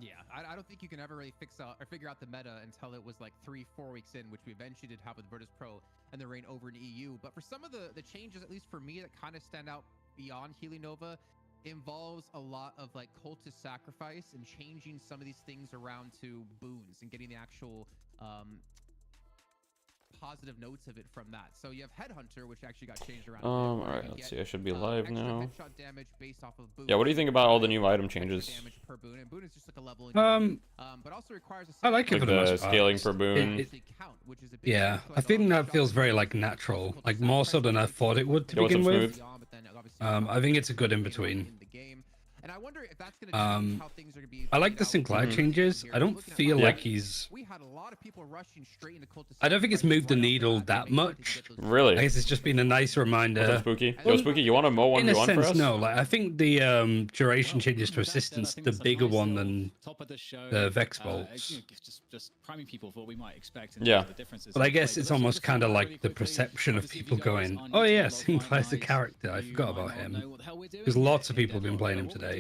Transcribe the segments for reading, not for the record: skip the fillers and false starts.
Yeah, I don't think you can ever really fix out or figure out the meta until it was like 3-4 weeks in, which we eventually did have with Virtus Pro and the reign over in EU. But for some of the changes, at least for me, that kind of stand out beyond Healing Nova, involves a lot of like cultist sacrifice and changing some of these things around to boons and getting the actual positive notes of it from that. So you have Headhunter, which actually got changed around. All right, let's see. I should be live now. Headshot damage based off of boon. Yeah, what do you think about all the new item changes? Damage per boon, and boon is just like a level. But also requires I like it like for the most part. scaling per boon. Yeah, I think that feels very like natural, like more so than I thought it would to begin with. I think it's a good in between. And I wonder if that's going to change how things are going to be. I like the Sinclair changes. I don't feel like he's. We had a lot of people rushing straight into cultist. I don't think it's moved the needle that much. Really? I guess it's just been a nice reminder. What's up, Spooky? Yo, Spooky, you want a Mo 1v1 in a for sense, us? no. Like I think the duration changes to assistance, the bigger one than the Vex bolts. Just priming people for what we might expect. Yeah. But I guess it's almost kind of like the perception of people going, "Oh yeah, Sinclair's a character. I forgot about him." Because lots of people have been playing him today.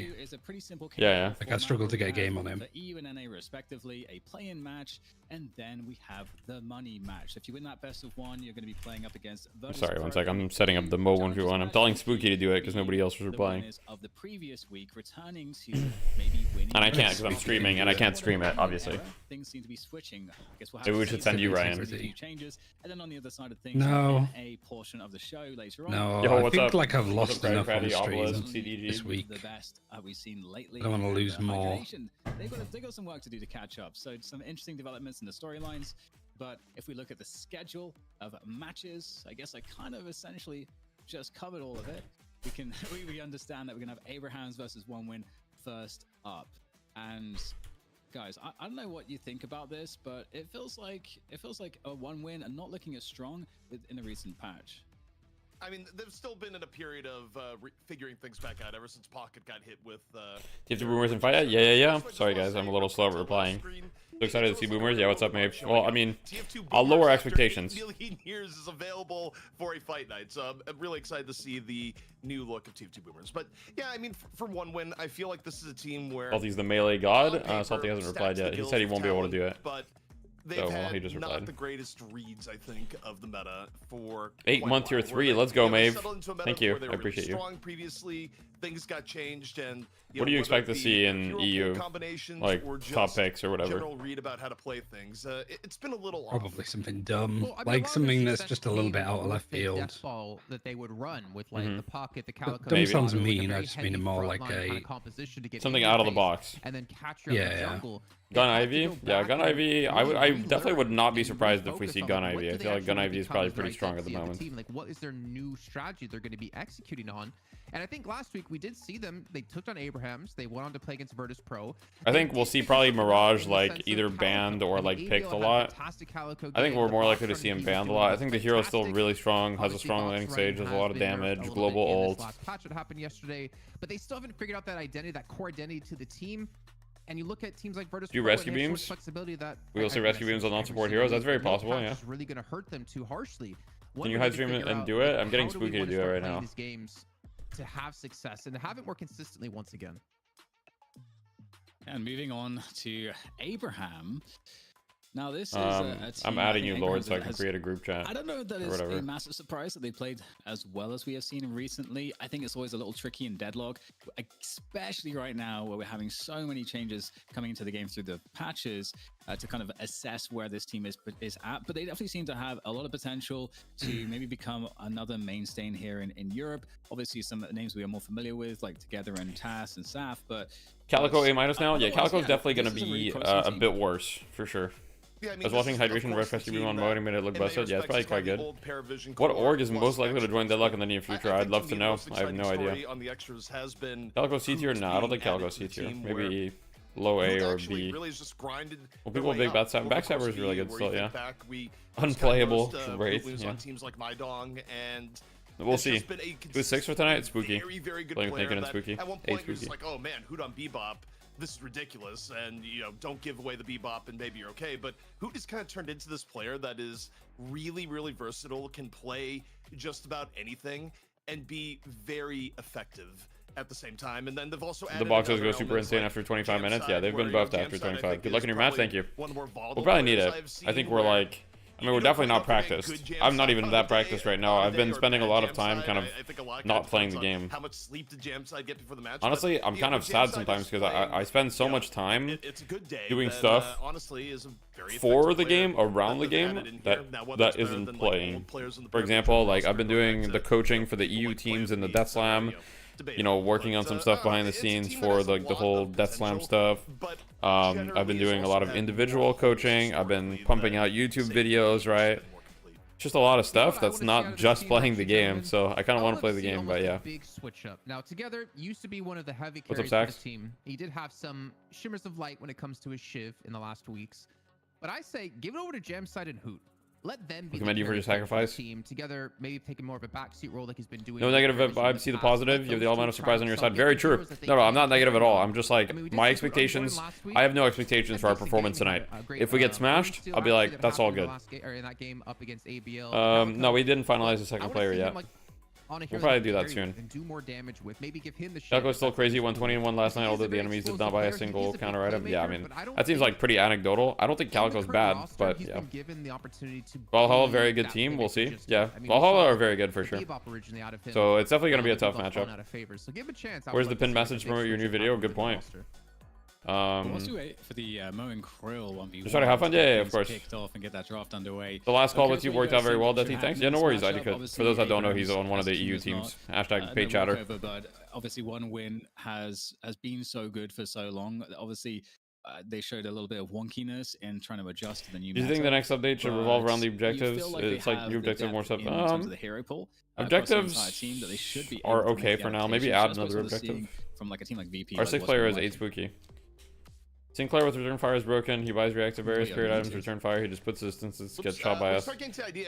Yeah. Like I struggled to get a game on him. EU and NA respectively, a play-in match, and then we have the money match. If you win that best of one, you're going to be playing up against. Sorry, one sec. I'm setting up the Mo 1v1. I'm telling Spooky to do it because nobody else was replying. Of the previous week, returning to maybe winning. And I can't because I'm streaming, and I can't stream it, obviously. Things seem to be switching. I guess we'll have Maybe we should send you, Ryan. Changes, and then on the other side of things, no. A portion of the show later on. No, Yo, I think up? like I've lost enough on the Obelisk, stream CDG. this week. The best we've seen lately. I don't want to lose more. They've got some work to do to catch up. So some interesting developments in the storylines. But if we look at the schedule of matches, I guess I kind of essentially just covered all of it. We understand that we're gonna have Abrahams versus One Win first up. And guys, I don't know what you think about this, but it feels like a One Win and not looking as strong in the recent patch. I mean, they've still been in a period of figuring things back out ever since Pocket got hit with. Do you have the boomers and fight yet? Yeah. Sorry guys, I'm a little slow at replying. So excited to see boomers. Yeah, what's up, Maeve? Well, I mean, I'll lower expectations. Million years is available for a fight night, so I'm really excited to see the new look of TF2 boomers. But yeah, I mean, for One Win, I feel like this is a team where Salty's the melee god. Salty hasn't replied yet. He said he won't be able to do it. But they've had not the greatest reads, I think, of the meta for 8 month tier 3. Let's go, Maeve. Thank you. I appreciate you. Strong previously, things got changed, and what do you expect to see in EU? Like top picks or whatever. General read about how to play things. It's been a little probably something dumb, like something that's just a little bit out of left field. That they would run with like the Pocket, the Calico. Dumb sounds mean. I just mean it more like a something out of the box. And then catch your jungle. Gun Ivy? Yeah, Gun Ivy. I definitely would not be surprised if we see Gun Ivy. I feel like Gun Ivy is probably pretty strong at the moment. Like, what is their new strategy they're going to be executing on? And I think last week we did see them. They took on Abrahams. They went on to play against Virtus Pro. I think we'll see probably Mirage like either banned or like picked a lot. I think we're more likely to see him banned a lot. I think the hero's still really strong, has a strong landing stage, has a lot of damage, global ult. Last patch that happened yesterday, but they still haven't figured out that identity, that core identity to the team. And you look at teams like Virtus do rescue beams. That we will see rescue beams on non-support heroes. That's very possible. Yeah. It's really going to hurt them too harshly. Can you hide stream and do it? I'm getting Spooky to do it right now. These games to have success and to have it more consistently once again. And moving on to Abraham. Now this is a team, I'm adding you, Lord, so I can create a group chat. I don't know if that is a massive surprise that they played as well as we have seen recently. I think it's always a little tricky in deadlock, especially right now where we're having so many changes coming into the game through the patches to kind of assess where this team is at. But they definitely seem to have a lot of potential to maybe become another mainstay here in Europe. Obviously, some names we are more familiar with, like Together and Tass and Saf, but Calico A- now? Yeah, Calico's definitely going to be a bit worse, for sure. Yeah, I was watching Hydration Red Rescue Beam on mode and made it look busted. Yeah, it's probably quite good. What org is most likely to join Deadlock in the near future? I'd love to know. I have no idea. Calico C tier? Nah, I don't think Calico C tier. Maybe low A or B. Well, people with big backstabber is really good still, yeah. Unplayable, Wraith, yeah. We'll see. Who's 6 for tonight? Spooky. Playing with Naked and Spooky. At one point, you're just like, oh man, Hoot on Bebop. This is ridiculous, and don't give away the Bebop and maybe you're okay. But Hoot has kind of turned into this player that is really, really versatile, can play just about anything and be very effective. at the same time. And then they've also the boxes go super insane after 25 minutes. Yeah, they've been buffed after 25. Good luck in your match. Thank you. We'll probably need it. I think we're like, I mean, we're definitely not practiced. I'm not even that practiced right now. I've been spending a lot of time kind of not playing the game. How much sleep did Jamside get before the match? Honestly, I'm kind of sad sometimes because I spend so much time doing stuff for the game, around the game, that isn't playing. For example, like I've been doing the coaching for the EU teams in the Death Slam, you know, working on some stuff behind the scenes for like the whole Death Slam stuff. I've been doing a lot of individual coaching. I've been pumping out YouTube videos, right? Just a lot of stuff that's not just playing the game. So I kind of want to play the game, but yeah. Big switch up. Now, Together used to be one of the heavy What's up, carries of Sax? the team. He did have some shimmers of light when it comes to his Shiv in the last weeks. But I say give it over to Jamside and Hoot. Let them be Recommend you for your sacrifice. Team together, maybe taking more of a backseat role like he's been doing. No negative vibe, see the positive. You have the element of surprise on your side. Very true. No, I'm not negative at all. I'm just like, my expectations, I have no expectations for our performance tonight. If we get smashed, I'll be like, that's all good. No, we didn't finalize the second player yet. We'll probably do that soon. Calco's still crazy. 120 and 1 last night, although the enemies did not buy a single counter item. Yeah, I mean, that seems like pretty anecdotal. I don't think Calco's bad, but yeah. Valhalla, very good team. We'll see. Yeah, Valhalla are very good for sure. So it's definitely going to be a tough matchup. Where's the pinned message to promote your new video? Good point. Let's do it for the Mo and Krill 1v1. Just try to have fun, yeah, of course. Kicked off and get that draft underway. The last call with you worked out very well, Dutty. Thanks. Yeah, no worries, I could. For those that don't know, he's on one of the EU teams. Hashtag pay chatter. But obviously, one win has been so good for so long. Obviously, they showed a little bit of wonkiness in trying to adjust to the new. Do you think the next update should revolve around the objectives? It's like new objective, more stuff. Objectives are okay for now. Maybe add another objective. From like a team like VP. Our 6th player is 8 spooky. Sinclair with return fire is broken. He buys reactive various period items, return fire. He just puts distances, gets shot by us.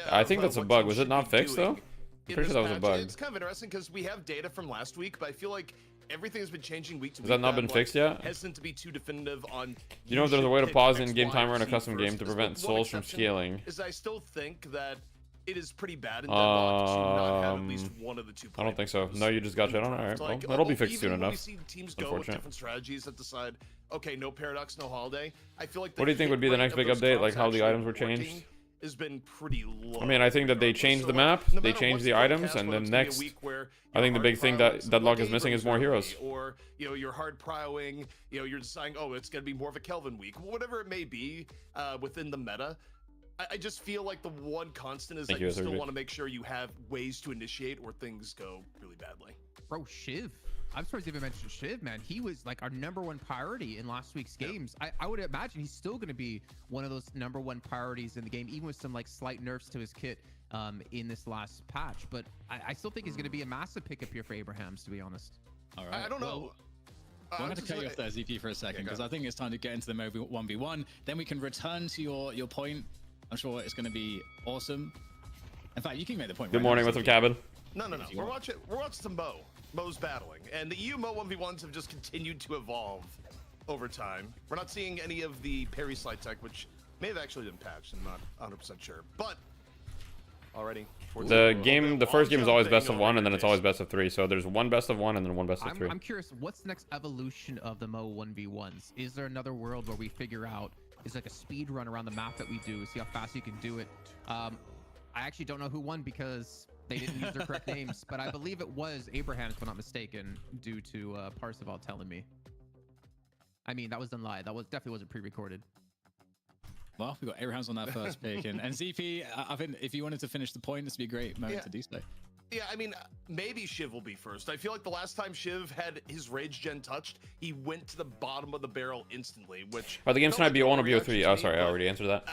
I think that's a bug. Was it not fixed though? I'm pretty sure that was a bug. It's kind of interesting because we have data from last week, but I feel like everything's been changing week to week. Has that not been fixed yet? Hesitant to be too definitive on. You know if there's a way to pause in-game timer in a custom game to prevent souls from scaling? Is I still think that it is pretty bad in Deadlock to not have at least one of the two. I don't think so. No, you just got shit on. All right, well, that'll be fixed soon enough. We see teams go with different strategies that decide, okay, no Paradox, no Holiday. I feel like. What do you think would be the next big update? Like how the items were changed? Has been pretty low. I mean, I think that they changed the map, they changed the items, and then next, I think the big thing that Deadlock is missing is more heroes. Or, you know, you're hard prowling, you know, you're deciding, oh, it's going to be more of a Kelvin week. Whatever it may be within the meta. I just feel like the one constant is that you still want to make sure you have ways to initiate or things go really badly. Bro, Shiv. I'm surprised you even mentioned Shiv, man. He was like our #1 priority in last week's games. I would imagine he's still going to be one of those #1 priorities in the game, even with some like slight nerfs to his kit in this last patch. But I still think he's going to be a massive pickup here for Abrahams, to be honest. All right. I don't know. I'm going to cut you off there, ZP, for a second, because I think it's time to get into the 1v1. Then we can return to your point. I'm sure it's going to be awesome. In fact, you can make the point. Good morning, what's up, Cabin? No. We're watching some Mo. Mo's battling, and the EU Mo 1v1s have just continued to evolve over time. We're not seeing any of the parry slide tech, which may have actually been patched. I'm not 100% sure, but already. The first game is always best of 1, and then it's always best of 3. So there's one best of 1 and then one best of 3. I'm curious, what's the next evolution of the Mo 1v1s? Is there another world where we figure out? Is like a speed run around the map that we do, see how fast you can do it. I actually don't know who won because they didn't use their correct names, but I believe it was Abrahams, if I'm not mistaken, due to Parseval telling me. I mean, that was done live. That definitely wasn't pre-recorded. Well, we got Abrahams on that first pick, and ZP, I think if you wanted to finish the point, this would be a great moment to do so. Yeah, I mean, maybe Shiv will be first. I feel like the last time Shiv had his rage gen touched, he went to the bottom of the barrel instantly, which... Are the games tonight BO1 or BO3? Oh, sorry, I already answered that.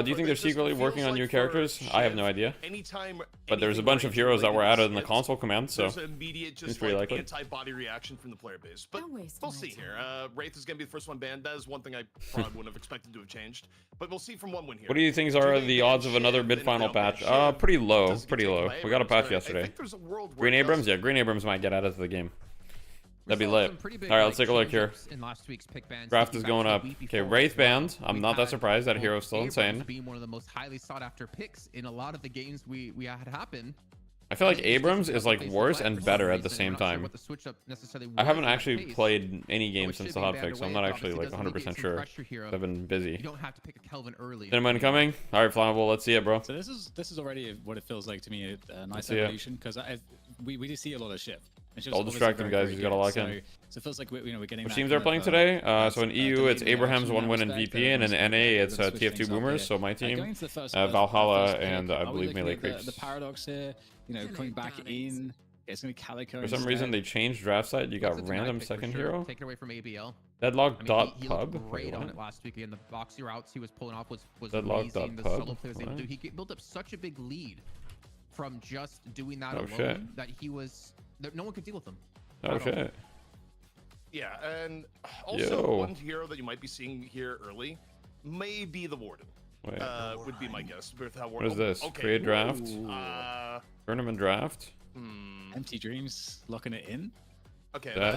Do you think they're secretly working on new characters? I have no idea. But there's a bunch of heroes that were added in the console command, so... It's pretty likely. Anti-body reaction from the player base. But we'll see here. Wraith is going to be the first one banned. That is one thing I probably wouldn't have expected to have changed. But we'll see from one win here. What do you think are the odds of another mid-final patch? Pretty low. Pretty low. We got a patch yesterday. Green Abrams? Yeah, Green Abrams might get added to the game. That'd be lit. Alright, let's take a look here. Draft is going up. Okay, Wraith banned. I'm not that surprised. That hero's still insane. Being one of the most highly sought after picks in a lot of the games we had happen. I feel like Abrams is like worse and better at the same time. I haven't actually played any games since the hotfix, so I'm not actually like 100% sure. I've been busy. You don't have to pick a Kelvin early. Gentlemen coming. All right, Flammable. Let's see it, bro. So this is already what it feels like to me. A nice evolution because we do see a lot of shift. I'll distract them, guys. He's got to lock in. So it feels like we're getting. Which teams are playing today? So in EU, it's Abraham's 1 win in VP, and in NA, it's TF2 Boomers. So my team, Valhalla, and I believe Melee Creeps. The paradox here, coming back in. It's gonna be Calico. For some reason, they changed draft site. You got random second hero. Take it away from ABL. Deadlock.pub. He looked great on it last week. And the boxy routes he was pulling off was Deadlock.pub. The solo play was able to do. He built up such a big lead from just doing that alone that no one could deal with him. Oh shit. Yeah, and also one hero that you might be seeing here early may be the Warden. Would be my guess. With how what is this? Okay. Create draft? Tournament draft? Empty Dreams locking it in? Okay, that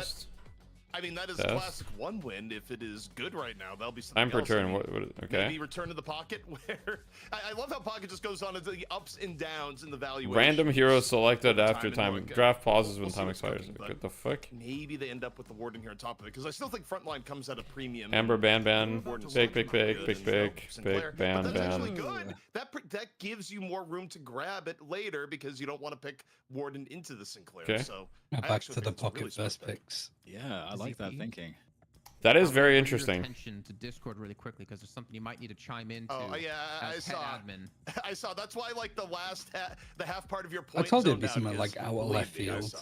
is classic 1 win. If it is good right now, that'll be something else. Return. Okay. Maybe return to the pocket where I love how pocket just goes on into the ups and downs in the valuation. Random heroes selected after time. Draft pauses when time expires. What the fuck? Maybe they end up with the Warden here on top of it because I still think Frontline comes at a premium. Amber ban. Pick, ban. That's actually good. That gives you more room to grab it later because you don't want to pick Warden into the Sinclair. Okay. So back to the pocket first picks. Yeah, I like that thinking. That is very interesting. Attention to Discord really quickly because there's something you might need to chime into. Oh yeah, I saw. Admin. I saw. That's why like the half part of your point. I told you it'd be something like out of left field.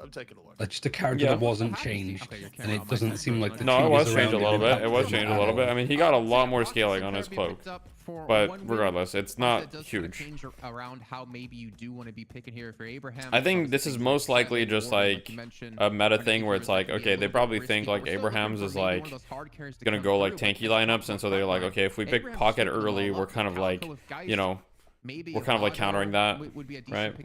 I'm taking a look. Like just a character that wasn't changed, and it doesn't seem like the it was changed a little bit. It was changed a little bit. I mean, he got a lot more scaling on his cloak. But regardless, it's not huge. Around how maybe you do want to be picking here for Abraham. I think this is most likely just like a meta thing where it's like, okay, they probably think like Abraham's is like gonna go like tanky lineups, and so they're like, okay, if we pick pocket early, we're kind of like, we're kind of like countering that, right?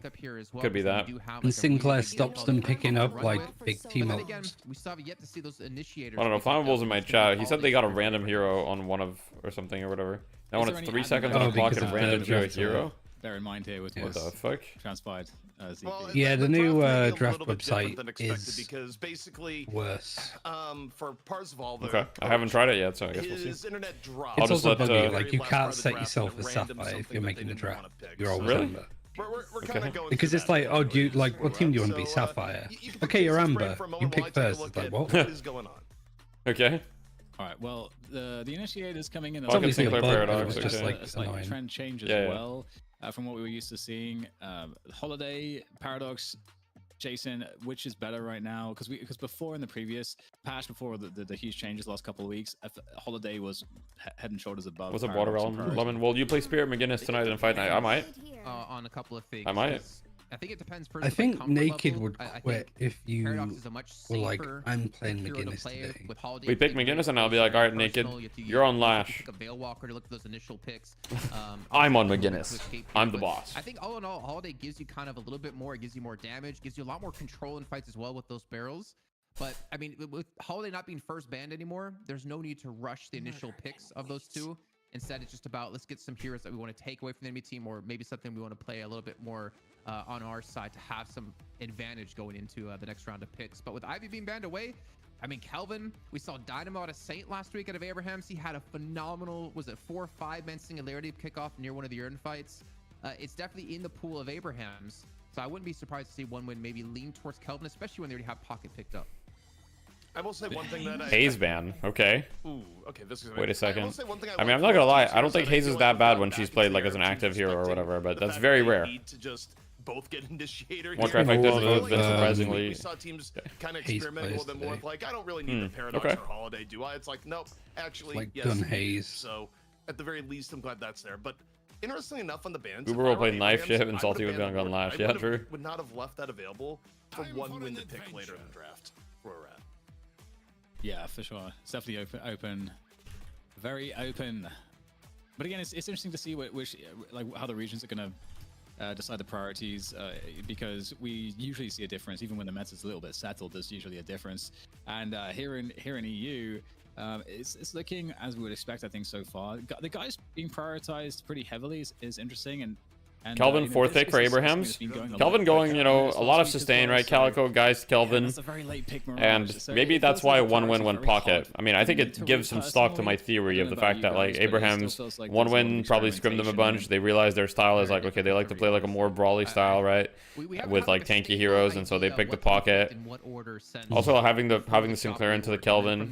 Could be that. And Sinclair stops them picking up like big team ups. I don't know. Flammable's in my chat. He said they got a random hero on one of or something or whatever. Now when it's 3 seconds on a clock and random hero. Bear in mind here with what the fuck transpired. Yeah, the new draft website is because basically worse. For Parzival, okay, I haven't tried it yet, so I guess we'll see. His internet dropped. It's also buggy. Like you can't set yourself as Sapphire if you're making the draft. You're always Amber. We're kind of going because it's like, oh, do you like what team do you want to be? Sapphire. Okay, you're Amber. You pick first. It's like what? What is going on? Okay. All right. Well, the initiator's coming in. It's obviously a bug, paradox. it's just like a slight trend change as well from what we were used to seeing. Holiday, Paradox, Jason, which is better right now? Because before in the previous patch, before the huge changes last couple of weeks, Holiday was head and shoulders above. What's up, Watermelon? Lemon, will you play Spirit McGinnis tonight in Fight Night? I might. On a couple of things. I might. I think it depends. I think Naked would quit if you were like, I'm playing McGinnis today. We pick McGinnis and I'll be like, all right, Naked, you're on Lash. I'm on McGinnis. I'm the boss. I think all in all, Holiday gives you kind of a little bit more. It gives you more damage, gives you a lot more control in fights as well with those barrels. But I mean, with Holiday not being first banned anymore, there's no need to rush the initial picks of those two. Instead, it's just about let's get some heroes that we want to take away from the enemy team, or maybe something we want to play a little bit more on our side to have some advantage going into the next round of picks. But with Ivy being banned away, I mean, Calvin, we saw Dynamo out of Saint last week out of Abrahams. He had a phenomenal, was it 4 or 5 man singularity kickoff near one of the Urn fights. It's definitely in the pool of Abrahams. So I wouldn't be surprised to see one win maybe lean towards Kelvin, especially when they already have pocket picked up. I will say one thing that Hayes ban. Okay. Ooh, okay. This is wait a second. I mean, I'm not gonna lie. I don't think Hayes is that bad when she's played like as an active hero or whatever, but that's very rare. Both get initiator. One track like this has been surprisingly. We saw teams kind of experiment a little bit more with like, I don't really need the Paradox or Holiday, do I? It's like, nope, actually, like yes. Gun Hayes. So at the very least, I'm glad that's there. But interestingly enough, on the bans, Uber will play Knife Ship and Salty would be on Gun Lash. Yeah, true. Would not have left that available for one win to pick later in the draft. Where we're at. Yeah, for sure. It's definitely open, very open. But again, it's interesting to see which like how the regions are gonna decide the priorities because we usually see a difference even when the meta's a little bit settled. There's usually a difference, and here in EU, it's looking as we would expect. I think so far, the guys being prioritized pretty heavily is interesting, and And, Kelvin, you know, fourth pick for Abrahams. Kelvin going, you know, a lot of sustain, right? Calico, guys, Kelvin. That's a very late pick, Mirage. And So maybe it that's feels like why the one character's win, one very pocket. hard I mean, I think to it gives some stock to my theory of the fact that, like, Abrahams, like 1 there's a lot win of probably scrimmed them a bunch. experimentation They realize their style is like, okay, they like to play like a more brawly style, right? With like tanky heroes, and so they pick the pocket. Also, having the Sinclair into the Kelvin.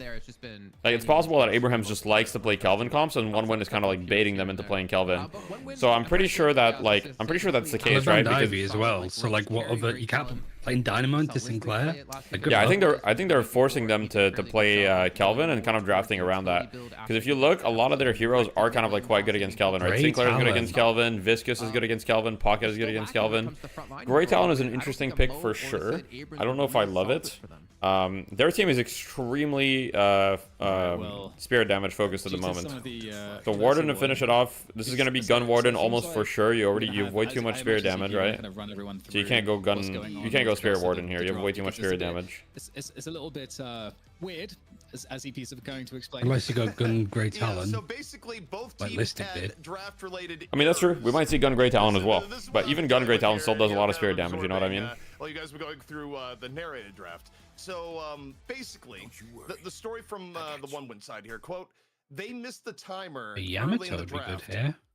Like, it's possible that Abrahams just likes to play Kelvin comps, and 1 win is kind of like baiting them into playing Kelvin. So I'm pretty sure that, like, that's the case, right? Because as well. So like, what other you can't play Dynamo into Sinclair? Like, yeah, I think they're forcing them to play Kelvin and kind of drafting around that. Because if you look, a lot of their heroes are kind of like quite good against Kelvin, right? Sinclair is good against Kelvin, Viscous is good against Kelvin, Pocket is good against Kelvin. Grey Talon is an interesting pick for sure. I don't know if I love it. Their team is extremely spirit damage focused at the moment. So Warden to finish it off. This is going to be Gun Warden almost for sure. You have way too much spirit damage, right? So you can't go Spirit Warden here. You have way too much spirit damage. It's a little bit weird, as EPs are going to explain. Unless you go Gun Grey Talon. So basically, both teams had draft-related. I mean, that's true. We might see Gun Grey Talon as well. But even Gun Grey Talon still does a lot of spirit damage, you know what I mean? Well, you guys were going through the narrated draft. So basically, the story from the 1-win side here, quote, they missed the timer early in the draft.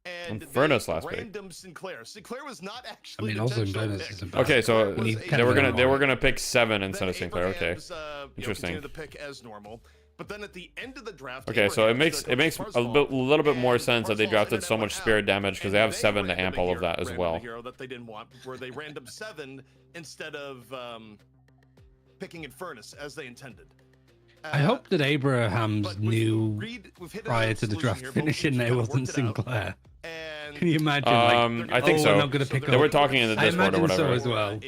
And Furnace last pick. Random Sinclair. Sinclair was not actually. I mean, also Furnace isn't bad. Okay, so they were gonna pick 7 instead of Sinclair. Okay, interesting. The pick as normal, but then at the end of the draft. Okay, so it makes a little bit more sense that they drafted so much spirit damage because they have 7 to amp all of that as well. Hero that they didn't want, where they random 7 instead of picking in Furnace as they intended. I hope that Abrahams knew prior to the draft finishing they wasn't Sinclair. Can you imagine? I think so. They were talking in the Discord or whatever. So as well.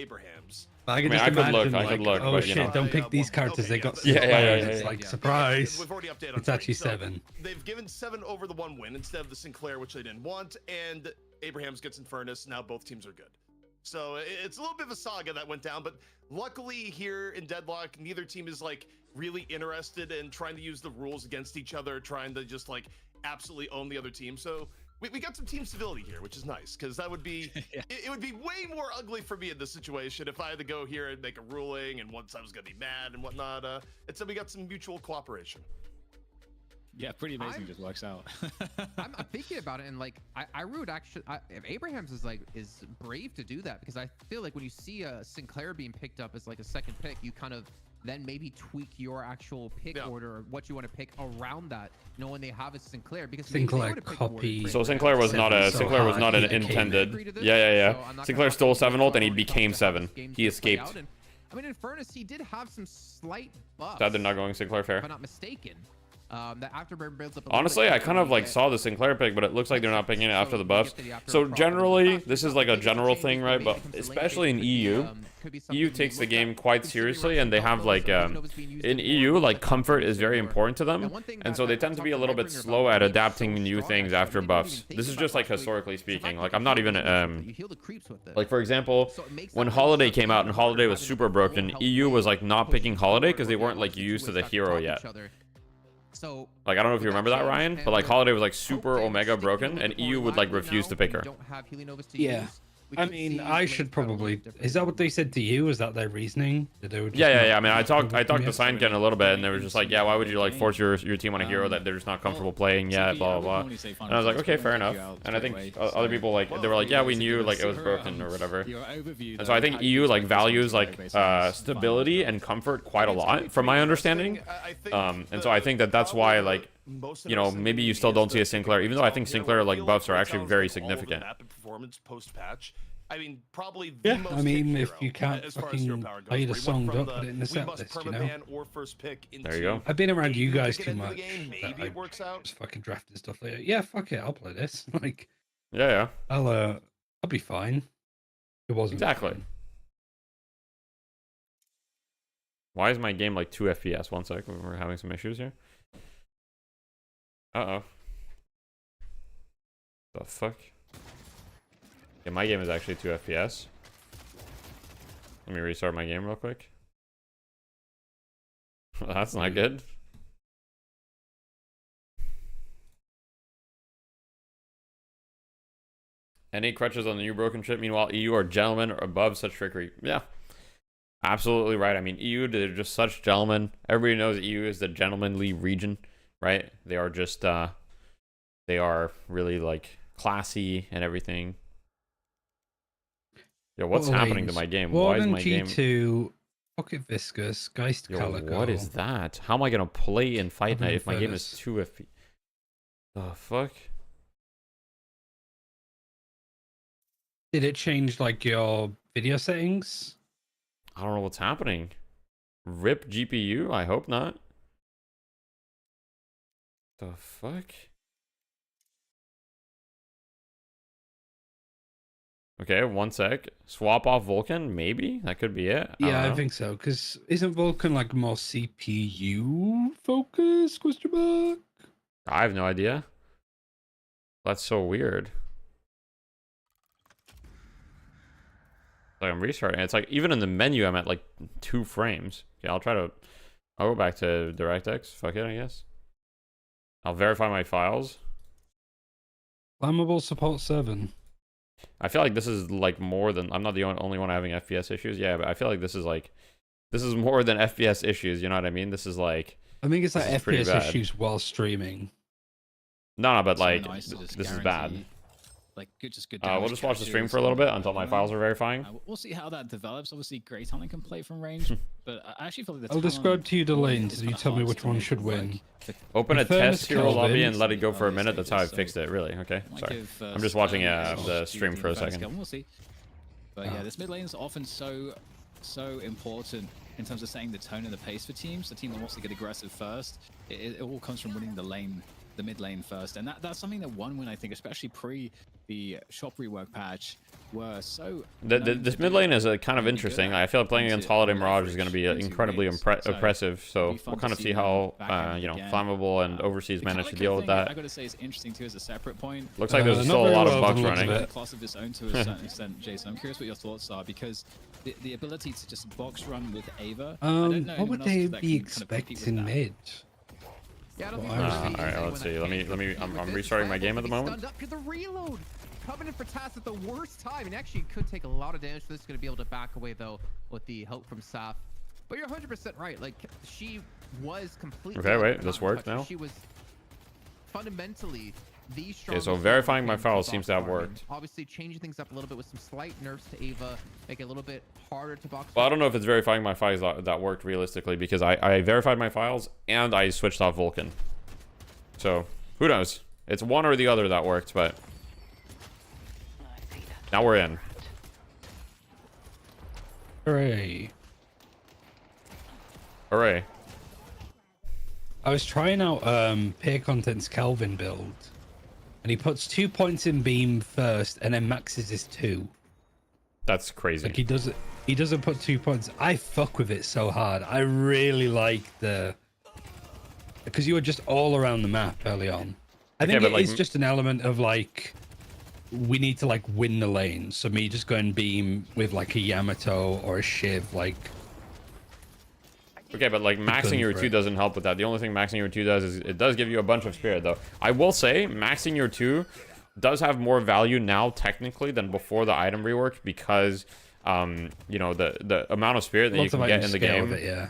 I mean, I could look. Oh but, shit! Don't pick these characters. They got It's like surprise. It's actually 7. They've given 7 over the 1 win instead of the Sinclair, which they didn't want, and Abrahams gets in Furnace. Now both teams are good. So it's a little bit of a saga that went down, but luckily here in Deadlock, neither team is like really interested in trying to use the rules against each other, trying to just like absolutely own the other team. So we got some team civility here, which is nice, because that would be it would be way more ugly for me in this situation if I had to go here and make a ruling and one side was gonna be mad and whatnot. Instead we got some mutual cooperation. Yeah, pretty amazing. Just works out. I'm thinking about it, and like I would actually, if Abrahams is brave to do that, because I feel like when you see a Sinclair being picked up as like a 2nd pick, you kind of then maybe tweak your actual pick order, or what you want to pick around that, knowing they have a Sinclair, because Sinclair copy. So Sinclair was not an intended. Yeah. Sinclair stole 7 ult and he became 7. He escaped. I mean, in Furnace, he did have some slight buffs. That did not going Sinclair fair. If I'm not mistaken. That Afterburn builds up. Honestly, I kind of like saw the Sinclair pick, but it looks like they're not picking it after the buffs. So generally, this is like a general thing, right? But especially in EU, EU takes the game quite seriously, and they have like in EU, like comfort is very important to them, and so they tend to be a little bit slow at adapting new things after buffs. This is just like historically speaking. Like I'm not even like, for example, when Holiday came out and Holiday was super broken, EU was like not picking Holiday because they weren't like used to the hero yet. So, like, I don't know if you remember that, Ryan, but like Holiday was like super Omega broken, and EU would like refuse to pick her. Yeah. I mean, I should probably. Is that what they said to you? Is that their reasoning? That they would yeah. I mean, I talked to Signken a little bit, and they were just like, yeah, why would you like force your team on a hero that they're just not comfortable playing yet, blah blah blah. And I was like, okay, fair enough. And I think other people like they were like, yeah, we knew like it was broken or whatever. And so I think EU like values like stability and comfort quite a lot, from my understanding. And so I think that's why like, you know, maybe you still don't see a Sinclair, even though I think Sinclair like buffs are actually very significant. I mean, probably the most if you can't fucking play the song, don't put it in the set list, you know? There you go. I've been around you guys too much. Maybe it works out. Just fucking drafting stuff later. Yeah, fuck it, I'll play this. Like, yeah. I'll be fine. It wasn't exactly. fine. Why is my game like 2 FPS? One sec, we're having some issues here. Uh-oh. The fuck? Yeah, my game is actually 2 FPS. Let me restart my game real quick. That's not good. Any crutches on the new broken ship? Meanwhile, EU are gentlemen or above such trickery. Yeah, absolutely right. I mean, EU, they're just such gentlemen. Everybody knows EU is the gentlemanly region, right? They are just, they are really, like, classy and everything. Yo, what's happening to my game? Why is my game... G2, Pocket Viscous, Geist Calico. What is that? How am I going to play in Fight Night if my game is 2 FPS? The fuck? Did it change, like, your video settings? I don't know what's happening. RIP GPU? I hope not. The fuck? Okay, 1 sec. Swap off Vulcan? Maybe? That could be it. I think so. Because isn't Vulcan, like, more CPU focused? Question mark? I have no idea. That's so weird. Like, I'm restarting. It's like, even in the menu, I'm at like 2 frames. Okay, I'll go back to DirectX. Fuck it, I guess. I'll verify my files. Flammable support 7. I feel like this is like more than, I'm not the only one having FPS issues. Yeah, but I feel like this is more than FPS issues. You know what I mean? This is like, I think it's like FPS issues while streaming. No, but like, nice this is bad. Like, just good. We'll just watch the stream for a little bit until my files are verifying. We'll see how that develops. Obviously, Grey Talon can play from range, but I actually feel like I'll describe to you the lanes, and you tell me which one should win. Open a test hero lobby and let it go for a minute. That's how I fixed it. Really? Okay. Sorry. I'm just watching the stream for a second. We'll see. But yeah, this mid lane is often so important in terms of setting the tone and the pace for teams. The team that wants to get aggressive first, it all comes from winning the mid lane first, and that's something that won when I think, especially pre the shop rework patch, were so. This mid lane is kind of interesting. I feel like playing against Holiday Mirage is going to be incredibly oppressive. So we'll kind of see how you know, Flammable and Overseas manage to deal with that. I got to say, it's interesting too as a separate point. Looks like there's still a lot of bugs running. The class of its own to a certain extent, Jason. I'm curious what your thoughts are, because the ability to just box run with Ava. What would they be expecting mid? Yeah, alright, let's see. I'm restarting my game at the moment. The reload coming in for Tass at the worst time, and actually could take a lot of damage. This is going to be able to back away though with the help from Saf. But you're 100% right. Like, she was completely. Okay, wait, this worked now. She was fundamentally the strongest. Okay, so verifying my files seems to have worked. Obviously, changing things up a little bit with some slight nerfs to Ava, make it a little bit harder to box. Well, I don't know if it's verifying my files that worked realistically, because I verified my files and I switched off Vulcan. So who knows? It's one or the other that worked, but now we're in. Hooray! Hooray! I was trying out Peer Content's Calvin build, and he puts 2 points in beam first and then maxes his 2. That's crazy. Like, he doesn't put 2 points. I fuck with it so hard. I really like because you were just all around the map early on. I think it is just an element of like, we need to like win the lane. So me just going beam with like a Yamato or a Shiv, like. Okay, but like maxing your 2 doesn't help with that. The only thing maxing your 2 does is it does give you a bunch of spirit though. I will say maxing your 2 does have more value now technically than before the item rework, because you know, the amount of spirit that you can get in the game. Yeah.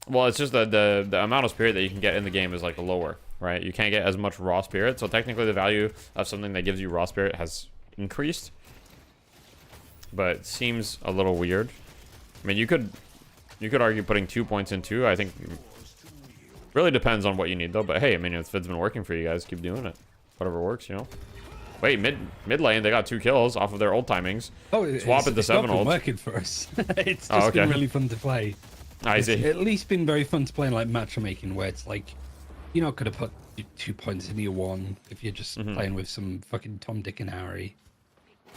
Well, it's just the amount of spirit that you can get in the game is like lower, right? You can't get as much raw spirit, so technically the value of something that gives you raw spirit has increased. But it seems a little weird. I mean, you could argue putting 2 points in 2. I think really depends on what you need though. But hey, I mean, if it's been working for you guys, keep doing it. Whatever works, you know. Wait, mid lane, they got 2 kills off of their ult timings. Oh, swap it to 7 ult. It's working for us. It's just been really fun to play. I see. It's at least been very fun to play in like matchmaking, where it's like, you know, could have put 2 points in your 1 if you're just playing with some fucking Tom, Dick, and Harry.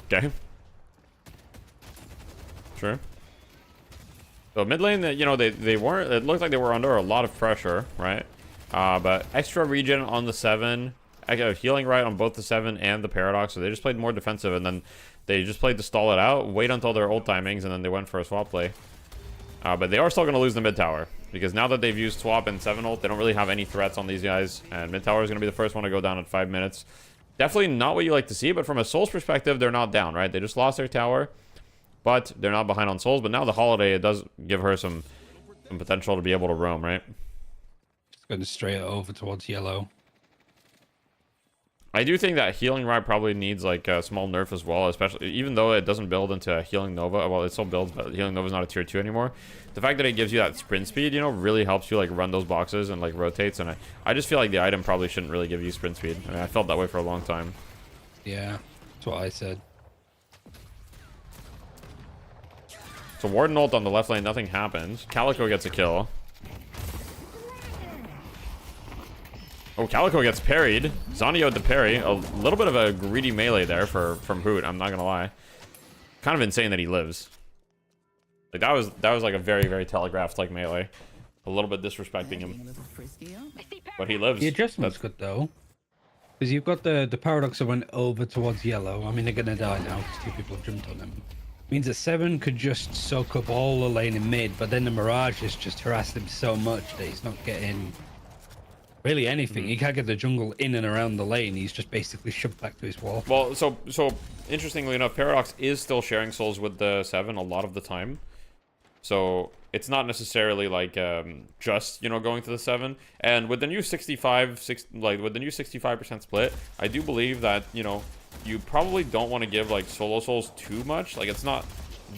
Okay. Sure. So mid lane, you know, they weren't. It looked like they were under a lot of pressure, right? But extra regen on the 7. I got a healing right on both the 7 and the Paradox, so they just played more defensive, and then they just played to stall it out, wait until their ult timings, and then they went for a swap play. But they are still going to lose the mid tower, because now that they've used swap and 7 ult, they don't really have any threats on these guys, and mid tower is going to be the first one to go down in 5 minutes. Definitely not what you like to see, but from a souls perspective, they're not down, right? They just lost their tower, but they're not behind on souls. But now the holiday, it does give her some potential to be able to roam, right? Just going straight over towards yellow. I do think that Healing Rod probably needs like a small nerf as well, especially even though it doesn't build into Healing Nova. Well, it still builds, but Healing Nova is not a tier 2 anymore. The fact that it gives you that sprint speed, you know, really helps you like run those boxes and like rotates. And I just feel like the item probably shouldn't really give you sprint speed. I mean, I felt that way for a long time. Yeah, that's what I said. So Warden ult on the left lane, nothing happens. Calico gets a kill. Oh, Calico gets parried. Zanio the parry. A little bit of a greedy melee there from Hoot. I'm not gonna lie. Kind of insane that he lives. Like that was like a very, very telegraphed like melee. A little bit disrespecting him. But he lives. The adjustment's good though. Because you've got the Paradox that went over towards yellow. I mean, they're gonna die now because 2 people have jumped on him. Means that 7 could just soak up all the lane in mid, but then the Mirage has just harassed him so much that he's not getting really anything. He can't get the jungle in and around the lane. He's just basically shoved back to his wall. Well, so interestingly enough, Paradox is still sharing souls with the 7 a lot of the time. So it's not necessarily like just, you know, going to the 7. And with the new 65% split, I do believe that, you know, you probably don't want to give like solo souls too much. Like it's not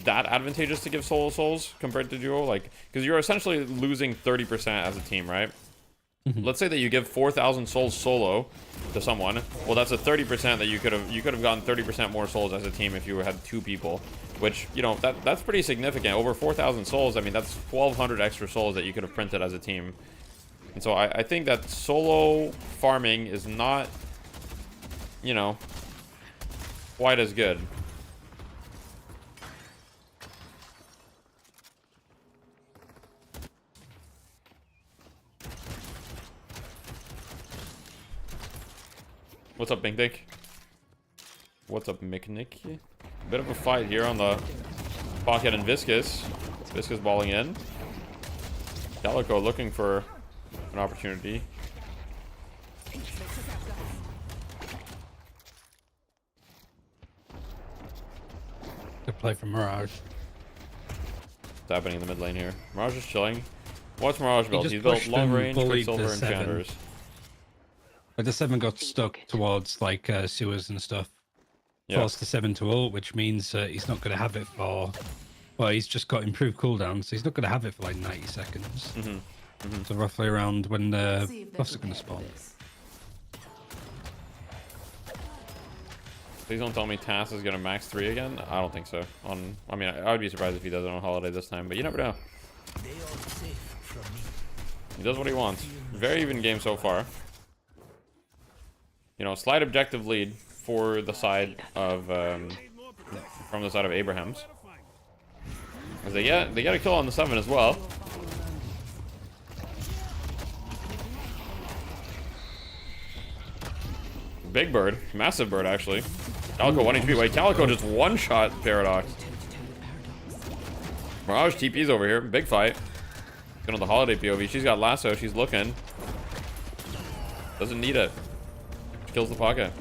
that advantageous to give solo souls compared to duo, like because you're essentially losing 30% as a team, right? Let's say that you give 4,000 souls solo to someone. Well, that's a 30% that you could have gotten 30% more souls as a team if you had 2 people, which, you know, that's pretty significant. Over 4,000 souls, I mean, that's 1,200 extra souls that you could have printed as a team. And so I think that solo farming is not, you know, quite as good. What's up, Bink Dick? What's up, Micknick? Bit of a fight here on the Pocket and Viscous. Viscous balling in. Calico looking for an opportunity. Good play from Mirage. What's happening in the mid lane here? Mirage is chilling. What's Mirage built? He's built long range, Quicksilver, and Enchanters. But the 7 got stuck towards like sewers and stuff. Yeah. Forced the 7 to ult, which means he's not going to have it for. Well, he's just got improved cooldown, so he's not going to have it for like 90 seconds. So roughly around when the buffs are going to spawn. Please don't tell me Tass is going to max 3 again. I don't think so. I mean, I would be surprised if he does it on Holiday this time, but you never know. He does what he wants. Very even game so far. You know, slight objective lead for the side of from the side of Abraham's. As they get a kill on the 7 as well. Big bird, massive bird actually. Calico 1 HP. Wait, Calico just one-shot Paradox. Mirage TP's over here. Big fight. Going to the Holiday POV. She's got lasso. She's looking. Doesn't need it. Kills the Pocket.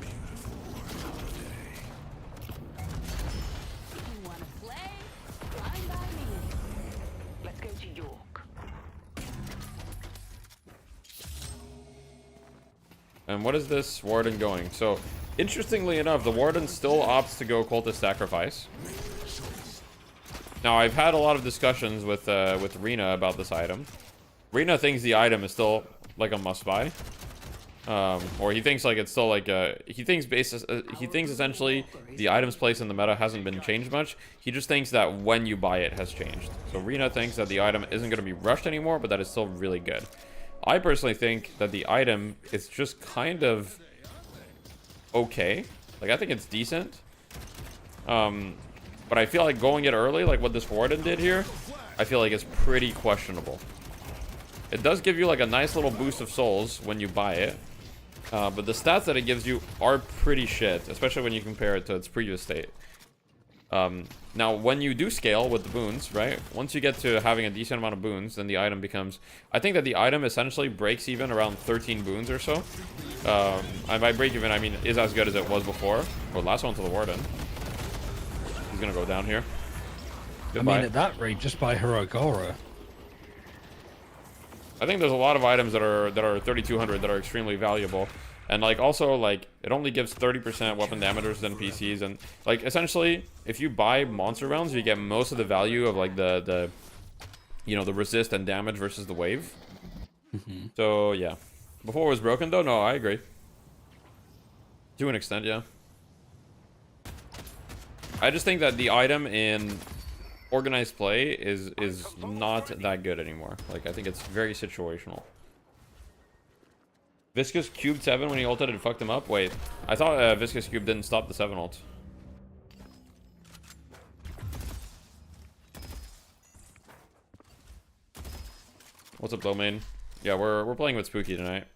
And what is this Warden going? So, interestingly enough, the Warden still opts to go Cultist Sacrifice. Now, I've had a lot of discussions with Rena about this item. Rena thinks the item is still like a must-buy. Or he thinks like it's still like he thinks essentially the item's place in the meta hasn't been changed much. He just thinks that when you buy it has changed. So Rena thinks that the item isn't going to be rushed anymore, but that it's still really good. I personally think that the item is just kind of okay. Like I think it's decent. But I feel like going it early, like what this Warden did here, I feel like it's pretty questionable. It does give you like a nice little boost of souls when you buy it. But the stats that it gives you are pretty shit, especially when you compare it to its previous state. Now, when you do scale with the boons, right? Once you get to having a decent amount of boons, then the item becomes... I think that the item essentially breaks even around 13 boons or so. And by break even, I mean is as good as it was before. Well, last one to the Warden. He's gonna go down here. Goodbye. I mean, at that rate, just by Heroic Aura. I think there's a lot of items that are 3,200 that are extremely valuable. And like also like it only gives 30% weapon damage versus NPCs, and like essentially if you buy monster rounds you get most of the value of like the you know, the resist and damage versus the wave. So yeah, before it was broken though. No, I agree to an extent. Yeah, I just think that the item in organized play is not that good anymore. Like I think it's very situational. Viscous cubed 7 when he ulted and fucked him up. Wait, I thought Viscous Cube didn't stop the 7 ult. What's up, low main? Yeah, we're playing with Spooky tonight.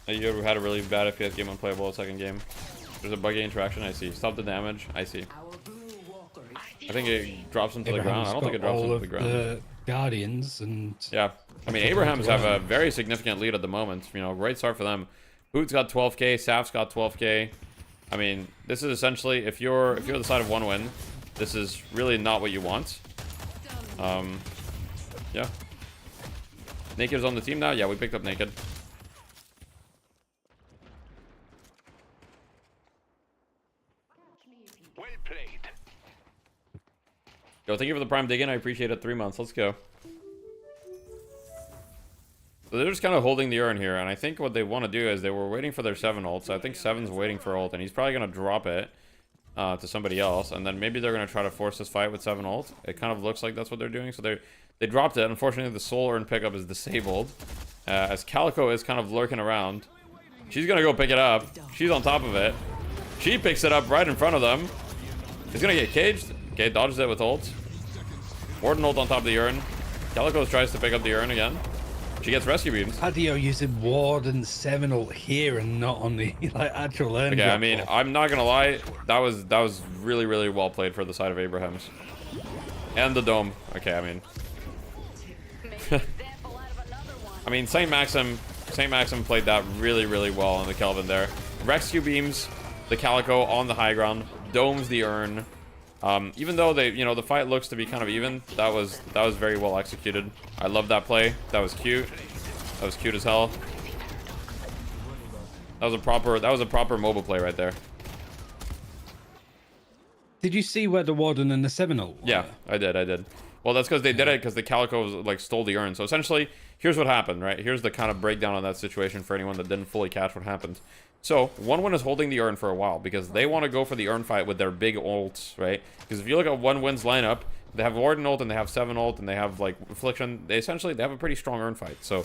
You had a really bad FPS game, unplayable second game. There's a buggy interaction. I see. Stop the damage. I see. I think it drops him to the ground. I don't think it drops him to the ground. Guardians and yeah, I mean Abrahams have a very significant lead at the moment. You know, great start for them. Boot's got 12k, Saf's got 12k. I mean, this is essentially if you're the side of one win, this is really not what you want. Yeah. Naked's on the team now. Yeah, we picked up Naked. Yo, thank you for the prime dig in. I appreciate it. 3 months. Let's go. So they're just kind of holding the urn here, and I think what they want to do is they were waiting for their 7 ult. So I think 7's waiting for ult, and he's probably going to drop it to somebody else, and then maybe they're going to try to force this fight with 7 ult. It kind of looks like that's what they're doing. So they dropped it. Unfortunately, the soul urn pickup is disabled, as Calico is kind of lurking around. She's going to go pick it up. She's on top of it. She picks it up right in front of them. He's going to get caged. Okay, dodges it with ult. Warden ult on top of the urn. Calico tries to pick up the urn again. She gets rescue beams. Adio using Warden 7 ult here and not on the like actual urn. Okay, I mean, I'm not gonna lie, that was really, really well played for the side of Abrahams. And the dome. Okay, I mean. I mean, Saint Maxim played that really, really well on the Kelvin there. Rescue beams the Calico on the high ground, domes the urn. Even though they, you know, the fight looks to be kind of even, that was very well executed. I love that play. That was cute. That was cute as hell. That was a proper mobile play right there. Did you see where the Warden and the 7 ult were? Yeah, I did. Well, that's because they did it because the Calico was, like, stole the urn. So essentially, here's what happened, right? Here's the kind of breakdown on that situation for anyone that didn't fully catch what happened. So, 1-1 is holding the urn for a while because they want to go for the urn fight with their big ults, right? Because if you look at 1-1's lineup, they have Warden ult and they have 7 ult and they have, like, Affliction. They have a pretty strong urn fight. So,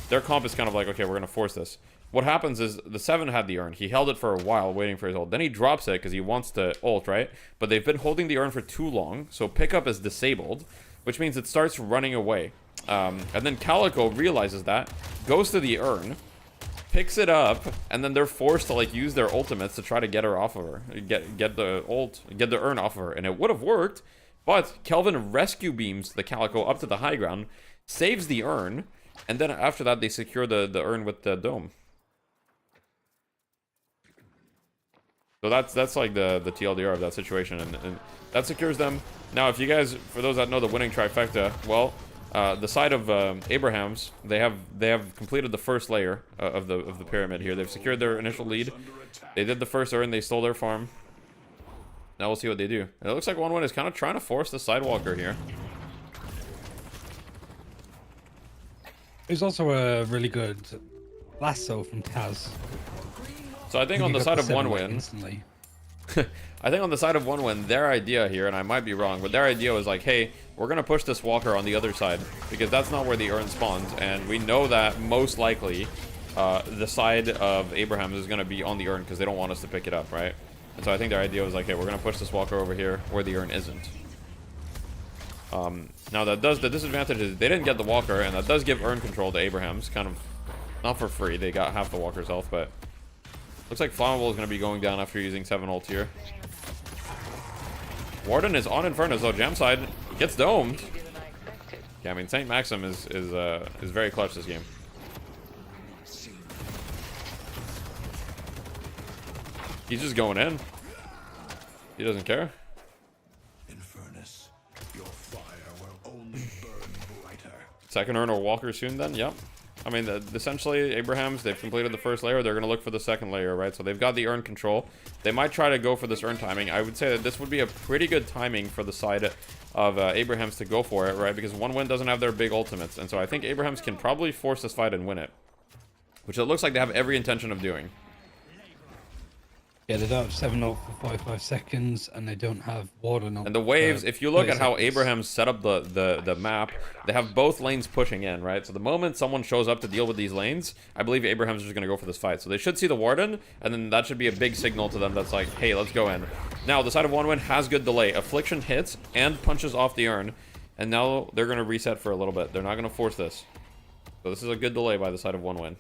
their comp is kind of like, okay, we're going to force this. What happens is the 7 had the urn. He held it for a while waiting for his ult. Then he drops it because he wants to ult, right? But they've been holding the urn for too long. So, pickup is disabled, which means it starts running away. And then Calico realizes that, goes to the urn, picks it up, and then they're forced to like use their ultimates to try to get her off of her, get the urn off of her, and it would have worked, but Kelvin rescue beams the Calico up to the high ground, saves the urn, and then after that they secure the urn with the dome. So that's like the TLDR of that situation, and that secures them. Now, if you guys, for those that know the winning trifecta, well, the side of Abrahams, they have completed the first layer of the pyramid here. They've secured their initial lead. They did the first urn. They stole their farm. Now we'll see what they do. And it looks like 1-1 is kind of trying to force the Sidewalker here. There's also a really good lasso from Taz. So I think on the side of 1-1, I think on the side of 1-1, their idea here, and I might be wrong, but their idea was like, hey, we're going to push this walker on the other side because that's not where the urn spawns, and we know that most likely the side of Abrahams is going to be on the urn because they don't want us to pick it up, right? And so I think their idea was like, hey, we're going to push this walker over here where the urn isn't. Now that does, the disadvantage is they didn't get the walker, and that does give urn control to Abrahams, kind of not for free. They got half the walker's health, but Looks like Flammable is going to be going down after using 7 ult here. Warden is on Infernus though. Jam side gets domed. Yeah, I mean Saint Maxim is very clutch this game. He's just going in. He doesn't care. Infernus, your fire will only burn brighter. Second urn or walker soon then. Yep. I mean, essentially, Abrahams, they've completed the first layer. They're going to look for the second layer, right? So they've got the urn control. They might try to go for this urn timing. I would say that this would be a pretty good timing for the side of Abrahams to go for it, right? Because 1win doesn't have their big ultimates. And so I think Abrahams can probably force this fight and win it. Which it looks like they have every intention of doing. Yeah, they don't have 7 ult for 45 seconds, and they don't have Warden ult. And the waves, if you look at how seconds. Abrahams set up the map, they have both lanes pushing in, right? So the moment someone shows up to deal with these lanes, I believe Abrahams is just going to go for this fight. So they should see the Warden, and then that should be a big signal to them that's like, hey, let's go in. Now, the side of 1win has good delay. Affliction hits and punches off the urn, and now they're going to reset for a little bit. They're not going to force this. So this is a good delay by the side of 1win.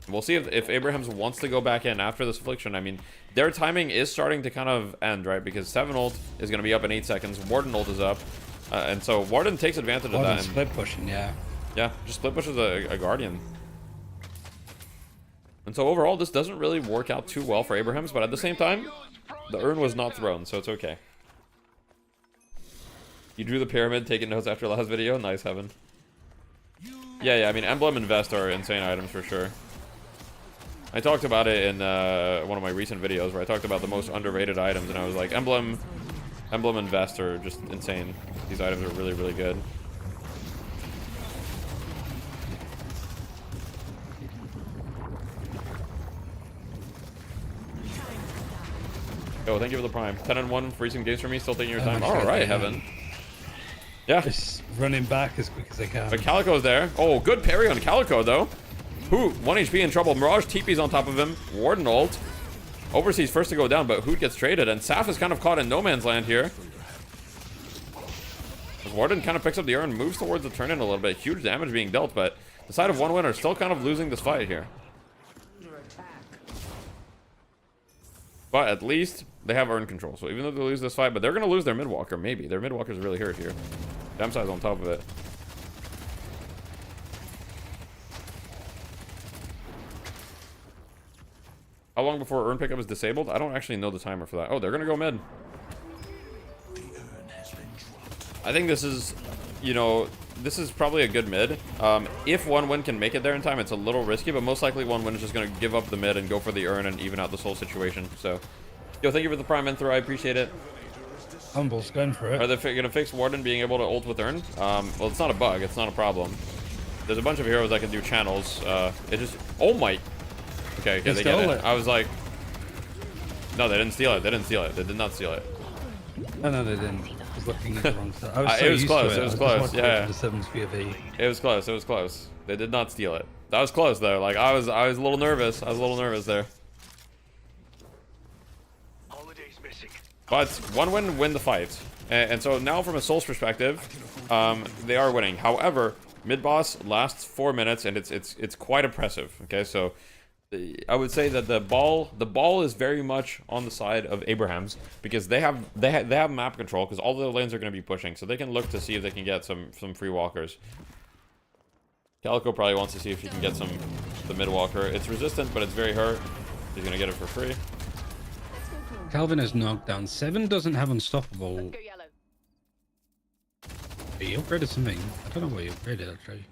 We'll see if Abrahams wants to go back in after this affliction. I mean, their timing is starting to kind of end, right? Because 7 ult is going to be up in 8 seconds. Warden ult is up. And so Warden takes advantage of that. And, split pushing, yeah. Yeah, just split pushes a Guardian. And so overall, this doesn't really work out too well for Abrahams. But at the same time, the urn was not thrown, so it's okay. You drew the pyramid, taking notes after last video. Nice, Heaven. Yeah, I mean, Emblem and Vest are insane items for sure. I talked about it in one of my recent videos where I talked about the most underrated items, and I was like, Emblem and Vest are just insane. These items are really, really good. Yo, thank you for the prime. 10 and 1 free some games for me. Still taking your time. All right, Heaven. Yeah. Just running back as quick as I can. But Calico's there. Oh, good parry on Calico though. Hoot, 1 HP in trouble. Mirage TP's on top of him. Warden ult. Overseas first to go down, but Hoot gets traded. And Saf is kind of caught in no man's land here. Warden kind of picks up the urn, moves towards the turn-in a little bit. Huge damage being dealt, but the side of 1win are still kind of losing this fight here. But at least they have urn control. So even though they lose this fight, but they're going to lose their mid-walker, maybe. Their mid-walker's really hurt here. Damside's on top of it. How long before urn pickup is disabled? I don't actually know the timer for that. Oh, they're going to go mid. I think this is, you know, this is probably a good mid. If 1win can make it there in time, it's a little risky, but most likely 1win is just going to give up the mid and go for the urn and even out this whole situation. So, yo, thank you for the prime Enthro. I appreciate it. Humble's going for it. Are they going to fix Warden being able to ult with urn? Well, it's not a bug. It's not a problem. There's a bunch of heroes that can do channels. It just... Oh, my... Okay, they get it. I was like... No, they didn't steal it. They didn't steal it. They did not steal it. No, they didn't. I was looking at the wrong stuff. It was close. It was close. Yeah. The 7's POV. It was close. It was close. They did not steal it. That was close though. Like I was a little nervous. I was a little nervous there. But 1win win the fight, and so now from a Souls perspective, they are winning. However, mid boss lasts 4 minutes, and it's quite oppressive. Okay, so I would say that the ball is very much on the side of Abrahams because they have map control because all the lanes are going to be pushing, so they can look to see if they can get some free walkers. Calico probably wants to see if he can get the mid walker. It's resistant, but it's very hurt. He's going to get it for free. Calvin is knocked down. 7 doesn't have unstoppable. He upgraded something. I don't know what he upgraded actually.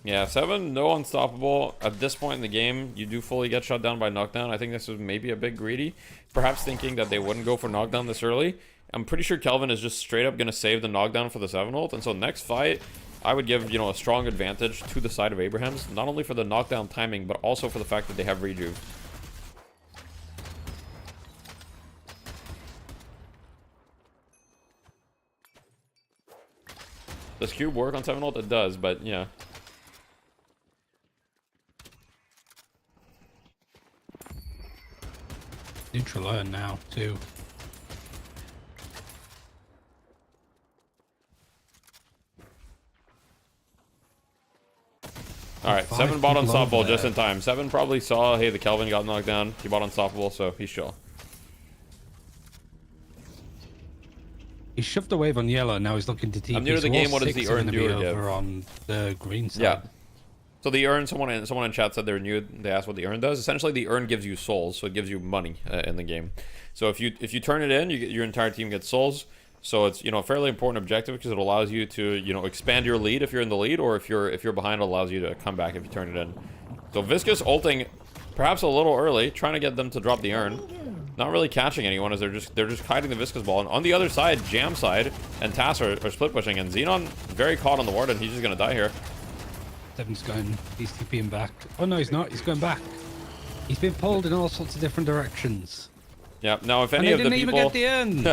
Yeah, 7, no unstoppable. At this point in the game, you do fully get shut down by knockdown. I think this was maybe a bit greedy. Perhaps thinking that they wouldn't go for knockdown this early. I'm pretty sure Kelvin is just straight up going to save the knockdown for the 7 ult. And so next fight, I would give, you know, a strong advantage to the side of Abrahams. Not only for the knockdown timing, but also for the fact that they have rejuve. Does cube work on 7 ult? It does, but yeah. Neutral iron now, too. All right, 7 bought Unstoppable just in time. 7 probably saw, hey, the Kelvin got knocked down. He bought Unstoppable, so he's chill. He shoved the wave on yellow, and now he's looking to TP. I'm new to the game. What does the urn do over on the green side? Yeah. So the urn, someone in chat said they're new. They asked what the urn does. Essentially, the urn gives you souls, so it gives you money in the game. So if you turn it in, your entire team gets souls. So it's, you know, a fairly important objective because it allows you to, you know, expand your lead if you're in the lead, or if you're behind, it allows you to come back if you turn it in. So Viscous ulting perhaps a little early, trying to get them to drop the urn. Not really catching anyone as they're just hiding the Viscous ball. And on the other side, Jam side and Tass are split pushing, and Xenon very caught on the ward, and he's just gonna die here. Seven's going. He's TPing back. Oh no, he's not. He's going back. He's been pulled in all sorts of different directions. Yeah. Now, if any of the people, even get the end.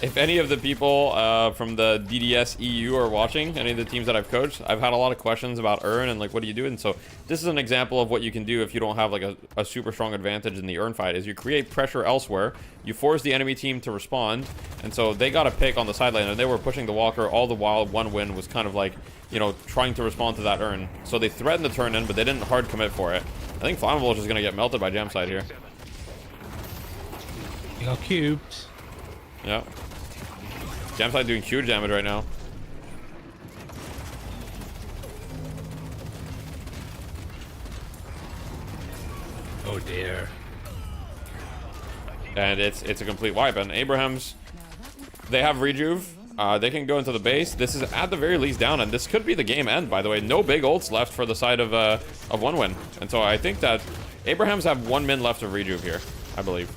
if any of the people from the DDS EU are watching, any of the teams that I've coached, I've had a lot of questions about urn and like, what do you do? And so this is an example of what you can do if you don't have like a super strong advantage in the urn fight. Is you create pressure elsewhere, you force the enemy team to respond, and so they got a pick on the sideline, and they were pushing the walker all the while. One win was kind of like, you know, trying to respond to that urn. So they threatened to turn in, but they didn't hard commit for it. I think Flammable is just gonna get melted by Jam side here. He got cubed. Yeah. Jam side doing huge damage right now. Oh dear. And it's a complete wipe. And Abrahams, they have rejuve. They can go into the base. This is at the very least down, and this could be the game end, by the way. No big ults left for the side of one win. And so I think that Abrahams have 1 min left of rejuve here, I believe.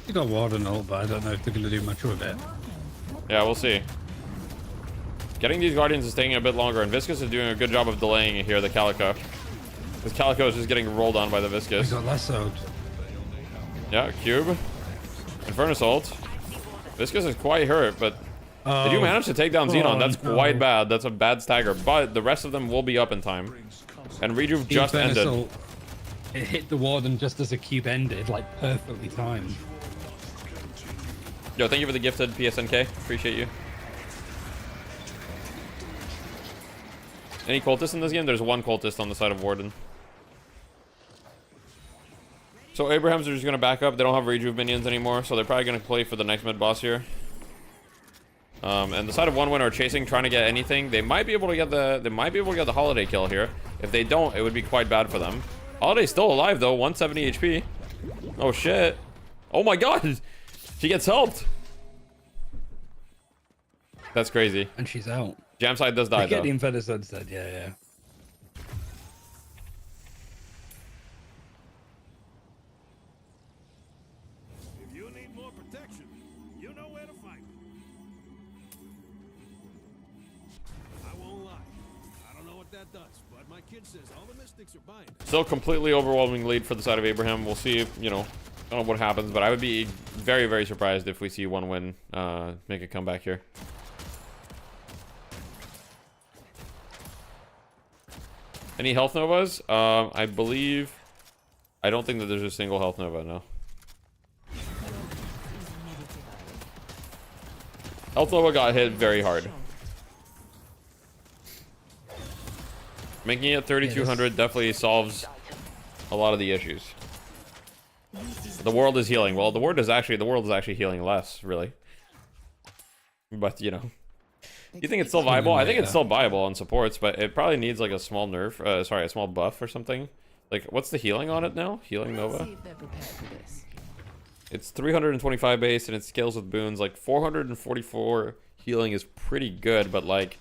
He got ward and ult, but I don't know if they're going to do much with it. Yeah, we'll see. Getting these Guardians is taking a bit longer, and Viscous is doing a good job of delaying it here, the Calico. Because Calico is just getting rolled on by the Viscous. He got lassoed. Yeah, Cube. Infernus ult. Viscous is quite hurt, but they do manage to take down Xenon. That's quite bad. That's a bad stagger, but the rest of them will be up in time. And Rejuve just ended. Ult, it hit the warden just as a cube ended, like perfectly timed. Yo, thank you for the gifted PSNK. Appreciate you. Any cultists in this game? There's 1 cultist on the side of Warden. So Abrahams are just gonna back up. They don't have rejuve minions anymore, so they're probably gonna play for the next mid boss here. And the side of 1 win are chasing, trying to get anything. They might be able to get the Holiday kill here. If they don't, it would be quite bad for them. Holiday's still alive though, 170 HP. Oh shit! Oh my god! She gets helped. That's crazy. And she's out. Jam side does die though. Get the Infernus instead. Yeah, yeah. If you need more protection, you know where to find me. I won't lie. I don't know what that does, but my kid says all the mystics are buying it. Still completely overwhelming lead for the side of Abraham. We'll see if, you know, I don't know what happens, but I would be very, very surprised if we see 1 win make a comeback here. Any health novas? I believe... I don't think that there's a single health nova, no. Health nova got hit very hard. Making it 3,200 definitely solves a lot of the issues. The world is healing. Well, the world is actually healing less, really. But, you know. You think it's still viable? I think it's still viable on supports, but it probably needs like a small nerf, a small buff or something. Like, what's the healing on it now? Healing Nova? It's 325 base and it scales with boons. Like, 444 healing is pretty good, but like...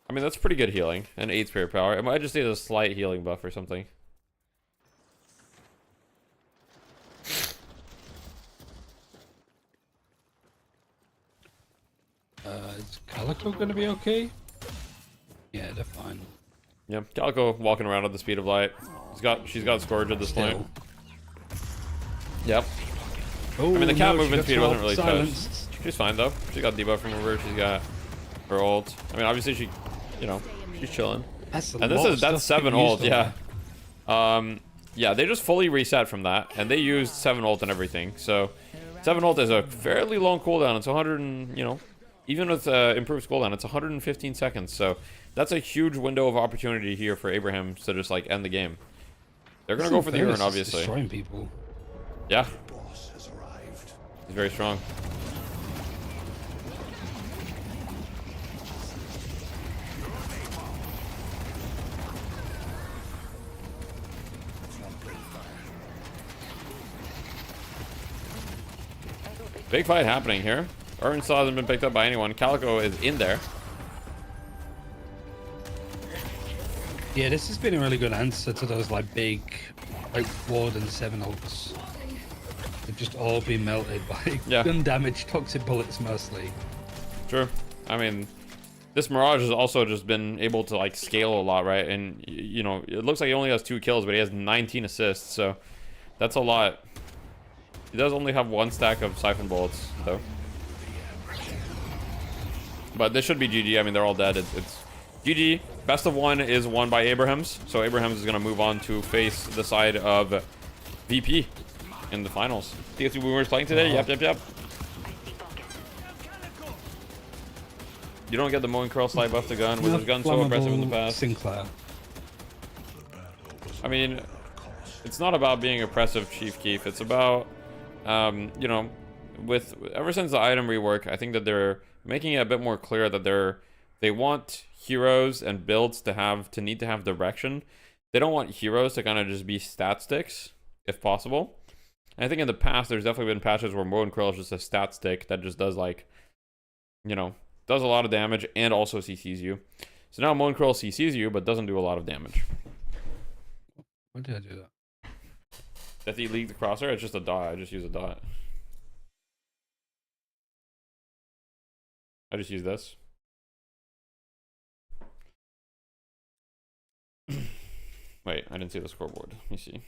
I mean, that's pretty good healing. And 8 spirit power. It might just need a slight healing buff or something. Is Calico gonna be okay? Yeah, they're fine. Yeah, Calico walking around at the speed of light. She's got Scourge at this point. Yep. Oh, I mean, the cat no, movement speed wasn't really silenced. touched. She's fine though. She got debuff remover. She's got her ult. I mean, obviously she, you know, she's chilling. And that's 7 ult. Yeah. Yeah, they just fully reset from that, and they used 7 ult and everything. So 7 ult is a fairly long cooldown. It's 100 and, you know, even with improved cooldown, it's 115 seconds. So that's a huge window of opportunity here for Abraham to just like end the game. They're gonna go for the urn, obviously. Destroying people. Yeah. He's very strong. Big fight happening here. Urn still hasn't been picked up by anyone. Calico is in there. Yeah, this has been a really good answer to those like big, like Ward and 7 ults. They've just all been melted by gun damage, toxic bullets mostly. Sure. I mean, this Mirage has also just been able to like scale a lot, right? And you know, it looks like he only has 2 kills, but he has 19 assists, so that's a lot. He does only have 1 stack of siphon bullets, though. But this should be GG. I mean, they're all dead. It's GG. Best of 1 is won by Abrahams. So Abrahams is going to move on to face the side of VP in the finals. TSU Boomers playing today? Yep. You don't get the mowing curl slide buff to gun. Was his gun so aggressive in the past? Sinclair. I mean, it's not about being oppressive, Chief Keef. It's about, you know, ever since the item rework, I think that they're making it a bit more clear that they want heroes and builds to need to have direction. They don't want heroes to kind of just be stat sticks, if possible. And I think in the past, there's definitely been patches where Moe and Krill is just a stat stick that just does like, you know, does a lot of damage and also CCs you. So now Moe and Krill CCs you, but doesn't do a lot of damage. Why did I do that? That he leaked the crosshair? It's just a dot. I just use a dot. I just use this. Wait, I didn't see the scoreboard. Let me see.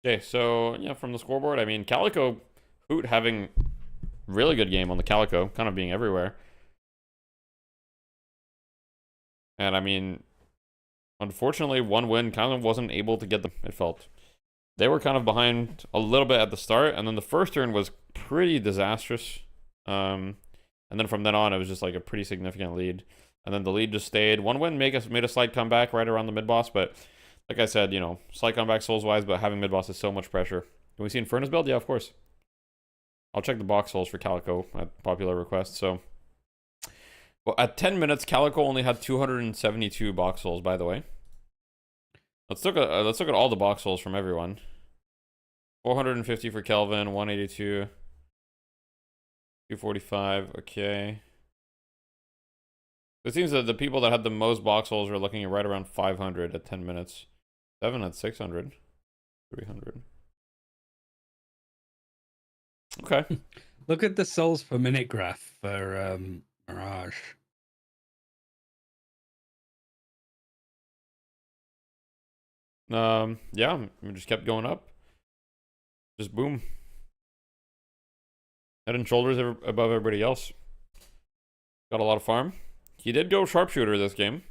Okay, so yeah, from the scoreboard, I mean, Calico, Hoot having really good game on the Calico, kind of being everywhere. And I mean, unfortunately, 1 win kind of wasn't able to get them, it felt. They were kind of behind a little bit at the start, and then the first turn was pretty disastrous. And then from then on, it was just like a pretty significant lead. And then the lead just stayed. 1 win made a slight comeback right around the mid-boss, but like I said, you know, slight comeback souls-wise, but having mid-boss is so much pressure. Can we see Infernus build? Yeah, of course. I'll check the box souls for Calico at popular request. So, well, at 10 minutes, Calico only had 272 box souls, by the way. Let's look at all the box souls from everyone. 450 for Kelvin, 182, 245. Okay. It seems that the people that had the most box holes were looking at right around 500 at 10 minutes. 7 at 600. 300. Okay. Look at the souls per minute graph for Mirage. Yeah, it just kept going up. Just boom. Head and shoulders above everybody else. Got a lot of farm. He did go sharpshooter this game,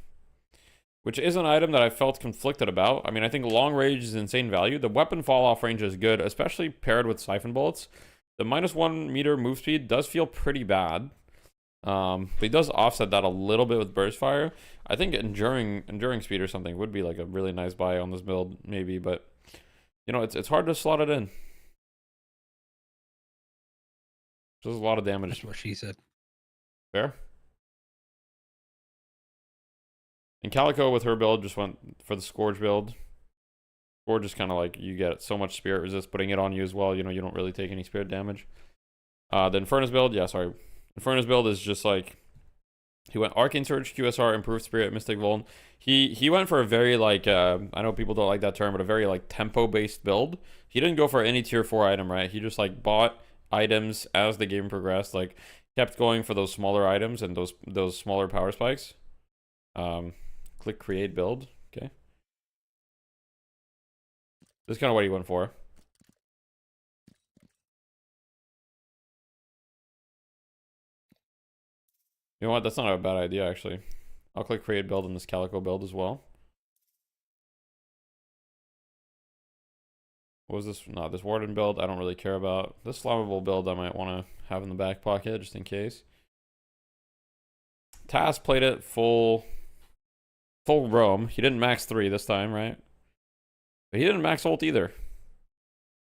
which is an item that I felt conflicted about. I mean, I think long range is insane value. The weapon fall off range is good, especially paired with siphon bullets. The -1 meter move speed does feel pretty bad. But he does offset that a little bit with burst fire. I think enduring speed or something would be like a really nice buy on this build, maybe, but you know, it's hard to slot it in. There's a lot of damage. That's what she said. Fair. And Calico with her build just went for the Scourge build. Scourge is kind of like, you get so much spirit resist putting it on you as well. You know, you don't really take any spirit damage. The Infernus build, yeah, sorry. Infernus build is just like, he went Arcane Surge, QSR, Improved Spirit, Mystic Vuln. He went for a very like, I know people don't like that term, but a very like tempo-based build. He didn't go for any tier 4 item, right? He just like bought items as the game progressed, like kept going for those smaller items and those smaller power spikes. Click create build. Okay. This is kind of what he went for. You know what? That's not a bad idea, actually. I'll click create build on this Calico build as well. What was this? No, this Warden build I don't really care about. This flammable build I might want to have in the back pocket just in case. Taz played it full roam. He didn't max 3 this time, right? But he didn't max ult either.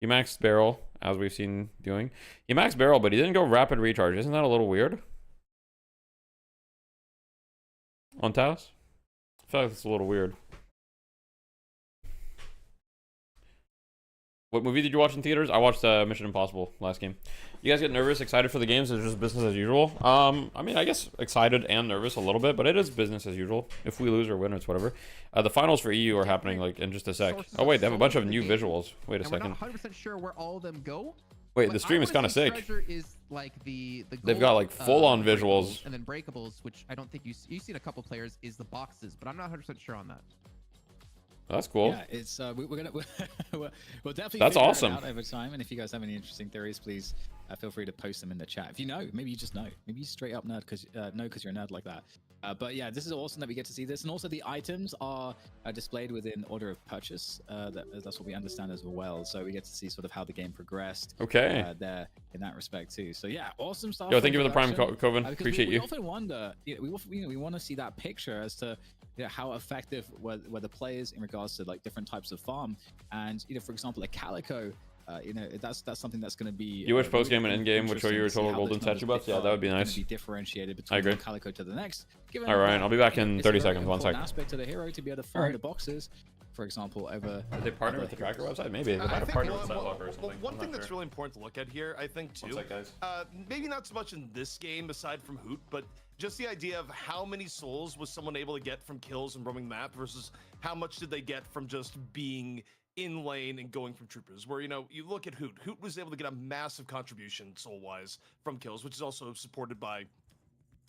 He maxed barrel, as we've seen doing. He maxed barrel, but he didn't go rapid recharge. Isn't that a little weird? On Taz? I feel like it's a little weird. What movie did you watch in theaters? I watched Mission Impossible last game. You guys get nervous, excited for the games? It's just business as usual. I mean, I guess excited and nervous a little bit, but it is business as usual. If we lose or win, it's whatever. The finals for EU are happening like in just a sec. Oh wait, they have a bunch of new visuals. Wait a second. We're not 100% sure where all of them go. Wait, the stream is kind of sick. Is like They've got like full-on visuals. And then breakables, which I don't think you've seen a couple players, is the boxes, but I'm not 100% sure on that. That's cool. Yeah, it's we'll definitely. That's awesome. It out over time, and if you guys have any interesting theories, please feel free to post them in the chat. If you know, maybe you just know, maybe you straight up nerd because you're a nerd like that. But yeah, this is awesome that we get to see this, and also the items are displayed within order of purchase. That's what we understand as well. So we get to see sort of how the game progressed. Okay. There in that respect too. So yeah, awesome stuff. Yo, thank you for the prime, Coven. Appreciate you. We often wonder, we want to see that picture as to how effective were the players in regards to like different types of farm, and for example, a Calico. That's something that's going to be. You wish post game and end game would show you your total golden statue buffs. Yeah, that would be nice. Be differentiated between one Calico to the next. All right, I'll be back in 30 seconds. 1 second. Aspect to the hero to be able to farm the boxes, for example, over. Did they partner with the tracker website? Maybe they might have partnered with Setlocker or something. One thing that's really important to look at here, I think too. What's that, guys? Maybe not so much in this game, aside from Hoot, but just the idea of how many souls was someone able to get from kills and roaming the map versus how much did they get from just being in lane and going from troopers, where you look at Hoot was able to get a massive contribution soul wise from kills, which is also supported by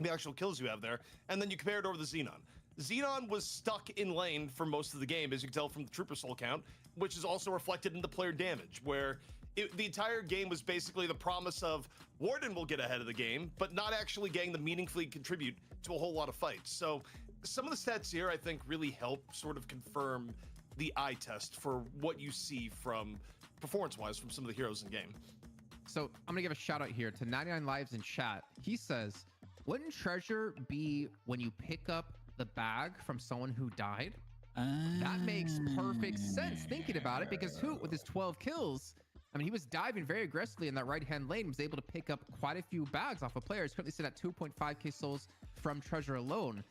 the actual kills you have there, and then you compare it over the Xenon was stuck in lane for most of the game, as you can tell from the trooper soul count, which is also reflected in the player damage, where the entire game was basically the promise of Warden will get ahead of the game, but not actually getting to meaningfully contribute to a whole lot of fights. So some of the stats here I think really help sort of confirm the eye test for what you see from performance-wise from some of the heroes in game. So I'm gonna give a shout out here to 99 Lives in chat. He says, wouldn't treasure be when you pick up the bag from someone who died? That makes perfect sense thinking about it, because Hoot with his 12 kills, I mean, he was diving very aggressively in that right-hand lane, was able to pick up quite a few bags off of players. Currently sitting at 2.5k souls from treasure alone.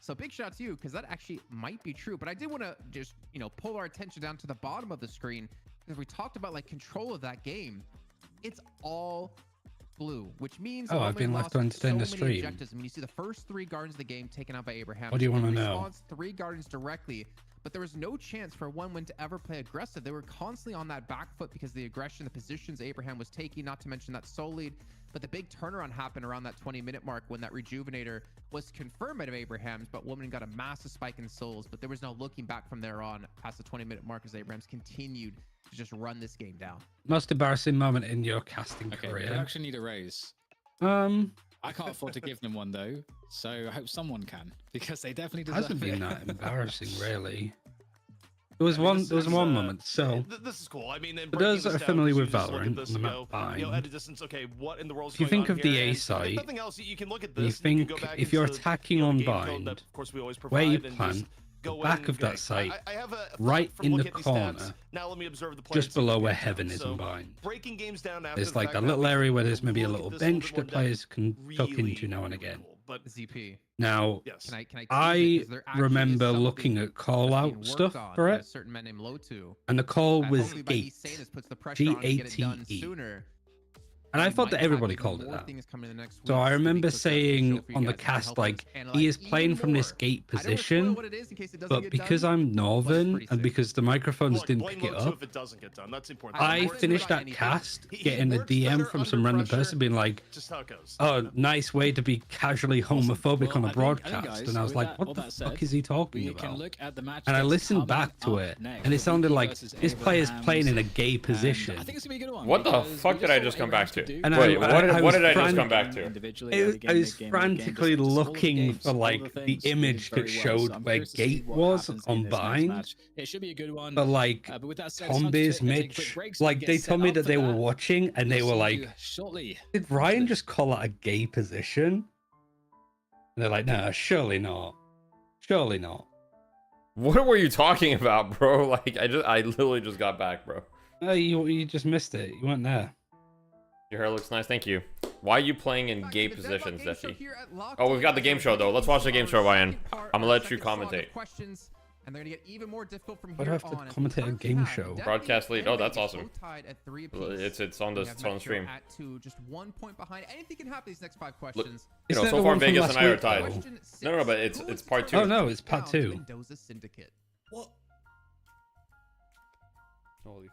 So big shout out to you, because that actually might be true. But I did want to just, pull our attention down to the bottom of the screen, because we talked about like control of that game. It's all blue, which means I've been left to understand the stream. Objectives. I mean, you see the first 3 Guardians of the game taken out by Abraham. What do you want to know? 3 Guardians directly, but there was no chance for OneWin to ever play aggressive. They were constantly on that back foot because of the aggression, the positions Abraham was taking, not to mention that soul lead. But the big turnaround happened around that 20-minute mark when that rejuvenator was confirmed out of Abraham's, but Woman got a massive spike in souls. But there was no looking back from there on past the 20-minute mark as Abraham's continued to just run this game down. Most embarrassing moment in your casting career? We actually need a raise. I can't afford to give them one though, so I hope someone can, because they definitely deserve it. Hasn't been that embarrassing, really. There was one moment. So this is cool. I mean, for those that are familiar with Valorant, at a distance, okay, what in the world is if you going think on of the here? A side, nothing else, you can look at this. You think if you're attacking on bind, of course we always where you provide, plant, the back of that site, right in the corner, now let me observe the just below where heaven is in bind. Breaking games down after there's like that little area where there's maybe a little bench that players can tuck into now and again. But ZP. Now, yes. I remember looking at call out stuff for it, and the call was gate, G-A-T-E. And I thought that everybody called it that. So I remember saying on the cast, like, he is playing from this gate position, but because I'm Northern and because the microphones didn't pick it up, I finished that cast getting a DM from some random person being like, oh, nice way to be casually homophobic on a broadcast. And I was like, what the fuck is he talking about? And I listened back to it, and it sounded like this player's playing in a gay position. What the fuck did I just come back to? And wait, what did I just come back to? I was frantically looking for like the image that showed where gate was on bind. It should be a good one. But like zombies, Mitch, like they told me that they were watching and they were like, did Ryan just call it a gay position? And they're like, no, surely not. Surely not. What were you talking about, bro? Like, I literally just got back, bro. Oh, you just missed it. You weren't there. Your hair looks nice, thank you. Why are you playing in gay positions, Deshi? Oh, we've got the game show though. Let's watch the game show, Ryan. I'm gonna let you commentate. And they're gonna get even more difficult from Why do here I have to on. commentate a game show? Broadcast lead. Oh, that's awesome. It's on the Metro stream. At 2, just 1 point behind. Anything can happen these next 5 questions. You know, Isn't that so the far one from Vegas last and I are week, tied. though? Question No, but six. it's part 2. Oh no, it's part Down 2. to Mendoza Syndicate. What? Holy,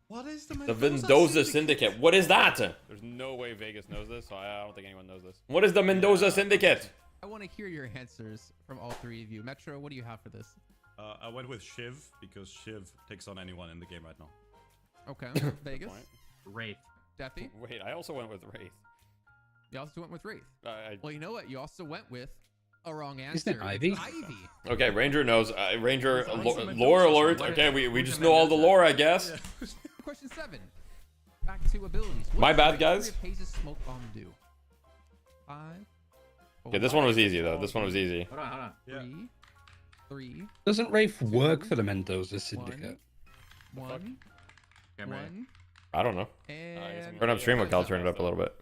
What is the the Mendoza Syndicate. What is that? There's no way Vegas knows this, so I don't think anyone knows this. What is the Mendoza Syndicate? I want to hear your answers from all 3 of you. Metro, what do you have for this? I went with Shiv because Shiv takes on anyone in the game right now. Okay. Vegas. Wraith. Deathy. Wait, I also went with Wraith. You also went with Wraith. I Well, you know what? You also went with a wrong answer. Isn't it Ivy? Ivy. Okay, Ranger knows. Ranger lore alert. Okay, we just know all the lore, I guess. Question 7. Back to abilities. What My does bad, the guys. Victory of Haze's smoke bomb do? 5. Okay, this one was easy though. This one was easy. Hold on. Yeah. 3. Doesn't Wraith work for the Mendoza Syndicate? 1. Okay, I'm ready. 1. I don't know. And Turn up stream look. I'll turn it up a little bit.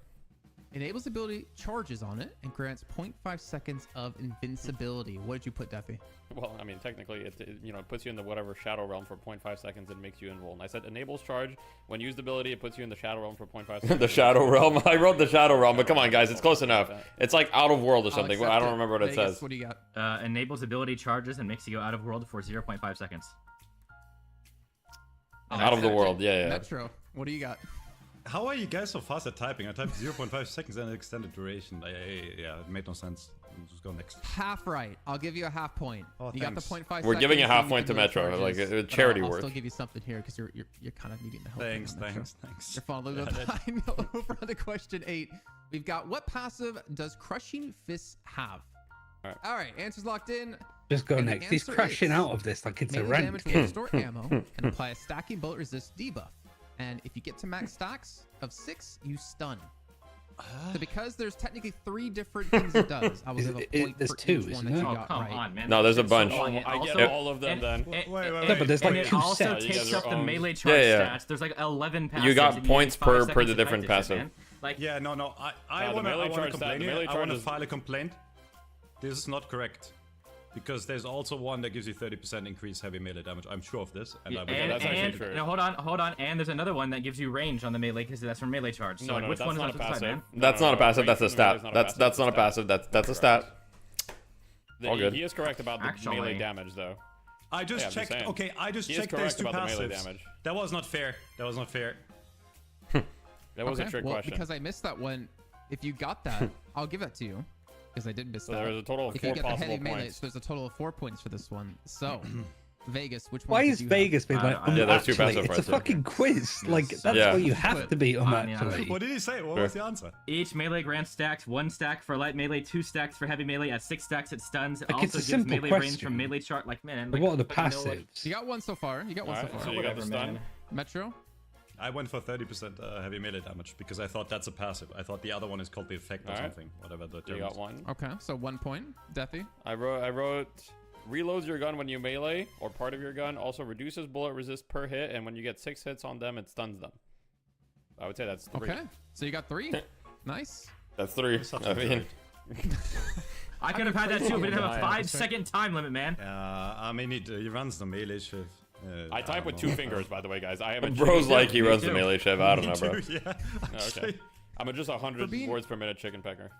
enables ability, charges on it, and grants 0.5 seconds of invincibility. What did you put, Deathy? Well, I mean, technically, it puts you in the whatever shadow realm for 0.5 seconds and makes you invulnerable. And I said enables charge. When used ability, it puts you in the shadow realm for 0.5 seconds. The shadow realm. I wrote the shadow realm, but come on, guys, it's close enough. It's like out of world or something. I'll I accept don't it. remember what it Vegas, says. What do you got? Enables ability charges and makes you go out of world for 0.5 seconds. Out of the world, yeah. Metro, what do you got? How are you guys so fast at typing? I typed 0.5 seconds and extended duration. Yeah, it made no sense. Let's just go next. Half right. I'll give you a half point. Oh, you got the thanks. 0.5 We're giving a seconds, half you point to can do Metro, charges, like but charity I'll work. still give you something here because you're kind of needing the help. Thanks. You're falling a little bit behind. Over on to question 8. We've got what passive does Crushing Fists have? All right, answers locked in. Just go And the next. He's answer crashing is out of this like it's a melee rank. damage will restore ammo and apply a stacking bullet resist debuff. And if you get to max stacks of 6, you stun. So because there's technically 3 different things it does, I will give a point there's for 2, each one isn't that there? you Oh, got come right. on, man. No, there's a bunch. So long. I get Also- all of them then. Wait. No, but there's and like it 2 also sets. You guys takes are up the owned. melee charge Yeah. stats. There's like 11 passives. You got and points need 5 per seconds the to different practice it, passive. man. Like, Yeah, no. I the want melee to charge complain stat, the here. melee I want to charge is- file a complaint. This is not correct. Because there's also one that gives you 30% increased heavy melee damage. I'm sure of this. And that's actually true. no, hold on. And there's another one that gives you range on the melee because that's from melee charge. So No, like, no, which that's one is not left a to decide, passive. man? That's not a passive. That's a Range stat. is not a That's passive, not a it's passive. That's a stat. All good. He is correct about the Actually- melee damage, though. I just Yeah, I'm just checked. saying. Okay, I just He is checked those correct 2 about the melee passives. damage. That was not fair. That was a trick well, question. because I missed that one, if you got that, I'll give that to you. Because I did miss So that. there was a total of if 4 you get the possible heavy melee, points. so there's a total of 4 points for this one. So, Vegas, which one Why did is you Vegas being like, Yeah, there's 2 actually, passive it's a parts, yeah. fucking quiz. Like, that's Yeah. what you have to be on Yeah. actually. What did he say? What Sure. was the answer? Each melee grants stacks, 1 stack for light melee, 2 stacks for heavy melee. At 6 stacks, it stuns. It Like, also it's a gives simple melee range question. from melee chart. Like, man. But Like, what are the fucking know, like, passives? You got one so far. You got one so Alright, far. so you got the whatever, stun. man. Metro? I went for 30% heavy melee damage because I thought that's a passive. I thought the other one is called the effect or Alright. something. Whatever the You term got is. 1. Okay, so 1 point. Deathy? I wrote reloads your gun when you melee or part of your gun. Also reduces bullet resist per hit, and when you get 6 hits on them, it stuns them. I would say that's 3. Okay, so you got 3. Nice. That's 3. I mean, I could have had that too, but it didn't have a Yeah, 5-second time limit, man. I mean, he runs the melee shift. I type with don't 2 know. fingers, by the way, guys. I am a bro's chicken like pecker. he Me runs the too. melee shiv. I don't know, bro. Yeah. Okay. I'm at just 100 being- words per minute chicken pecker.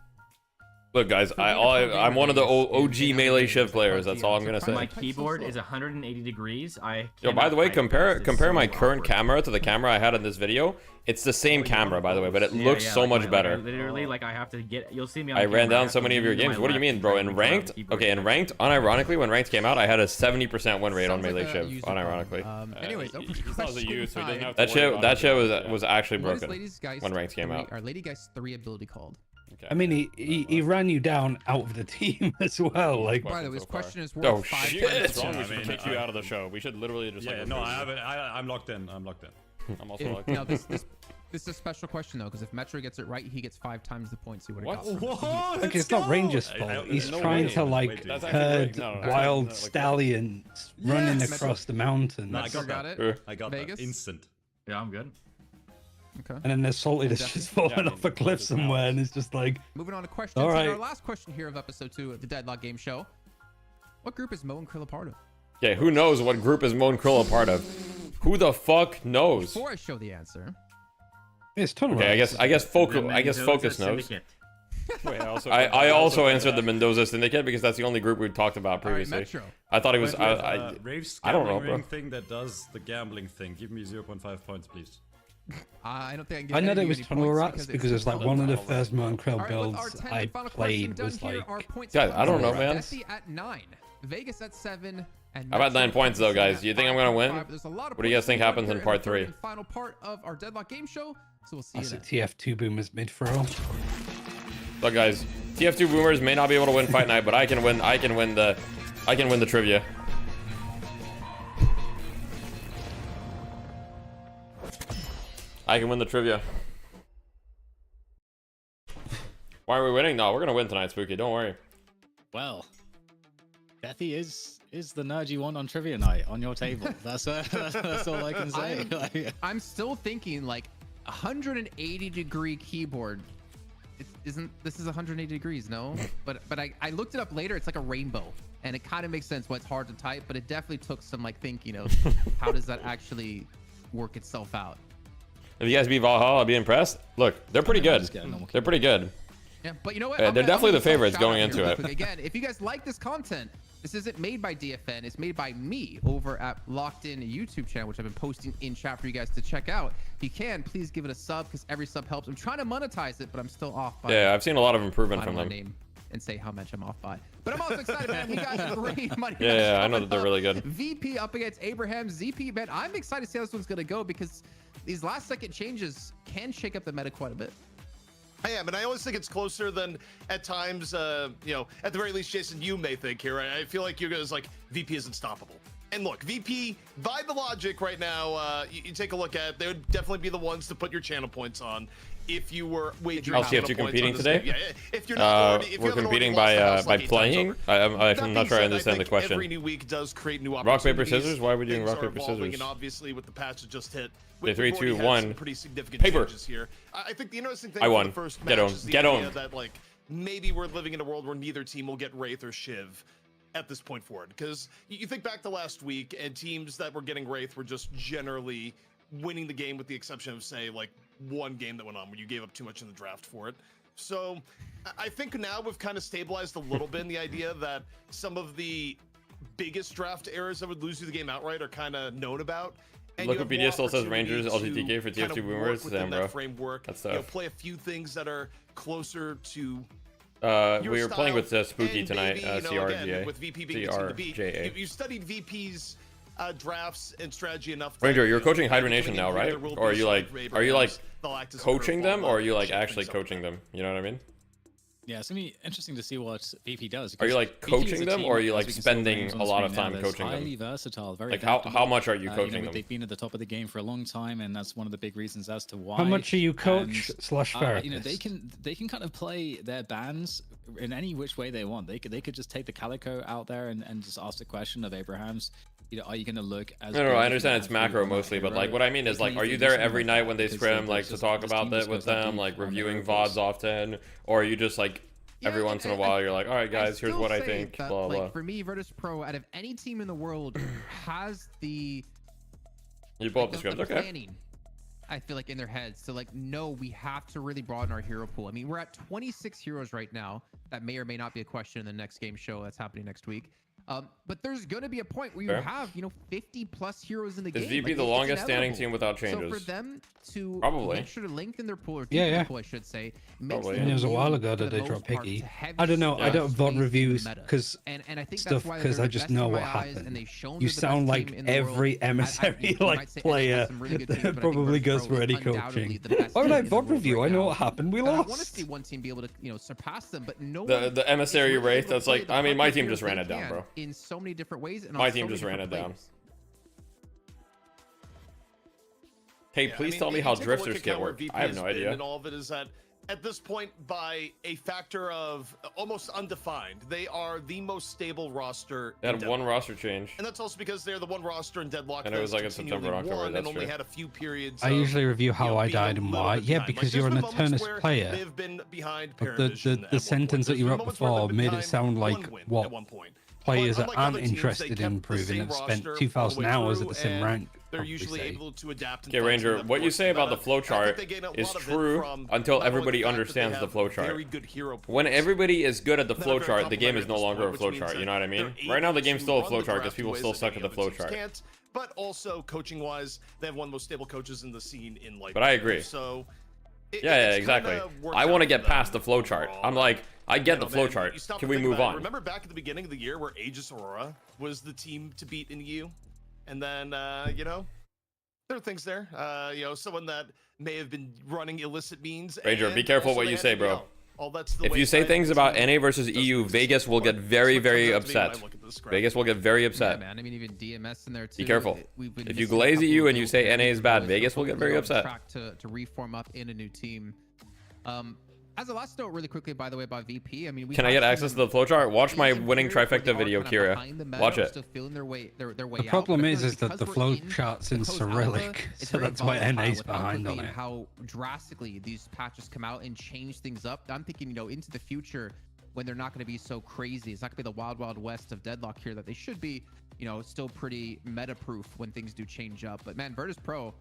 Look, guys, I'm one of the OG melee shiv players. That's all I'm gonna My say. keyboard is 180 degrees. Yo, by the way, cannot type fast. It's compare so my current awkward. camera to the camera I had in this video. It's the same camera, by the way, but it looks so much better. Literally, like I have to get. You'll see me. On I the ran camera, down have so to many of your lean to games. my What do you left mean, and bro? try In to control ranked? the keyboard. Okay, in ranked, unironically, when ranked came out, I had a 70% win rate on Sounds melee like a shiv. user Unironically. problem. Anyways, over He still has a question use, so he doesn't 9. have to worry about That uh, it. shit was actually What is broken Ladies Geist when ranked came 3 out. Are Lady Geist 3 ability called? Okay. I mean, he ran you down out of the team as well. Like, By the way, this so far. question is worth Oh 5 shit! points. What's wrong? Yeah, We I should mean, kick you out of the show. We should literally just. Yeah, like, no, go I crazy. have it. I'm locked in. I'm locked in. I'm also If- locked. Now this This is a special question though, because if Metro gets it right, he gets 5 times the points he would have got. Whoa, Like, it's not Ranger's fault. He's trying to like herd wild stallions running across the mountain. No, I got it. that. I got Vegas? that. Instant. Yeah, I'm good. Okay. And then there's Salty that's just fallen off a cliff somewhere, and it's just like. Moving on to questions. All right. Our last question here of episode 2 of the Deadlock Game Show. What group is Mo and Krill a part of? Okay, who knows what group is Mo and Krill a part of? Who the fuck knows? Before I show the answer. It's Tunnel. Okay, I guess Focus knows. Wait, I also answered the Mendoza Syndicate because that's the only group we talked about previously. Right, Metro. I thought he was. Rave's I don't know, gambling bro. ring thing that does the gambling thing. Give me 0.5 points, please. I don't think I can get I know that any was points Tunnel Rats because it's like one of the first Mo and Krill All right, with our builds 10th I and final played question was done here, like. our points Guys, I don't know, are man. Jesse at 9, Vegas at 7, and How about Metro 9 points, though, finishing guys? at Do you think I'm gonna win? 5. There's a lot of What do you guys points think to win happens in here part the third 3? and final part of our Deadlock Game Show. So we'll see I you said then. TF2 Boomers mid throw. Look, guys, TF2 Boomers may not be able to win Fight Night, but I can win the trivia. I can win the trivia. Why are we winning? No, we're gonna win tonight, Spooky. Don't worry. Well, Bethy is the nerd you want on trivia night on your table. That's all I can say. I'm still thinking like 180-degree keyboard. This is 180 degrees, no? But I looked it up later. It's like a rainbow, and it kind of makes sense why it's hard to type. But it definitely took some like thinking of how does that actually work itself out. If you guys beat Valhalla, I'll be impressed. Look, they're pretty good. They're pretty good. Yeah, but you know what? They're definitely the give a favorites shout out going here into real it. quick. Again, if you guys like this content, this isn't made by DFN. It's made by me over at Locked In YouTube channel, which I've been posting in chat for you guys to check out. If you can, please give it a sub because every sub helps. I'm trying to monetize it, but I'm still off by. Yeah, I've seen a lot of improvement from them. Name and say how much I'm off by. But I'm also excited, man. We got great money. Yeah, I know that they're really good. VP up against Abraham. ZP, man, I'm excited to see how this one's going to go because these last second changes can shake up the meta quite a bit. I am, and I always think it's closer than at times, you know, at the very least, Jason, you may think here. I feel like you guys like VP is unstoppable. And look, VP, by the logic right now, you take a look at, they would definitely be the ones to put your channel points on if you were wagering channel you're points competing on this today? game. Yeah, if you're not already, if we're you haven't competing already by lost the house like 8 times playing. over. I'm not sure I understand the question. Every new week does create new Rock opportunities. paper scissors. Why are we doing Things rock are paper evolving, scissors? And obviously, with the patch that just hit, Okay, 3, we've 2, already had 1. some pretty significant Paper. changes here. I think the interesting thing I for won. the first Get match on. is the Get idea on. that like maybe we're living in a world where neither team will get Wraith or Shiv at this point forward, because you think back to last week and teams that were getting Wraith were just generally winning the game, with the exception of, say, like one game that went on where you gave up too much in the draft for it. So I think now we've kind of stabilized a little bit in the idea that some of the biggest draft errors that would lose you the game outright are kind of known about. And Wikipedia still says Rangers LGTK for TF2 Boomers. Damn, bro. Framework, That's you know, tough. play a few things that are closer to We were playing with Spooky tonight, CRGA. With VP being the team to beat. You studied VP's drafts and strategy enough. Ranger, you're coaching Hibernation now, right? Or are you like coaching them, or are you like actually coaching them? You know what I mean? Yeah, it's gonna be interesting to see what VP does. Are you like coaching them, or are you like spending a lot of time coaching them? Highly versatile, very like how much are you coaching them? They've been at the top of the game for a long time, and that's one of the big reasons as to why. How much are you coach slash therapist? You know, they can kind of play their bands in any which way they want. They could just take the Calico out there and just ask the question of Abraham's. You know, are you going to look as... No, I understand it's macro mostly, but like what I mean is like, are you there every night when they scrim, like to talk about that with them, like reviewing VODs often, or are you just like every once in a while you're like, all right guys, here's what I think, that, blah blah. Like, for me, Virtus Pro, out of any team in the world, has the... You pull up the script, okay. Planning, I feel like, in their heads to like, no, we have to really broaden our hero pool. I mean, we're at 26 heroes right now. That may or may not be a question in the next game show that's happening next week. But there's going to be a point where you have, 50 plus heroes in the game. Is VP the longest standing team without changes? So for them to probably make sure to lengthen their pool, or people, I should say, probably. And it was a while ago that they dropped Piggy. I don't know. I don't VOD reviews because stuff because I just know what happened. You sound like every emissary like player that probably goes for any coaching. Why would I VOD review? I know what happened. We lost. I want to see one team be able to surpass them, but no. The emissary Wraith. That's like, I mean, my team just ran it down, bro. In so many different ways, and my team just ran it down. Hey, please tell me how drifters get work. I have no idea. And all of it is that at this point, by a factor of almost undefined, they are the most stable roster. They had one roster change, and that's also because they're the one roster in Deadlock. And it was like in September, October. And only had a few periods. I usually review how I died and why. Yeah, because you're an Eternus player. They've been behind but the sentence that you wrote before made it sound like what players that aren't interested in improving have spent 2,000 hours at the same rank. They're usually able to adapt. Okay, Ranger, what you say about the flowchart is true until everybody understands the flowchart. When everybody is good at the flowchart, the game is no longer a flowchart. You know what I mean? Right now, the game's still a flowchart because people still suck at the flowchart. But also, coaching-wise, they have one of the most stable coaches in the scene in life. But I agree. So, yeah, exactly. I want to get past the flowchart. I'm like, I get the flowchart. Can we move on? Remember back at the beginning of the year where Aegis Aurora was the team to beat in EU? And then, you know, there are things there. You know, someone that may have been running illicit means. Ranger, be careful what you say, bro. If you say things about NA versus EU, Vegas will get very, very upset. Vegas will get very upset. Yeah, man. I mean, even DMS in there too. Be careful. If you glaze EU and you say NA is bad, Vegas will get very upset. To reform up in a new team. As a last note, really quickly, by the way, about VP, I mean, can I get access to the flowchart? Watch my winning trifecta video, Kira. Watch it. The problem is that the flowchart's in Cyrillic, so that's why NA's behind on it. How drastically these patches come out and change things up. I'm thinking, you know, into the future when they're not going to be so crazy. It's not going to be the wild, wild west of Deadlock here. That they should be, you know, still pretty meta-proof when things do change up. But man, Virtus Pro,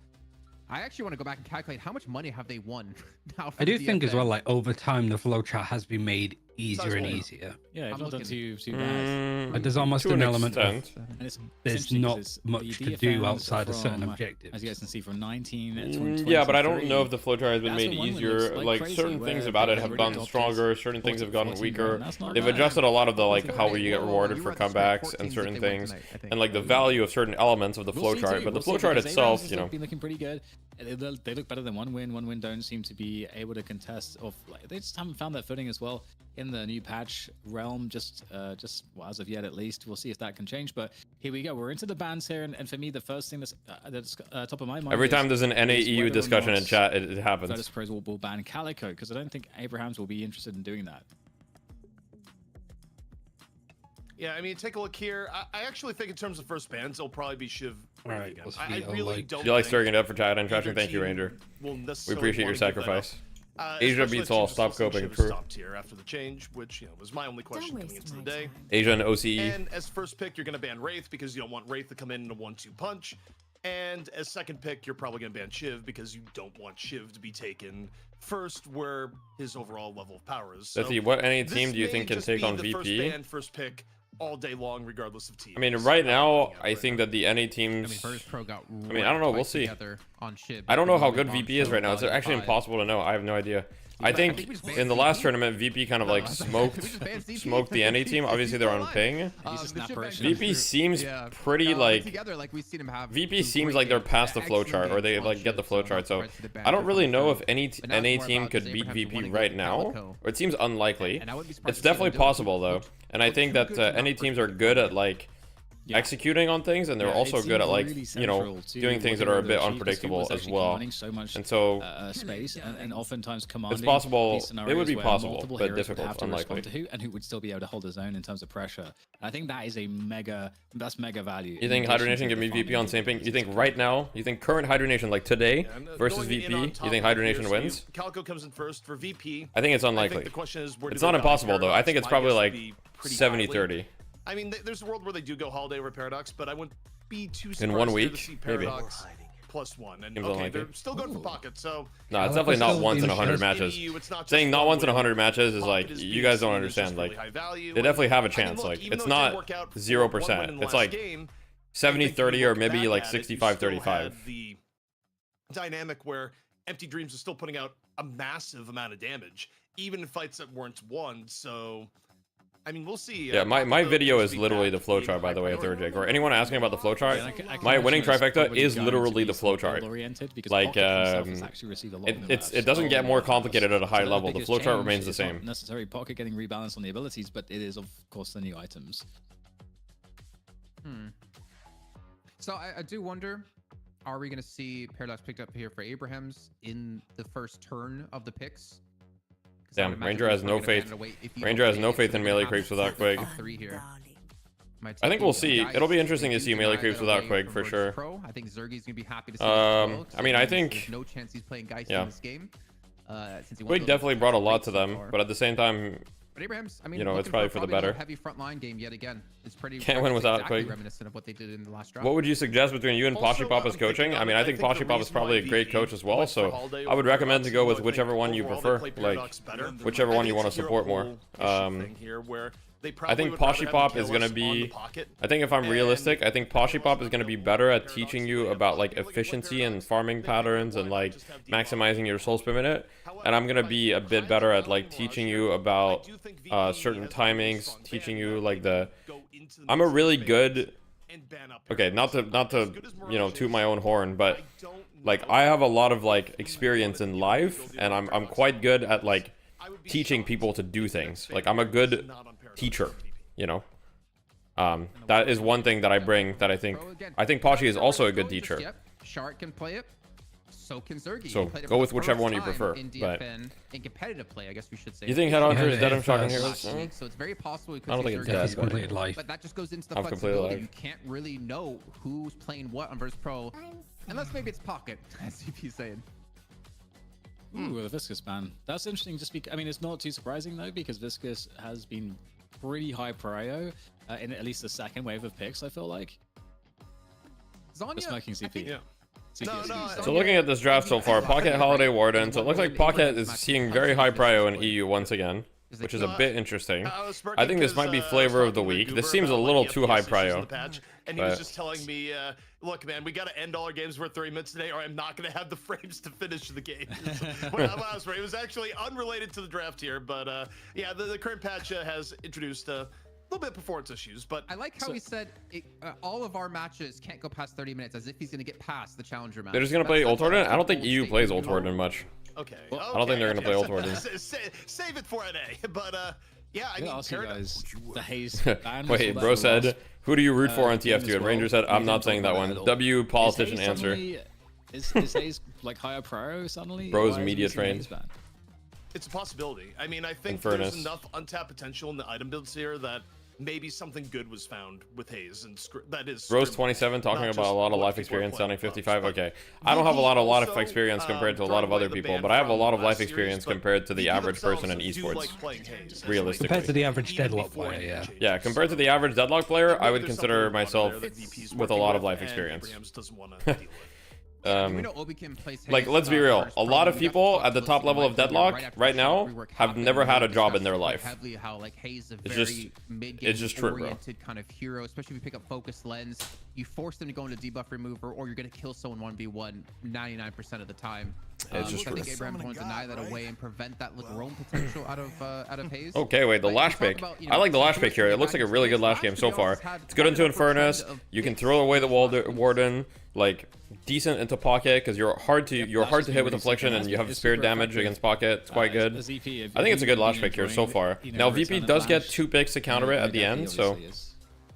I actually want to go back and calculate how much money have they won now. I do think as well, like over time, the flowchart has been made easier and easier. Yeah, it's not done too bad. But there's almost an element of there's not much to do outside a certain from, objective. As you guys can see, from 19 yeah, but I don't know if the flowchart has been made easier. Like certain things about it have gotten stronger, certain things have gotten weaker. They've adjusted a lot of the like how you get rewarded for comebacks and certain things, and like the value of certain elements of the flowchart. But the flowchart itself, you know, been looking pretty good. They look better than One Win don't seem to be able to contest. Of like, they just haven't found that footing as well in the new patch realm. Just well, as of yet, at least. We'll see if that can change. But here we go. We're into the bans here, and for me, the first thing that's top of my mind. Every time there's an NAEU discussion in chat, it happens. Virtus Pros will ban Calico because I don't think Abrahams will be interested in doing that. Yeah, I mean, take a look here. I actually think in terms of first bans, it'll probably be Shiv. Right, I really don't. You like stirring it up for chat and trashing? Thank you, Ranger. We appreciate your sacrifice. Asia beats all. Stop coping. True. Stopped here after the change, which was my only question coming into the day. Asia and OCE. And as first pick, you're going to ban Wraith because you don't want Wraith to come in a 1-2 punch. And as second pick, you're probably going to ban Shiv because you don't want Shiv to be taken first, where his overall level of power is. So what NA team do you think can take on VP? First ban, first pick all day long, regardless of team. I mean, right now, I think that the NA teams. I mean, I don't know. We'll see. I don't know how good VP is right now. It's actually impossible to know. I have no idea. I think in the last tournament, VP kind of like smoked the NA team. Obviously, they're on ping. VP seems pretty like VP seems like they're past the flowchart, or they like get the flowchart. So I don't really know if any NA team could beat VP right now, or it seems unlikely. It's definitely possible though, and I think that NA teams are good at like executing on things, and they're also good at like you know doing things that are a bit unpredictable as well. And so space and oftentimes commanding, it's possible. It would be possible, but difficult, unlikely. And who would still be able to hold his own in terms of pressure. And I think that is mega value. You think Hydro Nation give me VP on same ping? You think right now? You think current Hydro Nation like today versus VP? You think Hydro Nation wins? Calico comes in first for VP. I think it's unlikely. The question is, it's not impossible though. I think it's probably like 70-30. I mean, there's a world where they do go Holiday over Paradox, but I wouldn't be too surprised in 1 week, to see Paradox +1. And okay, they're still going for Pocket, so no, it's definitely not once in 100 matches. Saying not once in 100 matches is like you guys don't understand. Like they definitely have a chance. Like it's not 0%. It's like 70-30 or maybe like 65-35. The dynamic where Empty Dreams is still putting out a massive amount of damage, even in fights that weren't won. So. I mean, we'll see. Yeah, my video is literally the flowchart, by the way, Third Jake. Or anyone asking about the flowchart, my winning trifecta is literally the flowchart. Like, it doesn't get more complicated at a high level. The flowchart remains the same. Not necessarily Pocket getting rebalanced on the abilities, but it is, of course, the new items. So I do wonder are we going to see Paradox picked up here for Abrahams in the first turn of the picks? Damn, Ranger has no faith. Ranger has no faith in melee creeps without Quake. I think we'll see. It'll be interesting to see melee creeps without Quake for sure. I think Zergy's gonna be happy to see I mean, I think no chance he's playing Geist in this game. Quake definitely brought a lot to them, but at the same time, but Abrahams, I mean, you know, it's probably for the better. Heavy frontline game yet again. It's pretty. Can't win without Quake. Reminiscent of what they did in the last draft. What would you suggest between you and Pop as coaching? I mean, I think Pop is probably a great coach as well, so I would recommend to go with whichever one you prefer, like whichever one you want to support more. I think Pop is going to be, I think if I'm realistic, I think Pop is going to be better at teaching you about like efficiency and farming patterns and like maximizing your souls per minute. And I'm going to be a bit better at like teaching you about certain timings, teaching you like I'm a really good, okay, not to, you know, toot my own horn, but like I have a lot of like experience in life and I'm quite good at like teaching people to do things. Like I'm a good teacher, you know. That is one thing that I bring that I think Pashi is also a good teacher. Yep. Shark can play it. So can Zergy. So go with whichever one you prefer. In DFN, in competitive play, I guess we should say. You think Headhunter is dead of Shotgun Heroes? So it's very possible we could I don't think it's dead. Completed life. But that just goes into the flexibility. You can't really know who's playing what on Versus Pro, unless maybe it's Pocket, as CP's saying. Ooh, the Viscous ban. That's interesting. Just I mean, it's not too surprising though, because Viscous has been pretty high prio in at least the second wave of picks. I feel like. Zanya, smoking CP. Yeah. So looking at this draft so far, Pocket, Holiday, Warden. So it looks like Pocket is seeing very high prio in EU once again, which is a bit interesting. I think this might be flavor of the week. This seems a little too high prio. And he was just telling me, look, man, we got to end all our games for 3 minutes today, or I'm not going to have the frames to finish the game. It was actually unrelated to the draft here, but yeah, the current patch has introduced a little bit of performance issues, but I like how he said all of our matches can't go past 30 minutes, as if he's going to get past the challenger match. They're just going to play Ult Warden? I don't think EU plays Ult Warden much. Okay. I don't think they're going to play Ult Warden. Save it for NA, but yeah, I mean, guys, the Haze ban. Wait, bro said, who do you root for on TF2? And Ranger said, I'm not saying that one. W, politician answer. Is Haze like higher pro suddenly? Bro's media trained. It's a possibility. I mean, I think there's enough untapped potential in the item builds here that maybe something good was found with Haze, and that is Rose 27 talking about a lot of life experience, sounding 55. Okay, I don't have a lot of life experience compared to a lot of other people, but I have a lot of life experience compared to the average person in esports. Realistically, compared to the average deadlock player, yeah. Yeah, compared to the average deadlock player, I would consider myself with a lot of life experience. Like, let's be real, a lot of people at the top level of Deadlock right now have never had a job in their life. It's just true, bro. Kind of hero, especially if you pick up focus lens, you force them to go into debuff remover, or you're going to kill someone 1v1 99% of the time. It's just I think Abraham wants to deny that away and prevent that roam potential out of Haze. Okay, wait, the lash pick. I like the lash pick here. It looks like a really good lash game so far. It's good into Infernus. You can throw away the Warden, like decent into Pocket, because you're hard to hit with Affliction, and you have spirit damage against Pocket. It's quite good. I think it's a good lash pick here so far. Now VP does get 2 picks to counter it at the end, so.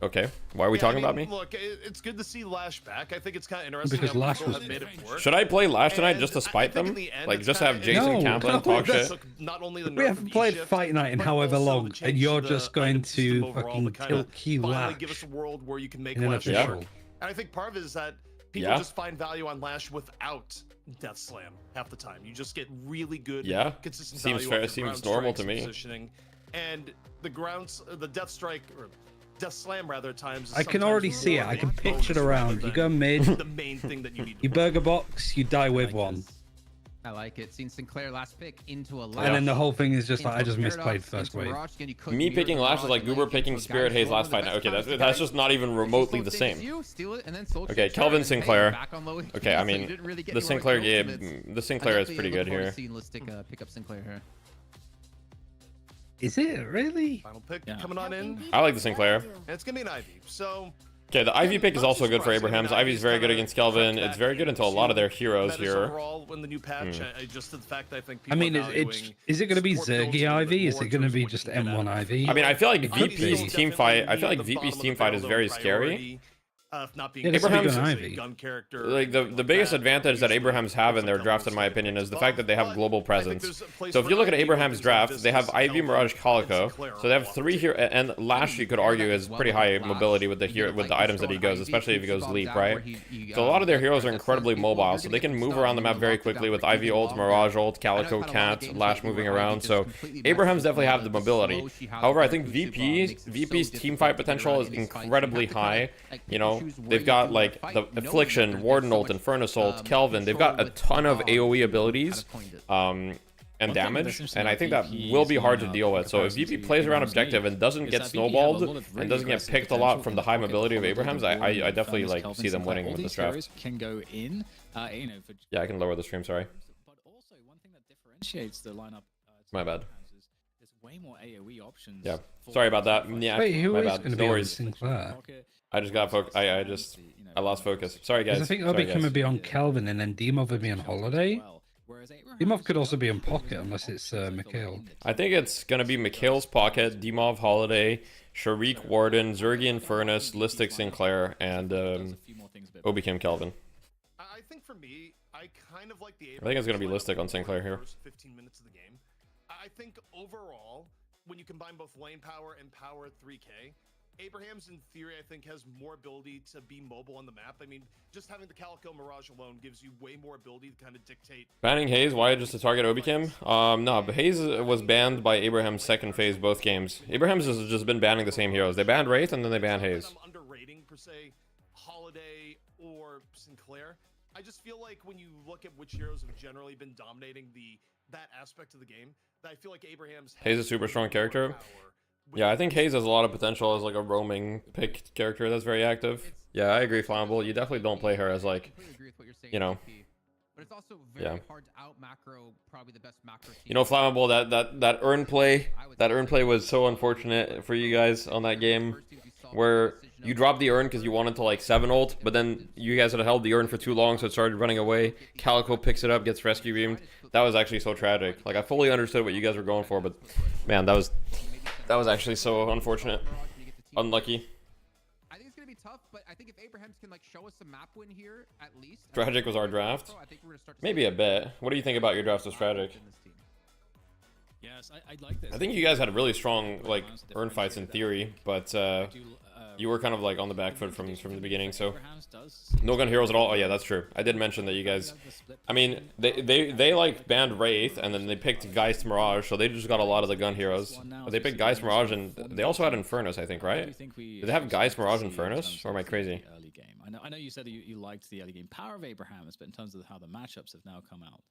Okay, why are we talking about me? Look, it's good to see Lash back. I think it's kind of interesting. Because Lash was... Should I play Lash tonight just to spite them? Like, just have Jason Kaplan talk shit? We haven't played Fight Night in however long, and you're just going to fucking kill key Lash. Give us a world where you can make Lash work. And I think part of it is that people just find value on Lash without Death Slam half the time. You just get really good, consistent value. Seems fair. Seems normal to me. And the Death Strike, or Death Slam rather, at times. I can already see it. I can picture it around. You go mid. The main thing that you need. You burger box. You die with one. I like it. Seen Sinclair last pick into a Lash. And then the whole thing is just like, I just misplayed first wave. Me picking Lash is like Goober picking Spirit Haze last fight. Okay, that's just not even remotely the same. Okay, Kelvin Sinclair. Okay, I mean, the Sinclair game, the Sinclair is pretty good here. Pick up Sinclair here. Is it really? Final pick coming on in. I like the Sinclair. And it's gonna be an Ivy. So. Okay, the Ivy pick is also good for Abrahams. Ivy's very good against Kelvin. It's very good into a lot of their heroes here. I mean, is it going to be Zergy Ivy? Is it going to be just M1 Ivy? I mean, I feel like VP's team fight. I feel like VP's team fight is very scary. not being Abraham's a gun character. Like the biggest advantage that Abrahams have in their draft, in my opinion, is the fact that they have global presence. So if you look at Abraham's draft, they have Ivy, Mirage, Calico. So they have 3 here, and Lash you could argue is pretty high mobility with the items that he goes, especially if he goes Leap, right? So a lot of their heroes are incredibly mobile, so they can move around the map very quickly with Ivy ult, Mirage ult, Calico can't, Lash moving around. So Abrahams definitely have the mobility. However, I think VP's team fight potential is incredibly high. You know, they've got like the Affliction, Warden ult, Infernus ult, Kelvin. They've got a ton of AoE abilities and damage, and I think that will be hard to deal with. So if VP plays around objective and doesn't get snowballed and doesn't get picked a lot from the high mobility of Abrahams, I definitely like see them winning with this draft. Yeah, I can lower the stream, sorry. But also one thing that differentiates the lineup. My bad. There's way more AoE options. Yeah, sorry about that. Yeah, wait, who my is bad. going to No be on worries. Sinclair? I just got focused. I lost focus. Sorry, guys. I think Sorry, Obi would be on Kelvin, and then Demov would be on Holiday. Demov could also be on Pocket, unless it's Mikhail. I think it's going to be Mikhail's Pocket, Demov Holiday, Sharik Warden, Zergian Furnace, Listic Sinclair, and Obi-Kim Kelvin. I think for me, I kind of like the I think it's going to be Listic on Sinclair here. 15 minutes of the game. I think overall, when you combine both lane power and power 3K, Abrahams, in theory, I think has more ability to be mobile on the map. I mean, just having the Calico Mirage alone gives you way more ability to kind of dictate. Banning Hayes, why just to target Obi-Kim? No, but Hayes was banned by Abraham's second phase both games. Abraham's has just been banning the same heroes. They banned Wraith and then they banned Hayes. I'm underrating, per se, Holiday or Sinclair. I just feel like when you look at which heroes have generally been dominating that aspect of the game, that I feel like Abraham's Hayes is a super strong character. Yeah, I think Hayes has a lot of potential as like a roaming pick character that's very active. Yeah, I agree, Flammable. You definitely don't play her as like, you know. But it's also very hard to out macro probably the best macro team. You know, Flammable, that urn play was so unfortunate for you guys on that game, where you dropped the urn because you wanted to like 7 ult, but then you guys had held the urn for too long, so it started running away. Calico picks it up, gets rescue beamed. That was actually so tragic. Like, I fully understood what you guys were going for, but man, that was actually so unfortunate. Unlucky. I think it's gonna be tough, but I think if Abrahams can like show us a map win here at least. Tragic was our draft. Maybe a bit. What do you think about your draft with Tragic? Yes, I like this. I think you guys had really strong like urn fights in theory, but you were kind of like on the back foot from the beginning. So no gun heroes at all. Oh yeah, that's true. I did mention that you guys. I mean, they like banned Wraith and then they picked Geist Mirage, so they just got a lot of the gun heroes. But they picked Geist Mirage and they also had Infernus, I think, right? Did they have Geist Mirage and Furnace, or am I crazy? Early game. I know you said you liked the early game power of Abrahams, but in terms of how the matchups have now come out.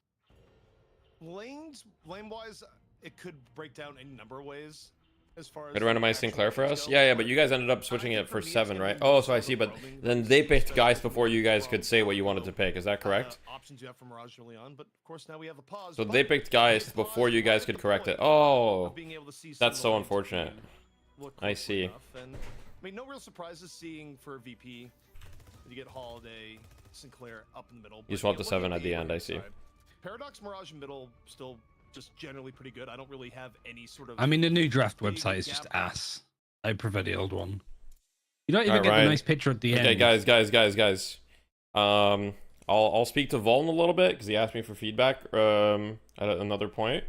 Lane-wise, it could break down any number of ways. As far as Could randomize Sinclair for us? Yeah, but you guys ended up switching it for 7, right? Oh, so I see, but then they picked Geist before you guys could say what you wanted to pick. Is that correct? Options you have for Mirage early on, but of course now we have a pause. So they picked Geist before you guys could correct it. Oh, that's so unfortunate. I see. And, I mean, no real surprises seeing for VP. You get Holiday, Sinclair up in the middle. You swapped the 7 at the end, I see. Paradox Mirage middle still just generally pretty good. I don't really have any sort of... I mean, the new draft website is just ass. I prefer the old one. You don't even get the nice picture at the end. Okay, guys. I'll speak to Voln a little bit because he asked me for feedback at another point.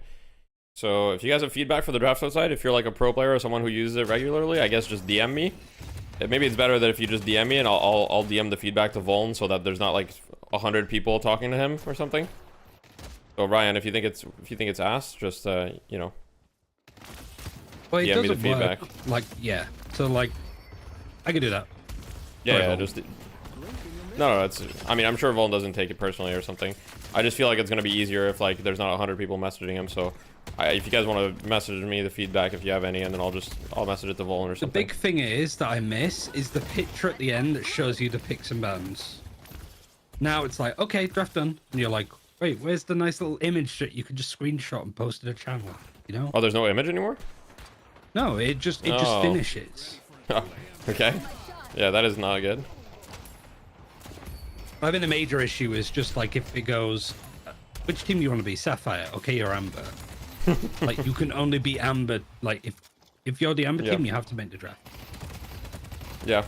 So if you guys have feedback for the draft website, if you're like a pro player or someone who uses it regularly, I guess just DM me. Maybe it's better that if you just DM me and I'll DM the feedback to Voln so that there's not like 100 people talking to him or something. So Ryan, if you think it's ass, just you know, well, DM me the feedback. Like, yeah. So like, I could do that. Yeah, just no. It's. I mean, I'm sure Voln doesn't take it personally or something. I just feel like it's gonna be easier if like there's not 100 people messaging him. So, if you guys want to message me the feedback if you have any, and then I'll message it to Voln or something. The big thing is that I miss is the picture at the end that shows you the picks and bans. Now it's like, okay, draft done, and you're like, wait, where's the nice little image that you could just screenshot and post to the channel? You know? Oh, there's no image anymore? No, it just finishes. Okay. Yeah, that is not good. I think the major issue is just like if it goes, which team do you want to be, Sapphire, okay, or Amber? Like you can only be Amber. Like if you're the Amber team, you have to make the draft. Yeah.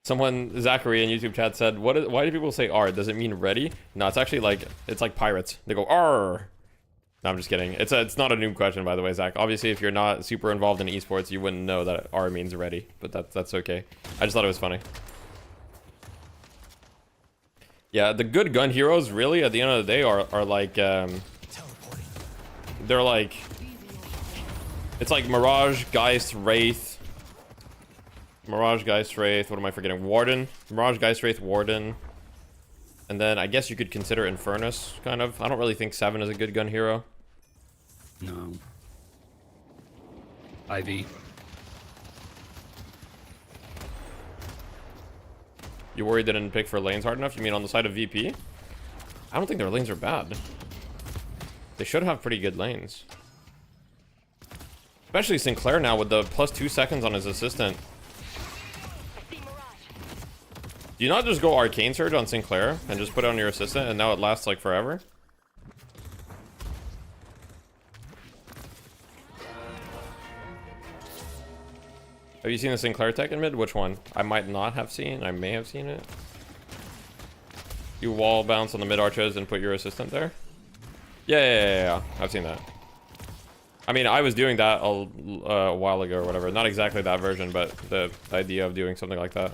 Someone, Zachary in YouTube chat said, why do people say R? Does it mean ready? No, it's actually like, it's like pirates. They go R. No, I'm just kidding. It's not a noob question, by the way, Zach. Obviously, if you're not super involved in esports, you wouldn't know that R means ready. But that's okay. I just thought it was funny. Yeah, the good gun heroes, really, at the end of the day, are like, they're like, it's like Mirage, Geist, Wraith. Mirage, Geist, Wraith, what am I forgetting? Warden. Mirage, Geist, Wraith, Warden. And then I guess you could consider Infernus, kind of. I don't really think 7 is a good gun hero. No. Ivy. You worried they didn't pick for lanes hard enough? You mean on the side of VP? I don't think their lanes are bad. They should have pretty good lanes. Especially Sinclair now with the +2 seconds on his assistant. Do you not just go Arcane Surge on Sinclair and just put it on your assistant and now it lasts like forever? Have you seen the Sinclair tech in mid? Which one? I might not have seen. I may have seen it. You wall bounce on the mid arches and put your assistant there? Yeah. I've seen that. I mean, I was doing that a while ago or whatever. Not exactly that version, but the idea of doing something like that.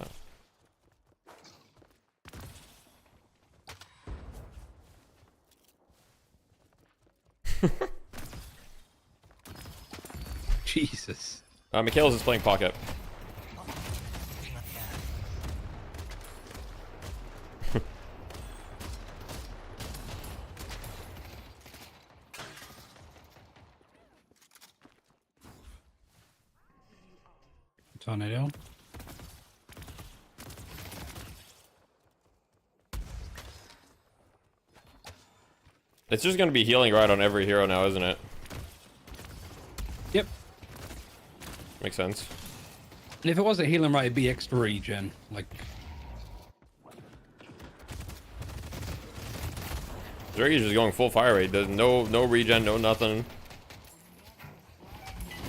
Jesus. Mikhails is playing Pocket. Tornado. It's just gonna be healing right on every hero now, isn't it? Yep. Makes sense. And if it wasn't healing right, it'd be extra regen. Like, Zergy's just going full fire rate. There's no regen, no nothing.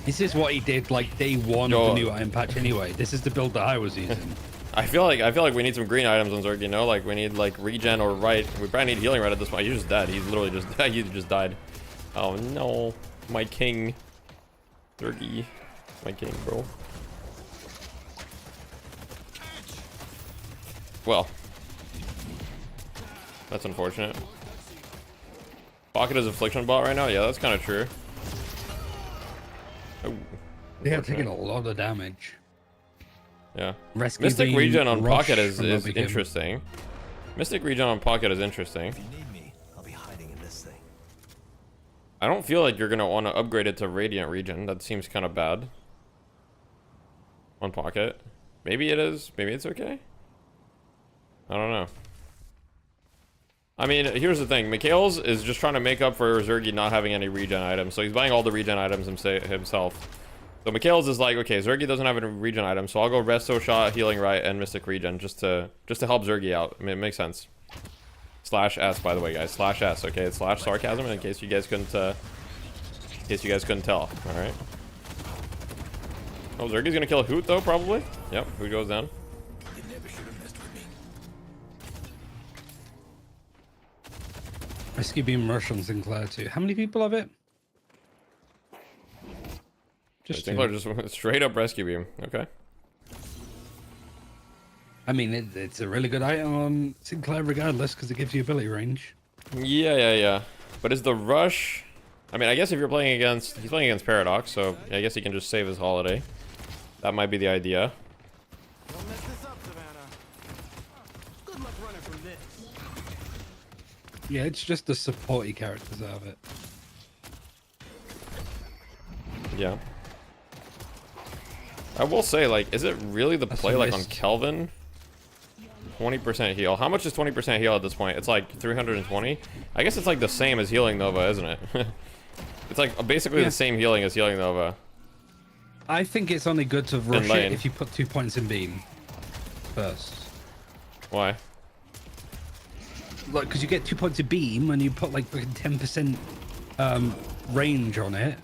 this is what he did like day one of the new item patch anyway. This is the build that I was using. I feel like we need some green items on Zerg, you know? Like we need like regen or right. We probably need healing right at this point. He's just dead. He's literally just he just died. Oh no. My king. Zergy. My king, bro. Well. That's unfortunate. Pocket is affliction bot right now? Yeah, that's kind of true. Oh, they are taking a lot of damage. Yeah. Rescue Mystic beam, regen on rush Pocket is from over interesting. Mystic regen on Pocket is interesting. If you need me, I'll be hiding in this thing. I don't feel like you're gonna want to upgrade it to Radiant regen. That seems kind of bad. On Pocket. Maybe it is. Maybe it's okay. I don't know. I mean, here's the thing. Mikhails is just trying to make up for Zergy not having any regen items. So he's buying all the regen items himself. So Mikhails is like, okay, Zergy doesn't have any regen items, so I'll go Resto Shot, Healing Right, and Mystic Regen just to help Zergy out. I mean, it makes sense. /S, by the way, guys. /S, okay? It's /sarcasm in case you guys couldn't tell. All right. Oh, Zergy's gonna kill Hoot though, probably. Yep, Hoot goes down. You never should have messed with me. Rescue beam rush on Sinclair too. How many people have it? Just Sinclair just went straight up rescue beam. Okay. I mean, it's a really good item on Sinclair regardless because it gives you ability range. Yeah. But is the rush? I mean, I guess if you're playing against, he's playing against Paradox, so I guess he can just save his holiday. That might be the idea. Don't mess this up, Savannah. Good luck running from this. Yeah, it's just the supporty characters out of it. Yeah. I will say, like, is it really the play, like, on Kelvin? 20% heal. How much is 20% heal at this point? It's like 320? I guess it's like the same as healing Nova, isn't it? It's like basically the same healing as healing Nova. I think it's only good to rush it if you put 2 points in beam first. Why? Like, because you get 2 points of beam and you put like 10% range on it.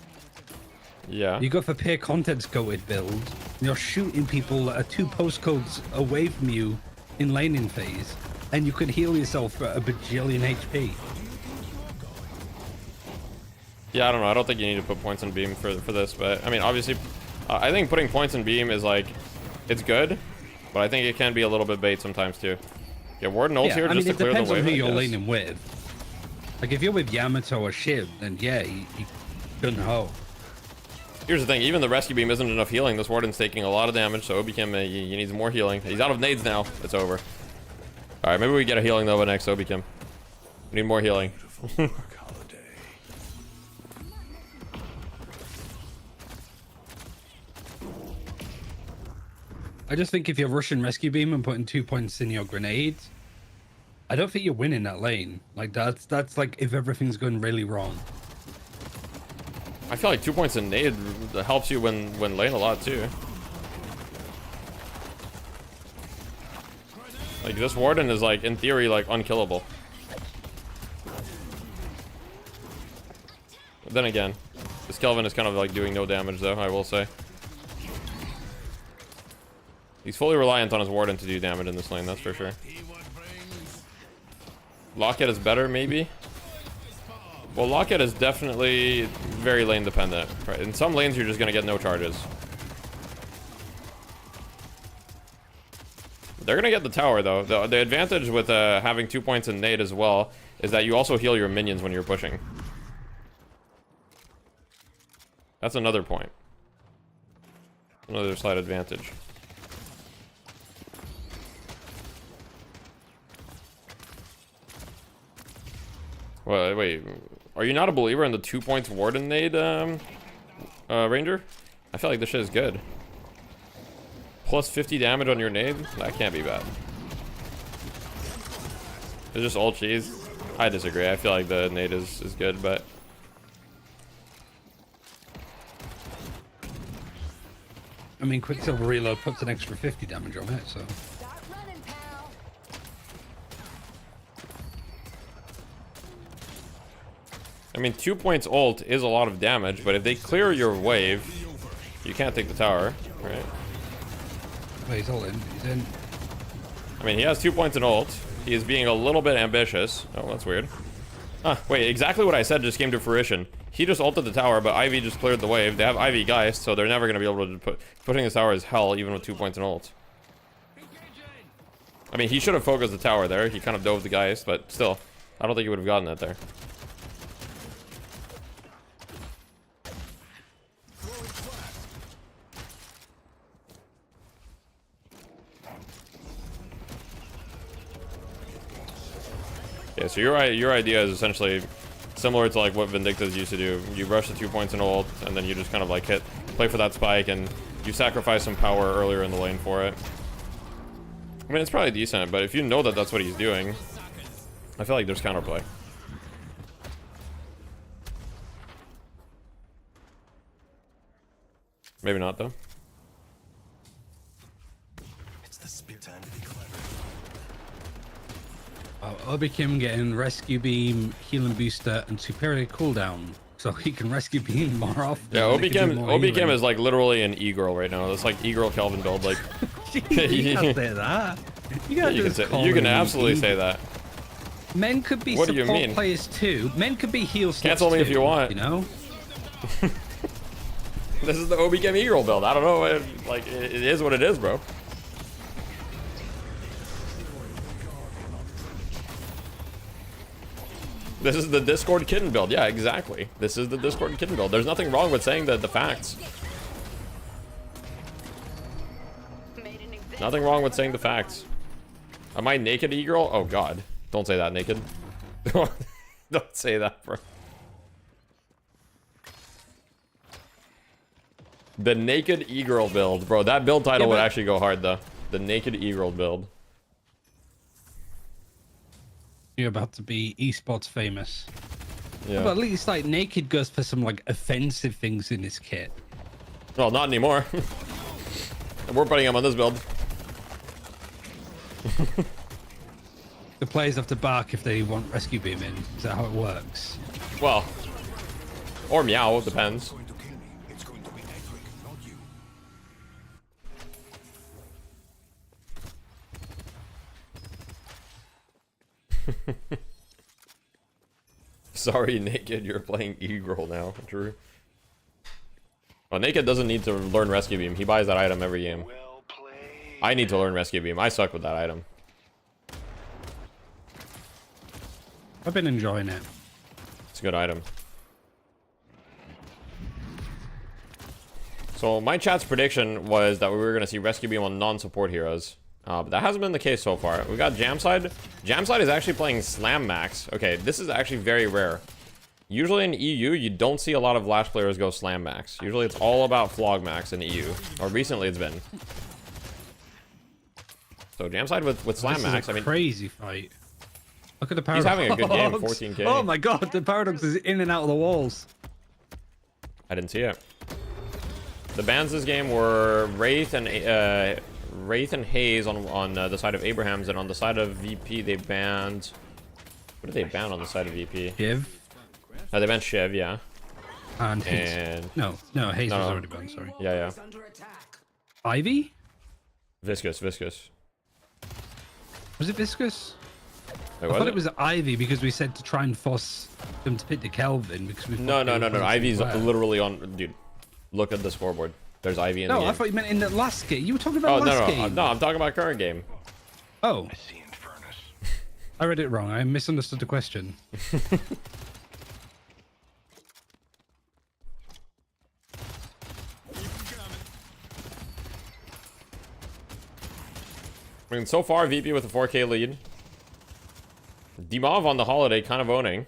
Yeah. You go for peer contents goated build. You're shooting people that are 2 postcodes away from you in laning phase, and you could heal yourself for a bajillion HP. Yeah, I don't know. I don't think you need to put points in beam for this, but I mean, obviously, I think putting points in beam is like, it's good, but I think it can be a little bit bait sometimes too. Yeah, Warden ults here just to clear the wave. It depends on who you're laning with. Like if you're with Yamato or Shiv, then yeah, he couldn't hoe. Here's the thing, even the rescue beam isn't enough healing. This Warden's taking a lot of damage, so Obikim, he needs more healing. He's out of nades now. It's over. Alright, maybe we get a healing Nova next, Obikim. We need more healing. I just think if you're rushing rescue beam and putting 2 points in your grenades, I don't think you're winning that lane. Like that's like if everything's going really wrong. I feel like 2 points in nade helps you win lane a lot too. Like this Warden is like in theory like unkillable. But then again, this Kelvin is kind of like doing no damage though, I will say. He's fully reliant on his Warden to do damage in this lane, that's for sure. Lockhead is better, maybe? Well, Lockhead is definitely very lane dependent, right? In some lanes, you're just gonna get no charges. They're gonna get the tower, though. The advantage with having 2 points in nade as well is that you also heal your minions when you're pushing. That's another point. Another slight advantage. Well, wait, are you not a believer in the 2 points Warden nade, Ranger? I feel like this shit is good. Plus 50 damage on your nade? That can't be bad. It's just all cheese. I disagree. I feel like the nade is good, but... I mean, Quicksilver Reload puts an extra 50 damage on it, so... I mean, 2 points ult is a lot of damage, but if they clear your wave, you can't take the tower, right? Well, he's all in. He's in. I mean, he has 2 points in ult. He is being a little bit ambitious. Oh, that's weird. Huh, wait, exactly what I said just came to fruition. He just ulted the tower, but Ivy just cleared the wave. They have Ivy Geist, so they're never going to be able to putting this tower is hell, even with 2 points in ult. I mean, he should have focused the tower there. He kind of dove the Geist, but still, I don't think he would have gotten that there. Yeah, so your idea is essentially similar to like what Vindictas used to do. You rush the 2 points in ult, and then you just kind of like play for that spike, and you sacrifice some power earlier in the lane for it. I mean, it's probably decent, but if you know that that's what he's doing, I feel like there's counterplay. Maybe not, though. It's the spirit time to be clever. Obikim getting Rescue Beam, Healing Booster, and Superior Cooldown, so he can Rescue Beam more often. Yeah, Obikim is like literally an E-girl right now. That's like E-girl Kelvin build. Like, you can't say that. You can absolutely say that. Men could be what support do you mean? Players too. Men could be heal slots Cancel me too, if you want. You know. This is the Obikim E-girl build. I don't know. Like, it is what it is, bro. This is the Discord kitten build. Yeah, exactly. This is the Discord kitten build. There's nothing wrong with saying the facts. Nothing wrong with saying the facts. Am I naked, E-girl? Oh, God. Don't say that, naked. Don't say that, bro. The naked E-girl build. Bro, that build title would actually go hard, though. The naked E-girl build. You're about to be esports famous. Yeah. But at least like Naked goes for some like offensive things in his kit. Well, not anymore. We're putting him on this build. The players have to bark if they want Rescue Beam in. Is that how it works? Well, or meow, depends. Sorry, Naked, you're playing E-Girl now, Drew. Well, Naked doesn't need to learn Rescue Beam. He buys that item every game. I need to learn Rescue Beam. I suck with that item. I've been enjoying it. It's a good item. So my chat's prediction was that we were going to see Rescue Beam on non-support heroes. But that hasn't been the case so far. We got Jamside. Jamside is actually playing Slam Max. Okay, this is actually very rare. Usually in EU, you don't see a lot of Lash players go Slam Max. Usually it's all about Flog Max in EU. Or recently it's been. So Jamside with Slam Max, I mean, crazy fight. Look at the Paradox. He's having a good game, 14k. Oh my god, the Paradox is in and out of the walls. I didn't see it. The bans this game were Wraith and Haze on the side of Abrahams, and on the side of VP they banned... What did they ban on the side of VP? Shiv. They banned Shiv, yeah. And Haze. No, Haze was already banned, sorry. Yeah. Ivy? Viscous. Was it Viscous? Wait, I thought it was Ivy because we said to try and force them to pick the Kelvin because we... No. Ivy's literally on... Dude, look at the scoreboard. There's Ivy in the game. No, I thought you meant in the last game. You were talking about last game. No, I'm talking about current game. Oh. I read it wrong. I misunderstood the question. I mean, so far, VP with a 4k lead. Dimov on the holiday, kind of owning.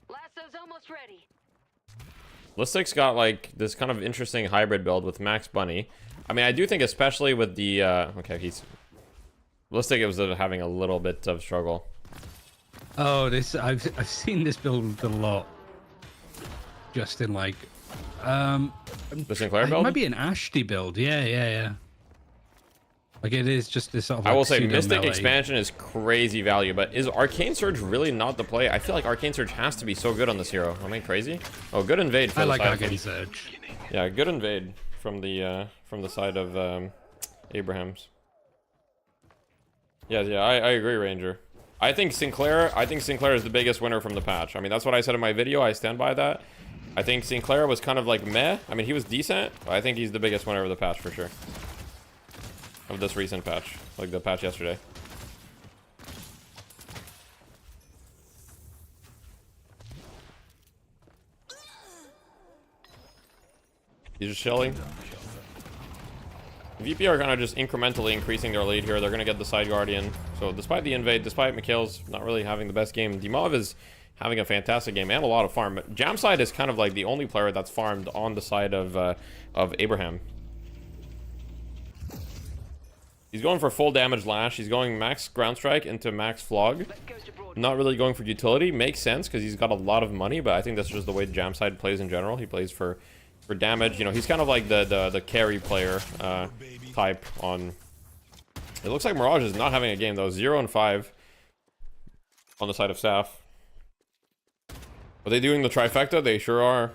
Lasso's almost ready. Listic's got, like, this kind of interesting hybrid build with Max Bunny. I mean, I do think especially with the, okay, he's... Listic was having a little bit of struggle. Oh, I've seen this build a lot. Just in, like... The Sinclair build? It might be an Ashty build. Yeah. Like, it is just this sort of... I will say, Mystic expansion is crazy value, but is Arcane Surge really not the play? I feel like Arcane Surge has to be so good on this hero. Am I crazy? Oh, good invade. I like Arcane Surge. Yeah, good invade from the side of Abrahams. Yeah, I agree, Ranger. I think Sinclair is the biggest winner from the patch. I mean, that's what I said in my video. I stand by that. I think Sinclair was kind of like meh. I mean, he was decent, but I think he's the biggest winner of the patch for sure. Of this recent patch, like the patch yesterday. He's just chilling. VP are kind of just incrementally increasing their lead here. They're going to get the side guardian. So despite the invade, despite Mikhail's not really having the best game, Dimov is having a fantastic game and a lot of farm. But Jamside is kind of like the only player that's farmed on the side of Abraham. He's going for full damage Lash. He's going max ground strike into max flog. Not really going for utility. Makes sense because he's got a lot of money, but I think that's just the way Jamside plays in general. He plays for damage. You know, he's kind of like the carry player type on... It looks like Mirage is not having a game though. 0 and 5 on the side of Staff. Are they doing the trifecta? They sure are.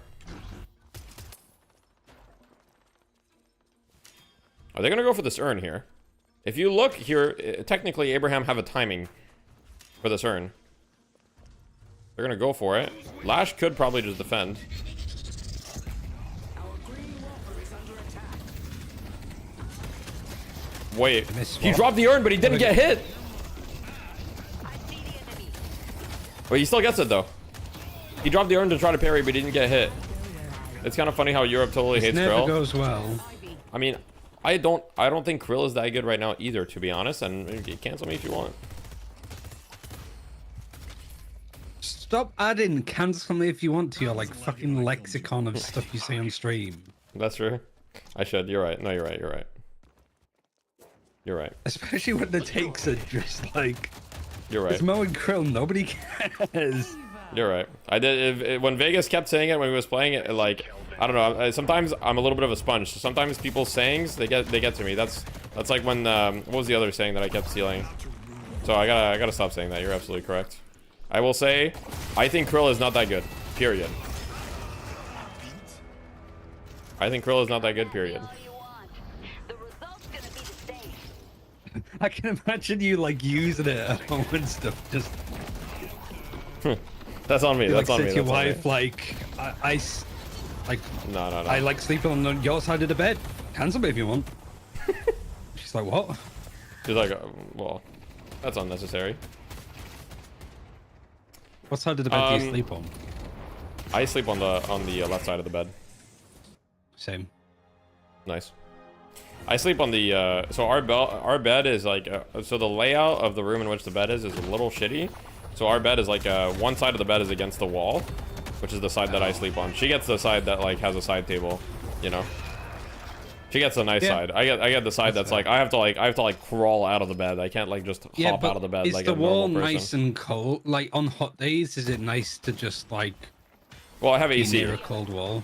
Are they going to go for this urn here? If you look here, technically Abraham have a timing for this urn. They're going to go for it. Lash could probably just defend. Wait, he dropped the urn, but he didn't get hit. Wait, he still gets it though. He dropped the urn to try to parry, but he didn't get hit. It's kind of funny how Europe totally hates Krill. Never goes well. I mean, I don't think Krill is that good right now either, to be honest. And cancel me if you want. Stop adding cancel me if you want to your like fucking lexicon of stuff you say on stream. That's true. I should. You're right. No, you're right. You're right. Especially when the takes are just like... You're right. It's Mo and Krill, nobody cares. You're right. I did... when Vegas kept saying it when he was playing it, like... I don't know. Sometimes I'm a little bit of a sponge. So sometimes people's sayings, they get to me. That's like when... what was the other saying that I kept stealing? So I gotta stop saying that. You're absolutely correct. I will say, I think Krill is not that good. Period. I think Krill is not that good, period. I can imagine you like using it at home and stuff. Just that's on me. That's like, on me. Your That's wife, on me. like, No. I like sleeping on your side of the bed. Cancel me if you want. She's like, what? She's like, well, that's unnecessary. What side of the bed do you sleep on? I sleep on the left side of the bed. Same. Nice. I sleep on the so our bed is like so the layout of the room in which the bed is a little shitty. So our bed is like one side of the bed is against the wall, which is the side that I sleep on. She gets the side that like has a side table, you know. She gets the nice side. I get the side that's like I have to like crawl out of the bed. I can't like just hop out of the bed like a normal person. Is the wall nice and cold? Like on hot days, is it nice to just like? Well, I have AC. Near a cold wall.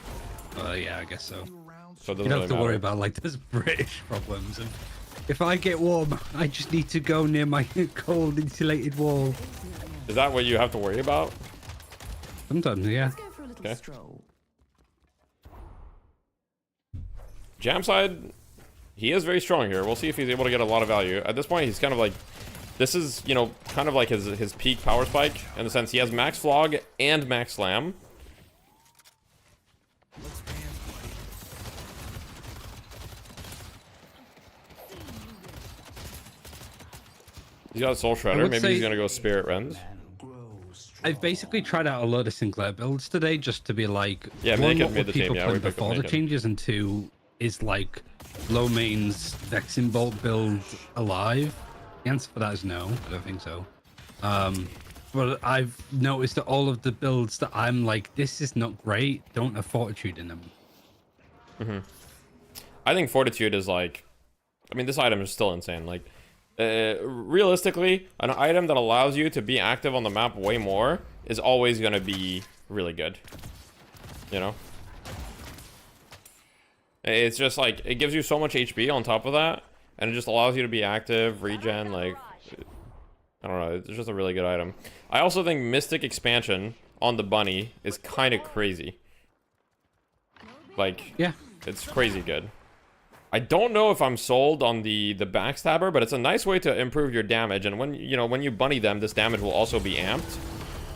Yeah, I guess so. So you don't have to worry about like there's British problems. And if I get warm, I just need to go near my cold insulated wall. Is that what you have to worry about? Sometimes, yeah. Okay. Jamside, he is very strong here. We'll see if he's able to get a lot of value. At this point, he's kind of like, this is, you know, kind of like his peak power spike in the sense he has max flog and max slam. He's got a Soul Shredder. Maybe he's gonna go Spirit Rends. I've basically tried out a load of Sinclair builds today just to be like, yeah, one, what what made were the people team. playing before the changes, and two, is like low mains Vexing Bolt build alive? The answer for that is no. I don't think so. But I've noticed that all of the builds that I'm like, this is not great, don't have Fortitude in them. I think Fortitude is like, I mean, this item is still insane. Like, realistically, an item that allows you to be active on the map way more is always going to be really good. You know? It's just like, it gives you so much HP on top of that, and it just allows you to be active, regen, like, I don't know, it's just a really good item. I also think Mystic Expansion on the bunny is kind of crazy. Like, yeah, it's crazy good. I don't know if I'm sold on the backstabber, but it's a nice way to improve your damage, and when you bunny them, this damage will also be amped.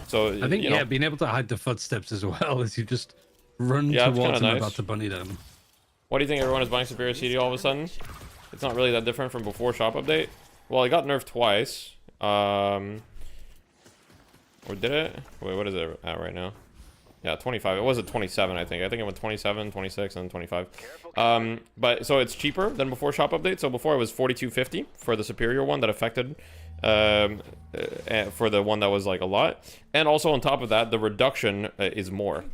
So I think being able to hide the footsteps as well as you just run towards them about to bunny them. What do you think everyone is buying Superior CD all of a sudden? It's not really that different from before shop update. Well, it got nerfed twice. Or did it? Wait, what is it at right now? Yeah, 25. It was at 27, I think. I think it went 27, 26, and 25. But so it's cheaper than before shop update. So before it was 42.50 for the superior one that affected for the one that was like a lot. And also on top of that, the reduction is more.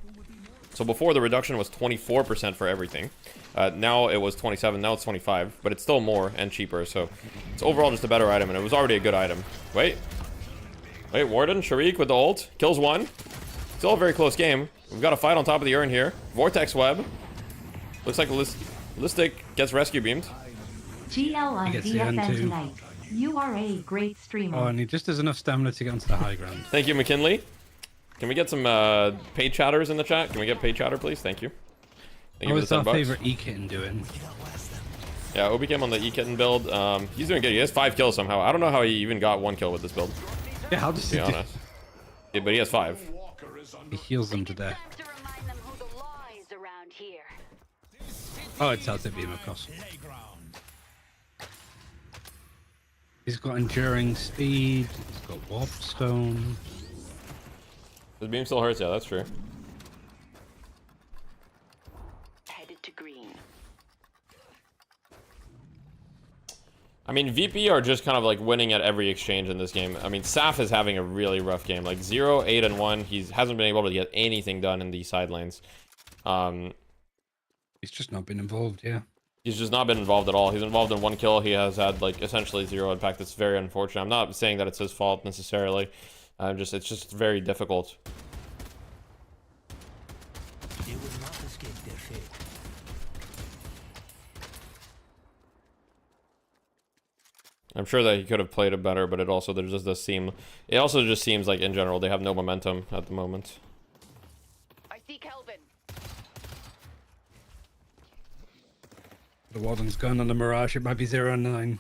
So before the reduction was 24% for everything. Now it was 27, now it's 25, but it's still more and cheaper. So it's overall just a better item, and it was already a good item. Wait, Warden, Sharik with the ult, kills one. Still a very close game. We've got a fight on top of the urn here. Vortex Web. Looks like Listic gets rescue beamed. GL on DFN tonight. You are a great streamer. Oh, and he just has enough stamina to get onto the high ground. Thank you, McKinley. Can we get some paid chatters in the chat? Can we get paid chatter, please? Thank you. What's our favorite E-Kitten doing? Yeah, Obi came on the E-Kitten build. He's doing good. He has 5 kills somehow. I don't know how he even got 1 kill with this build. Yeah, how does he do? Honest. Yeah, but he has 5. He heals them to death. Oh, it's out to beam across. He's got enduring speed. He's got warp stone. His beam still hurts, yeah, that's true. Headed to green. I mean, VP are just kind of like winning at every exchange in this game. I mean, Saf is having a really rough game. Like 0, 8, and 1. He hasn't been able to get anything done in these side lanes. He's just not been involved, yeah. He's just not been involved at all. He's involved in 1 kill. He has had like essentially 0 impact. It's very unfortunate. I'm not saying that it's his fault necessarily. It's just very difficult. I'm sure that he could have played it better, but it also just seems like in general they have no momentum at the moment. I see Kelvin. The Warden's gun on the Mirage. It might be 0 and 9.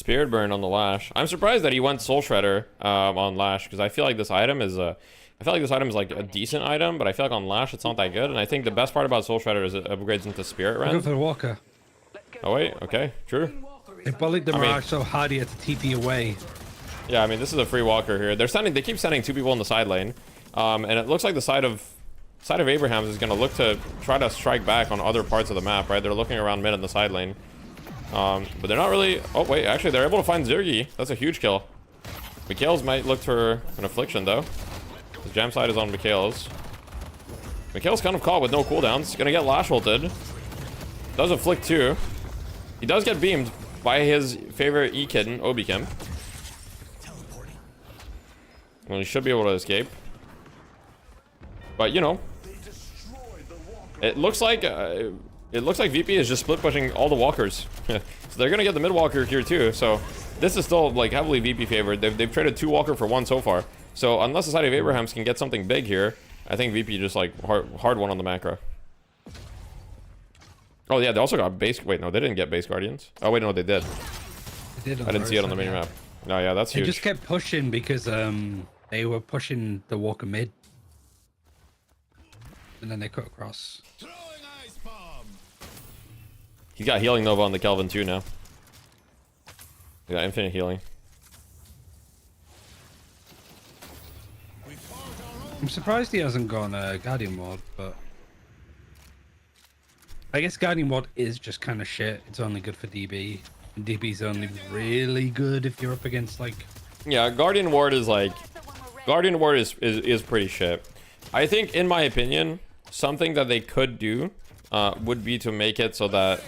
Spirit Burn on the Lash. I'm surprised that he went Soul Shredder on Lash, because I feel like this item is I feel like this item is like a decent item, but I feel like on Lash it's not that good. And I think the best part about Soul Shredder is it upgrades into Spirit Rend. Go for the Walker. Oh wait, okay, true. They bullied the Mirage so hard he had to TP away. Yeah, I mean this is a free Walker here. They keep sending 2 people in the side lane, and it looks like the side of Abraham's is gonna look to try to strike back on other parts of the map, right? They're looking around mid in the side lane. But they're not really... Oh, wait. Actually, they're able to find Zergy. That's a huge kill. Mikhail's might look for an Affliction, though. The jam side is on Mikhail's. Mikhail's kind of caught with no cooldowns. Gonna get Lash ulted. Does Afflict, too. He does get beamed by his favorite E-Kitten, Obi-Kim. Well, he should be able to escape. But, you know. It looks like VP is just split pushing all the walkers. So they're gonna get the mid walker here too. So this is still like heavily VP favored. They've traded 2 walker for 1 so far. So unless the side of Abrahams can get something big here, I think VP just like hard one on the macro. Oh yeah, they also got base. Wait, no, they didn't get base guardians. Oh wait, no, they did. I didn't see it on the mini map. No, yeah, that's huge. They just kept pushing because they were pushing the walker mid, and then they cut across. He's got healing Nova on the Kelvin too now. He got infinite healing. I'm surprised he hasn't gone Guardian Ward, but I guess Guardian Ward is just kind of shit. It's only good for DB. And DB's only really good if you're up against like... Yeah, Guardian Ward is like... Guardian Ward is pretty shit. I think, in my opinion, something that they could do would be to make it so that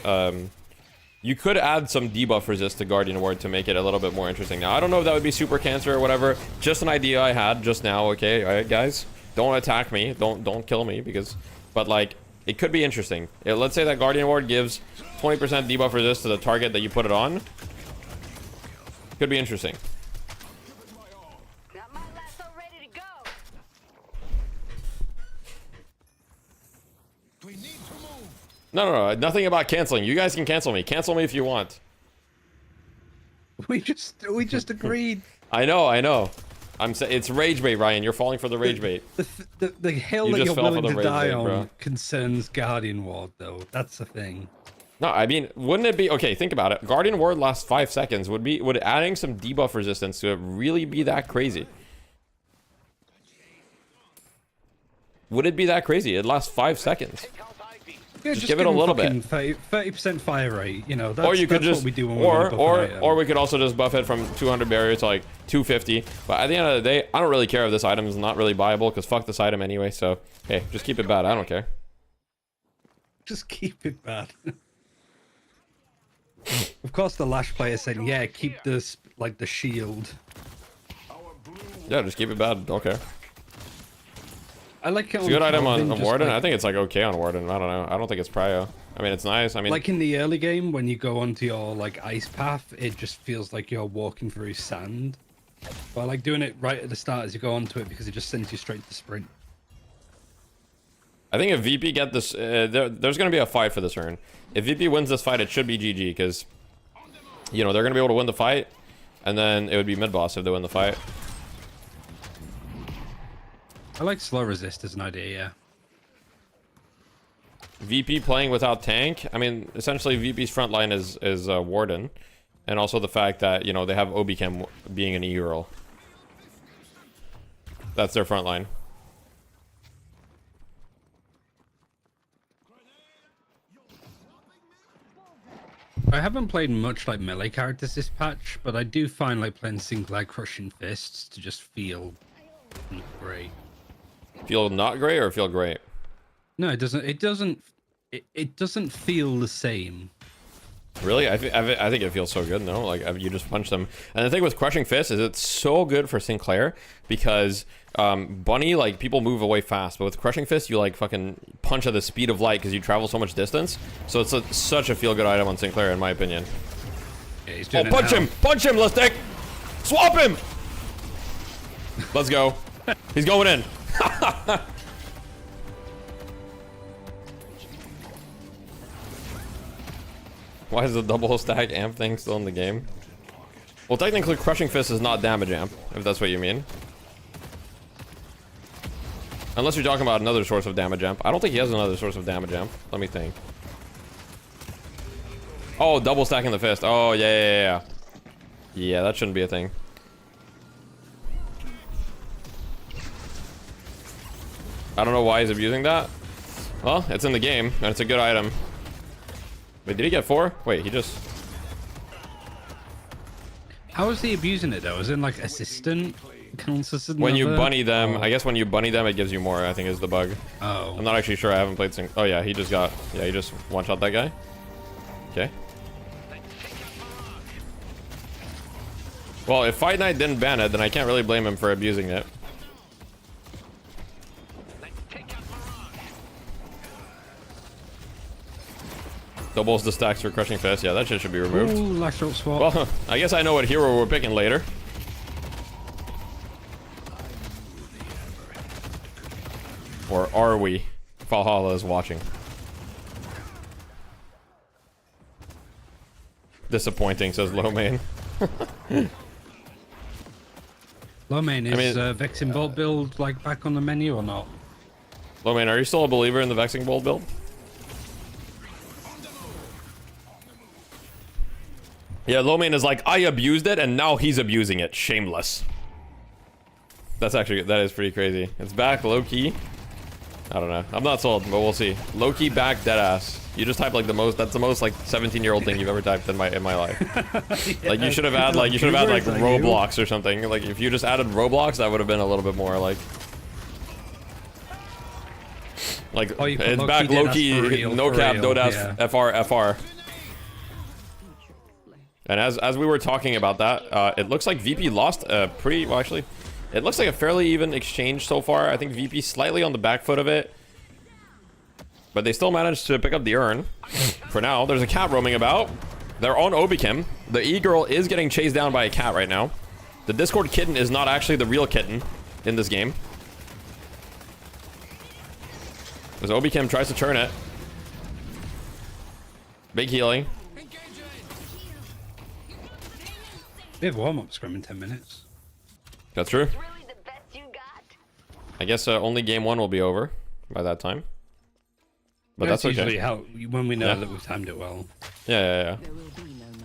you could add some debuff resist to Guardian Ward to make it a little bit more interesting. Now, I don't know if that would be super cancer or whatever. Just an idea I had just now, okay? All right, guys? Don't attack me. Don't kill me, because... But, like, it could be interesting. Let's say that Guardian Ward gives 20% debuff resist to the target that you put it on. Could be interesting. No, nothing about canceling. You guys can cancel me. Cancel me if you want. We just agreed. I know. I'm saying it's rage bait, Ryan. You're falling for the rage bait. The hill that you're willing to die on concerns Guardian Ward, though. That's the thing. No, I mean, wouldn't it be okay? Think about it. Guardian Ward lasts 5 seconds. Would adding some debuff resistance to it really be that crazy? Would it be that crazy? It lasts 5 seconds. Yeah, just give it a little bit. 30% fire rate, you know. That's, or you could just, what we do when or we could also just buff it from 200 barrier to like 250. But at the end of the day, I don't really care if this item is not really viable, because fuck this item anyway. So hey, just keep it bad. I don't care. Just keep it bad. Of course, the Lash player said, "Yeah, keep this like the shield." Yeah, just keep it bad. Okay. I like it. It's a good item on Warden. Like, I think it's like okay on Warden. I don't know. I don't think it's prio. I mean, it's nice. I mean, like in the early game when you go onto your like ice path, it just feels like you're walking through sand. But I like doing it right at the start as you go onto it, because it just sends you straight to sprint. I think if VP get this, there's going to be a fight for this turn. If VP wins this fight, it should be GG, because you know they're going to be able to win the fight, and then it would be mid boss if they win the fight. I like slow resist as an idea, yeah. VP playing without tank. I mean, essentially VP's front line is Warden, and also the fact that you know they have Obi-Cam being an E-roll. That's their front line. I haven't played much like melee characters this patch, but I do find like playing Sinclair Crushing Fists to just feel great. Feel not great or feel great? No, it doesn't. It doesn't feel the same. Really? I think it feels so good. No, like you just punch them. And the thing with Crushing Fist is it's so good for Sinclair, because Bunny, like people move away fast, but with Crushing Fist you like fucking punch at the speed of light because you travel so much distance. So it's such a feel good item on Sinclair in my opinion. Yeah, he's doing punch him! Punch him, Listic! Swap him! Let's go. He's going in. Why is the double stack amp thing still in the game? Well, technically, Crushing Fist is not damage amp, if that's what you mean. Unless you're talking about another source of damage amp. I don't think he has another source of damage amp. Let me think. Oh, double stacking the fist. Oh, yeah. Yeah, that shouldn't be a thing. I don't know why he's abusing that. Well, it's in the game, and it's a good item. Wait, did he get 4? Wait, he just... How is he abusing it, though? Is it like assistant? When you bunny them, I guess when you bunny them, it gives you more, I think is the bug. Oh. I'm not actually sure. I haven't played Sync. Oh, yeah, he just got... Yeah, he just one-shot that guy. Okay. Well, if Fight Night didn't ban it, then I can't really blame him for abusing it. Doubles the stacks for Crushing Fist. Yeah, that shit should be removed. Ooh, last rope swap. Well, I guess I know what hero we're picking later. Or are we? Valhalla is watching. Disappointing, says Lowmain. Lowmain, is Vexing Bolt build like back on the menu or not? Lowmain, are you still a believer in the Vexing Bolt build? Yeah, Lowmain is like, I abused it and now he's abusing it. Shameless. That is pretty crazy. It's back low-key. I don't know. I'm not sold, but we'll see. Low-key back deadass. You just type like that's the most like 17-year-old thing you've ever typed in my life. Yeah, like you should have had like Roblox or something. Like if you just added Roblox, that would have been a little bit more like it's back low-key, no cap, dodas, FR. And as we were talking about that, it looks like VP lost pretty well, actually. It looks like a fairly even exchange so far. I think VP slightly on the back foot of it. But they still managed to pick up the urn. For now, there's a cat roaming about. They're on Obikim. The e-girl is getting chased down by a cat right now. The Discord kitten is not actually the real kitten in this game. As Obikim tries to turn it. Big healing. We have warm-up scrum in 10 minutes. That's true. I guess only game 1 will be over by that time. But that's okay. Usually how when we know that we've timed it well. Yeah.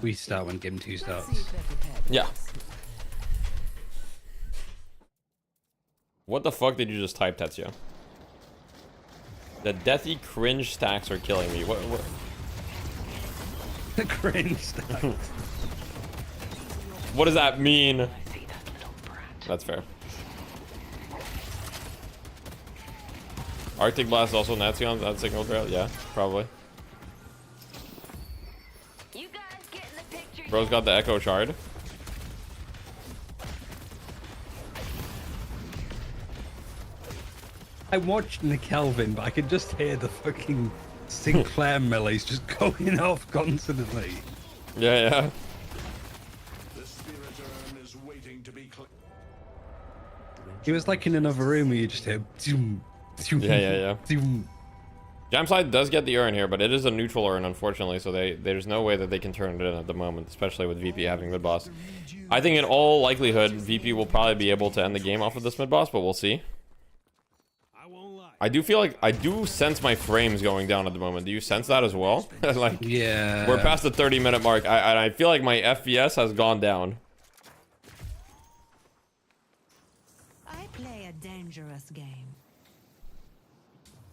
We start when game 2 starts. Yeah. What the fuck did you just type, Tetsuya? The deathy cringe stacks are killing me. What? The cringe stacks. What does that mean? That's fair. Arctic Blast also Nazi on that signal trail? Yeah, probably. Bro's got the Echo Shard. I watched Nick Kelvin, but I could just hear the fucking Sinclair melees just going off constantly. Yeah. He was like in another room where you just hear zoom, zoom, yeah. Zoom. Jamside does get the urn here, but it is a neutral urn, unfortunately, so there's no way that they can turn it in at the moment, especially with VP having mid-boss. I think in all likelihood, VP will probably be able to end the game off of this mid-boss, but we'll see. I do feel like, I do sense my frames going down at the moment. Do you sense that as well? Like, yeah. We're past the 30-minute mark. I feel like my FPS has gone down. Dangerous game.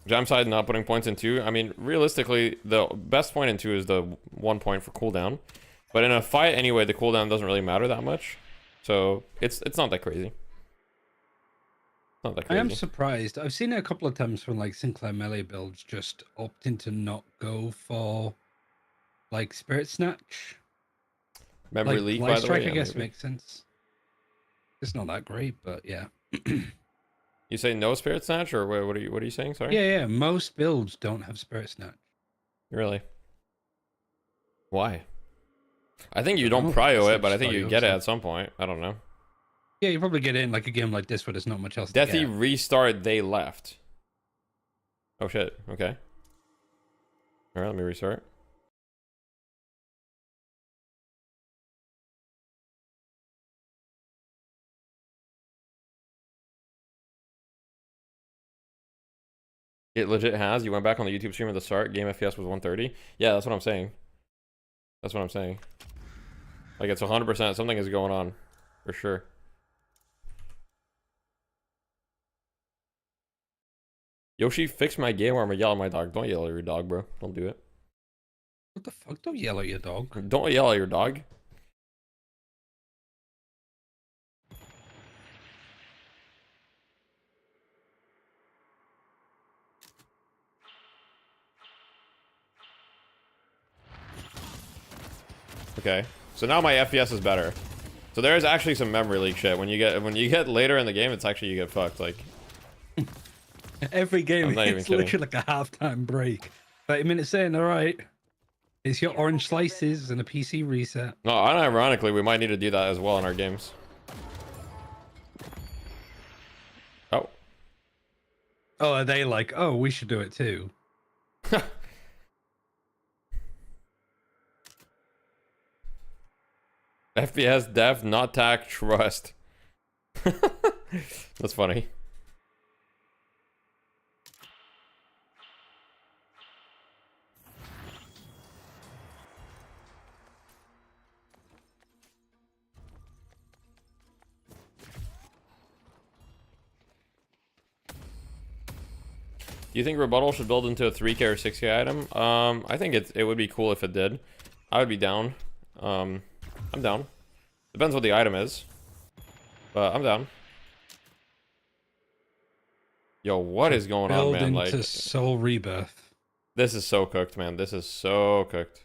Jamside not putting points in 2. I mean, realistically, the best point in 2 is the 1 point for cooldown. But in a fight anyway, the cooldown doesn't really matter that much. So it's not that crazy. Not that crazy. I am surprised. I've seen it a couple of times from like Sinclair melee builds just opting to not go for like Spirit Snatch. Memory like, leak, Life by the Strike, way. I guess makes sense. It's not that great, but yeah. You say no Spirit Snatch, or what are you saying? Sorry. Yeah. Most builds don't have Spirit Snatch. Really? Why? I think you don't prio it, but I think you get it at some point. I don't know. Yeah, you probably get it in like a game like this where there's not much else to Deathy get. restart, they left. Oh shit, okay. Alright, let me restart. It legit has. You went back on the YouTube stream at the start. Game FPS was 130. Yeah, that's what I'm saying. That's what I'm saying. Like, it's 100%. Something is going on. For sure. Yoshi, fix my game or I'm gonna yell at my dog. Don't yell at your dog, bro. Don't do it. What the fuck? Don't yell at your dog. Don't yell at your dog. Okay, so now my FPS is better. So there is actually some memory leak shit. When you get later in the game, it's actually you get fucked. Like every game, it's literally like a halftime break. 30 minutes in, all right. It's your orange slices and a PC reset. No, unironically, we might need to do that as well in our games. Oh. Oh, are they like, oh, we should do it too? FPS dev, not tac, trust. That's funny. Do you think rebuttal should build into a 3K or 6K item? I think it would be cool if it did. I would be down. I'm down. Depends what the item is. But I'm down. Yo, what is going on, man? Build into Soul Rebirth. This is so cooked, man. This is so cooked.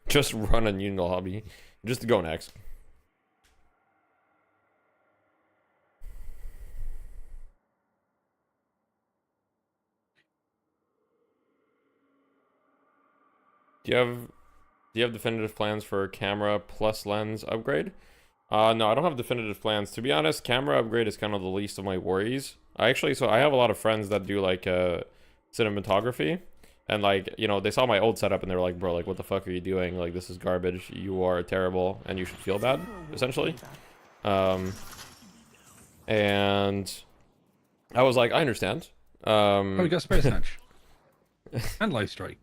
Just run a new hobby. Just go next. Do you have definitive plans for camera plus lens upgrade? No, I don't have definitive plans. To be honest, camera upgrade is kind of the least of my worries. I have a lot of friends that do like cinematography, and like, you know, they saw my old setup and they were like, bro, like, what the fuck are you doing? Like, this is garbage. You are terrible and you should feel bad, essentially. And I was like, I understand. Oh, we got Space Snatch. And Life Strike.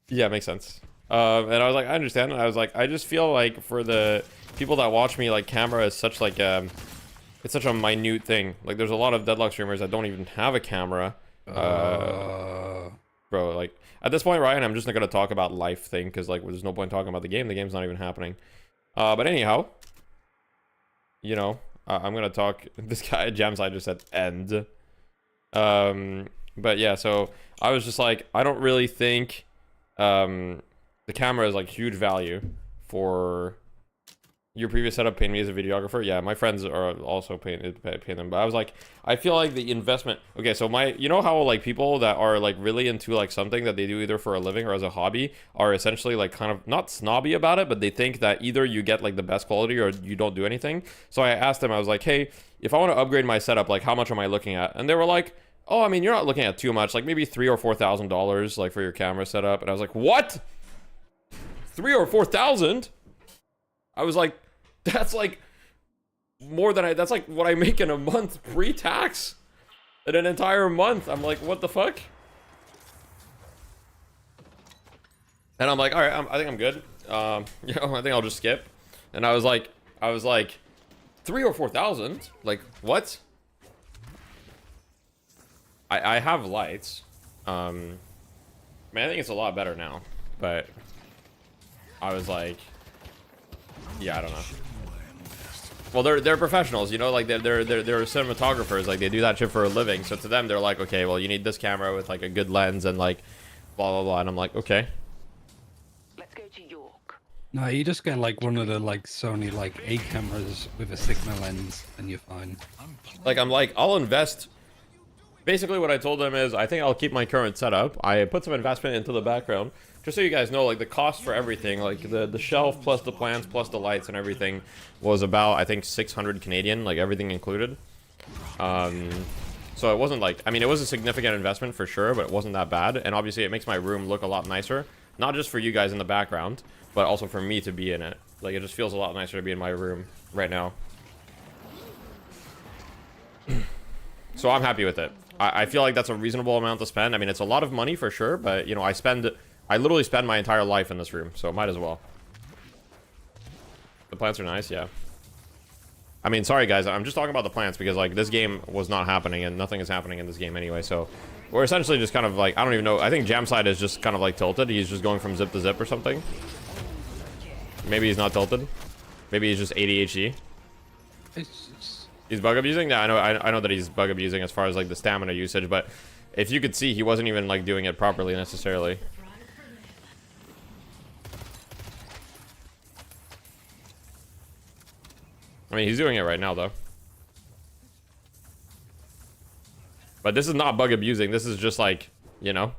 Yeah, makes sense. And I was like, I understand. And I was like, I just feel like for the people that watch me, like, camera is such like it's such a minute thing. Like, there's a lot of Deadlock streamers that don't even have a camera. Bro, like, at this point, Ryan, I'm just not gonna talk about life thing because, like, there's no point talking about the game. The game's not even happening. But anyhow, you know, I'm gonna talk. This guy Jamside just said end. But yeah, so I was just like, I don't really think the camera is like huge value for your previous setup. Paying me as a videographer. Yeah, my friends are also paying them, but I was like, I feel like the investment. Okay, so you know how like people that are like really into like something that they do either for a living or as a hobby are essentially like kind of not snobby about it, but they think that either you get like the best quality or you don't do anything. So I asked them, I was like, hey, if I want to upgrade my setup, like how much am I looking at? And they were like, oh, I mean, you're not looking at too much, like maybe $3,000 or $4,000 like for your camera setup. And I was like, what? $3,000 or $4,000? I was like, that's like more than that's like what I make in a month pre-tax in an entire month. I'm like, what the fuck? And I'm like, all right, I think I'm good. You know, I think I'll just skip. And I was like, $3,000 or $4,000? Like, what? I have lights. Man, I think it's a lot better now. But I was like, yeah, I don't know. Well, they're professionals, you know, like they're cinematographers, like they do that shit for a living. So to them, they're like, okay, well, you need this camera with like a good lens and like blah blah blah. And I'm like, okay. Let's go to York. No, you just get like one of the like Sony like 8 cameras with a Sigma lens, and you're fine. Like I'm like, I'll invest. Basically, what I told them is, I think I'll keep my current setup. I put some investment into the background. Just so you guys know, like, the cost for everything, like, the shelf plus the plants plus the lights and everything was about, I think, 600 Canadian, like, everything included. So it wasn't, like, I mean, it was a significant investment for sure, but it wasn't that bad. And obviously, it makes my room look a lot nicer. Not just for you guys in the background, but also for me to be in it. Like, it just feels a lot nicer to be in my room right now. So I'm happy with it. I feel like that's a reasonable amount to spend. I mean, it's a lot of money for sure, but, you know, I literally spend my entire life in this room, so might as well. The plants are nice, yeah. I mean, sorry guys, I'm just talking about the plants because, like, this game was not happening and nothing is happening in this game anyway, so we're essentially just kind of like, I don't even know, I think Jamside is just kind of like tilted. He's just going from zip to zip or something. Maybe he's not tilted. Maybe he's just ADHD. He's bug abusing? Yeah, I know that he's bug abusing as far as like the stamina usage, but if you could see, he wasn't even like doing it properly necessarily. I mean, he's doing it right now though. But this is not bug abusing. This is just like, you know.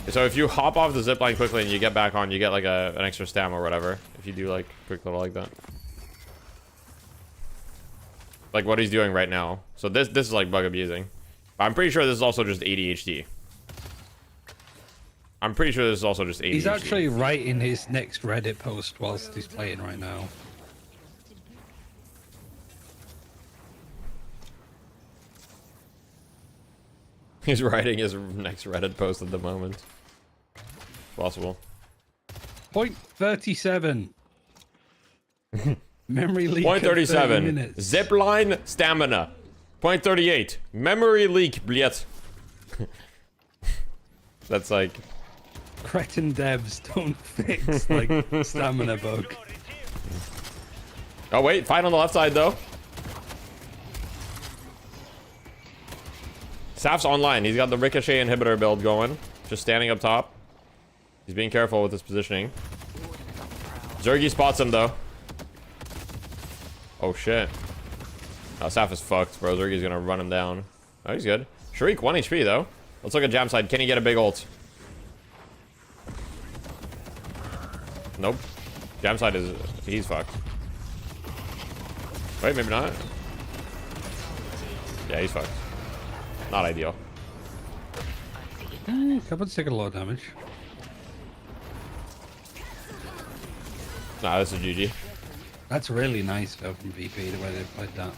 So if you hop off the zipline quickly and you get back on, you get like an extra stam or whatever. If you do like quick little like that. Like what he's doing right now. So this is like bug abusing. I'm pretty sure this is also just ADHD. I'm pretty sure this is also just ADHD. He's actually writing his next Reddit post whilst he's playing right now. He's writing his next Reddit post at the moment. Possible. 0.37. Memory leak. 0.37. Zipline stamina. 0.38. Memory leak, bljet. That's like... Cretin devs don't fix, like, stamina bug. Oh, wait. Fight on the left side, though. Saf's online. He's got the ricochet inhibitor build going. Just standing up top. He's being careful with his positioning. Zergy spots him, though. Oh, shit. Oh, Saf is fucked, bro. Zergy's gonna run him down. Oh, he's good. Shriek, 1 HP, though. Let's look at Jam side. Can he get a big ult? Nope. Jam side is... He's fucked. Wait, maybe not. Yeah, he's fucked. Not ideal. Cupboard's taking a lot of damage. Nah, this is GG. That's really nice though from VP, the way they played that.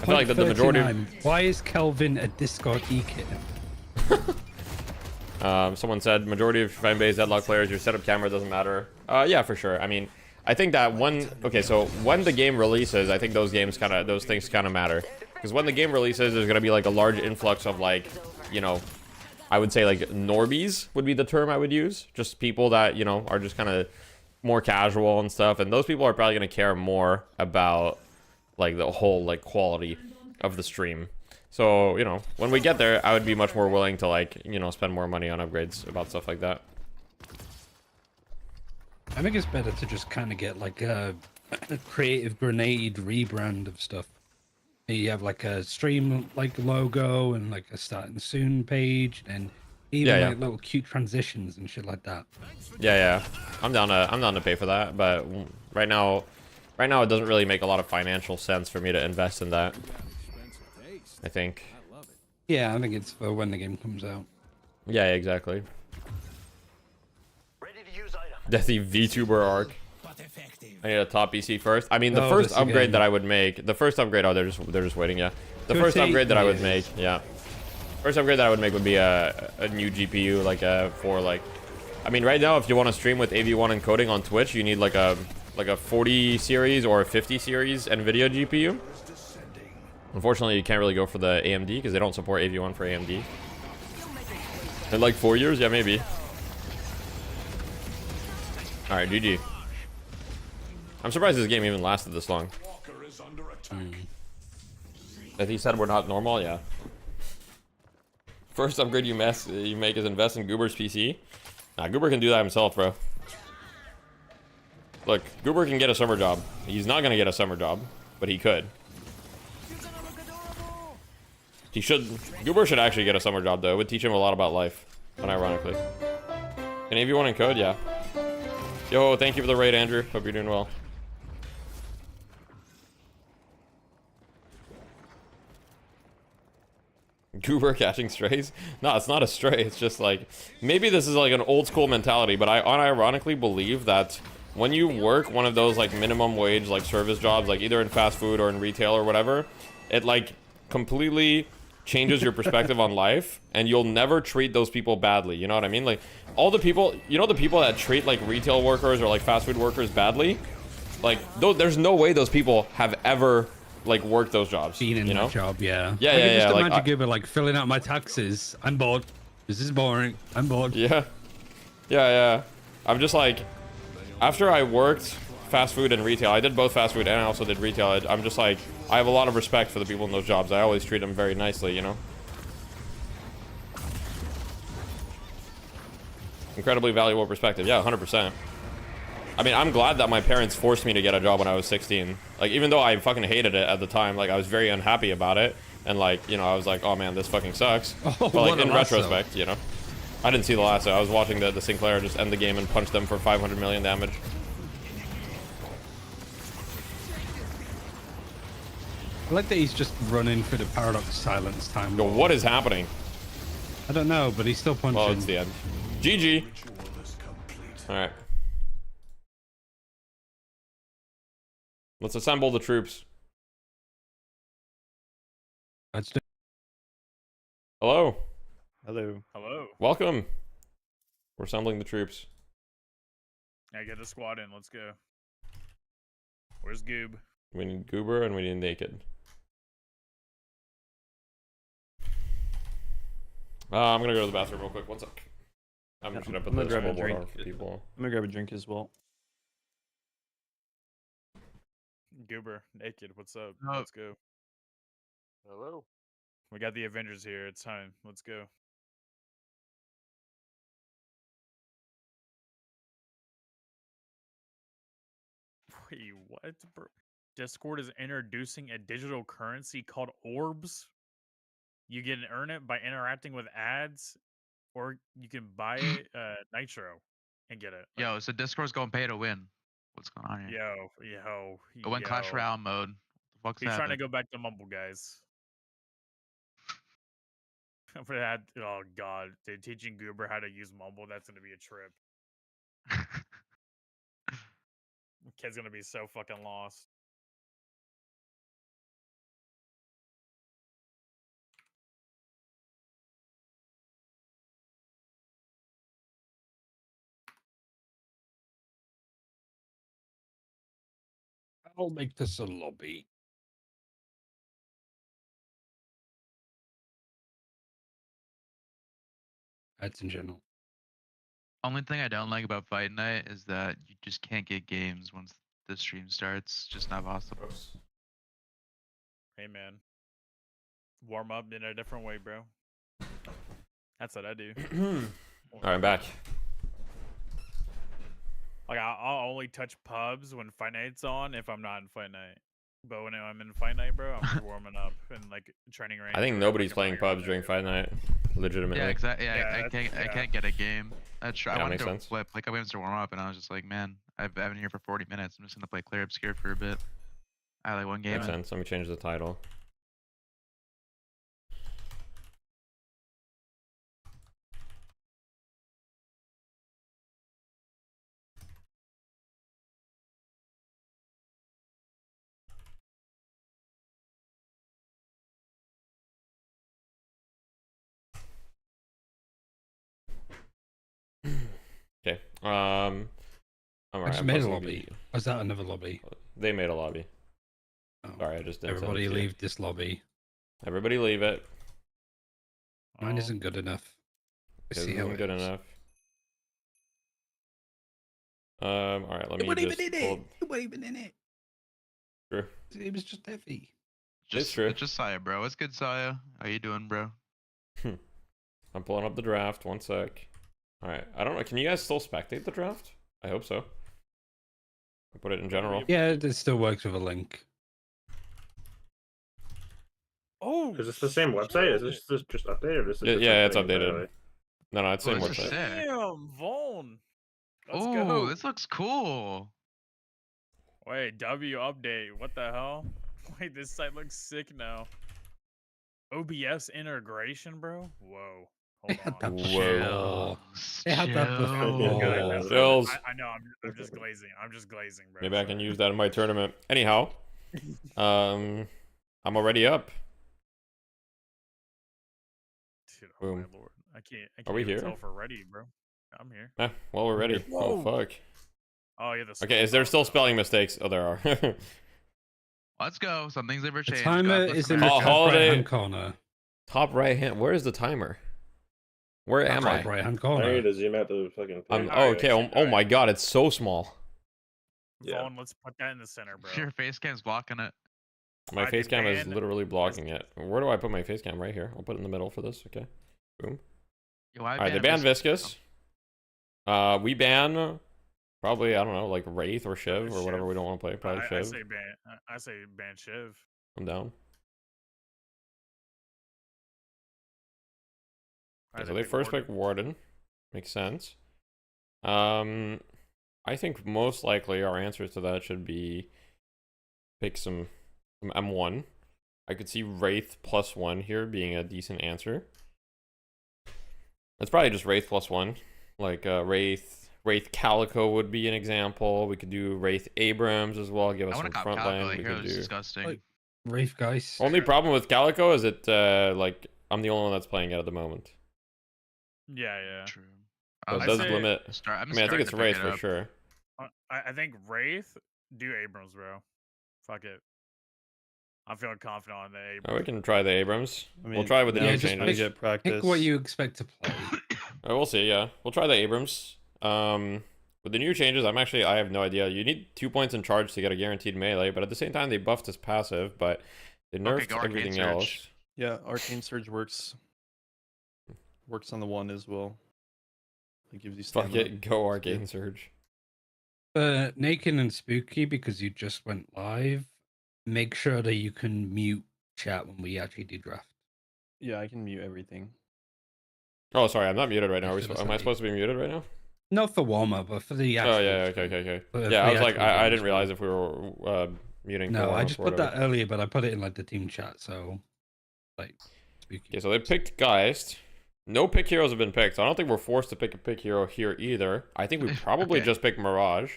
I feel like the majority of... Why is Kelvin a Discord E-kit? Someone said majority of fan base deadlock players, your setup camera doesn't matter. Yeah, for sure. I mean, I think that okay, so when the game releases, I think those things kind of matter. Because when the game releases, there's gonna be like a large influx of like, you know, I would say like norbies would be the term I would use. Just people that, you know, are just kind of more casual and stuff. And those people are probably gonna care more about like the whole like quality of the stream. So, you know, when we get there, I would be much more willing to like, you know, spend more money on upgrades about stuff like that. I think it's better to just kind of get like a creative grenade rebrand of stuff. You have like a stream like logo and like a starting soon page and even like little cute transitions and shit like that. Yeah. I'm down to pay for that, but right now it doesn't really make a lot of financial sense for me to invest in that. I think. Yeah, I think it's for when the game comes out. Yeah, exactly. Deathy VTuber arc. I need a top PC first. I mean, the first upgrade that I would make, they're just waiting. Yeah, the first upgrade that I would make, first upgrade that I would make would be a new GPU, like for like, I mean, right now if you want to stream with AV1 encoding on Twitch, you need like a 40 series or a 50 series NVIDIA GPU. Unfortunately, you can't really go for the AMD because they don't support AV1 for AMD. In like 4 years, yeah, maybe. All right, GG. I'm surprised this game even lasted this long. As he said, we're not normal, yeah. First upgrade you make is invest in Goober's PC. Nah, Goober can do that himself, bro. Look, Goober can get a summer job. He's not gonna get a summer job, but he could. He should. Goober should actually get a summer job though. It would teach him a lot about life, unironically. Can AV1 encode? Yeah. Yo, thank you for the raid, Andrew. Hope you're doing well. Goober catching strays? No, it's not a stray. It's just like, maybe this is like an old school mentality, but I unironically believe that when you work one of those like minimum wage like service jobs, like either in fast food or in retail or whatever, it like completely changes your perspective on life, and you'll never treat those people badly. You know what I mean? Like all the people, you know, the people that treat like retail workers or like fast food workers badly, like there's no way those people have ever like work those jobs. Being in that job, yeah. Yeah, I can yeah, just yeah. imagine Goober like filling out my taxes. I'm bored. This is boring. I'm bored. Yeah. Yeah, yeah. I'm just like, after I worked fast food and retail, I did both fast food and I also did retail. I'm just like, I have a lot of respect for the people in those jobs. I always treat them very nicely, you know? Incredibly valuable perspective. Yeah, 100%. I mean, I'm glad that my parents forced me to get a job when I was 16. Like, even though I fucking hated it at the time, like, I was very unhappy about it. And, like, you know, I was like, oh, man, this fucking sucks. But, like, in retrospect, you know. I didn't see the lasso. I was watching the Sinclair just end the game and punch them for 500 million damage. I like that he's just running for the Paradox silence time. Yo, what is happening? I don't know, but he's still punching. Well, it's the end. GG. Alright. Let's assemble the troops. Let's do. Hello. Hello. Hello. Welcome. We're assembling the troops. Yeah, get the squad in. Let's go. Where's Goob? We need Goober and we need Naked. I'm gonna go to the bathroom real quick. One sec. I'm just gonna put the grab a small board drink. on for people. I'm gonna grab a drink as well. Goober, Naked, what's up? Let's go. Hello. We got the Avengers here. It's time. Let's go. Wait, what, bro? Discord is introducing a digital currency called orbs. You can earn it by interacting with ads, or you can buy it, Nitro and get it. Yo, so Discord's going pay to win. What's going on here? Yo. It went Clash Royale mode. What the fuck's He's trying to happening? go back to Mumble, guys. Oh god, dude, teaching Goober how to use Mumble, that's gonna be a trip. Kid's gonna be so fucking lost. I'll make this a lobby. That's in general. Only thing I don't like about Fight Night is that you just can't get games once the stream starts. Just not possible. Hey man, warm up in a different way, bro. That's what I do. Alright, I'm back. Like I'll only touch pubs when Fight Night's on if I'm not in Fight Night. But when I'm in Fight Night, bro, I'm just warming up and like training range. I think nobody's playing pubs during Fight Night. Legitimately. Yeah, exactly. Yeah, I can't get a game. That's true. Yeah, I wanted makes to sense. flip. Like I went to warm up, and I was just like, man, I've been here for 40 minutes. I'm just gonna play Clear Obscure for a bit. I had like one game. Makes sense. Let me change the title. Okay. I'm I alright. just made a lobby. Was that another lobby? They made a lobby. Sorry, I just didn't. Everybody leave this lobby. Everybody leave it. Mine isn't good enough. It See how isn't it good is. enough. Alright, let me It wasn't just even in hold... it. It wasn't even in it. True. It was just heavy. It's true. It's just Saya, bro. What's good, Saya? How you doing, bro? I'm pulling up the draft. One sec. Alright, I don't know. Can you guys still spectate the draft? I hope so. I put it in general. Yeah, it still works with a link. Oh, is this the same website? Is this just updated? Or is this Yeah, just yeah, it's updated updated. entirely? No, it's the same this is website. sick. Damn, Vaughn. Oh, this looks cool. Wait, W update. What the hell? Wait, this site looks sick now. OBS integration, bro. Whoa. Hold on. Whoa. They had that before. Phil's. I know. I'm just glazing. I'm just glazing, bro. Maybe I can use that in my tournament. Anyhow, I'm already up. Dude, oh Boom. my lord. I can't Are we even here? tell if we're ready, bro. I'm here. Well, we're ready. Oh, fuck. Oh, yeah. Okay, is there still spelling mistakes? Oh, there are. Let's go. Some things never The change. timer is in the top right-hand corner. Top right hand. Where is the timer? Where am I? Top right-hand I corner. need to zoom out the fucking thing. Oh, okay. Oh my god, it's so small. Vaughn, let's put that in the center, bro. Your face cam's blocking it. My face cam is literally blocking it. Where do I put my face cam? Right here. I'll put it in the middle for this. Okay. Boom. Alright, they ban Viscous. We ban probably, I don't know, like Wraith or Shiv or whatever we don't want to play. Probably Shiv. I say ban Shiv. I'm down. Okay, so they first pick Warden. Makes sense. I think most likely our answers to that should be pick some M1. I could see Wraith +1 here being a decent answer. It's probably just Wraith +1. Like Wraith Calico would be an example. We could do Wraith Abrams as well. Give us some front lane. We could do disgusting. Like, Wraith guys. Only problem with Calico is that like I'm the only one that's playing it at the moment. Yeah. True. So it does limit. I mean, I think it's Wraith for sure. I think Wraith, do Abrams, bro. Fuck it. I'm feeling confident on the Abrams. Oh, we can try the Abrams. We'll try with the new changes. Get practice. Pick what you expect to play. We'll see. Yeah, we'll try the Abrams. With the new changes, I have no idea. You need 2 points in charge to get a guaranteed melee, but at the same time, they buffed his passive, but they nerfed everything else. Yeah, Arcane Surge works on the 1 as well. It gives you stamina. Fuck it, go Arcane Surge. Naked and Spooky, because you just went live, make sure that you can mute chat when we actually do draft. Yeah, I can mute everything. Oh, sorry, I'm not muted right now. Am I supposed to be muted right now? Not for warm-up, but for the actual... Oh, yeah, okay. Yeah, I was like, I didn't realize if we were muting. No, I just put that earlier, but I put it in like the team chat, so... like, Spooky. Okay, so they picked Geist. No pick heroes have been picked. So I don't think we're forced to pick a pick hero here either. I think we probably just pick Mirage.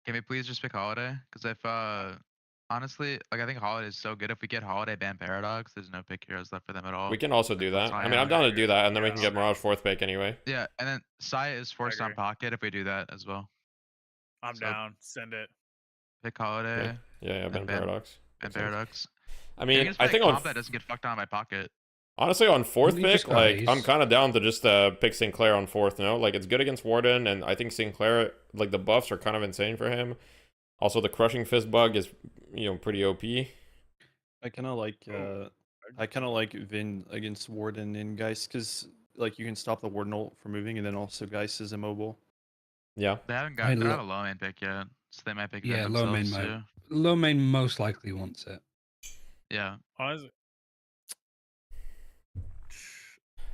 Can we please just pick Holiday? Because if, honestly, like, I think Holiday is so good. If we get Holiday ban Paradox, there's no pick heroes left for them at all. We can also do that. I mean, I'm down to do that, and then we can get Mirage 4th pick anyway. Yeah, and then Saya is forced on Pocket if we do that as well. I'm down. Send it. Pick Holiday. Yeah, ban Paradox. Ban Paradox. I mean, I think on... that doesn't get fucked on by Pocket. Honestly, on 4th pick, like, I'm kind of down to just pick Sinclair on 4th, you know? Like, it's good against Warden, and I think Sinclair, like, the buffs are kind of insane for him. Also, the Crushing Fist bug is, you know, pretty OP. I kind of like Vin against Warden and Geist, because, like, you can stop the Warden ult from moving, and then also Geist is immobile. Yeah. They haven't got, they're not a low main pick yet, so they might pick that low main too. Low main most likely wants it. Yeah.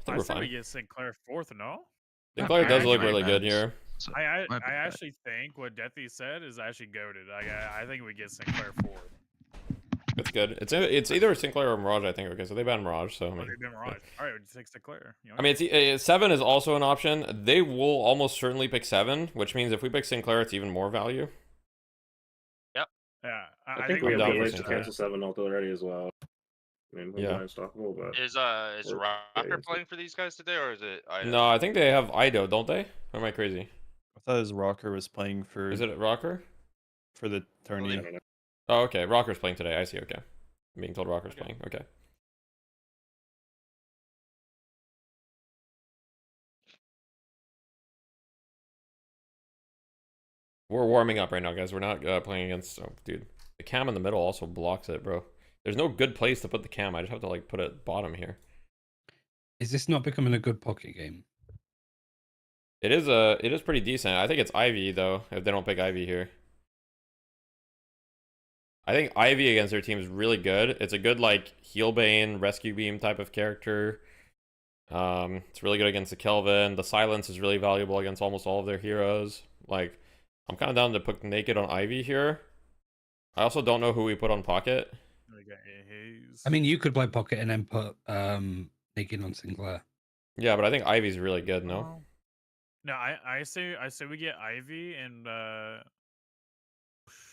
I think we get Sinclair 4th, no? Sinclair does look really good here. I actually think what Deathy said is actually goated. I think we get Sinclair 4th. It's good. It's either Sinclair or Mirage, I think. Okay, so they ban Mirage. So I mean, they ban Mirage. All right, we take Sinclair. You know? I mean, 7 is also an option. They will almost certainly pick 7, which means if we pick Sinclair, it's even more value. Yep. Yeah, I think we have the ways to cancel 7 ult already as well. I mean, we're not unstoppable, but... Is Rocker playing for these guys today, or is it Ido? No, I think they have Ido, don't they? Or am I crazy? I thought his Rocker was playing for... Is it Rocker? For the tourney. Oh, okay. Rocker's playing today. I see, okay. I'm being told Rocker's playing. Okay. We're warming up right now, guys. We're not playing against... Oh, dude. The cam in the middle also blocks it, bro. There's no good place to put the cam. I just have to like put it bottom here. Is this not becoming a good pocket game? It is pretty decent. I think it's Ivy though, if they don't pick Ivy here. I think Ivy against their team is really good. It's a good like heal bane, rescue beam type of character. It's really good against the Kelvin. The silence is really valuable against almost all of their heroes. Like, I'm kind of down to put Naked on Ivy here. I also don't know who we put on Pocket. I mean, you could play Pocket and then put Naked on Sinclair. Yeah, but I think Ivy's really good, no? No, I say we get Ivy and I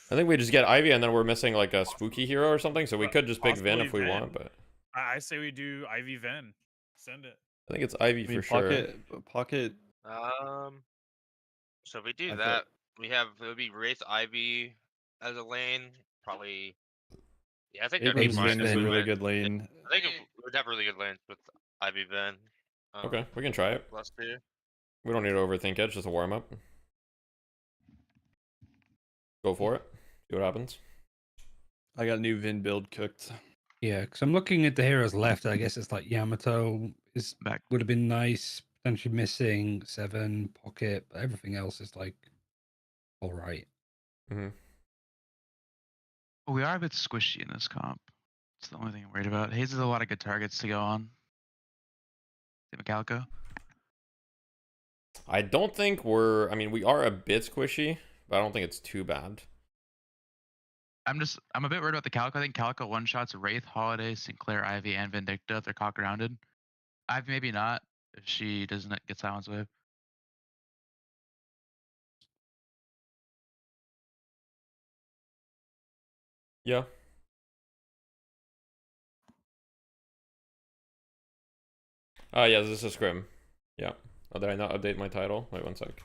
think we just get Ivy and then we're missing like a spooky hero or something, so we could just pick Vin if we want, but I say we do Ivy Vin. Send it. I think it's Ivy for sure. Pocket. So if we do that, it would be Wraith Ivy as a lane, probably. Yeah, I think that'd be fine. Is a really good lane. I think we'd have really good lanes with Ivy Vin. Okay, we can try it. We don't need to overthink it, it's just a warm up. Go for it. See what happens. I got new Vin build cooked. Yeah, because I'm looking at the heroes left. I guess it's like Yamato is would have been nice. Potentially missing 7 Pocket, but everything else is like all right. Mm-hmm. Well, we are a bit squishy in this comp. It's the only thing I'm worried about. Hayes has a lot of good targets to go on. Macalco. I don't think we're. I mean, we are a bit squishy, but I don't think it's too bad. I'm a bit worried about the Calico. I think Calico one-shots Wraith, Holiday, Sinclair, Ivy, and Vindicta if they're cock-grounded. Ivy maybe not, if she doesn't get Silence Wave. Yeah. Yeah, this is Scrim. Yeah. Oh, did I not update my title? Wait 1 sec.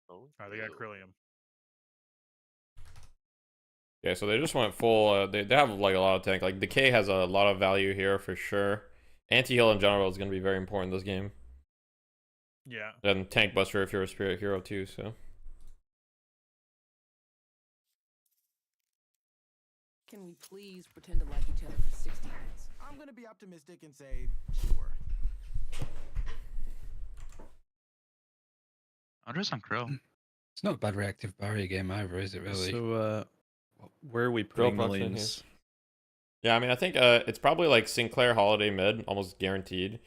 Oh, they got Krillium. Yeah, so they just went full. They have like a lot of tank. Like Decay has a lot of value here for sure. Anti-heal in general is going to be very important this game. Yeah. And Tank Buster if you're a Spirit Hero too, so. Can we please pretend to like each other for 60 minutes? I'm gonna be optimistic and say, sure. I'm just on Krill. It's not a bad reactive barrier game either, is it really? So, where are we putting the lanes? Yeah, I mean, I think it's probably like Sinclair Holiday mid, almost guaranteed.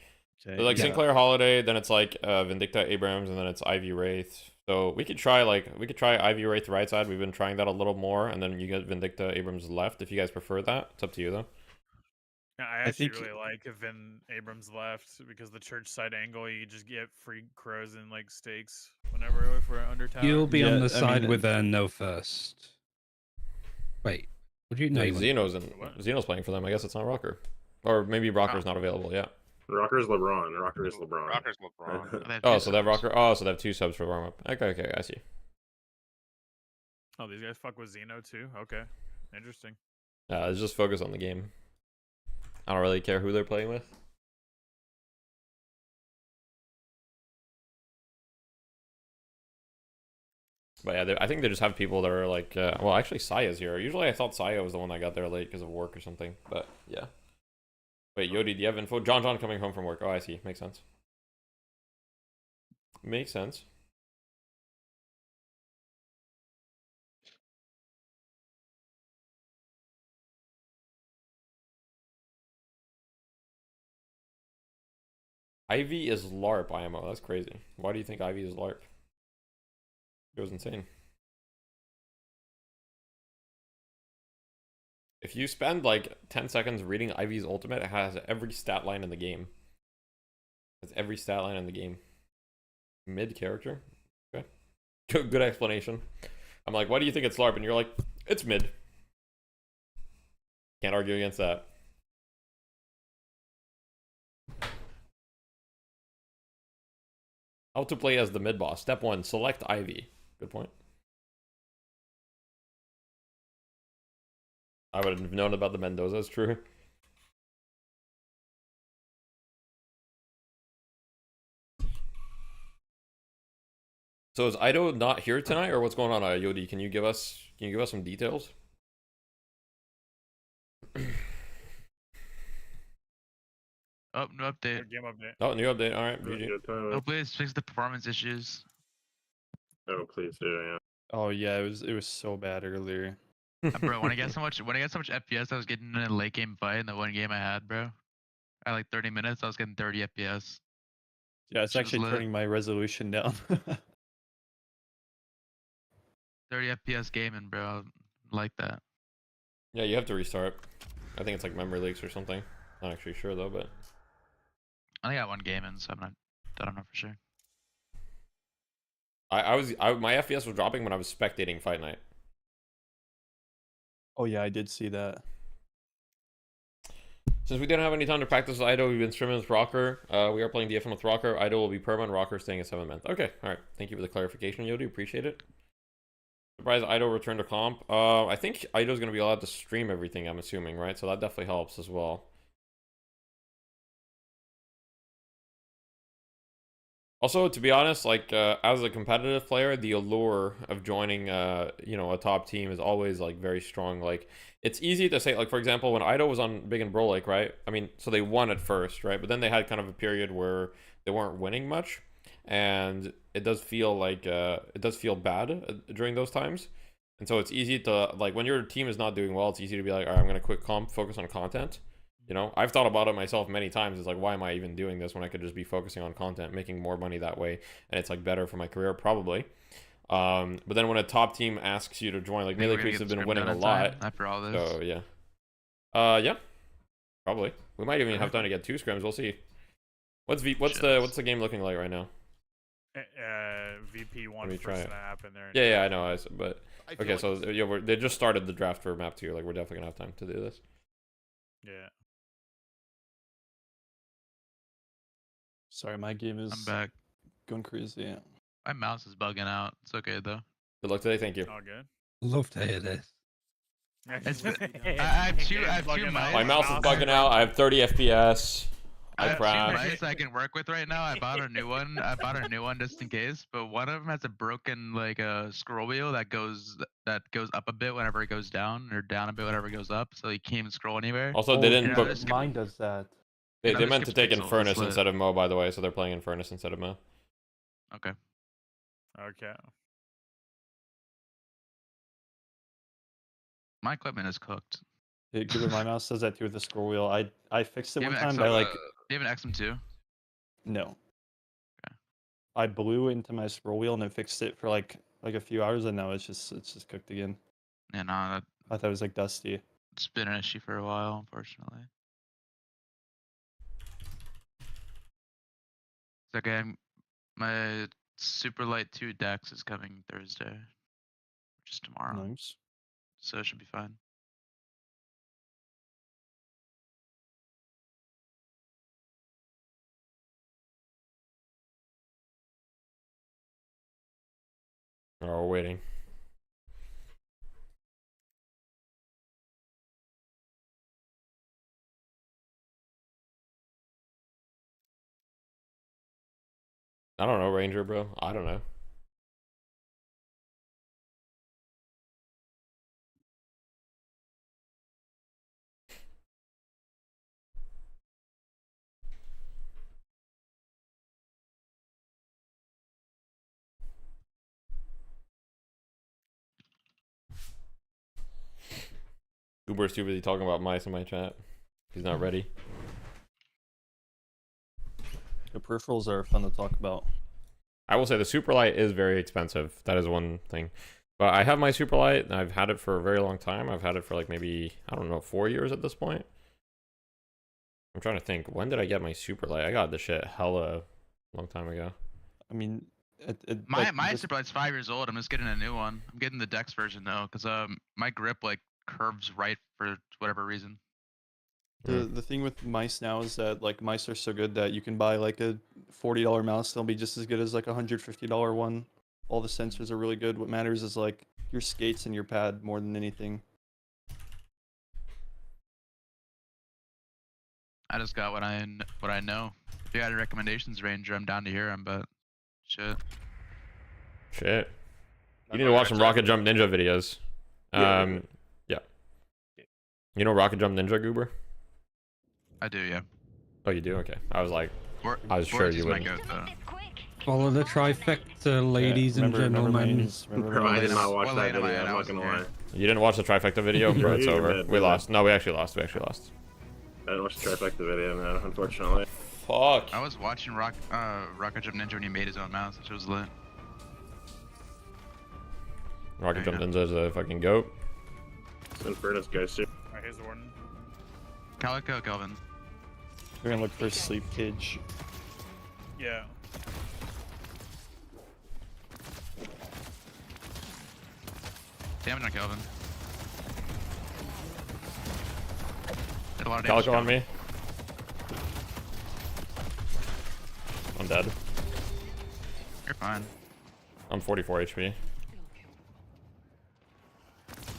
Okay. So like Sinclair Holiday, then it's like Vindicta Abrams, and then it's Ivy Wraith. So we could try Ivy Wraith right side. We've been trying that a little more, and then you get Vindicta Abrams left if you guys prefer that. It's up to you though. Yeah, I actually really like Vin Abrams left because the church side angle, you just get free crows and like stakes whenever if we're under tower. You'll be on the side with a no first. Wait, would you know? Xeno's playing for them. I guess it's not Rocker, or maybe Rocker's not available. Yeah. Rocker's LeBron. Rocker is LeBron. Rocker's LeBron. Oh, so they have Rocker. Oh, so they have 2 subs for warm up. Okay, I see. Oh, these guys fuck with Xeno too. Okay, interesting. Let's just focus on the game. I don't really care who they're playing with. But yeah, I think they just have people that are like, well, actually, Saya's here. Usually I thought Saya was the one that got there late because of work or something, but yeah. Wait, Yodi, do you have info? John coming home from work. Oh, I see. Makes sense. Makes sense. Ivy is LARP IMO. That's crazy. Why do you think Ivy is LARP? It was insane. If you spend like 10 seconds reading Ivy's ultimate, it has every stat line in the game. It's every stat line in the game. Mid character. Okay. Good explanation. I'm like, why do you think it's LARP? And you're like, it's mid. Can't argue against that. How to play as the mid boss. Step 1, select Ivy. Good point. I would have known about the Mendoza, it's true. So is Ido not here tonight, or what's going on, Yodi? Can you give us some details? Oh, no update. Game update. Oh, new update. All right, GG. Oh, please fix the performance issues. Oh, please do, yeah. Oh yeah, it was so bad earlier. Bro, when I got so much FPS, I was getting in a late game fight in the one game I had, bro. At like 30 minutes, I was getting 30 FPS. Yeah, it's actually turning my resolution down. 30 FPS gaming, bro. Like that. Yeah, you have to restart. I think it's like memory leaks or something. Not actually sure though, but I think I won gaming, so I don't know for sure. My FPS was dropping when I was spectating Fight Night. Oh yeah, I did see that. Since we didn't have any time to practice with Ido, we've been streaming with Rocker. We are playing DFM with Rocker. Ido will be perma and Rocker staying at 7-month. Okay, alright. Thank you for the clarification, Yodi. Appreciate it. Surprised Ido returned to comp. I think Ido's gonna be allowed to stream everything, I'm assuming, right? So that definitely helps as well. Also, to be honest, like as a competitive player, the allure of joining you know, a top team is always like very strong. Like it's easy to say, like for example, when Ido was on Big and Bro Lake, right? I mean, so they won at first, right? But then they had kind of a period where they weren't winning much, and it does feel like it does feel bad during those times. And so it's easy to, like, when your team is not doing well, it's easy to be like, all right, I'm gonna quit comp, focus on content. You know, I've thought about it myself many times. It's like, why am I even doing this when I could just be focusing on content, making more money that way, and it's like better for my career, probably. But then when a top team asks you to join, like Melee Creeps have been winning a lot. After all this. So yeah, yeah, probably. We might even have time to get 2 scrims. We'll see. What's the game looking like right now? VP1 for Snap in there. Yeah, I know. But okay, so yeah, they just started the draft for map 2. Like we're definitely gonna have time to do this. Yeah. Sorry, my game is. I'm back. Going crazy. Yeah. My mouse is bugging out. It's okay though. Good luck today. Thank you. All good. Love to hear this. I have two mice. My mouse is bugging out. I have 30 FPS. I have 2 mice I can work with right now. I bought a new one. Just in case. But one of them has a broken like a scroll wheel that goes up a bit whenever it goes down, or down a bit whenever it goes up. So you can't even scroll anywhere. Also, they didn't. Mine does that. They meant to take Infernus instead of Mo, by the way, so they're playing Infernus instead of Mo. Okay. Okay. My equipment is cooked. Yeah, my mouse does that too with the scroll wheel. I fixed it one time by like. Do you have an XM2? No. Okay. I blew into my scroll wheel and it fixed it for like a few hours, and now it's just cooked again. Yeah, no, I thought it was like dusty. It's been an issue for a while, unfortunately. It's okay. My Super Light 2 Dex is coming Thursday, which is tomorrow. Nice. So it should be fine. Oh, we're waiting. I don't know, Ranger, bro. I don't know. Uber's too busy talking about mice in my chat. He's not ready. The peripherals are fun to talk about. I will say the Superlight is very expensive. That is one thing. But I have my Superlight, and I've had it for a very long time. I've had it for like maybe, I don't know, 4 years at this point. I'm trying to think. When did I get my Superlight? I got this shit hella long time ago. I mean, my Superlight's 5 years old. I'm just getting a new one. I'm getting the Dex version though, because my grip like curves right for whatever reason. The thing with mice now is that like mice are so good that you can buy like a $40 mouse. They'll be just as good as like a $150 one. All the sensors are really good. What matters is like your skates and your pad more than anything. I just got what I know. If you had recommendations, Ranger, I'm down to hear them. But shit. You need to watch some Rocket Jump Ninja videos. Yeah. You know Rocket Jump Ninja, Goober? I do, yeah. Oh, you do? Okay. I was like, I was sure you would. Follow the trifecta, ladies and gentlemen. I did not watch that video, I'm not gonna lie. You didn't watch the trifecta video? Bro, it's over. We lost. No, we actually lost. I didn't watch the trifecta video, man, unfortunately. Fuck. I was watching Rocket Jump Ninja when he made his own mouse, which was lit. Rocket Jump Ninja is a fucking goat. Inferno's guys too. Alright, here's the warden. Calico, Kelvin. We're gonna look for a sleep cage. Yeah. Damage on Kelvin. Did a lot of damage. Calico on me. I'm dead. You're fine. I'm 44 HP.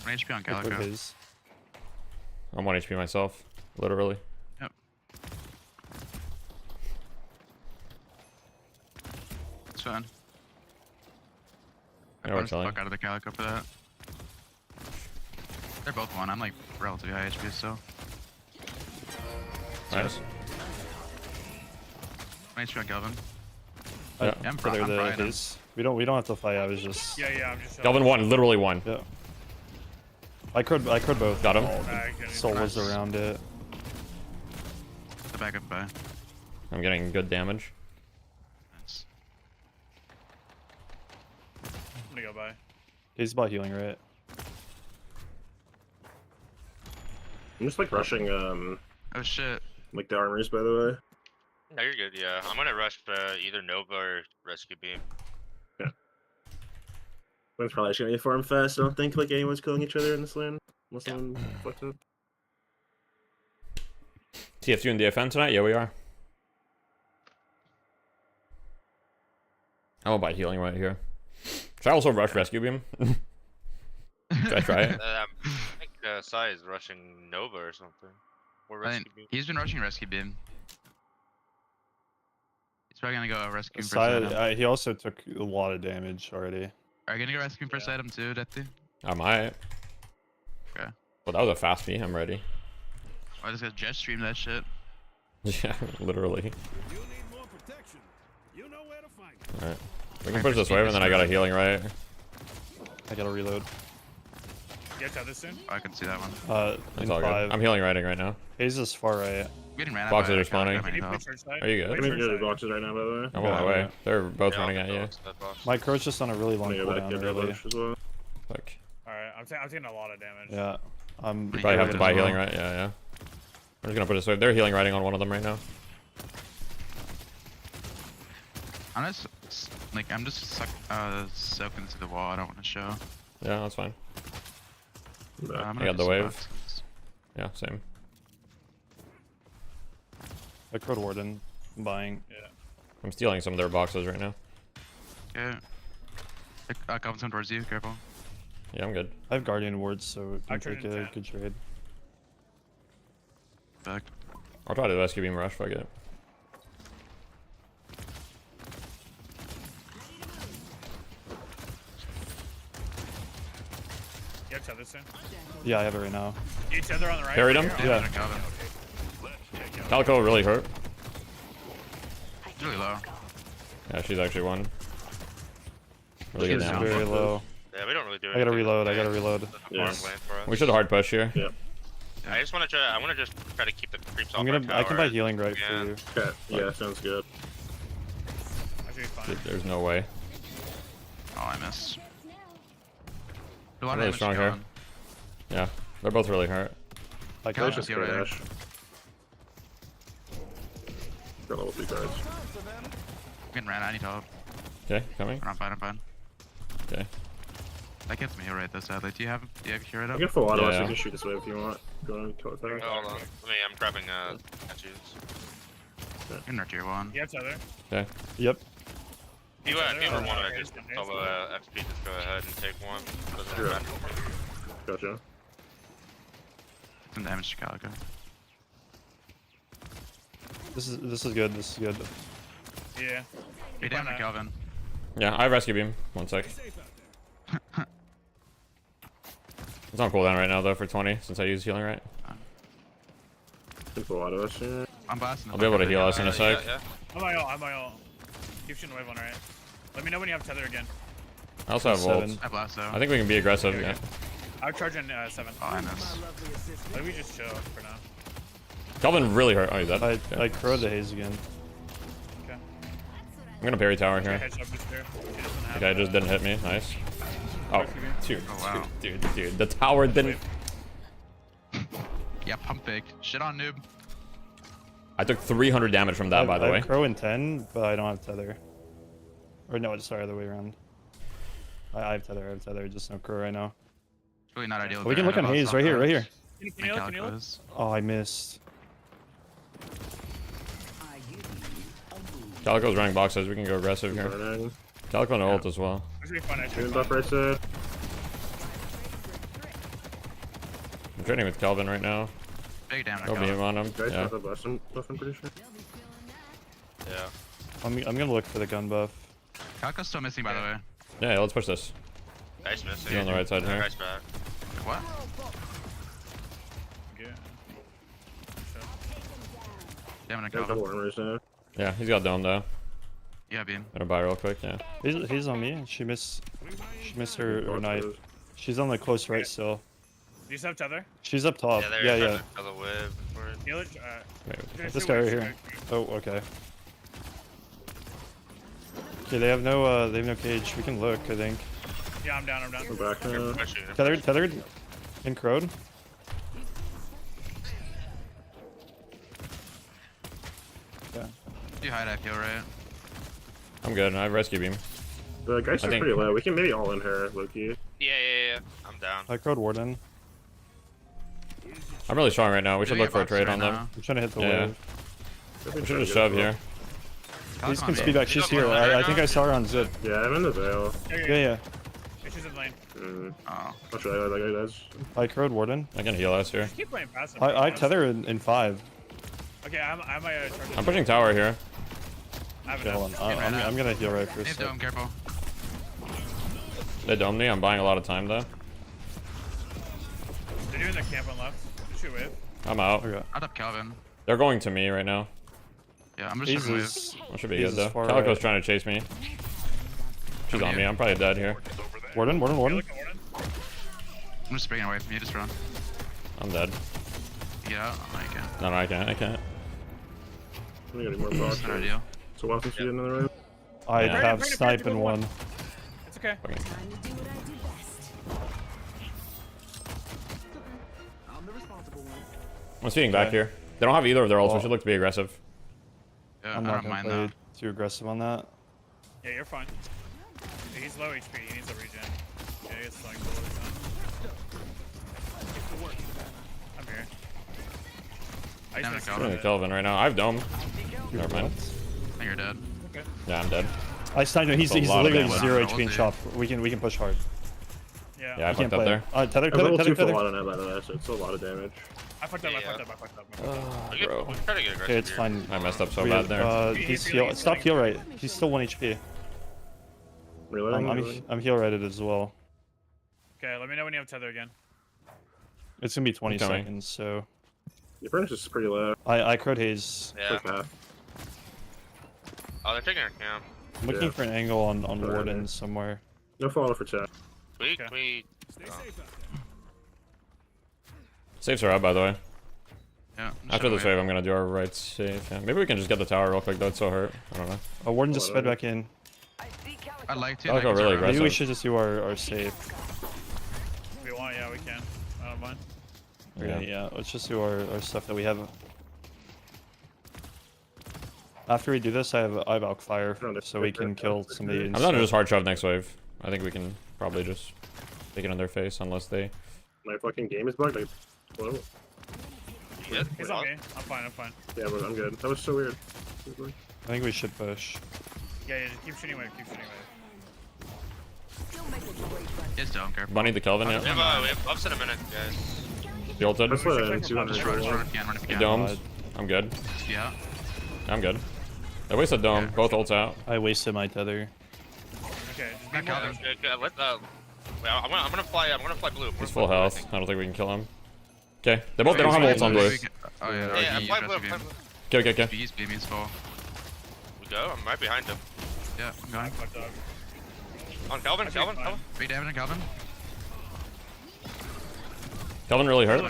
1 HP on Calico. I'm 1 HP myself, literally. Yep. It's fine. I Yeah, we're punched the chilling. fuck out of the Calico for that. They're both 1. I'm like relatively high HP still. Nice. 1 HP on Kelvin. Yeah, I'm They're his. We don't have to fight. I was just. Yeah, I'm just. Kelvin 1, literally 1. Yeah. I could both. Got him. Soul was around it. The back up by. I'm getting good damage. Nice. I'm gonna go by. He's about healing, right? I'm just like rushing Oh shit. like the armories, by the way. No, you're good. Yeah, I'm gonna rush either Nova or Rescue Beam. It's probably just gonna be a farm fast. I don't think like anyone's killing each other in this lane. Unless someone fucked up. TF2 and DFN tonight? Yeah, we are. I'm about healing right here. Should I also rush Rescue Beam? Should I try it? I think Sai is rushing Nova or something. Or Rescue Beam. He's been rushing Rescue Beam. He's probably gonna go Rescue Beam first item. He also took a lot of damage already. Are you gonna go Rescue Beam first item too, Deathly? I might. Okay. Well, that was a fast beat. I'm ready. I just gotta jet stream that shit. Yeah, literally. You need more protection. You know where to find it. Alright. We can push this wave and then I got a healing right. I gotta reload. You have to have this soon? Oh, I can see that one. It's all good. I'm healing righting right now. Haze is far right. Getting ran out Boxes by are spawning. Can you push church side? Are you I good? mean, you're the boxes right now, by the way. I'm on my way. They're both running at you. My crow's just on a really long I'm gonna go back cooldown to the early. bush as well. Fuck. Alright, I'm taking a lot of damage. Yeah. You probably have to buy healing right. Yeah. I'm just gonna put this wave. They're healing righting on one of them right now. I'm just soaking into the wall. I don't want to show. Yeah, that's fine. I'm I got the wave. Yeah, same. I crowed warden. I'm buying. Yeah. I'm stealing some of their boxes right now. Yeah. Coming towards you. Careful. Yeah, I'm good. I have guardian wards, so it I can take turned a 10. good trade. Back. I'll try to Rescue Beam rush. Fuck it. You have to have this soon? Yeah, I have it right now. Each other on the right? Parried him? Yeah. Calico really hurt. He's really low. Yeah, she's actually one. Really good She's down. very low. Yeah, we don't really do I gotta anything. reload. I gotta reload. Yeah. We should hard push here. Yeah. I just want to try. I want to just try to keep the creeps off. I'm gonna. I can buy healing right for you. Okay. Yeah, sounds good. I should be fine. There's no way. Oh, I missed. A lot of Really damage strong here. going. Yeah, they're both really hurt. I Kelly's can. just here right Ash. Got level 3 cards. I'm getting ran. I need help. Okay, coming. I'm fine. Okay. That gets me heal right though, sadly. Do you have hero I up? can full auto, so Yeah. you can shoot this wave if you want. Go on, kill it there. Hold on. I'm grabbing statues. You can nurture your one. You have to other. Okay. Yep. If you ever want to just solo FP, just go ahead and take one. Doesn't Sure. matter. Gotcha. Some damage to Calico. This is good. This is good. Yeah. Be down to Calvin. Yeah, I Rescue Beam. 1 sec. It's on cooldown right now though for 20 since I used healing right. Can full auto us, yeah. I'm blasting. I'll be able to heal us in a sec. Yeah. I'm my ult. Keep shooting wave on right. Let me know when you have tether again. I also have ults. I blast though. I think we can be aggressive. Yeah. I'll charge in 7. Oh, I missed. Let me just chill for now. Calvin really hurt. Oh, he's dead. I crowed the haze again. I'm gonna parry tower here. The guy just didn't hit me. Nice. Oh, dude, wow. dude. The tower didn't. Yeah, pump fake. Shit on noob. I took 300 damage from that, by the I way. have Crow in 10, but I don't have tether. Or no, sorry, other way around. I have tether, just no Crow right now. It's really not ideal. We can look on Haze right here, right here. Can you look? Oh, I missed. Calico's running boxes. We can go aggressive here. Calico and ult as well. Buff right side. I'm trading with Kelvin right now. Big damage. Go beam on him. Guys Yeah. have a buff, I'm pretty sure. Yeah. I'm gonna look for the gun buff. Calico's still missing, by the way. Yeah, let's push this. Nice missing. He's on the right side here. Nice back. What? Damn it, Got double armors now. Yeah, he's got dome though. Yeah, beam. Gonna buy real quick, yeah. He's on me. She missed her knife. She's on the close right still. Do you still have tether? She's up top. Yeah. Heal it. Wait, this guy right here. Oh, okay. Okay, they have no cage. We can look, I think. Yeah, I'm down. We're back now. Tethered, and crowed. Yeah. You hide, I feel, right? I'm good. I have rescue beam. The guys are pretty low. We can maybe all in her, Loki. Yeah. I'm down. I crowed Warden. I'm really strong right now. We should look for a trade on them. I'm trying to hit the Yeah. wave. We should just shove here. Please can speed back. She's here. I think I saw her on Zip. Yeah, I'm in the veil. Yeah. She's in lane. Oh. I'll try that guy does. I crowed Warden. I can heal us here. Just keep playing passive. I tether in 5. Okay, I'm pushing tower here. Okay, hold on. I'm gonna heal right first. Dome, careful. They domed me. I'm buying a lot of time though. They're doing the camp on left. Shoot wave. I'm out. Okay. I'd up Calvin. They're going to me right now. Yeah, I'm just That should be good though. Calico's trying to chase me. She's on me. I'm probably dead here. Warden. I'm just spraying away from you. Just run. I'm dead. Yeah, I can't. No, I can't. We gotta more blocks. Not ideal. So why don't you get another round? I have snipe in 1. It's okay. I'm speeding back here. They don't have either of their ults. We should look to be aggressive. Yeah, I'm not gonna play too aggressive on that. Yeah, you're fine. He's low HP. He needs a regen. Yeah, he gets like all the time. I'm here. I'm doing Kelvin right now. I have dome. Never mind. I think you're dead. Okay. Yeah, I'm dead. I sniped him. He's literally 0 HP in chop. We can push hard. Yeah, I fucked up there. Tether. I level 2 for a lot on that, by the way, so it's a lot of damage. I fucked up. Bro. Okay, it's fine. I messed up so bad there. He's heal. Stop heal right. He's still 1 HP. Really? I'm heal righted as well. Okay, let me know when you have tether again. It's gonna be 20 seconds, so. Your furnace is pretty low. I crowed Haze. Yeah. Oh, they're taking our camp. I'm looking for an angle on Warden somewhere. No follow for chat. We Stay safe out there. Safes are out, by the way. Yeah. After this wave, I'm gonna do our right safe. Yeah. Maybe we can just get the tower real quick, though. It's so hurt. I don't know. Oh, Warden just sped back in. I'd like to. That'll go really aggressive. Maybe we should just do our safe. If we want, yeah, we can. I don't mind. Yeah, let's just do our stuff that we have. After we do this, I have Alk Fire, so we can kill some of the. I'm not just hard shove next wave. I think we can probably just take it in their face unless they. My fucking game is bugged. Well, yeah, he's on me. I'm fine. Yeah, but I'm good. That was so weird. I think we should push. Yeah, just keep shooting wave. Yes, don't care. Bunny the Kelvin, yeah. We have ups in a minute, guys. He ulted. That's what I'm Just run if you can. He domed. I'm good. Yeah. I'm good. I wasted dome. Yeah, Both ults out. I wasted my tether. Okay, just Back be more. Calvin. I'm gonna fly blue. He's full health. I don't think we can kill him. Okay, they don't have ults on blue. Oh yeah, Yeah, fly blue. Okay. He's beam is full. We go. I'm right behind him. Yeah, I'm going. Fucked up. On Calvin. Big damage on Calvin. Kelvin really hurt.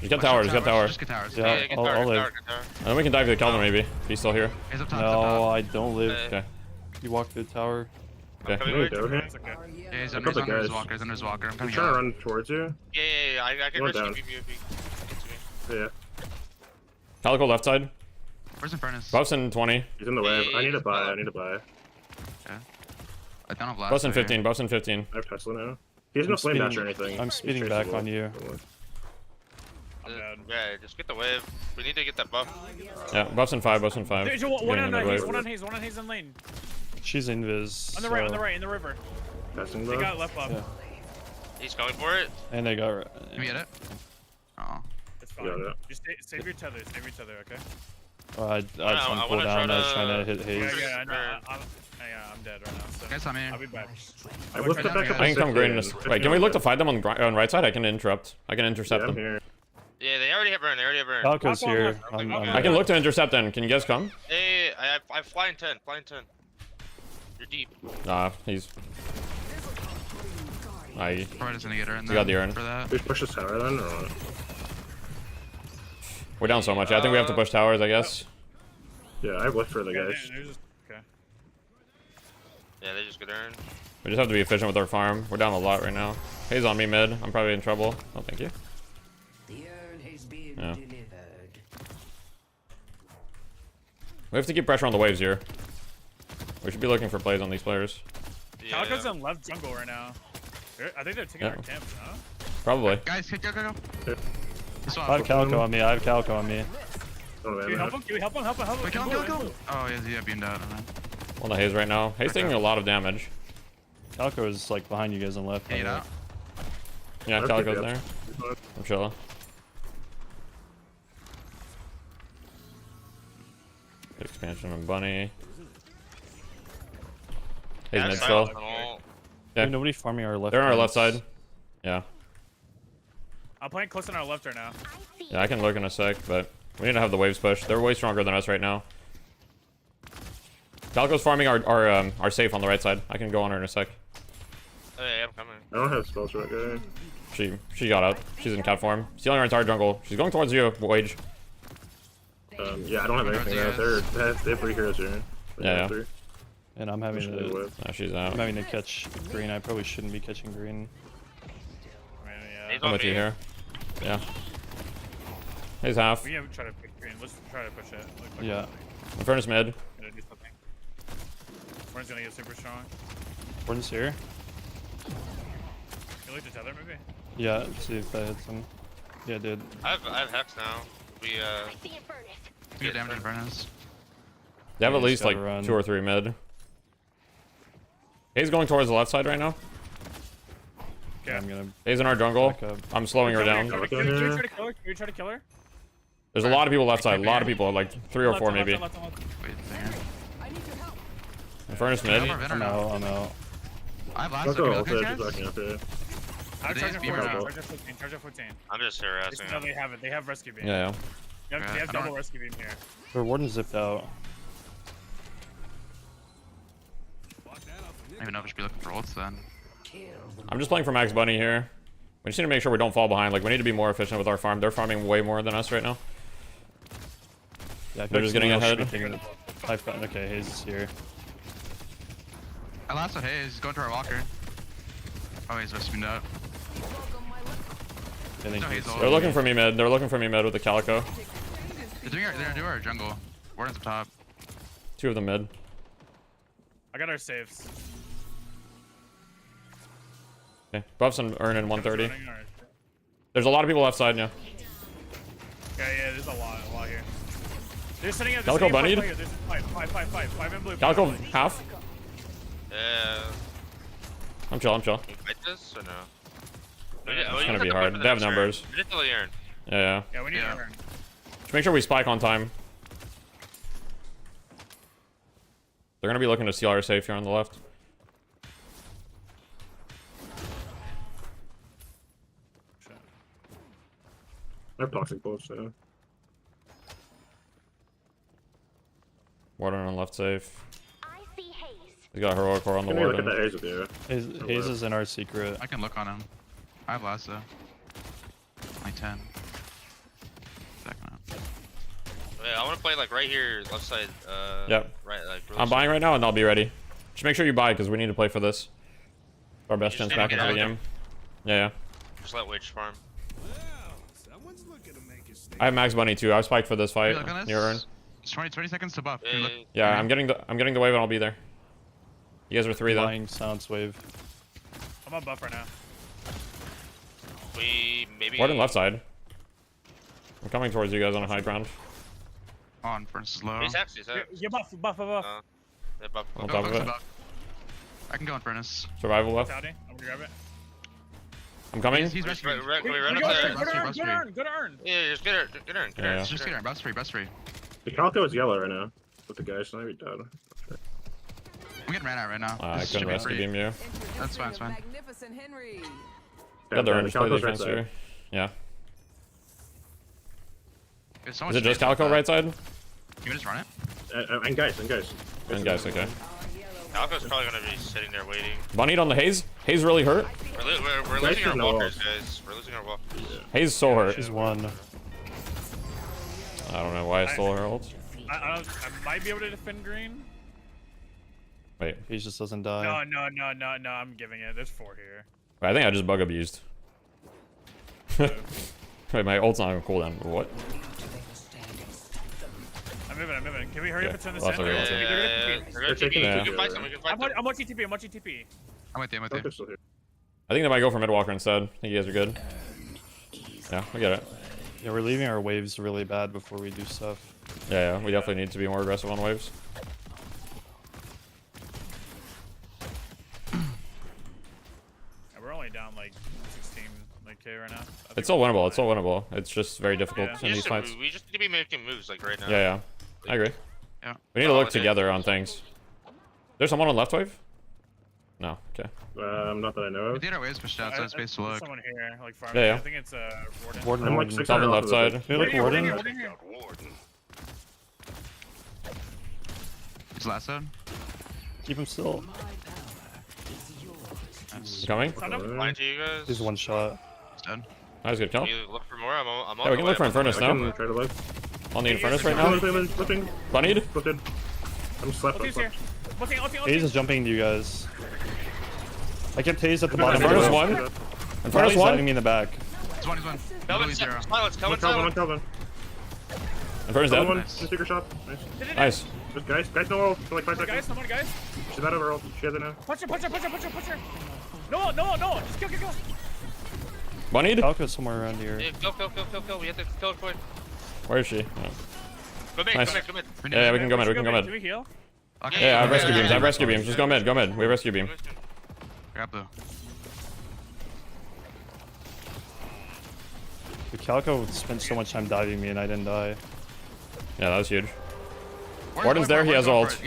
He's got towers. Just get towers. Yeah, I'll live. And then we can dive to the Kelvin maybe. If he's still here. He's up top. No, I don't live. Okay. You walk through the tower. Okay. Can we go here? Yeah, he's under his walker. He's under his walker. I'm I'm coming trying to out. run towards you. Yeah, I can Go risk down. you if you get to me. Yeah. Calico left side. Where's Infernus? Buffs in 20. He's in the wave. I need to buy. I need to buy. Okay. I don't have last. Buffs in 15. Buffs in 15. I have Tesla now. He has no flame dash or anything. I'm speeding back on you. Yeah, just get the wave. We need to get that buff. Yeah, buffs in 5. Buffs in 5. There's one Getting on in the haze, wave. one on haze, one on haze in lane. She's invis. On the right, in the river. Passing They buff. got left buff. Yeah. He's going for it. And they got. Can we get it? Oh. It's fine. Got it. Just save your tether, okay? I just want to pull down. I was trying to hit haze. Yeah, I know. I'm dead right now. So Guys, I'm here. I'll be back. I whipped it back up. I can come green in this. Wait, can we look to fight them on right side? I can interrupt. I can intercept Yeah, I'm them. here. Yeah, they already have burn. They already have burn. Falco's Hop on here. left. Okay, I can look to intercept then. Can you guys come? Hey, I fly in 10. Fly in 10. You're deep. Nah, he's. I. Probably just gonna get her in You there got the urn. for that. We push this tower then, or what? We're down so much. I think we have to push towers, I guess. Yeah, I whipped for the Okay, guys. okay. Yeah, they just get earned. We just have to be efficient with our farm. We're down a lot right now. Haze on me mid. I'm probably in trouble. Oh, thank you. Yeah. We have to keep pressure on the waves here. We should be looking for plays on these players. Yeah. Calico's on left jungle right now. I think they're taking our camps, huh? Probably. Guys, go. I have Calico on me. I have Calico on me. Can we help him? Can we help him? Wait, kill him. Oh, yeah, beamed out. On the haze right now. Haze taking a lot of damage. Calico is like behind you guys on left. Hey, out. Yeah, I'll Calico's pick you there. up. I'm chilling. Good expansion on Bunny. Haze mid still. Yeah. Nobody farming our left. They're on our left flanks. side. Yeah. I'm playing close on our left right now. Yeah, I can look in a sec, but we need to have the waves push. They're way stronger than us right now. Calico's farming our safe on the right side. I can go on her in a sec. Oh, yeah, I'm coming. I don't have spells for that guy. She got out. She's in cat form. Stealing our entire jungle. She's going towards you, Wage. Yeah, I don't have anything. They have 3 heroes here. Yeah. And I'm having to. No, she's out. I'm having to catch green. I probably shouldn't be catching green. I'm with you here. Yeah. He's half. We try to pick green. Let's try to push it. Yeah. Infernus mid. Gonna do something. Warren's gonna get super strong. Warren's here. You look to tether maybe? Yeah, let's see if that hits him. Yeah, it did. I have Hex now. We Get damage in Infernus. They have Yeah, at least like run. 2 or 3 mid. He's going towards the left side right now. Okay. I'm gonna. He's in our jungle. back up. I'm slowing her down. Can we try to kill her? There's a lot of people left side. A lot of people. Like 3 or 4 maybe. Wait, there. Infernus mid. I'm out. I'm out. I have last. Let's Can go. we I'll look at finish guys? backing up here. I'm They charging beam 14. her out. Charging 14. I'm just harassing No, them. they have it. They have rescue beam. Yeah, They have I don't- double rescue beam here. Their warden zipped out. I don't even know if I should be looking for ults then. I'm just playing for Max Bunny here. We just need to make sure we don't fall behind. Like we need to be more efficient with our farm. They're farming way more than us right now. Yeah, I feel They're like just getting someone else ahead. should be taking it. I found. Okay, Haze is here. I last Haze. He's going to our walker. Oh, he's just beamed out. I think No, he's- he's all- They're looking for me mid. They're looking for me mid with the Calico. They're gonna do our jungle. Warden's up top. 2 of them mid. I got our saves. Okay. Buffs and Urn in 130. Running, or- There's a lot of people left side now. Okay, yeah, there's a lot here. They're sitting at Calico bunnied? There's 5 in blue. Calico five in blue. half. Yeah. I'm chill. Can we fight this or no? It's gonna be hard. They have numbers. We did the urn. Yeah. Yeah, we need to earn. Just make sure we spike on time. They're gonna be looking to steal our safe here on the left. I have toxic bolts, so. Warden on left safe. He's got heroic core on the Can we look at warden. that Haze with you? Haze is in our secret. I can look on him. I have last though. Like 10. Second up. Yeah, I want to play like right here, left side. Yep. Right, like. Really I'm buying right now and I'll be ready. Just make sure you buy because we need to play for this. Our best chance back into the game. Yeah. Just let Witch farm. I have max money too. I was spiked for this fight. Your turn. It's 20 seconds to buff. Yeah, I'm getting the wave and I'll be there. You guys are 3 though. Flying silence wave. I'm on buff right now. We maybe. Warden left side. I'm coming towards you guys on a high ground. On for slow. He's actually Yeah, buff. Yeah, buff. On top of it. I can go in furnace. Survival left. I'm gonna grab it. I'm coming. He's rescuing. Good earn. Yeah, just get earn. Yeah. Just get earn. Bus free. The Calco is yellow right now. With the guys, so I read down. I'm getting ran out right now. I couldn't rescue beam you. That's fine. Yeah, the orange play defense here. Yeah. Is it just Calco right side? You can just run it. And guys. Okay. Calco's probably gonna be sitting there waiting. Bunnied on the Haze. Haze really hurt. We're losing our walkers, guys. We're losing our walkers. Haze so hurt. She's one. I don't know why I stole her ult. I might be able to defend green. Wait. He just doesn't die. No. I'm giving it. There's 4 here. I think I just bug abused. Wait, my ult's not on cooldown. What? I'm moving. Can we hurry up and turn this Lots in? of real. I'm watching TP. I'm with you. I think they might go for Midwalker instead. I think you guys are good. Yeah, we get it. Yeah, we're leaving our waves really bad before we do stuff. Yeah, we definitely need to be more aggressive on waves. We're only down like 16 K right now. It's all winnable. It's just very difficult in these fights. We just need to be making moves like right now. Yeah. I agree. Yeah. We need to look together on things. There's someone on left wave? No. Okay. Not that I know of. We did our waves pushed out, so it's space to look. Someone here, like farming. Yeah. I think it's Warden. I'm like 600 Top and off left of side. it. Feel like Warden. He's lassoed. Keep him still. You coming? Blind to you guys. He's one shot. He's dead. That was a good kill. Can you look for more? I'm on Yeah, we can look for Infernus now. Try to live. On the Infernus right now. Flipping. Bunnied? Flipped. I'm slept. Haze is jumping to you guys. I kept Haze at the bottom. Infernus one. Infernus one. Me in the back. He's one. Kelvin, silence. Kelvin. Infernus dead. One. Sticker shot. Nice. Just guys, no ult for like 5 seconds. Guys. She's out of her ult. She has it now. Punch her. No. Just kill. Bunnied? Calco's somewhere around here. Yeah, kill. We have to kill her quick. Where is she? Go mid. Nice. Yeah, we can go mid. Do we heal? Okay. Yeah, I have rescue beams. Just go mid. We have rescue beam. Grab blue. The Calco spent so much time diving me and I didn't die. Yeah, that was huge. Warden's there. He has ult.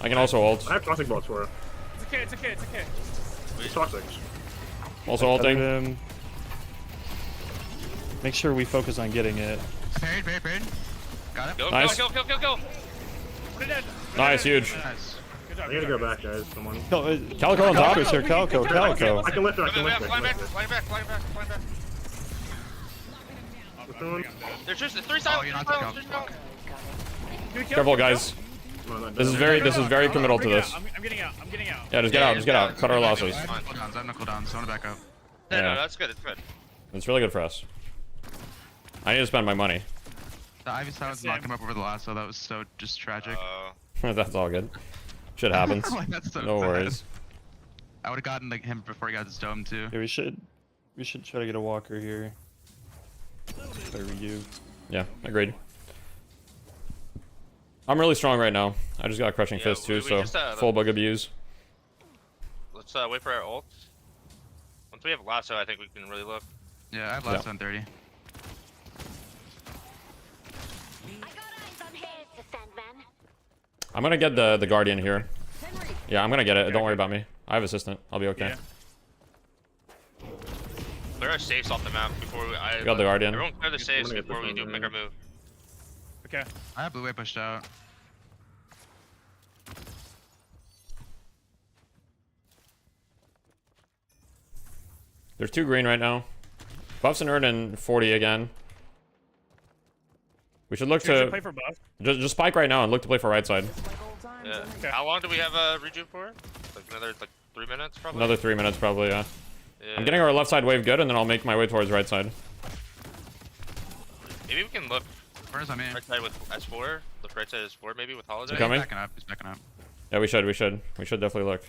I can also ult. I have toxic bolts for her. It's okay. It's toxic. Also ulting. Make sure we focus on getting it. Parried. Got it. Nice. Kill. Nice, huge. Nice. I gotta go back, guys. Come on. Calico on top. Calco. I can lift her. Flying back. There's just 3 sides. Careful, guys. This is very committal to this. I'm getting out. Yeah, just get out. Cut our losses. I have knuckle down, so I want to back up. No, that's good. It's really good for us. I need to spend my money. The Ivy silence knocked him up over the lasso. That was so just tragic. That's all good. Shit happens. That's so No bad. worries. I would have gotten like him before he got his dome too. Yeah, we should try to get a walker here. There we go. Yeah, agreed. I'm really strong right now. I just got a crushing fist too, so full bug abuse. Let's wait for our ult. Once we have lasso, I think we can really look. Yeah, I have lasso on 30. I'm gonna get the guardian here. Yeah, I'm gonna get it. Don't worry about me. I have assistant. I'll be okay. Clear our safes off the map before we got the guardian. Everyone clear the safes before we do make our move. Okay. I have blue way pushed out. There's 2 green right now. Buffs and Erden 40 again. We should look to play for buff. just spike right now and look to play for right side. Yeah. How long do we have a rejuve for? Like another 3 minutes probably? Another 3 minutes probably, yeah. Yeah. I'm getting our left side wave good, and then I'll make my way towards right side. Maybe we can look Where's I mean? right side with S4. Look right side S4 maybe with Holiday. He's coming? He's backing up. He's backing up. Yeah, we should definitely look.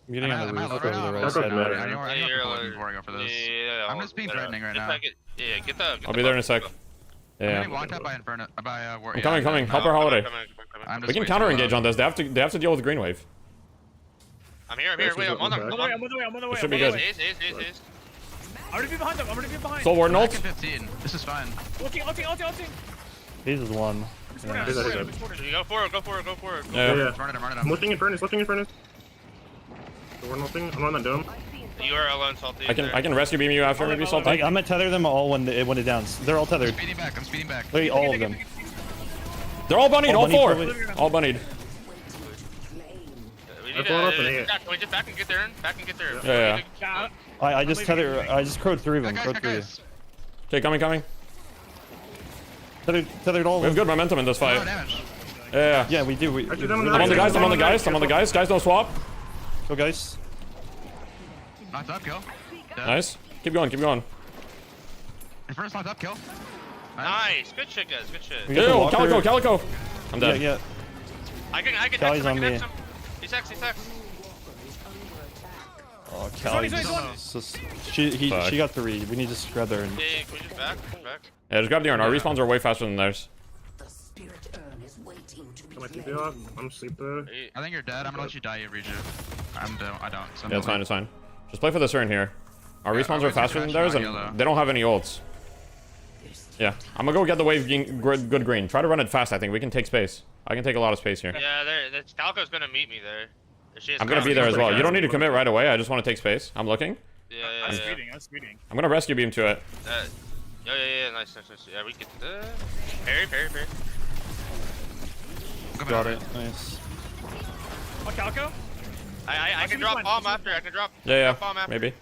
I'm getting on the roof over the right I side. need more people before I go for this. Yeah, I'm just being threatening right now. Yeah, get the. I'll be there in a sec. I'm Yeah. getting walked out by Inferno. I'm coming. Help our Holiday. We can counter engage on this. They have to deal with green wave. I'm here. Wait, I'm on them. I'm on the way. It should be good. Ace. I'm gonna be behind them. Soul Warden ult. 15. This is fine. Ulting. He's is one. Yeah. Go for it. Yeah. I'm lifting Infernus. The one lifting. I'm on that dome. You are alone, Salty. I can rescue beam you after maybe Salty. I'm gonna tether them all when it downs. They're all tethered. I'm speeding back. Wait, all of them. They're all bunnied. All four. All bunnied. We need to. Can we just back and get there? Yeah. I just crowed 3 of them. Crowed 3. Okay, coming. Tethered all. We have good momentum in this fight. Yeah. Yeah, we do. I'm on the guys. Guys, don't swap. Go, guys. Knocked up, kill. Nice. Keep going. Infernus knocked up, kill. Nice. Good shit, guys. Good shit. Yo, Calico. I'm dead. Yeah. I can Cali's on me. He's X. Oh, Callie. She got 3. We need to scrub her. Yeah, can we just back? Yeah, just grab the urn. Our respawns are way faster than theirs. I'm asleep there. I think you're dead. I'm gonna let you die, you rejuve. I don't. So Yeah, it's fine. Just play for this urn here. Our respawns are faster than theirs, and they don't have any ults. Yeah, I'm gonna go get the wave good green. Try to run it fast, I think. We can take space. I can take a lot of space here. Yeah, Calico's gonna meet me there. I'm gonna be there as well. You don't need to commit right away. I just want to take space. I'm looking. Yeah. I'm speeding. I'm gonna rescue beam to it. Yeah, nice. Yeah, we get the parry. Got it. Nice. Oh, Calico? I can drop bomb after. I can drop. Yeah, bomb after. maybe.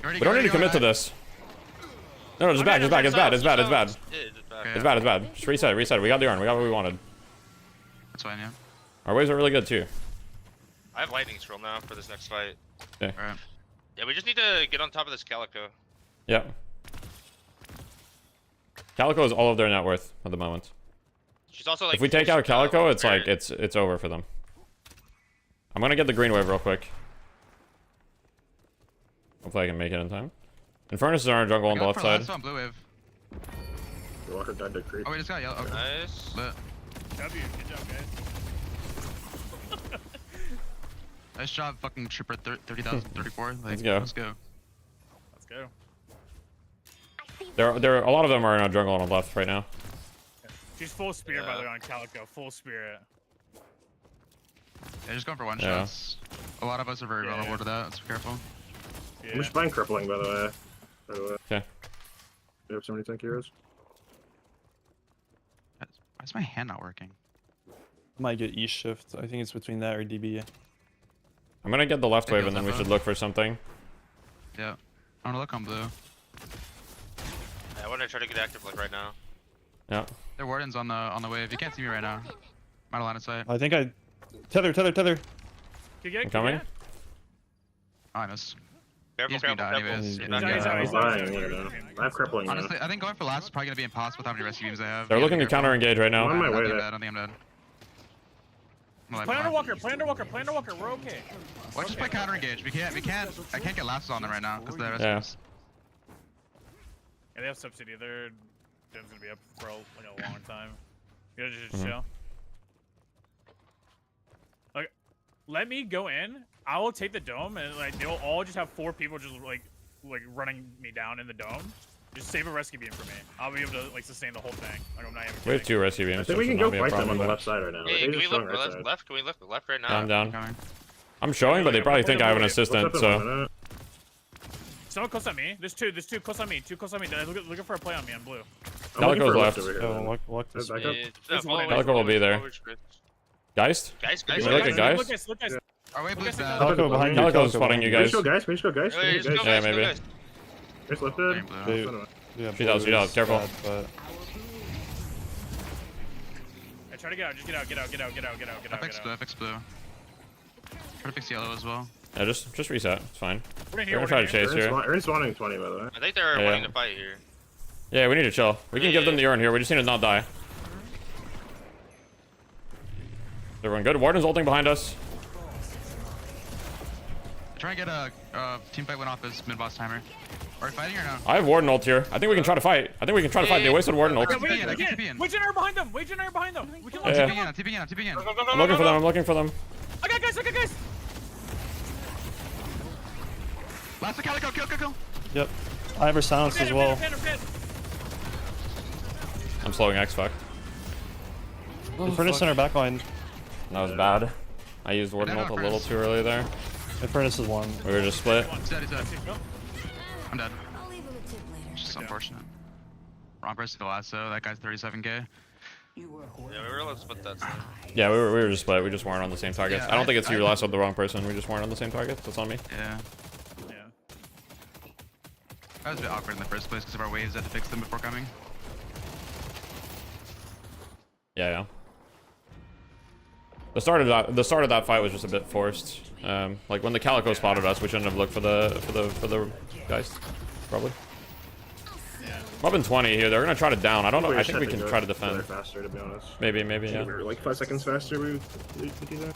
We don't need to commit to this. No, just back. It's bad. It's bad. Just reset. We got the urn. We got what we wanted. That's fine, yeah. Our waves are really good too. I have lightning scroll now for this next fight. Yeah. Alright. Yeah, we just need to get on top of this Calico. Yeah. Calico is all of their net worth at the moment. She's also like. If we take out Calico, it's like it's over for them. I'm gonna get the green wave real quick. Hopefully I can make it in time. Infernus is in our jungle on the left side. Blue wave. Oh, we just got yellow. Okay. Nice. W. Good job, guys. Nice job, fucking Tripper 30,034. Like, Let's go. Let's go. There a lot of them are in our jungle on the left right now. She's full spirit by the way on Calico. Full spirit. Yeah, just going for one shots. A lot of us are very vulnerable to that. So careful. I'm just buying crippling, by the way. Okay. You have so many tank heroes. Why is my hand not working? Might get E shift. I think it's between that or DB. I'm gonna get the left wave and then we should look for something. Yeah. I'm gonna look on blue. Yeah, I want to try to get active like right now. Yeah. Their warden's on the wave. You can't see me right now. I'm out of line of sight. I think I tether. I'm coming. Oh, I missed. Careful. Anyways. I have crippling. Honestly, I think going for last is probably gonna be impossible with how many rescue beams I have. They're looking to counter engage right now. I'm on my way there. I don't think I'm dead. Play underwalker. We're okay. Let's just play counter engage. I can't get lassos on them right now because they're Yeah, they have subsidy. Their gem's gonna be up for like a long time. You gotta just chill. Like, let me go in. I will take the dome, and like they'll all just have 4 people just like running me down in the dome. Just save a rescue beam for me. I'll be able to like sustain the whole thing. Like, I'm not even we have 2 rescue beams. I think we can go fight them on the left side right now. Hey, can we look left? Can we look left right now? I'm down. I'm showing, but they probably think I have an assistant, so. Someone close on me. There's 2 close on me. 2 close on me. Looking for a play on me on blue. Calico's left. Walk this way. Calico will be there. Geist? Guys. Look at Geist. Our way blue's down. Calico behind you. Calico's spotting you guys. We just go, guys. Yeah, maybe. Guys lifted. Yeah, She's out. Careful. Bad, Try to get out. Just get out. I fixed blue. Try to fix yellow as well. Yeah, just reset. It's fine. We're gonna try to chase here. Ern's wanting 20, by the way. I think they're wanting to fight here. Yeah, we need to chill. We can give them the urn here. We just need to not die. Everyone good? Warden's ulting behind us. Try and get a team fight win off this mid boss timer. Are we fighting or no? I have Warden ult here. I think we can try to fight. They wasted Warden ult. Wait, Generator behind them. We can I'm TPing in. I'm looking for them. I got guys. Last of Calico, kill. Yep. I have her silenced as well. I'm slowing X fuck. Infernus in our backline. That was bad. I used Warden ult a little too early there. Infernus is one. We were just split. He's dead. I'm dead. It's just unfortunate. Wrong person to the lasso. That guy's 37k. Yeah, we were let's split that side. Yeah, we were just split. We just weren't on the same targets. I don't think it's you lassoed the wrong person. We just weren't on the same targets. That's on me. Yeah. That was a bit awkward in the first place because of our waves had to fix them before coming. Yeah. The start of that fight was just a bit forced. Like when the Calico spotted us, we shouldn't have looked for the guys, probably. I'm up in 20 here. They're gonna try to down. I don't know. I think we can try to defend. Faster, to be honest. Maybe, yeah. Like 5 seconds faster, we could do that.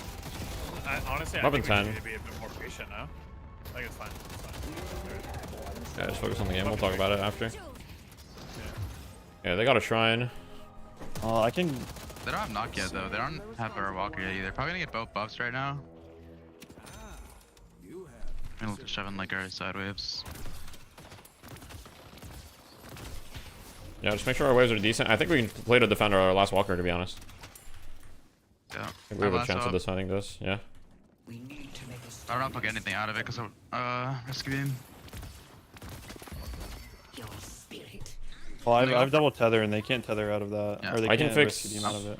Honestly, I'm up in 10. We need to be a bit more patient now. I think it's fine. Yeah, just focus on the game. We'll talk about it after. Yeah, they got a shrine. I can. They don't have knock yet though. They don't have our walker yet either. Probably gonna get both buffs right now. I'm gonna shove in like our side waves. Yeah, just make sure our waves are decent. I think we can play to defend our last walker, to be honest. Yeah. I think we have a chance of deciding this. Yeah. I don't know if I'll get anything out of it because of risky beam. Well, I've double tether and they can't tether out of that. Yeah. Or they I can can't fix rescue beam out of it.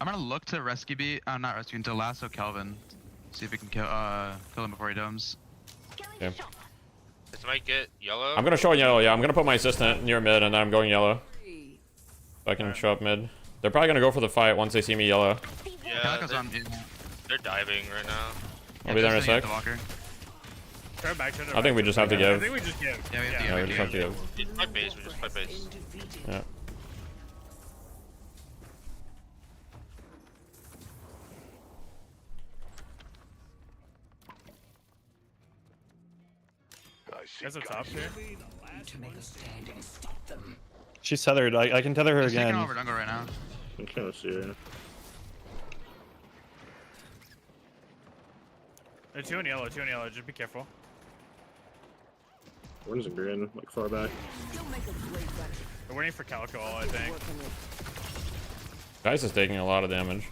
I'm gonna look to rescue beam. Not rescue until lasso Kelvin. See if we can kill him before he domes. Okay. This might get yellow. I'm gonna show yellow. Yeah, I'm gonna put my assistant near mid, and then I'm going yellow. So I can show up mid. They're probably gonna go for the fight once they see me yellow. Yeah, they're diving right now. I'll be there in a sec. I think we just have to give. I think we just give. Yeah, we just have to give. Just fight base. We just fight base. Yeah. There's a top here. She's tethered. I can tether her again. Taking over jungle right now. I'm trying to see her. They're two in yellow. Just be careful. One's a green, like far back. We're waiting for Calico, I think. Dice is taking a lot of damage.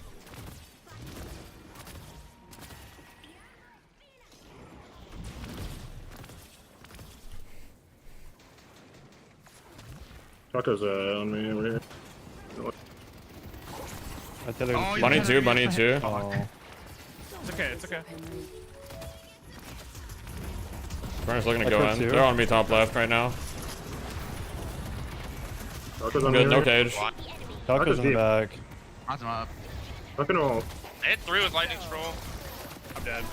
Taco's on me over here. I tethered. Bunny 2. Oh. It's okay. Burner's looking to go in. They're on me top left right now. Good, no cage. Taco's in the back. Knocked him up. Fucking all. I hit 3 with lightning scroll. I'm dead.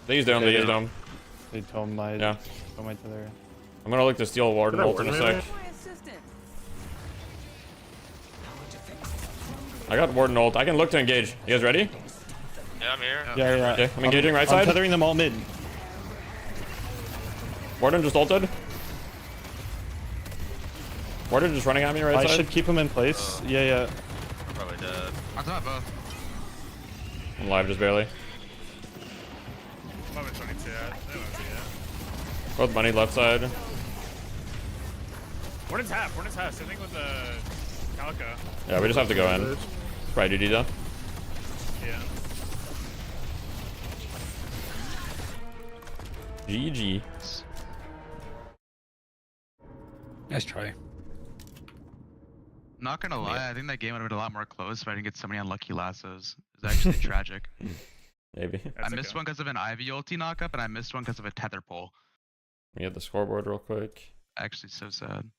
They used dome. They told my tether. I'm gonna look to steal Warden ult in a sec. I got Warden ult. I can look to engage. You guys ready? Yeah, I'm here. Yeah. Okay, I'm engaging right side. I'm tethering them all mid. Warden just ulted. Warden just running at me right side. I should keep him in place. Yeah. I'm probably dead. I thought both. I'm alive just barely. I'm at 22. Both money left side. Warden's half. Same thing with the Calico. Yeah, we just have to go in. Right, duty though. Yeah. GG. Nice try. Not gonna lie, I think that game would have been a lot more close if I didn't get so many unlucky lassos. It's actually tragic. Maybe. I missed one because of an Ivy ulti knockup, and I missed one because of a tether pull. Let me get the scoreboard real quick. Actually, so sad.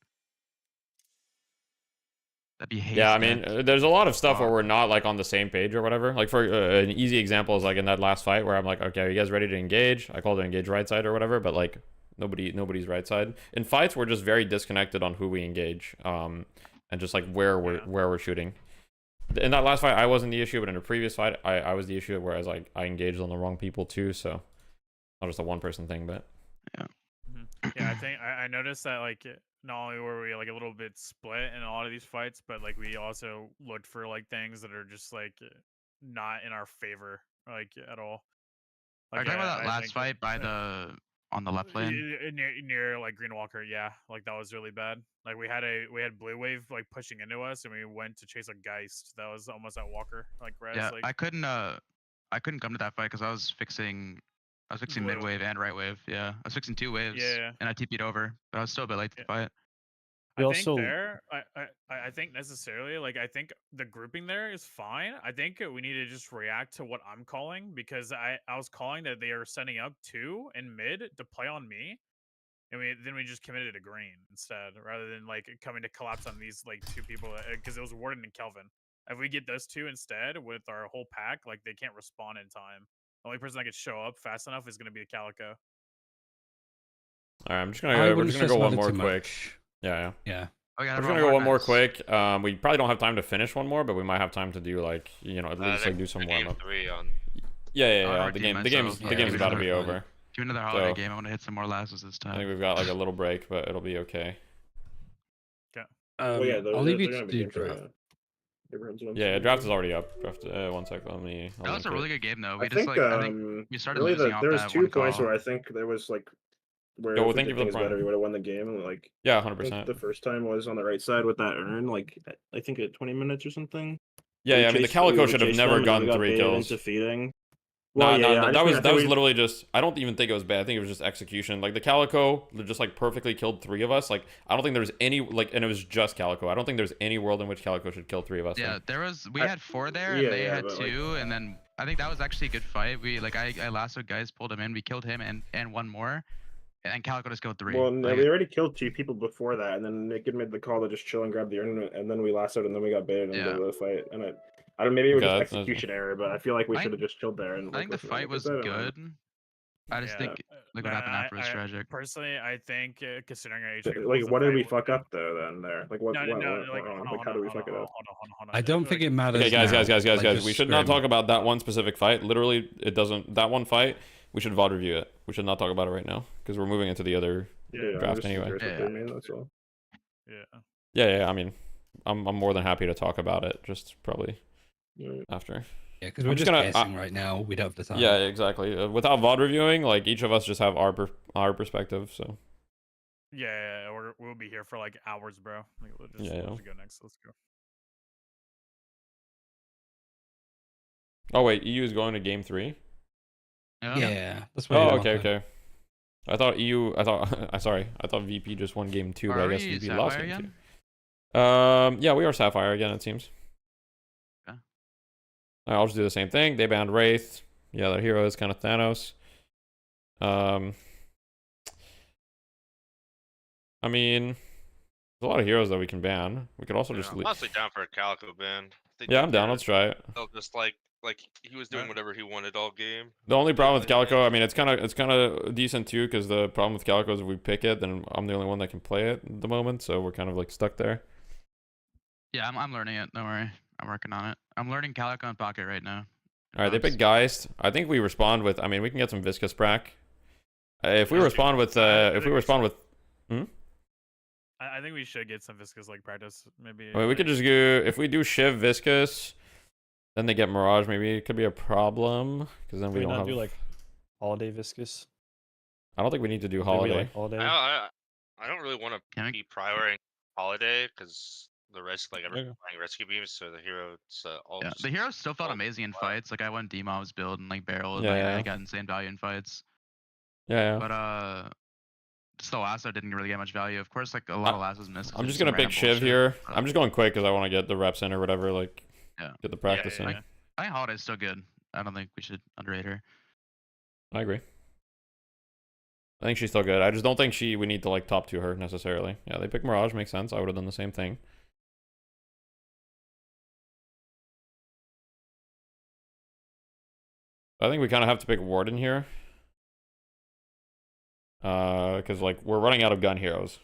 That'd be haste. Yeah, I mean, there's a lot of stuff where we're not like on the same page or whatever. Like for an easy example is like in that last fight where I'm like, okay, are you guys ready to engage? I called it engage right side or whatever, but like nobody's right side. In fights, we're just very disconnected on who we engage, and just like where we're shooting. In that last fight, I wasn't the issue, but in a previous fight, I was the issue, whereas like I engaged on the wrong people too. So not just a one person thing, but yeah. Yeah, I think I noticed that like not only were we like a little bit split in a lot of these fights, but like we also looked for like things that are just like not in our favor like at all. Like, are you talking about that last fight by the on the left lane? Near like Green Walker, yeah, like that was really bad. Like we had Blue Wave like pushing into us, and we went to chase a Geist that was almost at Walker. Like res, Yeah, like, I couldn't come to that fight because I was fixing mid wave and right wave. Yeah, I was fixing 2 waves. Yeah. And I TP'd over, but I was still a bit late to the fight. I think necessarily, like, I think the grouping there is fine. I think we need to just react to what I'm calling, because I was calling that they are setting up 2 in mid to play on me, and then we just committed to green instead, rather than like coming to collapse on these like 2 people, because it was Warden and Kelvin. If we get those 2 instead with our whole pack, like they can't respond in time. The only person that could show up fast enough is going to be the Calico. All right, we're just gonna go one more quick. Yeah. Oh, yeah, we're just gonna go one more quick. We probably don't have time to finish one more, but we might have time to do like at least like do some warm up. Yeah. The game's about to be over. Do another holiday game. I want to hit some more lasses this time. I think we've got like a little break, but it'll be okay. Okay. I'll leave you to do draft. Yeah, draft is already up. Draft, 1 sec. Let me. That was a really good game though. We I just think, I think we started really losing off there was that 2 one points call. where I think there was like where Yo, if thank we you did for the things better, prime. we would have won the game. Like Yeah, I think 100%. the first time was on the right side with that urn, like I think at 20 minutes or something. Yeah, I mean the Calico should have never gotten 3 kills. Defeating. No, that was literally just. I don't even think it was bad. I think it was just execution. Like the Calico just like perfectly killed 3 of us. Like I don't think there's any like, and it was just Calico. I don't think there's any world in which Calico should kill 3 of us. Yeah, we had 4 there, and they had 2, and then I think that was actually a good fight. We I lassoed guys, pulled him in, we killed him and 1 more, and Calico just killed 3. Well, no, we already killed 2 people before that, and then Nick had made the call to just chill and grab the urn, and then we lassoed, and then we got baited into the fight, and I don't. Maybe it was just execution error, but I feel like we should have just chilled there. And I think the fight was good. I just think like what happened after was tragic. Personally, I think considering our HP, like what did we fuck up though? Then there, like what went wrong? Like how did we fuck it up? Hold on. I don't think it matters. Okay, guys. Like, We should not talk about that one specific fight. Literally, it doesn't. That one fight, we should VOD review it. We should not talk about it right now because we're moving into the other draft anyway. That's all. Yeah. I mean, I'm more than happy to talk about it. Just probably after. Yeah, because we're just guessing right now. We don't have the time. Yeah, exactly. Without VOD reviewing, like each of us just have our perspective. So. Yeah, we'll be here for like hours, bro. Like, let's go next. Let's go. Oh wait, EU is going to game 3. Yeah, that's what. Oh, okay. I thought VP just won game 2, but I guess VP lost game 2. Yeah, we are Sapphire again. It seems. I'll just do the same thing. They banned Wraith. Yeah, their hero is kind of Thanos. I mean, there's a lot of heroes that we can ban. We could also just. I'm honestly down for a Calico ban. Yeah, I'm down. Let's try it. Just like he was doing whatever he wanted all game. The only problem with Calico, I mean, it's kind of decent too, because the problem with Calico is if we pick it, then I'm the only one that can play it at the moment, so we're kind of like stuck there. Yeah, I'm learning it. Don't worry. I'm working on it. I'm learning Calico and Pocket right now. All right, they pick Geist. I think we respond with. I mean, we can get some Viscous Brack. If we respond with. I think we should get some Viscous like practice. Maybe. I mean, we could just go. If we do Shiv Viscous, then they get Mirage. Maybe it could be a problem because then we don't have. Do like Holiday Viscous. I don't think we need to do Holiday. I don't really want to be prioritizing Holiday because. The rest, like everyone playing rescue beams, so the hero, all. Yeah, the hero still felt amazing in fights. Like I went D-Mob's build and like barrel, and I got insane value in fights. Yeah. But just the lasso didn't really get much value. Of course, like a lot of lassos missed. I'm just gonna pick Shiv here. I'm just going quick because I want to get the reps in or whatever. Like, get the practice in. I think Holiday's still good. I don't think we should underrate her. I agree. I think she's still good. I just don't think we need to like top 2 her necessarily. Yeah, they pick Mirage, makes sense. I would have done the same thing. I think we kind of have to pick Warden here. Because like we're running out of gun heroes.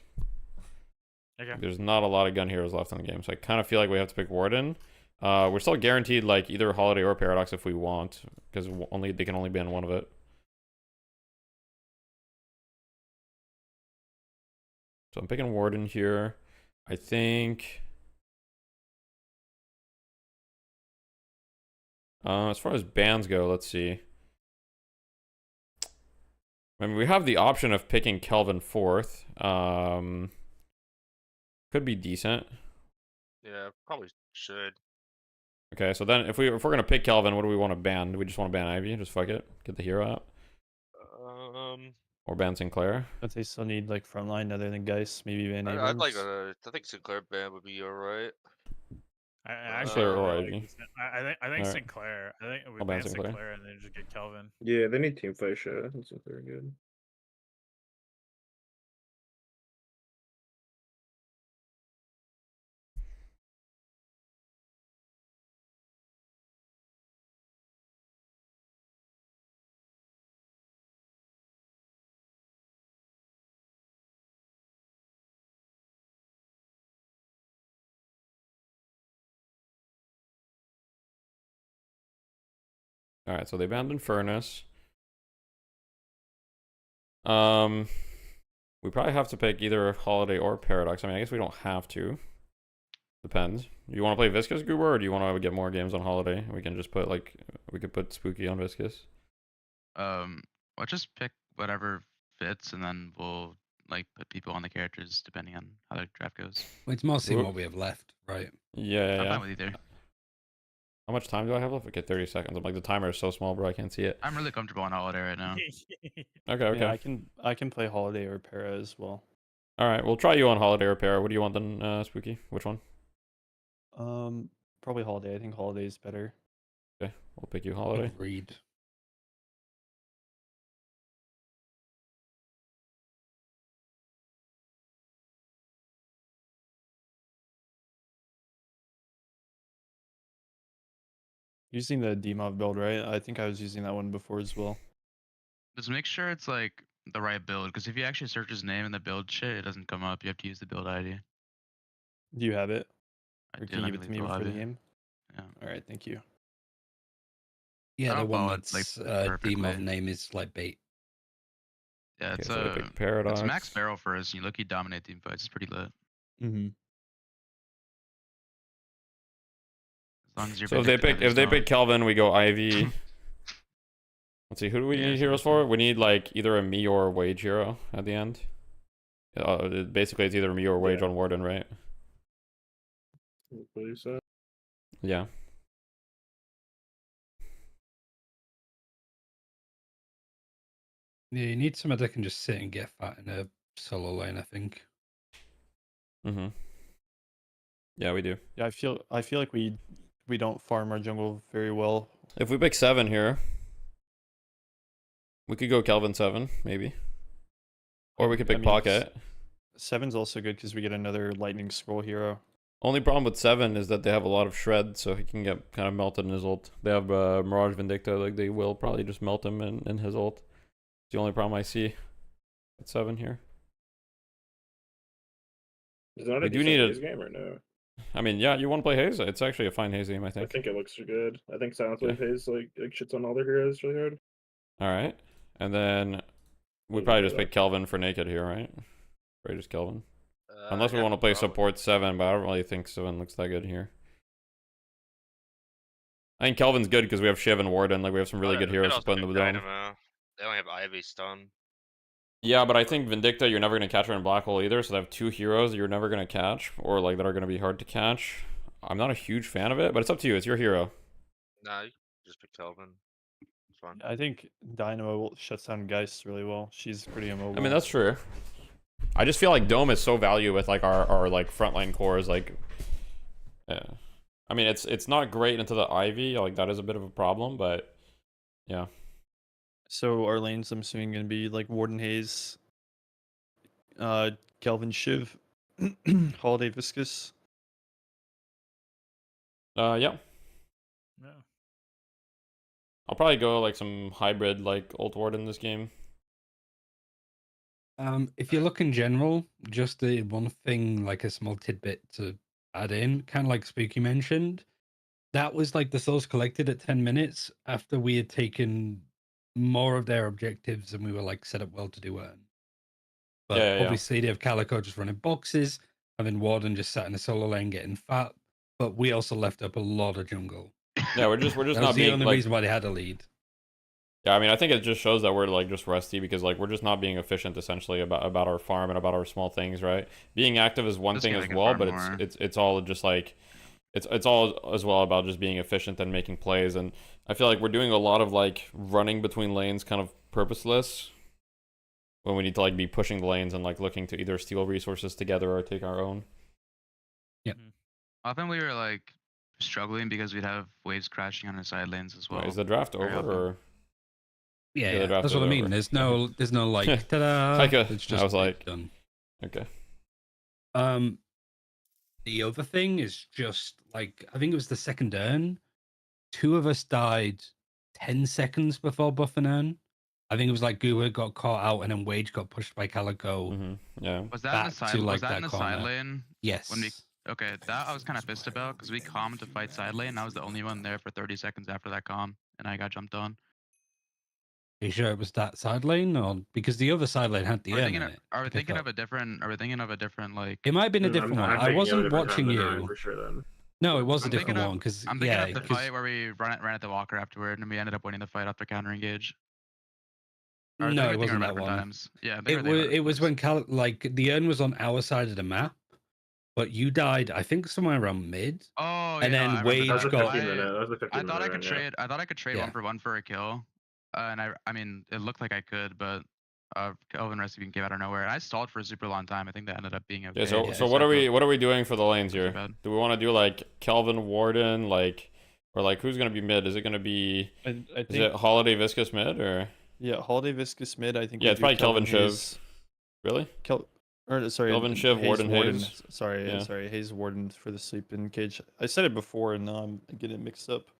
Okay. There's not a lot of gun heroes left in the game, so I kind of feel like we have to pick Warden. We're still guaranteed like either Holiday or Paradox if we want, because they can only ban one of it. So I'm picking Warden here. I think. As far as bans go, let's see. I mean, we have the option of picking Kelvin 4th. Could be decent. Yeah, probably should. Okay, so then if we're gonna pick Kelvin, what do we want to ban? Do we just want to ban Ivy? Just fuck it, get the hero out. Or ban Sinclair. But they still need like frontline other than Geist, maybe ban I'd Abrams. like I think Sinclair ban would be alright. I actually Sinclair or really Ivy. I think Alright. Sinclair. I think we I'll ban ban Sinclair. Sinclair and then just get Kelvin. Yeah, they need team fight shit. That's what they're good. Alright, so they banned Furnace. We probably have to pick either Holiday or Paradox. I mean, I guess we don't have to. Depends. You want to play Viscous, Goober, or do you want to get more games on Holiday? We can just put like, we could put Spooky on Viscous. I'll just pick whatever fits, and then we'll like put people on the characters depending on how the draft goes. Well, it's more seeing what we have left, right? Yeah. I'm fine with either. How much time do I have left? Okay, 30 seconds. I'm like, the timer is so small, bro. I can't see it. I'm really comfortable on Holiday right now. Okay. Yeah, I can play Holiday or Para as well. All right, we'll try you on Holiday or Para. What do you want then, Spooky? Which one? Probably Holiday. I think Holiday is better. Okay, we'll pick you Holiday. Agreed. Using the DMOV build, right? I think I was using that one before as well. Just make sure it's like the right build, because if you actually search his name in the build shit, it doesn't come up. You have to use the build ID. Do you have it? I Or do, can you let give it me to me pull before the ID. game? Yeah. All right, thank you. Yeah, I the don't one follow it, that's like, DMOV perfectly. name is like bait. Yeah, it's so we pick Paradox. it's max barrel for us. You look, you dominate team fights. It's pretty lit. Mm-hmm. As long as you're So if they pick Kelvin, we go Ivy. Let's see, who do we need heroes for? We need like either a me or a Wage hero at the end. Basically, it's either me or Wage on Warden, right? What you said? Yeah. Yeah, you need someone that can just sit and get fat in a solo lane, I think. Mm-hmm. Yeah, we do. Yeah, I feel like we don't farm our jungle very well. If we pick 7 here, we could go Kelvin 7, maybe. Or we could pick Pocket. 7's also good because we get another lightning scroll hero. Only problem with 7 is that they have a lot of shred, so he can get kind of melted in his ult. They have Mirage Vindicta, like they will probably just melt him in his ult. It's the only problem I see at 7 here. Is that We a do need a Haze game or no? I mean, yeah, you want to play Haze? It's actually a fine Haze game, I I think. think it looks good. I think Silence Wave Haze like shits on all their heroes really hard. All right, and then we probably just pick Kelvin for naked here, right? Probably just Kelvin. Unless we want to play support 7, but I don't really think 7 looks that good here. I think Kelvin's good because we have Shiv and Warden. Like we have some really good heroes to put in the dome. They only have Ivy stun. Yeah, but I think Vindicta, you're never going to catch her in Black Hole either, so they have 2 heroes that you're never going to catch, or like that are going to be hard to catch. I'm not a huge fan of it, but it's up to you. It's your hero. Nah, you can just pick Kelvin. It's fine. I think Dynamo shuts down Geist really well. She's pretty immobile. I mean, that's true. I just feel like Dome is so value with like our like frontline cores. Like, yeah. I mean, it's not great into the Ivy. Like that is a bit of a problem, but yeah. So our lanes, I'm assuming, gonna be like Warden Haze, Kelvin Shiv, Holiday Viscous. Yeah. Yeah. I'll probably go like some hybrid like ult ward in this game. If you look in general, just the one thing, like a small tidbit to add in, kind of like Spooky mentioned, that was like the souls collected at 10 minutes after we had taken more of their objectives and we were like set up well to do earn. But obviously they have Calico just running boxes, and then Warden just sat in a solo lane getting fat. But we also left up a lot of jungle. Yeah, we're just that not was being the only like, reason why they had a lead. Yeah, I mean, I think it just shows that we're like just rusty because like we're just not being efficient essentially about our farm and about our small things, right? Being active is one thing as well, but it's all just like it's all as well about just being efficient and making plays. And I feel like we're doing a lot of like running between lanes kind of purposeless when we need to like be pushing the lanes and like looking to either steal resources together or take our own. Yeah. Often we were like struggling because we'd have waves crashing on our side lanes as well. Is the draft over or? Yeah, that's what I mean. There's no like ta-da. It's just I was like done. Okay. The other thing is just like I think it was the second urn. 2 of us died 10 seconds before buff and urn. I think it was like Gua got caught out and then Wage got pushed by Calico. Yeah. Was that in the side? Was that in the side lane? Yes. Okay, that I was kind of pissed about because we calmed to fight side lane. I was the only one there for 30 seconds after that calm, and I got jumped on. Are you sure it was that side lane, or because the other side lane had the urn in it? Are we thinking of a different? Are we thinking of a different like? It might have been a different one. I wasn't watching you. For sure, then. No, it was a different one because I'm thinking of the fight where we ran at the walker afterward, and we ended up winning the fight after counter engage. No, it wasn't that one. Times. Yeah, it was when like the urn was on our side of the map, but you died. I think somewhere around mid. Oh, and then Wage got. I thought I could trade. I thought I could trade 1 for a kill, and I mean it looked like I could, but Kelvin Recipe came out of nowhere. And I stalled for a super long time. I think that ended up being okay. Yeah, so what are we doing for the lanes here? Do we want to do like Kelvin Warden like, or like who's gonna be mid? Is it gonna be? Is it Holiday Viscous mid or? Yeah, Holiday Viscous mid. I think. Yeah, it's probably Kelvin Shiv. Really? Sorry, Kelvin Shiv, Warden Hayes. Sorry, sorry, Hayes Warden for the sleep in cage. I said it before, and now I'm getting it mixed up.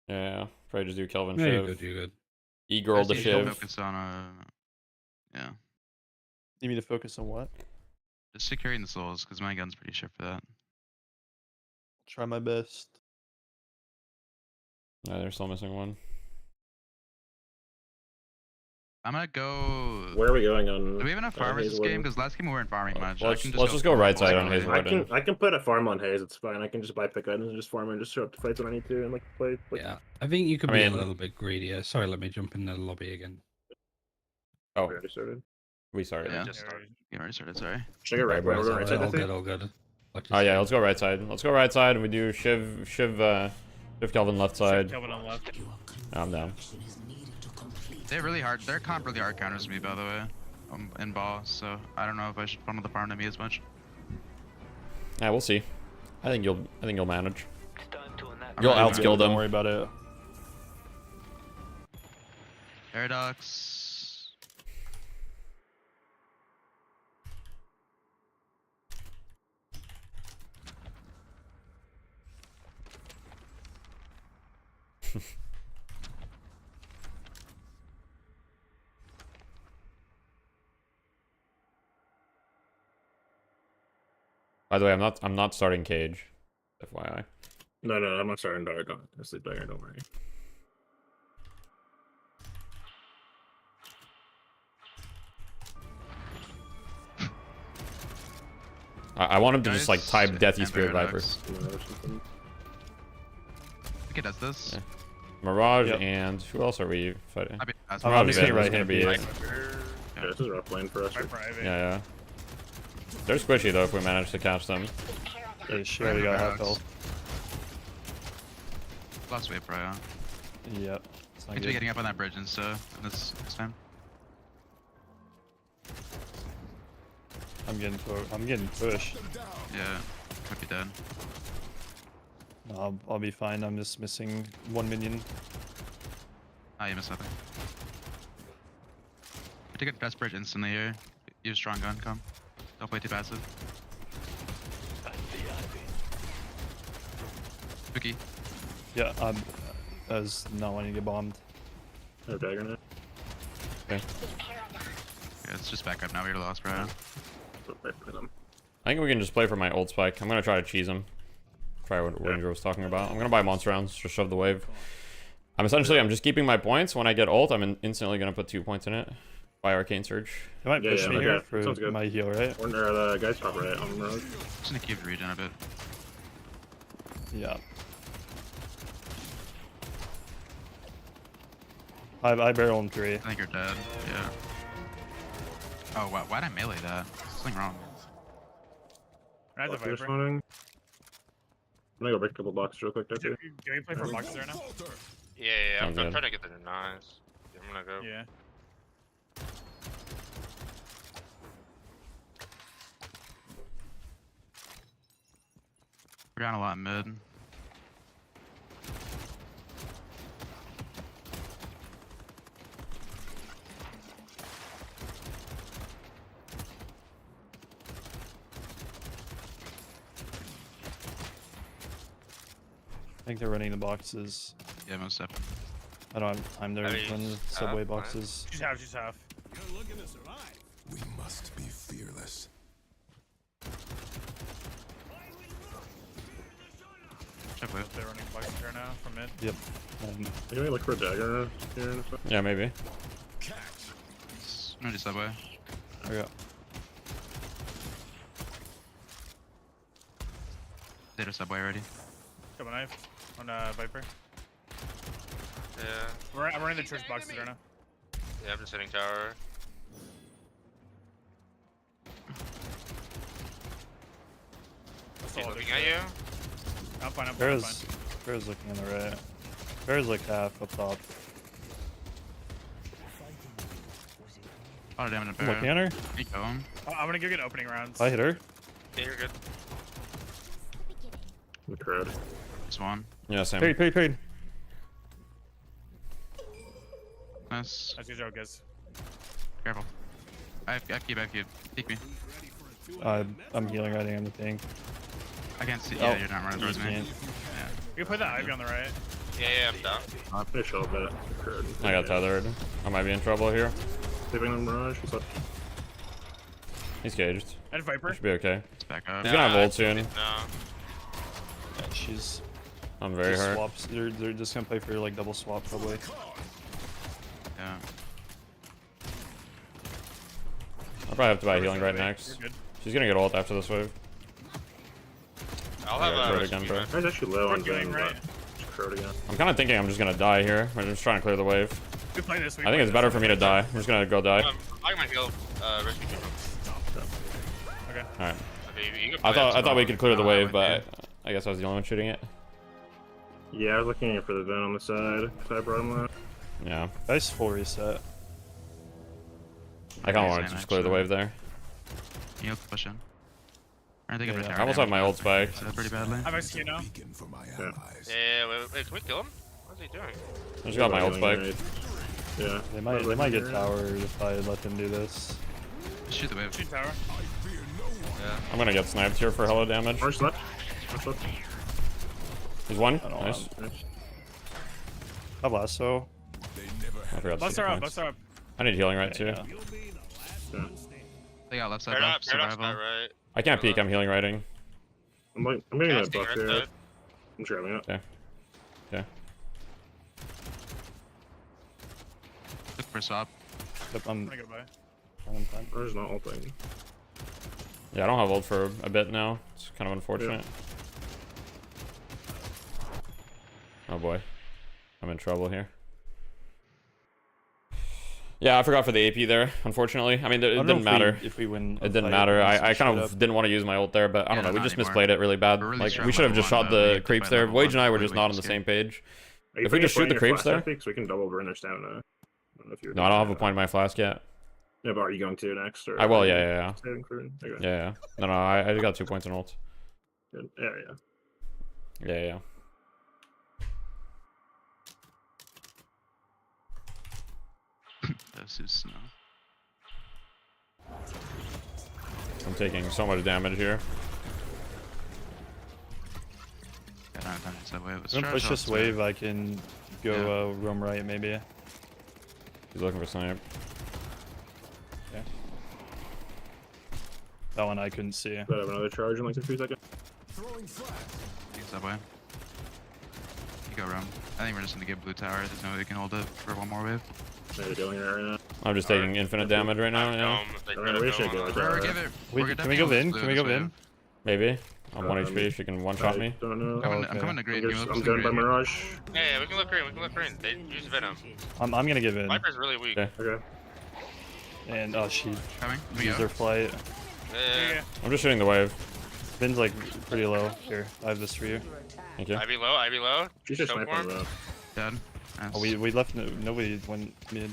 Yeah, probably just do Kelvin Yeah, Shiv. you're good. E-girl the Shiv. Focus on yeah. You mean to focus on what? Just securing the souls, because my gun's pretty shit for that. Try my best. Yeah, they're still missing one. I'm gonna go. Where are we going on? Do we have enough farmers this game? Because last game we weren't farming much. Let's just go right side on Hayes Warden. I can put a farm on Hayes. It's fine. I can just buy pick items and just farm and just show up to fights when I need to and like play. Yeah, I think you could be a little bit greedier. Sorry, let me jump in the lobby again. Oh, we already started. We started. Yeah, you already started. Sorry. Should I go right? We're going right side. All good. Oh yeah, let's go right side. Let's go right side, and we do Shiv Kelvin left side. Kelvin on left. I'm down. They're really hard. They're really hard counters to me, by the way, in ball. So I don't know if I should funnel the farm to me as much. Yeah, we'll see. I think you'll manage. You'll outskill them. Don't worry about it. Paradox. By the way, I'm not starting Cage, FYI. No, I'm not starting Dart. Don't sleep there. Don't worry. I want him to just like type Deathy Spirit Viper. Okay, does this? Yeah. Mirage and who else are we fighting? Mirage is gonna be Yeah, this is a rough lane for us. Yeah. They're squishy though if we manage to catch them. Yeah, she already got half health. Last wave, bro. Yep. Need to be getting up on that bridge and stuff this time. I'm getting pushed. Yeah, could be dead. No, I'll be fine. I'm just missing 1 minion. Ah, you missed nothing. I take a best bridge instantly here. Use strong gun, come. Don't play too passive. Spooky. Yeah, as not wanting to get bombed. No dagger now. Okay. Yeah, it's just back up now. We're lost, bro. I think we can just play for my old spike. I'm gonna try to cheese him. Try what Ranger was talking about. I'm gonna buy monster rounds, just shove the wave. I'm just keeping my points. When I get ult, I'm instantly gonna put 2 points in it. Buy Arcane Surge. You might push me here for my heal, right? Or the guy's top right on the road. Just gonna keep regen a bit. Yeah. I barrel him 3. I think you're dead. Yeah. Oh, wow. Why'd I melee that? Something wrong. I have the Viper. I'm gonna go break a couple boxes real quick there too. Can we play for boxes there now? Yeah, I'm trying to get the denies. I'm gonna go. Yeah. We're down a lot in mid. I think they're running the boxes. Yeah, most definitely. I don't have time to run the subway boxes. She's half. You're looking to survive. We must be fearless. They're running boxes here now from mid. Yep. Can we look for a dagger here in a second? Yeah, maybe. I'm gonna do subway. There we go. Did a subway already. Got my knife on Viper. Yeah. I'm running the church boxes right now. Yeah, I'm just hitting tower. He's looking at you. I'm fine. Bear's looking on the right. Bear's like half up top. A lot of damage I'm looking at her. Keep going. I'm gonna go get opening rounds. I hit her. Yeah, you're good. The crowd. Just one. Yeah, same. Paid. Nice. That's your joke, guys. Careful. I have keep. Peek me. I'm healing right on the thing. I can't see. Oh, Yeah, you're not running towards me. can't. Yeah. You can put that Ivy on the right. Yeah, I'm down. I'll finish all that. I got tethered. I might be in trouble here. Saving the Mirage. What's up? He's caged. And Viper. Should be okay. It's back up. He's gonna have ult soon. No. Yeah, she's. I'm very hurt. Swaps. They're just gonna play for like double swap probably. Yeah. I'll probably have to buy healing right next. She's gonna get ult after this wave. I'll have a again, bro. That's actually low on doing game, right. Crowd again. I'm kind of thinking I'm just gonna die here. I'm just trying to clear the wave. We play this. I think it's better for me to die. I'm just gonna go die. I might heal risky. Okay. Alright. I thought we could clear the wave, but I guess I was the only one shooting it. Yeah, I was looking for the vent on the side, so I brought him out. Yeah. Nice full reset. I kind of wanted to just clear the wave there. You push in. I think I almost have my old spike. Pretty badly. I'm executing now. Yeah, wait, can we kill him? What's he doing? I just got my old spike. Yeah. They might get towered if I let them do this. Shoot the wave. Shoot tower. Yeah. I'm gonna get sniped here for hella damage. First left. He's one. I Nice. Have lasso. I forgot to Bust see her up, points. bust her up. I need healing right too. Yeah. They got left side Pair buff, up, survival. right. I can't peek. I'm healing righting. I'm getting that Casting buff right here. side. I'm grabbing it. Okay. Okay. Look for swap. Yep, I'm gonna go by. I'm fine. There's not ulting. Yeah, I don't have ult for a bit now. It's kind of unfortunate. Oh boy. I'm in trouble here. Yeah, I forgot for the AP there, unfortunately. I mean, it didn't matter. If we win, it didn't matter. I kind of didn't want to use my ult there, but I don't know. We just misplayed it really bad. Like, we should have just shot the creeps there. Wage and I were just not on the same page. If we just shoot the creeps there... So we can double burn their stamina. No, I don't have a point in my flask yet. Yeah, but are you going to next? Or I will, yeah. Saving for... Okay. Yeah. No, I got 2 points in ult. Good. Yeah. Yeah. This is snow. I'm taking so much damage here. Yeah, I don't have time to that wave. I'm gonna push this wave. I can go roam right, maybe. He's looking for snipe. Yeah. That one I couldn't see. I have another charge in like 2 seconds. Use subway. You go roam. I think we're just gonna get blue tower. There's no way we can hold it for one more wave. Maybe doing it right now. I'm just taking infinite damage right now. Yeah. We should go. Can we go in? Can we go in? Maybe. I'm 1 HP if you can one-shot me. Don't know. I'm coming to green. I'm done by Mirage. Yeah, we can look green. We can look green. They use Venom. I'm gonna give in. Viper's really weak. Okay. And oh, she coming. used her flight. Yeah. I'm just shooting the wave. Vin's like pretty low. Here, I have this for you. Thank you. Ivy low. Ivy low. She's just sniping though. Dead. Oh, we left. Nobody went mid.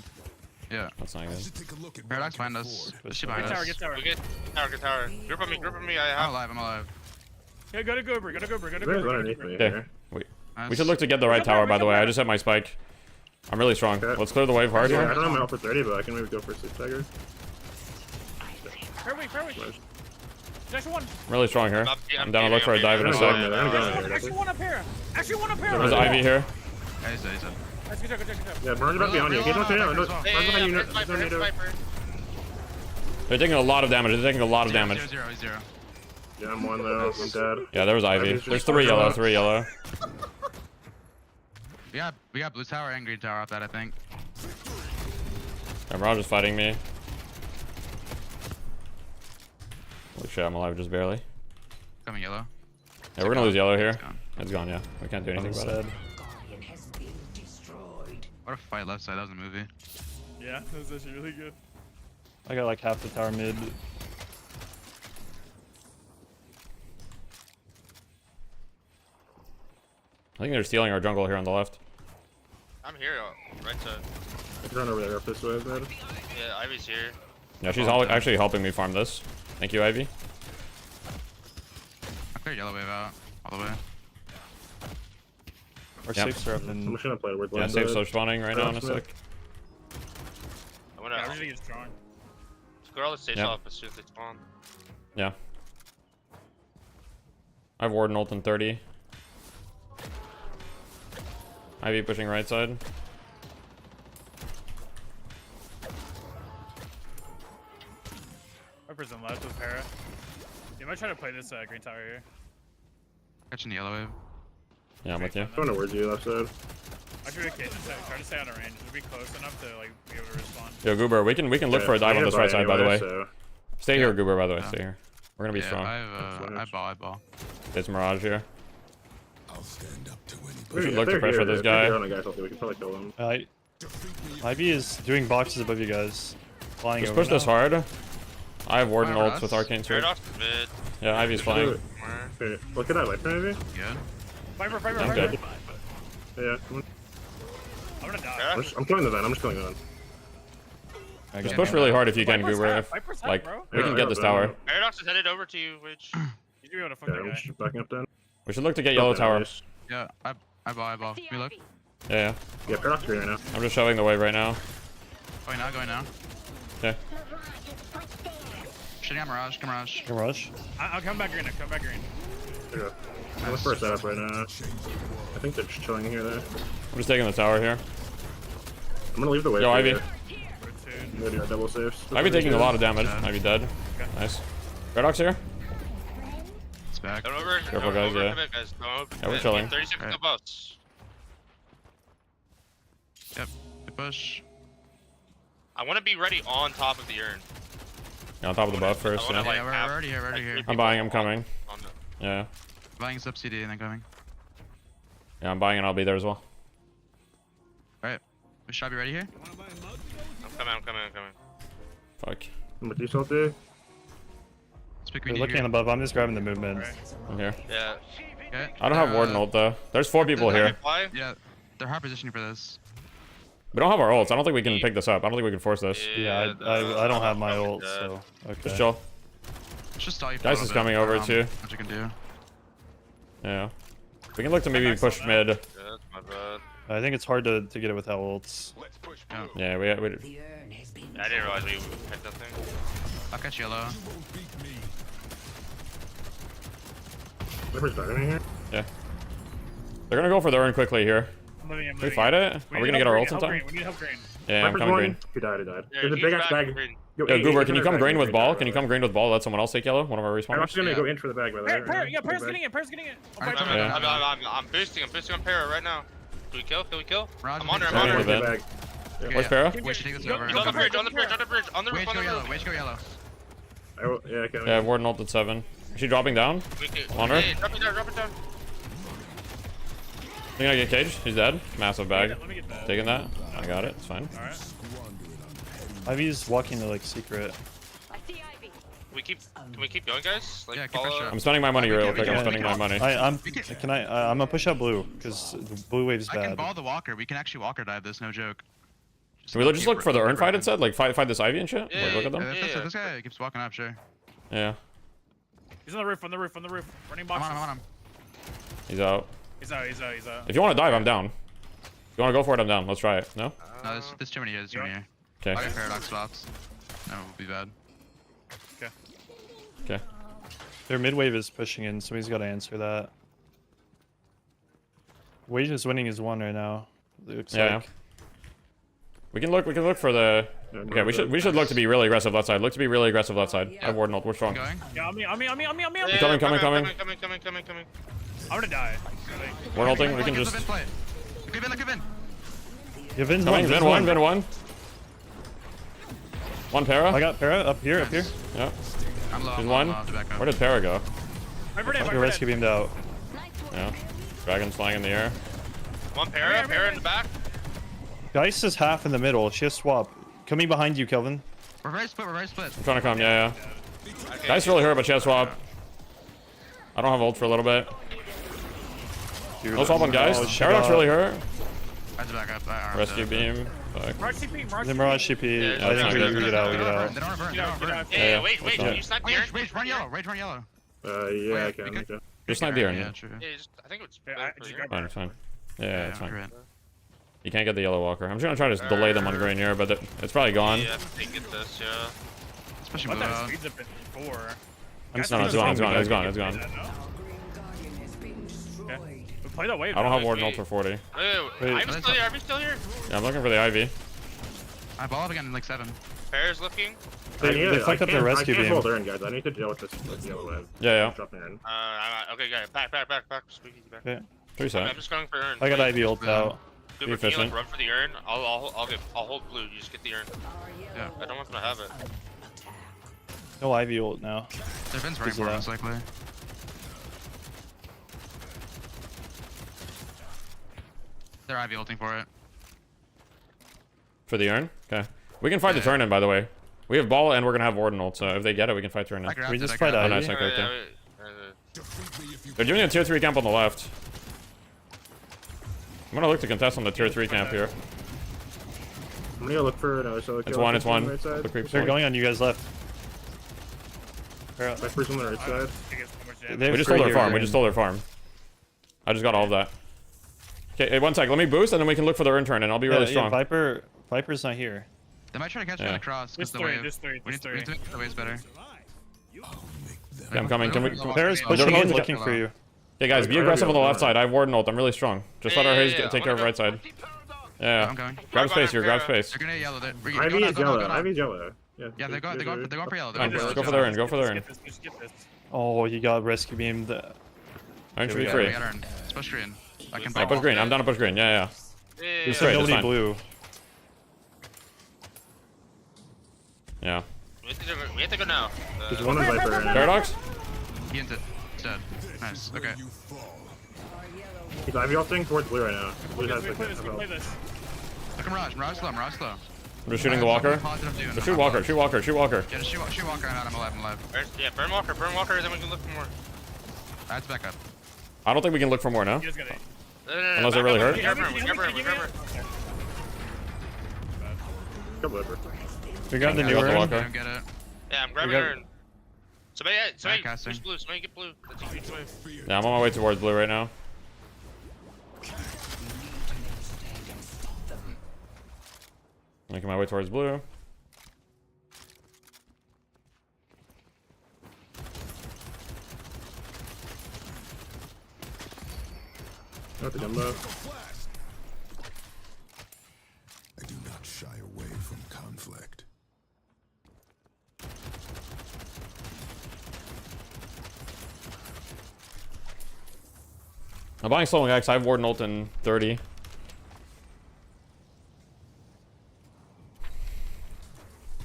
Yeah. That's not good. Paradox behind us. She behind us. Get tower. Get tower. Group on me. I'm alive. Yeah, go to Goober. There's underneath me here. We should look to get the right tower, by the way. I just have my spike. I'm really strong. Okay. Let's clear the wave hard Yeah, here. I don't have my ult for 30, but I can maybe go for 6 dagger. Fairway. Next one. I'm really strong here. I'm down to look for a dive in a sec. Actually one up here. There's Ivy here. Yeah, he's dead. Let's go check. Yeah, Burns about behind you. Get on behind you. They're taking a lot of damage. Zero. Yeah, I'm 1 though. I'm dead. Yeah, there was Ivy. There's 3 yellow. We got blue tower and green tower off that, I think. And Mirage is fighting me. Holy shit, I'm alive just barely. Coming yellow. Yeah, we're gonna lose yellow here. It's gone, yeah. We can't do anything about it. What a fight left side. That was a movie. Yeah, that was actually really good. I got like half the tower mid. I think they're stealing our jungle here on the left. I'm here, right side. I can run over there up this way, man. Yeah, Ivy's here. Yeah, she's actually helping me farm this. Thank you, Ivy. I cleared yellow wave out all the way. Our safes are up in. I'm just gonna play with yeah, safes are spawning right now in a sec. I'm gonna get strong. Score all the stage off as soon as they spawn. Yeah. I have Warden ult in 30. Ivy pushing right side. Viper's in left with Para. You might try to play this green tower here. Catching the yellow wave. Yeah, I'm with you. I don't know where's you left side. Actually, try to stay out of range. It'll be close enough to like be able to respond. Yo, Goober, we can look for a dive on this right side, by the way. So. Stay here, Goober, by the way. Stay here. We're gonna be strong. I ball. It's Mirage here. I'll stand up to We should look to pressure this guy. We can probably kill him. Ivy is doing boxes above you guys. Flying Just over push this now. hard. I have Warden ults with Arcane Sword. Yeah, Ivy's flying. Okay, look at that Viper, maybe? Yeah. Viper. I'm dead. Yeah, come on. I'm gonna die. I'm killing the Ven. I'm just killing the Ven. Just push really hard if you can, Goober. Like, we can get this tower. Paradox is headed over to you, which you do want to fuck that I'm guy. just backing up then. We should look to get yellow tower. Yeah, I ball. Can we look? Yeah. Yeah, Paradox green right now. I'm just shoving the wave right now. Going now. Okay. Shooting at Mirage. Mirage. I'll come back green. There you go. I'm the first setup right now. I think they're just chilling here though. I'm just taking the tower here. I'm gonna leave the wave. Yo, Ivy. I'm gonna do our double saves. Ivy taking a lot of damage. Ivy dead. Okay. Nice. Paradox here. It's back. Careful, guys. Yeah. Yeah, we're chilling. 30 seconds of boss. Yep. Good push. I want to be ready on top of the urn. Yeah, on top of the buff first. Yeah. Yeah, we're already here. I'm buying. I'm coming. Yeah. Buying sub CD and then coming. Yeah, I'm buying and I'll be there as well. Alright. Should I be ready here? I'm coming. Fuck. I'm with you, Salty. They're looking above. I'm just grabbing the movement. I'm here. Yeah. Okay. I don't have Warden ult though. There's 4 people here. Yeah, they're hard positioning for this. We don't have our ults. I don't think we can pick this up. I don't think we can force this. Yeah, I don't have my ult, so okay. Just chill. Just stall you for Dice is coming over too. What you can do. Yeah. We can look to maybe push mid. Yeah, that's my bad. I think it's hard to get it without ults. Yeah, we I didn't realize we picked that thing. I'll catch yellow. Viper's diving here. Yeah. They're gonna go for the urn quickly here. we fight it? Are we gonna get our ult in time? We need help green. Yeah, I'm coming green. He died. Yeah, There's a he's big ass back bag. green. Yo, Goober, can you come bag, green with green, ball? bag, Can you come green with ball? Let someone else take yellow. One of our I'm respawners. actually gonna go in for the bag, by the way. Para's getting it. Para's getting it. I'm boosting. I'm boosting on Para right now. Do we kill? Can we kill? I'm on her. Where's Para? Wait, she take this over. He's on the bridge. On the bridge. On the roof. Wait, go yellow. Wait, go yellow. Yeah, okay. Yeah, Warden ult at 7. Is she dropping down? On her? Hey, drop it down. Drop it down. You gonna get caged? He's dead. Massive bag. Taking that. I got it. It's fine. Ivy's walking to like secret. Can we keep going, guys? Like, Yeah, keep follow. pressure. I'm spending my money real quick. I'm spending my money. I'm gonna push out blue because the blue wave's I can bad. ball the walker. We can actually walker dive this, no joke. Can we just look for the urn fight instead? Like fight this Ivy and shit? Yeah, Like, look at them? If this guy keeps walking up, sure. Yeah. He's on the roof. On the roof. Running I'm boxes. on him. He's out. He's out. If you want to dive, I'm down. If you want to go for it, I'm down. Let's try it. No? No, there's too many here. There's too many here. Okay. I'll get paradox spots. That will be bad. Okay. Their mid wave is pushing in. Somebody's got to answer that. Wade is winning his 1 right now. It looks like. We can look for the. Okay, we should look to be really aggressive left side. Look to be really aggressive left side. I have Warden ult. We're strong. Yeah, on me. Coming. Coming. I'm gonna die. Warden ulting. We can just. Give in. Vin one. One Para. I got Para up here. Yeah. I'm low. There's one. Where did Para go? Your rescue beamed out. Yeah. Dragon's flying in the air. One Para in the back. Geist is half in the middle. She has swap. Coming behind you, Kelvin. We're very split. I'm trying to come. Yeah. Geist really hurt, but she has swap. I don't have ult for a little bit. No swap on Geist. Paradox really hurt. I had to back up. Rescue beam. The Mirage CP. I think we get out. They don't burn. Yeah, wait. Can you snipe the urn? Rage, run yellow. Yeah, I can. Just snipe the urn. Yeah, true. Yeah, I think it's Fine, it's fine. Yeah, it's fine. You can't get the yellow walker. I'm just gonna try to delay them on green here, but it's probably gone. Yeah, I think get this, yeah. Especially with that speeds up before. No, it's gone. Okay. We play that wave. I don't have Warden ult for 40. Wait, Ivy's still here? Yeah, I'm looking for the Ivy. I ball up again in like 7. Para's looking. They fucked up the rescue beam. I can't hold Urn, guys. I need to deal with this yellow wave. Yeah. Dropping Urn. Okay, guys. Back. Squeaky, back. Yeah. 3 Okay, seconds. I'm just going for Urn. I got Ivy ult out. Goober, can you like run for the urn? I'll hold blue. You just get the urn. Yeah. I don't want them to have it. No Ivy ult now. Their Vin's running for it, most likely. They're Ivy ulting for it. For the urn? Okay. We can fight the turn in, by the way. We have ball and we're gonna have Warden ult, so if they get it, we can fight turn in. We just fight Ivy. Nice, okay. They're doing a tier 3 camp on the left. I'm gonna look to contest on the tier 3 camp here. I'm gonna look for another solo kill. It's one. Right side. They're going on you guys left. Viper's on the right side. We just stole their farm. I just got all of that. Okay, hey, 1 sec. Let me boost and then we can look for the urn turn and I'll be really strong. Viper's not here. They might try to catch me across. Just the wave. We need to make the waves better. Okay, I'm coming. Can we? Para's pushing in, looking for you. Okay, guys, be aggressive on the left side. I have Warden ult. I'm really strong. Just let our haze take care of right side. Yeah. I'm going. Grab space here. Grab space. They're gonna yellow. Ivy's yellow. Yeah, they're going for yellow. Go for the urn. Go for the urn. Oh, you got rescue beamed. Urn should be free. Let's push green. I can push green. I'm down to push green. Yeah. There's straight. Nobody blue. Yeah. We have to go now. There's one in Viper. Paradox? He ends it. It's dead. Nice. Okay. He's Ivy ulting towards blue right now. Blue has We play this. Look at Mirage. Mirage slow. I'm just shooting the walker. Just shoot walker. Yeah, just shoot walker. I'm alive. Yeah, burn walker, then we can look for more. That's back up. I don't think we can look for more now. No, unless it really hurt. We grab her. Go Viper. We got the new urn. I don't get it. Yeah, I'm grabbing her. Somebody push blue. Somebody get blue. That's a huge wave. Yeah, I'm on my way towards blue right now. Making my way towards blue. Not the gumbo. I'm buying Slowing X. I have Warden ult in 30.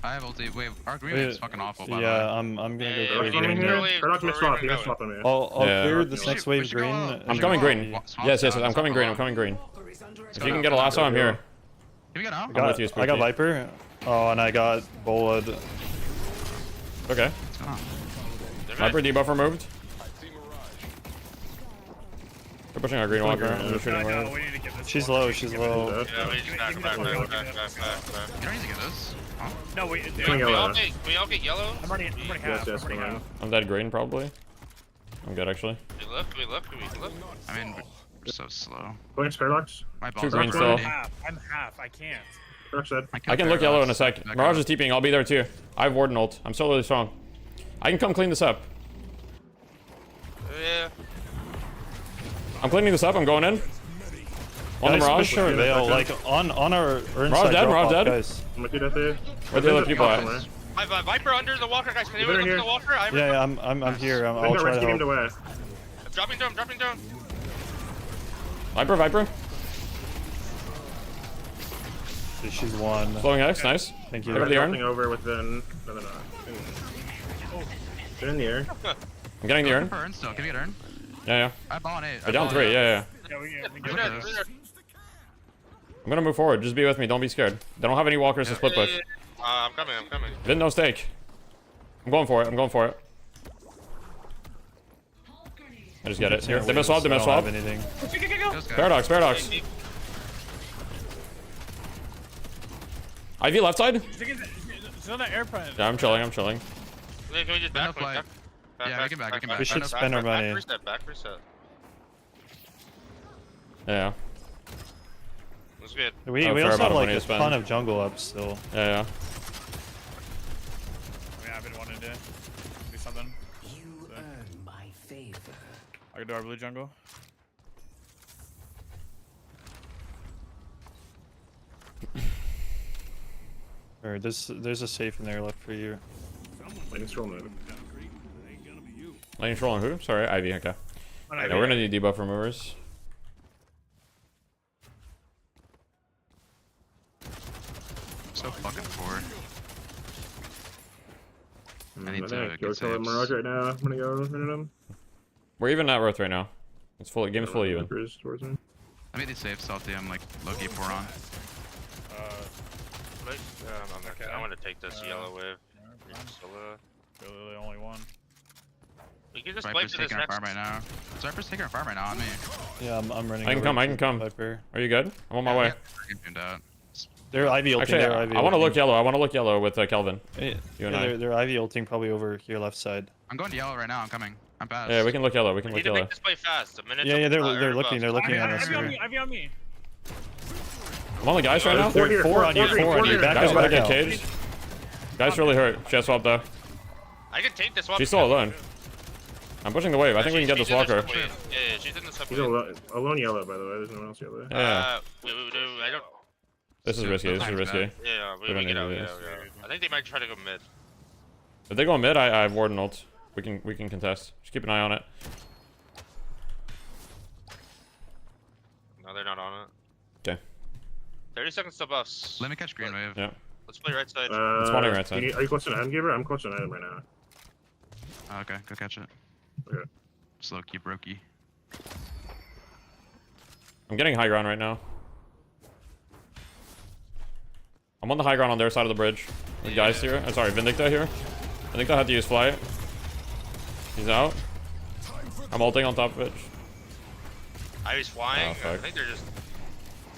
I have ulti. Wait, our green wave's fucking awful. By Yeah, I'm gonna go crazy. I'll clear this next wave green. I'm coming green. Yes, I'm coming green. I'm coming green. If you can get a lasso, I'm here. Here we go now. I got Viper. Oh, and I got Bolid. Okay. Viper debuff removed. They're pushing our green walker. I'm just shooting away. She's low. She's low. Yeah, we just back. You don't need to get this. Huh? No, we all get yellow? I'm already half. Yes, I'm already half. I'm dead green, probably. I'm good, actually. We look. I mean, we're so slow. Going Paradox. My Two green still. I'm half. I can't. I can look yellow in a sec. Mirage is TPing. I'll be there too. I have Warden ult. I'm still really strong. I can come clean this up. Yeah. I'm cleaning this up. I'm going in. On the Mirage. Sure, Veil, like on our Mirage dead. Mirage dead. Guys. Where the other people at? I have Viper under the walker, guys. Can anyone look at the walker? Yeah, I'm here. I'll try to help. I'm dropping down. Viper. She's one. Flowing X, nice. Thank you. They're dropping over within. No, they're not. They're in the air. I'm getting the urn. Can we get urn? Yeah. I bought 8. We're down 3. Yeah. I'm gonna move forward. Just be with me. Don't be scared. They don't have any walkers to split push. I'm coming. Vin, no stake. I'm going for it. I just get it. Here. They miss swap. Anything. Paradox. Ivy left side? It's on the airplane. Yeah, I'm chilling. Can we just back? Yeah, we can back. We should spend our money. Back reset. Yeah. That's good. We also have like a ton of jungle up still. Yeah. I've been wanting to do something. You earn my favor. I can do our blue jungle. Alright, there's a safe in there left for you. Lightning trolling. Lightning trolling who? Sorry, Ivy. Okay. Yeah, we're gonna need debuff removers. So fucking poor. I need to get go kill Mirage right now. I'm gonna go hit him. We're even at Worth right now. It's fully. Game's fully even. I made these saves salty. I'm like low-key 4 on. I want to take this yellow wave. Really only one. We can just wait for this next. Farm right now. Viper's taking our farm right now on me. Yeah, I'm running. I can come. Viper. Are you good? I'm on my way. They're Ivy ulting. Actually, I want to look yellow. I want to look yellow with Kelvin. You and I. They're Ivy ulting probably over here left side. I'm going to yellow right now. I'm coming. I'm fast. Yeah, we can look yellow. We need look to yellow. Make this play fast. Yeah, they're looking. They're looking at us. Ivy on me. I'm on the guys right now. Four on you. Guys back in cage. Guys really hurt. She has swap though. I can take this walker. She's still alone. I'm pushing the wave. I think we can get this walker. Yeah, she's in the sub. He's alone yellow, by the way. There's no one else yellow. Yeah. I don't. This is risky. Yeah, we get out. Yeah. I think they might try to go mid. If they go mid, I have Warden ult. We can contest. Just keep an eye on it. No, they're not on it. Okay. 30 seconds to buffs. Let me catch green wave. Yeah. Let's play right side. It's spawning right side. Are you close to an Giver? I'm close to an item right now. Oh, okay, go catch it. Okay. Slow keep Roki. I'm getting high ground right now. I'm on the high ground on their side of the bridge. The guys here. I'm sorry, Vindicta here. Vindicta had to use flight. He's out. I'm ulting on top of it. Ivy's flying. Oh, I think they're just.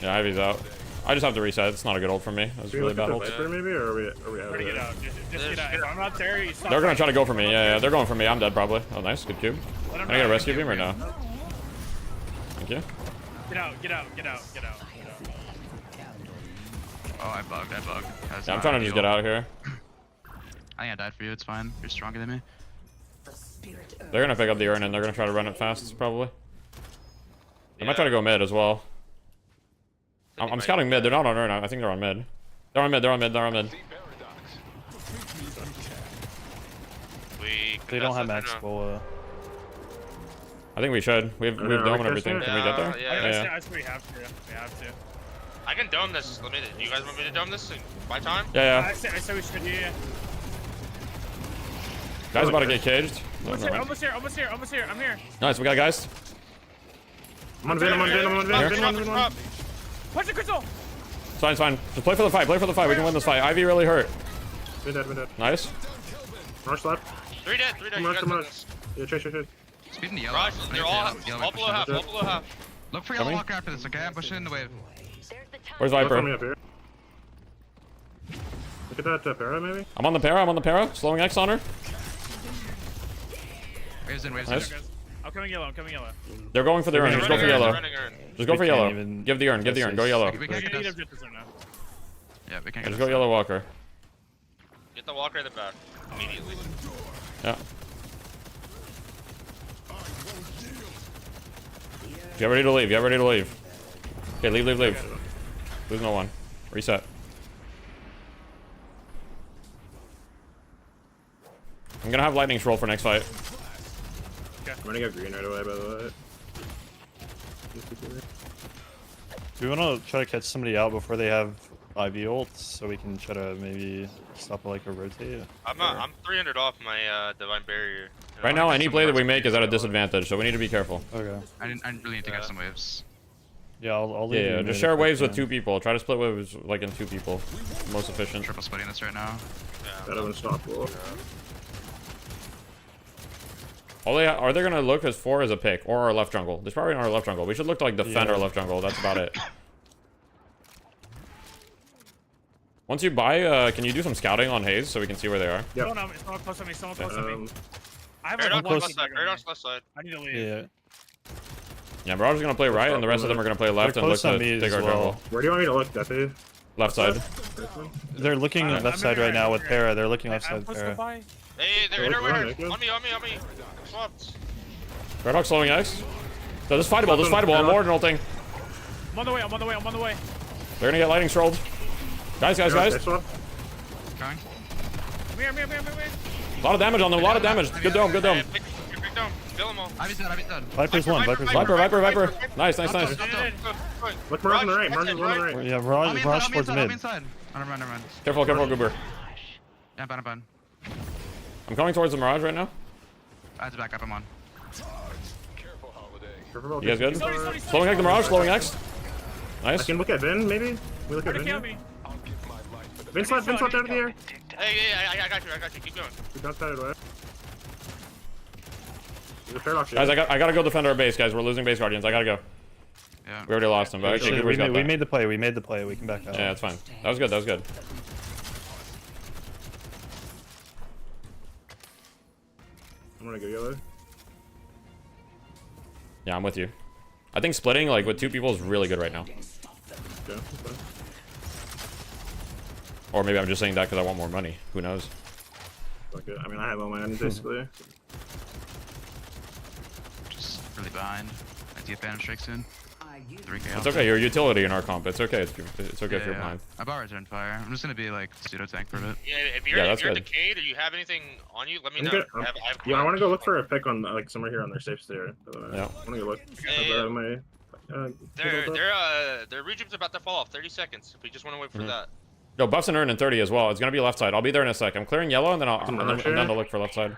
Yeah, Ivy's out. I just have to reset. It's not a good ult for me. That was really bad ult. Maybe, or are we out of get out. Just get out. If I'm not there, you stop. They're gonna try to go for me. Yeah, they're going for me. I'm dead probably. Oh, nice. Good cube. Can I get a rescue beam or no? Thank you. Get out. Oh, I bugged. Yeah, I'm trying to just get out here. I think I died for you. It's fine. You're stronger than me. They're gonna pick up the urn and they're gonna try to run it fast, probably. They might try to go mid as well. I'm scouting mid. They're not on urn. I think they're on mid. They're on mid. They don't have max bola. I think we should. We have dome and everything. Can we get there? Yeah. I we have to. We have to. I can dome this. Let me. You guys want me to dome this in my time? Yeah. I say we should. Yeah. Guys about to get caged. Almost here. I'm here. Nice. We got guys. I'm on Venom. Punch the crystal. It's fine. Just play for the fight. We can win this fight. Ivy really hurt. We're dead. Nice. Rush left. 3 dead. Yeah, chase. Speed in yellow. Raj, they're all below half. Look for yellow walker after this, okay? I'm pushing in the wave. Where's Viper? Look at that para, maybe? I'm on the para. Slowing X on her. Waves in. Nice. I'm coming yellow. They're going for the urn. Just go for yellow. Just go for yellow. Give the urn. Go yellow. We can't get this. Yeah, we can't get Just go yellow walker. Get the walker in the back immediately. Yeah. Get ready to leave. Okay, leave. Lose no one. Reset. I'm gonna have lightning roll for next fight. Okay. I'm gonna go green right away, by the way. Do we want to try to catch somebody out before they have IV ults, so we can try to maybe stop like a rotate? I'm 300 off my divine barrier. Right now, any play that we make is at a disadvantage, so we need to be careful. Okay. I really need to catch some waves. Yeah, I'll leave. Yeah, just share waves with 2 people. Try to split waves like in 2 people. Most efficient. Triple splitting this right now. That unstoppable. Are they gonna look as 4 as a pick or our left jungle? There's probably our left jungle. We should look to like defend our left jungle. That's about it. Once you buy, can you do some scouting on Haze so we can see where they are? Yeah. Someone close to me. I have left side. I need to leave. Yeah, Mirage's gonna play right, and the rest of them are gonna play left and look to take our jungle. Where do you want me to look, Duffy? Left side. They're looking left side right now with Para. They're looking left side with Para. Hey, they're inner. On me. Swapped. Redhawk slowing X. So this is fightable. I'm ordinal thing. I'm on the way. They're gonna get lightning strolled. Guys. Come here. A lot of damage on them. Good dome. Big dome. Kill them all. Ivy's dead. Viper's one. Viper. Nice. Look, Mirage on the right. Yeah, Mirage towards mid. Never mind. Careful, Goober. Yeah, I'm bad. I'm coming towards the Mirage right now. I have to back up. I'm on. You guys good? Slowing X the Mirage. Nice. I can look at Vin, maybe? We look at Vin here? Vin swapped out of the air. Hey, I got you. Keep going. We got that away. Guys, I gotta go defend our base, guys. We're losing base guardians. I gotta go. Yeah. We already lost him, but okay, we made the play. We can back out. Yeah, that's fine. That was good. I'm gonna go yellow. Yeah, I'm with you. I think splitting like with 2 people is really good right now. Okay. Or maybe I'm just saying that because I want more money. Who knows? Okay. I mean, I have all my items basically. Just really behind. I see a Phantom Strike soon. 3K. It's okay. You're a utility in our comp. It's okay. It's okay if you're behind. I bought Return Fire. I'm just gonna be like pseudo tank for a bit. Yeah, if you're decayed or you have anything on you, let me know. I want to go look for a pick on like somewhere here on their safe stair. Yeah. I want to go look. Their rejuve's about to fall off. 30 seconds. If we just want to wait for that. Yo, buffs and urn in 30 as well. It's gonna be left side. I'll be there in a sec. I'm clearing yellow and then I'm down to look for left side.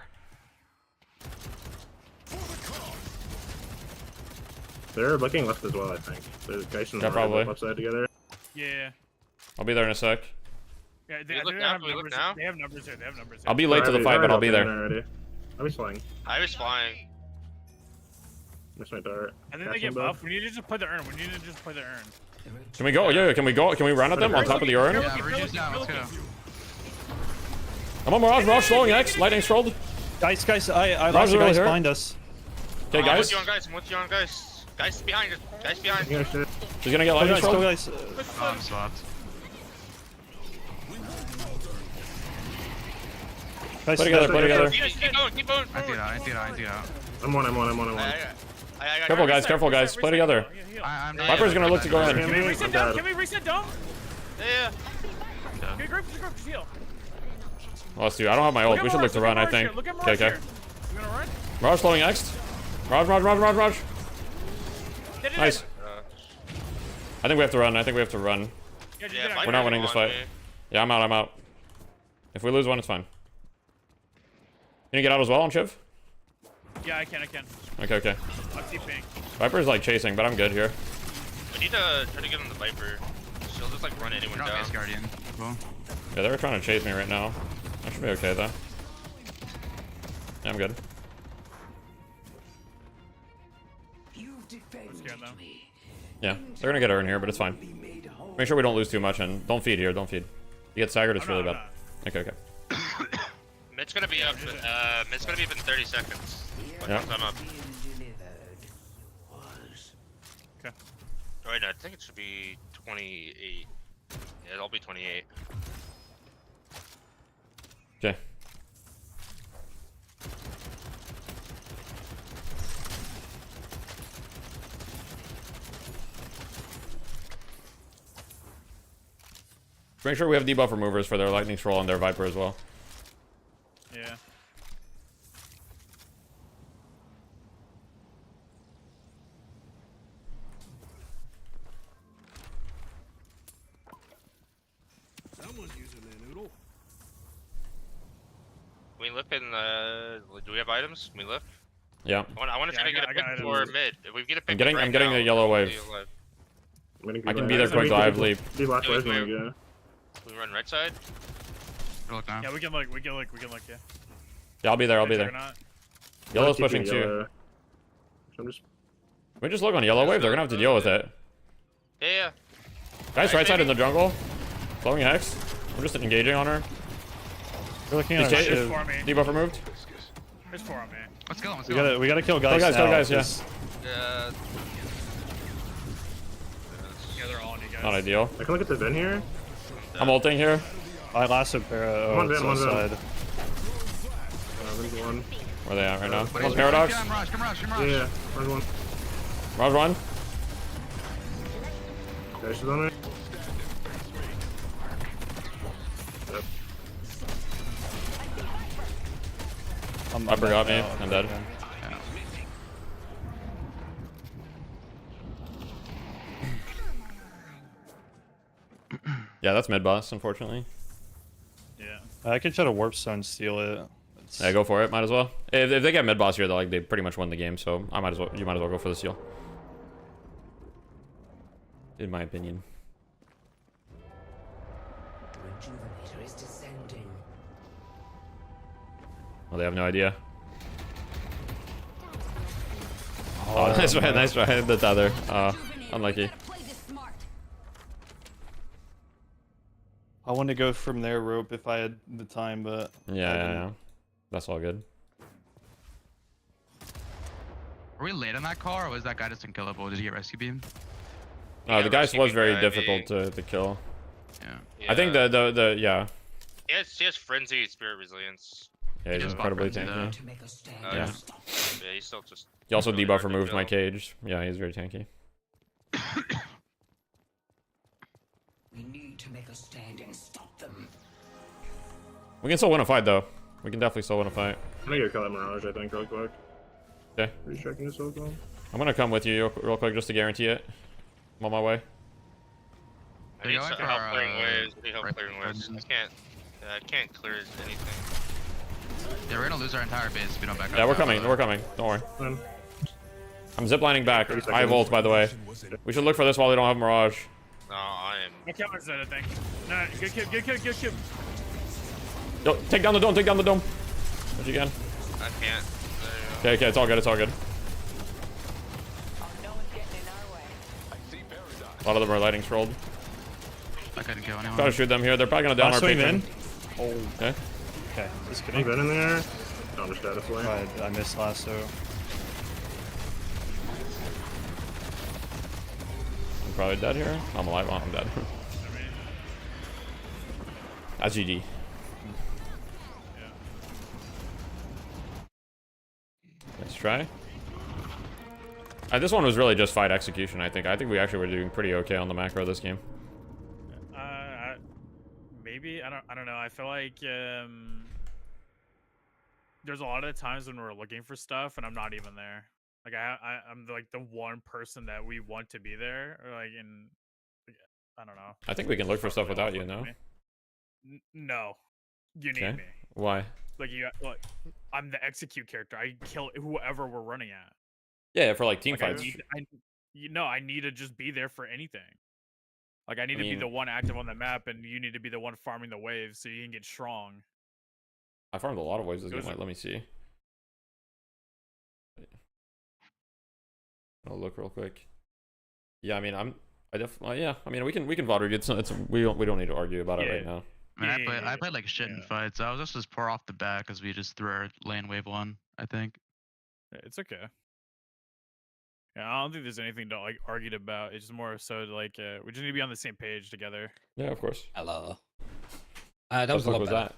They're looking left as well, I think. There's guys in the probably left side together. Yeah. I'll be there in a sec. Yeah, they have numbers here. I'll be late to the fight, but I'll be there. I was flying. Missed my dart. And then they get buffed. We need to just play the urn. Can we go? Yeah, can we go? Can we run at them on top of the urn? Yeah, Rejuve's down. Let's go. I'm on Mirage slowing X. Lightning strolled. Guys, I lost you guys behind us. Okay, guys. I'm with you on guys. Guys behind us. She's gonna get lightning strolled. Oh, I'm swapped. Play together. Keep going. I see it out. I'm on. Careful, guys. Play together. Viper's gonna look to go in. Can we reset dome? Yeah. Can we grab heal? Lost you. I don't have my ult. We should look to run, I think. Okay. You gonna run? Mirage slowing X. Raj. Nice. I think we have to run. Yeah, We're not winning this fight. Yeah, I'm out. If we lose one, it's fine. Can you get out as well on Shiv? Yeah, I can. Okay. I'm TPing. Viper's like chasing, but I'm good here. We need to try to get on the Viper. She'll just like run anyone down. Guardian. Cool. Yeah, they're trying to chase me right now. I should be okay though. Yeah, I'm good. Yeah, they're gonna get her in here, but it's fine. Make sure we don't lose too much, and don't feed here. Don't feed. You get staggered, it's really bad. Okay. Mid's gonna be up. Mid's gonna be up in 30 seconds. Yeah. I'm up. Okay. Oh, wait, no, I think it should be 28. Yeah, it'll be 28. Okay. Make sure we have debuff removers for their lightning scroll and their Viper as well. Yeah. Someone's using their noodle. Can we lift in the... Do we have items? Can we lift? Yeah. I want to try to get a pick for mid. If we get a pick I'm getting a yellow wave. I can be there quick, so I have leap. We run right side? Yeah, we can look, yeah. Yeah, I'll be there. Not. Yellow's pushing too. We just look on yellow wave, they're gonna have to deal with it. Yeah. Guys, right side in the jungle. Flowing Hex. We're just engaging on her. We're looking at debuff removed. There's 4 on me. Let's go. We gotta kill guys. Kill guys, yeah. Yeah, they're all on you guys. Not ideal. I can look at the Vin here. I'm ulting here. I lasted Para. One Vin. Side. One. Where are they at right now? One Paradox. Come rush. Yeah, one. Raj one. Guys is on it. Yep. Viper got me. I'm dead. Yeah, that's mid boss, unfortunately. Yeah. I could try to warp stone steal it. Yeah, go for it. Might as well. If they get mid boss here, they pretty much win the game. So you might as well go for the steal. In my opinion. Rejuvenator is descending. Well, they have no idea. Oh, nice try. The tether. Unlucky. I wanted to go from their rope if I had the time, but yeah. That's all good. Were we late on that call, or was that guy just unkillable? Did he get rescue beam? No, the guy was very difficult to kill. Yeah. I think the He has frenzy, spirit resilience. Yeah, he's incredibly tanky. Yeah, he's still just. He also debuff removed my cage. Yeah, he's very tanky. We need to make a stand and stop them. We can still win a fight though. We can definitely still win a fight. I'm gonna go kill that Mirage, I think, real quick. Okay. Are you checking this out, though? I'm gonna come with you real quick just to guarantee it. I'm on my way. I need help clearing waves. I need help clearing waves. I can't clear anything. Yeah, we're gonna lose our entire base if we don't back up. Yeah, we're coming. Don't worry. I'm ziplining back. I have ult, by the way. We should look for this while they don't have Mirage. No, I am. My camera's dead, I think. No, good kill. Yo, take down the dome. If you can. I can't. Okay, it's all good. A lot of them are lighting scrolled. I couldn't kill anyone. Try to shoot them here. They're probably gonna down our patron. Okay. Okay. Just kidding. Vin in there. No, I'm just dead. That's why. I missed lasso. I'm probably dead here. I'm alive. Oh, I'm dead. That's GG. Let's try. This one was really just fight execution, I think. I think we actually were doing pretty okay on the macro this game. Maybe I don't know. I feel like there's a lot of times when we're looking for stuff and I'm not even there. Like I'm like the one person that we want to be there, or like I don't know. I think we can look for stuff without you, no? No, you need me. Why? Like I'm the execute character. I kill whoever we're running at. Yeah, for like team fights. I need to just be there for anything. Like I need to be the one active on the map, and you need to be the one farming the waves so you can get strong. I farmed a lot of waves this game. Like, let me see. I'll look real quick. Yeah, I mean, I definitely, yeah. I mean, we can VOD. We don't need to argue about it right now. I mean, I played like shit in fights. I was just poor off the bat because we just threw our lane wave 1. I think. It's okay. Yeah, I don't think there's anything to like argue about. It's just more so like we just need to be on the same page together. Yeah, of course. Hello. That was a lot better,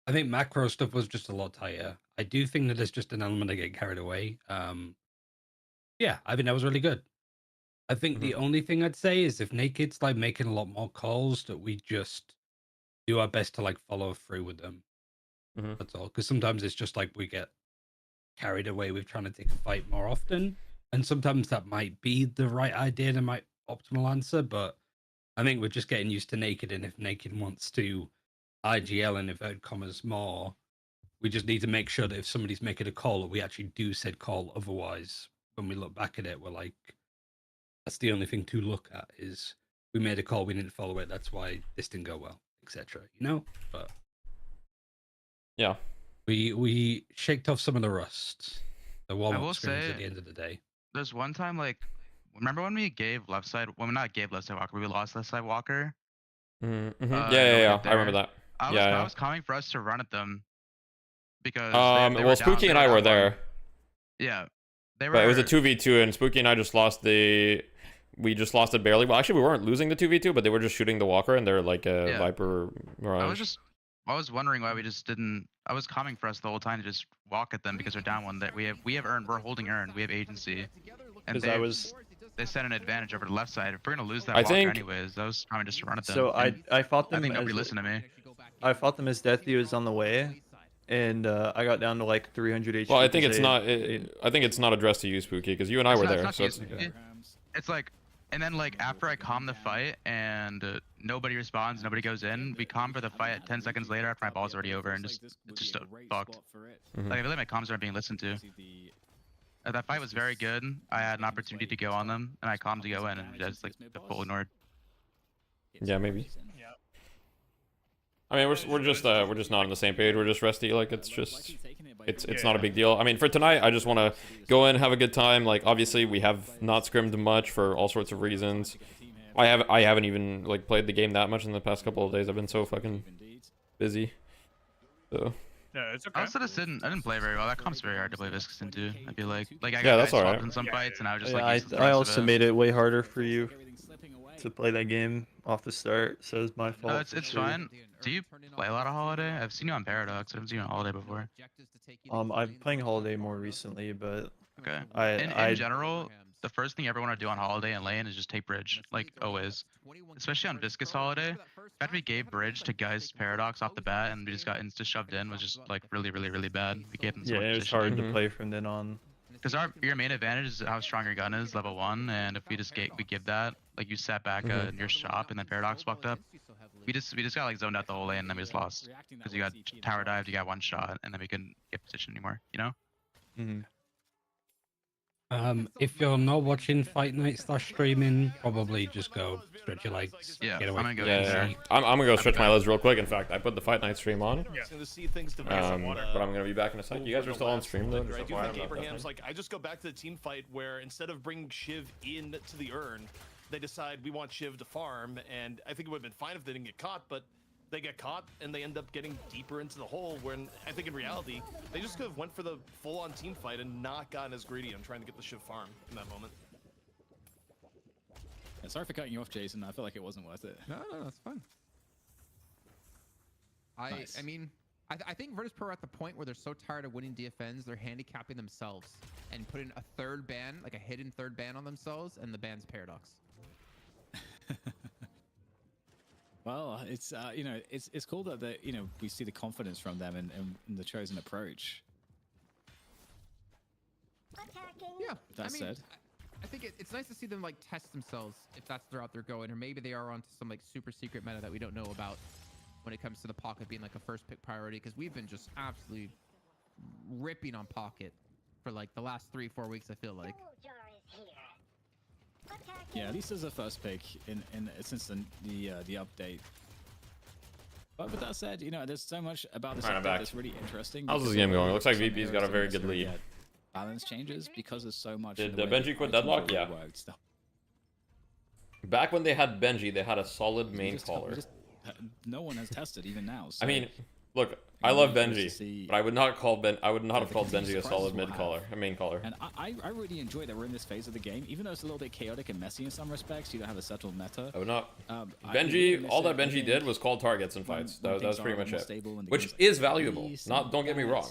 I think macro stuff was just a lot tighter. I do think that there's just an element of getting carried away. Yeah, I think that was really good. I think the only thing I'd say is if Naked's like making a lot more calls, that we just do our best to like follow through with them. That's all. Because sometimes it's just like we get carried away with trying to take a fight more often. And sometimes that might be the right idea, the right optimal answer, but I think we're just getting used to Naked, and if Naked wants to IGL in inverted commas more, we just need to make sure that if somebody's making a call, that we actually do said call. Otherwise, when we look back at it, we're like, that's the only thing to look at is we made a call, we didn't follow it, that's why this didn't go well, etc. You know? But yeah, we shaked off some of the rust. The warm-up screens at the end of the day. There's one time, like, remember when we gave left side? Well, not gave left side walker. We lost left side walker. Yeah. I remember that. I was coming for us to run at them because. Well, Spooky and I were there. Yeah, they were. But it was a 2v2, and Spooky and I just lost the. We just lost it barely. Well, actually, we weren't losing the 2v2, but they were just shooting the walker, and they're like a Viper Mirage. I was wondering why we just didn't. I was coming for us the whole time to just walk at them because they're down one. That we have earned. We're holding earned. We have agency, and they set an advantage over the left side. If we're gonna lose that walker anyways, I was trying just to run at them. So I fought them. I think nobody listened to me. I fought them as Deathy was on the way, and I got down to like 300 HP. Well, I think it's not. I think it's not addressed to you, Spooky, because you and I were there. So it's like. And then, like, after I calm the fight and nobody responds, nobody goes in, we calm for the fight 10 seconds later after my ball's already over and just fucked. Like, I feel like my comms aren't being listened to. That fight was very good. I had an opportunity to go on them, and I calmed to go in, and just, like, the full ignored. Yeah, maybe. I mean, we're just not on the same page. We're just rusty. Like, it's just, it's not a big deal. I mean, for tonight, I just want to go in, have a good time. Like, obviously, we have not scrimmed much for all sorts of reasons. I haven't even like played the game that much in the past couple of days. I've been so fucking busy. So. No, it's okay. I also just didn't play very well. That comp's very hard to play Viscus into. I feel like I got that's all right. in some fights, and I was just I also made it way harder for you to play that game off the start, so it's my fault. No, it's fine. Do you play a lot of Holiday? I've seen you on Paradox. I haven't seen you on Holiday before. I'm playing Holiday more recently, but okay. In general, the first thing you ever want to do on Holiday and lane is just take bridge, like always. Especially on Viscus Holiday. The fact we gave bridge to guys Paradox off the bat and we just got insta shoved in was just like really bad. We gave them so much it was hard to play from then on. Because your main advantage is how strong your gun is, level 1, and if we give that, like you sat back in your shop and then Paradox walked up, we just got like zoned out the whole lane and then we just lost. Because you got tower dived, you got one shot, and then we couldn't get position anymore, you know? If you're not watching Fight Night / streaming, probably just go stretch your legs. Yeah, get away. I'm gonna go. I'm gonna go stretch my legs real quick. In fact, I put the Fight Night stream on. But I'm gonna be back in a second. You guys are still on stream though. I do think Abraham's like, I just go back to the team fight where instead of bringing Shiv in to the urn, they decide we want Shiv to farm, and I think it would have been fine if they didn't get caught, but they get caught and they end up getting deeper into the hole when I think in reality they just could have went for the full-on team fight and not gotten as greedy on trying to get the Shiv farm in that moment. Yeah, sorry for cutting you off, Jason. I feel like it wasn't worth it. No, that's fine. I mean, I think Virtus Pro are at the point where they're so tired of winning DFNs, they're handicapping themselves and putting a third ban, like a hidden third ban on themselves, and the ban's Paradox. Well, it's you know, it's cool that you know, we see the confidence from them in the chosen approach. Yeah, That said, I think it's nice to see them like test themselves if that's the route they're going, or maybe they are onto some like super secret meta that we don't know about when it comes to the pocket being like a first pick priority, because we've been just absolutely ripping on pocket for like the last 3-4 weeks, I feel like. yeah, at least as a first pick in since the update. But with that said, you know, there's so much about this update that's really interesting. How's this game going? It looks like VP's got a very good lead. Balance changes because there's so much. Did Benji quit Deadlock? Yeah. Back when they had Benji, they had a solid main caller. No one has tested even now. So I mean, look, I love Benji, but I would not have called Benji a solid mid caller, a main caller. And I really enjoy that we're in this phase of the game, even though it's a little bit chaotic and messy in some respects. You don't have a settled meta. I would not. Benji, all that Benji did was call targets in fights. That was pretty much it. Which is valuable. Don't get me wrong,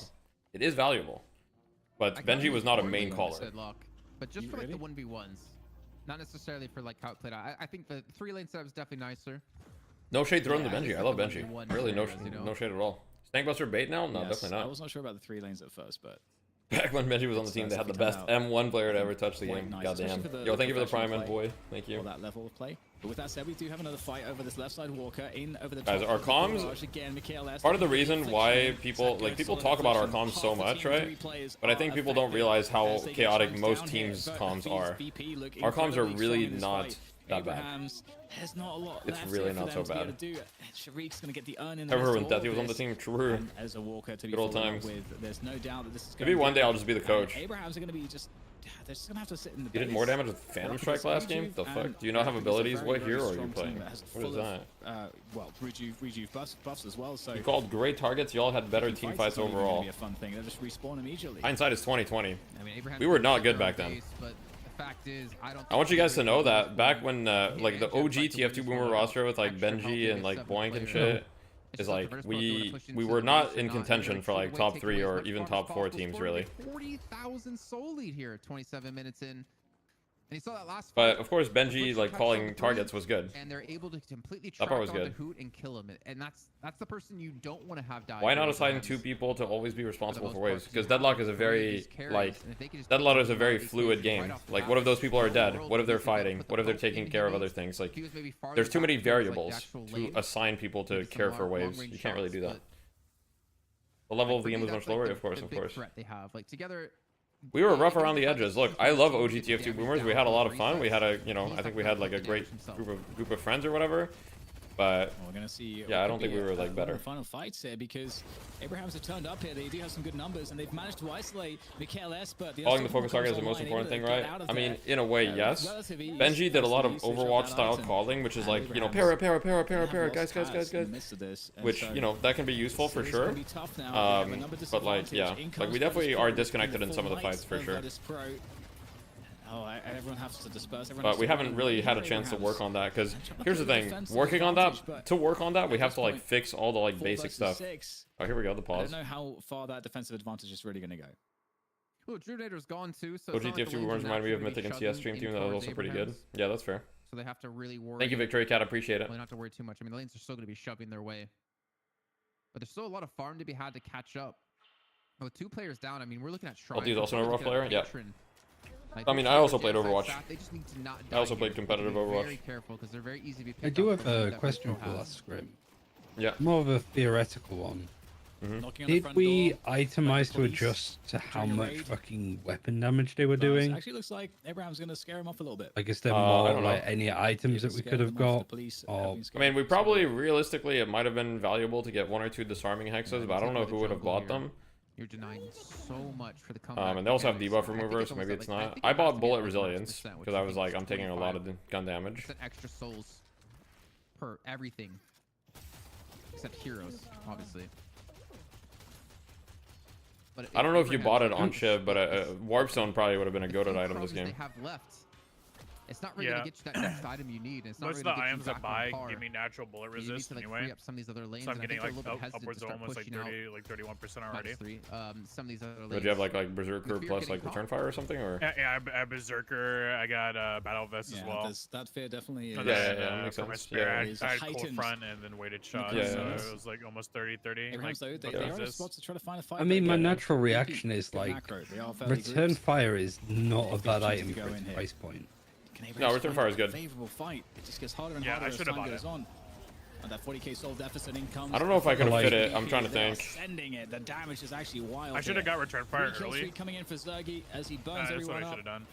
it is valuable. But Benji was not a main caller. But just for like the 1v1s, not necessarily for like how it played out. I think the 3-lane setup is definitely nicer. No shade thrown to Benji. I love Benji. Really, no shade at all. Snakebuster bait now? No, definitely not. I was not sure about the 3 lanes at first, but back when Benji was on the team, they had the best M1 player to ever touch the game. Goddamn. Yo, thank you for the Prime, boy. Thank you. That level of play. But with that said, we do have another fight over this left side walker in over the guys, our comms, again, part of the reason why people talk about our comms so much, right? But I think people don't realize how chaotic most teams' comms are. Our comms are really not that bad. There's not a lot it's really not so bad. Shareek's gonna get the earn in the remember when Deathy was on the team? True. As a walker to good old times. There's no doubt that this is maybe one day I'll just be the coach. Abraham's are gonna be just. They're just gonna have to sit in the. You did more damage with Phantom Strike last game? The fuck? Do you not have abilities? What hero are you playing? What is that? Well, rejuve buffs as well. So you called great targets. Y'all had better team fights overall. Be a fun thing. They'll just respawn immediately. Hindsight is 2020. We were not good back then. Fact is, I want you guys to know that back when like the OG TF2 Boomer roster with like Benji and like Boink and shit is like we were not in contention for like top 3 or even top 4 teams really. 40,000 soul lead here at 27 minutes in. And he saw that last but of course Benji like calling targets was good. And they're able to completely track on the Hoot and kill him. And that's the person you don't want to have die. Why not assign 2 people to always be responsible for waves? Because Deadlock is a very Deadlock is a very fluid game. Like what if those people are dead? What if they're fighting? What if they're taking care of other things? Like there's too many variables to assign people to care for waves. You can't really do that. The level of the game is much lower, of course. They have like together. We were rough around the edges. Look, I love OG TF2 Boomers. We had a lot of fun. We had I think we had like a great group of friends or whatever. But we're gonna see. Yeah, I don't think we were like better. Final fights here because Abrahams have turned up here. They do have some good numbers and they've managed to isolate Mikhail S. But calling the focus target is the most important thing, right? I mean, in a way, yes. Benji did a lot of Overwatch style calling, which is like para, guys. Which that can be useful for sure. But like yeah, like we definitely are disconnected in some of the fights for sure. Oh, everyone has to disperse. But we haven't really had a chance to work on that because here's the thing: working on that, we have to like fix all the like basic stuff. Oh, here we go. The pause. I don't know how far that defensive advantage is really going to go. Well, Drew Nader's gone too. So OGTF2 remind me of Mythic and CS stream team. That was also pretty good. Yeah, that's fair. So they have to really worry. Thank you, Victory Cat. Appreciate it. They don't have to worry too much. I mean, the lanes are still going to be shoving their way, but there's still a lot of farm to be had to catch up. With 2 players down, I mean, we're looking at Shrine. LD is also a rough player. Yeah. I mean, I also played Overwatch. I also played competitive Overwatch. I do have a question for last scrim. Yeah. More of a theoretical one. Did we itemize to adjust to how much fucking weapon damage they were doing? It actually looks like Abraham's going to scare him off a little bit. Like, is there more like any items that we could have got? I mean, we probably realistically it might have been valuable to get 1 or 2 disarming hexes, but I don't know who would have bought them. You're denying so much for the comeback. And they also have debuff remover, so maybe it's not. I bought bullet resilience because I was like, I'm taking a lot of gun damage. It's an extra souls per everything, except heroes, obviously. But I don't know if you bought it on Shiv, but Warpstone probably would have been a goated item this game. They have left. it's not really gonna get you that next item you need. And it's not Most of really the gonna items get you that back buy on par. give me natural bullet You need resist to, like, anyway. free up some of these other lanes, So I'm and I getting think like they're a little bit hesitant upwards to of start almost like pushing out 30, like 31% already. Some of these other lanes. Would you have like Berserker Fear plus getting like Return Fire or something, or? Yeah, I have Berserker. I got Battle Vest as well. That fear definitely is. And Yeah, then, makes for my sense. spare, Yeah. I Is a had cold heightened- front and then weighted shot, Yeah, so yeah. it was like almost 30-30. Abrahams, Like, though, they are a spot to try to find a fight. I mean, my though. natural VP, reaction is good like, macro. They are fairly Return grouped. Fire is not a Big bad chance item to for go its in here. price point. Can Abrahams No, Return find Fire is a good. Favorable fight. It just gets harder and Yeah, harder I as should have time bought goes it. on. And that 40k soul deficit income. I don't know if I could have fit it. I'm trying to They are think. Sending it. The damage is actually wild. I should have here. got Return Fire 3 kill early. streak coming in for Zergy as he burns That's what everyone I up. should have done.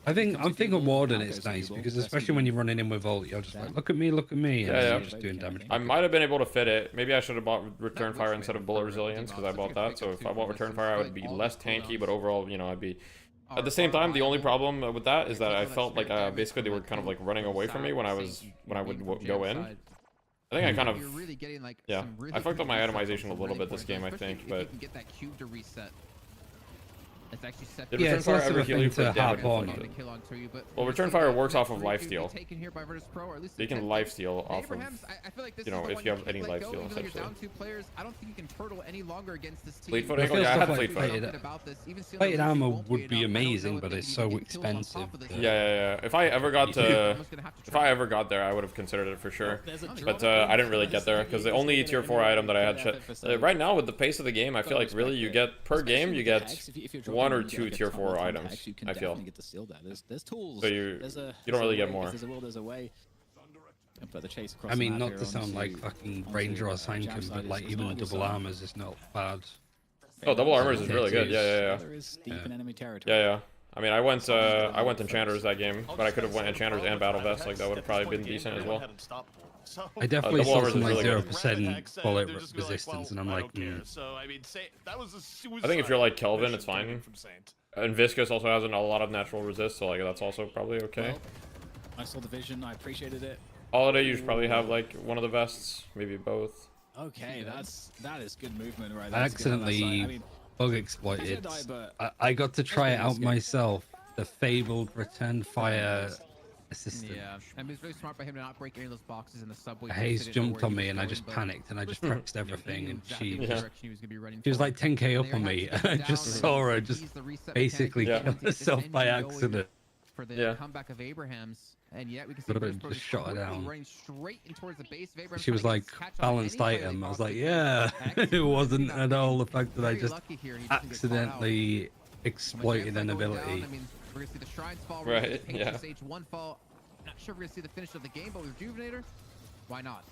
I'm thinking Warden is nice because especially when you're running in with ult, you're just like, look at me, and you're just doing damage. I might have been able to fit it. Maybe I should have bought Return Fire instead of Bullet Resilience because I bought that. So if I bought Return Fire, I would be less tanky, but overall, you know, I'd be. At the same time, the only problem with that is that I felt like basically they were kind of like running away from me when I would go in. I think I kind of, yeah, I fucked up my itemization a little bit this game, I think, but. Get that cube to reset. It's actually set. Did Return Fire ever heal you for damage? Well, Return Fire works off of lifesteal. So you can lifesteal off of, you know, if you have any lifesteal, essentially. I don't think you can turtle any longer against this team. Fleet-foot angle? Yeah, I had Fleet-foot. Plated armor would be amazing, but it's so expensive. Yeah. If I ever got there, I would have considered it for sure. But I didn't really get there because the only tier 4 item that I had. Right now, with the pace of the game, I feel like really you get per game you get 1 or 2 tier 4 items. I feel. So you don't really get more. I mean, not to sound like fucking Ranger or Sankum, but like even double armors is not bad. Oh, double armors is really good. Yeah. Yeah. I mean, I went Enchanters that game, but I could have went Enchanters and Battle Vest. Like that would have probably been decent as well. I definitely saw some like really 0% bullet resistance, and I'm like, I think if you're like Kelvin, it's fine. And Viscous also has a lot of natural resist, so like that's also probably okay. Well, I saw the vision. I appreciated it. Holiday, you should probably have like one of the vests, maybe both. Okay, that is good movement right I there. accidentally bug exploited. I got to try it out myself. The fabled Return Fire assistant. Yeah, I mean, it's really smart by him to not break any of those boxes in the subway. Hayes jumped on me and I just panicked and I just pressed everything and she was like 10k up on me and I just saw her just basically kill herself by accident. For the comeback of Abraham's, and yet we can see just shot her down. running straight in towards the base of Abraham. She was like balanced item. I was like, yeah, it wasn't at all the fact that I just accidentally exploited an ability. We're gonna see the shrines fall. Right, yeah. Stage 1 fall. Not sure we're gonna see the finish of the game, but with Rejuvenator, why not?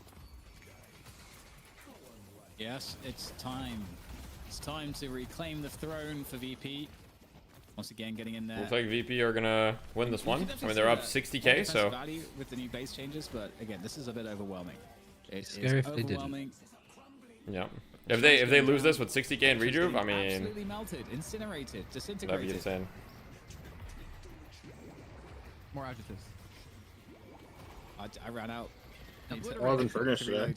Yes, it's time. It's time to reclaim the throne for VP. Once again, getting in there. Looks like VP are gonna win this one. I mean, they're up 60k, so. Value with the new base changes, but again, this is a bit overwhelming. It's scary if they overwhelming. Yeah. If they lose this with 60k in rejuve, I mean. Absolutely melted, incinerated, disintegrated. That'd be insane. More adjectives. I ran out. All of Infernus today.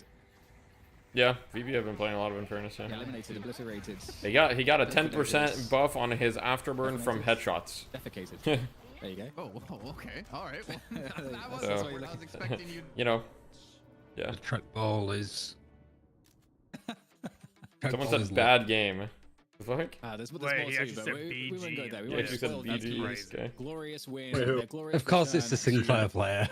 Yeah, VP have been playing a lot of Infernus. Yeah. Eliminated, obliterated. He got a 10% buff on his afterburn from headshots. Defecated. There you go. Oh, okay. All right. Well, that was So, what I was expecting you. You know, yeah. The track ball is. Someone said bad game. What? There's more Wait, he too, actually but said we won't go there. We Yeah, won't he said spoil that BG. Okay. glorious win. Wait, Of course, it's the Sinclair player.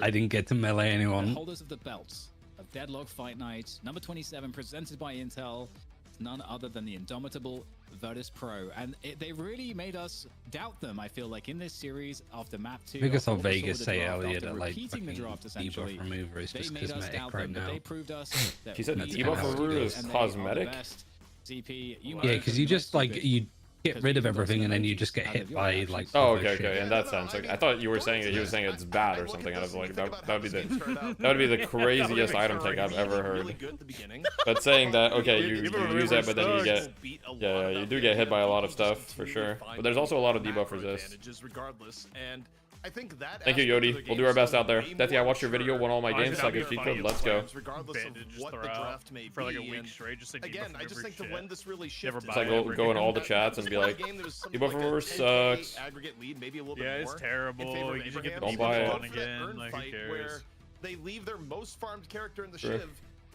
I didn't get to melee anyone. Holders of the belts of Deadlock Fight Night, number 27, presented by Intel. It's none other than the indomitable Virtus Pro, and they really made us doubt them. I feel like in this series after map 2. I think I saw after all the Vegas sort of say draft, earlier after that like repeating the draft essentially, debuff remover is they just made us cosmetic doubt right them, but now. they proved us that He said we debuff can remover do is it, and they are the cosmetic? best. ZP, you Yeah, because you just like you get rid of everything and then you just get hit by like. Oh, okay. In that sense, like I thought you were saying that he was saying it's bad or something. I was like, that would be the craziest item take I've ever heard. But saying that, okay, you use that, but then you get, you do get hit by a lot of stuff for sure. But there's also a lot of debuff resist. Regardless, and I think that. Thank you, Yodi. We'll do our best out there. Deathy, I watched your video, won all my games, so I get cheat code. Let's go. Regardless of what the draft may for like a be. week straight, just like Again, I just think that when this really shifted, It's like go in all the chats and be like, Debuff Remover sucks. Aggregate lead, maybe a little yeah, bit it's more terrible. You should get the Don't buy it. on again. Like, who cares? Where they leave their most farmed character in the Shiv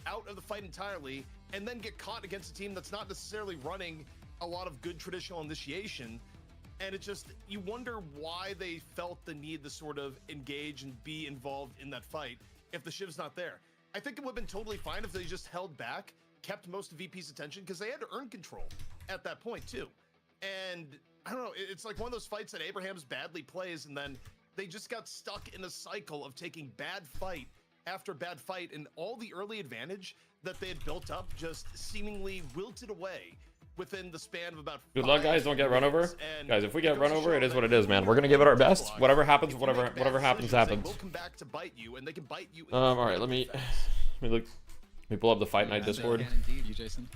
out of the fight entirely, and then get caught against a team that's not necessarily running a lot of good traditional initiation. And it just, you wonder why they felt the need to sort of engage and be involved in that fight if the Shiv's not there. I think it would have been totally fine if they just held back, kept most of VP's attention, because they had to earn control at that point too. And I don't know, it's like one of those fights that Abraham's badly plays, and then they just got stuck in a cycle of taking bad fight after bad fight, and all the early advantage that they had built up just seemingly wilted away within the span of about. Good luck, guys. Don't get run over. Guys, if we get run over, it is what it is, man. We're gonna give it our best. Whatever happens, whatever happens, happens. Will come back to bite you, and they can bite you. All right, let me look. Let me pull up the Fight Night Discord. Indeed, you, Jason.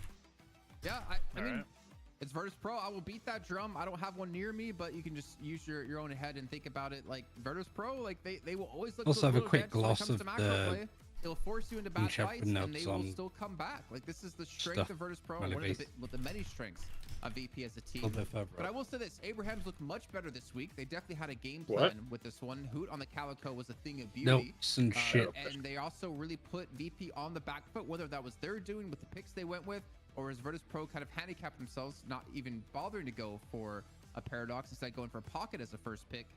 Yeah, I mean, it's Virtus Pro. I will beat that drum. I don't have one near me, but you can just use your own head and think about it. Like Virtus Pro, like they will always look. Also have a quick gloss of the. It'll force you into bad fights, and they will still come back. Like this is the strength of Virtus Pro, one of the many strengths of VP as a team. But I will say this: Abrahams looked much better this week. They definitely had a game plan with this one. Hoot on the Calico was a thing of beauty. Some shit. And they also really put VP on the back foot, whether that was their doing with the picks they went with, or as Virtus Pro kind of handicapped themselves, not even bothering to go for a Paradox, instead going for a Pocket as a first pick.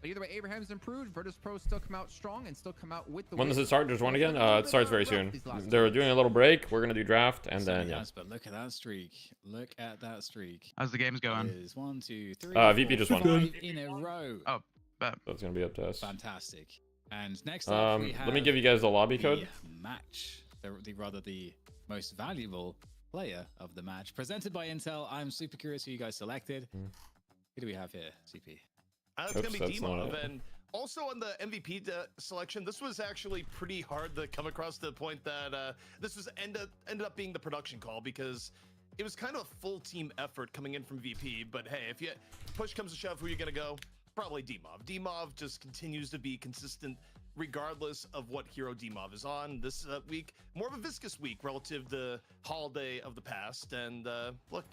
But either way, Abraham's improved. Virtus Pro still come out strong and still come out with the. When does it start? There's one again. It starts very soon. They're doing a little break. We're gonna do draft, and then yeah. But look at that streak. Look at that streak. How's the games going? Is 1, 2, 3. VP just won. 5 in a row. Oh, bet. That's gonna be up to us. Fantastic. And next up we have. Let me give you guys the lobby code. Match. The most valuable player of the match, presented by Intel. I'm super curious who you guys selected. Who do we have here, CP? It's gonna be Demov, and also on the MVP selection, this was actually pretty hard to come across to the point that this was ended up being the production call, because it was kind of a full team effort coming in from VP. But hey, if push comes to shove, who are you gonna go? Probably Demov. Demov just continues to be consistent regardless of what hero Demov is on. This week, more of a viscous week relative to Holiday of the past. And look,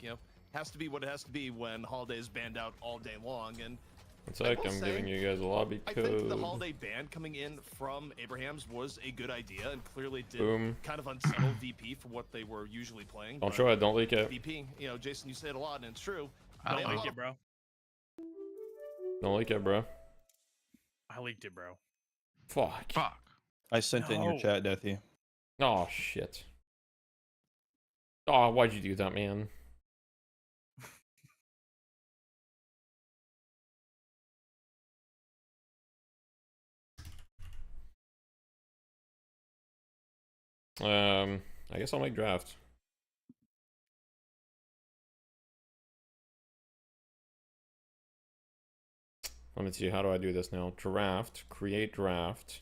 has to be what it has to be when Holiday is banned out all day long. And it's like I'm giving you guys a lobby code. I think the Holiday ban coming in from Abraham's was a good idea, and clearly did kind of unsettle VP for what they were usually playing. Don't show it, don't leak it. VP, Jason, you say it a lot, and it's true. I don't leak it, bro. Don't leak it, bro. I leaked it, bro. Fuck. I sent it in your chat, Deathy. Oh shit. Oh, why'd you do that, man? I guess I'll make draft. Let me see, how do I do this now? Draft, create draft,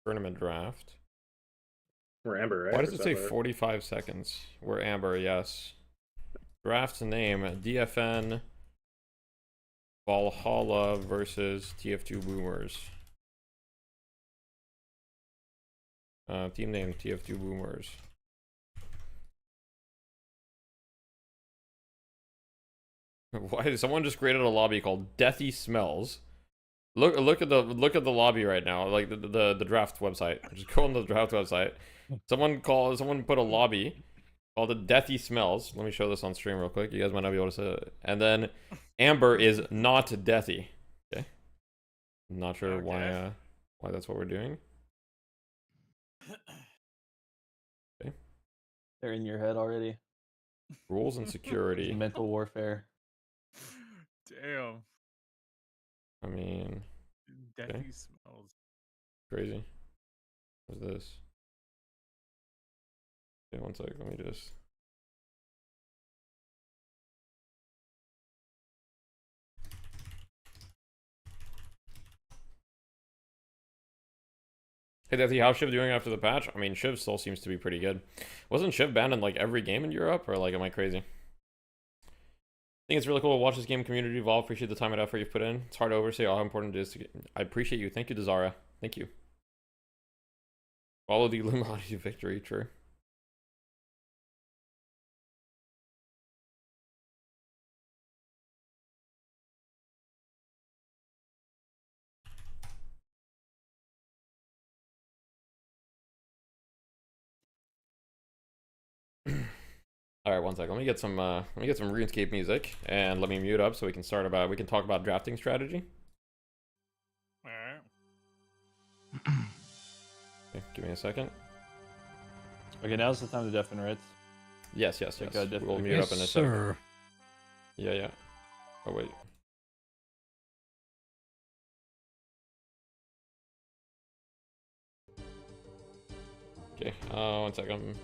tournament draft. We're Amber, right? Why does it say 45 seconds? We're Amber, yes. Draft name, DFN Valhalla versus TF2 Boomers. Team name, TF2 Boomers. Why did someone just created a lobby called Deathy Smells? Look at the lobby right now, like the draft website. Just go on the draft website. Someone put a lobby called the Deathy Smells. Let me show this on stream real quick. You guys might not be able to see it. And then Amber is not Deathy. Okay. Not sure why that's what we're doing. Okay. They're in your head already. Rules and security. Mental warfare. Damn. I mean, Deathy Smells. Crazy. What's this? Okay, one sec. Let me just. Hey Deathy, how's Shiv doing after the patch? I mean, Shiv still seems to be pretty good. Wasn't Shiv banned in like every game in Europe, or like am I crazy? think it's really cool to watch this game community evolve. Appreciate the time and effort you've put in. It's hard to overstate how important it is to get... I appreciate you. Thank you, Dazara. Thank you. Follow the Illuminati victory, true. All right, one second. Let me get some RuneScape music, and let me mute up so we can talk about drafting strategy. All right. Okay, give me a second. Okay, now's the time to deafen, right? Yes. We'll mute up in a second. Yeah. Oh wait. Okay. One second.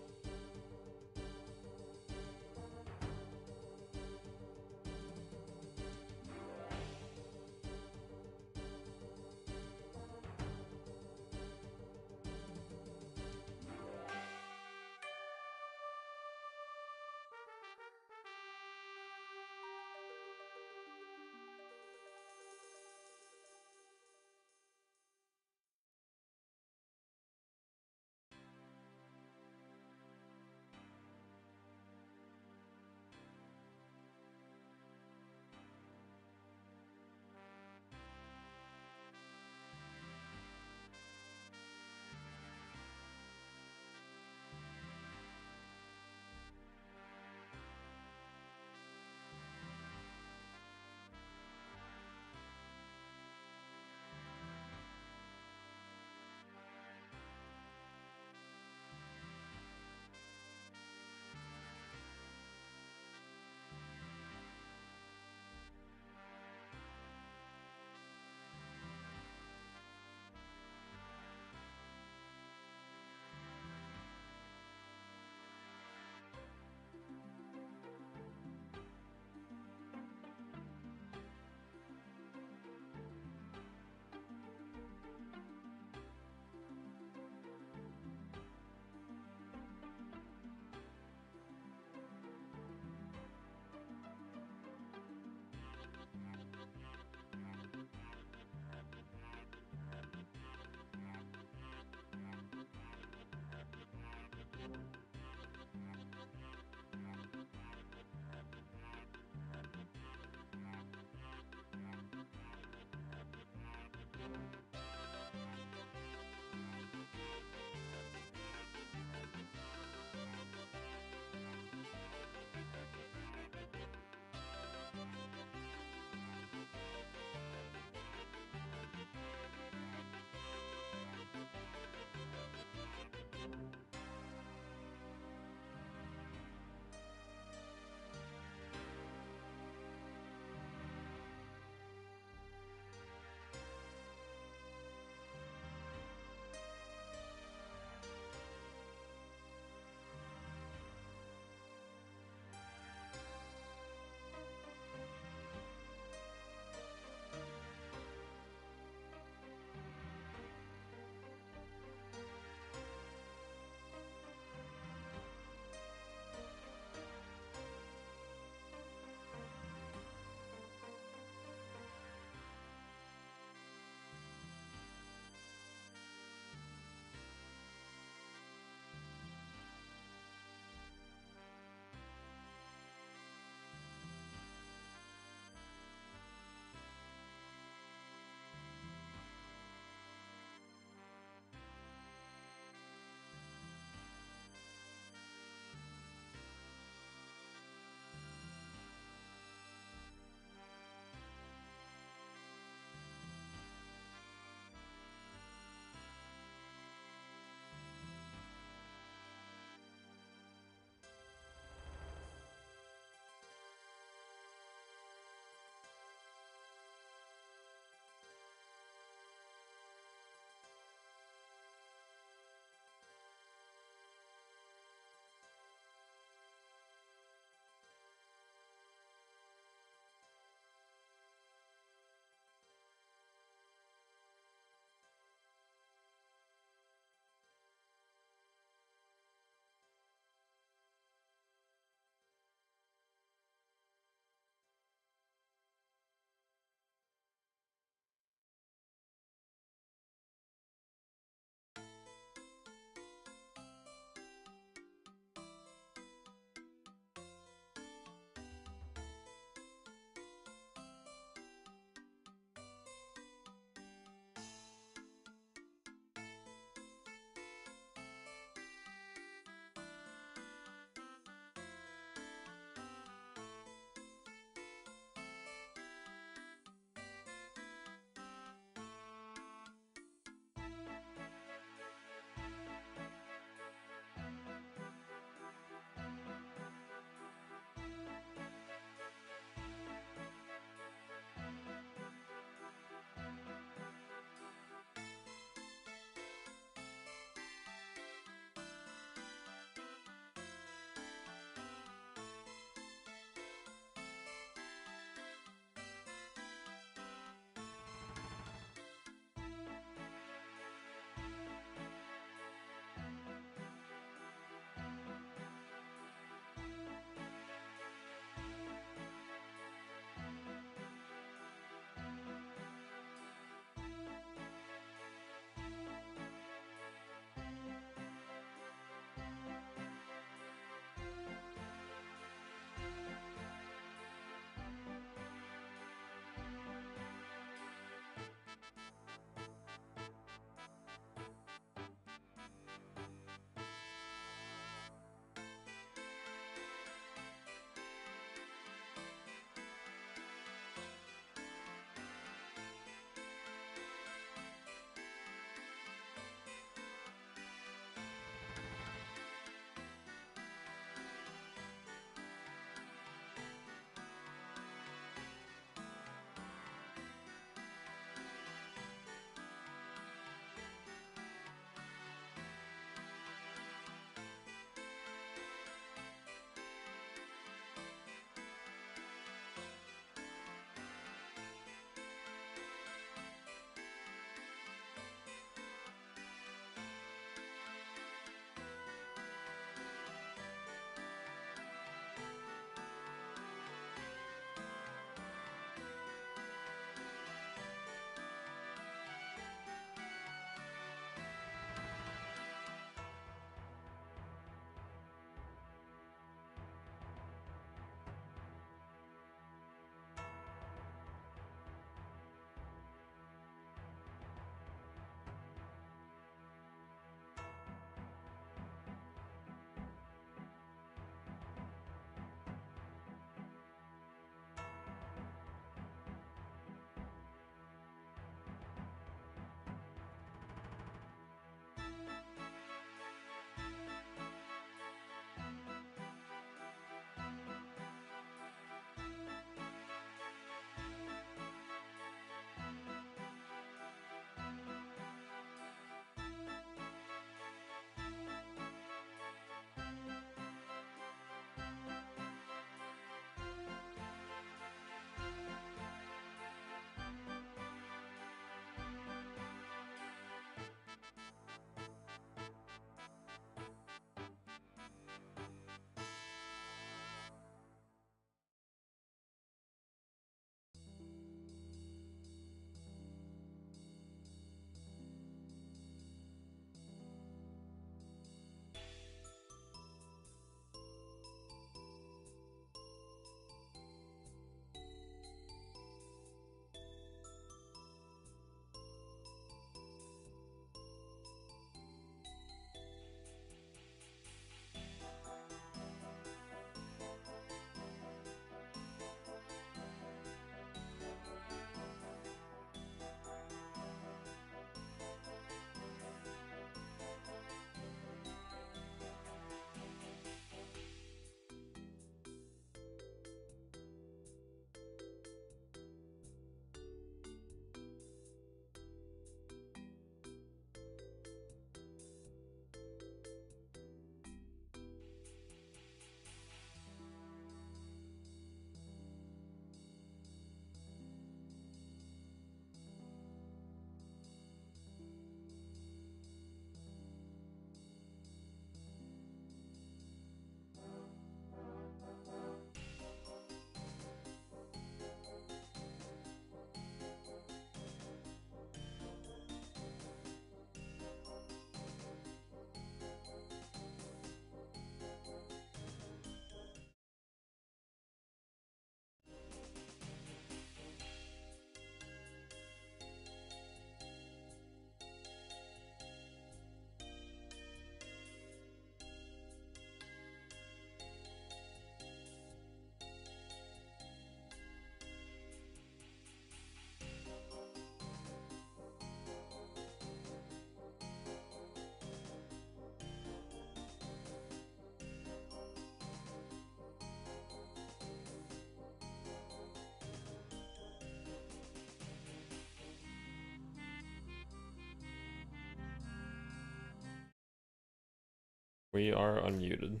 We are unmuted.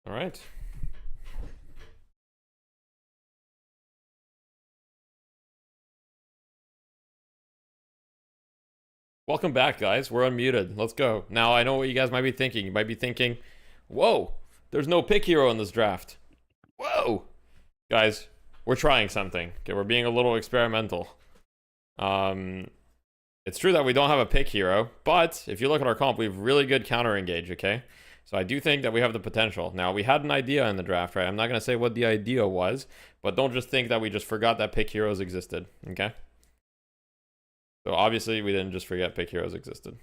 All right. Welcome back, guys. We're unmuted. Let's go. Now, I know what you guys might be thinking. You might be thinking, whoa, there's no pick hero in this draft. Whoa. Guys, we're trying something. Okay, we're being a little experimental. It's true that we don't have a pick hero, but if you look at our comp, we have really good counter engage, okay? So I do think that we have the potential. Now, we had an idea in the draft, right? I'm not going to say what the idea was, but don't just think that we just forgot that pick heroes existed, okay? So obviously, we didn't just forget pick heroes existed.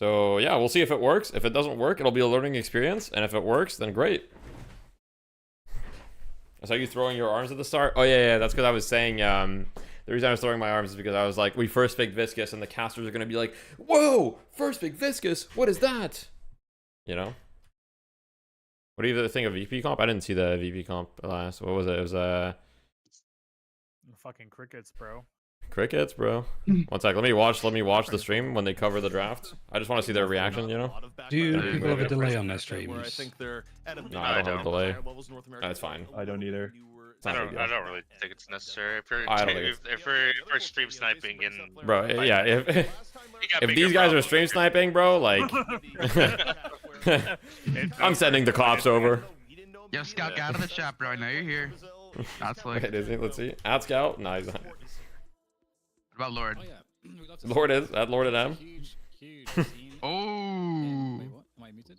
So yeah, we'll see if it works. If it doesn't work, it'll be a learning experience. And if it works, then great. I saw you throwing your arms at the start. Oh yeah, that's because I was saying, the reason I was throwing my arms is because I was like, we first picked Viscous, and the casters are going to be like, whoa, first pick Viscous, what is that? You know? What do you think of VP comp? I didn't see the VP comp last. What was it? It was fucking crickets, bro. Crickets, bro. One sec. Let me watch the stream when they cover the draft. I just want to see their reaction, you know? Do people have a delay on their streams? No, I don't have a delay. That's fine. I don't either. I don't really think it's necessary. If we're stream sniping and bro, yeah, if these guys are stream sniping, bro, like I'm sending the cops over. Yo, Scout, get out of the shop, bro. I know you're here. That's like. Wait, is he? Let's see. At Scout, no, he's not. What about Lord? Lord is at Lord and M. Oh. Wait, what? Am I muted?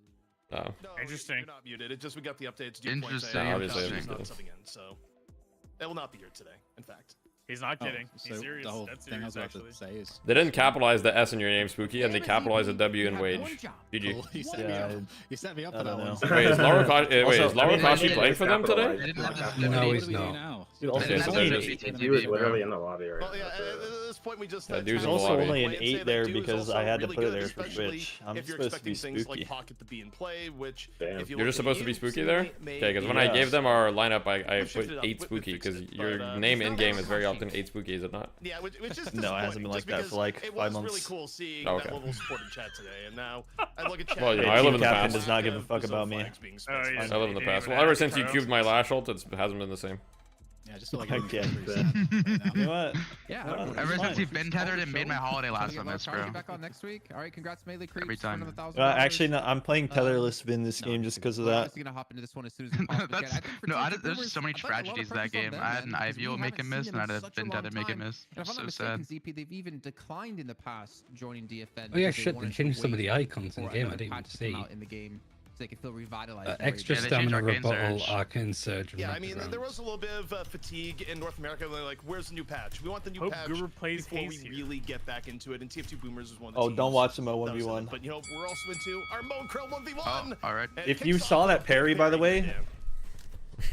Oh. No, Interesting. You're not muted. It's just we got the updates. Interesting. Obviously, not subbing in, so it will not be here today. In fact, he's not kidding. So He's serious. the whole That's thing I serious, was about actually. to say is They didn't capitalize the S in your name, Spooky, and they capitalized the W in wage. GG. you set me up. You set me up for that one. Wait, is Laura Kashi playing for them today? No, he's not. Dude, also, Okay, so they're just... is literally in the lobby right well, yeah, now. at this point we just. Dude's in the also lobby. only an 8 there because I had to put it there for especially Twitch. I'm if you're supposed to be expecting things spooky. like Pocket to be in play, which Damn. if you You're just supposed to be spooky there? Okay, because when I gave them our lineup, I put 8 spooky, because your name in-game is very often 8 spooky, is it not? Yeah, which is No, it hasn't been like that for like 5 It was months. really cool seeing Okay. that level of support in chat today, and now I look at chat. Well, you know, I live in the Captain past. does not give a fuck about me. I live in the past. Well, ever since you cubed my lash ult, it hasn't been the same. Yeah, I just feel like I I'm get pretty that. sad. You know what? Yeah. Ever since you've been tethered and made my holiday last on this, bro. Back on next week. All right, congrats, Melee Creeps. Every time. Actually, no, I'm playing tetherless in this game just because of that. I'm gonna hop into this one as soon as we possibly can. I think for No, Team there's Boomers, so many I feel like a lot of tragedies in that pressure's on game. them, I had an man, because we IVO make a haven't miss, seen and I them had in a such a been long tethered make a time. miss. And if I'm So not sad. mistaken, ZP, they've even declined in the past joining DFN. Oh yeah, because they shit, they wanted to changed some of wait the icons in for the game. I another didn't even patch to come see. out in the game, so they can feel revitalized. Extra Yeah, they changed stamina Arcane rebuttal, Surge. arcane surge. And Yeah, I mean, Mega there Rounds. was a little bit of fatigue in North America. They're like, "Where's the new patch? We want the new Hope patch Guru plays before we Haze here. really get back into it." And TF2 Boomers is one of the Oh, teams don't watch them at that was in it. 1v1. But you know, we're also into our Mo and Krill 1v1. Oh, alright. And it If you kicks saw off that with parry, by the way, Yeah.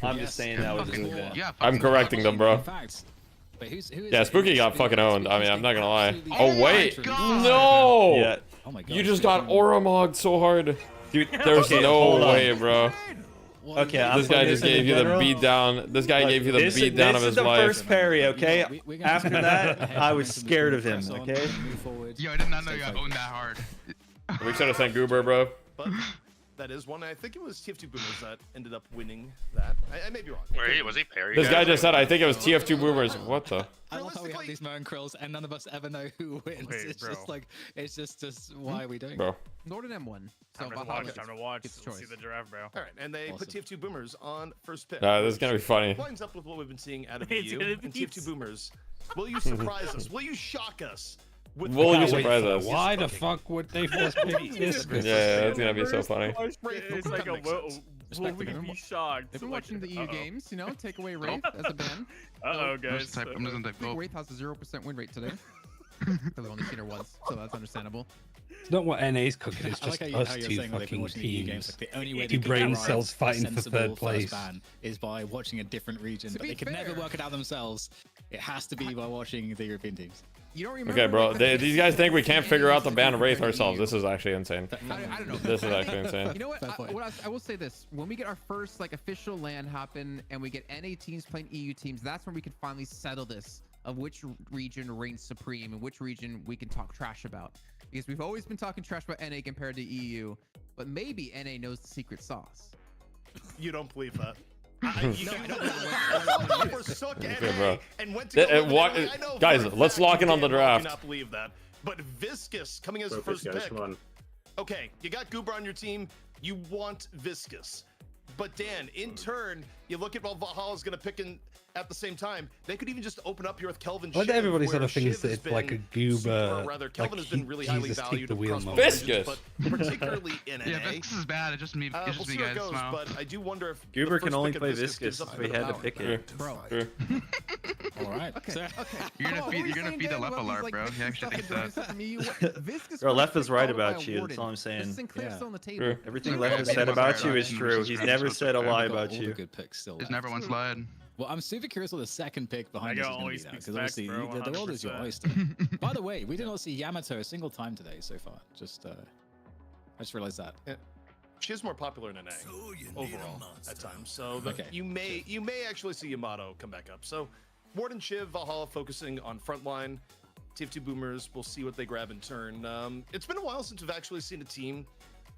I'm just saying that was Fucking really bad. yeah, I'm correcting them, bro. In fact, but who is Yeah, Spooky got fucking owned. I mean, I'm not gonna lie. Oh, wait. God. No! Yeah. Oh my god. You just got Oramogged so hard. Dude, There's okay, no hold on. way, bro. Okay, I'm This guy playing just this in gave you the general. beat down. This guy gave you the This beat down of is his the life. first parry, okay? We're gonna After just that, ahead I and was press scared of him, on, okay? move forward. Yo, I did not know Stay you got focused. owned that hard. We should have sent Goober, bro. But that is one. I think it was TF2 Boomers that ended up winning that. I may be wrong. was he parried? This guy just said, I think it was TF2 Boomers. What the? I love how we have these Moan Krills and none of us ever know who wins. Wait, It's bro. just like, it's just why are we doing it? Bro. Nord and M1. So Time to Valhalla watch. Time to watch. gets Let's see choice. the draft, bro. All right, and they put Awesome. TF2 Boomers on first pick. This is gonna be funny. Lines up with what we've been seeing out of It's you gonna and be TF2 Boomers. Will you surprise us? Will you shock us? With Will you what surprise us? Why the fuck would they first pick this? Yeah, that's gonna be so funny. It's like a will we be shocked? They've been Like, watching the EU uh-oh. games, you know, take away Wraith as a ban. Uh-oh, I'm guys. just type- I'm just gonna type I think go. Wraith has a 0% win rate today. I've only seen her once, so that's understandable. It's not what NA's cooking, it's I like just how, you, us how you're two saying that they've been fucking watching the EU games. teams. Like the only way Two they brain can cells a fighting for sensible third first place. ban is by watching a different region, To but be they can never fair- work it out themselves. It has to be by watching the European teams. You don't remember? Okay, bro. like, the These guys think we can't figure out the ban ban Wraith ourselves. This is actually insane. I don't know. This is actually insane. You know what? Fair point. I will say this: when we get our first like official LAN happen, and we get NA teams playing EU teams, that's when we can finally settle this of which region reigns supreme and which region we can talk trash about. Because we've always been talking trash about NA compared to EU, but maybe NA knows the secret sauce. You don't believe that? Guys, let's lock in on the draft. I cannot believe that. But Viscous coming as first pick. Okay, you got Goober on your team. You want Viscous. But Dan, in turn, you look at what Valhalla's going to pick in at the same time. They could even just open up here with Kelvin. Why do everybody sort of thinks that it's like a Goober? Rather, Kelvin has been really highly valued across both Viscous, but particularly in NA. Yeah, Viscous is bad. It just me. We'll see how it goes, but I do wonder if Goober can only play Viscous, so he had to pick it. Bro. All right. Okay. You're gonna feed the Lepelar, bro. He actually thinks that. Bro, Lef is right about you. That's all I'm saying. Everything Lef has said about you is true. He's never said a lie about you. There's never one slide. Well, I'm super curious what the second pick behind us is going to be now, because obviously the world is your 100%. oyster. By the way, we did not see Yamato a single time today so far. Just, I just realized that. Yeah. She is more popular in NA overall at times, so you may actually see Yamato come back up. So, Warden, Shiv, Valhalla focusing on frontline. TF2 Boomers, we'll see what they grab in turn. It's been a while since we've actually seen a team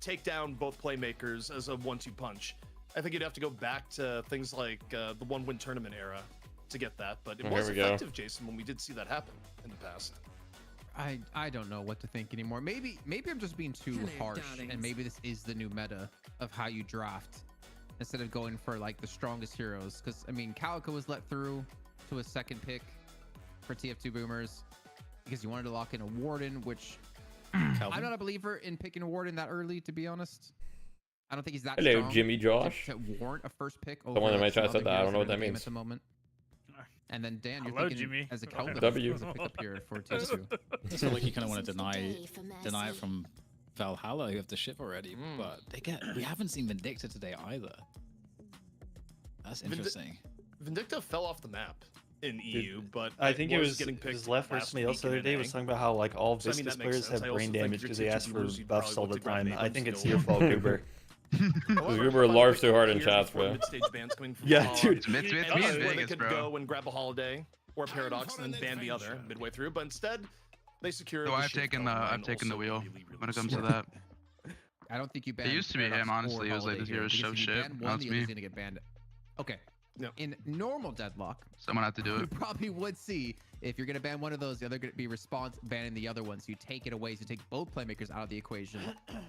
take down both playmakers as a 1-2 punch. I think you'd have to go back to things like the one-win tournament era to get that, but it was effective, Jason, when we did see that happen in the past. I don't know what to think anymore. Maybe I'm just being too harsh, and maybe this is the new meta of how you draft instead of going for like the strongest heroes. Because I mean, Calico was let through to a second pick for TF2 Boomers because you wanted to lock in a Warden, which I'm not a believer in picking a Warden that early, to be honest. I don't think he's that strong Jimmy Josh. to warrant a first pick. Someone in my chat said that. I don't know what that means. At the moment. And then Dan, you're Hello, thinking Jimmy. as a Kelvin W. as a pickup here for TF2. It's not like you kind of want to deny it from Valhalla, who have the ship already, but we haven't seen Vindicta today either. That's interesting. Vindicta fell off the map in EU, but I think it was getting picked Left or somebody else the other day was talking about how like all So, I mean, Viscous that makes players sense. have I brain also think damage your because they TF2 ask for Boomers, you buffs probably all the look to grab time. I Abrams think it's still. your fault, Goober. Goober larfs too hard in chats, bro. Mid-stage bans coming from Yeah, Valhalla. dude. Me and Where they Vegas, could bro. go and grab a Holiday or a Paradox and then ban the other midway through, but instead they secured. So I've taken the wheel when it comes to that. I don't think you banned. It used to be him, honestly. It was like this year's show shit. Now it's me. He's gonna get banned. Okay. No. In normal deadlock, Someone had to do you it. probably would see if you're gonna ban one of those, the other gonna be banning the other one. So you take it away. So you take both playmakers out of the equation.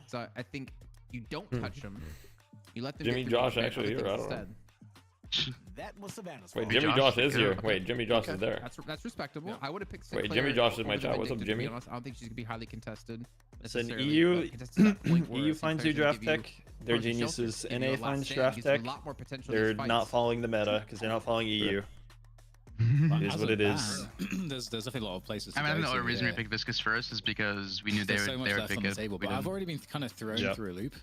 So I think you don't touch them. You let them. Jimmy get Josh through actually here. I don't know. instead. That was Savannah's Wait, fault. Jimmy Josh is here. Wait, Jimmy Josh is there. That's respectable. I would have picked. Wait, Sinclair Jimmy Josh is in my over chat. What's up, Vindicta, to be Jimmy? honest. I don't think she's gonna be highly contested. Listen, necessarily, EU but contested to that point where EU finds new Sinclair's draft gonna give you tech. They're Frozen geniuses. Shelter, give you NA a last finds stand, draft gives you a tech. lot more potential They're in these not fights. following the meta because they're not following EU. It is what it is. There's definitely a lot of places to I mean, I go think the to, only reason we picked Viscous first is because we knew they There's so much would left pick on the it. table, We but I've didn't. already been kind of thrown through a loop.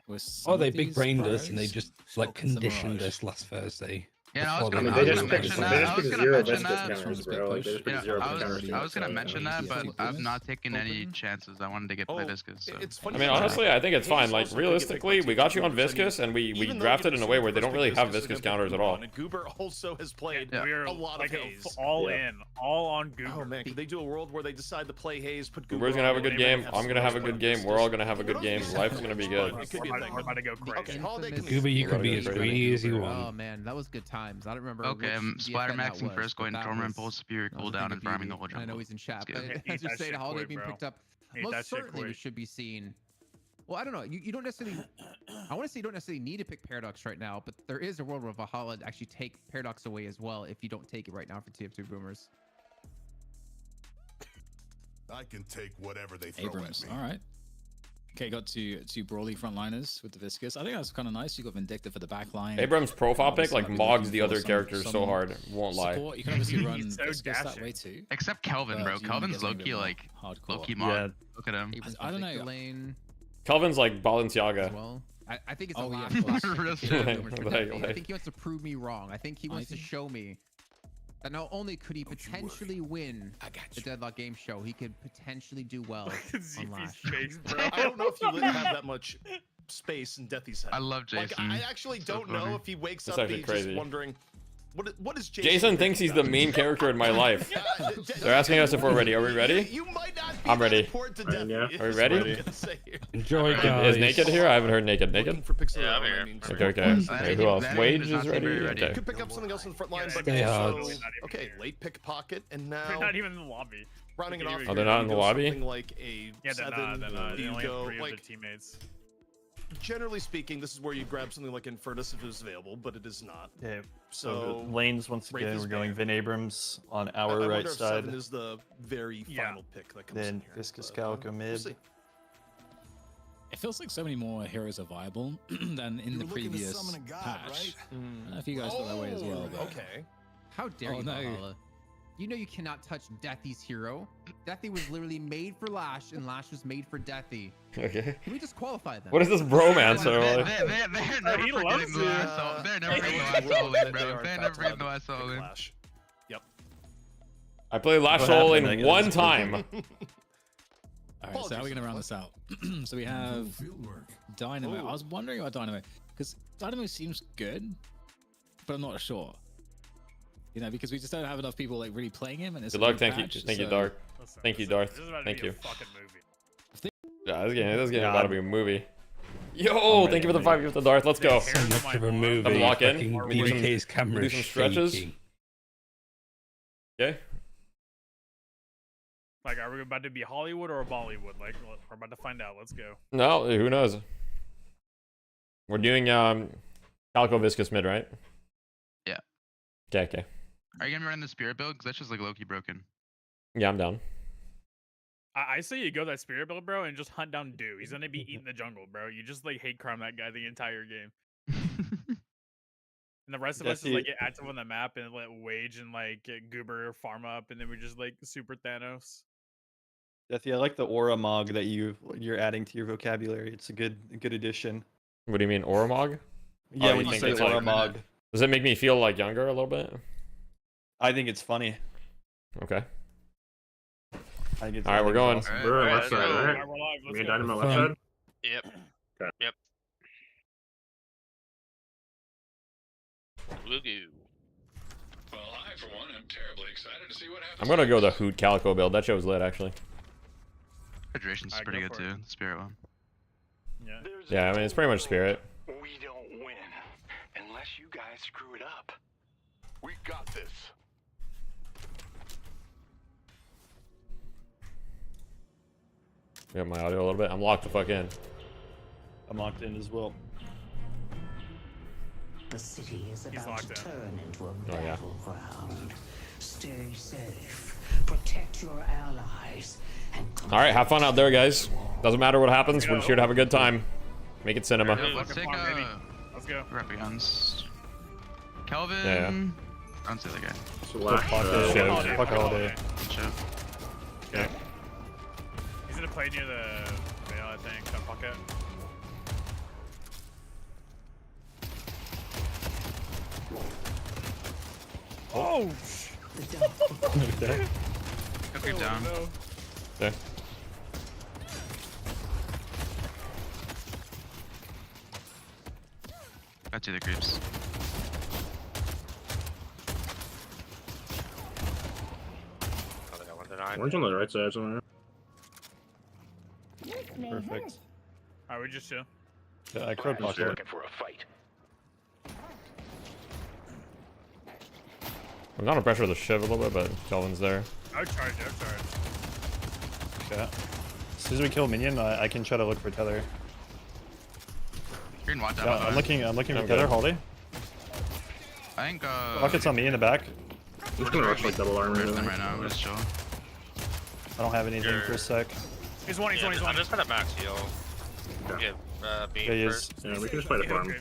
With some Oh, they of big these brained us and they pros. just like Focus on the conditioned Mirage. us last Thursday. Yeah, no, I was before gonna, the I Mirage was gonna mention went that. down. I was gonna zero mention Viscous that. counters, bro. Like, they just put Yeah, zero I counters. was gonna mention that, but I've not taken any Open. chances. I wanted to get play Viscous. So. It's funny. I mean, honestly, I think it's fine. Like, realistically, we got you on Viscous, and we drafted in a way where they don't really have Viscous counters at all. And Goober also has played We're a lot of like Haze. all in, all on Google. Oh man, could they do a world where they decide to play Haze, put Goober Goober's gonna have a on, good and game. have I'm gonna have a some good game. We're all gonna have a good game. Life's gonna be good. It could be a thing. We're about to go crazy. Okay, Holiday can Goober, you could be as Crazy. greedy as you Oh want. man, that was good times. I don't remember. Okay, which Splatter DFN that maxing was, first, but going that Torment, was- Pulse, Superior that was a cooldown, thing and of farming the beauty. whole And I know jungle. he's in chat, It's but good. Hate as you're that saying, shit Holiday quick, being bro. picked up. Hate Most that shit certainly we quick. should be seeing. Well, I don't know. You don't necessarily. I want to say you don't necessarily need to pick Paradox right now, but there is a world where Valhalla actually take Paradox away as well if you don't take it right now for TF2 Boomers. I can take whatever they throw Abrams. at me. All right. Okay, got two Brawly frontliners with the Viscous. I think that's kind of nice. You got Vindicta for the back line. Abrams' profile pick like Obviously, mogs looking the for other some- characters so some hard. Won't lie. support. You can obviously run He's so Viscous that dashing. way too. Except Kelvin, But bro. you wanna Kelvin's get something low-key, a bit like, more hardcore. low-key mod. Yeah. Look at him. Abrams I don't Vindicta know. lane Kelvin's like as Balenciaga. well. I think it's a Oh, lot. yeah, of course. Real I shit. think he wants to prove me wrong. I think he wants to show me that not only could he potentially win the Deadlock Game Show, he could potentially do well on ZP's Lash. face, bro. I don't know if you have that much space in Deathy's head. I love Jason. Like, I actually don't know if he wakes That's up actually being crazy. just wondering, What is Jason thinks he's the main character in my life. They're asking us if we're ready. Are we ready? You might not be I'm ready. Yeah. Are we ready? Enjoy, guys. Is Naked here? I haven't heard Naked. Naked? Yeah, I'm here. Okay. Who else? Wage is ready? Okay. You could pick up something else in the front line, but Stay also... hard. Okay, late pickpocket, and now... They're not even in the lobby. Rounding it off. Oh, they're not in the lobby? Something like a Yeah, they're not. They're not. They only have 3 of their like, teammates. generally speaking, this is where you grab something like Infernus if it was available, but it is not. Yeah. So lanes once Wraith again, is we're going banned. Vin Abrams on I our wonder right if side. 7 is the very final pick that comes Then in here. Viscous but, Calico we'll mid. see. It feels like so many more heroes are viable than in the previous patch. I don't know if you guys feel that way as well. But... Okay. How dare you, Valhalla? You know you cannot touch Deathy's hero. Deathy was literally made for Lash, and Lash was made for Deathy. Okay. Can we just qualify them? What is this bromance? They're never forgetting the last soul. They're never forgetting the last soul in, bro. They're never forgetting the last soul in. Yep. I played Lash Soul in one time. Alright, so how are we going to round this out? So we have Dynamo. I was wondering about Dynamo, because Dynamo seems good, but I'm not sure. You know, because we just don't have enough people like really playing him. And it's Good luck, thank you, Darth. Thank you, Darth. Thank you. Yeah, this game is about to be a movie. Yo, thank you for the 5 years to Darth. Let's go. So much of a movie. Let's lock in. BBK's camera Do some stretches. shaking. Okay. Like, are we about to be Hollywood or Bollywood? Like, we're about to find out. Let's go. No, who knows? We're doing Calico Viscous mid, right? Yeah. Okay. Are you gonna be running the spirit build? Because that's just like low-key broken. Yeah, I'm down. I say you go that spirit build, bro, and just hunt down Dew. He's gonna be eating the jungle, bro. You just like hate crime that guy the entire game. And the rest of us is like get active on the map and let Wage and like get Goober farm up, and then we just like super Thanos. Deathy, I like the aura mog that you're adding to your vocabulary. It's a good addition. What do you mean, Oromog? Yeah, when you say aura mog. Does it make me feel like younger a little bit? I think it's funny. Okay. I think it's all right, we're going. We're on left side, right? We're live. Let's Me and go. Dynamo left side? Yep. Okay. Yep. Woohoo. Well, I, for one, am terribly excited to see what happens. I'm gonna go the Hoot Calico build. That show was lit, actually. Hydration's pretty good too. The spirit one. Yeah, I mean, it's pretty much Spirit. We don't win unless you guys screw it up. We got this. Got my audio a little bit. I'm locked the fuck in. I'm locked in as well. The city is about to turn into a battleground. Stay safe. Protect your allies. All right, have fun out there, guys. Doesn't matter what happens. We're just here to have a good time. Make it cinema. Let's take Let's go. We're up against Kelvin. Yeah. I don't see the guy. Fuck holiday. Okay. He's gonna play near the veil, I think. That pocket. Oh! Okay. Go creep down. No. Okay. Got to the creeps. Orange on the right side somewhere. Perfect. Alright, we just chill. Yeah, I crowd blocked looking for a fight. I'm gonna pressure the Shiv a little bit, but Kelvin's there. I'll charge. Yeah. As soon as we kill a minion, I can try to look for Tether. You're in watch out. Yeah, I'm looking for Tether, Holiday. I think Bucket's on me in the back. I'm just gonna rush like double armor them right now. We're just chilling. I don't have anything for a sec. He's one. I'm just gonna max heal. Okay. Beam Yeah, he is. first. Yeah, we can just fight a farm.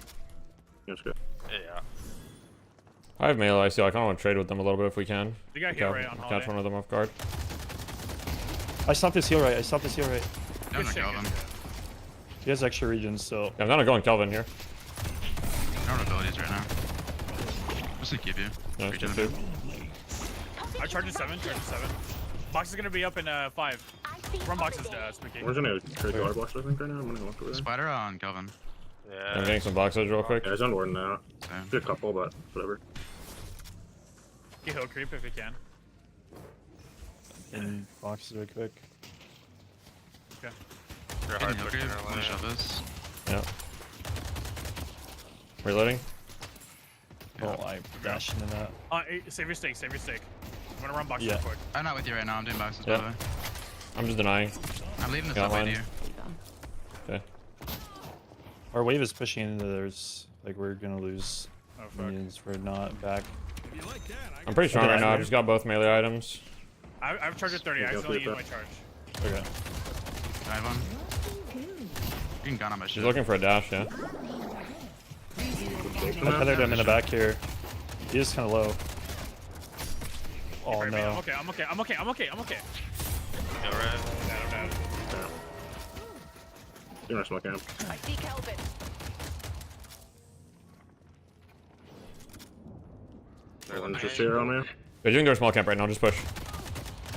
That's good. Yeah. I have melee, so I kind of want to trade with them a little bit if we can. You got heal right on catch Holiday. one of them off guard. I stopped his heal right. Down to Kelvin. He has extra regions, so. Yeah, I'm not going Kelvin here. No abilities right now. Just to give you. Yeah, Regen. good. I charge a 7. Box is gonna be up in 5. Run box is spooky. We're gonna trade the water blocks, I think, right now. I'm gonna walk over there. Spider on Kelvin. I'm getting some boxes real quick. Yeah, he's on ward now. Same. Good couple, but whatever. Get hill creep if you can. In boxes real quick. Okay. They're hard pushing our lane. Shove this. Yeah. Reloading. Oh, I'm dashing in that. Save your stake, save your stake. I'm gonna run boxes Yeah. real quick. I'm not with you right now. I'm doing boxes, Yeah. by the way. I'm just denying. I'm leaving this Got up right one. here. Okay. Our wave is pushing into theirs. Like, we're gonna lose minions for not back. I'm pretty strong right now. I just got both melee items. I've charged at 30. I accidentally used my charge. Okay. I have one. You can gun on my shit. She's looking for a dash, yeah. I tethered him in the back here. He is kind of low. Oh I'm no. okay. Go right. I'm down. You're not smoking him. I see Kelvin. One's just here on me. They're doing their small camp right now. Just push.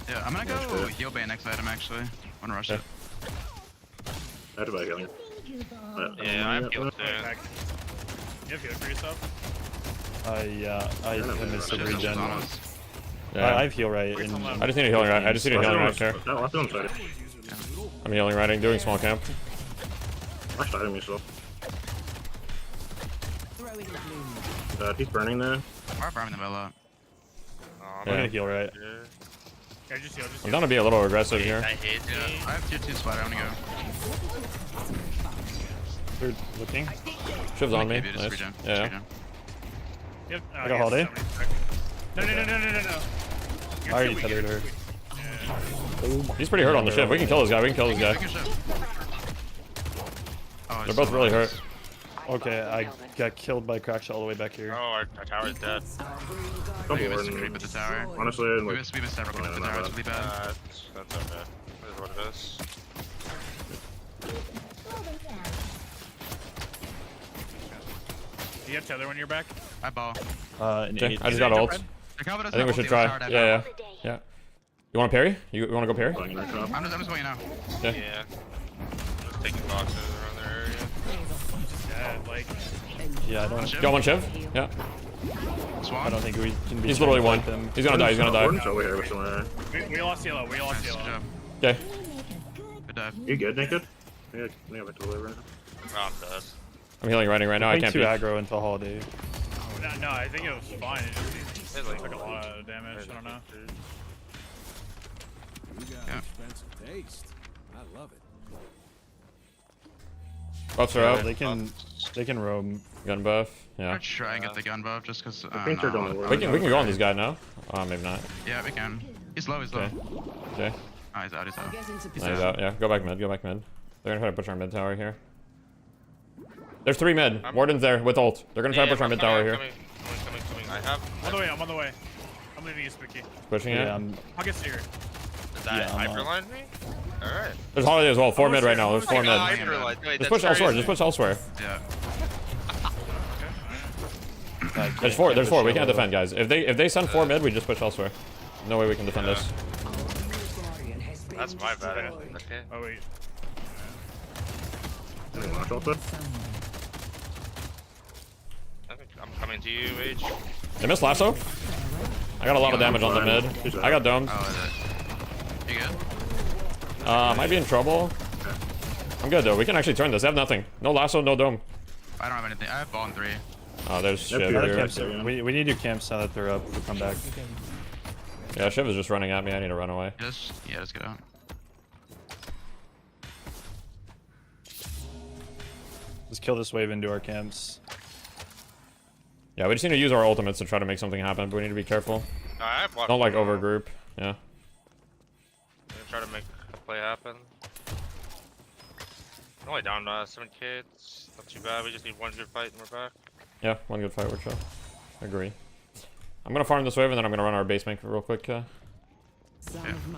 Yeah, I'm gonna go heal bait next item actually. I'm gonna rush it. I have to buy healing. Yeah, I have heal too. You have heal for yourself? I missed the regen. Yeah. I have heal right. I just need a healing right. I just need a healing right there. No, left on side. I'm healing riding, doing small camp. I started me still. He's burning there. We're farming the middle up. I'm gonna heal right. Yeah, just heal. I'm gonna be a little aggressive here. I hate I have tier 2 spider. I'm gonna go. They're looking. Shiv's on me. Maybe just Nice. regen. Yeah. Yep. I got holiday. No. I already tethered her. He's pretty hurt on the shiv. We can kill this guy. We can kill this guy. Oh, They're both really hurt. Okay, I got killed by Crackshot all the way back here. Oh, our tower's dead. We missed a creep at the tower. Honestly, We missed several creeps at the tower. It's really bad. That's okay. That is what it is. Do you have tether when you're back? I ball. Okay, I just got ult. I think we should try. Yeah. You want to parry? You want to go parry? I'm just waiting now. Yeah. Yeah. I'm just taking boxes around their area. Dead, like. Yeah, I don't. Got one shiv? Yeah. I don't think we can be. He's literally one. He's gonna die. He's gonna die. We lost yellow. We lost yellow. Okay. Good dive. You good, Naked? Yeah, I have a deliver. Oh, I'm dead. I'm healing riding right now. I can't too be aggro until holiday. No, I think it was fine. It just took a lot of damage. I don't know. You got expensive taste. I love it. Buffs are out. They can roam. Gun buff. Yeah. I'll try and get the gun buff just because. We can go on this guy now. Maybe not. Yeah, we can. He's low. He's low. Okay. Oh, he's out. He's out. He's out. Yeah. Go back mid. Go back mid. They're gonna try to push our mid tower here. There's 3 mid. Warden's there with ult. They're gonna try to push our mid tower here. Coming. I have. I'm on the way. I'm leaving you, Spooky. Pushing it. I'll get Seer. Did that hyperline me? Alright. There's holiday as well. 4 mid right now. There's 4 mid. Just push elsewhere. Just push elsewhere. Yeah. There's 4. There's 4. We can't defend, guys. If they send 4 mid, we just push elsewhere. No way we can defend this. That's my bad. Okay. Oh wait. I'm coming to you, H. They missed lasso. I got a lot of damage on the mid. I got domed. You good? Might be in trouble. I'm good though. We can actually turn this. They have nothing. No lasso, no dome. I don't have anything. I have ball in 3. Oh, there's Shiv here. We need to camp now that they're up. We'll come back. Yeah, Shiv is just running at me. I need to run away. Just get out. Let's kill this wave into our camps. Yeah, we just need to use our ultimates to try to make something happen, but we need to be careful. Don't like overgroup. Yeah. I'm gonna try to make a play happen. We're only down 7 kids. Not too bad. We just need one good fight and we're back. Yeah, one good fight, we're chill. Agree. I'm gonna farm this wave and then I'm gonna run our base bank real quick. Yeah.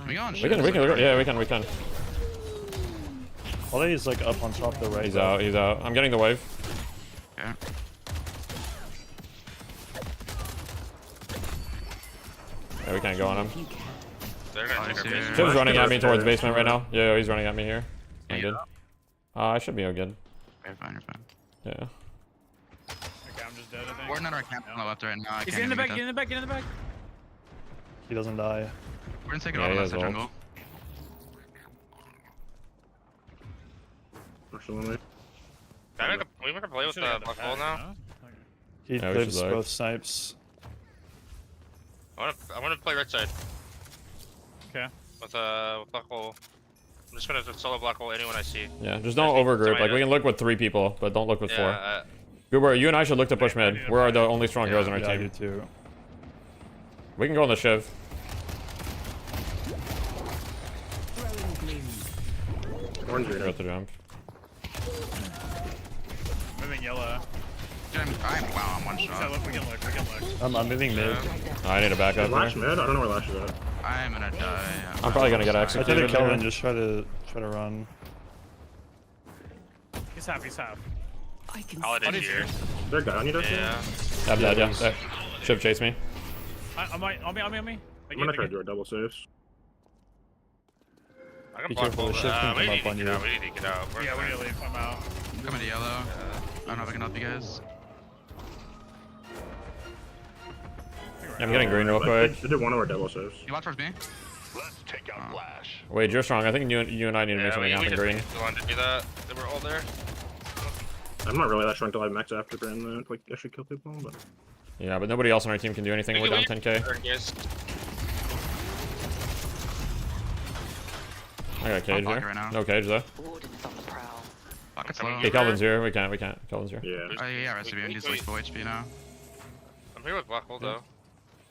We can. Holiday is like up on top the right. He's out. I'm getting the wave. Yeah. Yeah, we can't go on him. They're gonna take our base. Shiv's running at me towards the basement right now. Yeah, he's running at me here. I'm good. I should be good. You're fine. Yeah. Okay, I'm just dead, I think. We're in our camp on the left right now. He's in the back, get in the back. he doesn't die. We're gonna take it out of that jungle. Can we make a play with the black hole now? He lives both snipes. I wanna play right side. Okay. With black hole. I'm just gonna solo black hole anyone I see. Yeah, just don't overgroup. Like we can look with 3 people, but don't look with 4. Goober, you and I should look to push mid. We are the only strong heroes on our team. Too. We can go on the shiv. Orange Go to jump. Moving yellow. Wow, I'm one shot. We can look. I'm moving mid. Oh, I need a backup. Lash mid? I don't know where Lash is at. I'm gonna die. I'm probably gonna get executed. I think Kelvin just try to run. He's half. Holiday here. Is there a guy on you, Dustin? Yeah. I'm dead, yeah. Shiv chase me. On me. I'm gonna try to do a double saves. I can Be block careful, the both. shift can We come need up to on get you. out. We need to get out. Yeah, we need to leave. I'm out. I'm coming to yellow. I don't know if I can help you guys. I'm getting green real quick. They did one of our double saves. You watch towards me? Let's take out Flash. Wait, you're strong. I think you and I need to make something happen green. We wanted to do that. They were all there. I'm not really that strong until I max after green then. Like, I should kill people, but... Yeah, but nobody else on our team can do anything. We're down 10k. I got cage here. Right now. No cage though. Pocket's low. Okay, Kelvin's here. We can't. Kelvin's here. Yeah. Oh yeah, rest of you. He's like full HP now. I'm here with black hole though.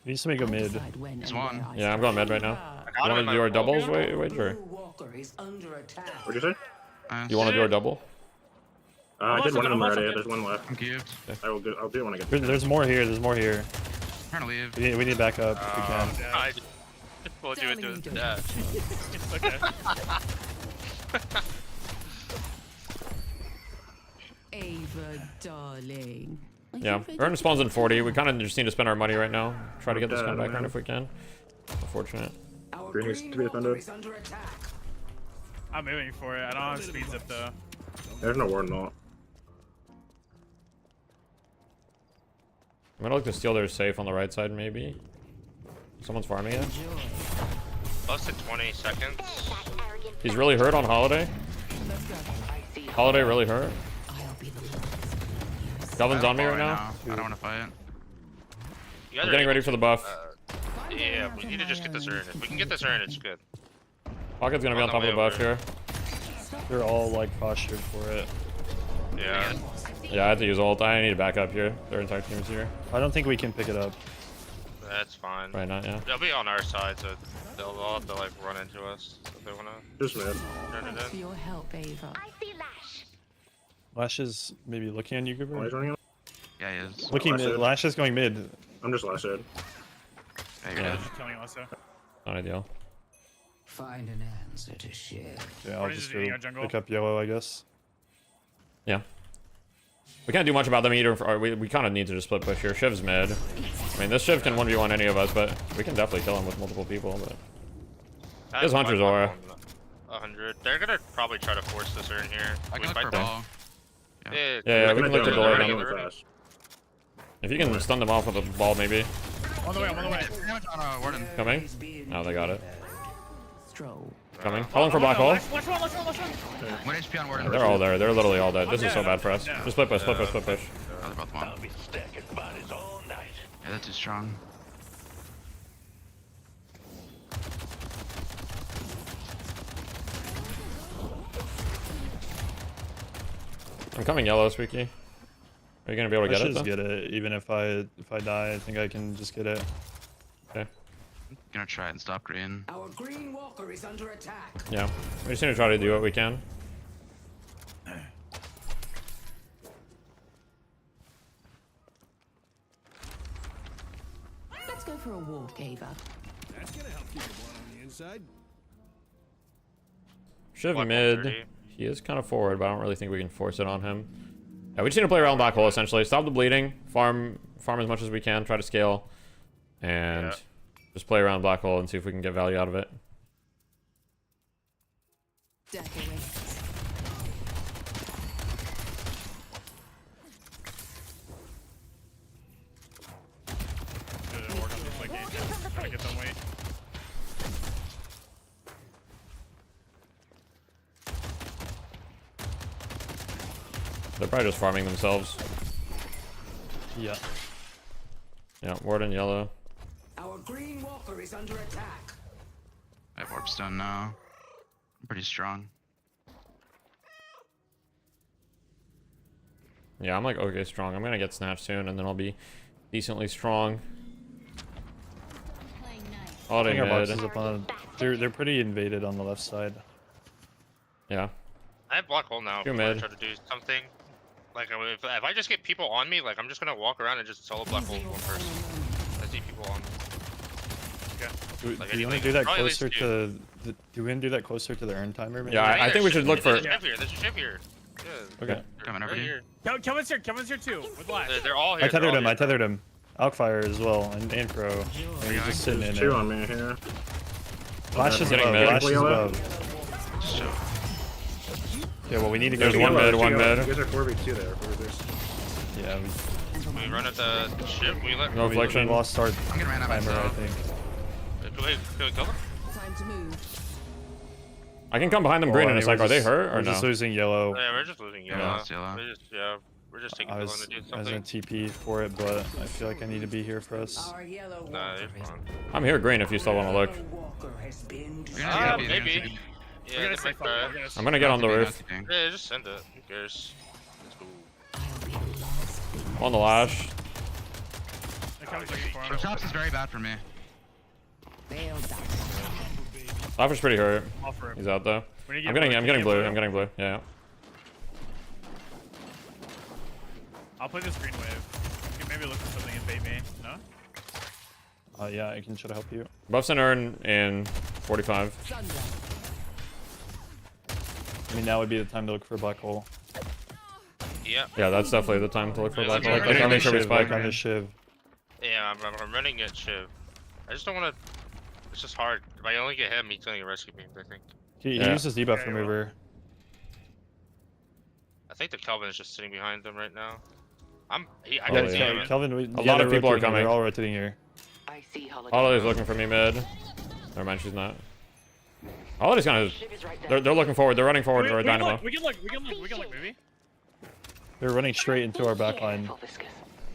He needs to go mid. He's one. Yeah, I'm going mid right now. You want to do our doubles? Wait, sure. What'd you say? You want to do our double? I did one of them already. There's one left. I'm cubed. I'll do it when I get. There's more here. There's more here. I'm trying to leave. We need backup. We can. I told you into his dash. Okay. Ava, darling. Yeah, Earn spawns in 40. We kind of just need to spend our money right now. Try to get this comeback run if we can. Unfortunate. Green needs to be defended. I'm moving for it. I don't have speed zip though. There's no ward not. I'm gonna look to steal their safe on the right side, maybe. Someone's farming it. Close to 20 seconds. He's really hurt on Holiday. Holiday really hurt. Kelvin's on me right now. I don't want to fight. I'm getting ready for the buff. Yeah, we need to just get this urn. If we can get this urn, it's good. Pocket's gonna be on top of the buff here. They're all like postured for it. Yeah. Yeah, I have to use ult. I need to back up here. Their entire team's here. I don't think we can pick it up. That's fine. Right now, yeah. They'll be on our side, so they'll all have to like run into us if they wanna. Just mid. Turn it in. Your help, Ava. Lash is maybe looking on you, Goober. Oh, he's running out? Yeah, he is. Looking mid. Lash is going mid. I'm just last side. Yeah. Just killing also. Not ideal. Find an answer to share. Yeah, I'll What is just it eating go our jungle? pick up yellow, I guess. Yeah. We can't do much about them either. We kind of need to just split push here. Shiv's mid. I mean, this Shiv can 1v1 any of us, but we can definitely kill him with multiple people. But his Hunter's aura. 100. They're gonna probably try to force this urn here. I We can look fight for a them. ball. Yeah, we can look to the delay them. If you can stun them off with a ball, maybe. On the way. Damage on Warden. Coming? Oh, they got it. Stroll. Coming. Calling for black hole. Let's run. 1 HP on Warden. They're all there. They're literally all dead. This is so bad for us. Just split push. Oh, they're both one. Yeah, that's too strong. I'm coming yellow, Squeaky. Are you gonna be able to get it? I should just get it. Even if I die, I think I can just get it. Okay. Gonna try it and stop green. Our green walker is under attack. Yeah. We just need to try to do what we can. Let's go for a walk, Ava. That's gonna help keep the blood on the inside. Shiv mid. He is kind of forward, but I don't really think we can force it on him. Yeah, we just need to play around black hole essentially. Stop the bleeding. Farm as much as we can. Try to scale. And just play around black hole and see if we can get value out of it. Try to get them weight. They're probably just farming themselves. Yeah. Yeah, ward in yellow. Our green walker is under attack. I have warp stone now. I'm pretty strong. Yeah, I'm like okay strong. I'm gonna get snatched soon, and then I'll be decently strong. I think our box is up on. They're pretty invaded on the left side. Yeah. I have black hole now. You're Before I mid. try to do something. Like if I just get people on me, like I'm just gonna walk around and just solo black hole one person. I see people on me. Okay. Do you want to do that closer to? Do we want to do that closer to the earn timer? Maybe? Yeah, I think we should look for. There's a ship here. Yeah. Okay. Coming over here. Kelvin's here too. With Lash. They're all here. I tethered him. Outfire as well, and Pro. And he's just sitting in Two it. on me here. Flash is above. Flash is above. Yeah, well, we need to go. There's one mid, one mid. You guys are 4v2 there. Yeah. We run at the ship. We let. No flexion. We lost our I'm gonna run out timer, I myself. think. Can we kill them? Time to move. I can come behind them green in a sec. Are they hurt or We're no? just losing yellow. Yeah, we're just losing yellow. Yeah, it's yellow. We're just taking I too was long to do I was something. in TP for it, but I feel like I need to be here for us. Our yellow Nah, walker you're fine. I'm here green if you still want to look. walker has been Maybe. Yeah, We're gonna they stay might far. try. We're gonna I'm gonna get on the roof. Yeah, just send it. Who cares? Let's go. On the Lash. The chops is very bad for me. Lash is pretty hurt. Offer him. He's out though. We need to I'm get getting blue. blue. I'm getting blue. Yeah. I'll play this green wave. You can maybe look for something and bait me. No? Yeah, I can try to help you. Buffs and earn in 45. I mean, now would be the time to look for a black hole. Yeah. Yeah, that's definitely the time to look for Yeah, black hole. let's Like, I'll make sure we spike. on the shiv. Yeah, I'm running at Shiv. I just don't want to. It's just hard. If I only get him, he's gonna get rescue beamed, I think. He uses debuff remover. I think the Kelvin is just sitting behind them right now. I Yeah, can see him. Kelvin, A lot of people are coming. They're all rotating here. Holiday's looking for me mid. Never mind, she's not. Holiday's kind of. They're looking forward. They're running forward for a dynamo. We can look, maybe. They're running straight into our backline.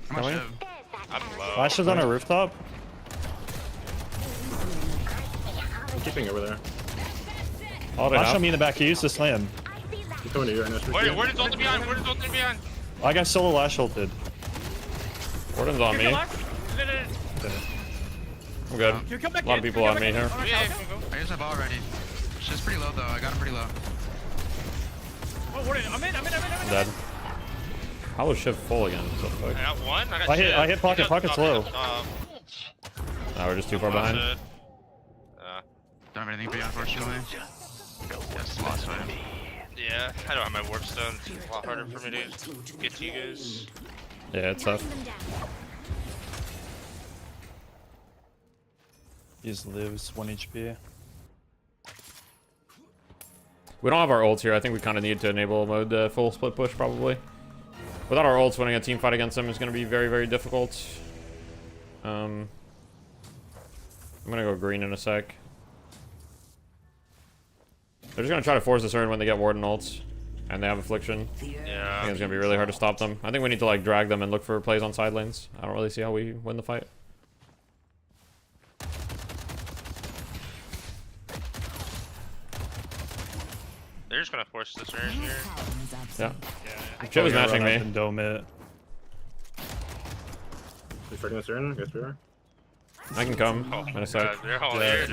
Coming? I'm low. Flash is on our rooftop. I'm keeping over there. Flash on me in the back. He used to slam. He's coming to you right now. Where did Zoltan behind? Where did Zoltan behind? I got solo Lash ulted. Warden's on me. I'm good. A lot of people on me here. I used my ball already. She's pretty low though. I got him pretty low. Oh, Warden, I'm in. Dead. How was Shiv full again? So I got one. I hit Pocket. Pocket's low. Now we're just too far behind. Don't have anything for you, unfortunately. Yes, lost fight. Yeah, I don't have my warp stone. It's a lot harder for me to get to you guys. Yeah, it's tough. He just lives 1 HP. We don't have our ults here. I think we kind of need to enable mode full split push probably. Without our ults, winning a team fight against them is going to be very, very difficult. I'm going to go green in a sec. They're just going to try to force this earn when they get Warden ults. And they have Affliction. Yeah. I think it's going to be really hard to stop them. I think we need to like drag them and look for plays on side lanes. I don't really see how we win the fight. They're just gonna force this earn here. Yeah. Shiv is matching me. Dome it. We fighting this earn? Guess we are. I can come in a sec. They're all here.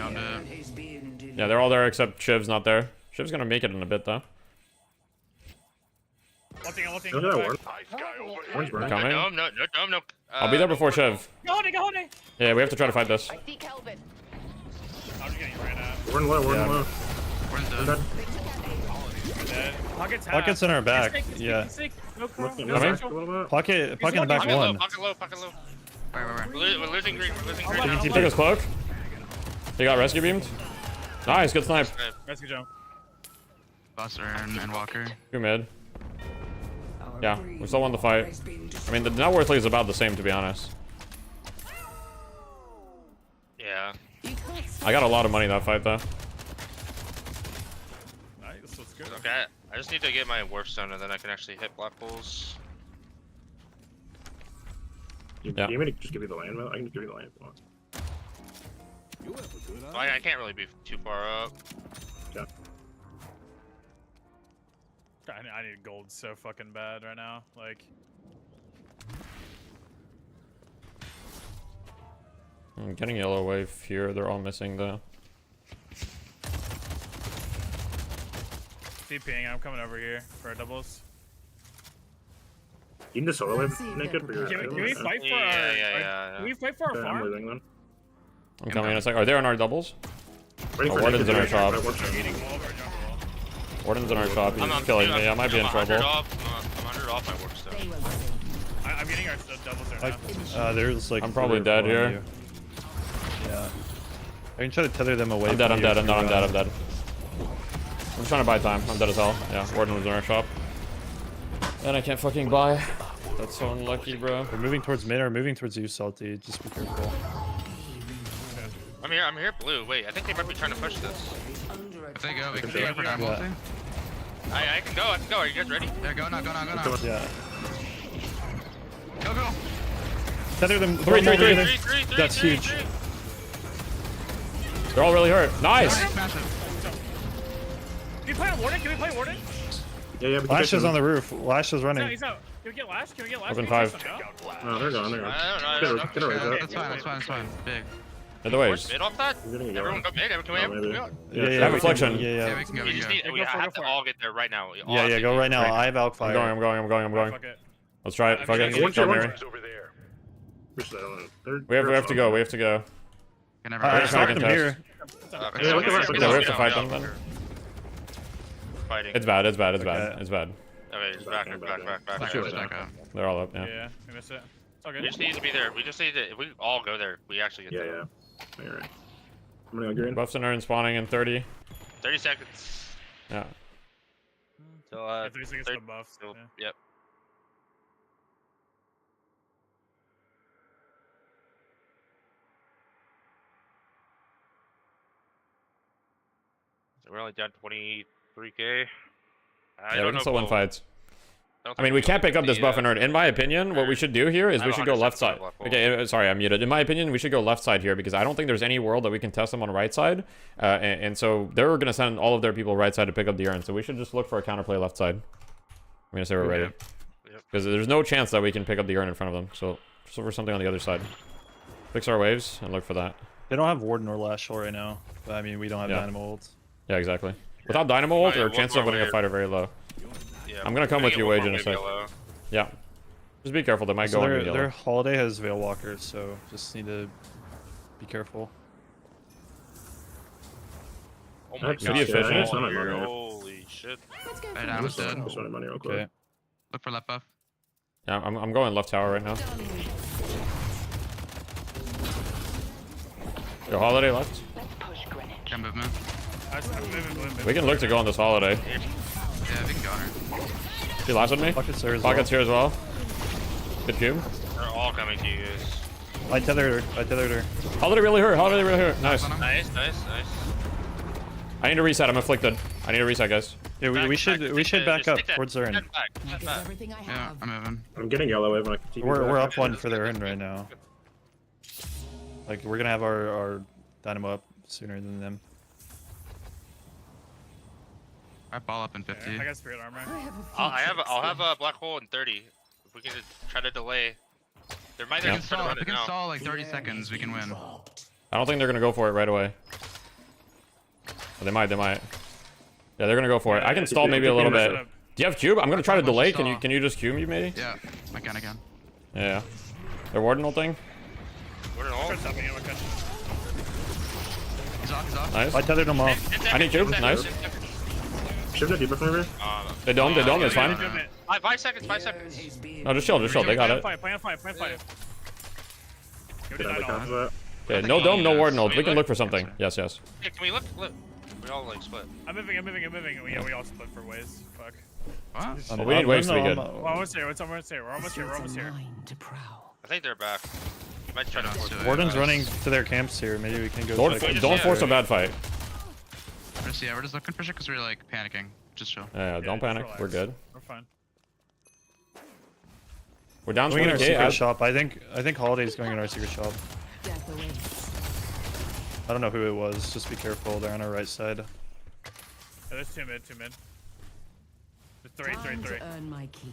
Yeah, they're all there except Shiv's not there. Shiv's going to make it in a bit though. One thing. Orange burn. Coming. No. I'll be there before Shiv. Go on. Yeah, we have to try to fight this. I'm just getting ran out. We're in low. Where's the... Pocket's in our back. Yeah. Pocket in the back one. Pocket low. Where? We're losing green. Did he take his cloak? He got rescue beamed. Nice, good snipe. Rescue jump. Buster and Walker. You're mid. Yeah, we still won the fight. I mean, the net worth is about the same, to be honest. Yeah. I got a lot of money that fight, though. Nice, that's good. Okay, I just need to get my warp stone and then I can actually hit black holes. You want me to just give you the land? I can just give you the land if you want. You have a good eye. I can't really be too far up. Yeah. I need gold so fucking bad right now. Like. I'm getting yellow wave here. They're all missing though. DPing, I'm coming over here for doubles. You need the solar wave naked for your. Can we fight for our? Can we fight for our farm? I'm leaving then. I'm coming in a sec. Are there in our doubles? Waiting for Warden's in our shop. Warp Warden's in our shop. He's killing me. I might be in trouble. I'm under off my warp stone. I'm getting our doubles there now. There's like. I'm probably dead here. Yeah. I can try to tether them away. I'm dead. I'm dead. I'm dead. I'm trying to buy time. I'm dead as hell. Yeah, Warden was in our shop. And I can't fucking buy. That's so unlucky, bro. We're moving towards mid or moving towards you, Salty. Just be careful. I'm here, blue. Wait, I think they might be trying to push this. If they go, we can go for down multi. I can go. Are you guys ready? Yeah, go now. Yeah. Go. Tether them. Three. That's huge. They're all really hurt. Nice. Can we play on Warden? Yeah. Lash is on the roof. Lash is running. He's out. Can we get Lash? Open 5. No, they're gone. I don't know. That's fine. Big. Hit the waves. Mid off that? Everyone go mid. Can we have? Yeah. Have reflection. Yeah. We can go. We have to all get there right now. Yeah. Go right now. I have Alk Fire. I'm going. Let's try it. Fuck it. Kill Mary. We have to go. I stopped them here. We have to fight them then. Fighting. It's bad. Okay, it's back. They're all up, yeah. Yeah, we missed it. It's all good. We just need to be there. We just need to. If we all go there, we actually get there. Yeah. All right. I'm gonna go green. Buffs and urn spawning in 30. 30 seconds. Yeah. So 30 seconds to buff. Yeah. Yep. So we're only down 23k. Yeah, we can still win fights. I mean, we can't pick up this buff and urn. In my opinion, what we should do here is we should go left side. Okay, sorry, I'm muted. In my opinion, we should go left side here because I don't think there's any world that we can test them on right side. And so they're going to send all of their people right side to pick up the urn. So we should just look for a counterplay left side. I'm going to say we're ready. Because there's no chance that we can pick up the urn in front of them. So just look for something on the other side. Fix our waves and look for that. They don't have Warden or Lashel right now. But, I mean, we don't have Dynamo ults. Yeah, exactly. Without Dynamo ult, our chances of winning a fight are very low. Yeah, I'm gonna come with you, Wage, in a sec. Yeah. Just be careful, they might go on their Holiday has Veil Walkers, so just need to be careful. Oh my god. Efficient. Holy shit. I'm dead. Okay. Look for left buff. Yeah, I'm going left tower right now. Your Holiday left. Can movement. We can look to go on this Holiday. Yeah, we can go on her. She lasted me. Pockets here as well. Good cube. They're all coming to you guys. I tethered her. Holiday really hurt. Nice. Nice. I need to reset. I'm afflicted. I need to reset, guys. Yeah, we should back up towards their end. Yeah, I'm moving. I'm getting yellow wave. We're up one for their end right now. Like we're gonna have our Dynamo up sooner than them. I ball up in 50. I got spirit armor. I'll have a black hole in 30. If we can try to delay. There might be If we can stall like 30 seconds, we can win. I don't think they're gonna go for it right away. But they might. Yeah, they're gonna go for it. I can stall maybe a little bit. Do you have cube? I'm gonna try to delay. Can you just cube me maybe? Yeah, I can. Yeah. They're Warden ulting. He's off. Nice. I tethered him off. I need cube. Nice. Should have deeper from here. They don't. It's fine. 5 seconds. No, just chill. They got it. Plan fight. Okay, no dome, no Warden ult. We can look for something. Yes. Yeah, can we look? We all like split. I'm moving. Yeah, we all split for ways. Fuck. What? We need waves to be good. We're almost here. We're almost here. I think they're back. Might try to force it. Warden's running to their camps here. Maybe we can go. Don't force a bad fight. We're just looking for shit because we're like panicking. Just chill. Yeah, don't panic. relax. We're good. We're fine. We're down Going in our 20K. secret shop. I think Holiday's going in our secret shop. Death awaits. I don't know who it was. Just be careful. They're on our right side. Yeah, there's two mid. There's three. Time to earn my keep.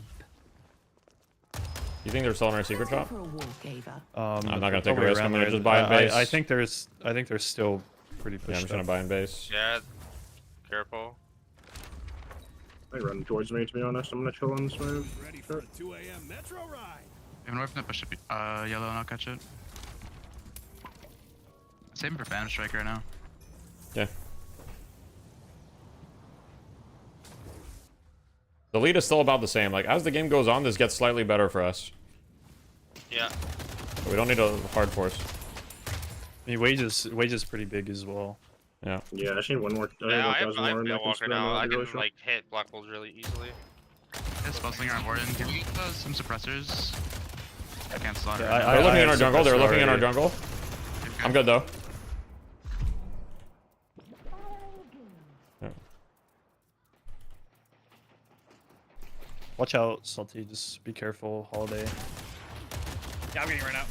You think they're still in our secret shop? For a walk, Ava. I'm not gonna take a probably risk. around I'm gonna there. just buy in base. I think there's still pretty pushed. Yeah, I'm just gonna buy in base. Yeah. Careful. They run towards me, to be honest. I'm gonna chill on this move. Ready for a 2 a.m. metro ride. Even if not push it, yellow and I'll catch it. Save him for Phantom Strike right now. Yeah. The lead is still about the same. Like, as the game goes on, this gets slightly better for us. Yeah. But we don't need a hard force. I mean, wage is pretty big as well. Yeah. Yeah, I just need one more. Yeah, I have more. a walker now. I can like hit black holes really easily. This Spellslinger on Warden. Can we get some suppressors? I can't slaughter. They're looking in our jungle. They're looking in our jungle. I'm good though. Yeah. Watch out, Salty. Just be careful, Holiday. Yeah, I'm getting right now.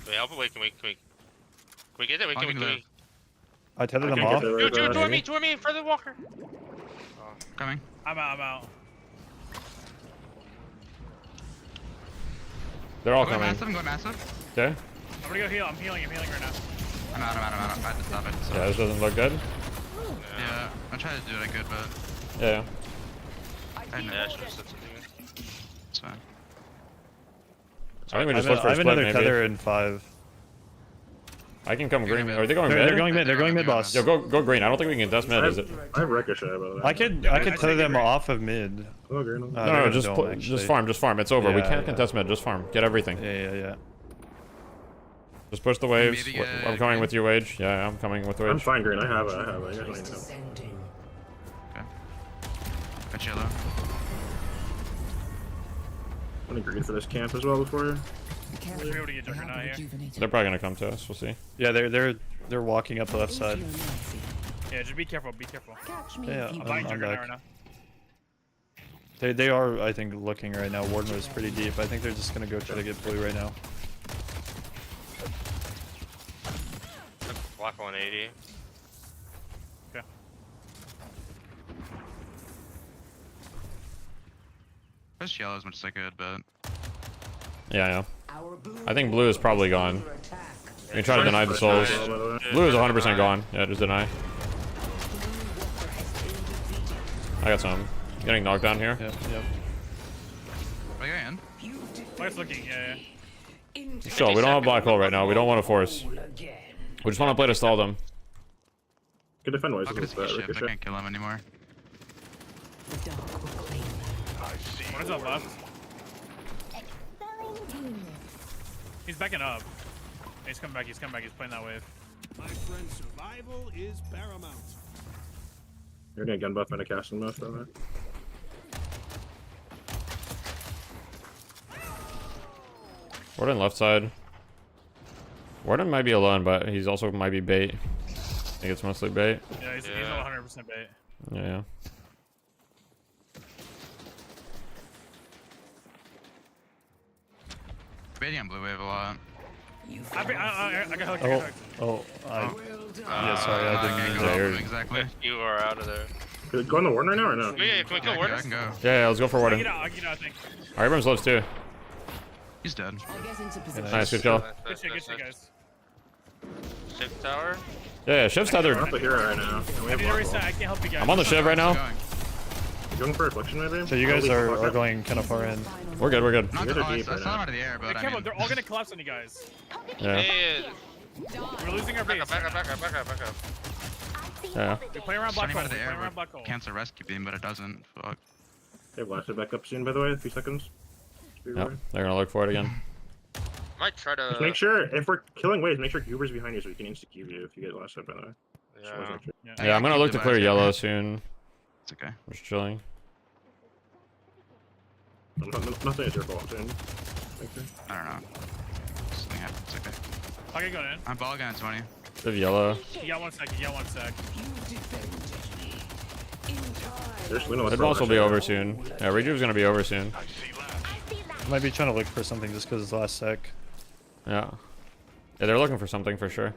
Wait, help it. Wait, can we get it? Wait, can we? I tethered them off. Two me, further walker. Coming. I'm out. They're all I'm going coming. massive, I'm going massive. Okay. I'm gonna go heal. I'm healing right now. I'm out. I had to stop it. So. Yeah, this doesn't look good. Yeah, I tried to do what I could, but... Yeah. I should have said something. It's fine. I think we just look for a I have split, another maybe. tether in 5. I can come green. Are they going mid? They're going mid, boss. Yo, go green. I don't think we can test mid, is it? I have Ricochet, by the way. I could tether them off of mid. Oh, green. No, just farm. It's over. We can't contest mid. Just farm. Get everything. Yeah. Just push the waves. I'm coming with you, Wage. Yeah, I'm coming with Wage. I'm fine, green. I have it. You guys don't need to. Okay. Got yellow. I'm gonna green for this camp as well before you. We'll be able to get Juggernaut here. They're probably gonna come to us. We'll see. Yeah, they're walking up the left side. Yeah, just be careful. Yeah, I'm buying I'm Juggernaut back. right now. They are, I think, looking right now. Warden was pretty deep. I think they're just gonna go try to get blue right now. Block 180. Okay. Push yellow as much as I could, but... Yeah. I think blue is probably gone. We can try to deny the souls. Blue is 100% gone. Yeah, just deny. I got some. Getting knocked down here. Yep. Are you in? White's looking, yeah. Sure, we don't have black hole right now. We don't want to force. We just want to play to stall them. Good defend ways. I can't kill him anymore. What is up left? He's backing up. He's coming back. He's playing that wave. My friend, survival is paramount. You're gonna gun buff and a casting buff, don't they? Warden left side. Warden might be alone, but he's also might be bait. I think it's mostly bait. Yeah, he's 100% bait. Yeah. Baiting on blue wave a lot. I got hooked. Yeah, sorry, I didn't. Go exactly. You are out of there. Can we go on the Warden right now or no? Yeah, can we kill Warden? I can go. Yeah, let's go for Warden. I get out, I think. Our Abrams lives too. He's dead. Nice, good kill. Good shit, guys. Shift tower? Yeah, Shiv's tethered. We're up the hero right now. I can't help you guys. I'm on the Shiv right now. You going for reflection maybe? So you guys are going kind of far in. We're good. I saw him out of the air, but I mean... They're all gonna collapse on you guys. Yeah. We're losing our base. Back up. Yeah. We play around black hole. out of the air cancel rescue beam, but it doesn't. Fuck. They blasted back up soon, by the way. 3 seconds. Yep. They're gonna look for it again. Might try to... Just make sure, if we're killing waves, make sure Goober's behind you so we can insta-cube you if you get last up, by the way. Yeah, I'm gonna look to clear yellow soon. It's okay. I'm just chilling. Nothing is your fault, dude. I don't know. Something happened. It's okay. I can go in. I'm ball gun at 20. The yellow. You got 1 sec. Mid boss will be over soon. Yeah, Rejuve's gonna be over soon. Might be trying to look for something just because it's last sec. Yeah. Yeah, they're looking for something for sure.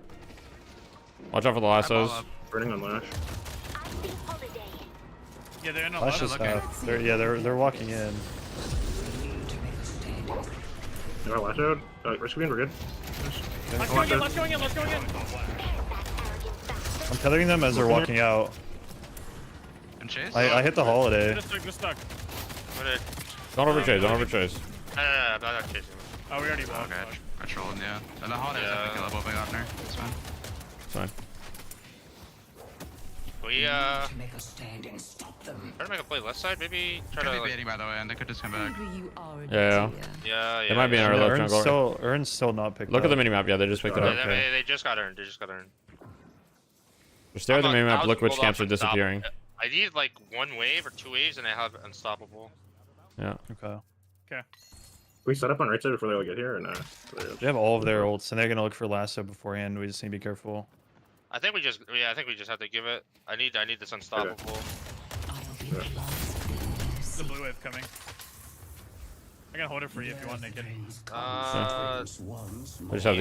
Watch out for the lassos. Burning on Lash. Yeah, they're in a Lash is half. They're walking in. You want Lash out? Risk we're good. Let's going in. I'm tethering them as they're walking out. And chase? I hit the holiday. Just stuck. Don't overchase, don't overchase. No, I'm not chasing. Oh, we already walked. Okay, I trolled, yeah. And the holiday is epic level if I got in there. It's fine. It's fine. We to make a stand and stop them. try to make a play left side, maybe try Could to be like... baiting by the way, and they could just come back. Yeah. Yeah. It might be in our left jungle. Ern's still not picked Look up. at the minimap, yeah, they just picked it up. They just got earned. Just stare at the minimap, look which camps are disappearing. I need like 1 wave or 2 waves and I have unstoppable. Yeah. Okay. We set up on right side before they all get here, or not? They have all of their ults, and they're gonna look for lasso beforehand. We just need to be careful. I think we just have to give it. I need this unstoppable. The blue wave coming. I can hold it for you if you want, naked. We just have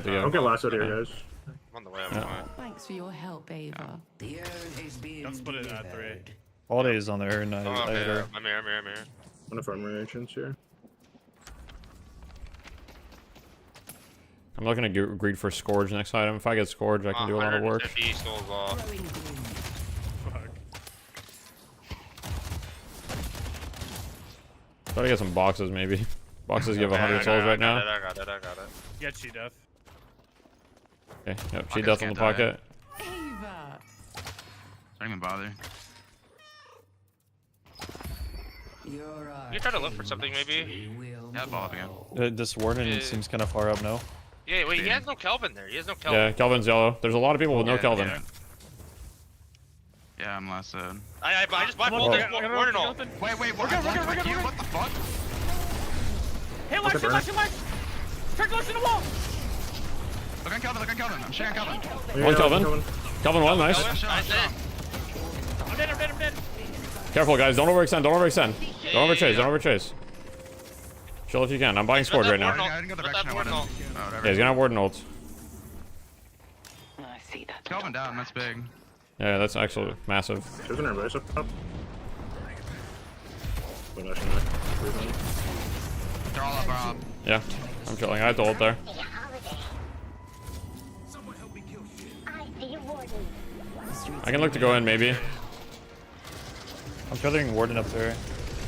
to go, Don't get lassoed here, guys. I'm on the way, I'm on the way. Thanks for your help, Ava. The urn is being Don't split it at 3. Holiday is on the urn. I'm here. I'm here. One of our entrance here. I'm looking to greed for Scourge next item. If I get Scourge, I can do a lot of work. Try to get some boxes, maybe. Boxes give 100 souls right now. I got it. Get Cheat Death. Okay, yep, Cheat Death on the pocket. Ava. Don't even bother. You try to look for something, maybe? Yeah, ball up again. This Warden seems kind of far up now. Yeah, wait, he has no Kelvin there. Yeah, Kelvin's yellow. There's a lot of people with no Kelvin. Yeah, I'm last. I just bought Warden all. Wait, we're good. What the fuck? Hey, Lash! Check Lash in the wall! Look on Kelvin. I'm sharing Kelvin. One Kelvin. Kelvin one, nice. I'm dead. Careful, guys. Don't overextend. Don't overchase. Chill if you can. I'm buying Scourge right now. I didn't go the direction I wanted. Yeah, he's gonna have Warden ult. I see that. Kelvin down. That's big. Yeah, that's actually massive. There's an base up top. They're all up. Yeah, I'm chilling. I have to ult there. I can look to go in, maybe. I'm feathering Warden up there.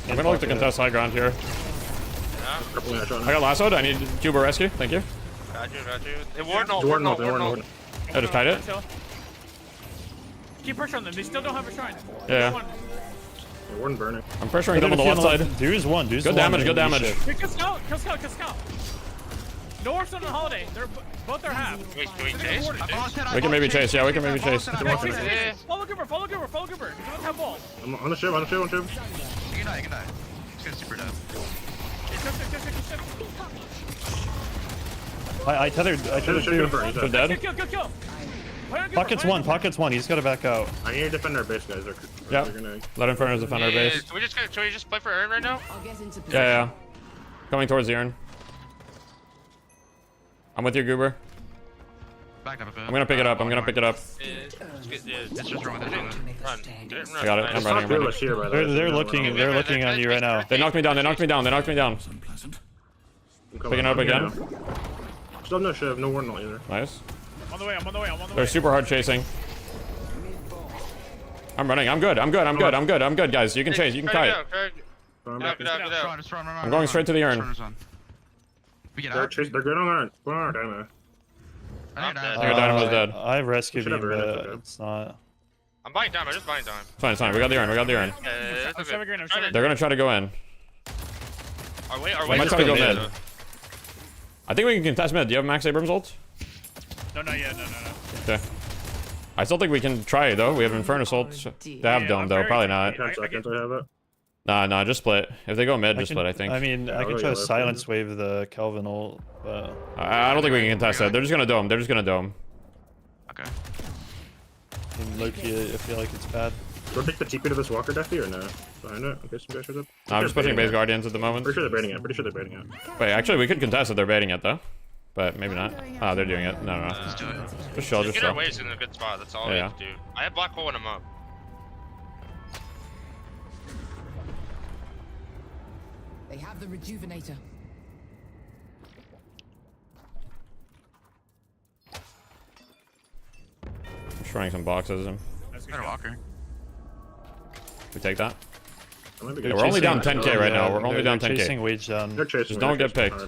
I'm gonna look to contest high ground here. I got lassoed. I need Cuba rescue. Thank you. Got you. Hey, Warden ult. I just tied it. Keep pressure on them. They still don't have a shrine. Yeah. Warden burning. I'm pressuring them on the left side. Dude's one. Good damage. Kill Scout. No orbs on the holiday. They're both are half. Wait, can we chase? We can maybe chase. Yeah, we can maybe chase. Follow Goober. You don't have ball. I'm on the ship. You can die. He's gonna super dead. I tethered two. They're dead. Kill. Pockets one. He's gotta back out. I need to defend our base, guys. Yeah. Let Infernos defend our base. Should we just play for Aaron right now? Yeah. Coming towards the urn. I'm with you, Goober. Back up a bit. I'm gonna pick it up. It's just run. I got it. I'm running. They're looking on you right now. They knocked me down. Picking up again. Still no shiv, no Warden ult either. Nice. I'm on the way. They're super hard chasing. I'm running. I'm good, guys. You can chase. You can kite. I'm going straight to the urn. They're good on that. Dynamo's dead. I rescued him, but it's not. I'm buying time. I'm just buying time. It's fine. We got the urn. They're gonna try to go in. I might try to go mid. I think we can contest mid. Do you have Max Abrams ult? No, not yet. No. Okay. I still think we can try though. We have Infernus ult. They have Dome though. Probably not. 10 seconds I have it. Nah, just split. If they go mid, just split, I think. I mean, I can try to silence wave the Kelvin ult, but... I don't think we can contest that. They're just gonna dome. Okay. In Loki, I feel like it's bad. We'll take the TP to this walker deathy or no? Behind it? Okay, some guy shows up. I'm just pushing base guardians at the moment. Pretty sure they're baiting it. Pretty sure they're baiting it. Wait, actually, we could contest if they're baiting it though, but maybe not. Oh, they're doing it. No. Just chill, just Get chill. our waves in a good spot. That's all we have to do. I have black hole in them up. They have the rejuvenator. Destroying some boxes. Better walker. We take that. Yeah, we're only down 10k right now. We're only down 10k. Chasing wage down. Just don't get picked.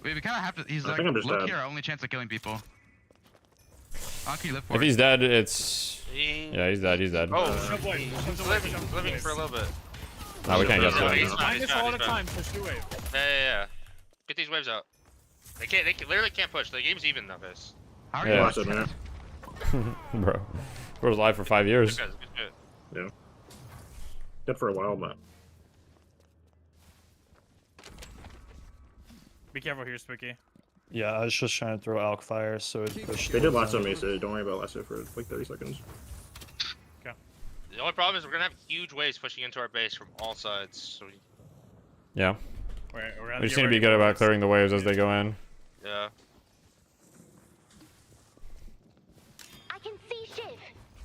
We kind of have to. He's like, look here, our only chance of killing people. How can you live for If he's dead, it's. Yeah, he's dead. He's dead. Oh, he's living for a little bit. No, we can't get to He's him. behind us all the time. Push two wave. Yeah. Get these waves out. They literally can't push. The game's even of this. How are you watching, man? Bro, we was live for 5 years. Good shit. Yeah. Dead for a while, but. Be careful here, Spooky. Yeah, I was just trying to throw alk fire, so it pushed. They did lasso me, so don't worry about lasso for like 30 seconds. Okay. The only problem is we're gonna have huge waves pushing into our base from all sides. So Yeah. We're We just need to be good about clearing the waves as they go in. yeah.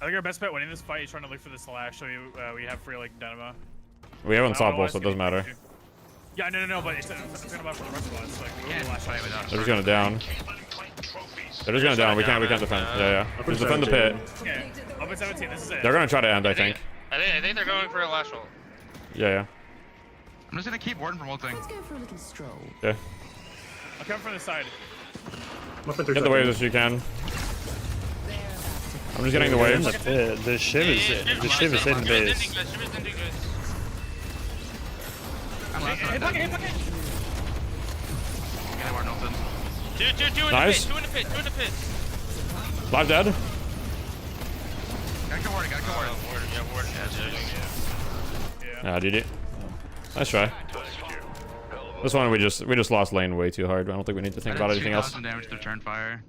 I think our best bet winning this fight is trying to look for the slash so we have free like dynamo. We have unstoppable, so it doesn't matter. Yeah, no, but it's gonna buff for the rest of us. Like, we can't fight without. They're just gonna down. They're just gonna down. We can't defend. Yeah. Just defend the pit. Okay, up at 17. This is it. They're gonna try to end, I think. I think they're going for a lash ult. Yeah. I'm just gonna keep Warden from ulting. Let's go for a little stroll. Yeah. I'll come from the side. Get the waves as you can. I'm just getting the waves. The shiv is in base. Hit bucket. Nice. Two in the pit. Live dead. Gotta kill Warden. Warden. Yeah, GG. Nice try. This one we just lost lane way too hard. I don't think we need to think about anything else. Damage to turn fire.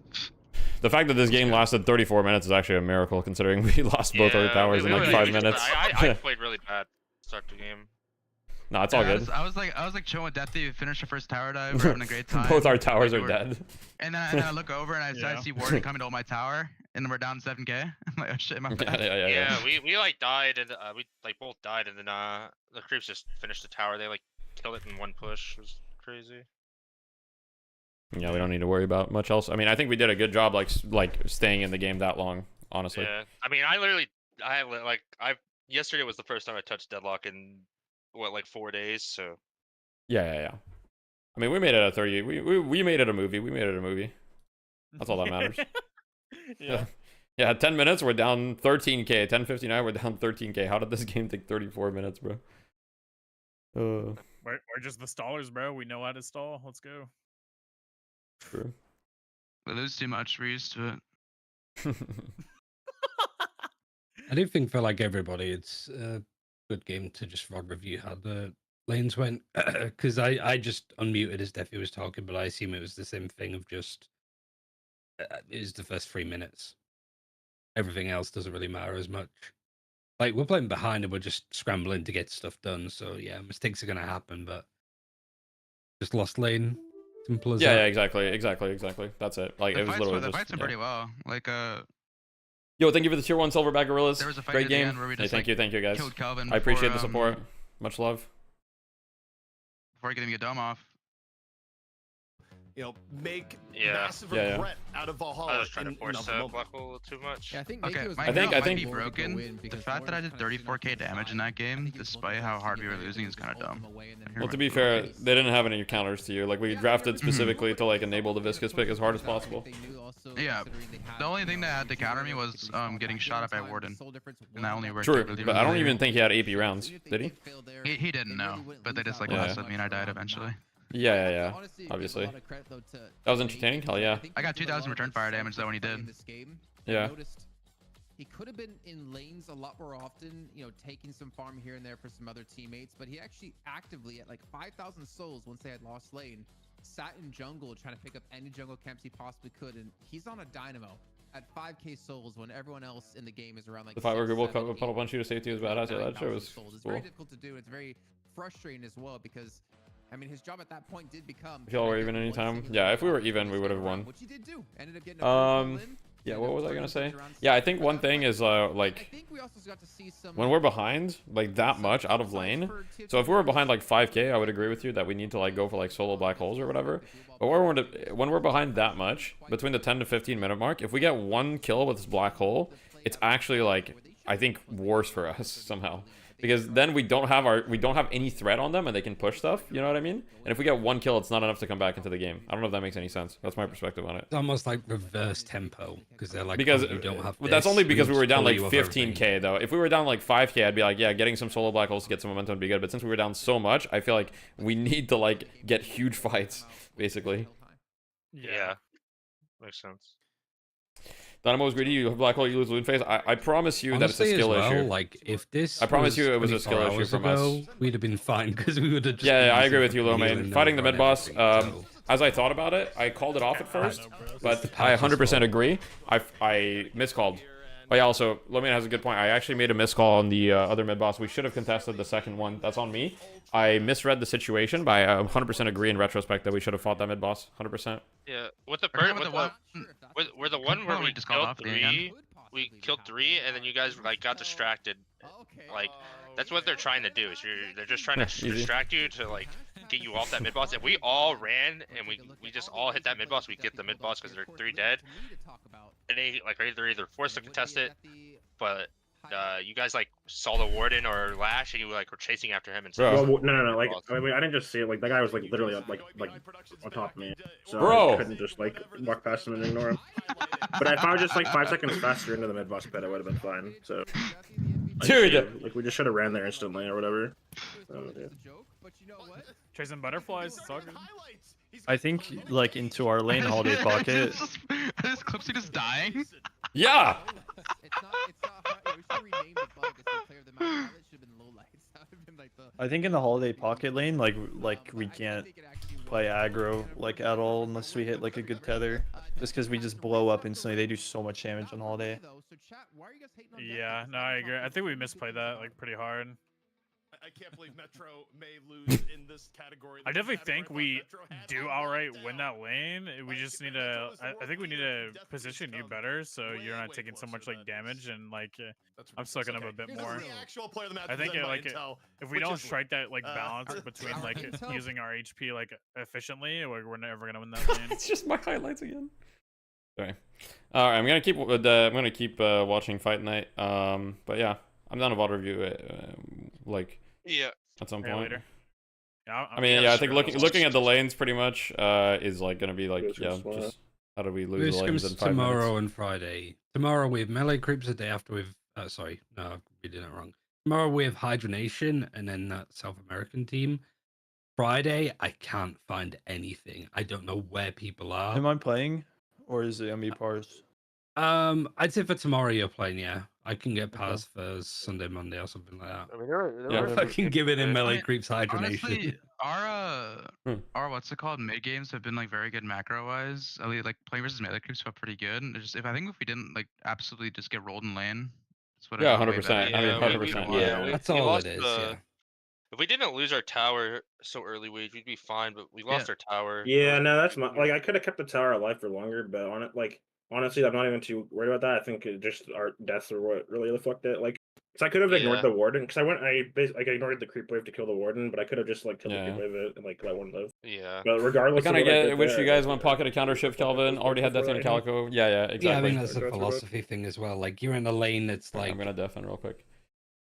The fact that this game lasted 34 minutes is actually a miracle, considering we lost both our towers in like 5 minutes. I played really bad start the game. No, it's all good. I was like chilling with Deathy. We finished the first tower dive. We're having a great time. Both our towers are dead. And then I look over and I see Warden coming to hold my tower, and then we're down 7k. I'm like, oh shit, my bad. Yeah, we like died, and we like both died, and then the creeps just finished the tower. They like killed it in one push. It was crazy. Yeah, we don't need to worry about much else. I mean, I think we did a good job, like staying in the game that long, honestly. Yeah, I mean, yesterday was the first time I touched deadlock in what, like 4 days. So. Yeah. I mean, we made it a 30. We made it a movie. We made it a movie. That's all that matters. Yeah. 10 minutes, we're down 13k. 10:59, we're down 13k. How did this game take 34 minutes, bro? We're just the stallers, bro. We know how to stall. Let's go. True. We lose too much. We're used to it. I do think for like everybody, it's a good game to just VOD review how the lanes went. Because I just unmuted as Defi was talking, but I assume it was the same thing of just it was the first 3 minutes. Everything else doesn't really matter as much. Like we're playing behind and we're just scrambling to get stuff done. So yeah, mistakes are gonna happen, but just lost lane. Simple as that. Yeah, exactly. That's it. Like it was literally the fights went pretty well. Like Yo, thank you for the tier 1 silverback gorillas. There was a fight Great at the game. end where we just, thank you guys. Killed Calvin I appreciate before, the support. Much love. Before getting a dome off. You know, make massive regret out of Valhalla. I was trying to force black hole too much. I think might be broken. The fact that I did 34k damage in that game, despite how hard we were losing, is kind of dumb. Well, to be fair, they didn't have any counters to you. Like we drafted specifically to like enable the viscous pick as hard as possible. Yeah. The only thing that had to counter me was getting shot at by Warden, and that only worked. True, but I don't even think he had AP rounds. Did he? He didn't know, but they just like lasted me and I died eventually. Yeah. Obviously. That was entertaining. Hell yeah. I got 2,000 return fire damage though when he did. Yeah. He could have been in lanes a lot more often, you know, taking some farm here and there for some other teammates, but he actually actively at like 5,000 souls once they had lost lane, sat in jungle trying to pick up any jungle camps he possibly could, and he's on a dynamo. at 5k souls when everyone else in the game is around like The 5 will puddle punch you to safety is badass. Yeah, that shit was souls. It's cool. very difficult to do. It's very frustrating as well because I mean his job at that point did become. If y'all were even anytime, yeah. If we were even, we would have won. Which he did do. Ended up getting yeah. What was I gonna say? Yeah, I think one thing is like when we're behind like that much out of lane. So if we were behind like 5k, I would agree with you that we need to like go for like solo black holes or whatever. But when we're behind that much, between the 10 to 15 minute mark, if we get one kill with this black hole, it's actually like I think worse for us somehow. Because then we don't have any threat on them and they can push stuff, you know what I mean? And if we get one kill, it's not enough to come back into the game. I don't know if that makes any sense. That's my perspective on it. It's almost like reverse tempo because they're like, because you don't have that's only because we were down like 15k though. If we were down like 5k, I'd be like, yeah, getting some solo black holes to get some momentum would be good. But since we were down so much, I feel like we need to like get huge fights, basically. Yeah, makes sense. Dynamo's greedy, you have black hole, you lose loon phase. I promise you Honestly, that it's a skill issue. Like if this, I promise you it was a skill issue from us. We'd have been fine because we would have just. Yeah, I agree with you, Lomane. Fighting the mid boss. As I thought about it, I called it off at first, but I 100% agree. I miscalled. But yeah, also, Lomane has a good point. I actually made a miscall on the other mid boss. We should have contested the second one. That's on me. I misread the situation, but I 100% agree in retrospect that we should have fought that mid boss. 100%. Yeah, with the one where we killed three, and then you guys like got distracted. Like that's what they're trying to do. Is they're just trying to distract you to like get you off that mid boss. If we all ran and we just all hit that mid boss, we get the mid boss because they're 3 dead. And they like they're either forced to contest it, but you guys like saw the warden or Lash and you like were chasing after him and stuff. Well, no. Like I mean, I didn't just see it. Like that guy was like literally like on top of me, so I couldn't just like walk past him and ignore him. But if I was just like 5 seconds faster into the mid boss pit, I would have been fine. So, dude, like we just should have ran there instantly or whatever. So, yeah. Chasing butterflies. It's all good. I think like into our lane holiday pocket. This Clipsy just dying. Yeah. I think in the holiday pocket lane, like we can't play aggro like at all unless we hit like a good tether. Just because we just blow up instantly. They do so much damage on holiday. Yeah, no, I agree. I think we misplayed that like pretty hard. I can't believe Metro may lose in this category. I definitely think we do outright win that lane. We just need to. I think we need to position you better so you're not taking so much like damage and like I'm sucking up a bit more. I think like if we don't strike that like balance between like using our HP like efficiently, we're never gonna win that lane. It's just my highlights again. Sorry. All right, I'm gonna keep watching Fight Night. But yeah, I'm down to VOD review like. Yeah. At some point. Later. Yeah, I mean, yeah, I think looking at the lanes pretty much is like gonna be like just how do we lose the lanes in 5 tomorrow minutes? and Friday. Tomorrow we have melee creeps the day after we've sorry, no, we did it wrong. Tomorrow we have Hydra Nation and then that South American team. Friday I can't find anything. I don't know where people are. Am I playing, or is it MB Pars? I'd say for tomorrow you're playing, yeah. I can get past for Sunday, Monday, or something like that. I mean, Yeah, I can give it in melee creeps Hydra Honestly, our what's it called mid games have been like very good macro wise. At least like playing versus melee creeps felt pretty good. Just I think if we didn't like absolutely just get rolled in lane, that's what. Yeah, 100%. I mean, 100%. Yeah, that's all it is. Yeah. If we didn't lose our tower so early, we'd be fine. But we lost our tower. Yeah, no, that's my like I could have kept the tower alive for longer, but on it like. Honestly, I'm not even too worried about that. I think it just our deaths are what really fucked it. Like, because I could have ignored the warden. Because I ignored the creep wave to kill the warden, but I could have just like killed the creep wave and like let one live. Yeah. But regardless, I kind of get which you guys want pocket to counter shift Kelvin. Already had death in Calico. Yeah, exactly. Yeah, I mean that's a philosophy thing as well. Like you're in a lane that's like. I'm gonna def in real quick.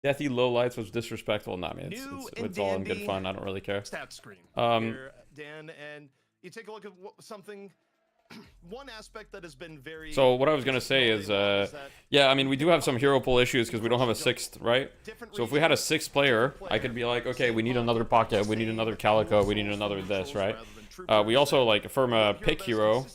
Deathy low lights was disrespectful. Nah, man, it's all in good fun. I don't really care. Stat screen. Here, Dan, and you take a look at something. One aspect that has been very. So what I was gonna say is, yeah, I mean we do have some hero pool issues because we don't have a 6th, right? So if we had a 6th player, I could be like, okay, we need another pocket, we need another Calico, we need another this, right? We also like from a pick hero.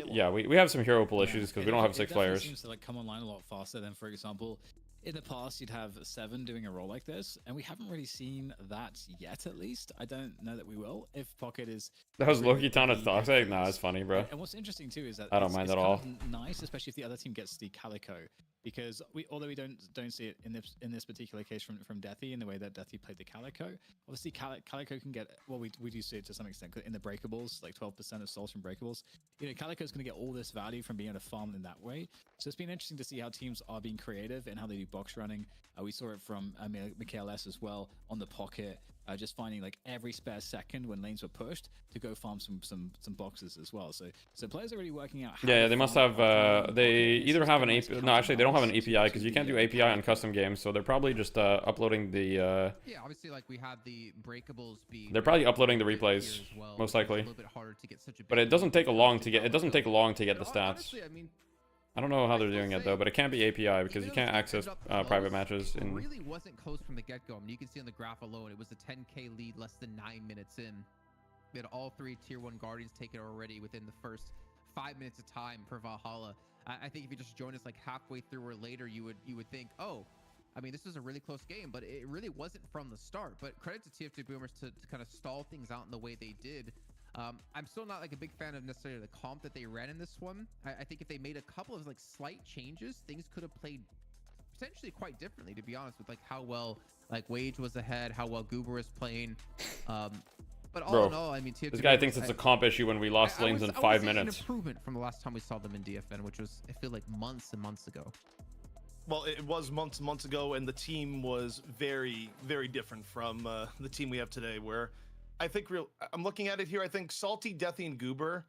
Yeah, we have some hero pool issues because we don't have 6 players. Seems to like come online a lot faster than, for example, in the past you'd have 7 doing a role like this, and we haven't really seen that yet. At least I don't know that we will. If Pocket is that was Loki ton of toxic. Nah, it's funny, bro. And what's interesting too is that I don't mind at all. Nice, especially if the other team gets the Calico, because although we don't see it in this particular case from Deathy in the way that Deathy played the Calico. Obviously, Calico can get, well, we do see it to some extent in the breakables, like 12% of souls from breakables. You know, Calico's going to get all this value from being able to farm in that way. So it's been interesting to see how teams are being creative and how they do box running. We saw it from Mikhail S as well on the Pocket, just finding like every spare second when lanes were pushed to go farm some boxes as well. So players are really working out how yeah, they must have they either have an API. No, actually they don't have an API because you can't do API on custom games, so they're probably just uploading the yeah, obviously, like we had the breakables be, they're probably uploading the replays well, most likely. A little bit harder to get such a, but it doesn't take long to get the stats. Honestly, I mean, I don't know how they're doing it though, but it can't be API because you can't access private matches. It really wasn't close from the get-go. I mean, you can see on the graph alone, it was a 10k lead less than 9 minutes in. We had all 3 tier 1 Guardians taken already within the first 5 minutes of time for Valhalla. I think if you just joined us like halfway through or later, you would think, oh, I mean, this was a really close game, but it really wasn't from the start. But credit to TF2 Boomers to kind of stall things out in the way they did. I'm still not like a big fan of necessarily the comp that they ran in this one. I think if they made a couple of like slight changes, things could have played potentially quite differently, to be honest, with like how well like Wage was ahead, how well Goober was playing. But all in all, I mean, this guy thinks it's a comp issue when we lost lanes in 5 minutes. An improvement from the last time we saw them in DFN, which was, I feel like, months and months ago. Well, it was months and months ago, and the team was very, very different from the team we have today, where I think I'm looking at it here. I think Salty, Deathy, and Goober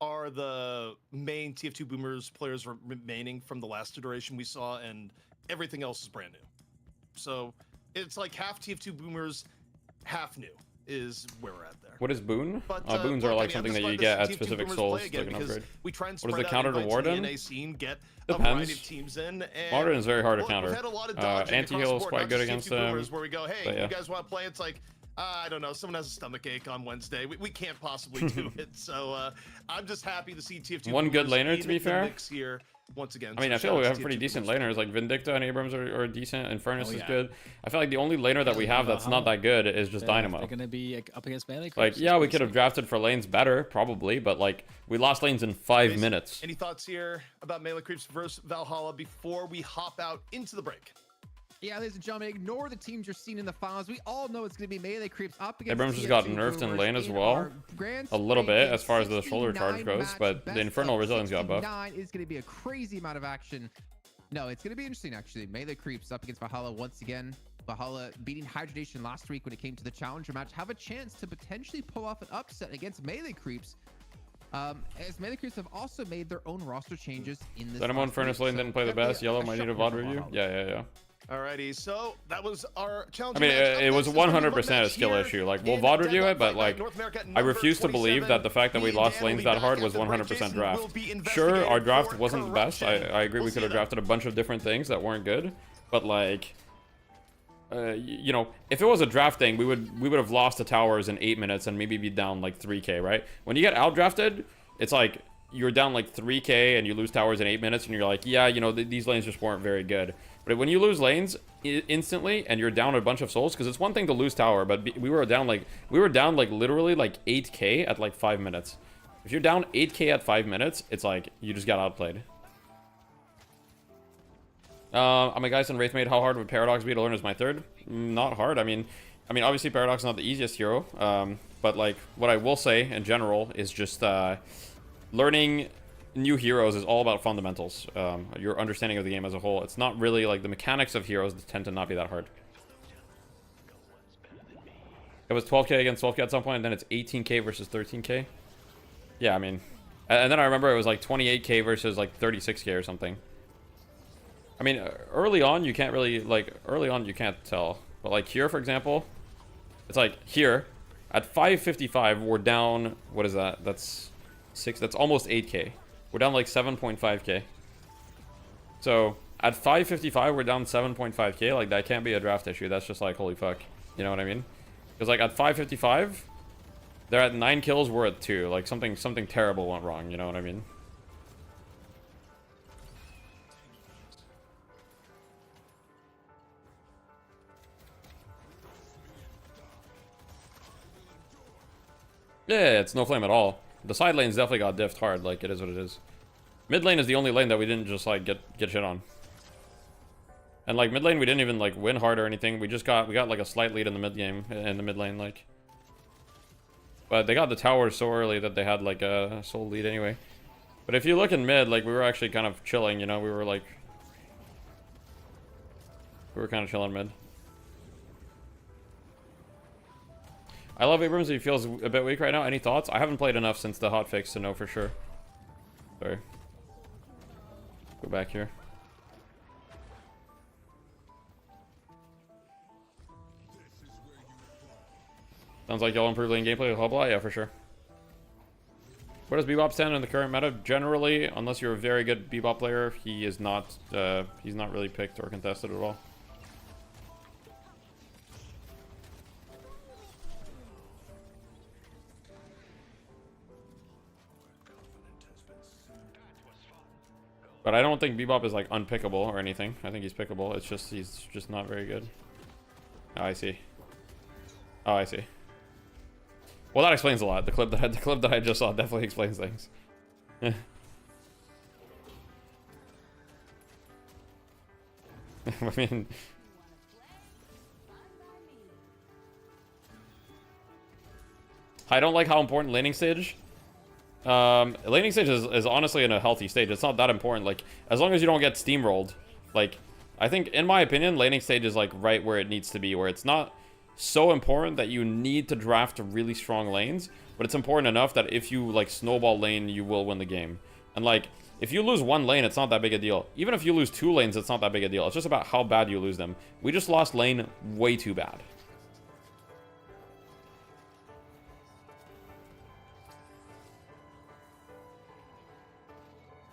are the main TF2 Boomers players remaining from the last iteration we saw, and everything else is brand new. So it's like half TF2 Boomers, half new is where we're at there. What is boon? Boons are like something that you get at specific souls to an upgrade. We try and what is the counter to Warden? Depends. Teams in, Warden is very hard to counter. Anti-heal is quite good against them. Where we go, hey, you guys want to play? It's like, I don't know, someone has a stomach ache on Wednesday. We can't possibly do it. So I'm just happy to see TF2 one good laner, to be fair. Here once again. I mean, I feel we have pretty decent laners. Like Vindicta and Abrams are decent. Infernus is good. I feel like the only laner that we have that's not that good is just Dynamo. They're gonna be up against melee. Like, yeah, we could have drafted for lanes better, probably, but like we lost lanes in 5 minutes. Any thoughts here about melee creeps versus Valhalla before we hop out into the break? Yeah, ladies and gentlemen, ignore the teams you're seeing in the finals. We all know it's going to be melee creeps up against Abrams just got nerfed in lane as well. A little bit as far as the shoulder charge goes, but the Infernal Resilience got buffed. 9 is going to be a crazy amount of action. No, it's going to be interesting, actually. Melee creeps up against Valhalla once again. Valhalla beating Hydration last week when it came to the Challenger match. Have a chance to potentially pull off an upset against melee creeps. As melee creeps have also made their own roster changes in this. Dynamo Infernus lane didn't play the best. Yellow might need a VOD review. Yeah. Alrighty, so that was our challenge. I mean, it was 100% a skill issue. Like, we'll VOD review it, but like, I refuse to believe that the fact that we lost lanes that hard was 100% draft. Sure, our draft wasn't the best. I agree we could have drafted a bunch of different things that weren't good, but like, you know, if it was a draft thing, we would have lost the towers in 8 minutes and maybe be down like 3k, right? When you get outdrafted, it's like you're down like 3k and you lose towers in 8 minutes, and you're like, yeah, you know, these lanes just weren't very good. But when you lose lanes instantly and you're down a bunch of souls, because it's one thing to lose tower, but we were down like literally like 8k at like 5 minutes. If you're down 8k at 5 minutes, it's like you just got outplayed. I'm a guy in Wraith Maid. How hard would Paradox be to learn as my third? Not hard. I mean obviously Paradox is not the easiest hero, but like what I will say in general is just learning new heroes is all about fundamentals. Your understanding of the game as a whole. It's not really like the mechanics of heroes tend to not be that hard. It was 12k against 12k at some point, and then it's 18k versus 13k. Yeah, I mean, and then I remember it was like 28k versus like 36k or something. I mean, early on you can't really you can't tell, but like here, for example, it's like here at 555 we're down. What is that? That's almost 8k. We're down like 7.5k. So at 555 we're down 7.5k. Like, that can't be a draft issue. That's just like, holy fuck, you know what I mean? Because like at 555 they're at 9 kills, we're at 2. Like something terrible went wrong, you know what I mean? Yeah, it's no flame at all. The side lanes definitely got diffed hard, like, it is what it is. Mid lane is the only lane that we didn't just, like, get shit on. And, like, mid lane, we didn't even, like, win hard or anything. We got, like, a slight lead in the mid game, in the mid lane, like. But they got the tower so early that they had, like, a sole lead anyway. But if you look in mid, like, we were actually kind of chilling, you know? We were, like... We were kind of chilling mid. I love Abrams. He feels a bit weak right now. Any thoughts? I haven't played enough since the hotfix to know for sure. Sorry. Go back here. Sounds like y'all improved lane gameplay with Hubla. Yeah, for sure. Where does Bebop stand in the current meta? Generally, unless you're a very good Bebop player, he is not. He's not really picked or contested at all. But I don't think Bebop is, like, unpickable or anything. I think he's pickable. It's just, he's just not very good. Oh, I see. Oh, I see. Well, that explains a lot. The clip that I just saw definitely explains things. I mean... I don't like how important laning stage... laning stage is honestly in a healthy stage. It's not that important. Like, as long as you don't get steamrolled. Like, I think, in my opinion, laning stage is, like, right where it needs to be. Where it's not so important that you need to draft really strong lanes. But it's important enough that if you, like, snowball lane, you will win the game. And, like, if you lose one lane, it's not that big a deal. Even if you lose 2 lanes, it's not that big a deal. It's just about how bad you lose them. We just lost lane way too bad.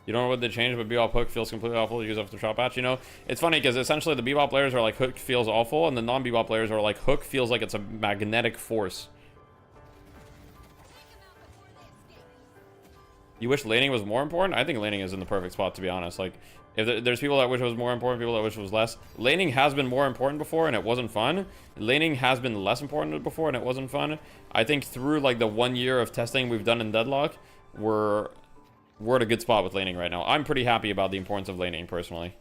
You don't know what they changed, but Bebop hook feels completely awful to use after shot patch. You know, it's funny because essentially the Bebop players are like hook feels awful, and the non-Bebop players are like hook feels like it's a magnetic force. You wish laning was more important? I think laning is in the perfect spot, to be honest. Like, if there's people that wish it was more important, people that wish it was less. Laning has been more important before, and it wasn't fun. Laning has been less important before, and it wasn't fun. I think through, like, the 1 year of testing we've done in Deadlock, we're at a good spot with laning right now. I'm pretty happy about the importance of laning, personally.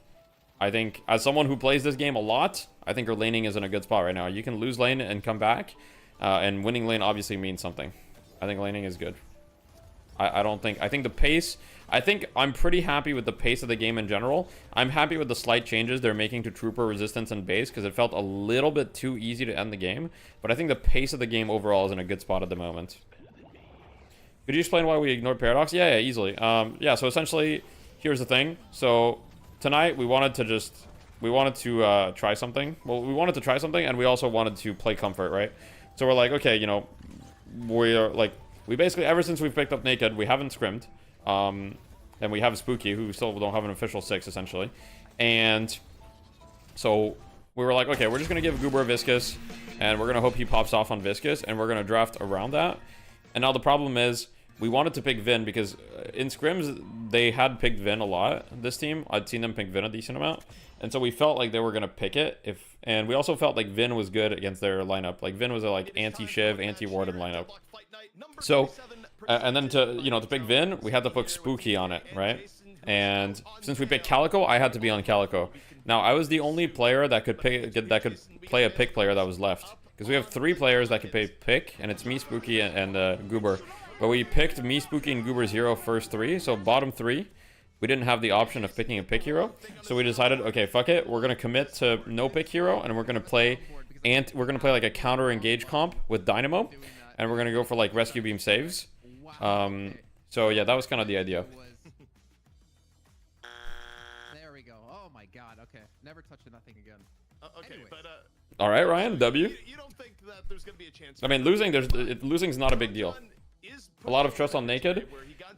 I think, as someone who plays this game a lot, I think our laning is in a good spot right now. You can lose lane and come back, and winning lane obviously means something. I think laning is good. I think the pace... I think I'm pretty happy with the pace of the game in general. I'm happy with the slight changes they're making to trooper resistance and base, because it felt a little bit too easy to end the game. But I think the pace of the game overall is in a good spot at the moment. Could you explain why we ignored Paradox? Yeah, easily. Yeah, so essentially, here's the thing. So, tonight, we wanted to try something. Well, we wanted to try something, and we also wanted to play Comfort, right? So we're like, okay, you know, we basically, ever since we've picked up Naked, we haven't scrimmed. And we have Spooky, who still don't have an official 6, essentially. And so we were like, okay, we're just going to give Goober a Viscous, and we're going to hope he pops off on Viscous, and we're going to draft around that. And now the problem is, we wanted to pick Vin, because in scrims, they had picked Vin a lot, this team. I'd seen them pick Vin a decent amount. And so we felt like they were going to pick it. And we also felt like Vin was good against their lineup. Like, Vin was a, like, anti-Shiv, anti-Warden lineup. So, and then to pick Vin, we had to put Spooky on it, right? And since we picked Calico, I had to be on Calico. Now, I was the only player that could play a pick player that was left. Because we have 3 players that could play pick, and it's me, Spooky, and Goober. But we picked me, Spooky, and Goober's hero first 3, so bottom 3. We didn't have the option of picking a pick hero, so we decided, okay, fuck it, we're gonna commit to no pick hero, and we're gonna play like a counter engage comp with Dynamo, and we're gonna go for like rescue beam saves. So yeah, that was kind of the idea. There we go. Oh my god. Okay, never touch nothing again. Okay, anyway. But all right, Ryan. W. You don't think that there's gonna be a chance? I mean, losing's not a big deal. A lot of trust on Naked.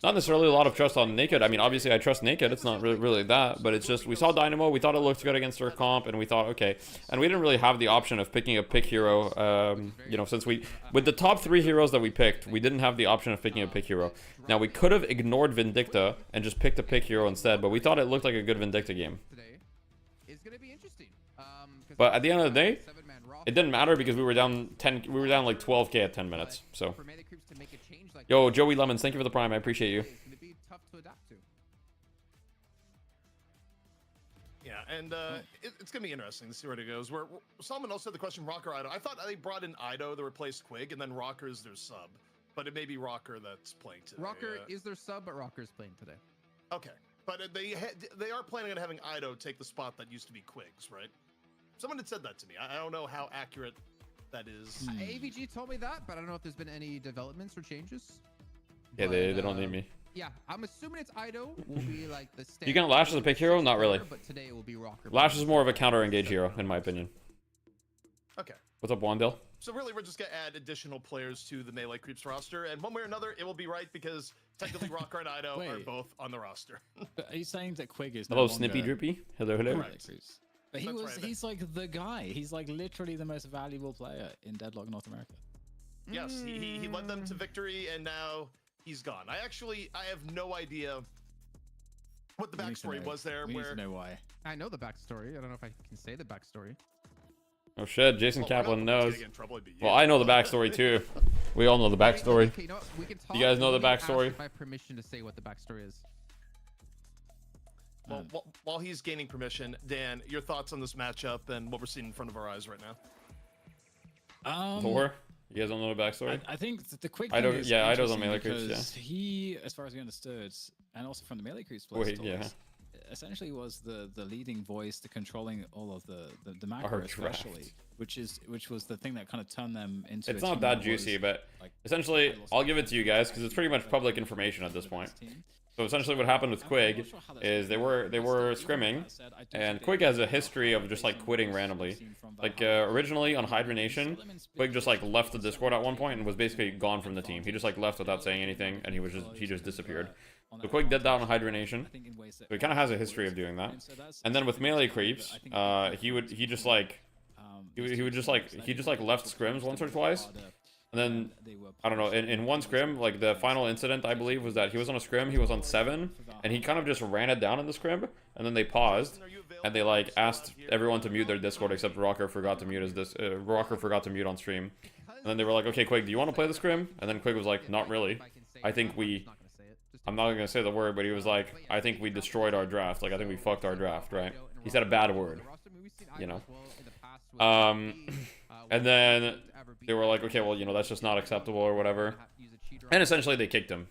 Not necessarily a lot of trust on Naked. I mean, obviously I trust Naked. It's not really that, but it's just we saw Dynamo. We thought it looked good against our comp, and we thought okay. And we didn't really have the option of picking a pick hero. You know, since with the top 3 heroes that we picked, we didn't have the option of picking a pick hero. Now we could have ignored Vindicta and just picked a pick hero instead, but we thought it looked like a good Vindicta game. Today is gonna be interesting. But at the end of the day, It didn't matter because we were down like 12k at 10 minutes. So, yo, Joey Lemons, thank you for the prime. I appreciate you. Yeah, and it's gonna be interesting to see where it goes. Solomon also had the question, Rocker Ido. I thought they brought in Ido to replace Quig, and then Rocker is their sub, but it may be Rocker that's playing today. Rocker is their sub, but Rocker is playing today. Okay, but they are planning on having Ido take the spot that used to be Quig's, right? Someone had said that to me. I don't know how accurate that is. AVG told me that, but I don't know if there's been any developments or changes. Yeah, they don't need me. Yeah, I'm assuming it's Ido will be like the You can Lash as a pick hero? Not really. But today it will be Rocker. Lash is more of a counter engage hero, in my opinion. Okay. What's up, Wandale? So really, we're just gonna add additional players to the Melee Creeps roster, and one way or another, it will be right because technically Rocker and Ido are both on the roster. Are you saying that Quig is hello, Snippy Drippy? Hello. But he's like the guy. He's like literally the most valuable player in Deadlock North America. Yes, he led them to victory, and now he's gone. I have no idea what the backstory was there. We need to know why. I know the backstory. I don't know if I can say the backstory. Oh shit, Jason Kaplan knows. Well, I know the backstory too. We all know the backstory. Okay, you know what? We can talk. You guys know the backstory? If I have permission to say what the backstory is. Well, while he's gaining permission, Dan, your thoughts on this matchup and what we're seeing in front of our eyes right now? Thor? You guys don't know the backstory? I think the quick I thing don't. is Yeah, I don't know interesting Melee Creeps. Yeah. because he, as far as we understood, and also from the Melee Creeps players, essentially was the leading voice, the controlling all of the macro, especially, which was the thing that kind of turned them into. It's not that juicy, but essentially, I'll give it to you guys because it's pretty much public information at this point. So essentially, what happened with Quig is they were scrimming, and Quig has a history of just like quitting randomly. Like originally on Hydra Nation, Quig just like left the Discord at one point and was basically gone from the team. He just like left without saying anything, and he just disappeared. So Quig did that on Hydra Nation. So he kind of has a history of doing that. And then with Melee Creeps, he just like left scrims once or twice. And then, I don't know, in one scrim, like the final incident, I believe, was that he was on a scrim, he was on 7, and he kind of just ran it down in the scrim, and then they paused, and they like asked everyone to mute their Discord except Rocker forgot to mute Rocker forgot to mute on stream. And then they were like, okay, Quig, do you want to play the scrim? And then Quig was like, not really. I'm not going to say the word, but he was like, I think we destroyed our draft. Like, I think we fucked our draft, right? He said a bad word, you know? And then they were like, okay, well, you know, that's just not acceptable or whatever. And essentially they kicked him.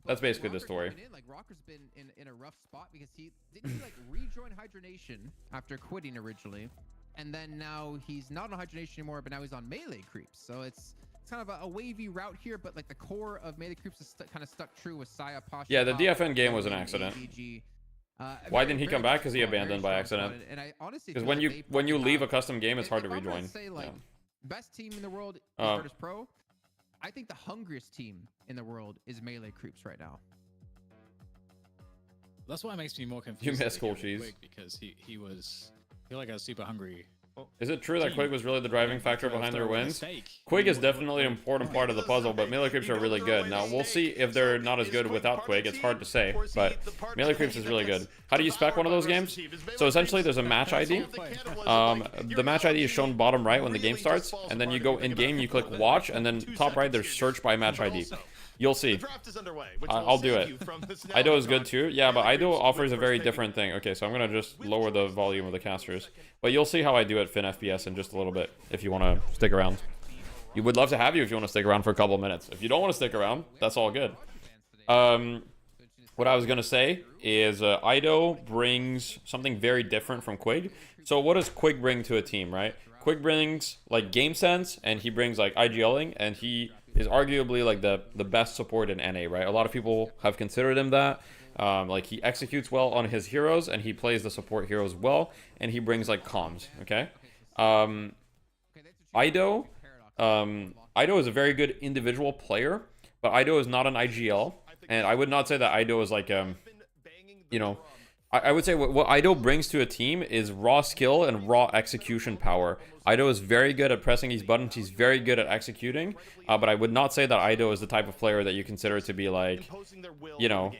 That's basically the story. Like Rocker's been in a rough spot because didn't he like rejoin Hydra Nation after quitting originally, and then now he's not on Hydra Nation anymore, but now he's on Melee Creeps. So it's kind of a wavy route here, but like the core of Melee Creeps is kind of stuck true with Saya, Pasha. Yeah, the DFN game was an accident. Why didn't he come back? Because he abandoned by accident. Because when you leave a custom game, it's hard to rejoin. Best team in the world is Virtus Pro. I think the hungriest team in the world is Melee Creeps right now. That's why it makes me more confused. You miss Cool Cheese because he was like a super hungry. Is it true that Quig was really the driving factor behind their wins? Quig is definitely an important part of the puzzle, but Melee Creeps are really good. Now, we'll see if they're not as good without Quig. It's hard to say, but Melee Creeps is really good. How do you spec one of those games? So essentially, there's a match ID. The match ID is shown bottom right when the game starts, and then you go in-game, you click watch, and then top right, there's search by match ID. You'll see. I'll do it. Ido is good too. Yeah, but Ido offers a very different thing. Okay, so I'm going to just lower the volume of the casters. But you'll see how I do it Fin FPS in just a little bit if you want to stick around. We would love to have you if you want to stick around for a couple minutes. If you don't want to stick around, that's all good. What I was going to say is Ido brings something very different from Quig. So what does Quig bring to a team, right? Quig brings like game sense, and he brings like IGLing, and he is arguably like the best support in NA, right? A lot of people have considered him that. Like he executes well on his heroes, and he plays the support heroes well, and he brings like comms, okay? Ido is a very good individual player, but Ido is not an IGL, and I would not say that Ido is like, you know, I would say what Ido brings to a team is raw skill and raw execution power. Ido is very good at pressing these buttons. He's very good at executing, but I would not say that Ido is the type of player that you consider to be like, you know,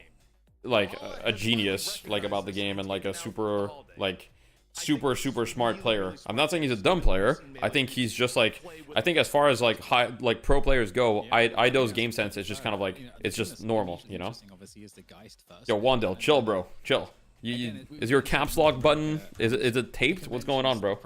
like a genius, like about the game and like a super super smart player. I'm not saying he's a dumb player. I think he's just like, I think as far as like pro players go, Ido's game sense is just kind of like, it's just normal, you know. Yo, Wandel, chill, bro, chill. Is your caps lock button, is it taped? What's going on, bro?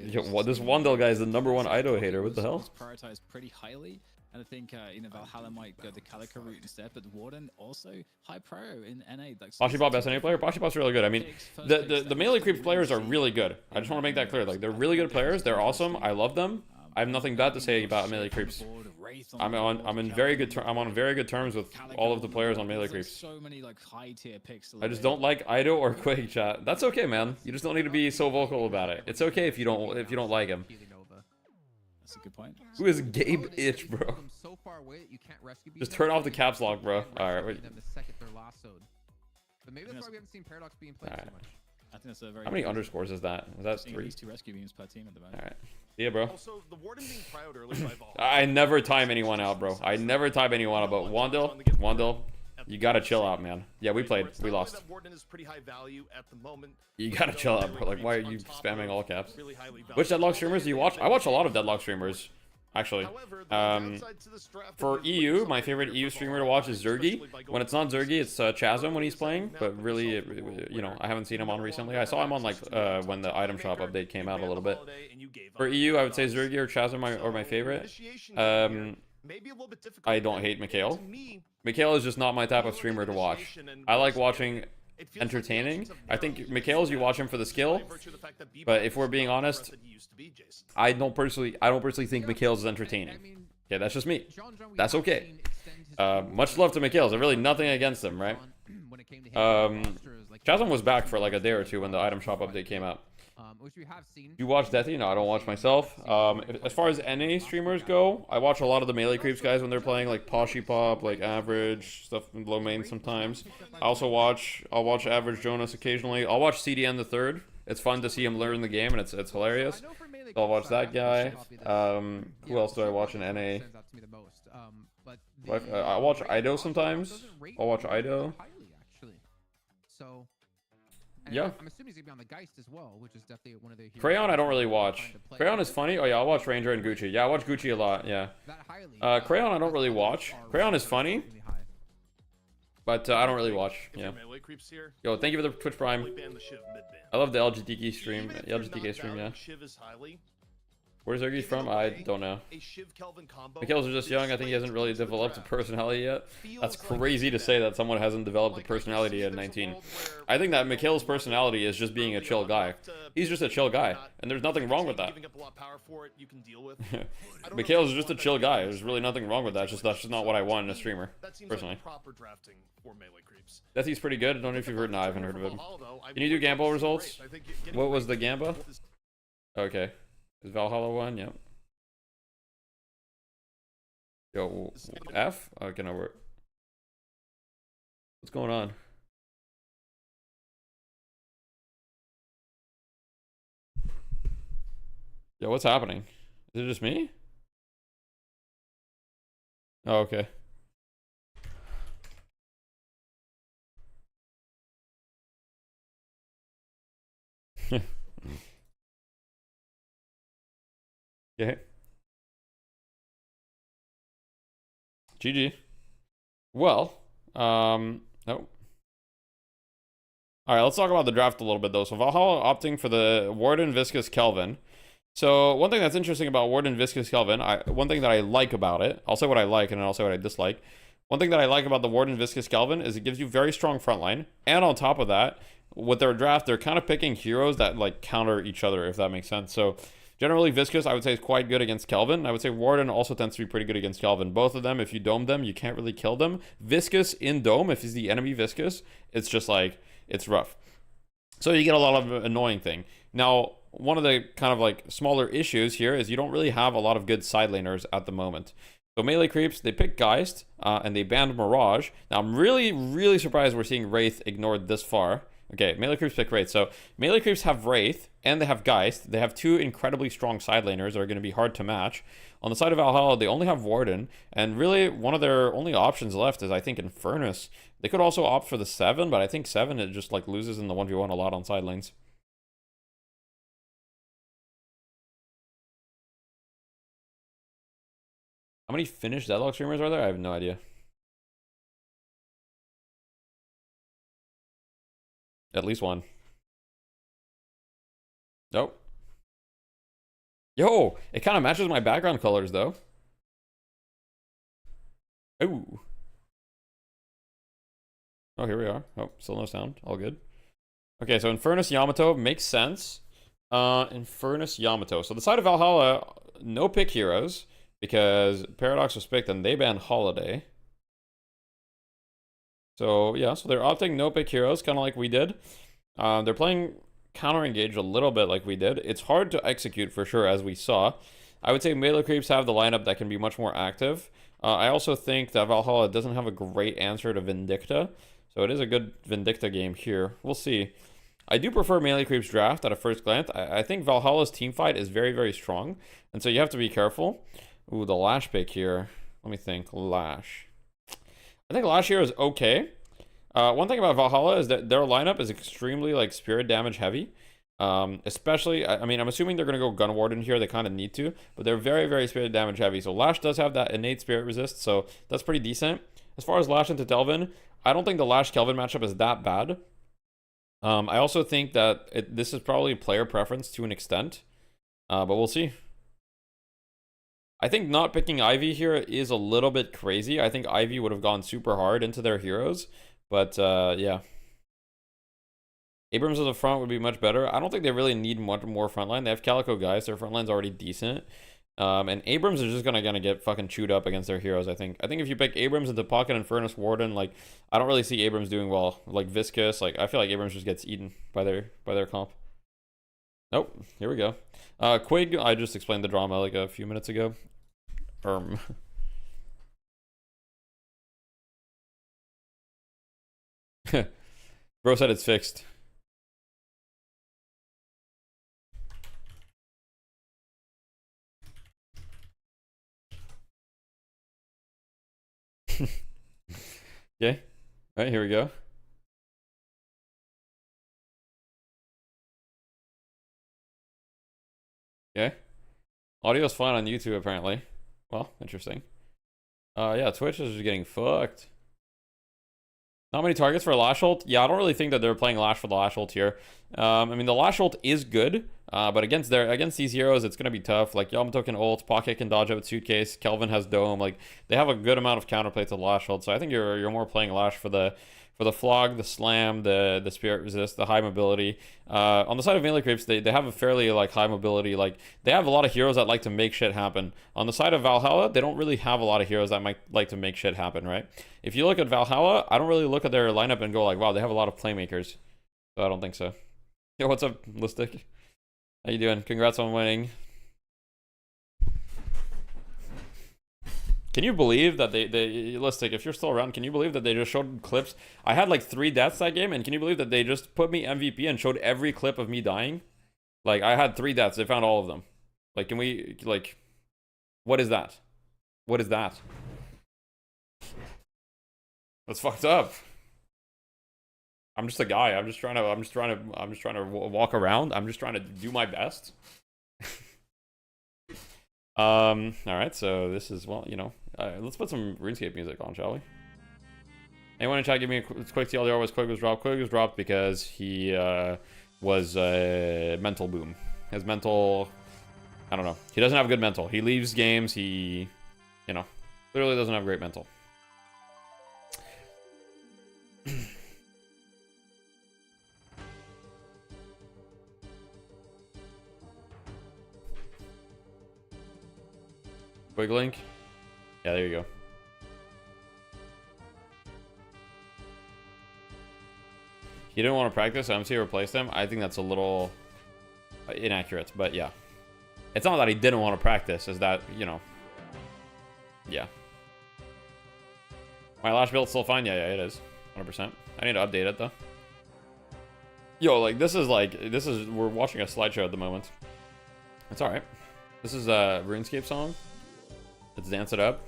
Yo, this Wandel guy is the #1 Ido hater. What the hell? Prioritized pretty highly. And I think Valhalla might go the Calico route instead, but Warden also high pro in NA. Like, Bashibop best NA player? Bashibop's really good. I mean, the melee creeps players are really good. I just want to make that clear. Like, they're really good players. They're awesome. I love them. I have nothing bad to say about melee creeps. I'm on very good terms with all of the players on melee creeps. So many like high tier picks. I just don't like Ido or Quake chat. That's okay, man. You just don't need to be so vocal about it. It's okay if you don't like him. That's a good point. Who is Gabe Itch, bro? Just turn off the caps lock, bro. Alright, wait. But maybe that's why we haven't seen Paradox being played too much. I think that's a very How many underscores is that? Is that 3? 2 rescue beams per team at the moment. Alright. Yeah, bro. Also, the Warden being prioed early by Valhalla. I never time anyone out, bro. I never time anyone out, but Wandel, you gotta chill out, man. Yeah, we played. We lost. You gotta chill out, bro. Like, why are you spamming all caps? Which Deadlock streamers do you watch? I watch a lot of Deadlock streamers, actually. For EU, my favorite EU streamer to watch is Zergy. When it's not Zergy, it's Chasm when he's playing. But really, you know, I haven't seen him on recently. I saw him on, like, when the item shop update came out a little bit. For EU, I would say Zergy or Chasm are my favorite. I don't hate Mikhail. Mikhail is just not my type of streamer to watch. I like watching entertaining. I think Mikhail's, you watch him for the skill, but if we're being honest, I don't personally think Mikhail's is entertaining. Yeah, that's just me. That's okay. Much love to Mikhail's. There's really nothing against him, right? Chasm was back for like a day or two when the item shop update came out. Which we have seen. You watch Deathy? No, I don't watch myself. As far as NA streamers go, I watch a lot of the melee creeps guys when they're playing, like Poshy Pop, like Average, stuff in low main sometimes. I'll watch Average Jonas occasionally. I'll watch CDN the Third. It's fun to see him learn the game, and it's hilarious. So I'll watch that guy. Who else do I watch in NA? I watch Ido sometimes. I'll watch Ido. So. Yeah. I'm assuming he's gonna be on the Geist as well, which is definitely one of the. Crayon, I don't really watch. Crayon is funny. Oh yeah, I'll watch Ranger and Gucci. Yeah, I watch Gucci a lot. Yeah. Crayon, I don't really watch. Crayon is funny, but I don't really watch. Yeah. Yo, thank you for the Twitch Prime. I love the LGTK stream. LGTK stream, yeah. Where's Zergy from? I don't know. Mikhail's are just young. I think he hasn't really developed a personality yet. That's crazy to say that someone hasn't developed a personality at 19. I think that Mikhail's personality is just being a chill guy. He's just a chill guy, and there's nothing wrong with that. Mikhail's just a chill guy. There's really nothing wrong with that. That's just not what I want in a streamer, personally. Deathy's pretty good. I don't know if you've heard. No, I haven't heard of him. Can you do Gamble results? What was the Gamba? Okay. Is Valhalla one? Yep. Yo, F? Okay, no, we're... What's going on? Yo, what's happening? Is it just me? Oh, okay. Okay. GG. Well, no. Alright, let's talk about the draft a little bit, though. So Valhalla opting for the Warden, Viscous, Kelvin. So one thing that's interesting about Warden, Viscous, Kelvin, one thing that I like about it, I'll say what I like and then I'll say what I dislike. One thing that I like about the Warden, Viscous, Kelvin is it gives you very strong frontline. And on top of that, with their draft, they're kind of picking heroes that, like, counter each other, if that makes sense. So generally, Viscous, I would say, is quite good against Kelvin. I would say Warden also tends to be pretty good against Kelvin. Both of them, if you dome them, you can't really kill them. Viscous in dome, if he's the enemy Viscous, it's just like, it's rough. So you get a lot of annoying thing. Now, one of the kind of like smaller issues here is you don't really have a lot of good side laners at the moment. So melee creeps, they pick Geist, and they banned Mirage. Now, I'm really, really surprised we're seeing Wraith ignored this far. Okay, melee creeps pick Wraith. So melee creeps have Wraith and they have Geist. They have two incredibly strong side laners that are going to be hard to match. On the side of Valhalla, they only have Warden, and really one of their only options left is, I think, Infernus. They could also opt for the 7, but I think 7, it just like loses in the 1v1 a lot on side lanes. How many Finnish Deadlock streamers are there? I have no idea. At least one. Nope. Yo, it kind of matches my background colors though. Ooh. Oh, here we are. Oh, still no sound. All good. Okay, so Infernus Yamato makes sense. Infernus Yamato. So the side of Valhalla, no pick heroes because Paradox was picked and they banned Holiday. So yeah, so they're opting no pick heroes, kind of like we did. They're playing counter engage a little bit like we did. It's hard to execute for sure, as we saw. I would say melee creeps have the lineup that can be much more active. I also think that Valhalla doesn't have a great answer to Vindicta, so it is a good Vindicta game here. We'll see. I do prefer melee creeps draft at a first glance. I think Valhalla's team fight is very, very strong, and so you have to be careful. Ooh, the Lash pick here. Let me think. Lash. I think Lash here is okay. One thing about Valhalla is that their lineup is extremely like spirit damage heavy. Especially, I mean, I'm assuming they're going to go Gun Warden here. They kind of need to, but they're very, very spirit damage heavy. So Lash does have that innate spirit resist, so that's pretty decent. As far as Lash into Delvin, I don't think the Lash Kelvin matchup is that bad. I also think that this is probably player preference to an extent, but we'll see. I think not picking Ivy here is a little bit crazy. I think Ivy would have gone super hard into their heroes, but yeah. Abrams at the front would be much better. I don't think they really need much more frontline. They have Calico guys. Their frontline's already decent. And Abrams is just gonna get fucking chewed up against their heroes, I think. I think if you pick Abrams into Pocket and Furnace Warden, like, I don't really see Abrams doing well. Like Viscous, like, I feel like Abrams just gets eaten by their comp. Nope. Here we go. Quig, I just explained the drama like a few minutes ago. Bro said it's fixed. Okay. All right, here we go. Okay. Audio's fine on YouTube, apparently. Well, interesting. Yeah, Twitch is just getting fucked. Not many targets for Lash ult. Yeah, I don't really think that they're playing Lash for the Lash ult here. I mean, the Lash ult is good, but against these heroes, it's gonna be tough. Like Yamato can ult, Pocket can dodge out with Suitcase, Kelvin has Dome. Like they have a good amount of counterplay to the Lash ult. So I think you're more playing Lash for the Flog, the Slam, the Spirit Resist, the high mobility. On the side of melee creeps, they have a fairly like high mobility. Like they have a lot of heroes that like to make shit happen. On the side of Valhalla, they don't really have a lot of heroes that might like to make shit happen, right? If you look at Valhalla, I don't really look at their lineup and go like, wow, they have a lot of playmakers. So I don't think so. Yo, what's up, Listic? How you doing? Congrats on winning. Can you believe that they Listic, if you're still around, can you believe that they just showed clips? I had like 3 deaths that game, and can you believe that they just put me MVP and showed every clip of me dying? Like, I had 3 deaths. They found all of them. Like, can we, like, what is that? What is that? That's fucked up. I'm just a guy. I'm just trying to walk around. I'm just trying to do my best. All right, so this is, well, you know, let's put some RuneScape music on, shall we? Anyone in chat give me a quick TLDR was Quig was dropped? Quig was dropped because he was mental boom. His mental, I don't know. He doesn't have good mental. He leaves games. He, you know, literally doesn't have great mental. Quick link. Yeah, there you go. He didn't want to practice, so MC replaced him. I think that's a little inaccurate, but yeah. It's not that he didn't want to practice, is that, you know. Yeah. My Lash build's still fine? Yeah, it is. 100%. I need to update it, though. Yo, like, we're watching a slideshow at the moment. It's alright. This is a RuneScape song. Let's dance it up.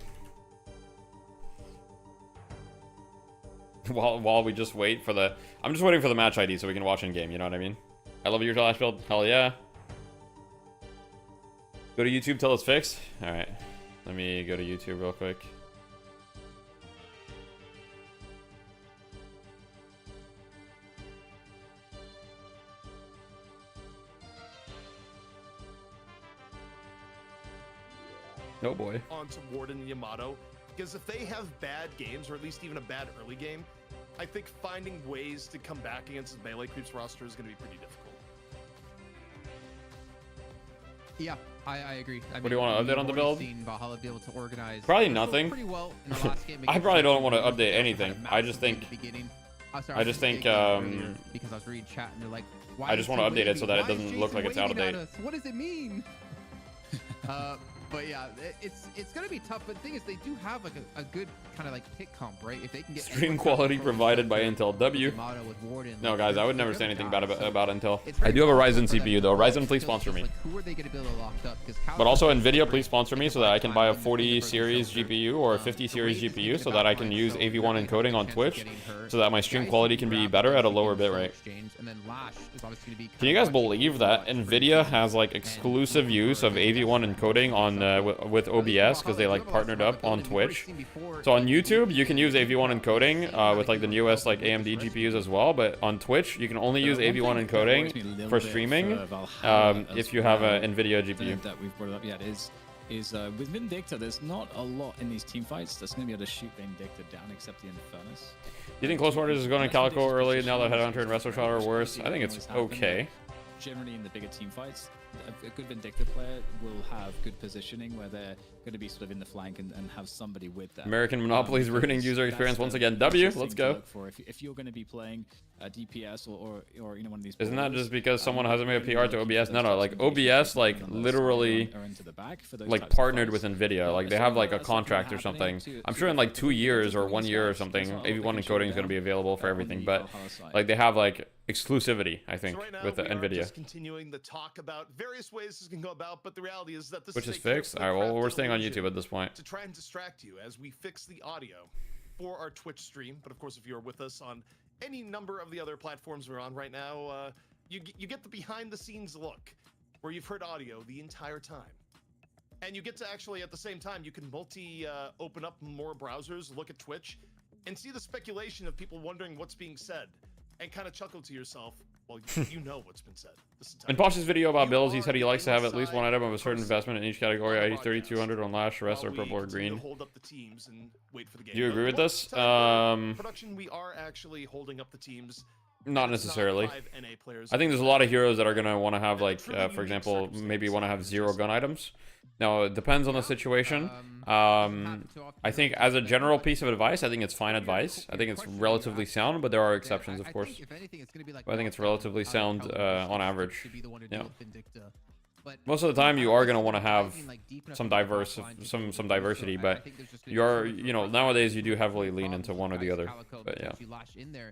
While we just wait for the... I'm just waiting for the match ID so we can watch in game, you know what I mean? I love your Lash build. Hell yeah. Go to YouTube till it's fixed. Alright. Let me go to YouTube real quick. Oh boy. Onto Warden and Yamato, because if they have bad games, or at least even a bad early game, I think finding ways to come back against the melee creeps roster is going to be pretty difficult. Yeah, I agree. What do you want to update on the build? Seen Valhalla be able to organize probably nothing. Pretty well in the last game. I probably don't want to update anything. I just think. I just think. Because I was reading chat and they're like, I just want to update it so that it doesn't look like it's out of date. What does it mean? But yeah, it's gonna be tough. But the thing is, they do have like a good kind of like pick comp, right? If they can get stream quality provided by Intel. W. No, guys, I would never say anything bad about Intel. I do have a Ryzen CPU though. Ryzen, please sponsor me. Who are they gonna be able to lock up? But also Nvidia, please sponsor me so that I can buy a 40 series GPU or a 50 series GPU so that I can use AV1 encoding on Twitch so that my stream quality can be better at a lower bitrate. Can you guys believe that Nvidia has like exclusive use of AV1 encoding on with OBS because they like partnered up on Twitch? So on YouTube you can use AV1 encoding with like the newest like AMD GPUs as well, but on Twitch you can only use AV1 encoding for streaming if you have an Nvidia GPU. That we've brought up yet is with Vindicta, there's not a lot in these team fights that's going to be able to shoot Vindicta down except the Infernus. Do you think Close Quarters is going to Calico early now that Headhunter and Wrestler Shot are worse? I think it's okay. Generally in the bigger team fights, a good Vindicta player will have good positioning where they're going to be sort of in the flank and have somebody with them. American Monopoly is ruining user experience once again. W, let's go. If you're going to be playing DPS or you know one of these. Isn't that just because someone hasn't made a PR to OBS? No, like OBS like literally like partnered with Nvidia. Like they have like a contract or something. I'm sure in like 2 years or 1 year or something, AV1 encoding is going to be available for everything. But like they have like exclusivity, I think, with the Nvidia. Just continuing the talk about various ways this can go about, but the reality is that this which is fixed. All right, well we're staying on YouTube at this point. To try and distract you as we fix the audio for our Twitch stream. But of course, if you're with us on any number of the other platforms we're on right now, you get the behind-the-scenes look where you've heard audio the entire time, and you get to actually at the same time you can open up more browsers, look at Twitch, and see the speculation of people wondering what's being said, and kind of chuckle to yourself. Well, you know what's been said. In Posh's video about builds, he said he likes to have at least one item of a certain investment in each category, i.e. 3200 on Lash, the rest are purple or green. Do you agree with this? Production, we are actually holding up the teams. Not necessarily. I think there's a lot of heroes that are going to want to have, like, for example, maybe want to have 0 gun items. Now, it depends on the situation. I think as a general piece of advice, I think it's fine advice. I think it's relatively sound, but there are exceptions, of course. But I think it's relatively sound on average. Yeah. Most of the time, you are going to want to have some diversity, but nowadays you do heavily lean into one or the other. But yeah.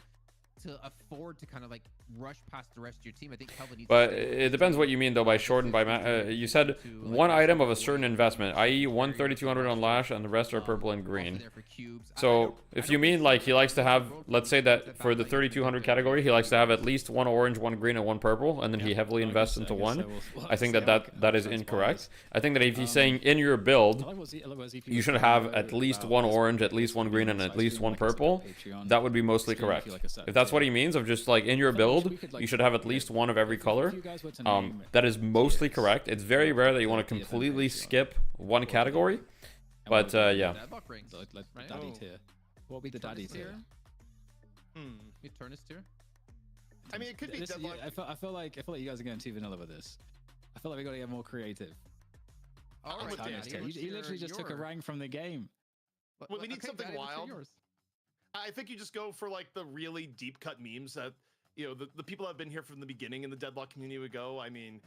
To afford to kind of like rush past the rest of your team. I think Kelvin needs. But it depends what you mean though by short and by you said one item of a certain investment, i.e. 3200 on Lash and the rest are purple and green. So if you mean like he likes to have, let's say that for the 3200 category he likes to have at least 1 orange, 1 green, and 1 purple, and then he heavily invests into one. I think that is incorrect. I think that if he's saying in your build you should have at least 1 orange, at least 1 green, and at least 1 purple, that would be mostly correct. If that's what he means of just like in your build you should have at least 1 of every color, that is mostly correct. It's very rare that you want to completely skip one category, but yeah. What would be the daddy tier? You turn this tier? I mean, it could be. I feel like you guys are going too vanilla with this. I feel like we got to get more creative. He literally just took a rank from the game. Well, we need something wild. I think you just go for like the really deep cut memes that, the people that have been here from the beginning in the Deadlock community would go. I mean,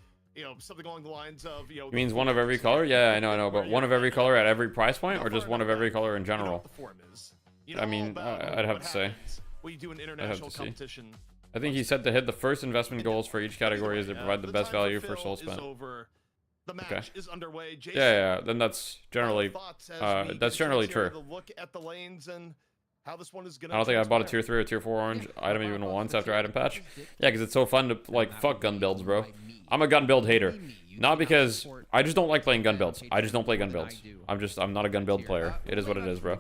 something along the lines of, It means 1 of every color? Yeah, I know, but 1 of every color at every price point, or just 1 of every color in general? I mean, I'd have to say. When you do an international competition. I think he said to hit the first investment goals for each category is to provide the best value for soul spent. The match is underway. Jason, yeah, then that's generally true. Look at the lanes and how this one is gonna. I don't think I bought a tier 3 or tier 4 orange item even once after item patch. Yeah, because it's so fun to like fuck gun builds, bro. I'm a gun build hater. Not because I just don't like playing gun builds. I just don't play gun builds. I'm not a gun build player. It is what it is, bro.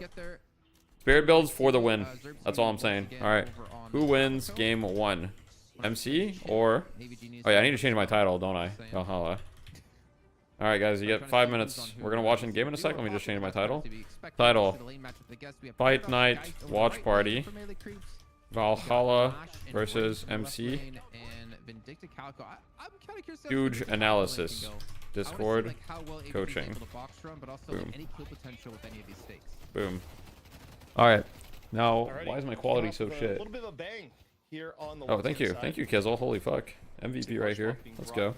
Spirit builds for the win. That's all I'm saying. All right. Who wins game 1? MC or... Oh yeah, I need to change my title, don't I? Valhalla. All right, guys, you get 5 minutes. We're gonna watch in game in a sec. Let me just change my title. Title: Fight Night Watch Party. Valhalla versus MC. Huge analysis. Discord coaching. Boom. Boom. All right. Now, why is my quality so shit? Oh, thank you. Thank you, Kizzle. Holy fuck. MVP right here. Let's go.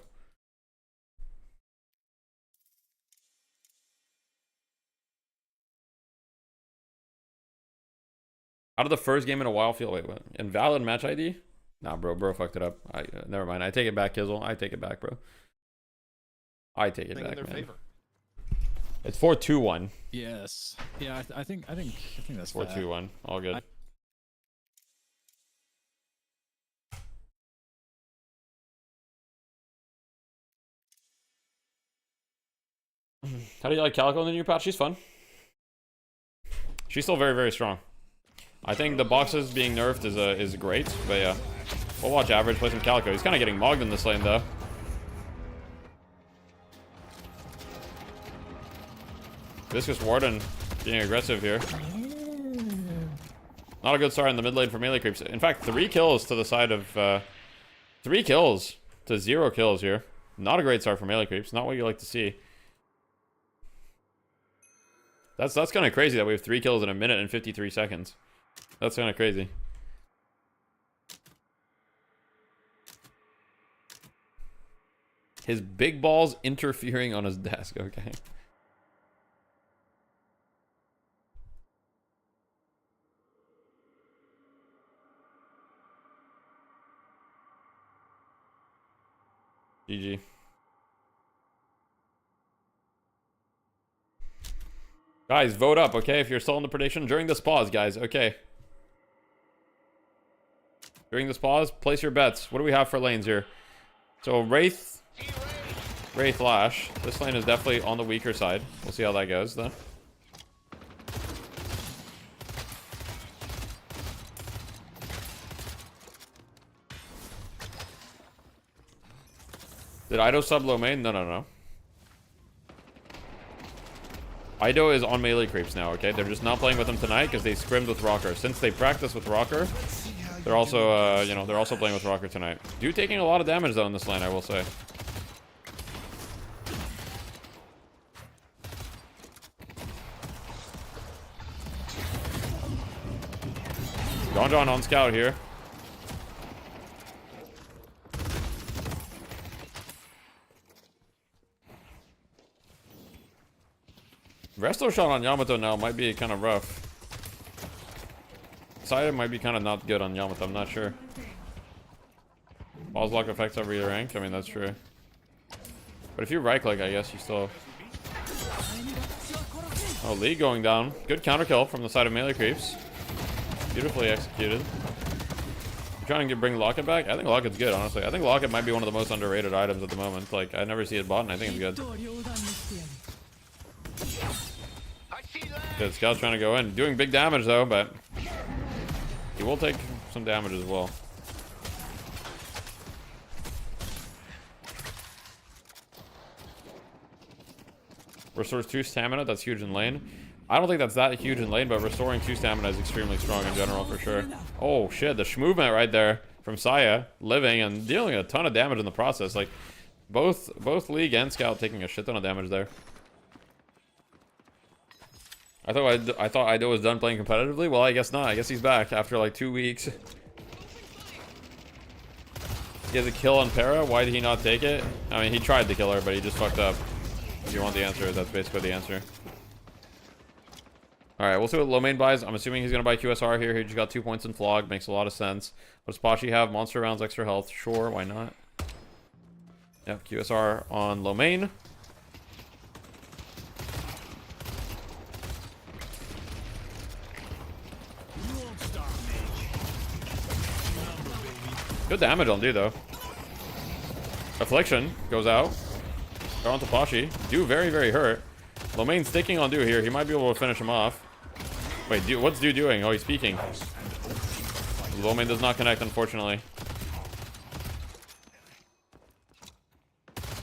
Out of the first game in a while, feel wait, what? Invalid match ID? Nah, bro fucked it up. Never mind. I take it back, Kizzle. I take it back, bro. I take it back, man. It's 4-2-1. Yes. Yeah, I think that's 4-2-1. All good. How do you like Calico in the new patch? She's fun. She's still very, very strong. I think the boxes being nerfed is great, but yeah. We'll watch average play some Calico. He's kind of getting mogged in this lane, though. Viscous Warden being aggressive here. Not a good start in the mid lane for melee creeps. In fact, 3 kills to the side of... 3 kills to 0 kills here. Not a great start for melee creeps. Not what you like to see. That's kind of crazy that we have 3 kills in a minute and 53 seconds. That's kind of crazy. His big balls interfering on his desk. Okay. GG. Guys, vote up, okay? If you're still in the prediction during this pause, guys. Okay. During this pause, place your bets. What do we have for lanes here? So Wraith Lash. This lane is definitely on the weaker side. We'll see how that goes then. Did Ido sub low main? No. Ido is on melee creeps now, okay? They're just not playing with him tonight because they scrimmed with Rocker. Since they practice with Rocker, they're also, you know, they're also playing with Rocker tonight. Dude taking a lot of damage, though, in this lane, I will say. John on scout here. Resto shot on Yamato now might be kind of rough. Side might be kind of not good on Yamato, I'm not sure. Pause lock effects over your rank, I mean, that's true. But if you right click, I guess you still... Oh, Lee going down. Good counter kill from the side of melee creeps. Beautifully executed. I'm trying to bring Locket back. I think Locket's good, honestly. I think Locket might be one of the most underrated items at the moment. Like, I never see it bought, and I think it's good. Good, Scout's trying to go in. Doing big damage, though, but he will take some damage as well. Restores 2 stamina. That's huge in lane. I don't think that's that huge in lane, but restoring 2 stamina is extremely strong in general, for sure. Oh, shit. The movement right there from Saya. Living and dealing a ton of damage in the process. Like, both League and Scout taking a shit ton of damage there. I thought Ido was done playing competitively. Well, I guess not. I guess he's back after like 2 weeks. He has a kill on Para. Why did he not take it? I mean, he tried to kill her, but he just fucked up. If you want the answer, that's basically the answer. Alright, we'll see what Lomain buys. I'm assuming he's going to buy QSR here. He just got 2 points in Flog. Makes a lot of sense. What does Pashi have? Monster rounds, extra health. Sure, why not? Yep, QSR on Lomain. Good damage on Do, though. Affliction goes out. They're onto Pashi. Do very, very hurt. Lomain sticking on Do here. He might be able to finish him off. Wait, Do, what's Do doing? Oh, he's speaking. Lomain does not connect, unfortunately.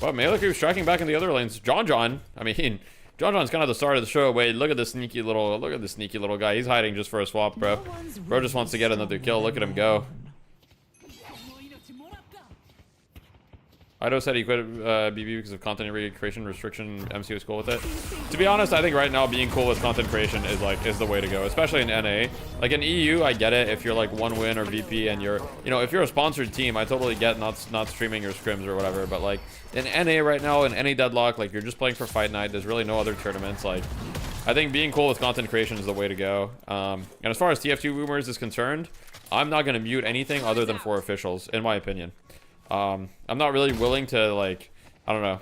Well, melee creep striking back in the other lanes. John. I mean, John's kind of the start of the show. Wait, look at this sneaky little guy. He's hiding just for a swap, bro. Bro just wants to get another kill. Look at him go. Ido said he quit BB because of content creation restriction. MC was cool with it. To be honest, I think right now being cool with content creation is the way to go, especially in NA. Like in EU, I get it if you're like 1 win or VP and you're, you know, if you're a sponsored team, I totally get not streaming your scrims or whatever. But like in NA right now, in any deadlock, like you're just playing for fight night. There's really no other tournaments. Like I think being cool with content creation is the way to go. And as far as TF2 rumors is concerned, I'm not gonna mute anything other than for officials, in my opinion. I'm not really willing to, like, I don't know.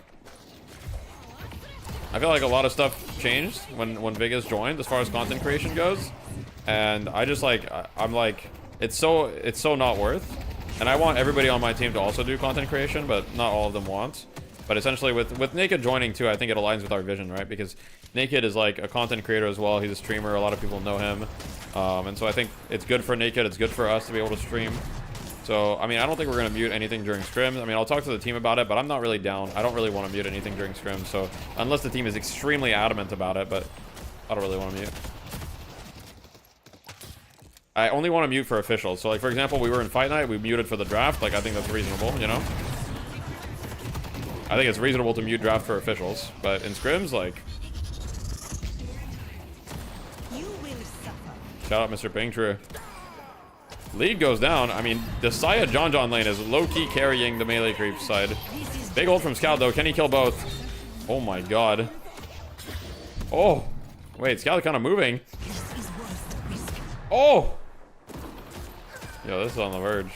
I feel like a lot of stuff changed when Vegas joined as far as content creation goes. And I just, like, I'm like, it's so not worth. And I want everybody on my team to also do content creation, but not all of them want. But essentially with Naked joining too, I think it aligns with our vision, right? Because Naked is like a content creator as well. He's a streamer. A lot of people know him. And so I think it's good for Naked. It's good for us to be able to stream. So, I mean, I don't think we're going to mute anything during scrims. I mean, I'll talk to the team about it, but I'm not really down. I don't really want to mute anything during scrims. So, unless the team is extremely adamant about it, but I don't really want to mute. I only want to mute for officials. So, like, for example, we were in Fight Night. We muted for the draft. Like, I think that's reasonable, you know? I think it's reasonable to mute draft for officials. But in scrims, like... Shout out Mr. Ping, true. League goes down. I mean, the Saya John lane is low-key carrying the melee creep side. Big ult from Scout, though. Can he kill both? Oh, my God. Oh. Wait, Scout kind of moving. Oh! Yo, this is on the verge.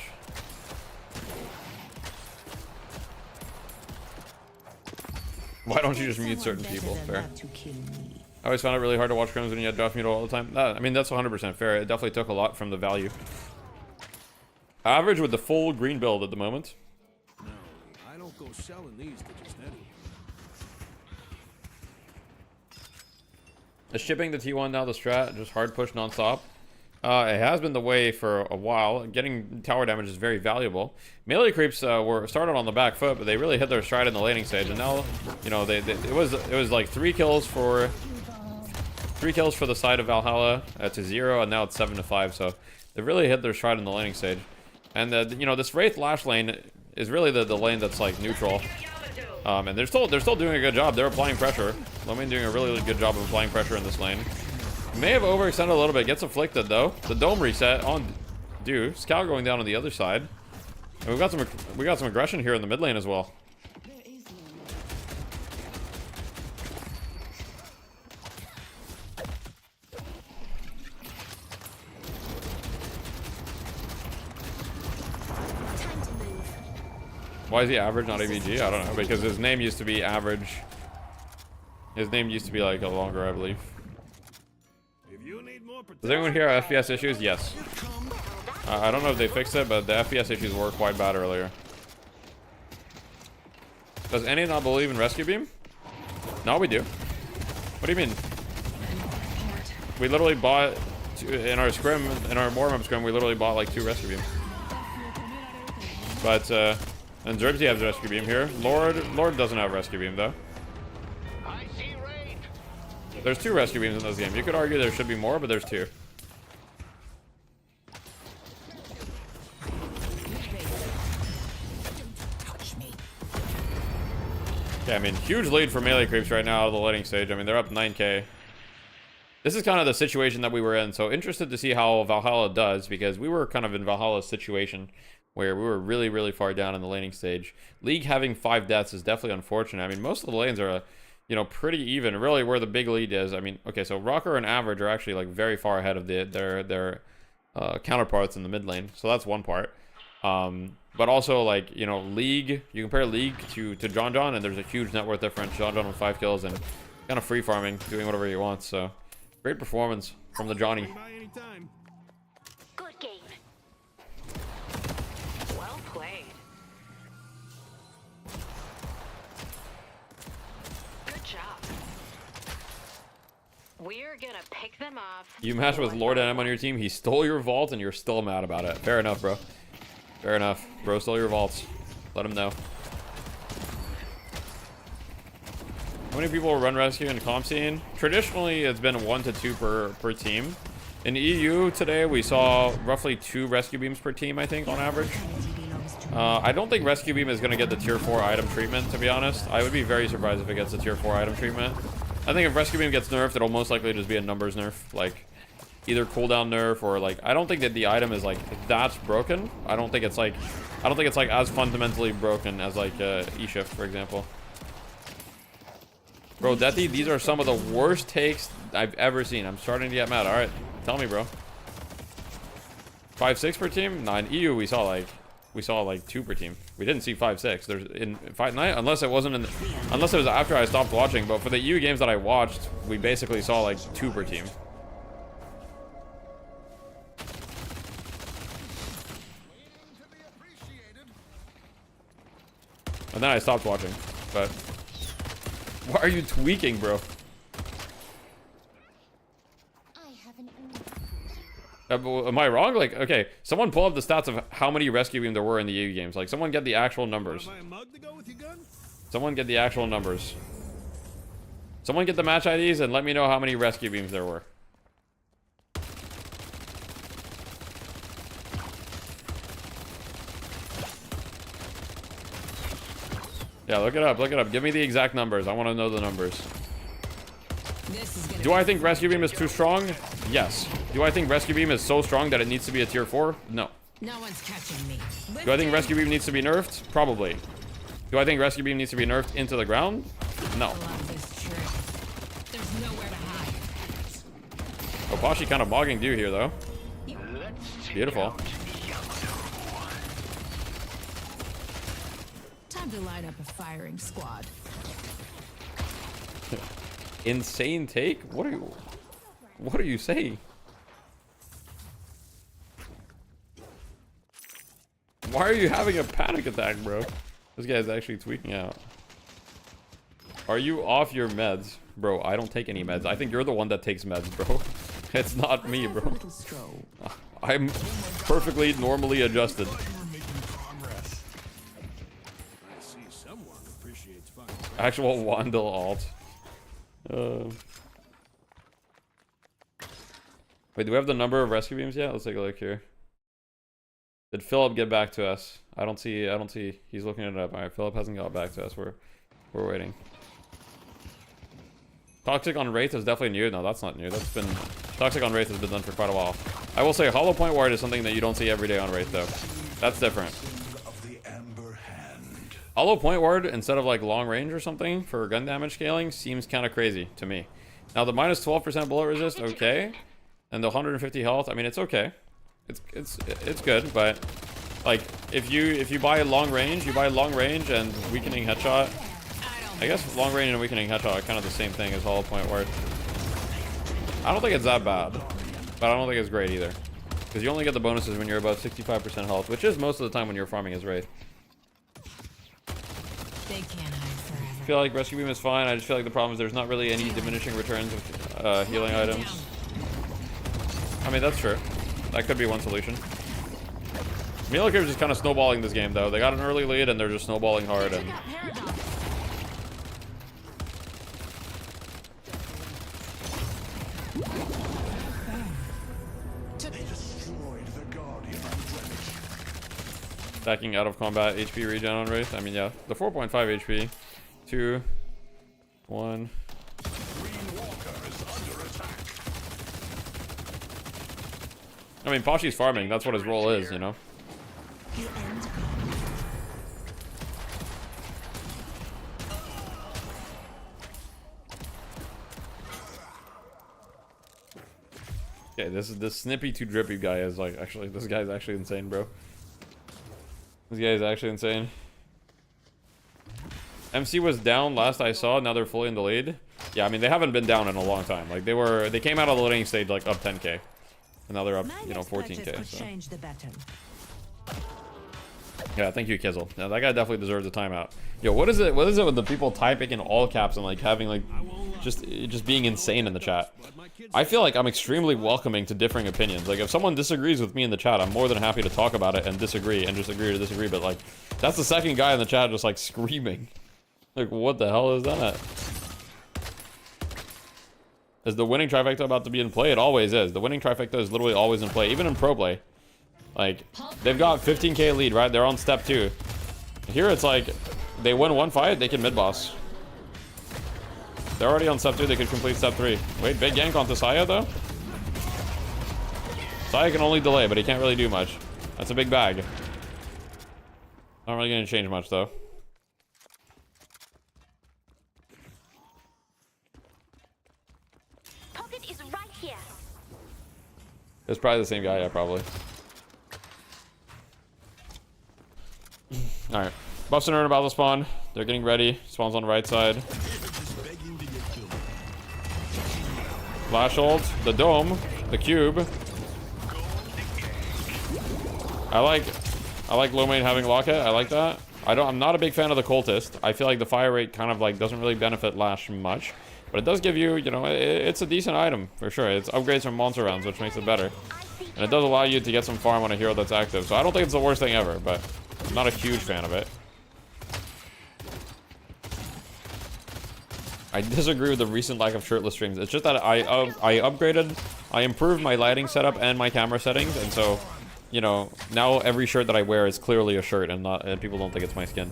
Why don't you just mute certain people? Fair. I always found it really hard to watch scrims when you had draft mute all the time. I mean, that's 100% fair. It definitely took a lot from the value. Average with the full green build at the moment. No, I don't go selling these to just anyone. Is shipping the T1 now the strat? Just hard push nonstop? It has been the way for a while. Getting tower damage is very valuable. Melee creeps were started on the back foot, but they really hit their stride in the laning stage. And now, you know, it was like 3 kills for the side of Valhalla to 0, and now it's 7 to 5. So they really hit their stride in the laning stage. And you know, this Wraith Lash lane is really the lane that's like neutral. And they're still doing a good job. They're applying pressure. Lomain doing a really good job of applying pressure in this lane. May have overextended a little bit. Gets afflicted though. The dome reset on Do. Scout going down on the other side. And we got some aggression here in the mid lane as well. Why is he average, not AVG? I don't know, because his name used to be average. His name used to be like a longer, I believe. Does anyone here have FPS issues? Yes. I don't know if they fixed it, but the FPS issues were quite bad earlier. Does any not believe in Rescue Beam? No, we do. What do you mean? We literally bought in our scrim, in our warm-up scrim, we literally bought like 2 Rescue Beams. But and Zerbsy has Rescue Beam here. Lord doesn't have Rescue Beam though. There's 2 Rescue Beams in this game. You could argue there should be more, but there's 2. Okay, I mean, huge lead for melee creeps right now out of the laning stage. I mean, they're up 9k. This is kind of the situation that we were in. So interested to see how Valhalla does, because we were kind of in Valhalla's situation where we were really, really far down in the laning stage. League having 5 deaths is definitely unfortunate. I mean, most of the lanes are, you know, pretty even. Really, where the big lead is. I mean, okay, so Rocker and Average are actually like very far ahead of their counterparts in the mid lane. So that's one part. But also, like, you know, League, you compare League to John, and there's a huge net worth difference. John with 5 kills and kind of free farming, doing whatever he wants. So great performance from the Johnny. Good game. Well, We're gonna pick them off. You match with Lord NM on your team. He stole your vault, and you're still mad about it. Fair enough, bro. Fair enough. Bro stole your vaults. Let him know. How many people run rescue in comp scene? Traditionally, it's been 1 to 2 per team. In EU today, we saw roughly 2 rescue beams per team, I think, on average. I don't think rescue beam is going to get the tier 4 item treatment, to be honest. I would be very surprised if it gets the tier 4 item treatment. I think if rescue beam gets nerfed, it'll most likely just be a numbers nerf, like either cooldown nerf or like, I don't think that the item is like that's broken. I don't think it's like as fundamentally broken as like E-shift, for example. Bro, Deathy, these are some of the worst takes I've ever seen. I'm starting to get mad. All right, tell me, bro. 5-6 per team? Nah, in EU we saw like 2 per team. We didn't see 5-6. There's in Fight Night, unless it wasn't in unless it was after I stopped watching. But for the EU games that I watched, we basically saw like 2 per team. And then I stopped watching. But why are you tweaking, bro? Am I wrong? Like, okay, someone pull up the stats of how many rescue beam there were in the EU games. Like, someone get the actual numbers. Someone get the actual numbers. Someone get the match IDs and let me know how many rescue beams there were. Yeah, look it up, look it up. Give me the exact numbers. I want to know the numbers. Do I think rescue beam is too strong? Yes. Do I think rescue beam is so strong that it needs to be a tier 4? No. No one's catching me. Do I think rescue beam needs to be nerfed? Probably. Do I think rescue beam needs to be nerfed into the ground? No. Opashi kind of bogging do here though. Beautiful. Time to line up a firing squad. Insane take? What are you saying? Why are you having a panic attack, bro? This guy's actually tweaking out. Are you off your meds? Bro, I don't take any meds. I think you're the one that takes meds, bro. It's not me, bro. I'm perfectly normally adjusted. Actual Wandel alt. Wait, do we have the number of rescue beams yet? Let's take a look here. Did Philip get back to us? I don't see. He's looking it up. All right, Philip hasn't got back to us. We're waiting. Toxic on Wraith is definitely new. No, that's not new. That's been Toxic on Wraith has been done for quite a while. I will say Hollow Point Ward is something that you don't see every day on Wraith though. That's different. Hollow Point Ward instead of like long range or something for gun damage scaling seems kind of crazy to me. Now the minus 12% bullet resist, okay, and the 150 health. I mean, it's okay. It's good, but like if you buy long range, and weakening headshot. I guess long range and weakening headshot are kind of the same thing as Hollow Point Ward. I don't think it's that bad, but I don't think it's great either, because you only get the bonuses when you're above 65% health, which is most of the time when you're farming as Wraith. They can't hide forever. I feel like rescue beam is fine. I just feel like the problem is there's not really any diminishing returns with healing items. I mean, that's true. That could be one solution. Melee Creep's just kind of snowballing this game, though. They got an early lead, and they're just snowballing hard. And stacking out of combat HP regen on Wraith. I mean, yeah, the 4.5 HP. 2, 1. I mean, Pashi's farming. That's what his role is, you know. Okay, this snippy to drippy guy is like this guy's actually insane, bro. This guy is actually insane. MC was down last I saw. Now they're fully in the lead. Yeah, I mean they haven't been down in a long time. Like they came out of the laning stage like up 10k. And now they're up, you know, 14k. So. Yeah, thank you, Kizzle. Yeah, that guy definitely deserves a timeout. Yo, what is it with the people typing in all caps and like having like just being insane in the chat. I feel like I'm extremely welcoming to differing opinions. Like, if someone disagrees with me in the chat, I'm more than happy to talk about it and disagree and just agree to disagree. But like, that's the second guy in the chat just like screaming. Like, what the hell is that? Is the winning trifecta about to be in play? It always is. The winning trifecta is literally always in play, even in pro play. Like, they've got 15k lead, right? They're on step 2. Here it's like, they win one fight, they can mid-boss. They're already on step 2, they could complete step 3. Wait, big gank onto Saya, though? Saya can only delay, but he can't really do much. That's a big bag. Not really gonna change much, though. Pocket is right here. It's probably the same guy, yeah, probably. Alright. Buffs and Urn about to spawn. They're getting ready. Spawns on the right side. Flash ult, the dome, the cube. I like low main having locket. I like that. I'm not a big fan of the cultist. I feel like the fire rate kind of like doesn't really benefit Lash much. But it does give you, you know, it's a decent item for sure. It's upgrades from monster rounds, which makes it better. And it does allow you to get some farm on a hero that's active. So I don't think it's the worst thing ever, but I'm not a huge fan of it. I disagree with the recent lack of shirtless streams. It's just that I upgraded, I improved my lighting setup and my camera settings, and so, you know, now every shirt that I wear is clearly a shirt, and people don't think it's my skin.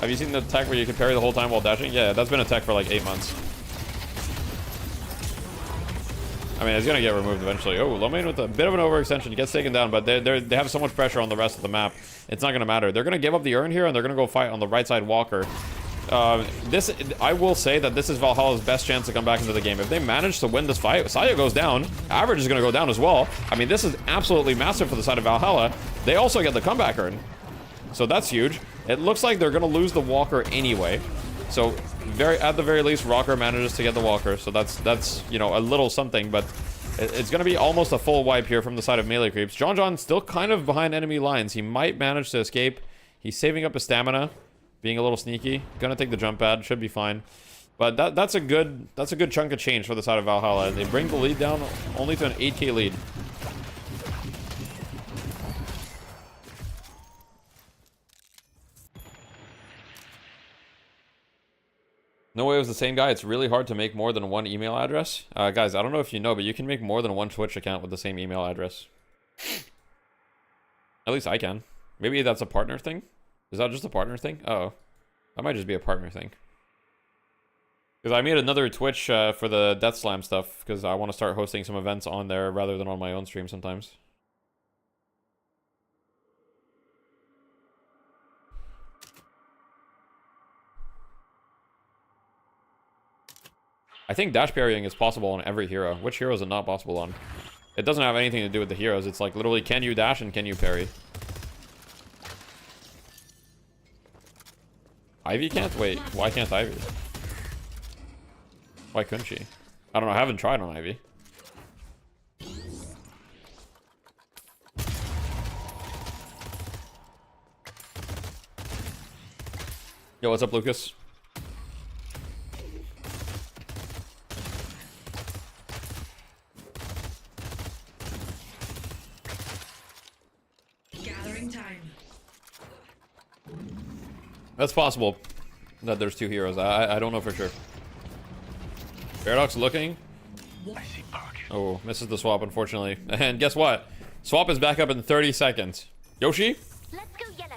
Have you seen the tech where you can parry the whole time while dashing? Yeah, that's been a tech for like 8 months. I mean, it's gonna get removed eventually. Oh, low main with a bit of an overextension gets taken down, but they have so much pressure on the rest of the map. It's not gonna matter. They're gonna give up the urn here, and they're gonna go fight on the right side Walker. I will say that this is Valhalla's best chance to come back into the game. If they manage to win this fight, Saya goes down. Average is going to go down as well. I mean, this is absolutely massive for the side of Valhalla. They also get the comeback urn. So that's huge. It looks like they're going to lose the Walker anyway. So at the very least, Rocker manages to get the Walker. So that's you know, a little something, but it's going to be almost a full wipe here from the side of melee creeps. John still kind of behind enemy lines. He might manage to escape. He's saving up his stamina. Being a little sneaky. Gonna take the jump pad. Should be fine. But that's a good chunk of change for the side of Valhalla. They bring the lead down only to an 8k lead. No way it was the same guy. It's really hard to make more than one email address. Guys, I don't know if you know, but you can make more than one Twitch account with the same email address. At least I can. Maybe that's a partner thing? Is that just a partner thing? Oh, that might just be a partner thing. Because I made another Twitch for the Death Slam stuff, because I want to start hosting some events on there rather than on my own stream sometimes. I think dash parrying is possible on every hero. Which hero is it not possible on? It doesn't have anything to do with the heroes. It's like literally, can you dash and can you parry? Ivy can't? Wait, why can't Ivy? Why couldn't she? I don't know, I haven't tried on Ivy. Yo, what's up, Lucas? Gathering time. That's possible that there's two heroes. I don't know for sure. Paradox looking. Oh, misses the swap, unfortunately. And guess what? Swap is back up in 30 seconds. Yoshi?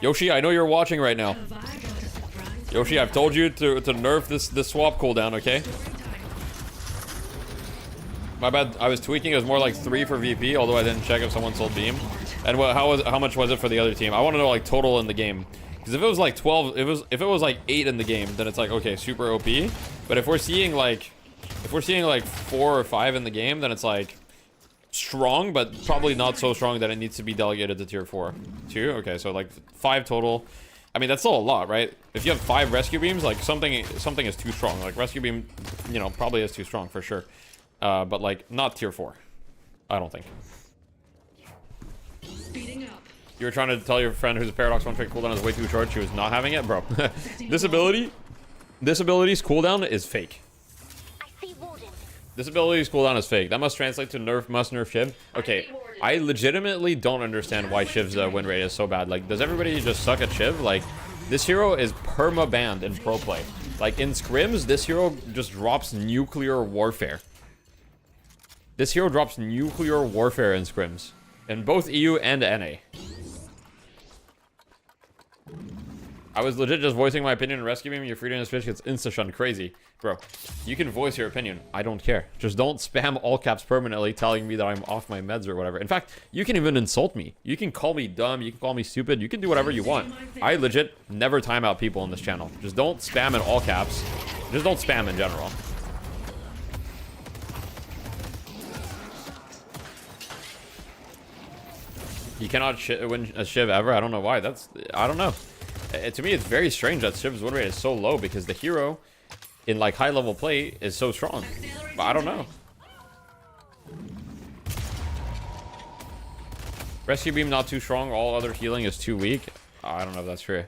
Yoshi, I know you're watching right now. Yoshi, I've told you to nerf this swap cooldown, okay? My bad, I was tweaking. It was more like 3 for VP, although I didn't check if someone sold beam. And how much was it for the other team? I want to know like total in the game. Because if it was like 12, if it was like 8 in the game, then it's like, okay, super OP. But if we're seeing like 4 or 5 in the game, then it's like strong, but probably not so strong that it needs to be delegated to tier 4. 2? Okay, so like 5 total. I mean, that's still a lot, right? If you have 5 rescue beams, like something is too strong. Like rescue beam, you know, probably is too strong for sure. But like not tier 4. I don't think. Speeding up. You were trying to tell your friend who's a Paradox one-trick cooldown is way too short. She was not having it, bro. This ability's cooldown is fake. This ability's cooldown is fake. That must translate to must nerf Shiv. Okay, I legitimately don't understand why Shiv's win rate is so bad. Like, does everybody just suck at Shiv? Like, this hero is perma-banned in pro play. Like, in scrims, this hero just drops nuclear warfare. This hero drops nuclear warfare in scrims. In both EU and NA. I was legit just voicing my opinion in Rescue Beam. Your freedom of speech gets insta-shunned. Crazy. Bro, you can voice your opinion. I don't care. Just don't spam all caps permanently telling me that I'm off my meds or whatever. In fact, you can even insult me. You can call me dumb. You can call me stupid. You can do whatever you want. I legit never time out people on this channel. Just don't spam in all caps. Just don't spam in general. You cannot win a Shiv ever. I don't know why. I don't know. To me, it's very strange that Shiv's win rate is so low because the hero in like high level play is so strong. But I don't know. Rescue Beam not too strong. All other healing is too weak. I don't know if that's true.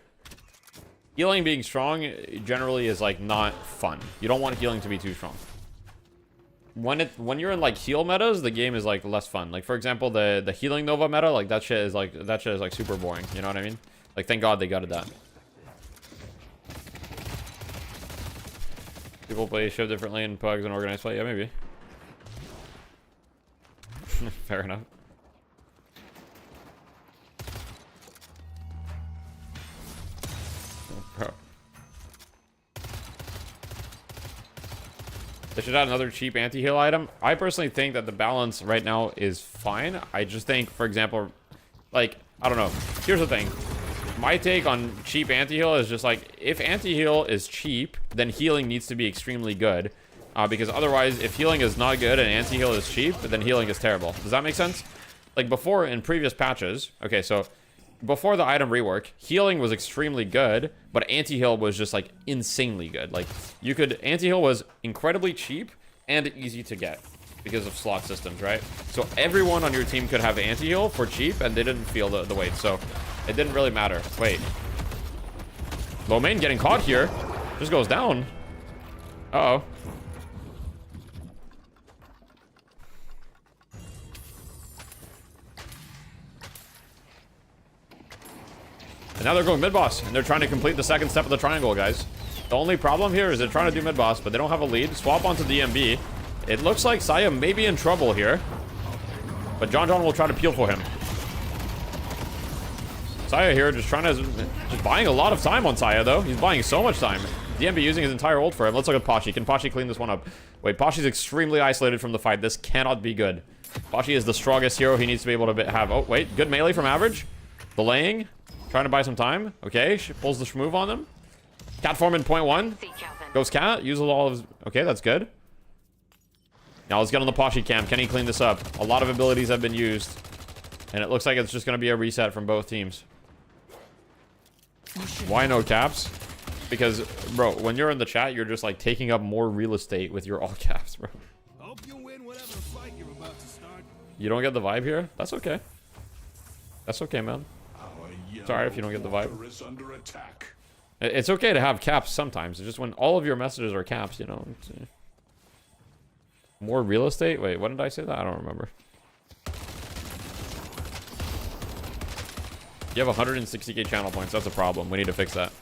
Healing being strong generally is like not fun. You don't want healing to be too strong. When you're in like heal metas, the game is like less fun. Like for example, the healing Nova meta, like that shit is like super boring. You know what I mean? Like thank God they gutted that. People play Shiv differently in pugs and organized play. Yeah, maybe. Fair enough. Oh, bro. They should add another cheap anti-heal item. I personally think that the balance right now is fine. I just think, for example, like, I don't know. Here's the thing. My take on cheap anti-heal is just like, if anti-heal is cheap, then healing needs to be extremely good. Because otherwise, if healing is not good and anti-heal is cheap, then healing is terrible. Does that make sense? Like before, in previous patches, okay, so before the item rework, healing was extremely good, but anti-heal was just like insanely good. Like anti-heal was incredibly cheap and easy to get because of slot systems, right? So everyone on your team could have anti-heal for cheap and they didn't feel the weight. So it didn't really matter. Wait. Low main getting caught here. Just goes down. Uh-oh. And now they're going mid-boss, and they're trying to complete the second step of the triangle, guys. The only problem here is they're trying to do mid-boss, but they don't have a lead. Swap onto DMB. It looks like Saya may be in trouble here. But John will try to peel for him. Saya here just buying a lot of time on Saya, though. He's buying so much time. DMB using his entire ult for him. Let's look at Pashi. Can Pashi clean this one up? Wait, Pashi's extremely isolated from the fight. This cannot be good. Pashi is the strongest hero. He needs to be able to have... Oh, wait. Good melee from Average. Delaying. Trying to buy some time. Okay, she pulls the move on them. Cat form in point 1. Goes Cat. Uses all of his... Okay, that's good. Now let's get on the Pashi cam. Can he clean this up? A lot of abilities have been used. And it looks like it's just going to be a reset from both teams. Why no caps? Because, bro, when you're in the chat, you're just like taking up more real estate with your all caps, bro. Hope you win whatever fight you're about to start. You don't get the vibe here? That's okay. That's okay, man. Sorry if you don't get the vibe. It's okay to have caps sometimes. It's just when all of your messages are caps, you know. More real estate? Wait, when did I say that? I don't remember. You have 160k channel points. That's a problem. We need to fix that.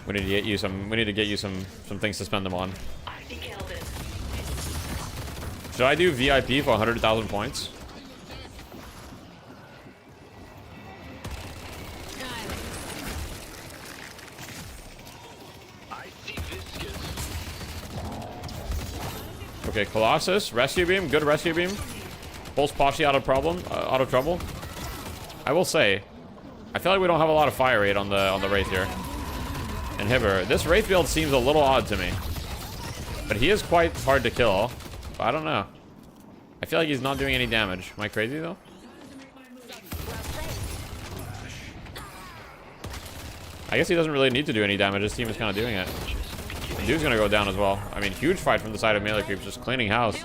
We need to get you some. We need to get you some things to spend them on. Should I do VIP for 100,000 points? Okay, Colossus, Rescue Beam, good Rescue Beam. Pulls Pashi out of trouble. I will say, I feel like we don't have a lot of fire rate on the Wraith here. Inhibitor. This Wraith build seems a little odd to me. But he is quite hard to kill. But I don't know. I feel like he's not doing any damage. Am I crazy though? I guess he doesn't really need to do any damage. His team is kind of doing it. The dude's gonna go down as well. I mean, huge fight from the side of melee creeps, just cleaning house.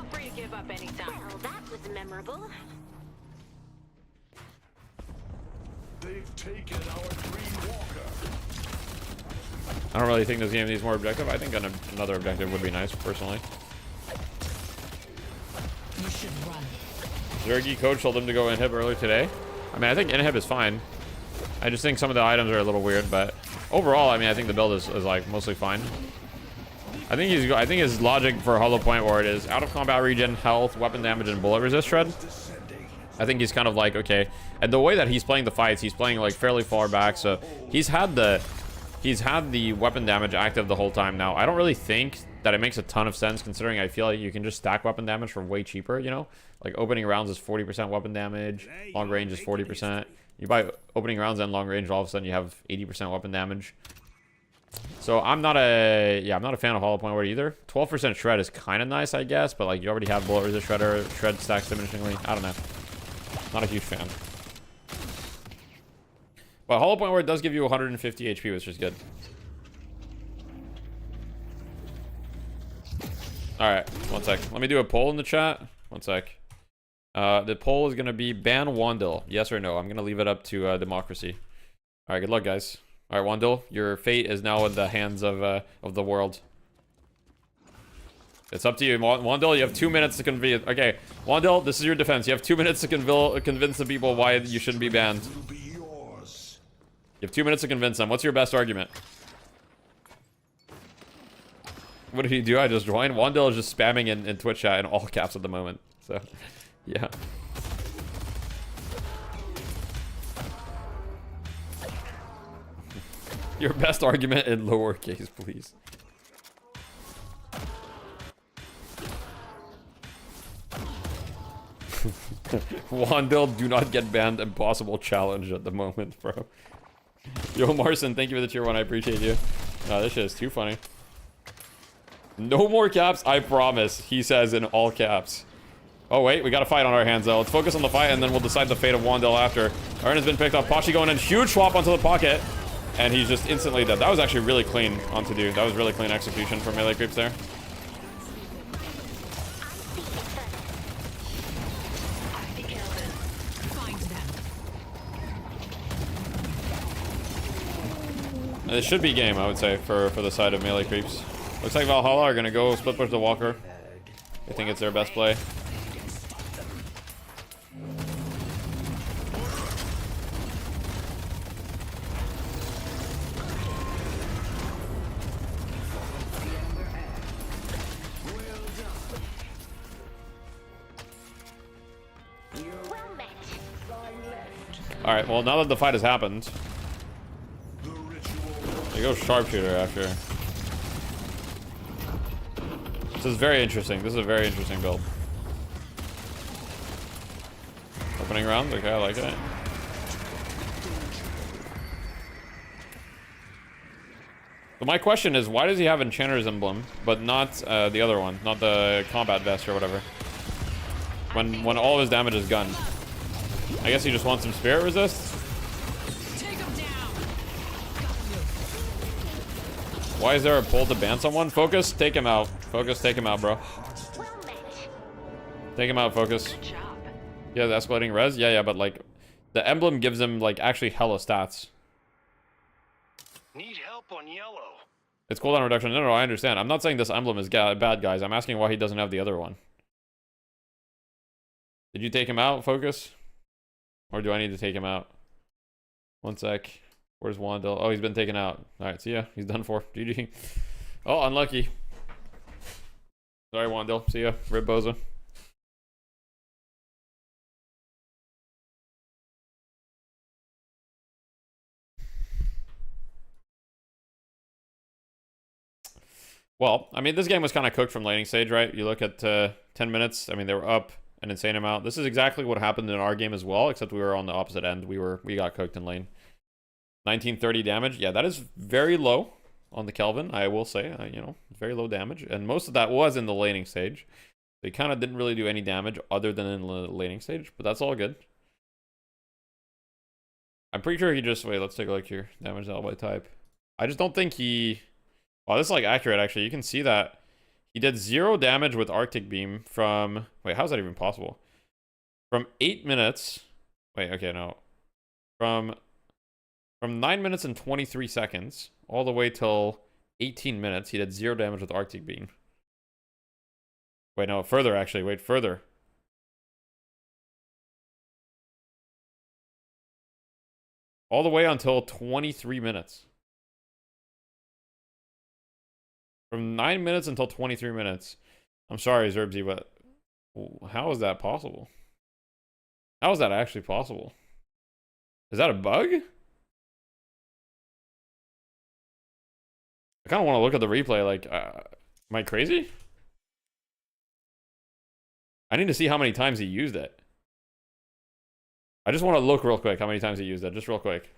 I don't really think this game needs more objective. I think another objective would be nice, personally. Zergy coach told him to go inhib earlier today. I mean, I think inhib is fine. I just think some of the items are a little weird, but overall, I mean, I think the build is like mostly fine. I think his logic for Hollow Point Ward is out of combat regen, health, weapon damage, and bullet resist shred. I think he's kind of like, okay, and the way that he's playing the fights, he's playing like fairly far back, so he's had the weapon damage active the whole time now. I don't really think that it makes a ton of sense, considering I feel like you can just stack weapon damage for way cheaper, you know? Like opening rounds is 40% weapon damage, long range is 40%. You buy opening rounds and long range, all of a sudden you have 80% weapon damage. So I'm not a fan of Hollow Point Ward either. 12% shred is kind of nice, I guess, but like you already have bullet resist shredder, shred stacks diminishingly. I don't know. Not a huge fan. But Hollow Point Ward does give you 150 HP, which is good. Alright, one sec. Let me do a poll in the chat. One sec. The poll is going to be ban Wandil. Yes or no? I'm going to leave it up to democracy. Alright, good luck, guys. Alright, Wandil, your fate is now in the hands of the world. It's up to you. Wandil, you have 2 minutes to convince... Okay, Wandil, this is your defense. You have 2 minutes to convince the people why you shouldn't be banned. You have 2 minutes to convince them. What's your best argument? What did he do? I just joined. Wandil is just spamming in Twitch chat in all caps at the moment. So, yeah. Your best argument in lowercase, please. Wandil, do not get banned. Impossible challenge at the moment, bro. Yo, Marson, thank you for the tier 1. I appreciate you. No, this shit is too funny. No more caps, I promise, he says in all caps. Oh, wait, we got a fight on our hands, though. Let's focus on the fight, and then we'll decide the fate of Wandil after. Urn has been picked up. Pashi going in. Huge swap onto the pocket. And he's just instantly dead. That was actually really clean on to do. That was really clean execution for melee creeps there. It should be game, I would say, for the side of melee creeps. Looks like Valhalla are going to go split push the Walker. I think it's their best play. Alright, well, now that the fight has happened, they go sharpshooter after. This is very interesting. This is a very interesting build. Opening round? Okay, I like it. So my question is, why does he have Enchanter's Emblem, but not the other one? Not the Combat Vest or whatever? When all of his damage is gun. I guess he just wants some Spirit Resist? Why is there a pull to ban someone? Focus, take him out. Focus, take him out, bro. Take him out, Focus. Yeah, the escalating res? Yeah, but like, the emblem gives him like actually hella stats. Need help on yellow. It's cooldown reduction. No, I understand. I'm not saying this emblem is bad, guys. I'm asking why he doesn't have the other one. Did you take him out, Focus? Or do I need to take him out? One sec. Where's Wandil? Oh, he's been taken out. Alright, see ya. He's done for. GG. Oh, unlucky. Sorry, Wandil. See ya. Rip Boza. Well, I mean, this game was kind of cooked from laning stage, right? You look at 10 minutes. I mean, they were up an insane amount. This is exactly what happened in our game as well, except we were on the opposite end. We got cooked in lane. 1930 damage. Yeah, that is very low on the Kelvin, I will say. You know, very low damage. And most of that was in the laning stage. They kind of didn't really do any damage other than in the laning stage, but that's all good. I'm pretty sure he just... Wait, let's take a look here. Damage out by type. I just don't think he... Wow, this is like accurate, actually. You can see that he did 0 damage with Arctic Beam from... Wait, how is that even possible? From 8 minutes... Wait, okay, no. From 9 minutes and 23 seconds all the way till 18 minutes, he did 0 damage with Arctic Beam. Wait, no, further, actually. Wait, further. All the way until 23 minutes. From 9 minutes until 23 minutes. I'm sorry, Zerbsy, but how is that possible? How is that actually possible? Is that a bug? I kind of want to look at the replay. Like, am I crazy? I need to see how many times he used it. I just want to look real quick how many times he used it, just real quick.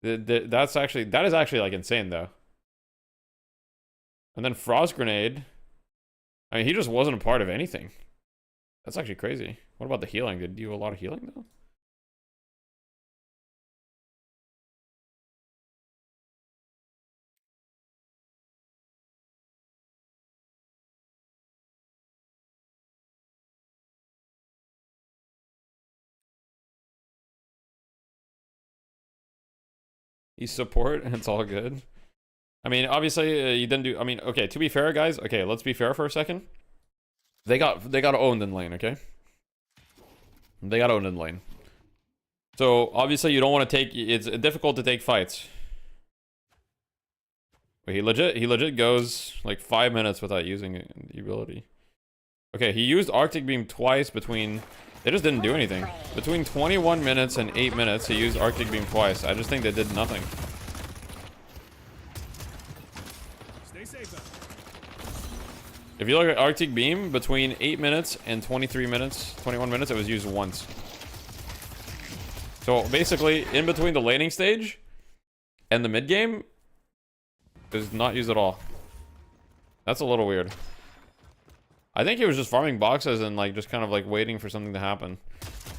That is actually like insane though. And then Frost Grenade. I mean, he just wasn't a part of anything. That's actually crazy. What about the healing? Did he do a lot of healing though? He's support and it's all good. I mean, obviously, you didn't do... I mean, okay, to be fair, guys. Okay, let's be fair for a second. They got owned in lane, okay? They got owned in lane. So, obviously, you don't want to take... It's difficult to take fights. But he legit goes, like, 5 minutes without using the ability. Okay, he used Arctic Beam twice between... They just didn't do anything. Between 21 minutes and 8 minutes, he used Arctic Beam twice. I just think they did nothing. Stay safe. If you look at Arctic Beam, between 8 minutes and 23 minutes, 21 minutes, it was used once. So basically, in between the laning stage and the mid game, it was not used at all. That's a little weird. I think he was just farming boxes and like just kind of like waiting for something to happen.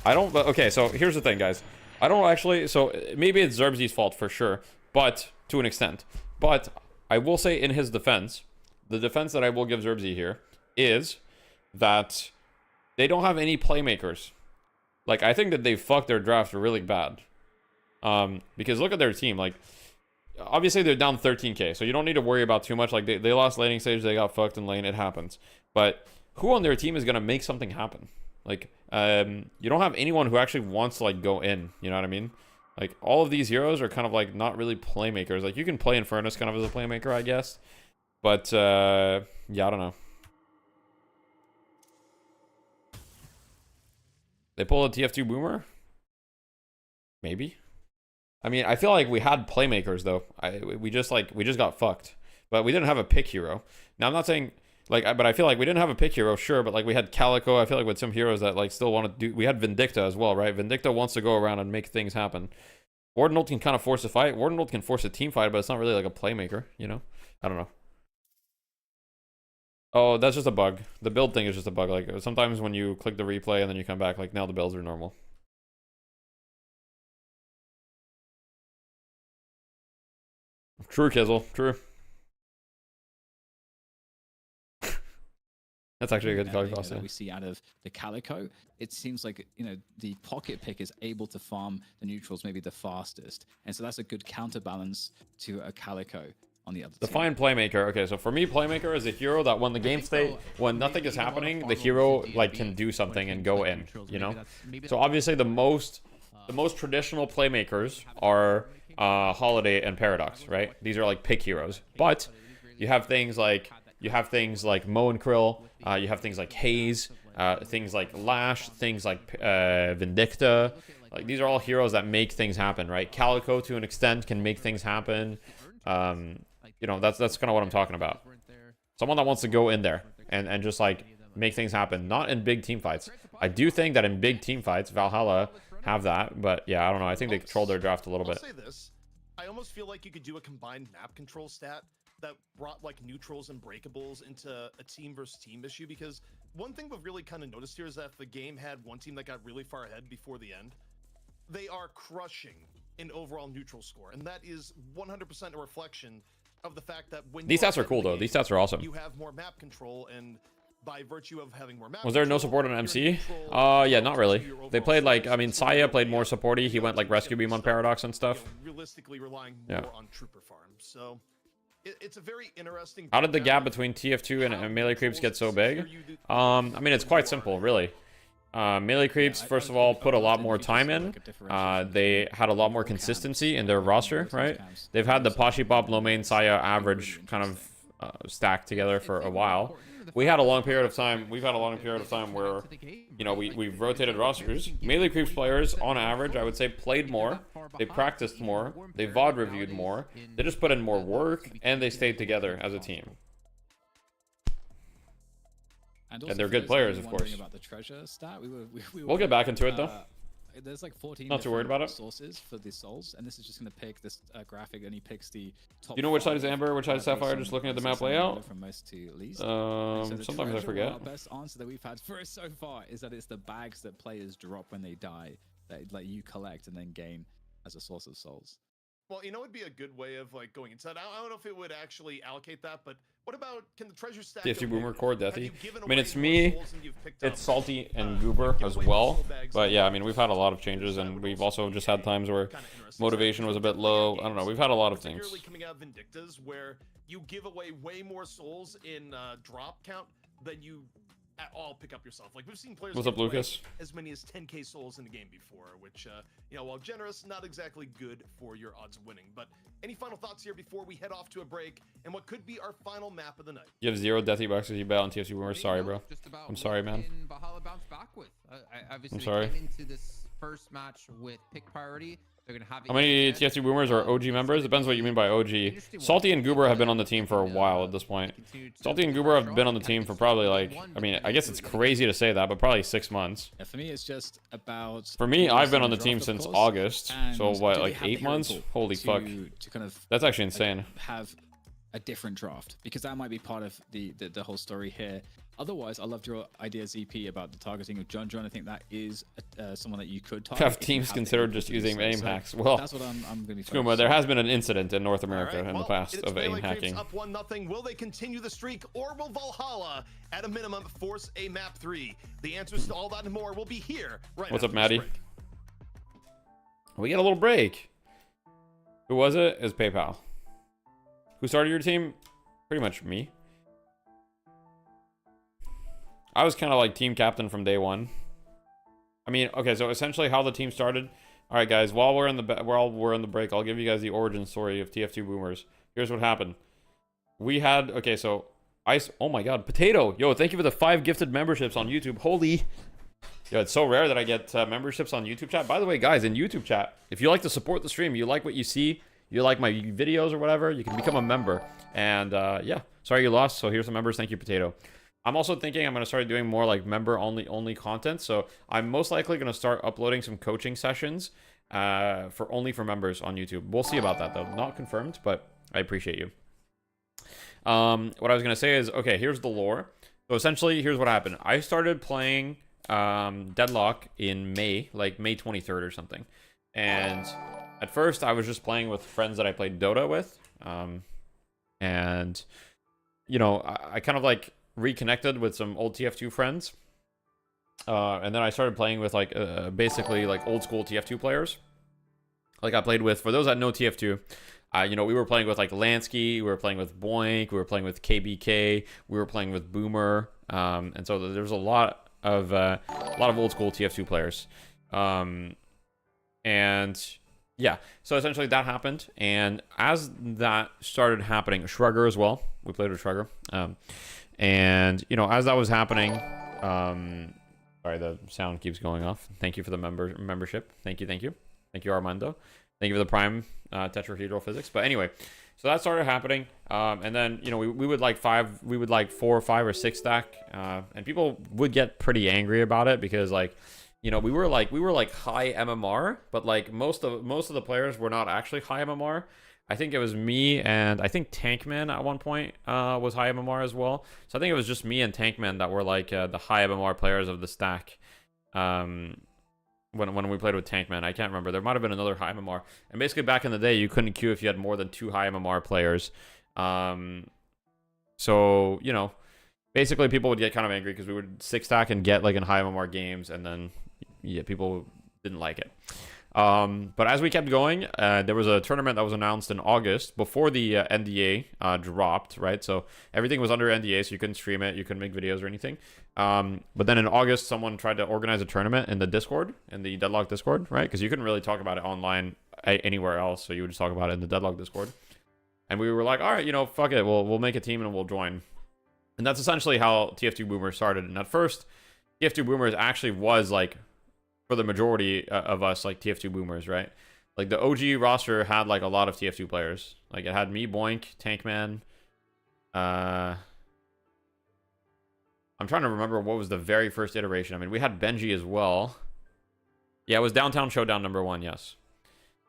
I don't, but okay, so here's the thing, guys. I don't actually, so maybe it's Zerbsy's fault for sure, but to an extent. But I will say in his defense, the defense that I will give Zerbsy here is that they don't have any playmakers. Like, I think that they fucked their draft really bad. Because look at their team, like, obviously they're down 13k, so you don't need to worry about too much. Like, they lost laning stage, they got fucked in lane, it happens. But who on their team is going to make something happen? Like, you don't have anyone who actually wants to, like, go in. You know what I mean? Like, all of these heroes are kind of, like, not really playmakers. Like, you can play Infernus kind of as a playmaker, I guess. But, yeah, I don't know. They pull a TF2 Boomer? Maybe. I mean, I feel like we had playmakers, though. We just got fucked. But we didn't have a pick hero. Now, I'm not saying... Like, but I feel like we didn't have a pick hero, sure, but like we had Calico. I feel like with some heroes that like still want to do. We had Vindicta as well, right? Vindicta wants to go around and make things happen. Wardenult can kind of force a fight. Wardenult can force a team fight, but it's not really like a playmaker, you know? I don't know. Oh, that's just a bug. The build thing is just a bug. Like sometimes when you click the replay and then you come back, like now the builds are normal. True, Kizzle. True. That's actually a good card cost. That we see out of the Calico, it seems like, you know, the pocket pick is able to farm the neutrals maybe the fastest, and so that's a good counterbalance to a Calico on the other. Define playmaker. Okay, so for me, playmaker is a hero that when the game state, when nothing is happening, the hero like can do something and go in. You know. So obviously the most traditional playmakers are Holiday and Paradox, right? These are like pick heroes, but you have things like Mo and Krill. You have things like Haze, things like Lash, things like Vindicta. Like these are all heroes that make things happen, right? Calico to an extent can make things happen. You know, that's kind of what I'm talking about. Someone that wants to go in there and just like make things happen, not in big team fights. I do think that in big team fights, Valhalla have that, but yeah, I don't know. I think they controlled their draft a little bit. I'll say this. I almost feel like you could do a combined map control stat that brought like neutrals and breakables into a team versus team issue, because one thing we've really kind of noticed here is that if the game had one team that got really far ahead before the end, they are crushing in overall neutral score, and that is 100% a reflection of the fact that when these stats are cool though. These stats are awesome. You have more map control, and by virtue of having more map was there no support on MC? Yeah, not really. They played like, I mean, Saya played more supporty. He went like rescue beam on Paradox and stuff. Realistically relying more on trooper farm. So it's a very interesting. How did the gap between TF2 and melee creeps get so big? I mean, it's quite simple, really. Melee creeps, first of all, put a lot more time in. They had a lot more consistency in their roster, right? They've had the Pashi Pop, Low Main, Saya average kind of stacked together for a while. We had a long period of time. We've had a long period of time where, you know, we've rotated rosters. Melee creeps players, on average, I would say, played more. They practiced more. They VOD reviewed more. They just put in more work, and they stayed together as a team. And they're good players, of course. About the treasure stat, we'll get back into it, though. There's like 14 not too worried about it. Sources for the souls, and this is just going to pick this graphic, and he picks the top. Do you know which side is Amber, which side is Sapphire? Just looking at the map layout. From most to least. Sometimes I forget. Our best answer that we've had for so far is that it's the bags that players drop when they die, that like you collect and then gain as a source of souls. Well, you know, it'd be a good way of like going inside. I don't know if it would actually allocate that, but what about, can the treasure stack? TFT Boomer, Core, Deathy. I mean, it's me, it's Salty, and Goober as well. But yeah, I mean, we've had a lot of changes, and we've also just had times where motivation was a bit low. I don't know. We've had a lot of things. Coming out of Vindictas, where you give away way more souls in drop count than you at all pick up yourself. Like, we've seen players What's up, Lucas? As many as 10k souls in the game before, which you know, while generous, not exactly good for your odds of winning. But any final thoughts here before we head off to a break and what could be our final map of the night? You have 0 Deathy bucks as you bet on TFT Boomer. Sorry, bro. I'm sorry, man. Valhalla bounced back with. Obviously, I'm sorry. Came into this first match with pick priority. They're gonna have. How many TFT Boomers are OG members? Depends what you mean by OG. Salty and Goober have been on the team for a while at this point. Salty and Goober have been on the team for probably like, I mean, I guess it's crazy to say that, but probably 6 months. Yeah, for me, it's just about. For me, I've been on the team since August, so what, like 8 months? Holy fuck! That's actually insane. Have a different draft, because that might be part of the whole story here. Otherwise, I loved your idea, ZP, about the targeting of John. I think that is someone that you could target. Have teams considered just using aim hacks? Well, that's what I'm going to be Skuma, there has been an incident in North America in the past of aim hacking. Up 1-0. Will they continue the streak, or will Valhalla, at a minimum, force a map 3? The answers to all that and more will be here right What's after up, Maddie? this break. We get a little break. Who was it? It was PayPal. Who started your team? Pretty much me. I was kind of like team captain from day one. I mean, okay, so essentially how the team started. All right, guys, while we're in the break, I'll give you guys the origin story of TF2 Boomers. Here's what happened. We had, okay, so oh my god, Potato. Yo, thank you for the 5 gifted memberships on YouTube. Holy. Yo, it's so rare that I get memberships on YouTube chat. By the way, guys, in YouTube chat, if you like to support the stream, you like what you see, you like my videos or whatever, you can become a member. And yeah, sorry you lost. So here's the members. Thank you, Potato. I'm also thinking I'm going to start doing more like member only content. So I'm most likely going to start uploading some coaching sessions only for members on YouTube. We'll see about that though. Not confirmed, but I appreciate you. What I was going to say is, okay, here's the lore. So essentially, here's what happened. I started playing Deadlock in May, like May 23rd or something. And at first I was just playing with friends that I played Dota with. And you know, I kind of like reconnected with some old TF2 friends, and then I started playing with like basically like old school TF2 players. Like I played with, for those that know TF2, you know, we were playing with like Lansky, we were playing with Boink, we were playing with KBK, we were playing with Boomer, and so there was a lot of old school TF2 players, and yeah, so essentially that happened, and as that started happening, Shrugger as well, we played with Shrugger. And, you know, as that was happening, sorry, the sound keeps going off. Thank you for the membership. Thank you. Thank you, Armando. Thank you for the prime tetrahedral physics. But anyway, so that started happening. And then, you know, we would like 4, 5, or 6 stack. And people would get pretty angry about it because, like, you know, we were like high MMR, but like most of the players were not actually high MMR. I think it was me and I think Tankman at one point was high MMR as well. So I think it was just me and Tankman that were like the high MMR players of the stack. When we played with Tankman, I can't remember. There might have been another high MMR. And basically back in the day, you couldn't queue if you had more than 2 high MMR players. So, you know, basically people would get kind of angry because we would 6 stack and get like in high MMR games, and then yeah, people didn't like it. But as we kept going, there was a tournament that was announced in August before the NDA dropped, right? So everything was under NDA, so you couldn't stream it, you couldn't make videos or anything. But then in August, someone tried to organize a tournament in the Discord, in the Deadlock Discord, right? Because you couldn't really talk about it online anywhere else, so you would just talk about it in the Deadlock Discord. And we were like, all right, you know, fuck it, we'll make a team and we'll join. And that's essentially how TF2 Boomers started. And at first, TF2 Boomers actually was like, for the majority of us, like TF2 Boomers, right? Like the OG roster had like a lot of TF2 players. Like it had me, Boink, Tankman. I'm trying to remember what was the very first iteration. I mean, we had Benji as well. Yeah, it was Downtown Showdown #1, yes.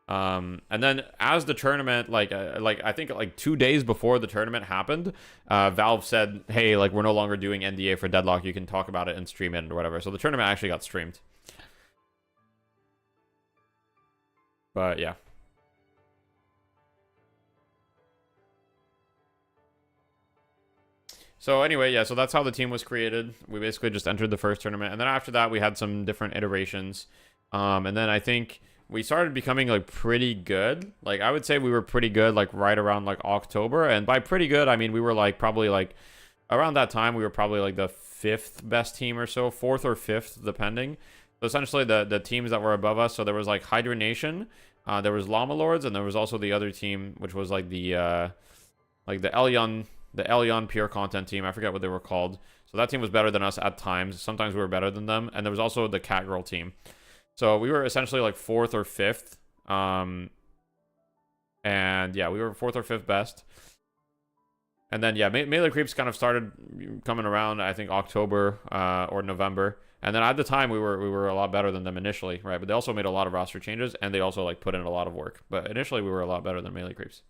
And then as the tournament, like I think like 2 days before the tournament happened, Valve said, hey, like we're no longer doing NDA for Deadlock. You can talk about it and stream it or whatever. So the tournament actually got streamed. But yeah. So anyway, yeah, so that's how the team was created. We basically just entered the first tournament. And then after that, we had some different iterations. And then I think we started becoming like pretty good. Like I would say we were pretty good like right around like October. And by pretty good, I mean we were like probably like around that time we were probably like the 5th best team or so, 4th or 5th depending. So essentially the teams that were above us, so there was like Hydra Nation, there was Llama Lords, and there was also the other team which was like the Elyon pure content team. I forget what they were called. So that team was better than us at times. Sometimes we were better than them. And there was also the Catgirl team. So we were essentially like 4th or 5th. And yeah, we were 4th or 5th best. And then yeah, Melee Creeps kind of started coming around, I think October or November. And then at the time we were a lot better than them initially, right? But they also made a lot of roster changes and they also like put in a lot of work. But initially we were a lot better than Melee Creeps.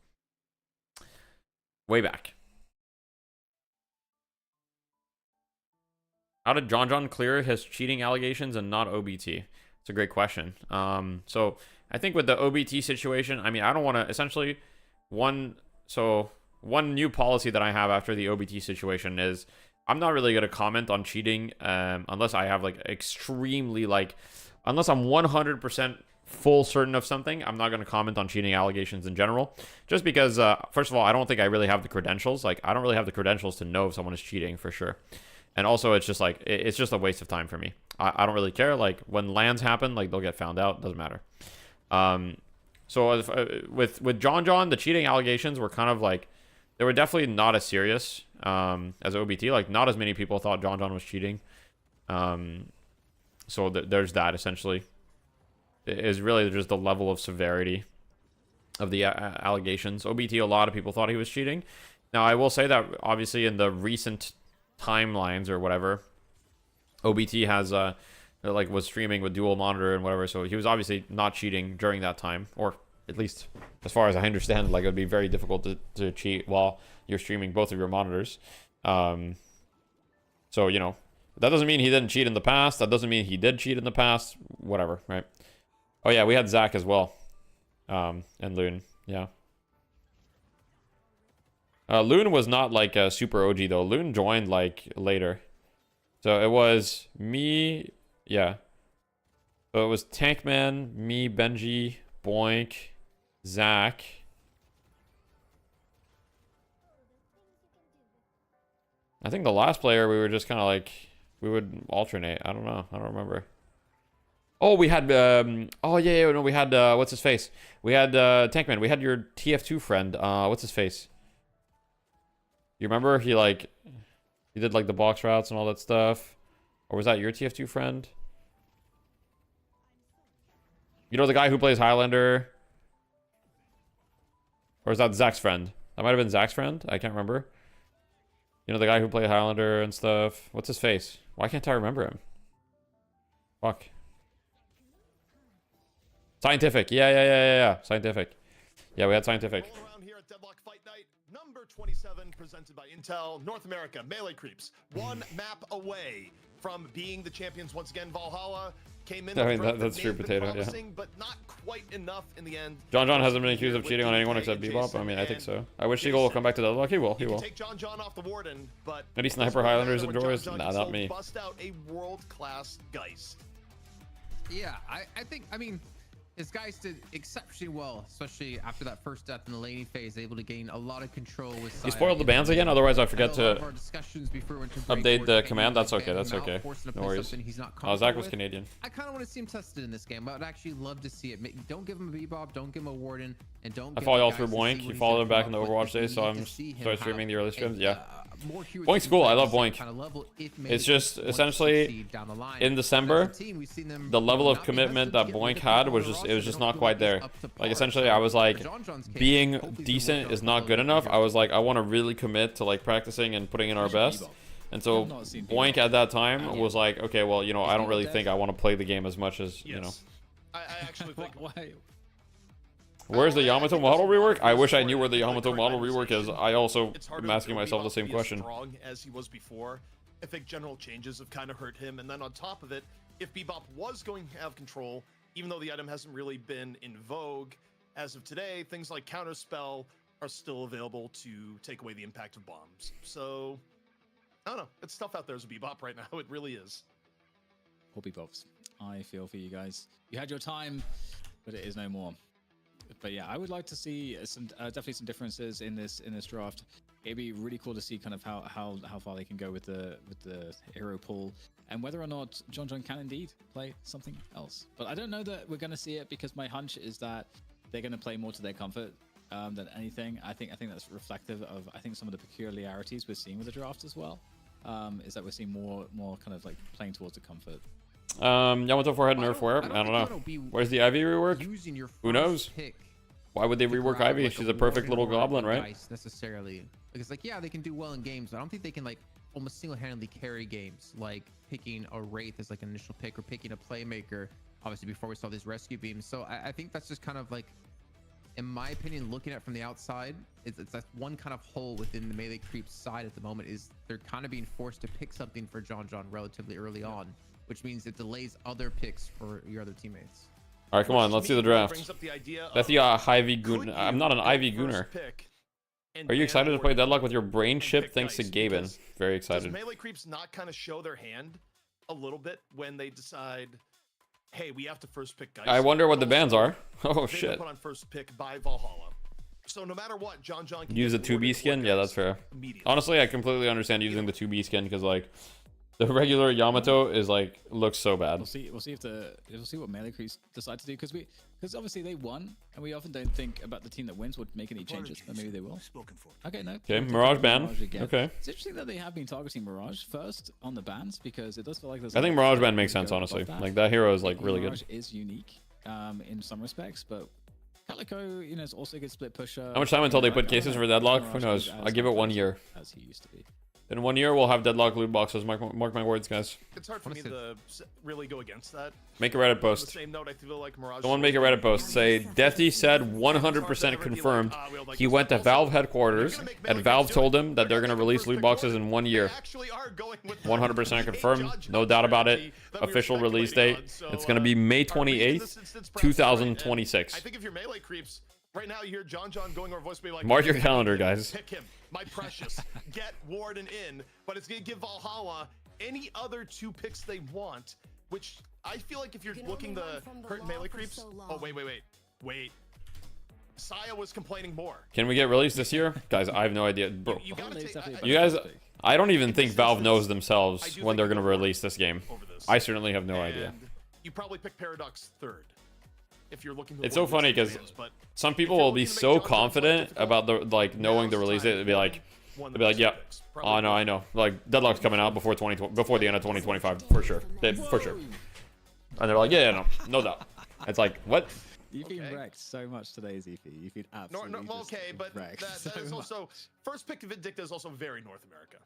Way back. How did John clear his cheating allegations and not OBT? It's a great question. So I think with the OBT situation, I mean, I don't want to essentially one new policy that I have after the OBT situation is I'm not really going to comment on cheating unless I have like extremely like, unless I'm 100% full certain of something. I'm not going to comment on cheating allegations in general, just because first of all, I don't think I really have the credentials. Like I don't really have the credentials to know if someone is cheating for sure. And also it's just like, it's just a waste of time for me. I don't really care. Like when lands happen, like they'll get found out. Doesn't matter. So with John, the cheating allegations were kind of like, they were definitely not as serious as OBT. Like not as many people thought John was cheating. So there's that essentially. It is really just the level of severity of the allegations. OBT, a lot of people thought he was cheating. Now I will say that obviously in the recent timelines or whatever, OBT has like was streaming with dual monitor and whatever, so he was obviously not cheating during that time, or at least as far as I understand, like it would be very difficult to cheat while you're streaming both of your monitors. So you know, that doesn't mean he didn't cheat in the past, that doesn't mean he did cheat in the past, whatever, right? Oh yeah, we had Zach as well, and Loon. Yeah. Loon was not like a super OG though. Loon joined like later. So it was me, yeah. So it was Tankman, me, Benji, Boink, Zach. I think the last player we were just kind of like, we would alternate. I don't know. I don't remember. Oh, we had, oh yeah, no, we had, what's his face? We had, Tankman. We had your TF2 friend. What's his face? You remember he did like the box routes and all that stuff? Or was that your TF2 friend? You know the guy who plays Highlander? Or is that Zach's friend? That might have been Zach's friend. I can't remember. You know the guy who played Highlander and stuff? What's his face? Why can't I remember him? Fuck. Scientific. Yeah. Scientific. Yeah, we had Scientific. Number 27, presented by Intel, North America, Melee Creeps. One map away from being the champions once again. Valhalla came in. I mean, that's true potato, yeah. But not quite enough in the end. John hasn't been accused of cheating on anyone except Bebop. I mean, I think so. I wish Eagle will come back to Deadlock. He will. Take John off the Warden, but any sniper Highlanders and doors? Nah, not me. Bust out a world-class Geist. Yeah, I think, I mean, His guys did exceptionally well, especially after that first death in the laning phase, able to gain a lot of control with You spoiled the bans again, otherwise I forget to update the command. That's okay, that's okay. No worries. Zach was Canadian. I kind of want to see him tested in this game. I would actually love to see it. Don't give him a Bebop, don't give him a Warden, and don't. I follow y'all through Boink. You followed him back in the Overwatch days, so I'm started streaming the early streams. Yeah. Boink's cool. I love Boink. It's just essentially in December, the level of commitment that Boink had was just not quite there. Like essentially, I was like, being decent is not good enough. I was like, I want to really commit to like practicing and putting in our best. And so Boink at that time was like, okay, well, you know, I don't really think I want to play the game as much as you know. I actually think. Where's the Yamato model rework? I wish I knew where the Yamato model rework is. I also am asking myself the same question. Strong as he was before, I think general changes have kind of hurt him. And then on top of it, if Bebop was going to have control, even though the item hasn't really been in vogue as of today, things like Counterspell are still available to take away the impact of bombs. So, I don't know. It's tough out there as a Bebop right now. It really is. Poor Bebops. I feel for you guys. You had your time, but it is no more. But yeah, I would like to see some definitely some differences in this draft. It'd be really cool to see kind of how far they can go with the hero pool and whether or not John can indeed play something else. But I don't know that we're going to see it because my hunch is that they're going to play more to their comfort than anything. I think that's reflective of some of the peculiarities we're seeing with the draft as well. Is that we're seeing more kind of like playing towards the comfort. Yamato forehead nerf where? I don't know. Where's the Ivy rework? Who knows? Why would they rework Ivy? She's a perfect little goblin, right? Necessarily, because like yeah, they can do well in games, but I don't think they can like almost single-handedly carry games, like picking a Wraith as like an initial pick or picking a Playmaker. Obviously, before we saw these rescue beams, so I think that's just kind of like, in my opinion, looking at it from the outside, it's that one kind of hole within the melee creep side at the moment is they're kind of being forced to pick something for John relatively early on, which means it delays other picks for your other teammates. All right, come on, let's see the draft. That's the Ivy Goon. I'm not an Ivy Gooner. Are you excited to play Deadlock with your brain chip? Thanks to Gaben. Very excited. Does melee creeps not kind of show their hand a little bit when they decide, hey, we have to first pick Geist? I wonder what the bans are. Oh shit. Put on first pick by Valhalla. So no matter what, John can use the 2B skin. Yeah, that's fair. Honestly, I completely understand using the 2B skin because like the regular Yamato is like looks so bad. We'll see what melee creeps decide to do because obviously they won and we often don't think about the team that wins would make any changes, but maybe they will. Okay, no. Okay, Mirage ban. Okay. It's interesting that they have been targeting Mirage first on the bans because it does feel like there's. I think Mirage ban makes sense honestly. Like that hero is like really good. Mirage is unique in some respects, but Calico, you know, is also a good split pusher. How much time until they put cases for Deadlock? Who knows? I give it 1 year. As he used to be. In 1 year, we'll have Deadlock loot boxes. Mark my words, guys. It's hard for me to really go against that. Make a Reddit post. Same note, I feel like Mirage. Someone make a Reddit post. Say, Deathy said 100% confirmed. He went to Valve headquarters, and Valve told him that they're going to release loot boxes in 1 year. 100% confirmed. No doubt about it. Official release date. It's going to be May 28th, 2026. I think if you're melee creeps, right now you hear John going over voice be like, mark your calendar, guys. Pick him, my precious. Get Warden in, but it's gonna give Valhalla any other 2 picks they want, which I feel like if you're looking to hurt melee creeps. Oh wait. Saya was complaining more. Can we get released this year, guys? I have no idea, bro. You guys, I don't even think Valve knows themselves when they're gonna release this game. I certainly have no idea. You probably pick Paradox 3rd. If you're looking to it's so funny because some people will be so confident about the knowing the release date. They'll be like, yeah, oh no, I know. Like Deadlock's coming out before the end of 2025 for sure, for sure. And they're like, yeah, no doubt. It's like what? You've been wrecked so much today, Zephie. You've been absolutely but wrecked that is also first pick of Vindicta is also very North America.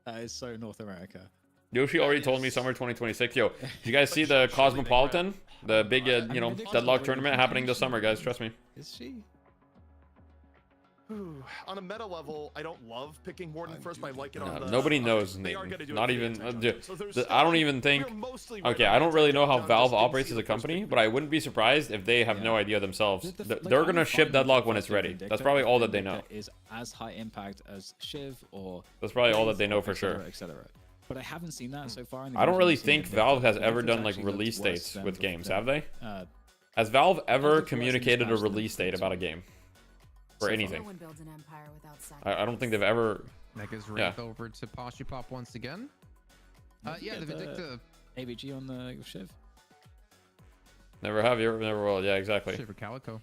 That is so North America. Yoshi already told me summer 2026. Yo, did you guys see the Cosmopolitan? The big, Deadlock tournament happening this summer, guys. Trust me. Is she? On a meta level, I don't love picking Warden first, but I like it on the... Nobody knows, Nathan. Not even... I don't even think... Okay, I don't really know how Valve operates as a company, but I wouldn't be surprised if they have no idea themselves. They're going to ship Deadlock when it's ready. That's probably all that they know. Is as high impact as Shiv or... That's probably all that they know for sure. Etc. But I haven't seen that so far. I don't really think Valve has ever done like release dates with games, have they? Has Valve ever communicated a release date about a game? Or anything? I don't think they've ever... Mega's rigged over to Poshupop once again. Yeah, the Vindicta... AVG on the Shiv. Never have you, never will. Yeah, exactly. Shiv or Calico.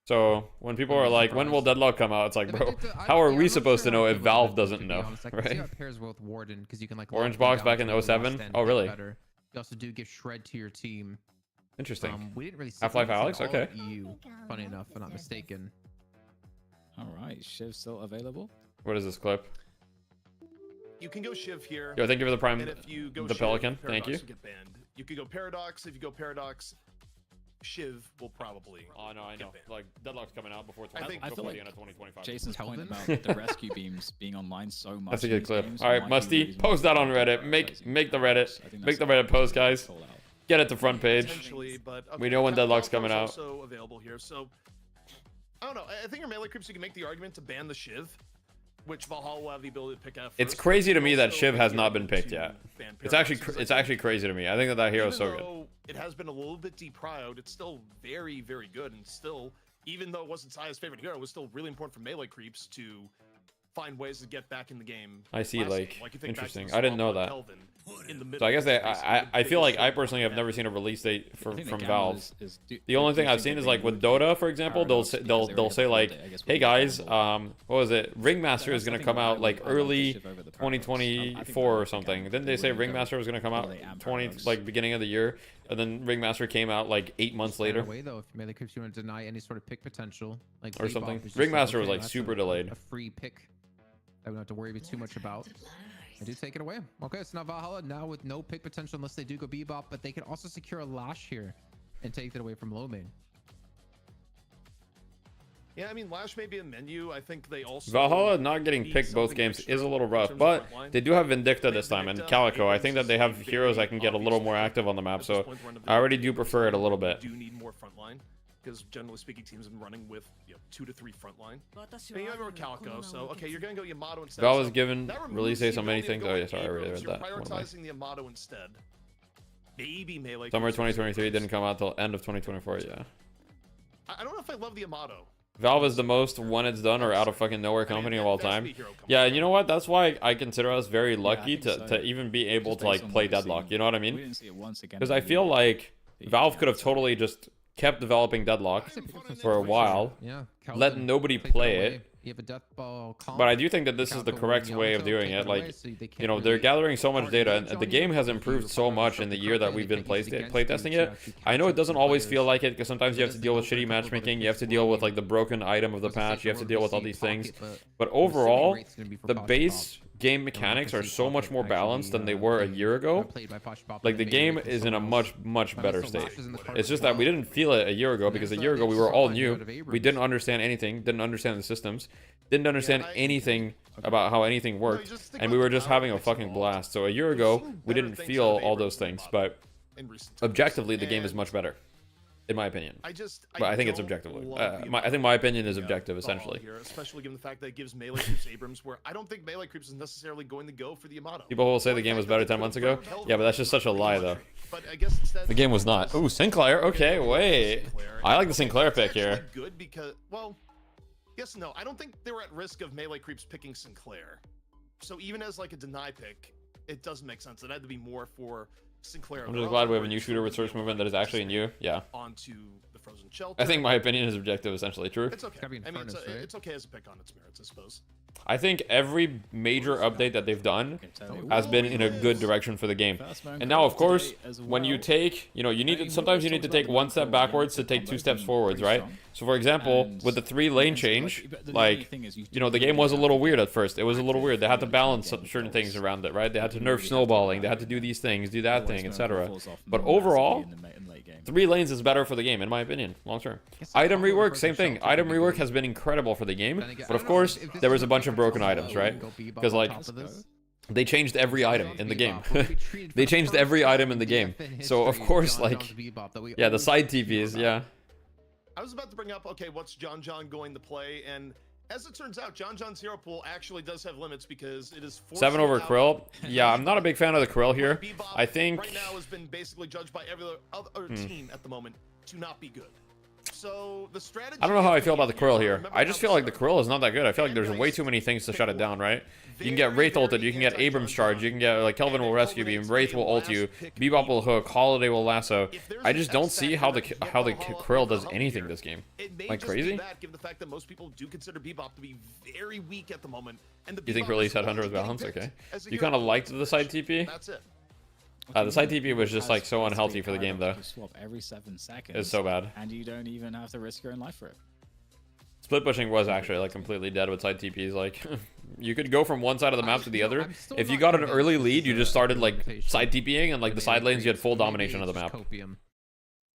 So when people are like, when will Deadlock come out? It's like, bro, how are we supposed to know if Valve doesn't know, right? Pairs with Warden because you can like Orange Box back in 07. Oh, really? You also do give Shred to your team. Interesting. We didn't really see Half-Life Alex. Okay. EU, funny enough, if I'm not mistaken. All right, Shiv still available. What is this clip? You can go Shiv here. Yo, thank you for the prime. And if you go the Shiv, Pelican. Paradox Thank you. will get banned. You could go Paradox. If you go Paradox, Shiv will probably. Oh no, I know. Like Deadlock's coming out before I feel like 2025. Jason's point about the rescue beams being online so much. That's a good clip. All right, Musty, post that on Reddit. Make the Reddit post, guys. Get it to front page. But, okay, We know when Deadlock's coming out. Also available here, so I don't know. I think your melee creeps, you can make the argument to ban the Shiv, which Valhalla will have the ability to pick out. It's crazy to me that Shiv has not been picked yet. It's actually crazy to me. I think that hero is so good. It has been a little bit deprioed. It's still very, very good, and still, even though it wasn't Saya's favorite hero, it was still really important for melee creeps to find ways to get back in the game. I see, like you think back to interesting. the I didn't know Swamp that. Elven in the So I guess middle, I feel like I personally have never seen a release date from Valve. The only thing I've seen is like with Dota, for example, they'll say like, hey guys, what was it? Ringmaster is gonna come out like early 2024 or something. Then they say Ringmaster was gonna come out beginning of the year, and then Ringmaster came out like 8 months later. Way though, if melee creeps you want to deny any sort of pick potential, like or something. Ringmaster was like super delayed. A free pick that we don't have to worry too much about. I do take it away. Okay, so now Valhalla now with no pick potential unless they do go Bebop, but they can also secure a Lash here and take it away from low main. Yeah, I mean, Lash may be a menu. I think they also... Valhalla not getting picked both games is a little rough, but they do have Vindicta this time, and Calico. I think that they have heroes that can get a little more active on the map, so I already do prefer it a little bit. Do need more frontline, because generally speaking, teams have been running with 2 to 3 frontline. And you have over Calico, so okay, you're gonna go Yamato instead. Valve was given release dates on many things. Oh yeah, sorry, I already read You're that. prioritizing the Yamato instead. Maybe melee. Summer 2023 didn't come out till end of 2024. Yeah. I don't know if I love the Yamato. Valve is the most when it's done or out of fucking nowhere company of all time. Yeah, and you know what? That's why I consider us very lucky to even be able to like play Deadlock. You know what I mean? Because I feel like Valve could have totally just kept developing Deadlock for a while, let nobody play it. You have a death ball But I do think that this is the correct way of doing it. Like, you know, they're gathering so much data, and the game has improved so much in the year that we've been playtesting it. I know it doesn't always feel like it, because sometimes you have to deal with shitty matchmaking, you have to deal with like the broken item of the patch, you have to deal with all these things. But overall, the base game mechanics are so much more balanced than they were a year ago. Like, the game is in a much better state. It's just that we didn't feel it a year ago, because a year ago we were all new. We didn't understand anything, didn't understand the systems, didn't understand anything about how anything worked, and we were just having a fucking blast. So a year ago, we didn't feel all those things, but objectively, the game is much better. In my opinion. But I think it's objectively. I think my opinion is objective, essentially. Here, especially given the fact that it gives melee creeps Abrams, where I don't think melee creeps is necessarily going to go for the Yamato. People will say the game was better 10 months ago. Yeah, but that's just such a lie, though. But I guess the game was not. Ooh, Sinclair. Okay, wait. I like the Sinclair pick here. Good because, well, yes, no. I don't think they were at risk of melee creeps picking Sinclair. So even as like a deny pick, it doesn't make sense. It had to be more for Sinclair. I'm just glad we have a new shooter with search movement that is actually new. Yeah. Onto the frozen shelter. I think my opinion is objective, essentially. True. It's okay. I mean, it's okay as a pick on its merits, I suppose. I think every major update that they've done has been in a good direction for the game. And now, of course, when you take, you know, sometimes you need to take one step backwards to take 2 steps forwards, right? So, for example, with the 3-lane change, like, you know, the game was a little weird at first. It was a little weird. They had to balance certain things around it, right? They had to nerf snowballing. They had to do these things, do that thing, etc. But overall, 3 lanes is better for the game, in my opinion, long term. Item rework, same thing. Item rework has been incredible for the game. But of course, there was a bunch of broken items, right? Because, like, they changed every item in the game. They changed every item in the game. So, of course, like, yeah, the side TPs, yeah. I was about to bring up, okay, what's John going to play? And As it turns out, John's hero pool actually does have limits because it is 7 over Krill. Yeah, I'm not a big fan of the Krill here. I think right now has been basically judged by every other team at the moment to not be good. So the strategy. I don't know how I feel about the Krill here. I just feel like the Krill is not that good. I feel like there's way too many things to shut it down, right? You can get Wraith ulted, you can get Abrams charge, you can get like Kelvin will rescue beam, Wraith will ult you, Bebop will hook, Holiday will lasso. I just don't see how the Krill does anything this game. Like crazy. Given the fact that most people do consider Bebop to be very weak at the moment, and you think release had Hunter with balance? Okay. You kind of liked the side TP. That's it. The side TP was just like so unhealthy for the game though. Swap every 7 seconds. It's so bad. And you don't even have to risk your own life for it. Split pushing was actually like completely dead with side TPs. Like you could go from one side of the map to the other. If you got an early lead, you just started like side TPing, and like the side lanes, you had full domination of the map.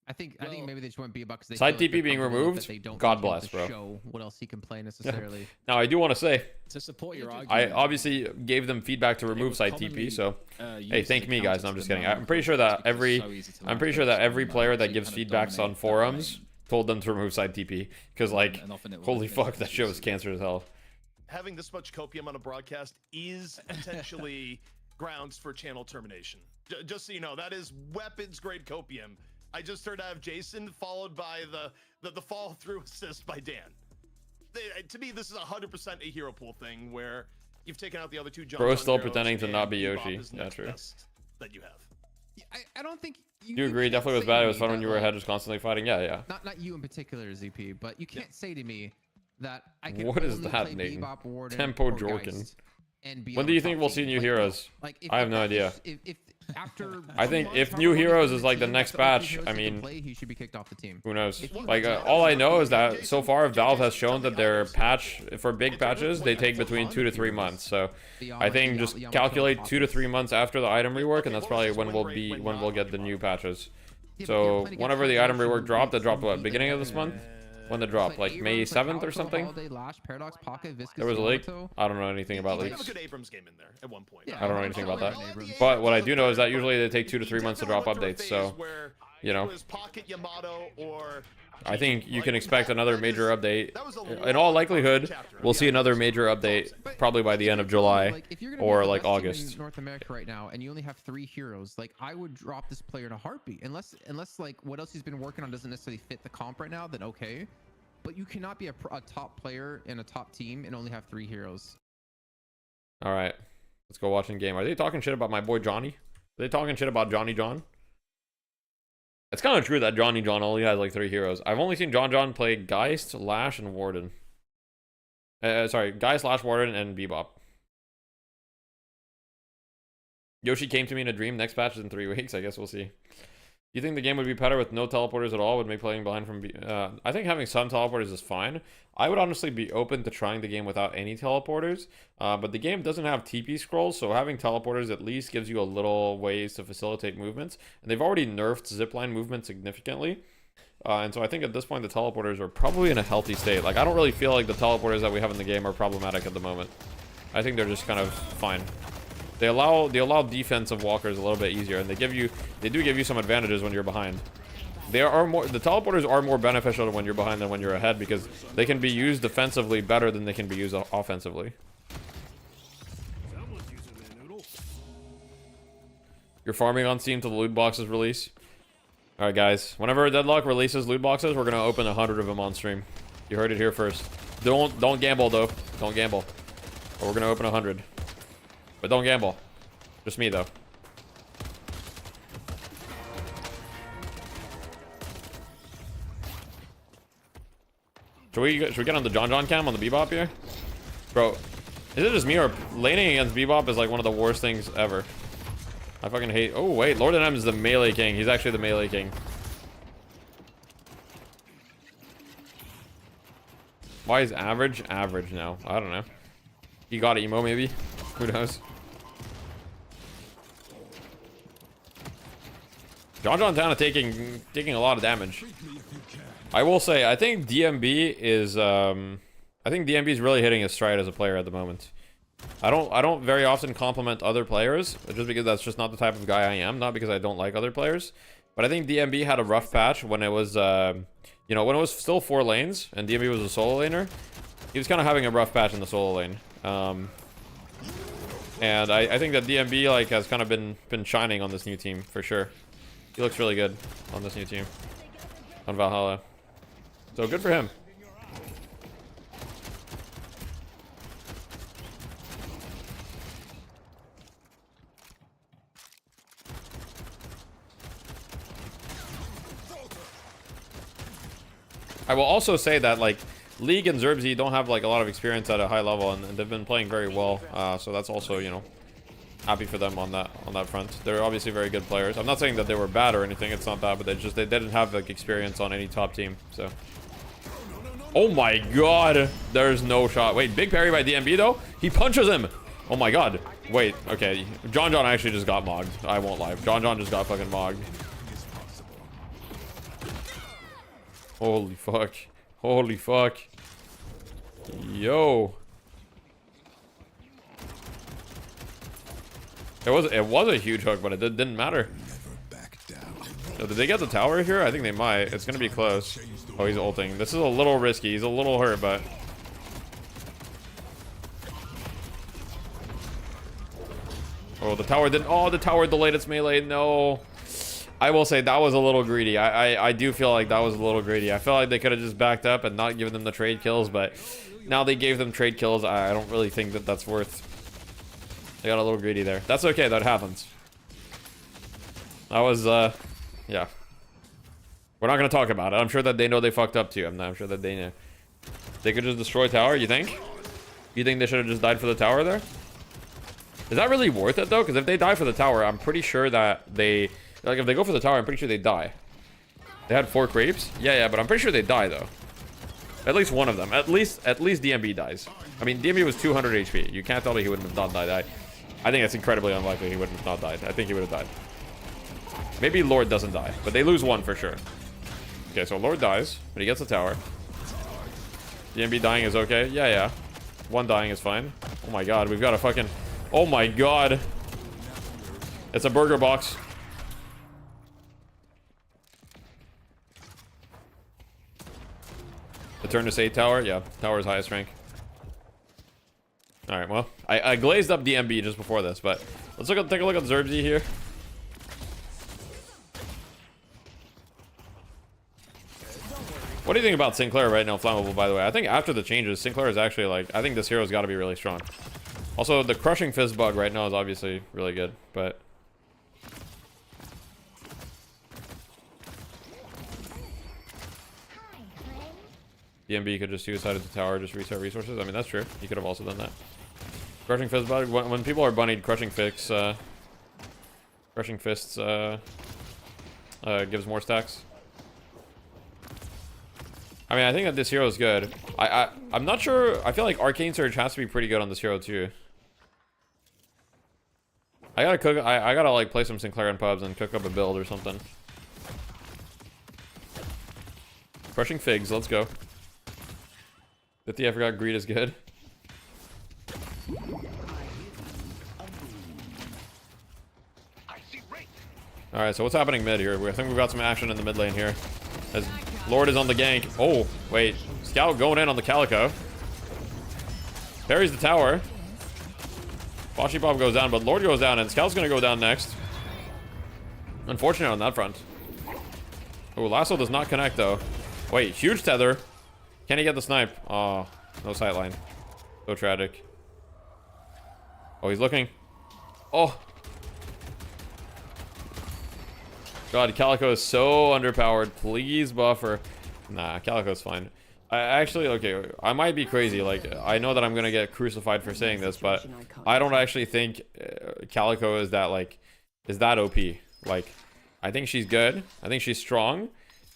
I think maybe they just went Bebop because they side TP being removed. God bless, bro. Show what else he can play necessarily. Now I do want to say, to support your argument, I obviously gave them feedback to remove side TP. So hey, thank me, guys. No, I'm just kidding. I'm pretty sure that every player that gives feedbacks on forums told them to remove side TP because like holy fuck, that shit was cancer as hell. Having this much copium on a broadcast is potentially grounds for channel termination. Just so you know, that is weapons grade copium. I just heard out of Jason, followed by the fall through assist by Dan. To me, this is 100% a hero pool thing where you've taken out the other two. Bro's still pretending to not be Yoshi. That's true. That you have. I don't think. You agree? Definitely was bad. It was fun when you were ahead, just constantly fighting. Yeah. Not you in particular, ZP, but you can't say to me that I can. What is that, Nathan? Tempo Jorkin. When do you think we'll see new heroes? I have no idea. I think if new heroes is like the next batch, I mean, he should be kicked off the team. Who knows? Like all I know is that so far Valve has shown that their patch for big patches they take between 2 to 3 months. So I think just calculate 2 to 3 months after the item rework, and that's probably when we'll get the new patches. So whenever the item rework dropped, that dropped what, beginning of this month? When the drop, like May 7th or something? There was a leak. I don't know anything about leaks. A good Abrams game in there at one point. I don't know anything about that. But what I do know is that usually they take 2 to 3 months to drop updates. So, you know, I think you can expect another major update. In all likelihood, we'll see another major update probably by the end of July or like August. North America right now, and you only have 3 heroes. Like I would drop this player in a heartbeat, unless like what else he's been working on doesn't necessarily fit the comp right now. Then okay, but you cannot be a top player in a top team and only have 3 heroes. All right, let's go watch in game. Are they talking shit about my boy Johnny? Are they talking shit about Johnny John? It's kind of true that Johnny John only has like 3 heroes. I've only seen John play Geist, Lash, and Warden. Sorry, Geist, Lash, Warden, and Bebop. Yoshi came to me in a dream. Next patch is in 3 weeks. I guess we'll see. You think the game would be better with no teleporters at all? Would make playing blind from... I think having some teleporters is fine. I would honestly be open to trying the game without any teleporters. But the game doesn't have TP scrolls, so having teleporters at least gives you a little ways to facilitate movements. And they've already nerfed zipline movement significantly. And so I think at this point the teleporters are probably in a healthy state. Like, I don't really feel like the teleporters that we have in the game are problematic at the moment. I think they're just kind of fine. They allow defensive walkers a little bit easier, and they do give you some advantages when you're behind. The teleporters are more beneficial when you're behind than when you're ahead because they can be used defensively better than they can be used offensively. You're farming on Steam till the loot boxes release. All right, guys. Whenever Deadlock releases loot boxes, we're gonna open 100 of them on stream. You heard it here first. Don't gamble though. Don't gamble. But we're gonna open 100. But don't gamble. Just me, though. Should we get on the John cam on the Bebop here? Bro, is it just me or laning against Bebop is like one of the worst things ever? I fucking hate... Oh, wait. Lord M is the melee king. He's actually the melee king. Why is average now? I don't know. He got emo, maybe? Who knows? John kind of taking a lot of damage. I will say, I think DMB is really hitting his stride as a player at the moment. I don't very often compliment other players, just because that's just not the type of guy I am, not because I don't like other players. But I think DMB had a rough patch when it was, you know, when it was still 4 lanes and DMB was a solo laner. he was kind of having a rough patch in the solo lane. And I think that DMB like has kind of been shining on this new team for sure. He looks really good on this new team, on Valhalla. So good for him. I will also say that like League and Zerbzy don't have like a lot of experience at a high level, and they've been playing very well. So that's also, you know, happy for them on that front. They're obviously very good players. I'm not saying that they were bad or anything. It's not that, but they didn't have like experience on any top team. So, oh my god, there's no shot. Wait, big parry by DMB though. He punches him. Oh my god. Wait, okay. John actually just got mogged. I won't lie. John just got fucking mogged. Holy fuck. Holy fuck. Yo. It was a huge hook, but it didn't matter. Oh, did they get the tower here? I think they might. It's gonna be close. Oh, he's ulting. This is a little risky. He's a little hurt, but... Oh, the tower didn't... Oh, the tower delayed its melee. No. I will say that was a little greedy. I do feel like that was a little greedy. I feel like they could have just backed up and not given them the trade kills, but now they gave them trade kills. I don't really think that that's worth... They got a little greedy there. That's okay. That happens. That was, yeah. We're not going to talk about it. I'm sure that they know they fucked up too. I'm sure that they know. They could just destroy tower, you think? You think they should have just died for the tower there? Is that really worth it though? Because if they die for the tower, I'm pretty sure that they... Like, if they go for the tower, I'm pretty sure they die. They had 4 creeps? Yeah, but I'm pretty sure they die, though. At least one of them. At least DMB dies. I mean, DMB was 200 HP. You can't tell me he wouldn't have not died. I think it's incredibly unlikely he wouldn't have not died. I think he would have died. Maybe Lord doesn't die, but they lose 1 for sure. Okay, so Lord dies, but he gets the tower. DMB dying is okay. Yeah. 1 dying is fine. Oh my god, we've got a fucking... Oh my god. It's a burger box. The turn to say tower? Yeah, tower's highest rank. Alright, well, I glazed up DMB just before this, but let's take a look at Zerbzy here. What do you think about Sinclair right now, Flammable, by the way? I think after the changes, Sinclair is actually like, I think this hero's got to be really strong. Also, the Crushing Fist bug right now is obviously really good, but... DMB could just suicide at the tower, just reset resources. I mean, that's true. He could have also done that. Crushing Fist bug. When people are bunnied, Crushing Fists gives more stacks. I mean, I think that this hero is good. I'm not sure. I feel like Arcane Surge has to be pretty good on this hero too. I gotta like play some Sinclair and pubs and cook up a build or something. Crushing Figs. Let's go. 50, I forgot greed is good. Alright, so what's happening mid here? I think we've got some action in the mid lane here. As Lord is on the gank. Oh, wait. Scout going in on the Calico. Parries the tower. Boshy Bob goes down, but Lord goes down, and Scout's gonna go down next. Unfortunate on that front. Oh, Lasso does not connect, though. Wait, huge tether. Can he get the snipe? Oh, no sightline. So tragic. Oh, he's looking. Oh. God, Calico is so underpowered. Please buffer. Nah, Calico's fine. Okay, I might be crazy. Like, I know that I'm gonna get crucified for saying this, but I don't actually think Calico is that, like, is that OP. Like, I think she's good. I think she's strong.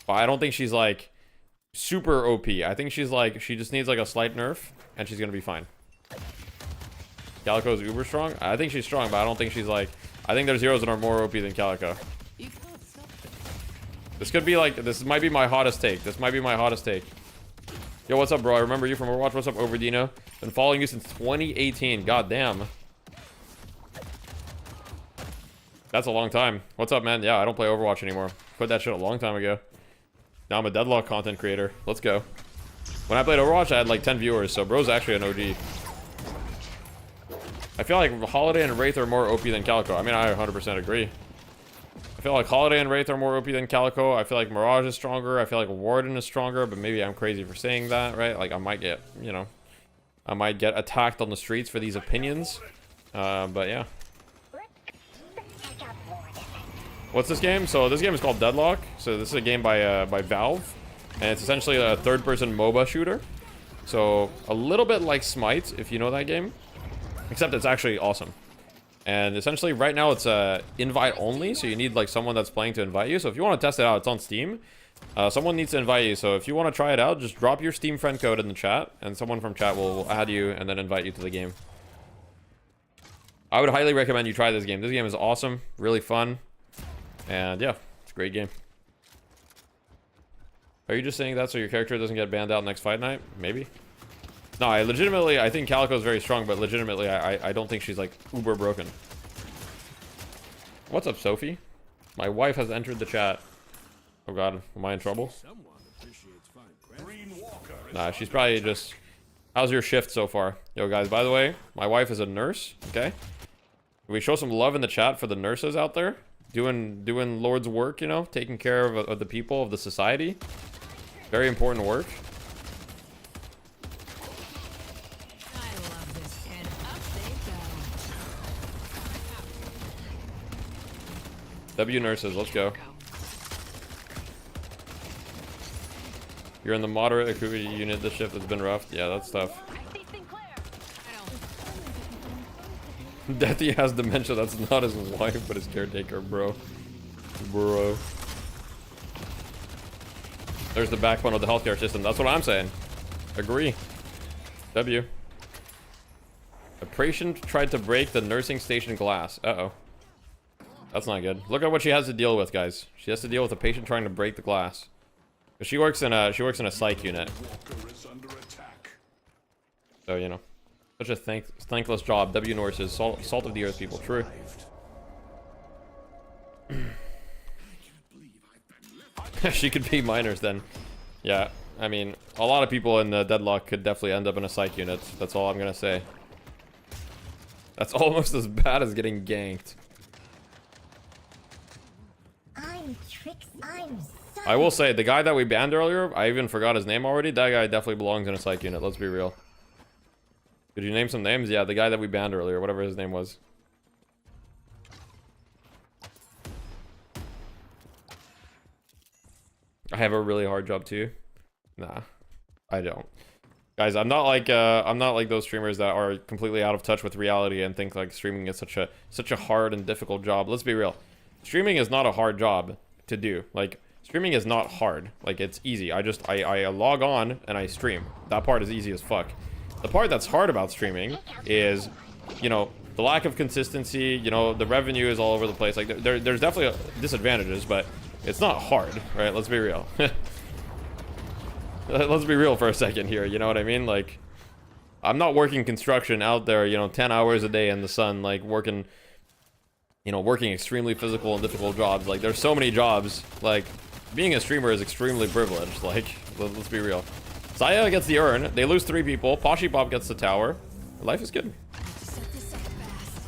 But I don't think she's, like, super OP. I think she's like, she just needs like a slight nerf and she's gonna be fine. Calico's uber strong. I think she's strong, but I don't think she's like, I think there's heroes that are more OP than Calico. This could be like, this might be my hottest take. This might be my hottest take. Yo, what's up, bro? I remember you from Overwatch. What's up, Overdino? Been following you since 2018. God damn. That's a long time. What's up, man? Yeah, I don't play Overwatch anymore. Quit that shit a long time ago. Now I'm a Deadlock content creator. Let's go. When I played Overwatch, I had like 10 viewers, so bro's actually an OG. I feel like Holiday and Wraith are more OP than Calico. I mean, I 100% agree. I feel like Holiday and Wraith are more OP than Calico. I feel like Mirage is stronger. I feel like Warden is stronger, but maybe I'm crazy for saying that, right? Like, I might get, you know, I might get attacked on the streets for these opinions. But yeah. What's this game? So this game is called Deadlock. So this is a game by Valve. And it's essentially a third-person MOBA shooter. So a little bit like Smite, if you know that game. Except it's actually awesome. And essentially right now it's invite only, so you need like someone that's playing to invite you. So if you want to test it out, it's on Steam. Someone needs to invite you, so if you want to try it out, just drop your Steam friend code in the chat, and someone from chat will add you and then invite you to the game. I would highly recommend you try this game. This game is awesome, really fun, and yeah, it's a great game. Are you just saying that so your character doesn't get banned out next fight night? Maybe. No, I think Calico is very strong, but legitimately, I don't think she's like uber broken. What's up, Sophie? My wife has entered the chat. Oh god, am I in trouble? Nah, she's probably just... How's your shift so far? Yo, guys, by the way, my wife is a nurse, okay? Can we show some love in the chat for the nurses out there? Doing Lord's work, you know? Taking care of the people, of the society. Very important work. W nurses, let's go. You're in the moderate acuity unit. This shift has been rough. Yeah, that's tough. Deathy has dementia. That's not his wife, but his caretaker, bro. Bro. There's the backbone of the healthcare system. That's what I'm saying. Agree. W. A patient tried to break the nursing station glass. Uh-oh. That's not good. Look at what she has to deal with, guys. She has to deal with a patient trying to break the glass. She works in a psych unit. So, you know. Such a thankless job. W nurses, salt of the earth people. True. She could be minors then. Yeah. I mean, a lot of people in the Deadlock could definitely end up in a psych unit. That's all I'm gonna say. That's almost as bad as getting ganked. I will say, the guy that we banned earlier, I even forgot his name already. That guy definitely belongs in a psych unit, let's be real. Could you name some names? Yeah, the guy that we banned earlier, whatever his name was. I have a really hard job too. Nah, I don't. Guys, I'm not like those streamers that are completely out of touch with reality and think like streaming is such a hard and difficult job. Let's be real. Streaming is not a hard job to do. Like, streaming is not hard. Like, it's easy. I log on and I stream. That part is easy as fuck. The part that's hard about streaming is, you know, the lack of consistency. You know, the revenue is all over the place. Like, there's definitely disadvantages, but it's not hard, right? Let's be real. Let's be real for a second here. You know what I mean? Like, I'm not working construction out there, you know, 10 hours a day in the sun, like working, you know, working extremely physical and difficult jobs. Like, there's so many jobs. Like, being a streamer is extremely privileged. Like, let's be real. Saya gets the urn. They lose 3 people. Poshy Pop gets the tower. Life is good.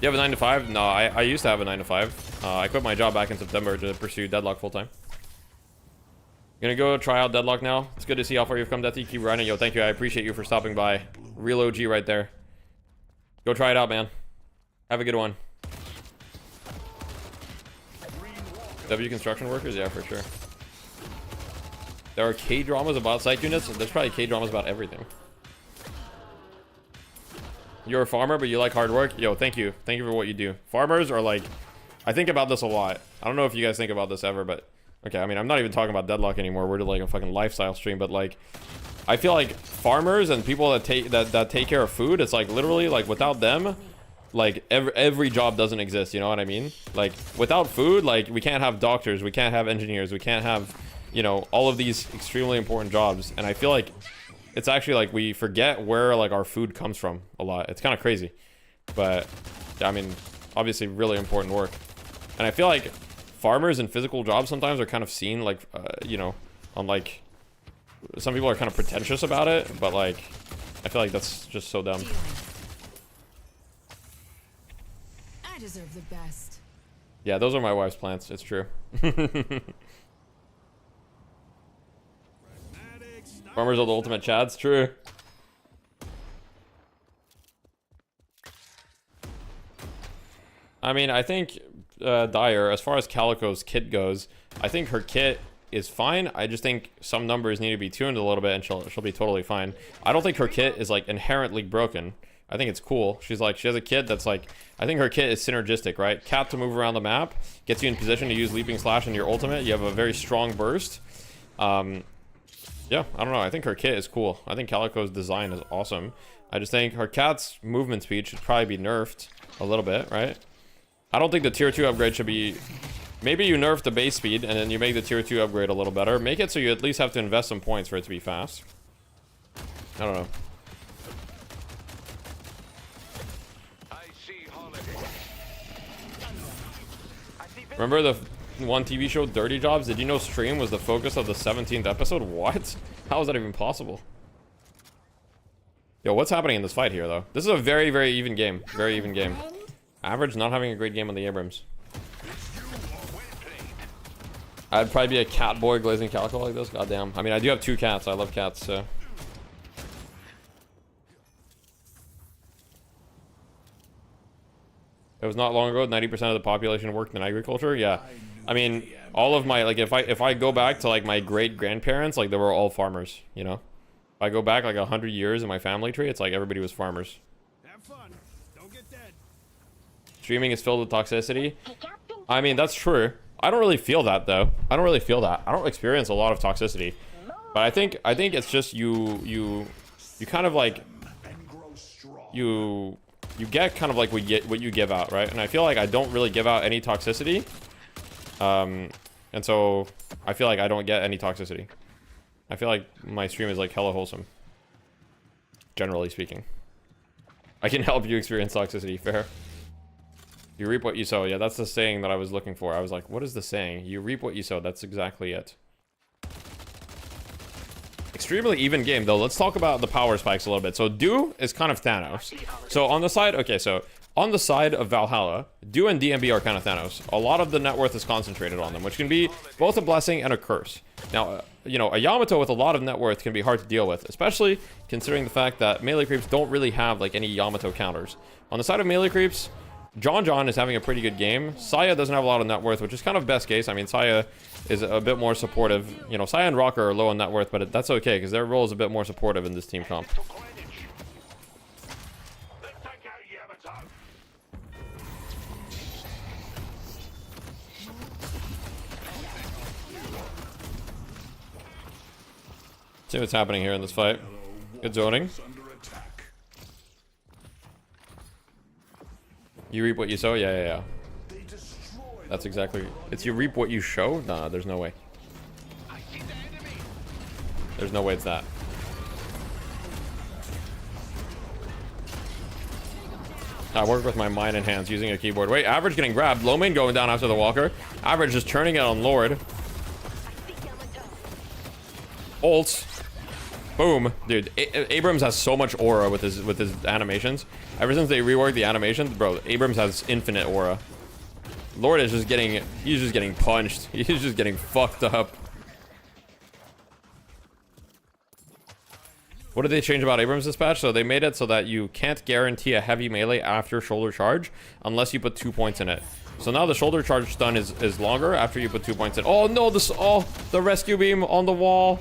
You have a 9 to 5? No, I used to have a 9 to 5. I quit my job back in September to pursue Deadlock full time. Gonna go try out Deadlock now. It's good to see how far you've come, Deathy. Keep running. Yo, thank you. I appreciate you for stopping by. Real OG right there. Go try it out, man. Have a good one. W construction workers? Yeah, for sure. There are K-dramas about psych units. There's probably K-dramas about everything. You're a farmer, but you like hard work? Yo, thank you. Thank you for what you do. Farmers are like... I think about this a lot. I don't know if you guys think about this ever, but... Okay, I mean, I'm not even talking about Deadlock anymore. We're like a fucking lifestyle stream, but like... I feel like farmers and people that take care of food, it's like literally like without them... Like every job doesn't exist, you know what I mean? Like without food, like we can't have doctors, we can't have engineers, we can't have, you know, all of these extremely important jobs. And I feel like it's actually like we forget where like our food comes from a lot. It's kind of crazy, but I mean, obviously really important work. And I feel like farmers and physical jobs sometimes are kind of seen like, you know, on like some people are kind of pretentious about it, but like, I feel like that's just so dumb. I deserve the best. Yeah, those are my wife's plants. It's true. Farmers are the ultimate chads. True. I mean, I think Dyer, as far as Calico's kit goes, I think her kit is fine. I just think some numbers need to be tuned a little bit, and she'll be totally fine. I don't think her kit is like inherently broken. I think it's cool. She has a kit that's like, I think her kit is synergistic, right? Cat to move around the map, gets you in position to use Leaping Slash in your ultimate. You have a very strong burst. Yeah, I don't know. I think her kit is cool. I think Calico's design is awesome. I just think her cat's movement speed should probably be nerfed a little bit, right? I don't think the tier 2 upgrade should be... Maybe you nerf the base speed and then you make the tier 2 upgrade a little better. Make it so you at least have to invest some points for it to be fast. I don't know. Remember the one TV show, Dirty Jobs? Did you know stream was the focus of the 17th episode? What? How is that even possible? Yo, what's happening in this fight here, though? This is a very, very even game. Very even game. Average not having a great game on the Abrams. I'd probably be a cat boy glazing Calico like this. Goddamn. I mean, I do have 2 cats. I love cats, so... It was not long ago, 90% of the population worked in agriculture. Yeah. I mean, all of my, like, if I go back to, like, my great-grandparents, like, they were all farmers, you know? If I go back, like, 100 years in my family tree, it's like everybody was farmers. Have fun. Don't get dead. Streaming is filled with toxicity. I mean, that's true. I don't really feel that, though. I don't really feel that. I don't experience a lot of toxicity. But I think it's just you kind of, like... You get kind of like what you give out, right? And I feel like I don't really give out any toxicity. And so I feel like I don't get any toxicity. I feel like my stream is like hella wholesome. Generally speaking. I can help you experience toxicity, fair. You reap what you sow. Yeah, that's the saying that I was looking for. I was like, what is the saying? You reap what you sow. That's exactly it. Extremely even game, though. Let's talk about the power spikes a little bit. So Do is kind of Thanos. So on the side, okay, so on the side of Valhalla, Do and DMB are kind of Thanos. A lot of the net worth is concentrated on them, which can be both a blessing and a curse. Now, you know, a Yamato with a lot of net worth can be hard to deal with, especially considering the fact that melee creeps don't really have like any Yamato counters. On the side of melee creeps, John is having a pretty good game. Saya doesn't have a lot of net worth, which is kind of best case. I mean, Saya is a bit more supportive. You know, Saya and Rocker are low on net worth, but that's okay because their role is a bit more supportive in this team comp. See what's happening here in this fight. Good zoning. You reap what you sow? Yeah. That's exactly... It's you reap what you show? Nah, there's no way. There's no way it's that. I work with my mind and hands using a keyboard. Wait, Average getting grabbed. Low main going down after the Walker. Average just turning it on Lord. Ults. Boom. Dude, Abrams has so much aura with his animations. Ever since they reworked the animations, bro, Abrams has infinite aura. Lord is just getting... He's just getting punched. He's just getting fucked up. What did they change about Abrams dispatch? So they made it so that you can't guarantee a heavy melee after shoulder charge unless you put 2 points in it. So now the shoulder charge stun is longer after you put 2 points in. Oh no, the rescue beam on the wall.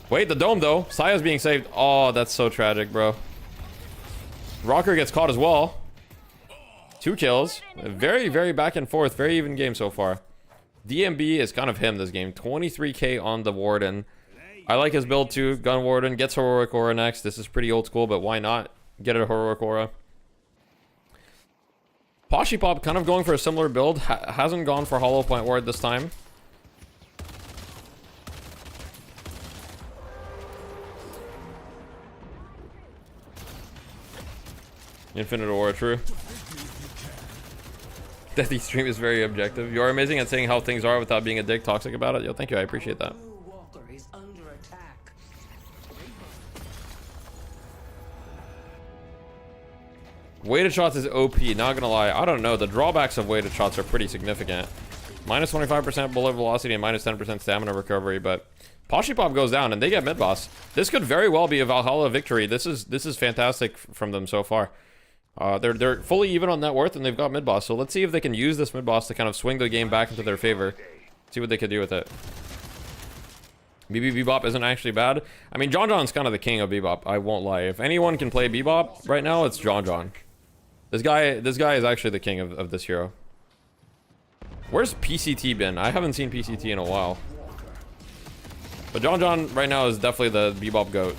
Wait, the dome though. Saya's being saved. Oh, that's so tragic, bro. Rocker gets caught as well. 2 kills. Very, very back and forth. Very even game so far. DMB is kind of him this game. 23k on the Warden. I like his build too. Gun Warden gets Heroic Aura next. This is pretty old school, but why not get a Heroic Aura? Poshi Pop kind of going for a similar build. Hasn't gone for Hollow Point Ward this time. Infinite Aura, true. Deathy stream is very objective. You are amazing at saying how things are without being a dick toxic about it. Yo, thank you. I appreciate that. Weighted shots is OP, not gonna lie. I don't know. The drawbacks of weighted shots are pretty significant. Minus 25% bullet velocity and minus 10% stamina recovery, but Poshy Pop goes down and they get mid boss. This could very well be a Valhalla victory. This is fantastic from them so far. They're fully even on net worth and they've got mid boss. So let's see if they can use this mid boss to kind of swing the game back into their favor. See what they can do with it. Bebop isn't actually bad. I mean, John John's kind of the king of Bebop. I won't lie. If anyone can play Bebop right now, it's John John. This guy is actually the king of this hero. Where's PCT been? I haven't seen PCT in a while. But John John right now is definitely the Bebop GOAT.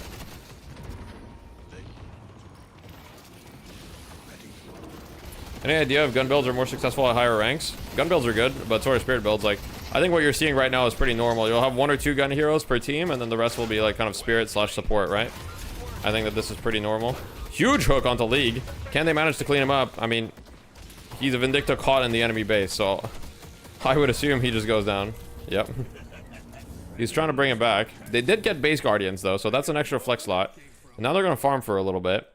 Any idea if gun builds are more successful at higher ranks? Gun builds are good, but so are spirit builds. Like, I think what you're seeing right now is pretty normal. You'll have 1 or 2 gun heroes per team, and then the rest will be like kind of spirit / support, right? I think that this is pretty normal. Huge hook onto League. Can they manage to clean him up? I mean, he's a Vindicta caught in the enemy base, so I would assume he just goes down. Yep. He's trying to bring it back. They did get base guardians though, so that's an extra flex slot. And now they're gonna farm for a little bit.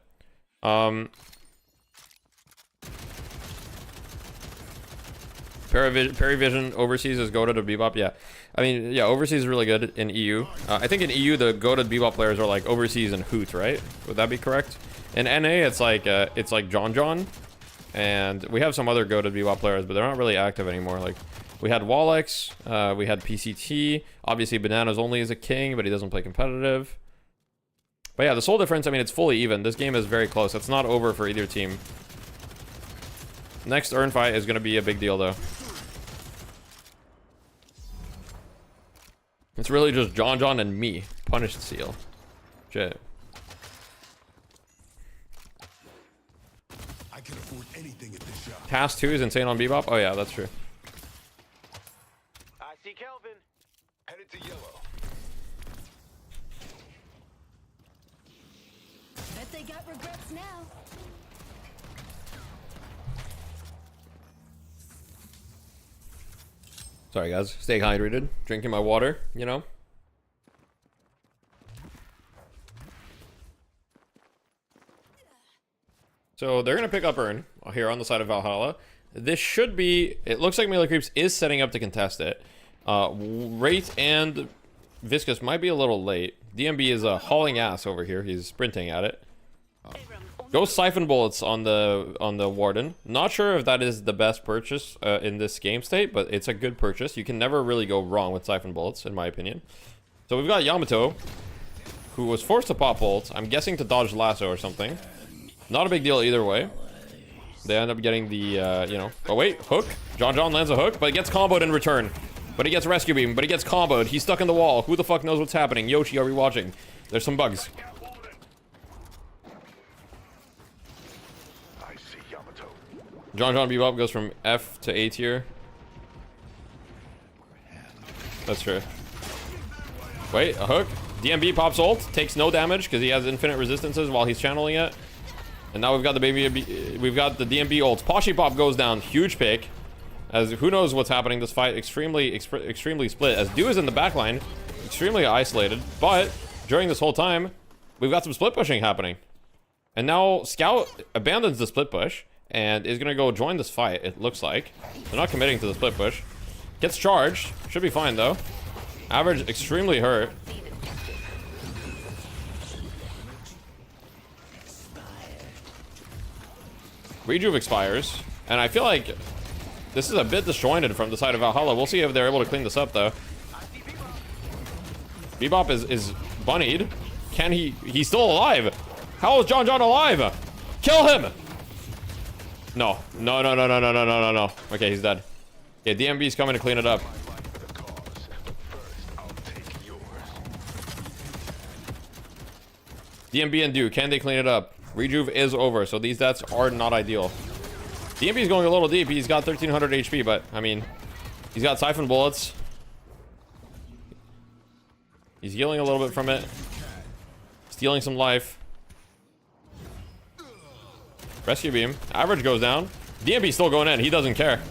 Perivision overseas is goated to Bebop. Yeah, I mean, yeah, overseas is really good in EU. I think in EU the goated Bebop players are like overseas and Hoot, right? Would that be correct? In NA it's like John John, and we have some other goated Bebop players, but they're not really active anymore. Like we had Wallex, we had PCT. Obviously Bananas only is a king, but he doesn't play competitive. But yeah, the sole difference, I mean, it's fully even. This game is very close. It's not over for either team. Next Earn fight is going to be a big deal though. It's really just John John and me. Punished Seal. Shit. I can afford anything at this shop. Task 2 is insane on Bebop. Oh yeah, that's true. I see Kelvin. Headed to yellow. Bet they got regrets now. Sorry guys, stay hydrated, drinking my water, you know. So they're gonna pick up Earn here on the side of Valhalla. This should be, it looks like Melee Creeps is setting up to contest it. Wraith and Viscous might be a little late. DMB is hauling ass over here, he's sprinting at it. Ghost Siphon Bullets on the Warden. Not sure if that is the best purchase in this game state, but it's a good purchase. You can never really go wrong with Siphon Bullets, in my opinion. So we've got Yamato, who was forced to pop ult. I'm guessing to dodge lasso or something. Not a big deal either way. They end up getting the, you know... Oh wait, hook. John John lands a hook, but he gets comboed in return. But he gets rescue beam, but he gets comboed. He's stuck in the wall. Who the fuck knows what's happening? Yoshi, are we watching? There's some bugs. John John Bebop goes from F to A tier. That's true. Wait, a hook. DMB pops ult, takes no damage because he has infinite resistances while he's channeling it. And now we've got we've got the DMB ult. Poshy Pop goes down, huge pick. As who knows what's happening. This fight extremely split. As Dew is in the backline, extremely isolated. But during this whole time, we've got some split pushing happening. And now Scout abandons the split push and is gonna go join this fight, it looks like. They're not committing to the split push. Gets charged. Should be fine though. Average extremely hurt. Rejuve expires. And I feel like this is a bit disjointed from the side of Valhalla. We'll see if they're able to clean this up though. Bebop is bunnied. Can he? He's still alive. How is John John alive? Kill him! No. No. Okay, he's dead. Okay, DMB's coming to clean it up. DMB and Dew, can they clean it up? Rejuve is over, so these deaths are not ideal. DMB's going a little deep. He's got 1300 HP, but, I mean, he's got Siphon Bullets. He's healing a little bit from it. Stealing some life. Rescue beam. Average goes down. DMB's still going in. He doesn't care.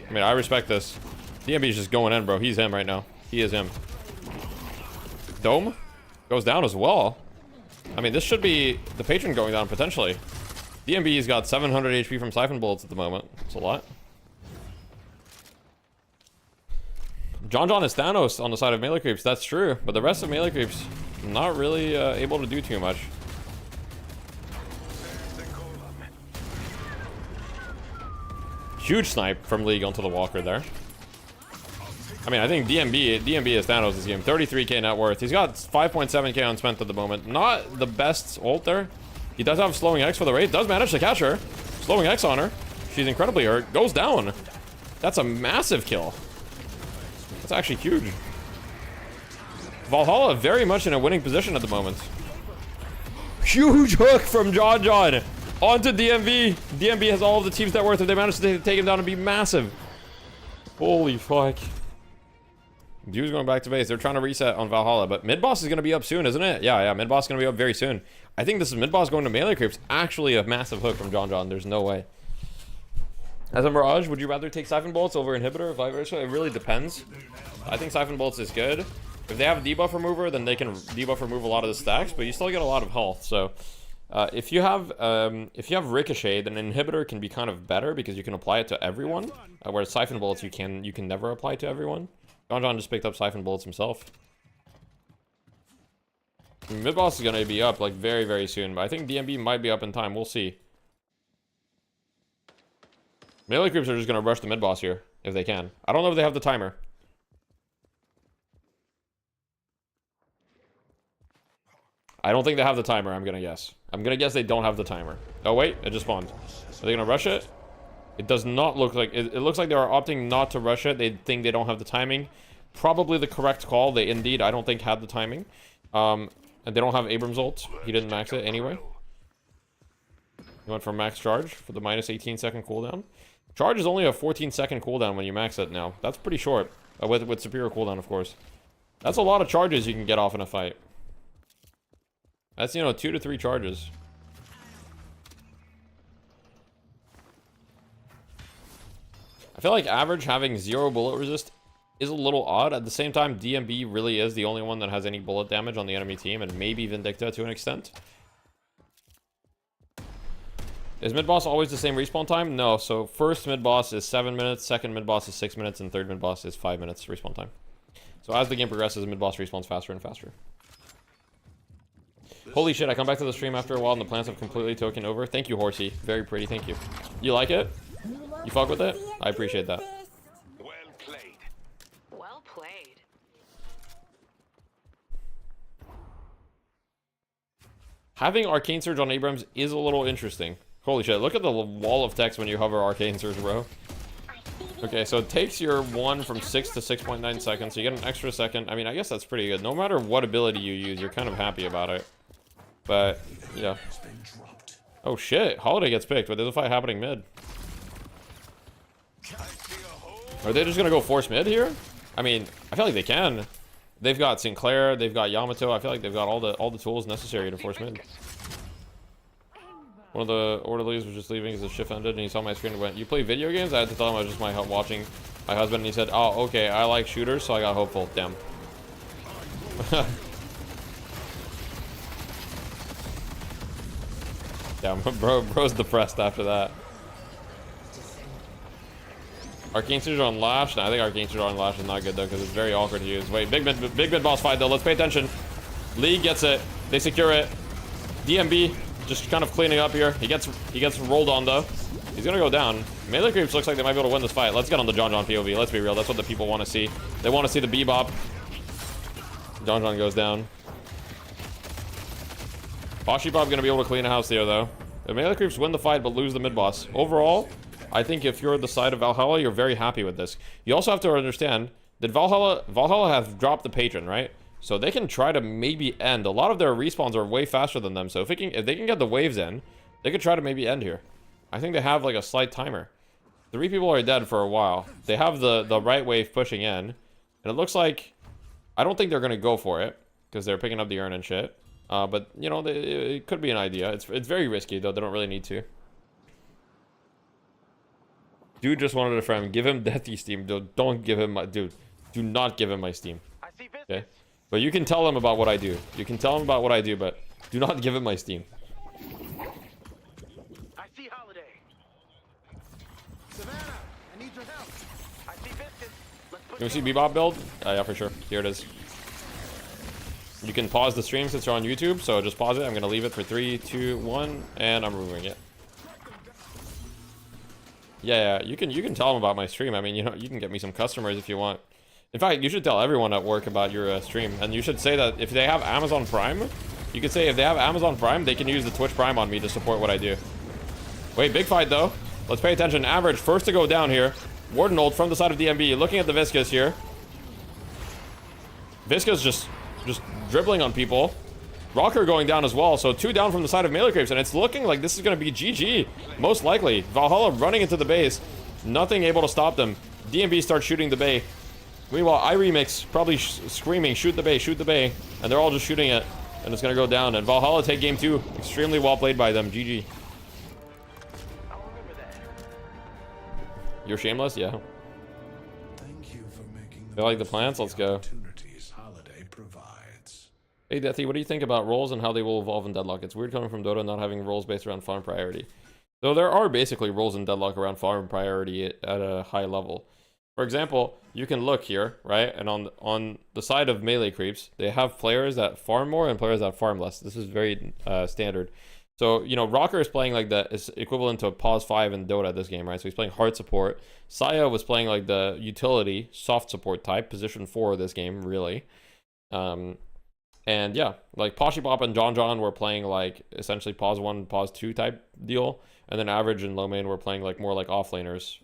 I mean, I respect this. DMB's just going in, bro. He's him right now. He is him. Dome? Goes down as well. I mean, this should be the patron going down potentially. DMB's got 700 HP from Siphon Bullets at the moment. It's a lot. John is Thanos on the side of melee creeps. That's true. But the rest of melee creeps, not really able to do too much. Huge snipe from League onto the Walker there. I mean, I think DMB is Thanos this game. 33k net worth. He's got 5.7k unspent at the moment. Not the best ult there. He does have Slowing X for the Wraith. Does manage to catch her. Slowing X on her. She's incredibly hurt. Goes down. That's a massive kill. That's actually huge. Valhalla very much in a winning position at the moment. Huge hook from John onto DMB. DMB has all of the team's net worth if they manage to take him down and be massive. Holy fuck. Dude's going back to base. They're trying to reset on Valhalla, but mid-boss is going to be up soon, isn't it? Yeah, mid-boss is going to be up very soon. I think this is mid-boss going to melee creeps. Actually a massive hook from John. There's no way. As a Mirage, would you rather take Siphon Bolts over Inhibitor or vice versa? It really depends. I think Siphon Bolts is good. If they have a debuff remover, then they can debuff remove a lot of the stacks, but you still get a lot of health. So if you have Ricochet, then Inhibitor can be kind of better because you can apply it to everyone. Whereas Siphon Bullets you can never apply to everyone. John just picked up Siphon Bullets himself. Mid boss is gonna be up like very, very soon, but I think DMB might be up in time. We'll see. Melee creeps are just gonna rush the mid boss here if they can. I don't know if they have the timer. I don't think they have the timer, I'm gonna guess. I'm gonna guess they don't have the timer. Oh wait, it just spawned. Are they gonna rush it? It does not look like it. It looks like they are opting not to rush it. They think they don't have the timing. Probably the correct call. They indeed, I don't think, had the timing. And they don't have Abrams ult. He didn't max it anyway. He went for max charge for the minus 18-second cooldown. Charge is only a 14-second cooldown when you max it now. That's pretty short. With superior cooldown, of course. That's a lot of charges you can get off in a fight. That's, 2 to 3 charges. I feel like average having 0 bullet resist is a little odd. At the same time, DMB really is the only one that has any bullet damage on the enemy team, and maybe Vindicta to an extent. Is mid-boss always the same respawn time? No. So first mid-boss is 7 minutes, second mid-boss is 6 minutes, and third mid-boss is 5 minutes respawn time. So as the game progresses, mid-boss respawns faster and faster. Holy shit, I come back to the stream after a while and the plants have completely taken over. Thank you, Horsey. Very pretty, thank you. You like it? You fuck with it? I appreciate that. Well played. Well played. Having Arcane Surge on Abrams is a little interesting. Holy shit, look at the wall of text when you hover Arcane Surge, bro. Okay, so it takes your 1 from 6 to 6.9 seconds, so you get an extra second. I mean, I guess that's pretty good. No matter what ability you use, you're kind of happy about it. But, yeah. Oh shit, Holiday gets picked, but there's a fight happening mid. Are they just gonna go force mid here? I mean, I feel like they can. They've got Sinclair, they've got Yamato. I feel like they've got all the tools necessary to force mid. One of the orderlies was just leaving as the shift ended, and he saw my screen and went, "You play video games?" I had to tell him I was just watching my husband, and he said, "Oh, okay, I like shooters," so I got hopeful. Damn. Damn, bro's depressed after that. Arcane Surge on Lash? No, I think Arcane Surge on Lash is not good though, because it's very awkward to use. Wait, big mid boss fight though. Let's pay attention. League gets it. They secure it. DMB just kind of cleaning up here. He gets rolled on though. He's gonna go down. Melee creeps looks like they might be able to win this fight. Let's get on the John POV. Let's be real. That's what the people want to see. They want to see the bebop. John goes down. Boshipop gonna be able to clean a house there though. The melee creeps win the fight but lose the mid boss. Overall, I think if you're the side of Valhalla, you're very happy with this. You also have to understand that Valhalla has dropped the patron, right? So they can try to maybe end. A lot of their respawns are way faster than them. So if they can get the waves in, they could try to maybe end here. I think they have like a slight timer. 3 people are dead for a while. They have the right wave pushing in. And it looks like, I don't think they're going to go for it because they're picking up the urn and shit. But, it could be an idea. It's very risky, though. They don't really need to. Dude just wanted a friend. Give him Deathy Steam. Don't give him my... Dude, do not give him my Steam. Okay? But you can tell him about what I do. You can tell him about what I do, but do not give him my Steam. I see Holiday. Savannah, I need your help. I see Biscuit. Let's put You see Bebop build? Yeah, for sure. Here it is. You can pause the stream since you're on YouTube, so just pause it. I'm gonna leave it for 3, 2, 1, and I'm removing it. Yeah, you can tell them about my stream. I mean, you know, you can get me some customers if you want. In fact, you should tell everyone at work about your stream, and you should say that if they have Amazon Prime, you can say if they have Amazon Prime, they can use the Twitch Prime on me to support what I do. Wait, big fight though. Let's pay attention. Average first to go down here. Warden ult from the side of DMB, looking at the Viscous here. Viscous just dribbling on people. Rocker going down as well, so 2 down from the side of Melee Creeps, and it's looking like this is going to be GG, most likely. Valhalla running into the base, nothing able to stop them. DMB starts shooting the bay. Meanwhile, iRemix probably screaming, shoot the bay, and they're all just shooting it, and it's going to go down. And Valhalla take game 2, extremely well played by them, GG. You're shameless? Yeah. Thank you for making They like the plants? Let's go. Holiday provides. Hey Deathy, what do you think about roles and how they will evolve in Deadlock? It's weird coming from Dota not having roles based around farm priority. Though there are basically roles in Deadlock around farm priority at a high level. For example, you can look here, right? And on the side of Melee Creeps, they have players that farm more and players that farm less. This is very standard. So, you know, Rocker is playing like the is equivalent to Pause 5 in Dota this game, right? So he's playing hard support. Saya was playing like the utility, soft support type, position 4 this game, really. And yeah, like Poshy Pop and John were playing like essentially Pause 1, Pause 2 type deal. And then Average and Low Main were playing like more like offlaners.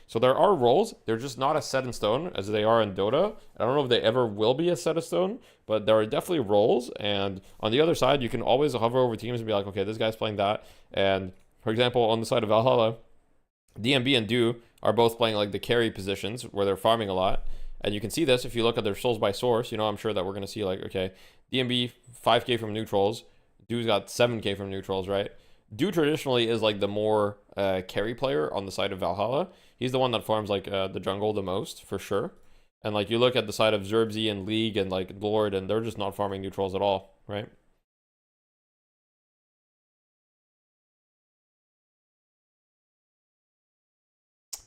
So there are roles. They're just not as set in stone as they are in Dota. I don't know if they ever will be a set in stone, but there are definitely roles. And on the other side, you can always hover over teams and be like, okay, this guy's playing that. And for example, on the side of Valhalla, DMB and Do are both playing like the carry positions where they're farming a lot. And you can see this if you look at their souls by source. You know, I'm sure that we're going to see like, okay, DMB 5k from neutrals. Do's got 7k from neutrals, right? Do traditionally is like the more carry player on the side of Valhalla. He's the one that farms like the jungle the most, for sure. And like you look at the side of Zerbzy and League and like Lord, and they're just not farming neutrals at all, right?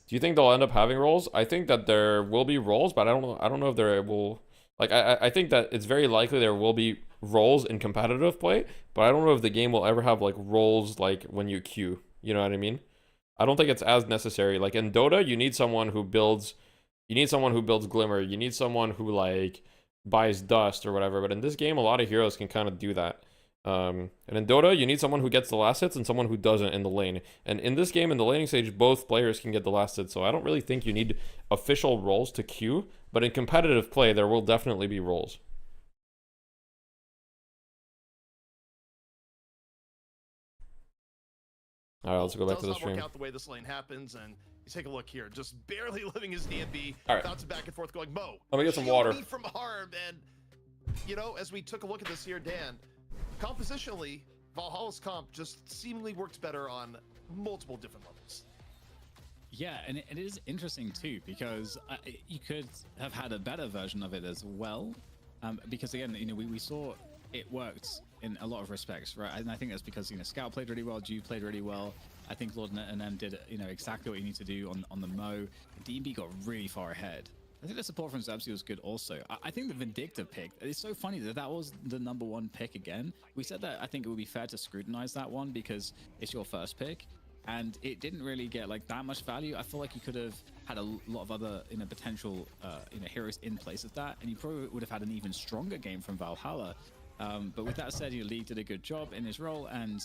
Do you think they'll end up having roles? I think that there will be roles, but I don't know if there will. Like I think that it's very likely there will be roles in competitive play, but I don't know if the game will ever have like roles like when you queue. You know what I mean? I don't think it's as necessary. Like in Dota, you need someone who builds Glimmer. You need someone who like buys Dust or whatever. But in this game, a lot of heroes can kind of do that. And in Dota, you need someone who gets the last hits and someone who doesn't in the lane. And in this game, in the laning stage, both players can get the last hits. So I don't really think you need official roles to queue. But in competitive play, there will definitely be roles. All right, let's go back to the stream. Work out the way this lane happens, and you take a look here, just barely living his DMB, all right, bouncing back and forth, going, Mo, let me get some water. Me from harm, and you know, as we took a look at this here, Dan, compositionally, Valhalla's comp just seemingly works better on multiple different levels. Yeah, and it is interesting too, because you could have had a better version of it as well, because again, you know, we saw it worked in a lot of respects, right? And I think that's because, you know, Scout played really well, Jew played really well. I think Lord and M did, you know, exactly what you need to do on the Mo. DMB got really far ahead. I think the support from Zerbzy was good also. I think the Vindictive pick, it's so funny that was the #1 pick again. We said that I think it would be fair to scrutinize that one because it's your first pick, and it didn't really get like that much value. I feel like you could have had a lot of other, you know, potential, you know, heroes in place of that, and you probably would have had an even stronger game from Valhalla. But with that said, League did a good job in his role, and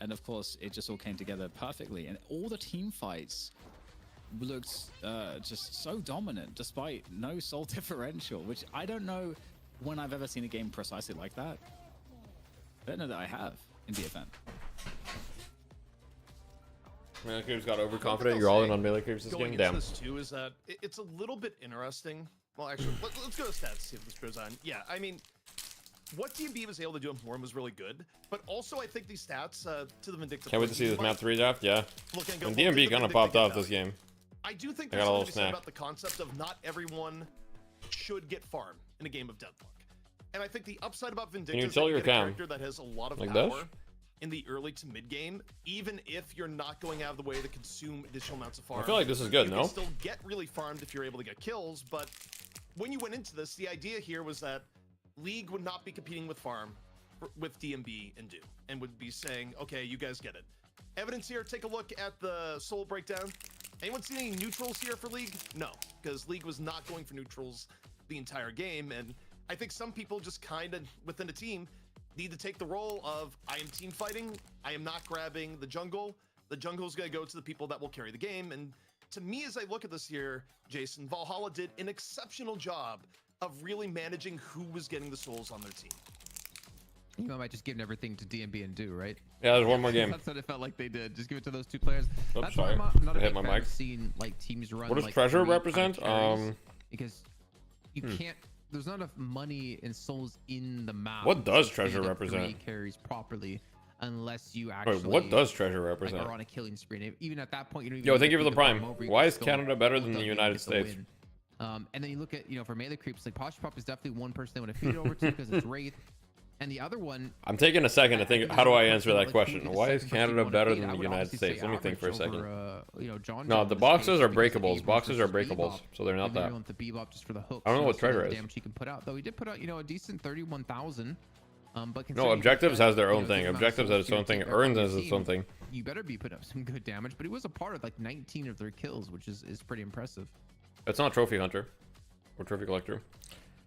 of course it just all came together perfectly, and all the team fights looked just so dominant despite no soul differential, which I don't know when I've ever seen a game precisely like that. I don't know that I have in the event. Melee Creeps got overconfident. You're all in on Melee Creeps this game? Damn. This too is that it's a little bit interesting. Well, actually, let's go to stats, see if this goes on. Yeah, I mean, what DMB was able to do in Forum was really good, but also I think these stats to the Vindictive. Can't wait to see this map 3 draft. Yeah. And DMB kind of popped off this game. I do think there's something to say about the concept of not everyone should get farm in a game of Deadlock. And I think the upside about Can you Vindicta is tell that you your get a cam? character that has a lot of Like power this? in the early to mid game, even if you're not going out of the way to consume additional amounts of farm. I feel like this is good, you no? can still get really farmed if you're able to get kills, but when you went into this, the idea here was that League would not be competing with farm with DMB and Do, and would be saying, okay, you guys get it. Evidence here, take a look at the soul breakdown. Anyone see any neutrals here for League? No, because League was not going for neutrals the entire game, and I think some people just kind of, within a team, need to take the role of, I am team fighting, I am not grabbing the jungle is going to go to the people that will carry the game, and to me, as I look at this here, Jason, Valhalla did an exceptional job of really managing who was getting the souls on their team. You know, I might just give everything to DMB and Do, right? Yeah, there's one more game. That's what it felt like they did. Just give it to those two players. Oops, That's sorry. why I'm not a I hit big my fan mic. of seeing like teams run. What does like treasure 3 kind of represent? carries, because you can't. There's not enough money and souls in the map. What does to treasure get represent? 3 carries properly, unless you actually. Wait, what does treasure like, represent? are on a killing spree. And even at that point, you don't even. Yo, need thank to you for the pick prime. over, you Why can is still Canada better hold than up the and United get States? win. And then you look at, for melee creeps, like Posh Pop is definitely one person they want to feed it over to because it's Wraith. And the other one, I'm taking a second to think, how do I answer that question? Why is Canada better feed? than I the would United honestly say States? Let me think for a second. John No, in the this boxes case, are because the breakables. Bebop Boxes are versus breakables, Bebop. so they're not Maybe that. want the Bebop just for the hooks. I don't know what see treasure the is. damage he can put out, though he did put out, a decent 31,000. But No, considering objectives that, has their own the thing. amount of Objectives souls has its own you thing. take Earns from has your its own team, thing. You better be putting up some good damage, but he was a part of like 19 of their kills, which is pretty impressive. It's not trophy hunter or trophy collector.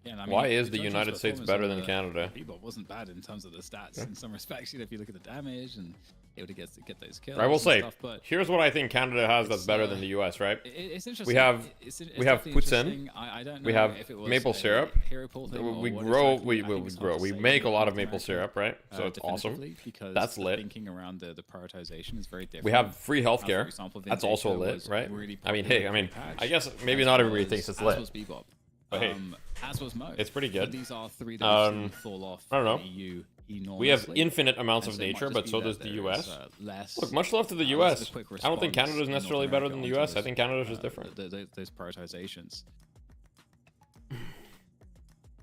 Yeah, and I mean, Why is the Judge's United States performance better on than the Canada? Bebop wasn't bad in terms of the stats Yeah. in some respects. If you look at the damage and able to get those kills. I will and say, stuff, but here's what I think Canada has that's better than the US, right? It's interesting. We have It's poutine. interesting. I don't know We have if it was maple a syrup. hero pool thing or We what grow. exactly. I think it's hard to We say make a in lot of North maple America, syrup, right? So it's awesome. definitively, because That's the lit. thinking around the prioritization is very different. We have free For healthcare. example, That's also Vindicta lit, was right? really I mean, popular hey, I mean, pre-patch, I guess maybe as not everybody was- thinks it's as lit. was Bebop. But hey, As was Mo. it's pretty But good. these are 3 that we've seen fall off I don't know. in the EU We have enormously. infinite amounts And of so it might nature, just but be so that does the there US. is, less, Look, much love to the less US. of a quick I don't think response Canada is in North necessarily better America than the onto US. I think Canada's just different. Those prioritizations.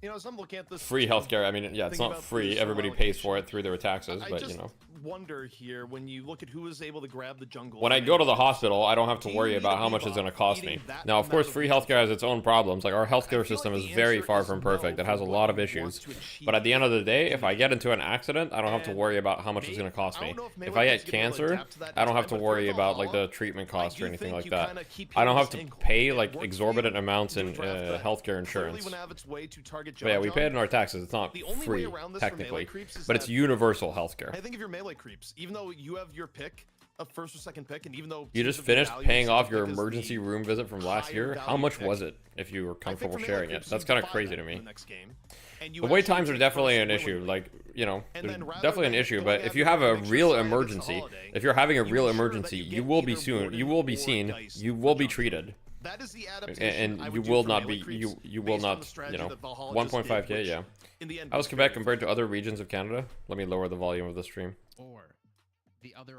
As I'm looking at this, Free healthcare. I mean, yeah, it's thinking not about free. this Everybody allocation, pays for it through their taxes, I but just you know. wonder here when you look at who is able to grab the jungle. When I go to the hospital, I don't have to worry about how much it's going to cost me. Now, of course, free healthcare has its own problems. Like, our healthcare system is very far from perfect. It has a lot of issues. But at the end of the day, if I get into an accident, I don't have to worry about how much it's going to cost me. If I get cancer, I don't have to worry about, like, the treatment costs or anything like that. I don't have to pay, like, exorbitant amounts in healthcare insurance. But yeah, we pay it in our taxes. It's not free, technically. But it's universal healthcare. I think if you're melee creeps, even though you have your pick of first or second pick, and even though You just finished paying off your emergency room visit from last year. How much was it, if you were comfortable sharing it? That's kind of crazy to me. The wait times are definitely an issue. Like, they're definitely an issue. But if you have a real emergency, if you're having a real emergency, you will be seen, you will be treated. That is the and you will not be, you will not, 1.5k, yeah. How is Quebec compared to other regions of Canada? Let me lower the volume of the stream.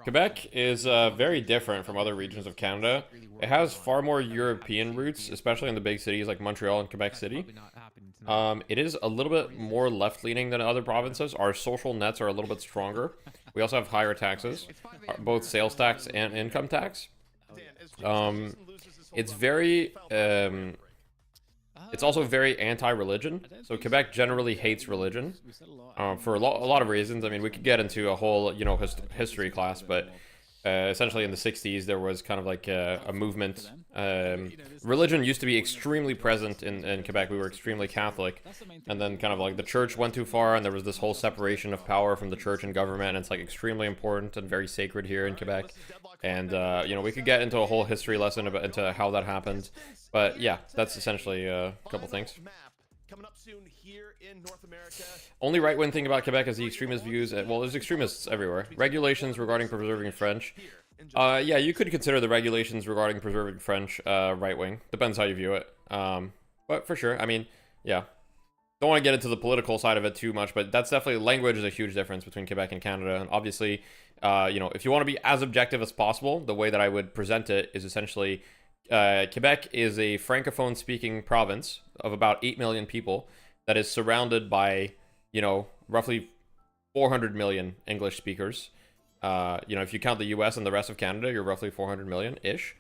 Quebec is very different from other regions of Canada. It has far more European roots, especially in the big cities like Montreal and Quebec City. It is a little bit more left-leaning than other provinces. Our social nets are a little bit stronger. We also have higher taxes, both sales tax and income tax. It's very... it's also very anti-religion. So Quebec generally hates religion for a lot of reasons. I mean, we could get into a whole, history class, but essentially in the 60s, there was kind of like a movement. Religion used to be extremely present in Quebec. We were extremely Catholic. And then kind of like the church went too far, and there was this whole separation of power from the church and government. And it's like extremely important and very sacred here in Quebec. And, we could get into a whole history lesson into how that happened. But yeah, that's essentially a couple things. Coming up soon here in North America. Only right-wing thing about Quebec is the extremist views. Well, there's extremists everywhere. Regulations regarding preserving French. Yeah, you could consider the regulations regarding preserving French right-wing. Depends how you view it. But for sure, I mean, yeah. Don't want to get into the political side of it too much, but that's definitely, language is a huge difference between Quebec and Canada. And obviously, if you want to be as objective as possible, the way that I would present it is essentially... Quebec is a francophone speaking province of about 8 million people. that is surrounded by, you know, roughly 400 million English speakers. You know, if you count the US and the rest of Canada, you're roughly 400 million-ish.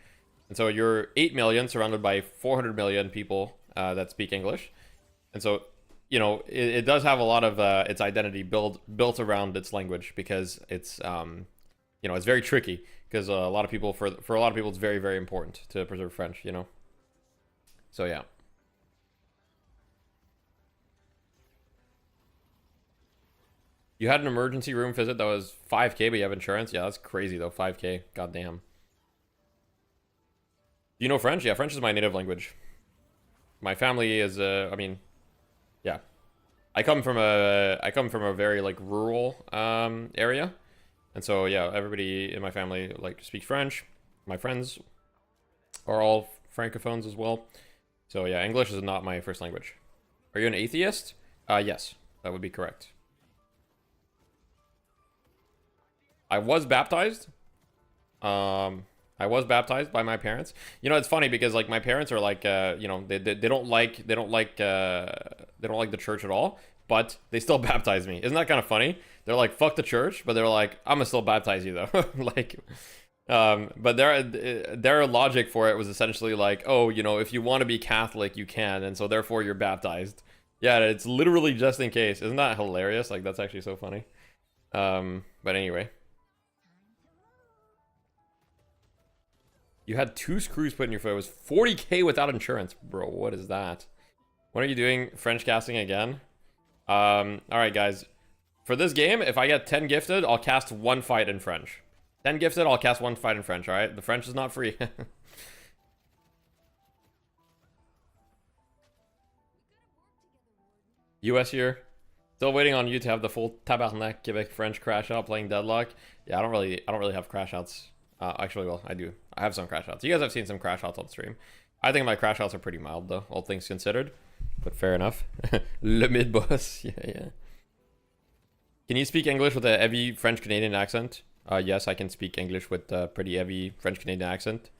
And so you're 8 million surrounded by 400 million people that speak English. And so, you know, it does have a lot of its identity built around its language, because it's, you know, it's very tricky, because a lot of people, for a lot of people, it's very, very important to preserve French, you know? So, yeah. You had an emergency room visit that was 5K, but you have insurance? Yeah, that's crazy, though. 5K. Goddamn. Do you know French? Yeah, French is my native language. My family is, I mean, yeah. I come from a very, like, rural area. And so, yeah, everybody in my family, like, speaks French. My friends are all francophones as well. So, yeah, English is not my first language. Are you an atheist? Yes, that would be correct. I was baptized. I was baptized by my parents. You know, it's funny because, like, my parents are like, you know, they don't like the church at all, but they still baptize me. Isn't that kind of funny? They're like, fuck the church, but they're like, I'm gonna still baptize you though. Like, but their logic for it was essentially like, oh, you know, if you want to be Catholic, you can, and so therefore you're baptized. Yeah, it's literally just in case. Isn't that hilarious? Like, that's actually so funny. But anyway. You had 2 screws put in your foot. It was 40K without insurance. Bro, what is that? When are you doing French casting again? Alright, guys. For this game, if I get 10 gifted, I'll cast 1 fight in French. 10 gifted, I'll cast 1 fight in French, alright? The French is not free. US here. Still waiting on you to have the full Tabarnak Quebec French crash out playing Deadlock. Yeah, I don't really have crash outs. Actually, well, I do. I have some crash outs. You guys have seen some crash outs on stream. I think my crash outs are pretty mild, though, all things considered. But fair enough. Le mid boss. Yeah. Can you speak English with a heavy French-Canadian accent? Yes, I can speak English with a pretty heavy French-Canadian accent.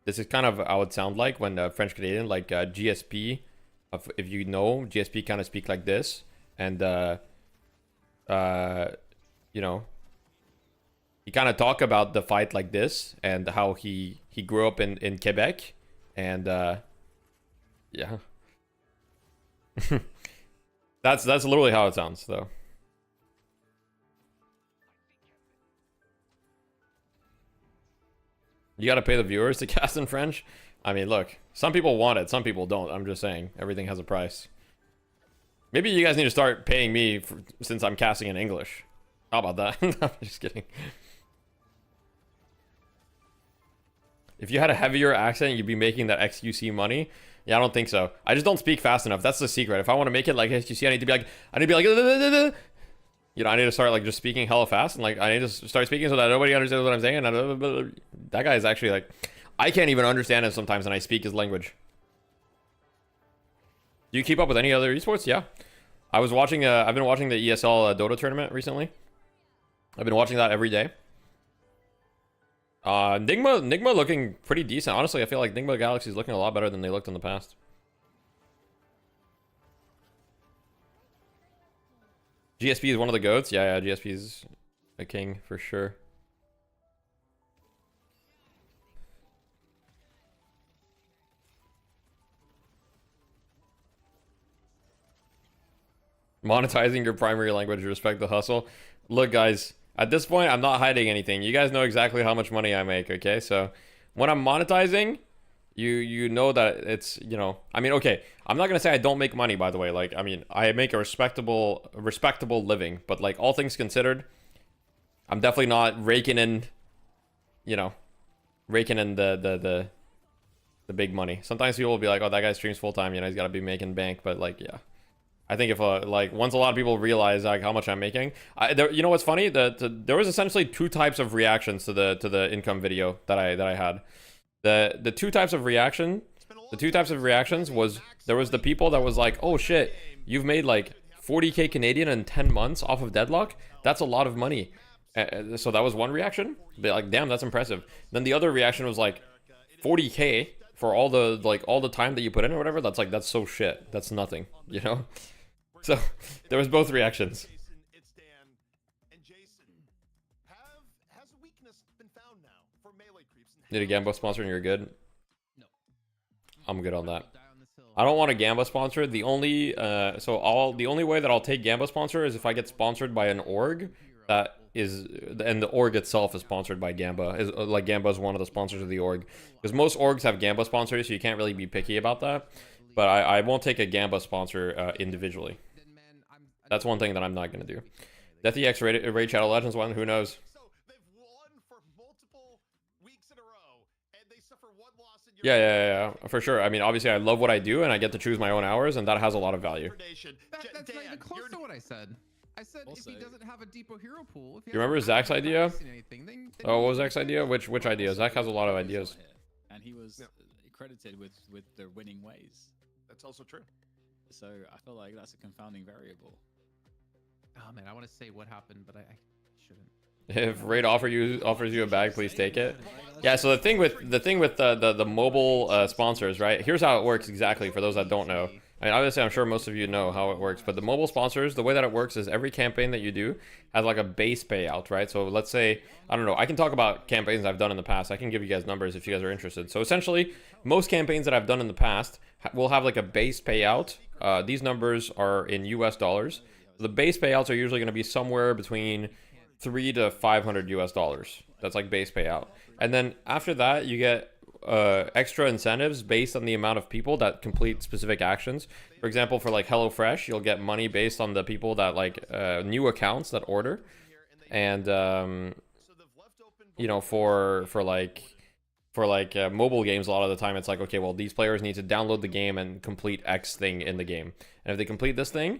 This is kind of how it sounds like when French-Canadian, like GSP, if you know, GSP kind of speak like this. And, you know, he kind of talk about the fight like this and how he grew up in Quebec, and yeah. that's literally how it sounds though. You gotta pay the viewers to cast in French. I mean, look, some people want it, some people don't. I'm just saying, everything has a price. Maybe you guys need to start paying me since I'm casting in English. How about that? I'm just kidding. If you had a heavier accent, you'd be making that XQC money. Yeah, I don't think so. I just don't speak fast enough. That's the secret. If I want to make it like XQC, I need to be like, you know, I need to start like just speaking hella fast, and like I need to start speaking so that nobody understands what I'm saying. And that guy is actually like, I can't even understand him sometimes, and I speak his language. Do you keep up with any other esports? Yeah, I was watching. I've been watching the ESL Dota tournament recently. I've been watching that every day. Nigma looking pretty decent. Honestly, I feel like Nigma Galaxy is looking a lot better than they looked in the past. GSP is one of the GOATs. Yeah, GSP is a king for sure. Monetizing your primary language, respect the hustle. Look, guys. At this point, I'm not hiding anything. You guys know exactly how much money I make, okay? So, when I'm monetizing, you know that it's, you know... I mean, okay, I'm not gonna say I don't make money, by the way. Like, I mean, I make a respectable living. But, like, all things considered, I'm definitely not raking in, you know... Raking in the big money. Sometimes people will be like, oh, that guy streams full-time, you know, he's gotta be making bank. But, like, yeah. I think if like once a lot of people realize like how much I'm making, you know what's funny? There was essentially 2 types of reactions to the income video that I had. The 2 types of reactions was, there was the people that was like, oh shit, you've made like 40K Canadian in 10 months off of Deadlock. That's a lot of money. So that was one reaction. Be like, damn, that's impressive. Then the other reaction was like, 40K for all the time that you put in or whatever, that's so shit. That's nothing, you know? So there was both reactions. Need a Gambo sponsor and you're good? No. I'm good on that. I don't want a Gambo sponsor. The only the only way that I'll take Gambo sponsor is if I get sponsored by an org that is, and the org itself is sponsored by Gamba. Is like Gamba is one of the sponsors of the org. Because most orgs have Gamba sponsors, so you can't really be picky about that. But I won't take a Gamba sponsor individually. That's one thing that I'm not gonna do. Deathy X Raid Shadow Legends one, who knows? Yeah, for sure. I mean, obviously, I love what I do, and I get to choose my own hours, and that has a lot of value. That's not even close to what I said. I said also, if he doesn't have a depot hero pool... If you remember Zach's idea? Oh, what was Zach's idea? Which idea? Zach has a lot of ideas. And he was credited with the winning ways. That's also true. So I feel like that's a confounding variable. Oh, man, I want to say what happened, but I shouldn't. If Raid offers you a bag, please take it. Yeah, so the thing with the mobile sponsors, right? Here's how it works exactly for those that don't know. I mean, obviously, I'm sure most of you know how it works, but the mobile sponsors, the way that it works is every campaign that you do has like a base payout, right? So let's say, I don't know, I can talk about campaigns I've done in the past. I can give you guys numbers if you guys are interested. So essentially, most campaigns that I've done in the past will have like a base payout. These numbers are in US dollars. The base payouts are usually going to be somewhere between $300 to $500 US. That's like base payout. And then after that, you get extra incentives based on the amount of people that complete specific actions. For example, for like HelloFresh, you'll get money based on the people that like new accounts that order. And you know, for mobile games, a lot of the time it's like, okay, well, these players need to download the game and complete X thing in the game. And if they complete this thing,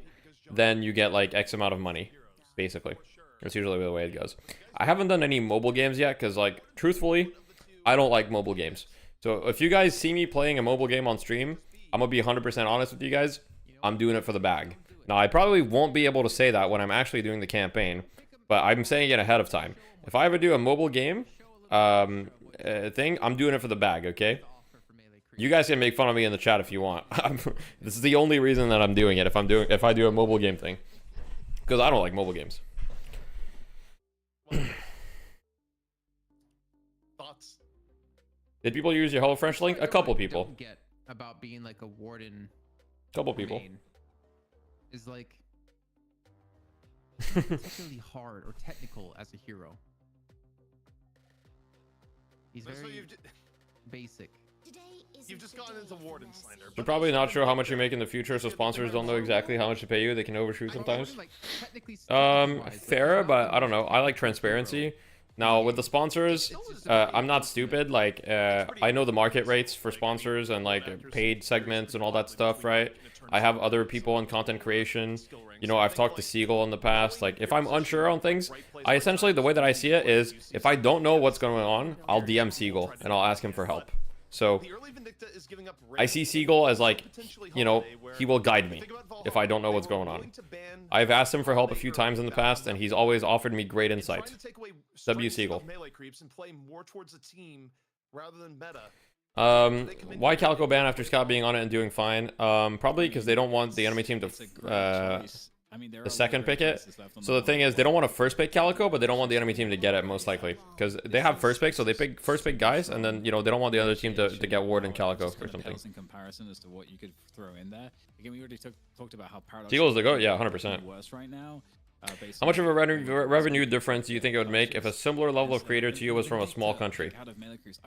then you get like X amount of money, basically. That's usually the way it goes. I haven't done any mobile games yet because, like, truthfully, I don't like mobile games. So if you guys see me playing a mobile game on stream, I'm going to be 100% honest with you guys. I'm doing it for the bag. Now, I probably won't be able to say that when I'm actually doing the campaign, but I'm saying it ahead of time. If I ever do a mobile game thing, I'm doing it for the bag, okay? You guys can make fun of me in the chat if you want. This is the only reason that I'm doing it if I do a mobile game thing. Because I don't like mobile games. Thoughts? Did people use your HelloFresh link? A couple people. Don't get about being like a warden. Couple people. Is like particularly hard or technical as a hero. He's very basic. You've just gone into warden slander. They're probably not sure how much you make in the future, so sponsors don't know exactly how much to pay you. They can overshoot sometimes. Fair, but I don't know. I like transparency. Now, with the sponsors, I'm not stupid. Like, I know the market rates for sponsors and, like, paid segments and all that stuff, right? I have other people in content creation. You know, I've talked to Seagull in the past. Like, if I'm unsure on things, I essentially, the way that I see it is, if I don't know what's going on, I'll DM Seagull and I'll ask him for help. So, I see Seagull as, like, you know, he will guide me if I don't know what's going on. I've asked him for help a few times in the past, and he's always offered me great insight. W Seagull. Why Calico ban after Scott being on it and doing fine? Probably because they don't want the enemy team to the second pick it. So the thing is, they don't want to first pick Calico, but they don't want the enemy team to get it, most likely. Because they have first pick, so they pick first pick guys, and then, you know, they don't want the other team to get Ward and Calico or something. In comparison as to what you could throw in there. Again, we already talked about how Paradox Seagull's the GOAT, yeah, 100%. Worse right now. How much of a revenue difference do you think it would make if a similar level of creator to you was from a small country?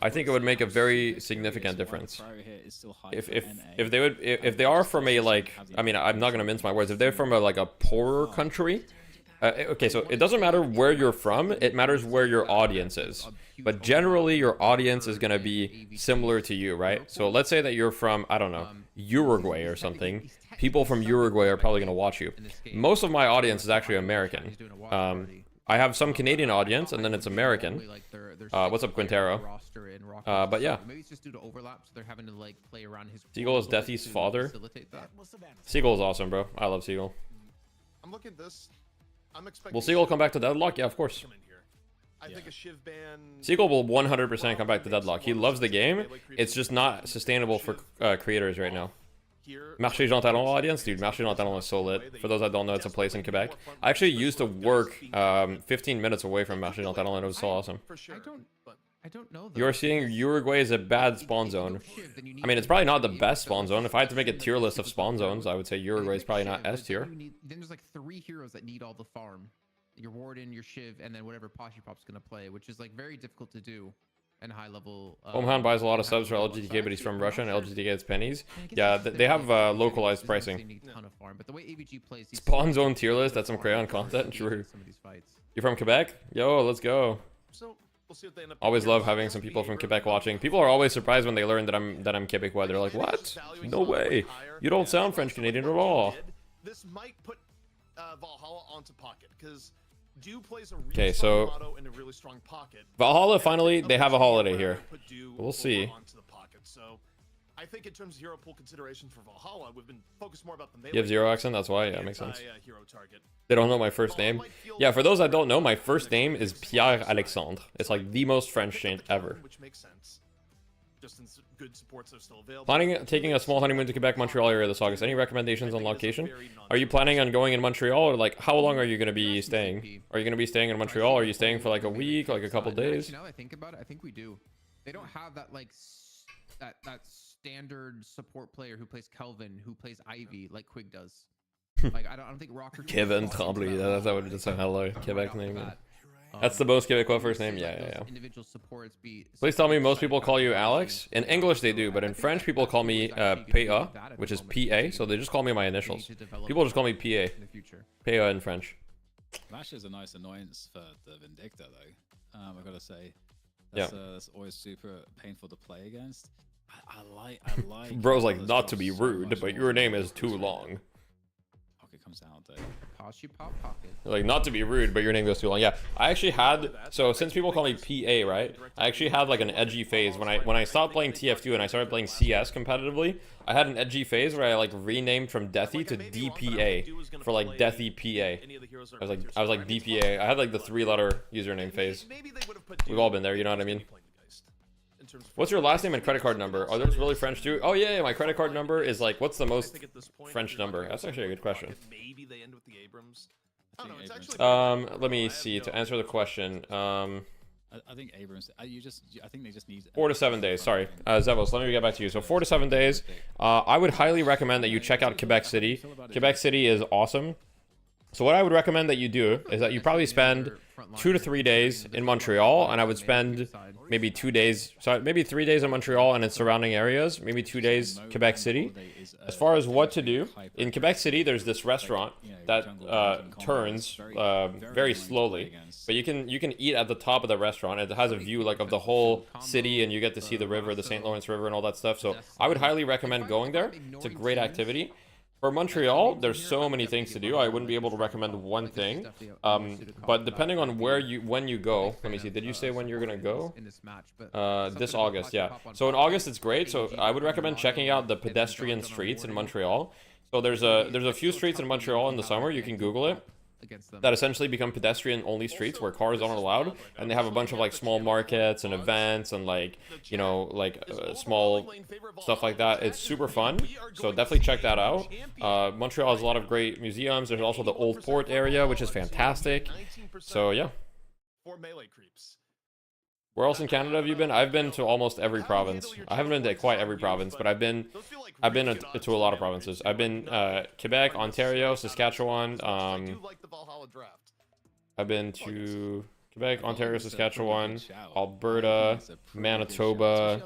I think it would make a very significant difference. If they are from a, like, I mean, I'm not gonna mince my words. If they're from a, like, a poorer country, okay, so it doesn't matter where you're from. It matters where your audience is. But generally, your audience is gonna be similar to you, right? So let's say that you're from, I don't know, Uruguay or something. People from Uruguay are probably going to watch you. Most of my audience is actually American. I have some Canadian audience, and then it's American. What's up, Quintero? But yeah. Seagull is Deathy's father. Seagull is awesome, bro. I love Seagull. I'm looking at this. I'm expecting. Will Seagull come back to Deadlock? Yeah, of course. I think a Shiv ban. Sequel will 100% come back to Deadlock. He loves the game. It's just not sustainable for creators right now. Marché Jean Talon audience, dude. Marché Jean Talon is so lit. For those that don't know, it's a place in Quebec. I actually used to work 15 minutes away from Marché Jean Talon, and it was so awesome. I don't know. Though. You're seeing Uruguay as a bad spawn zone. I mean, it's probably not the best spawn zone. If I had to make a tier list of spawn zones, I would say Uruguay is probably not S tier. Then there's like 3 heroes that need all the farm. Your Warden, your Shiv, and then whatever Poshi Pop's gonna play, which is like very difficult to do in high level. Homehound buys a lot of subs for LGTK, but he's from Russia, and LGTK gets pennies. Yeah, they have localized pricing. Spawn zone tier list, that's some crayon content. True. You're from Quebec? Yo, let's go. Always love having some people from Quebec watching. People are always surprised when they learn that I'm Quebecois. They're like, what? No way. You don't sound French Canadian at all. This might put Valhalla onto pocket because plays a okay, so in a really strong pocket. Valhalla finally they have a holiday here. We'll see. So I think in terms of hero pool consideration for Valhalla, we've been focused more about the melee. You have 0 accent, that's why. Yeah, makes sense. They don't know my first name. Yeah, for those that don't know, my first name is Pierre Alexandre. It's like the most French name ever. Which makes sense. Just since good supports are still available. Planning taking a small honeymoon to Quebec, Montreal area this August. Any recommendations on location? Are you planning on going in Montreal, or like how long are you going to be staying? Are you going to be staying in Montreal? Are you staying for like a week, like a couple days? Now that I think about it, I think we do. They don't have that like that standard support player who plays Kelvin, who plays Ivy like Quig does. Like I don't think Rocker. Kevin Tremblay. That's what it's a hello Quebec name. That's the most Quebecois first name. Yeah. Individual supports be. Please tell me most people call you Alex. In English they do, but in French people call me PA, which is PA. So they just call me my initials. People just call me PA. PA in French. Lash is a nice annoyance for the Vindicta though. I gotta say. That's always super painful to play against. I like. Bro's like, not to be rude, but your name is too long. Pocket comes out though. Pocket. Like, not to be rude, but your name goes too long. Yeah, I actually had, so since people call me PA, right? I actually had like an edgy phase when I stopped playing TF2 and I started playing CS competitively. I had an edgy phase where I like renamed from Deathy to DPA for like Deathy PA. I was like DPA. I had like the 3-letter username phase. We've all been there, you know what I mean? What's your last name and credit card number? Are those really French too? Oh yeah, my credit card number is like, what's the most French number? That's actually a good question. Maybe they end with the Abrams. Let me see, to answer the question. I think Abrams. I think they just need 4 to 7 days. Sorry, Zevos. Let me get back to you. So 4 to 7 days. I would highly recommend that you check out Quebec City. Quebec City is awesome. So what I would recommend that you do is that you probably spend 2 to 3 days in Montreal, and I would spend maybe 2 days, sorry, maybe 3 days in Montreal and its surrounding areas, maybe 2 days Quebec City. As far as what to do, in Quebec City, there's this restaurant that turns very slowly, but you can eat at the top of the restaurant. It has a view like of the whole city, and you get to see the river, the St. Lawrence River, and all that stuff. So I would highly recommend going there. It's a great activity. For Montreal, there's so many things to do. I wouldn't be able to recommend one thing. But depending on when you go, let me see. Did you say when you're gonna go? This August, yeah. So in August, it's great. So I would recommend checking out the pedestrian streets in Montreal. So there's a few streets in Montreal in the summer. You can Google it. That essentially become pedestrian-only streets where cars aren't allowed, and they have a bunch of like small markets and events and like, you know, like small stuff like that. It's super fun, so definitely check that out. Montreal has a lot of great museums. There's also the Old Port area, which is fantastic. So yeah. Where else in Canada have you been? I've been to almost every province. I haven't been to quite every province, but I've been to a lot of provinces. I've been Quebec, Ontario, Saskatchewan. I've been to Quebec, Ontario, Saskatchewan, Alberta, Manitoba,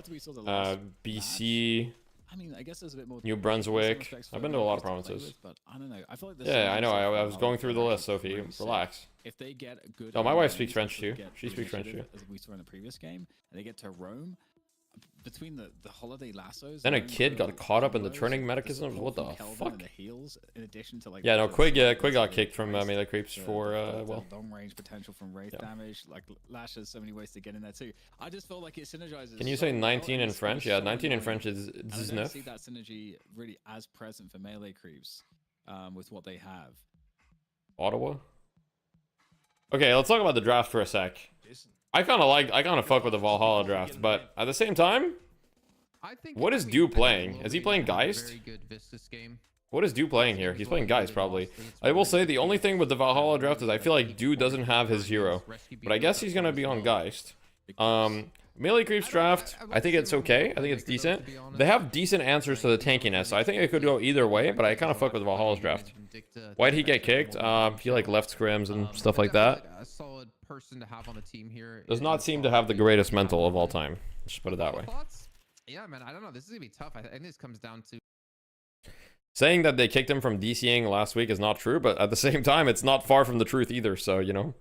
BC. I mean, I guess there's a bit more New Brunswick. I've been to a lot of provinces. But I don't know. I feel like yeah, I know. I was going through the list, Sophie. Relax. If they get a good. Oh, my wife speaks French too. She speaks French too. As we saw in the previous game, and they get to Rome. Between the holiday lassos. Then a kid got caught up in the turning mechanisms. What the fuck? In addition to like. Yeah, no. Quig got kicked from melee creeps for well. Long range potential from wraith damage. Like Lash has so many ways to get in there too. I just feel like it synergizes. Can you say 19 in French? Yeah, 19 in French is 19. I don't see that synergy really as present for melee creeps, with what they have. Ottawa. Okay, let's talk about the draft for a sec. I kind of fuck with the Valhalla draft, but at the same time, what is Dew playing? Is he playing Geist? What is Dew playing here? He's playing Geist, probably. I will say the only thing with the Valhalla draft is I feel like Dew doesn't have his hero, but I guess he's gonna be on Geist. Melee creeps draft, I think it's okay. I think it's decent. They have decent answers to the tankiness, so I think it could go either way, but I kind of fuck with Valhalla's draft. Why'd he get kicked? He like left scrims and stuff like that. A solid person to have on the team here. Does not seem to have the greatest mental of all time. Just put it that way. Yeah, man, I don't know. This is gonna be tough. I think this comes down to saying that they kicked him from DCing last week is not true, but at the same time, it's not far from the truth either, so, you know.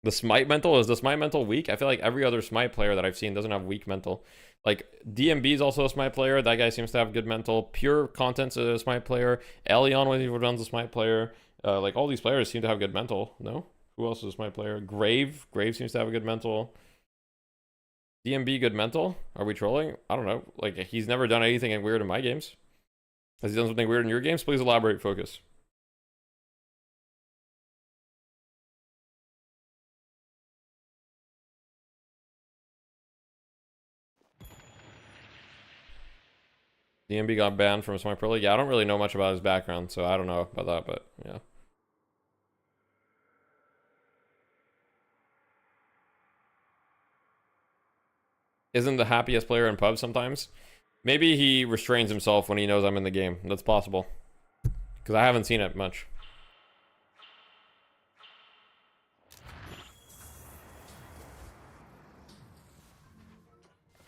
The Smite mental, is the Smite mental weak? I feel like every other Smite player that I've seen doesn't have weak mental. Like, DMB is also a Smite player. That guy seems to have good mental. Pure Content's a Smite player. Elion, when he runs, a Smite player. Like, all these players seem to have good mental. No? Who else is a Smite player? Grave seems to have a good mental. DMB good mental? Are we trolling? I don't know. Like, he's never done anything weird in my games. Has he done something weird in your games? Please elaborate, focus. DMB got banned from Smite Pro League. Yeah, I don't really know much about his background, so I don't know about that, but yeah. Isn't the happiest player in pubs sometimes? Maybe he restrains himself when he knows I'm in the game. That's possible. Because I haven't seen it much.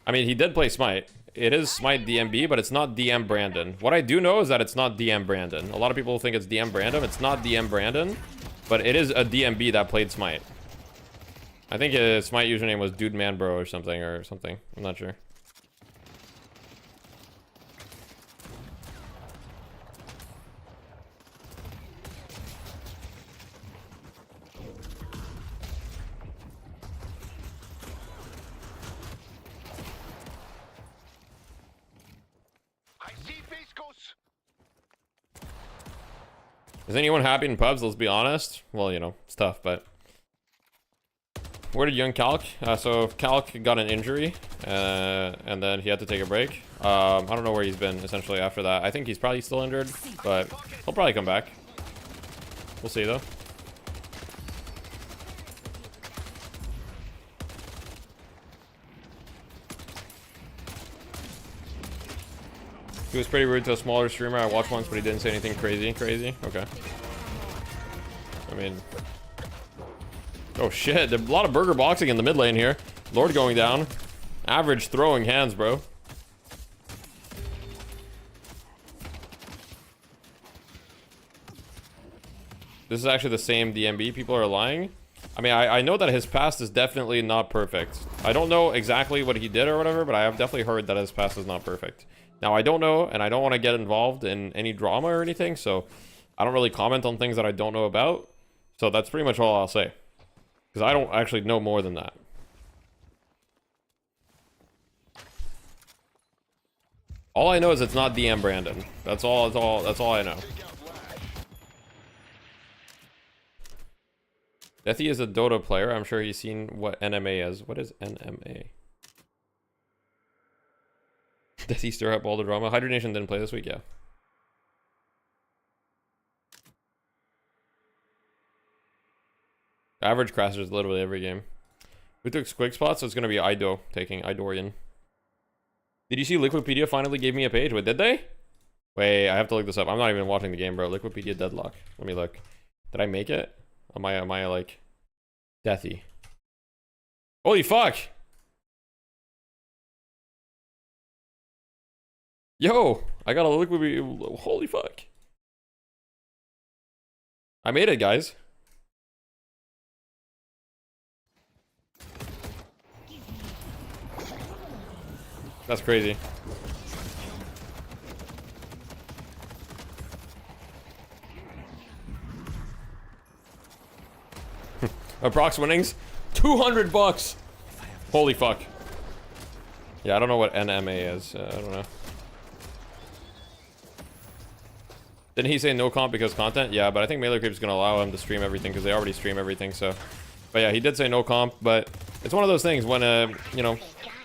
I mean, he did play Smite. It is Smite DMB, but it's not DM Brandon. What I do know is that it's not DM Brandon. A lot of people think it's DM Brandon. It's not DM Brandon, but it is a DMB that played Smite. I think his Smite username was Dude Man Bro or something. I'm not sure. Is anyone happy in pubs? Let's be honest. Well, you know, it's tough, but... Where did young Calc? So Calc got an injury, and then he had to take a break. I don't know where he's been, essentially, after that. I think he's probably still injured, but he'll probably come back. We'll see, though. He was pretty rude to a smaller streamer I watched once, but he didn't say anything crazy. Okay. I mean... Oh shit, there's a lot of burger boxing in the mid lane here. Lord going down. Average throwing hands, bro. This is actually the same DMB. People are lying. I mean, I know that his past is definitely not perfect. I don't know exactly what he did or whatever, but I have definitely heard that his past is not perfect. Now, I don't know, and I don't want to get involved in any drama or anything, so I don't really comment on things that I don't know about. So that's pretty much all I'll say. Because I don't actually know more than that. All I know is it's not DM Brandon. That's all I know. Deathy is a Dota player. I'm sure he's seen what NMA is. What is NMA? Does he stir up all the drama? Hydration didn't play this week, yeah. Average crashers literally every game. We took Squig Spot, so it's gonna be Ido taking Idorian. Did you see Liquipedia finally gave me a page? Wait, did they? Wait, I have to look this up. I'm not even watching the game, bro. Liquipedia deadlock. Let me look. Did I make it? Am I like Deathy? Holy fuck! Yo, I got a Liquipedia. Holy fuck! I made it, guys. That's crazy. Prox winnings, $200. Holy fuck. Yeah, I don't know what NMA is. I don't know. Didn't he say no comp because content? Yeah, but I think Melee Creep's gonna allow him to stream everything because they already stream everything. So But yeah, he did say no comp, but it's one of those things when, you know,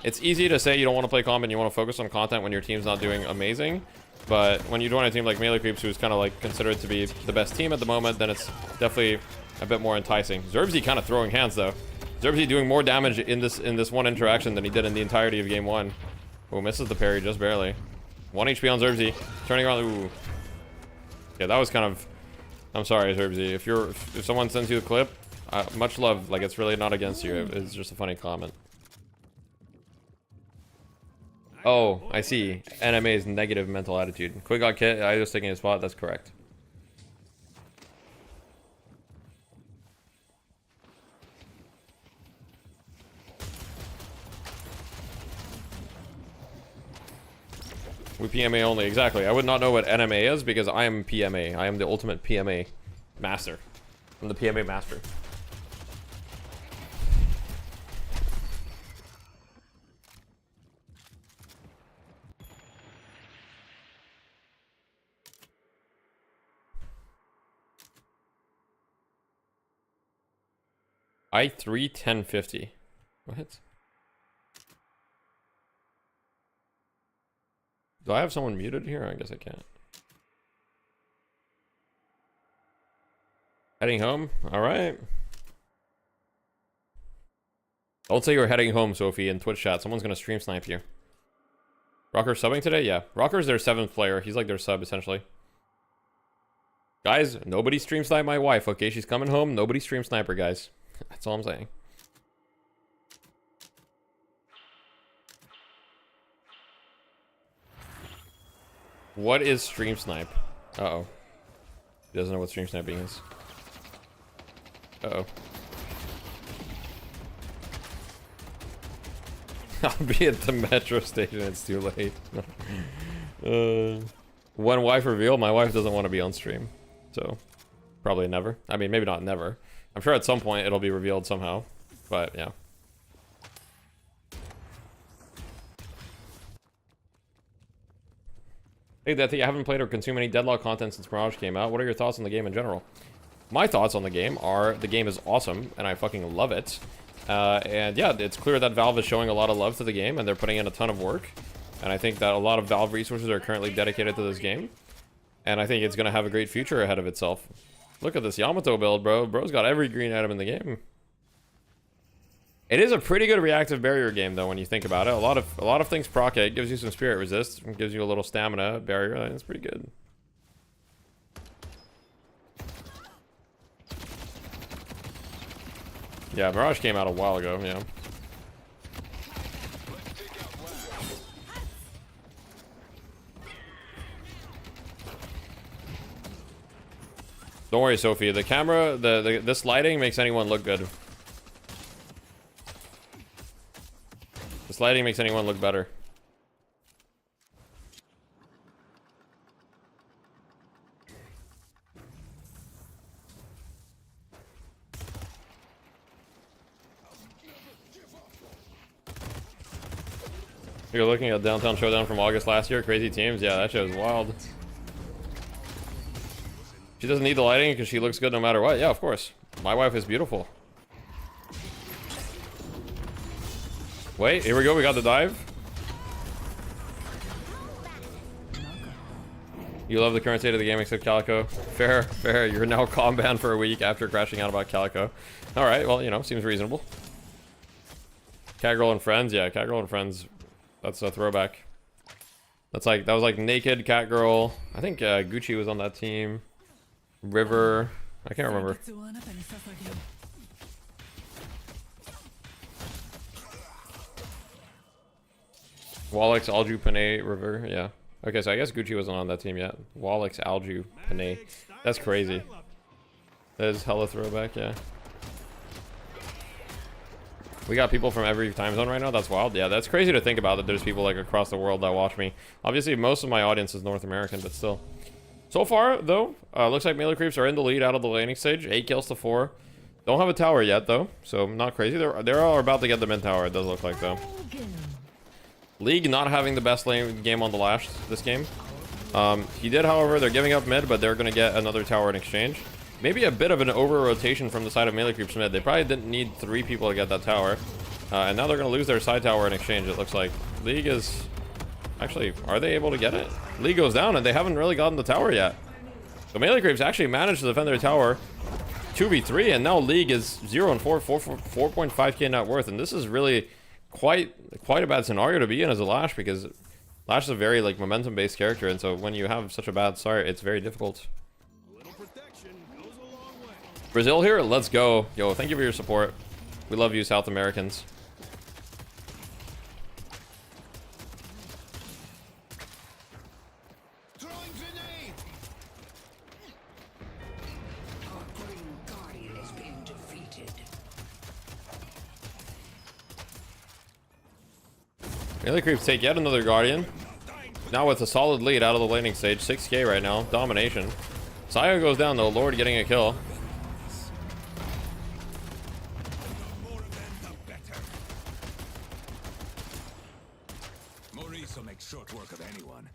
it's easy to say you don't want to play comp and you want to focus on content when your team's not doing amazing. But when you join a team like Melee Creeps, who's kind of like considered to be the best team at the moment, then it's definitely a bit more enticing. Zerbzy kind of throwing hands though. Zerbzy doing more damage in this one interaction than he did in the entirety of game 1. Oh, misses the parry just barely. 1 HP on Zerbzy. Turning around. Ooh. Yeah, that was kind of... I'm sorry, Zerbzy. If someone sends you a clip, much love. Like, it's really not against you. It's just a funny comment. Oh, I see. NMA's negative mental attitude. Quick got kit. I was taking a spot. That's correct. We PMA only, exactly. I would not know what NMA is because I am PMA. I am the ultimate PMA master. I'm the PMA master. I3 1050. What? Do I have someone muted here? I guess I can't. Heading home? Alright. Don't say you're heading home, Sophie, in Twitch chat. Someone's gonna stream snipe you. Rocker subbing today? Yeah. Rocker's their 7th player. He's like their sub, essentially. Guys, nobody stream snipe my wife, okay? She's coming home. Nobody stream snipe her, guys. That's all I'm saying. What is stream snipe? Uh-oh. He doesn't know what stream sniping is. Uh-oh. I'll be at the metro station. It's too late. When wife reveal, my wife doesn't want to be on stream. So, probably never. I mean, maybe not never. I'm sure at some point it'll be revealed somehow. But, yeah. Hey, that I haven't played or consumed any Deadlock content since Mirage came out. What are your thoughts on the game in general? My thoughts on the game are the game is awesome, and I fucking love it. And yeah, it's clear that Valve is showing a lot of love to the game, and they're putting in a ton of work. And I think that a lot of Valve resources are currently dedicated to this game. And I think it's going to have a great future ahead of itself. Look at this Yamato build, bro. Bro's got every green item in the game. It is a pretty good reactive barrier game, though, when you think about it. A lot of things proc it. It gives you some spirit resist. It gives you a little stamina barrier. It's pretty good. Yeah, Mirage came out a while ago, yeah. Don't worry, Sophie. The camera, this lighting makes anyone look good. This lighting makes anyone look better. You're looking at Downtown Showdown from August last year. Crazy teams. Yeah, that show's wild. She doesn't need the lighting because she looks good no matter what. Yeah, of course. My wife is beautiful. Wait, here we go. We got the dive. You love the current state of the game except Calico. Fair, fair. You're now calm banned for a week after crashing out about Calico. Alright, well, you know, seems reasonable. Catgirl and Friends. Yeah, Catgirl and Friends. That's a throwback. That was like Naked, Catgirl. I think Gucci was on that team. River. I can't remember. Wallix, Alju, Panay, River. Yeah. Okay, so I guess Gucci wasn't on that team yet. Wallix, Alju, Panay. That's crazy. That is hella throwback, yeah. We got people from every time zone right now. That's wild. Yeah, that's crazy to think about that there's people like across the world that watch me. Obviously, most of my audience is North American, but still. So far, though, looks like Melee Creeps are in the lead out of the laning stage. 8 kills to 4. Don't have a tower yet, though, so not crazy. They're all about to get the mid tower, it does look like, though. League not having the best lane game on the Lash this game. He did, however, they're giving up mid, but they're going to get another tower in exchange. maybe a bit of an over-rotation from the side of melee creeps mid. They probably didn't need 3 people to get that tower. And now they're going to lose their side tower in exchange, it looks like. League is... Actually, are they able to get it? League goes down, and they haven't really gotten the tower yet. So melee creeps actually managed to defend their tower 2v3, and now League is 0-4, 4.5k net worth. And this is really quite a bad scenario to be in as a Lash, because Lash is a very like momentum-based character, and so when you have such a bad start, it's very difficult. Brazil here, let's go. Yo, thank you for your support. We love you, South Americans. Melee creeps take yet another Guardian. Now with a solid lead out of the laning stage. 6k right now. Domination. Saya goes down though. Lord getting a kill. Maurice will make short work of anyone.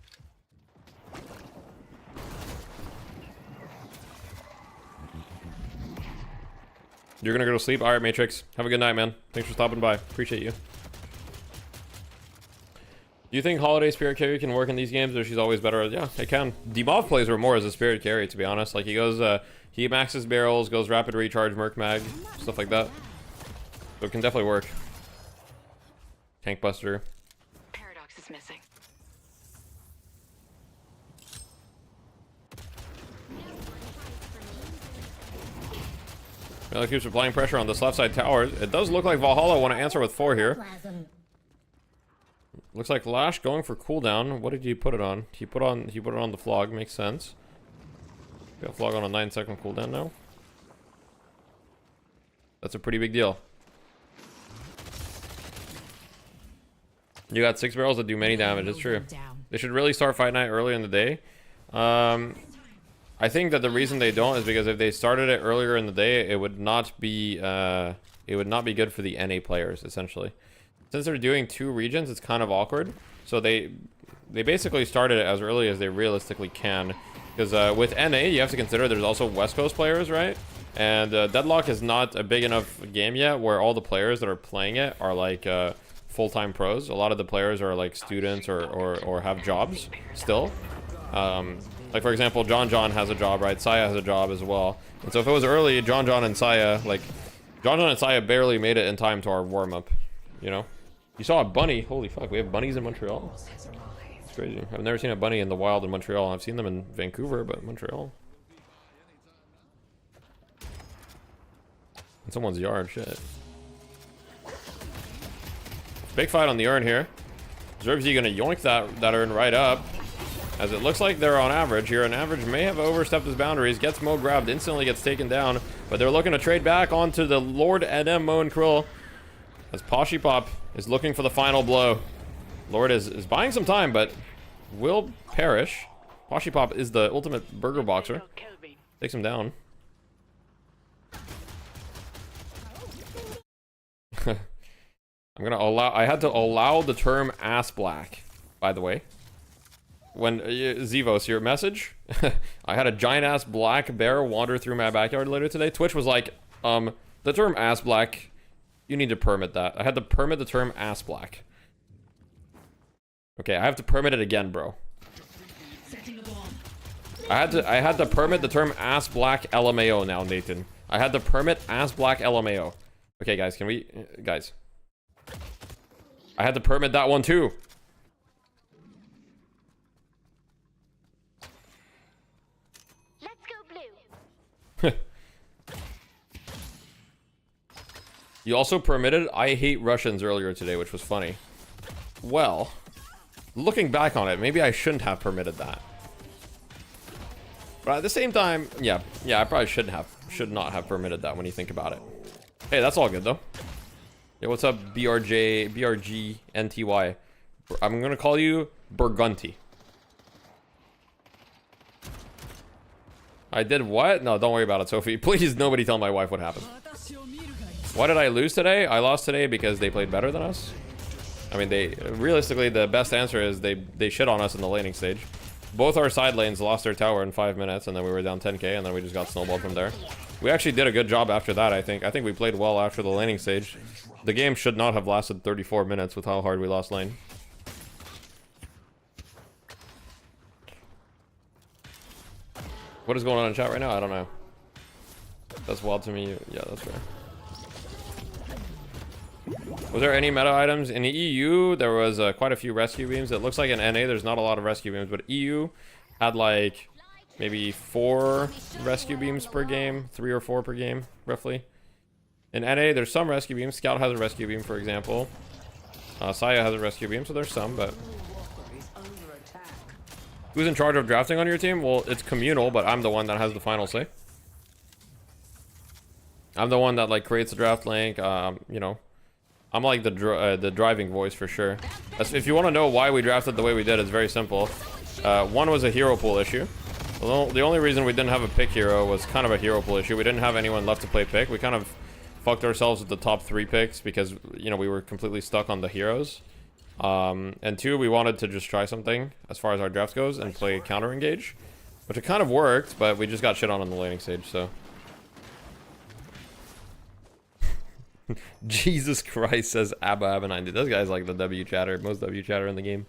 You're gonna go to sleep? Alright, Matrix. Have a good night, man. Thanks for stopping by. Appreciate you. Do you think Holiday Spirit Carry can work in these games, or she's always better? Yeah, it can. Demov plays her more as a Spirit Carry, to be honest. Like, he goes, he maxes barrels, goes rapid recharge, Merc Mag, stuff like that. So it can definitely work. Tank Buster. Paradox is missing. Melee keeps applying pressure on this left side tower. It does look like Valhalla want to answer with 4 here. Looks like Lash going for cooldown. What did he put it on? He put it on the Flog. Makes sense. Got Flog on a 9-second cooldown now. That's a pretty big deal. You got 6 barrels that do many damage. It's true. They should really start Fight Night early in the day. I think that the reason they don't is because if they started it earlier in the day, it would not be good for the NA players, essentially. Since they're doing 2 regions, it's kind of awkward. So they basically started it as early as they realistically can. Because with NA, you have to consider there's also West Coast players, right? And Deadlock is not a big enough game yet where all the players that are playing it are like full-time pros. A lot of the players are like students or have jobs still. Like, for example, John has a job, right? Saya has a job as well. And so if it was early, John and Saya, like, John and Saya barely made it in time to our warm-up, you know? You saw a bunny. Holy fuck, we have bunnies in Montreal. It's crazy. I've never seen a bunny in the wild in Montreal. I've seen them in Vancouver, but Montreal. In someone's yard, shit. Big fight on the urn here. Zerbzy gonna yoink that urn right up. As it looks like they're on average here. An average may have overstepped his boundaries. Gets Mo grabbed, instantly gets taken down. But they're looking to trade back onto the Lord NM Mo and Krill. As Poshy Pop is looking for the final blow. Lord is buying some time, but will perish. Poshy Pop is the ultimate burger boxer. Takes him down. I had to allow the term ass black, by the way. When Zevos, your message? I had a giant ass black bear wander through my backyard later today. Twitch was like, the term ass black, you need to permit that. I had to permit the term ass black. Okay, I have to permit it again, bro. I had to permit the term ass black LMAO now, Nathan. I had to permit ass black LMAO. Okay, guys, can we... guys. I had to permit that one, too. Let's go blue. You also permitted I hate Russians earlier today, which was funny. Well, looking back on it, maybe I shouldn't have permitted that. But at the same time, yeah, I probably should not have permitted that when you think about it. Hey, that's all good though. Yeah, what's up, BRG NTY? I'm gonna call you Burgunty. I did what? No, don't worry about it, Sophie. Please, nobody tell my wife what happened. Why did I lose today? I lost today because they played better than us. I mean, realistically, the best answer is they shit on us in the laning stage. both our side lanes lost their tower in 5 minutes, and then we were down 10k, and then we just got snowballed from there. We actually did a good job after that, I think. I think we played well after the laning stage. The game should not have lasted 34 minutes with how hard we lost lane. What is going on in chat right now? I don't know. That's wild to me. Yeah, that's fair. Was there any meta items? In the EU, there was quite a few rescue beams. It looks like in NA, there's not a lot of rescue beams, but EU had like maybe 4 rescue beams per game, 3 or 4 per game, roughly. In NA, there's some rescue beams. Scout has a rescue beam, for example. Saya has a rescue beam, so there's some, but... Who's in charge of drafting on your team? Well, it's communal, but I'm the one that has the final say. I'm the one that like creates the draft link. You know, I'm like the driving voice for sure. If you want to know why we drafted the way we did, it's very simple. One was a hero pool issue. The only reason we didn't have a pick hero was kind of a hero pool issue. We didn't have anyone left to play pick. We kind of fucked ourselves with the top 3 picks because, you know, we were completely stuck on the heroes. And 2, we wanted to just try something as far as our draft goes and play counter engage, which it kind of worked, but we just got shit on the laning stage, so. Jesus Christ, says Abba90. This guy's like the W chatter, most W chatter in the game.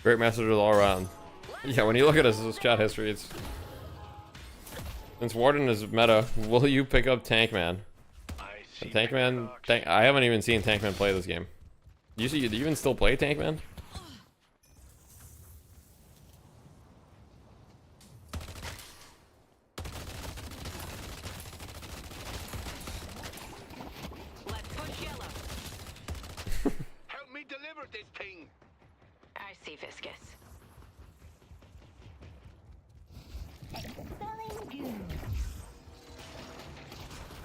Great messages all around. Yeah, when you look at his chat history, it's... Since Warden is meta, will you pick up Tankman? Tankman... I haven't even seen Tankman play this game. Do you even still play Tankman? Let's push yellow. Help me deliver this thing. I see Viscous.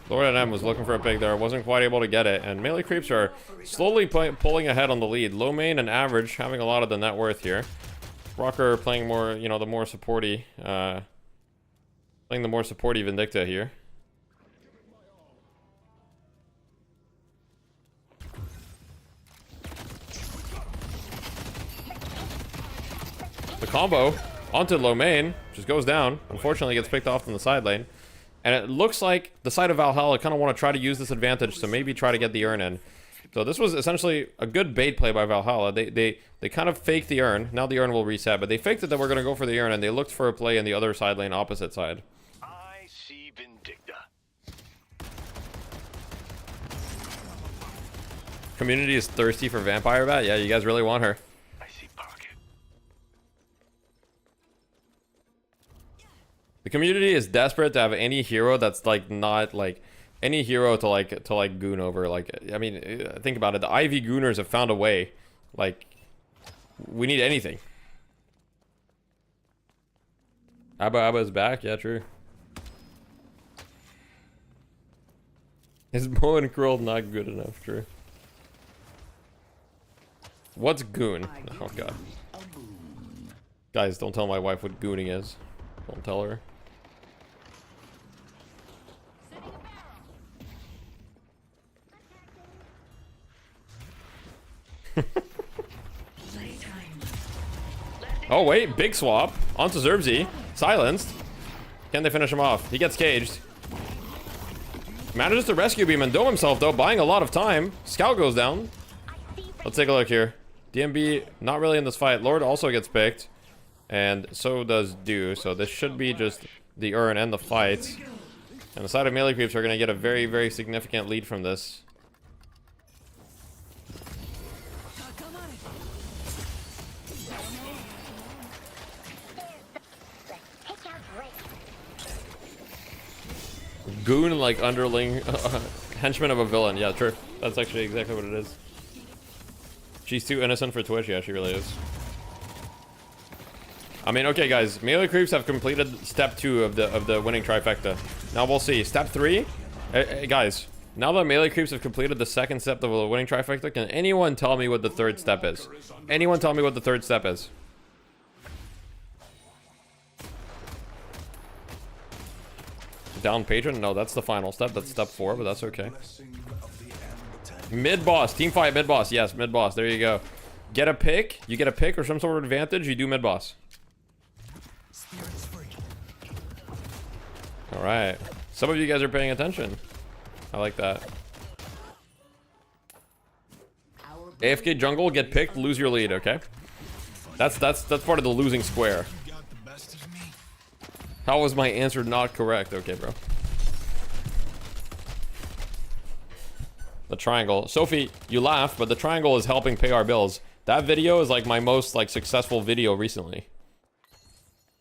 Lord NM was looking for a pick there, wasn't quite able to get it, and melee creeps are slowly pulling ahead on the lead. Low main and average having a lot of the net worth here. Rocker playing more, you know, the more supporty, playing the more supporty Vindicta here. The combo onto low main just goes down. Unfortunately, gets picked off on the side lane. And it looks like the side of Valhalla kind of want to try to use this advantage to maybe try to get the urn in. So this was essentially a good bait play by Valhalla. They kind of faked the urn. Now the urn will reset, but they faked it that we're going to go for the urn, and they looked for a play in the other side lane, opposite side. I see Vindicta. Community is thirsty for Vampire Bat? Yeah, you guys really want her. The community is desperate to have any hero that's like not like any hero to like goon over. Like, I mean, think about it. The Ivy gooners have found a way. Like, we need anything. Abba is back. Yeah, true. His bow and curl not good enough. True. What's goon? Oh god. Guys, don't tell my wife what gooning is. Don't tell her. Oh wait, big swap onto Zerbzi, silenced. Can they finish him off? He gets caged. Manages to rescue beam and dome himself though, buying a lot of time. Scout goes down. Let's take a look here. DMB not really in this fight. Lord also gets picked, and so does Do. So this should be just the urn and the fight. And the side of melee creeps are going to get a very, very significant lead from this. Goon like underling henchman of a villain. Yeah, true. That's actually exactly what it is. She's too innocent for Twitch. Yeah, she really is. I mean, okay, guys. Melee creeps have completed step 2 of the winning trifecta. Now we'll see. Step 3, guys. Now that melee creeps have completed the second step of the winning trifecta, can anyone tell me what the third step is? Anyone tell me what the third step is? Down patron? No, that's the final step. That's step 4, but that's okay. Mid boss. Team fight mid boss. Yes, mid boss. There you go. Get a pick. You get a pick or some sort of advantage. You do mid boss. All right. Some of you guys are paying attention. I like that. AFK jungle, get picked, lose your lead, okay? That's part of the losing square. How was my answer not correct? Okay, bro. The triangle. Sophie, you laugh, but the triangle is helping pay our bills. That video is like my most like successful video recently.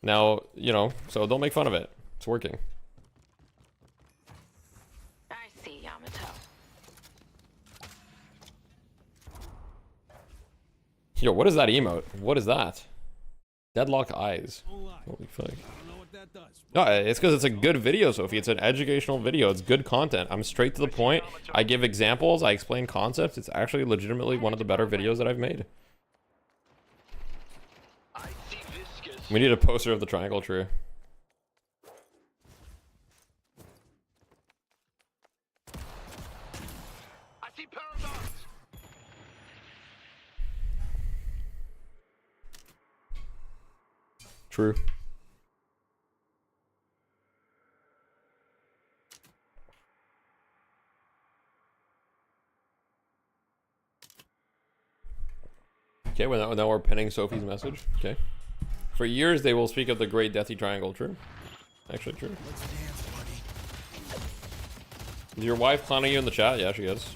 Now, you know, so don't make fun of it. It's working. I see, Yamato. Yo, what is that emote? What is that? Deadlock eyes. Holy fuck. No, it's because it's a good video, Sophie. It's an educational video. It's good content. I'm straight to the point. I give examples. I explain concepts. It's actually legitimately one of the better videos that I've made. We need a poster of the triangle tree. True. Okay, well now we're pinning Sophie's message. Okay. For years they will speak of the great deathy triangle. True. Actually true. Is your wife clowning you in the chat? Yeah, she is.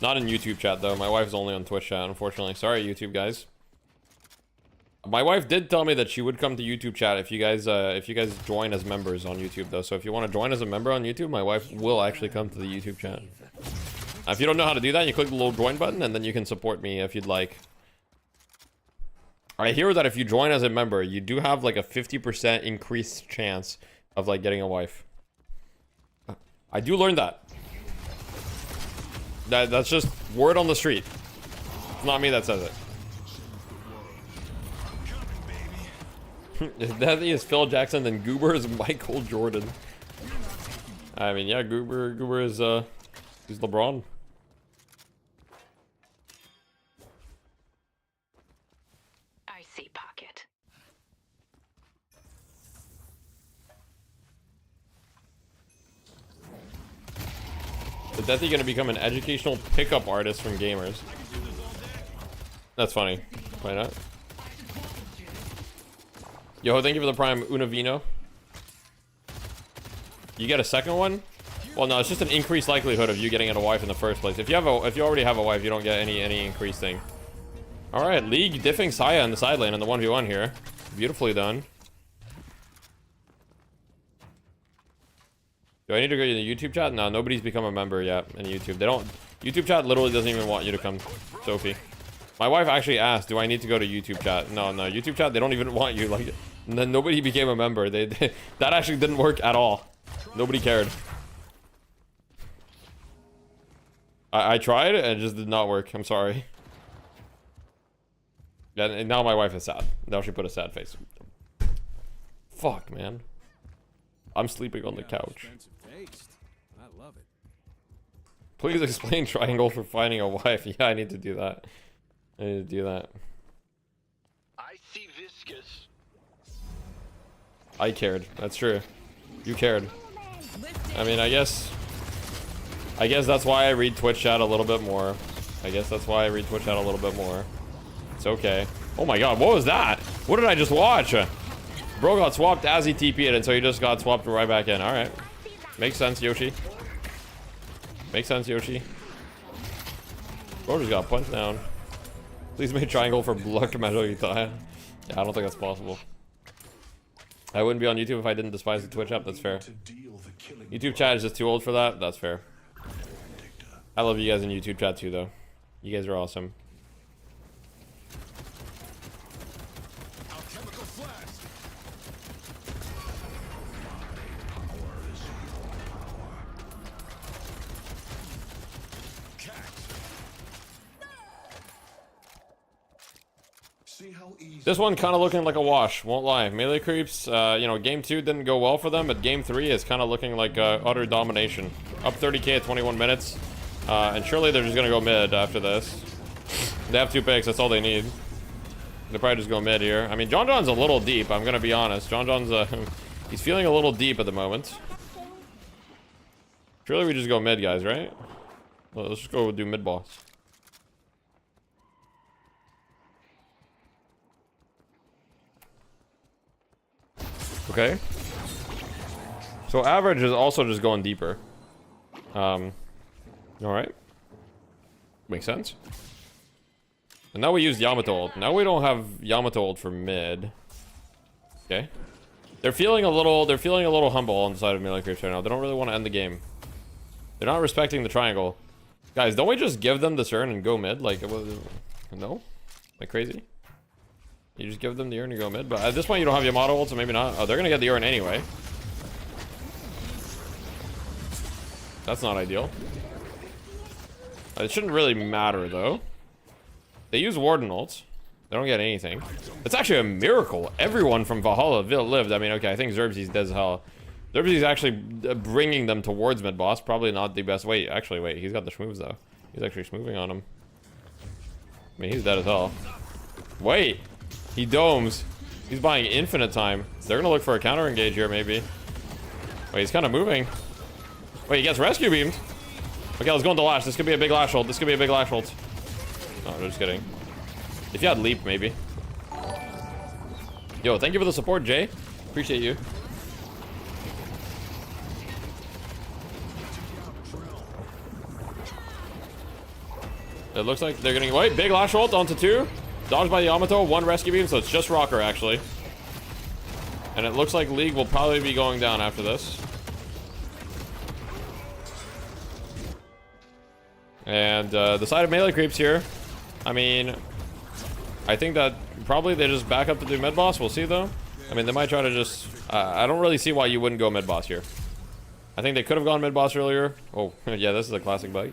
Not in YouTube chat though. My wife's only on Twitch chat, unfortunately. Sorry, YouTube guys. My wife did tell me that she would come to YouTube chat if you guys join as members on YouTube though. So if you want to join as a member on YouTube, my wife will actually come to the YouTube chat. If you don't know how to do that, you click the little join button and then you can support me if you'd like. I hear that if you join as a member, you do have like a 50% increased chance of like getting a wife. I do learn that. That's just word on the street. It's not me that says it. If Deathy is Phil Jackson, then Goober is Michael Jordan. I mean, yeah, Goober is he's LeBron. I see, Pocket. Is Deathy gonna become an educational pickup artist from gamers? That's funny. Why not? Yo, thank you for the prime, Unavino. You get a second one? Well, no, it's just an increased likelihood of you getting a wife in the first place. If you already have a wife, you don't get any increased thing. All right, League diffing Saya in the side lane in the 1v1 here. Beautifully done. Do I need to go to the YouTube chat? No, nobody's become a member yet in YouTube. They don't. YouTube chat literally doesn't even want you to come, Sophie. My wife actually asked, do I need to go to YouTube chat? No, YouTube chat, they don't even want you. Like, and then nobody became a member. That actually didn't work at all. Nobody cared. I tried, and it just did not work. I'm sorry. Yeah, and now my wife is sad. Now she put a sad face. Fuck, man. I'm sleeping on the couch. I love it. Please explain triangle for finding a wife. Yeah, I need to do that. I need to do that. I see viscous. I cared. That's true. You cared. I mean, I guess that's why I read Twitch chat a little bit more. It's okay. Oh my god, what was that? What did I just watch? Bro got swapped as he TP'd, and so he just got swapped right back in. Alright. Makes sense, Yoshi. Makes sense, Yoshi. Bro just got punched down. Please make triangle for Block Metal Utah. Yeah, I don't think that's possible. I wouldn't be on YouTube if I didn't despise the Twitch app. That's fair. YouTube chat is just too old for that. That's fair. I love you guys in YouTube chat too, though. You guys are awesome. This one kind of looking like a wash, won't lie. Melee creeps, you know, game 2 didn't go well for them, but game 3 is kind of looking like utter domination. Up 30k at 21 minutes, and surely they're just gonna go mid after this. They have 2 picks, that's all they need. They'll probably just go mid here. I mean, John John's a little deep, I'm gonna be honest. John John's, he's feeling a little deep at the moment. Surely we just go mid, guys, right? Well, let's just go do mid boss. Okay. So average is also just going deeper. Alright. Makes sense. And now we use Yamato ult. Now we don't have Yamato ult for mid. Okay. They're feeling a little humble on the side of melee creeps right now. They don't really want to end the game. They're not respecting the triangle. Guys, don't we just give them the turn and go mid? Like, no? Am I crazy? You just give them the urn and go mid, but at this point you don't have Yamato ult, so maybe not. Oh, they're gonna get the urn anyway. That's not ideal. It shouldn't really matter though. They use Warden ult. They don't get anything. It's actually a miracle. Everyone from Valhalla lived. I mean, okay, I think Xerxes does hell. Xerxes actually bringing them towards mid boss. Probably not the best. Wait, actually, wait. He's got the schmooves though. He's actually schmooving on him. I mean, he's dead as hell. Wait. He domes. He's buying infinite time. They're gonna look for a counter engage here, maybe. Wait, he's kind of moving. Wait, he gets rescue beamed. Okay, let's go into lash. This could be a big lash ult. This could be a big lash ult. No, just kidding. If you had leap, maybe. Yo, thank you for the support, Jay. Appreciate you. It looks like they're gonna wait. Big lash ult onto 2. Dodged by the Yamato, 1 rescue beam, so it's just Rocker actually. And it looks like League will probably be going down after this. And the side of melee creeps here. I mean, I think that probably they just back up to do mid boss. We'll see though. I mean, they might try to just. I don't really see why you wouldn't go mid boss here. I think they could have gone mid boss earlier. Oh, yeah, this is a classic bug.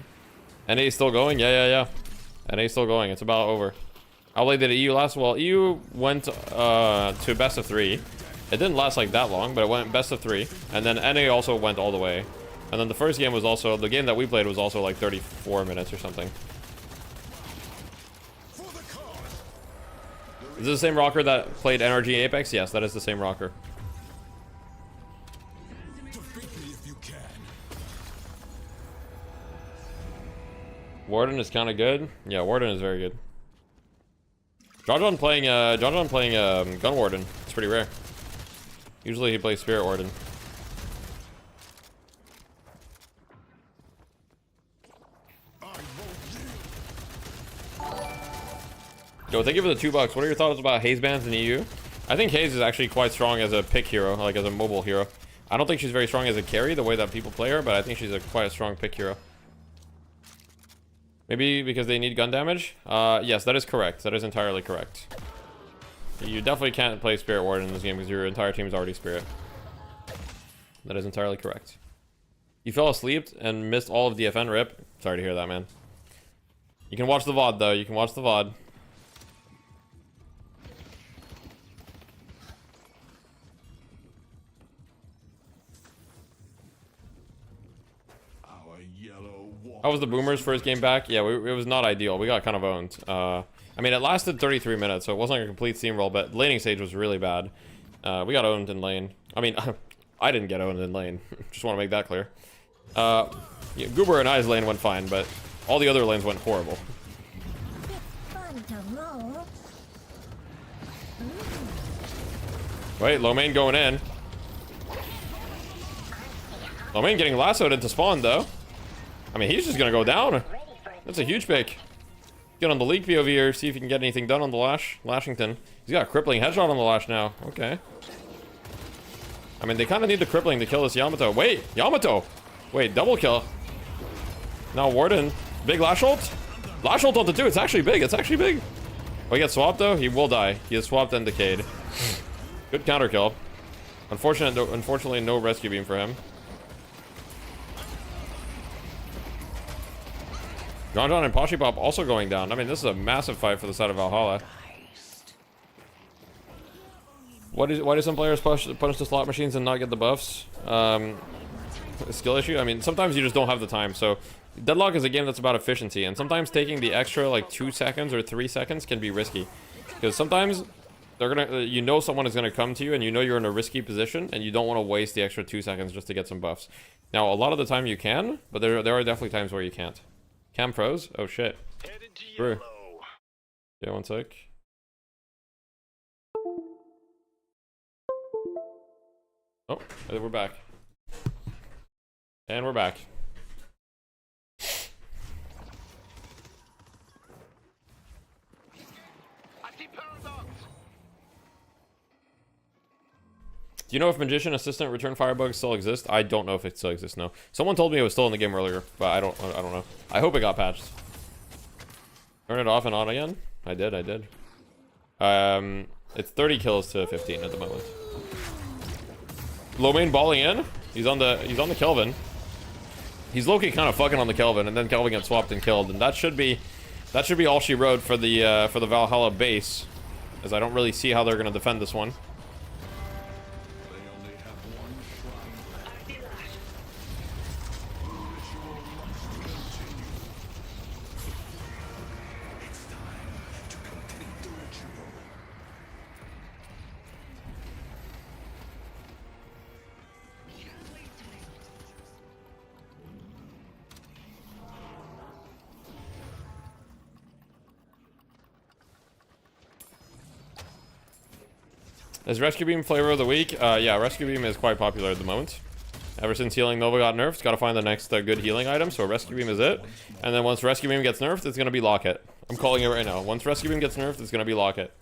NA is still going. Yeah. NA is still going. It's about over. How late did EU last? Well, EU went to best of 3. It didn't last like that long, but it went best of 3. And then NA also went all the way. And then the first game was also, the game that we played was also like 34 minutes or something. Is this the same rocker that played NRG Apex? Yes, that is the same rocker. Warden is kind of good. Yeah, Warden is very good. John playing Gun Warden. It's pretty rare. Usually he plays Spirit Warden. Yo, thank you for the $2. What are your thoughts about Haze bans in EU? I think Haze is actually quite strong as a pick hero, like as a mobile hero. I don't think she's very strong as a carry, the way that people play her, but I think she's quite a strong pick hero. Maybe because they need gun damage? Yes, that is correct. That is entirely correct. You definitely can't play Spirit Warden in this game because your entire team is already Spirit. That is entirely correct. You fell asleep and missed all of DFN, rip. Sorry to hear that, man. You can watch the VOD, though. You can watch the VOD. How was the Boomers' first game back? Yeah, it was not ideal. We got kind of owned. I mean, it lasted 33 minutes, so it wasn't like a complete steamroll, but laning stage was really bad. We got owned in lane. I mean, I didn't get owned in lane. Just want to make that clear. Yeah, Goober and I's lane went fine, but all the other lanes went horrible. Wait, low main going in. Low main getting lassoed into spawn, though. I mean, he's just gonna go down. That's a huge pick. Get on the League POV here, see if he can get anything done on the Lashington. He's got a crippling headshot on the Lash now. Okay. I mean, they kind of need the crippling to kill this Yamato. Wait, Yamato! Wait, double kill. Now Warden. Big Lash ult? Lash ult on the 2. It's actually big. It's actually big. Oh, he gets swapped, though? He will die. He is swapped and decayed. Good counter kill. Unfortunately, no rescue beam for him. John and Poshi Pop also going down. I mean, this is a massive fight for the side of Valhalla. Why do some players punish the slot machines and not get the buffs? A skill issue? I mean, sometimes you just don't have the time. So Deadlock is a game that's about efficiency, and sometimes taking the extra like 2 seconds or 3 seconds can be risky. Because sometimes they're gonna, you know someone is gonna come to you and you know you're in a risky position and you don't want to waste the extra 2 seconds just to get some buffs. Now, a lot of the time you can, but there are definitely times where you can't. Cam froze? Oh shit. Brew. Yeah, 1 sec. Oh, we're back. And we're back. Do you know if Magician Assistant Return Firebugs still exists? I don't know if it still exists, no. Someone told me it was still in the game earlier, but I don't know. I hope it got patched. Turn it off and on again? I did. It's 30 kills to 15 at the moment. Low main balling in. He's on the Kelvin. He's low-key kind of fucking on the Kelvin, and then Kelvin gets swapped and killed, and that should be all she wrote for the Valhalla base, as I don't really see how they're gonna defend this one. Is Rescue Beam flavor of the week? Yeah, Rescue Beam is quite popular at the moment. Ever since Healing Nova got nerfed, gotta find the next good healing item, so Rescue Beam is it. And then once Rescue Beam gets nerfed, it's gonna be Locket. I'm calling it right now. Once Rescue Beam gets nerfed, it's gonna be Locket.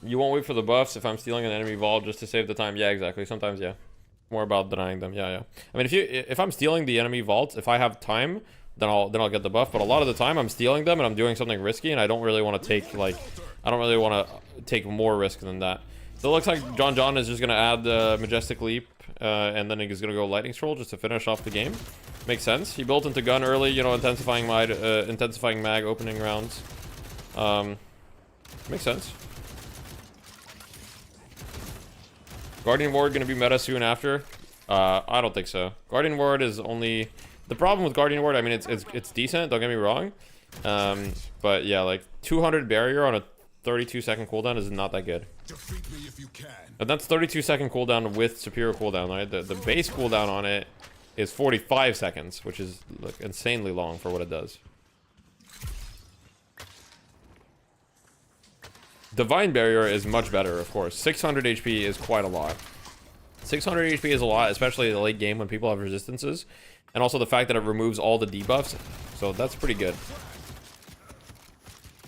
You won't wait for the buffs if I'm stealing an enemy vault just to save the time. Yeah, exactly. Sometimes, yeah. More about denying them. Yeah. I mean, if I'm stealing the enemy vault, if I have time, then I'll get the buff. But a lot of the time, I'm stealing them and I'm doing something risky, and I don't really want to take take more risk than that. So it looks like John is just gonna add the Majestic Leap, and then he's gonna go Lightning Stroll just to finish off the game. Makes sense. He built into gun early, you know, intensifying mag opening rounds. Makes sense. Guardian Ward gonna be meta soon after? I don't think so. Guardian Ward is only... The problem with Guardian Ward, I mean, it's decent, don't get me wrong. But yeah, like 200 barrier on a 32-second cooldown is not that good. And that's 32-second cooldown with superior cooldown, right? The base cooldown on it is 45 seconds, which is like insanely long for what it does. Divine Barrier is much better, of course. 600 HP is quite a lot. 600 HP is a lot, especially in the late game when people have resistances. And also the fact that it removes all the debuffs. So that's pretty good.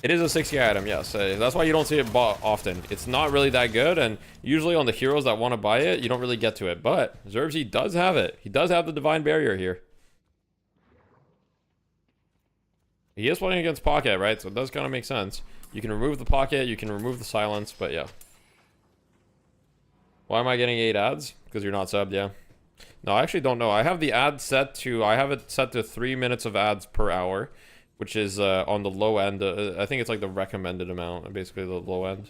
It is a 60 item, yes. That's why you don't see it bought often. It's not really that good, and usually on the heroes that want to buy it, you don't really get to it. But Zerbzy does have it. He does have the Divine Barrier here. He is playing against Pocket, right? So it does kind of make sense. You can remove the Pocket, you can remove the Silence, but yeah. Why am I getting 8 ads? Because you're not subbed, yeah. No, I actually don't know. I have the ad set to... I have it set to 3 minutes of ads per hour, which is on the low end. I think it's like the recommended amount, basically the low end.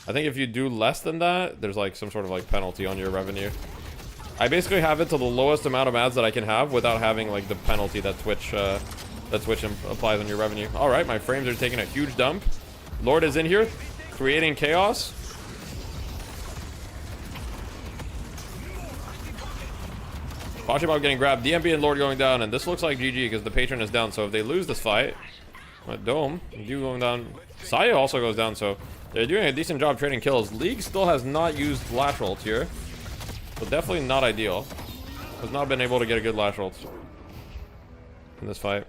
I think if you do less than that, there's like some sort of like penalty on your revenue. I basically have it to the lowest amount of ads that I can have without having like the penalty that Twitch applies on your revenue. All right, my frames are taking a huge dump. Lord is in here, creating chaos. Pachibab getting grabbed, DMB and Lord going down, and this looks like GG because the patron is down. So if they lose this fight, Dome, you going down. Saya also goes down, so they're doing a decent job trading kills. League still has not used lateral here, so definitely not ideal. Has not been able to get a good lateral in this fight.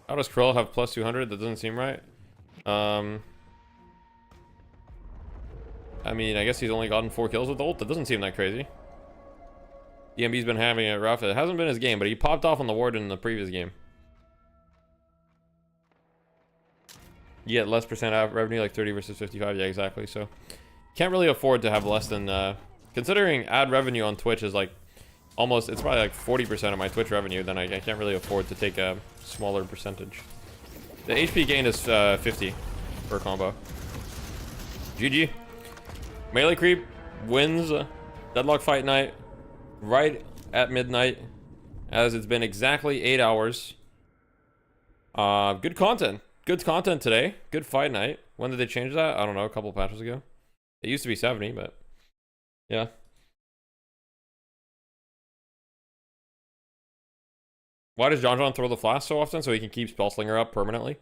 How does Krill have plus 200? That doesn't seem right. I mean, I guess he's only gotten 4 kills with ult. That doesn't seem that crazy. DMB's been having it rough. It hasn't been his game, but he popped off on the ward in the previous game. You get less percent revenue, like 30 versus 55. Yeah, exactly. So can't really afford to have less than Considering ad revenue on Twitch is like almost, it's probably like 40% of my Twitch revenue, then I can't really afford to take a smaller percentage. The HP gain is 50 per combo. GG. Melee creep wins Deadlock Fight Night right at midnight, as it's been exactly 8 hours. Good content. Good content today. Good fight night. When did they change that? I don't know, a couple patches ago. It used to be 70, but yeah. Why does John throw the flash so often? So he can keep Spellslinger up permanently?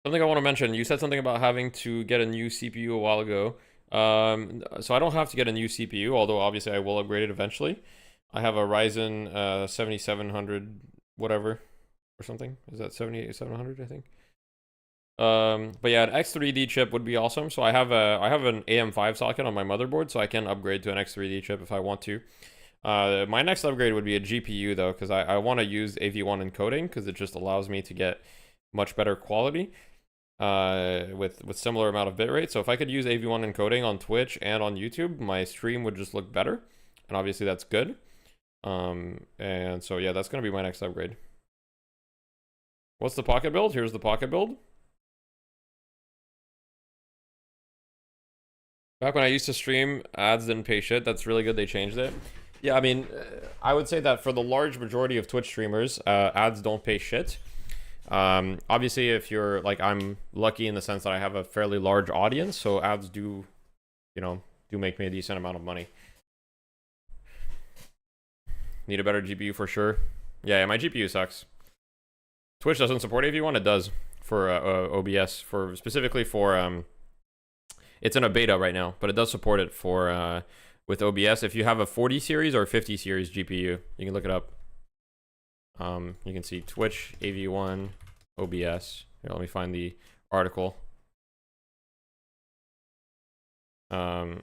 Something I want to mention. You said something about having to get a new CPU a while ago. So I don't have to get a new CPU, although obviously I will upgrade it eventually. I have a Ryzen 7700 whatever or something. Is that 7700, I think? But yeah, an X3D chip would be awesome. So I have an AM5 socket on my motherboard, so I can upgrade to an X3D chip if I want to. My next upgrade would be a GPU though, because I want to use AV1 encoding because it just allows me to get much better quality with similar amount of bitrate. So if I could use AV1 encoding on Twitch and on YouTube, my stream would just look better, and obviously that's good. And so yeah, that's gonna be my next upgrade. What's the pocket build? Here's the pocket build. Back when I used to stream, ads didn't pay shit. That's really good they changed it. Yeah, I mean, I would say that for the large majority of Twitch streamers, ads don't pay shit. Obviously, if you're like, I'm lucky in the sense that I have a fairly large audience, so ads do, you know, do make me a decent amount of money. Need a better GPU for sure. Yeah, my GPU sucks. Twitch doesn't support AV1. It does for OBS, for specifically for it's in a beta right now, but it does support it for with OBS. If you have a 40 series or 50 series GPU, you can look it up. You can see Twitch AV1 OBS. Here, let me find the article. I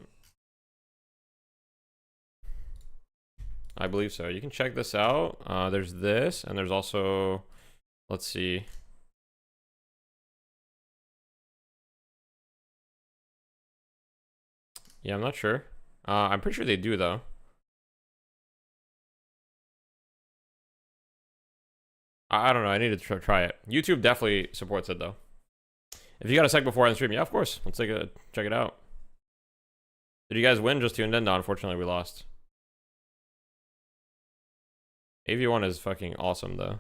believe so. You can check this out. There's this, and there's also, let's see. Yeah, I'm not sure. I'm pretty sure they do though. I don't know. I need to try it. YouTube definitely supports it though. If you got a sec before I stream, yeah, of course. Let's check it out. Did you guys win? Just tuned in? No, unfortunately we lost. AV1 is fucking awesome though.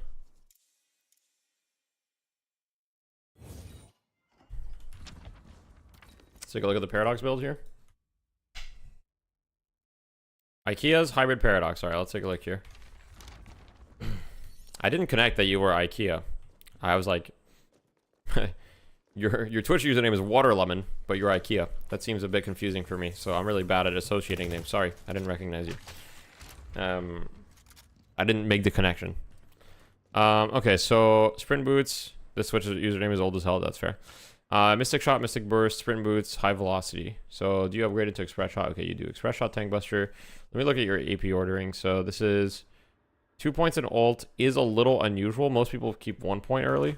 Let's take a look at the Paradox build here. IKEA's hybrid Paradox. Alright, let's take a look here. I didn't connect that you were IKEA. I was like, your Twitch username is Waterlemon, but you're IKEA. That seems a bit confusing for me, so I'm really bad at associating names. Sorry, I didn't recognize you. I didn't make the connection. Okay, so Sprint Boots. This Twitch username is old as hell, that's fair. Mystic Shot, Mystic Burst, Sprint Boots, High Velocity. So do you upgrade it to Express Shot? Okay, you do. Express Shot, Tank Buster. Let me look at your AP ordering. So this is 2 points in ult is a little unusual. Most people keep 1 point early.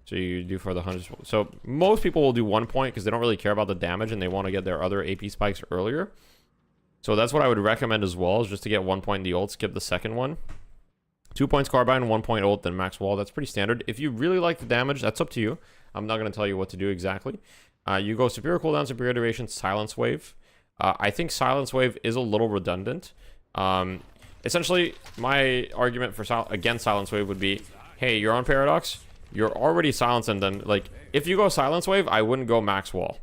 So you do for the 100. So most people will do 1 point because they don't really care about the damage and they want to get their other AP spikes earlier. So that's what I would recommend as well, is just to get 1 point in the ult, skip the second one. 2 points carbine, 1 point ult, then max wall. That's pretty standard. If you really like the damage, that's up to you. I'm not going to tell you what to do exactly. You go superior cooldown, superior duration, silence wave. I think silence wave is a little redundant. Essentially, my argument for against silence wave would be, hey, you're on Paradox. You're already silencing them. Like, if you go silence wave, I wouldn't go max wall.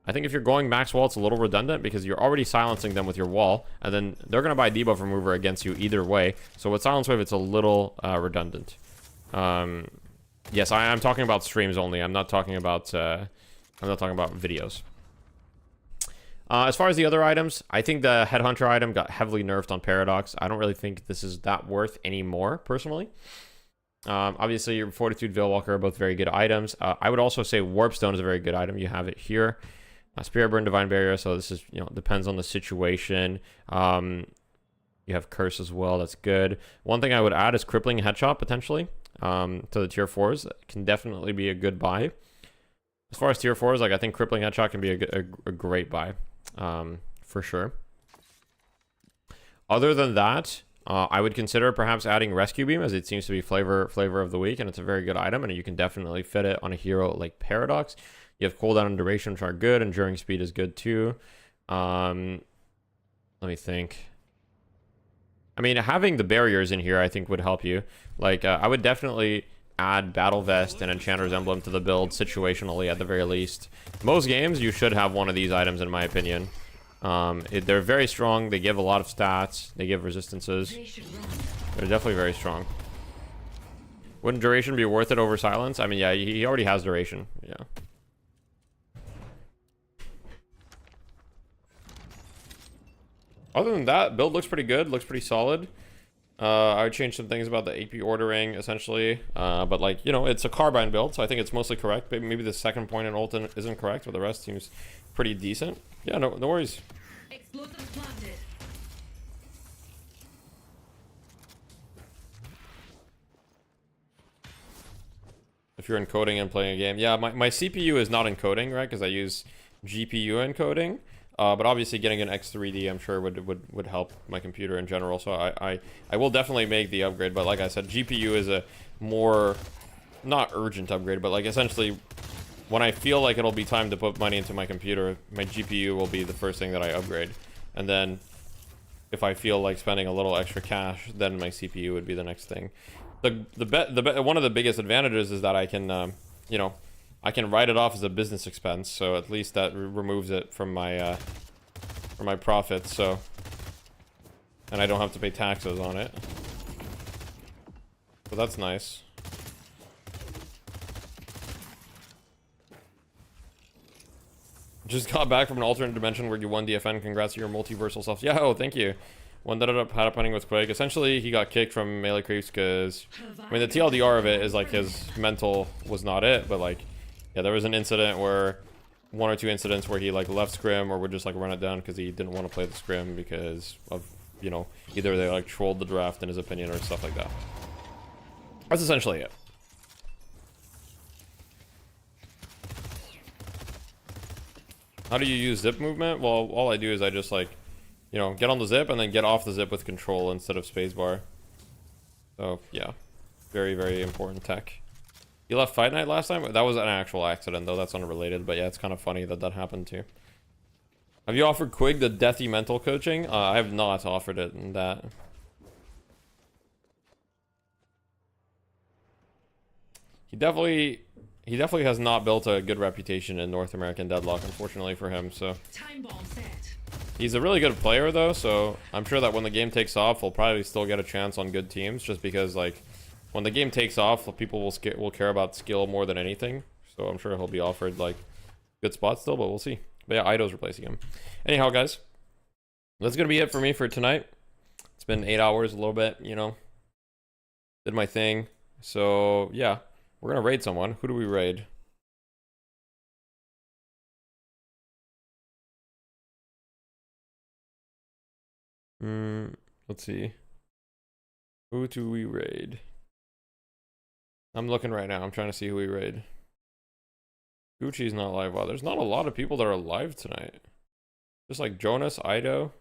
I think if you're going max wall, it's a little redundant because you're already silencing them with your wall, and then they're going to buy debuff remover against you either way. So with silence wave, it's a little redundant. Yes, I'm talking about streams only. I'm not talking about videos. As far as the other items, I think the Headhunter item got heavily nerfed on Paradox. I don't really think this is that worth anymore, personally. Obviously, your Fortitude, Veilwalker are both very good items. I would also say Warpstone is a very good item. You have it here. Spirit Burn, Divine Barrier. So this is, depends on the situation. You have Curse as well. That's good. One thing I would add is Crippling Headshot potentially to the tier 4s. Can definitely be a good buy. As far as tier 4s, like I think crippling headshot can be a great buy, for sure. Other than that, I would consider perhaps adding rescue beam, as it seems to be flavor of the week, and it's a very good item, and you can definitely fit it on a hero like Paradox. You have cooldown and duration, which are good. Enduring speed is good too. Let me think. I mean, having the barriers in here, I think, would help you. Like, I would definitely add Battle Vest and Enchanter's Emblem to the build situationally at the very least. Most games, you should have one of these items, in my opinion. They're very strong. They give a lot of stats. They give resistances. They're definitely very strong. Wouldn't duration be worth it over silence? I mean, yeah, he already has duration. Yeah. Other than that, build looks pretty good. Looks pretty solid. I would change some things about the AP ordering, essentially. But, like, you know, it's a carbine build, so I think it's mostly correct. Maybe the second point in ult isn't correct, but the rest seems pretty decent. Yeah, no worries. Explosive planted. If you're encoding and playing a game. Yeah, my CPU is not encoding, right? Because I use GPU encoding. But obviously getting an X3D, I'm sure would help my computer in general. So I will definitely make the upgrade. But like I said, GPU is a more, not urgent upgrade, but like essentially when I feel like it'll be time to put money into my computer, my GPU will be the first thing that I upgrade. And then if I feel like spending a little extra cash, then my CPU would be the next thing. One of the biggest advantages is that I can, you know, I can write it off as a business expense, so at least that removes it from my profits. So, and I don't have to pay taxes on it. So that's nice. Just got back from an alternate dimension where you won DFN. Congrats to your multiversal self. Yeah, oh, thank you. One that ended up happening with Quake. Essentially, he got kicked from Melee Creeps because, I mean, the TLDR of it is like his mental was not it, but like, yeah, there was an incident where, one or two incidents where he like left scrim or would just like run it down because he didn't want to play the scrim because of, you know, either they like trolled the draft in his opinion or stuff like that. That's essentially it. How do you use zip movement? Well, all I do is I just like, you know, get on the zip and then get off the zip with control instead of spacebar. So yeah, very, very important tech. You left Fight Night last time? That was an actual accident, though. That's unrelated. But yeah, it's kind of funny that that happened, too. Have you offered Quig the deathy mental coaching? I have not offered it in that. He definitely has not built a good reputation in North American Deadlock, unfortunately for him, so. He's a really good player, though, so I'm sure that when the game takes off, he'll probably still get a chance on good teams, just because, like, when the game takes off, people will care about skill more than anything. So I'm sure he'll be offered like good spots still, but we'll see. But yeah, Ido's replacing him. Anyhow, guys, that's gonna be it for me for tonight. It's been 8 hours, a little bit, you know. Did my thing. So yeah, we're gonna raid someone. Who do we raid? Let's see. Who do we raid? I'm looking right now. I'm trying to see who we raid. Gucci's not live. Wow, there's not a lot of people that are live tonight. Just like Jonas, Ido.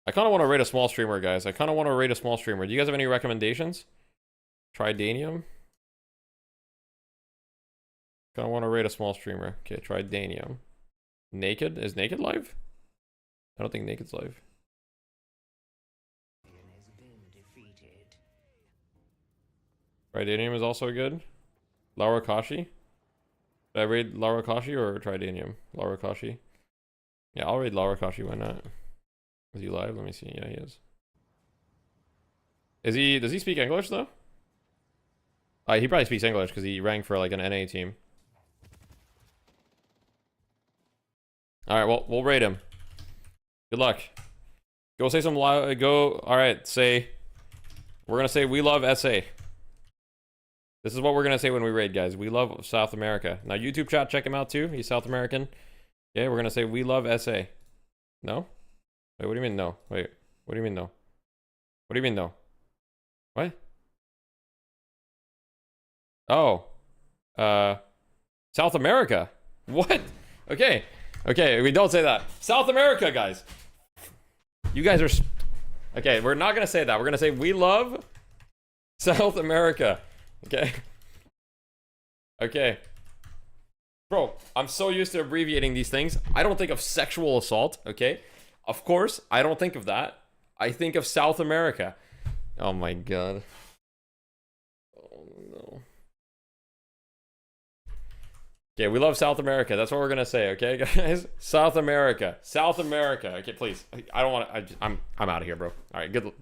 I kind of want to raid a small streamer, guys. I kind of want to raid a small streamer. Do you guys have any recommendations? Tridanium. Kind of want to raid a small streamer. Okay, Tridanium. Naked? Is Naked live? I don't think Naked's live. Tridanium is also good. Laura Kashi. Did I raid Laura Kashi or Tridanium? Laura Kashi. Yeah, I'll raid Laura Kashi. Why not? Is he live? Let me see. Yeah, he is. Does he speak English though? He probably speaks English because he ranked for like an NA team. Alright, well, we'll raid him. Good luck. Go say some alright, say. We're gonna say we love SA. This is what we're gonna say when we raid, guys. We love South America. Now, YouTube chat, check him out too. He's South American. Yeah, we're gonna say we love SA. No? Wait, what do you mean no? Wait, what do you mean no? What do you mean no? What? Oh. South America. What? Okay. Okay, we don't say that. South America, guys. You guys are... Okay, we're not gonna say that. We're gonna say we love South America. Okay. Okay. Bro, I'm so used to abbreviating these things. I don't think of sexual assault, okay? Of course, I don't think of that. I think of South America. Oh my god. Oh no. Okay, we love South America. That's what we're gonna say, okay, guys? South America. South America. Okay, please. I don't want to. I'm out of here, bro. All right, good.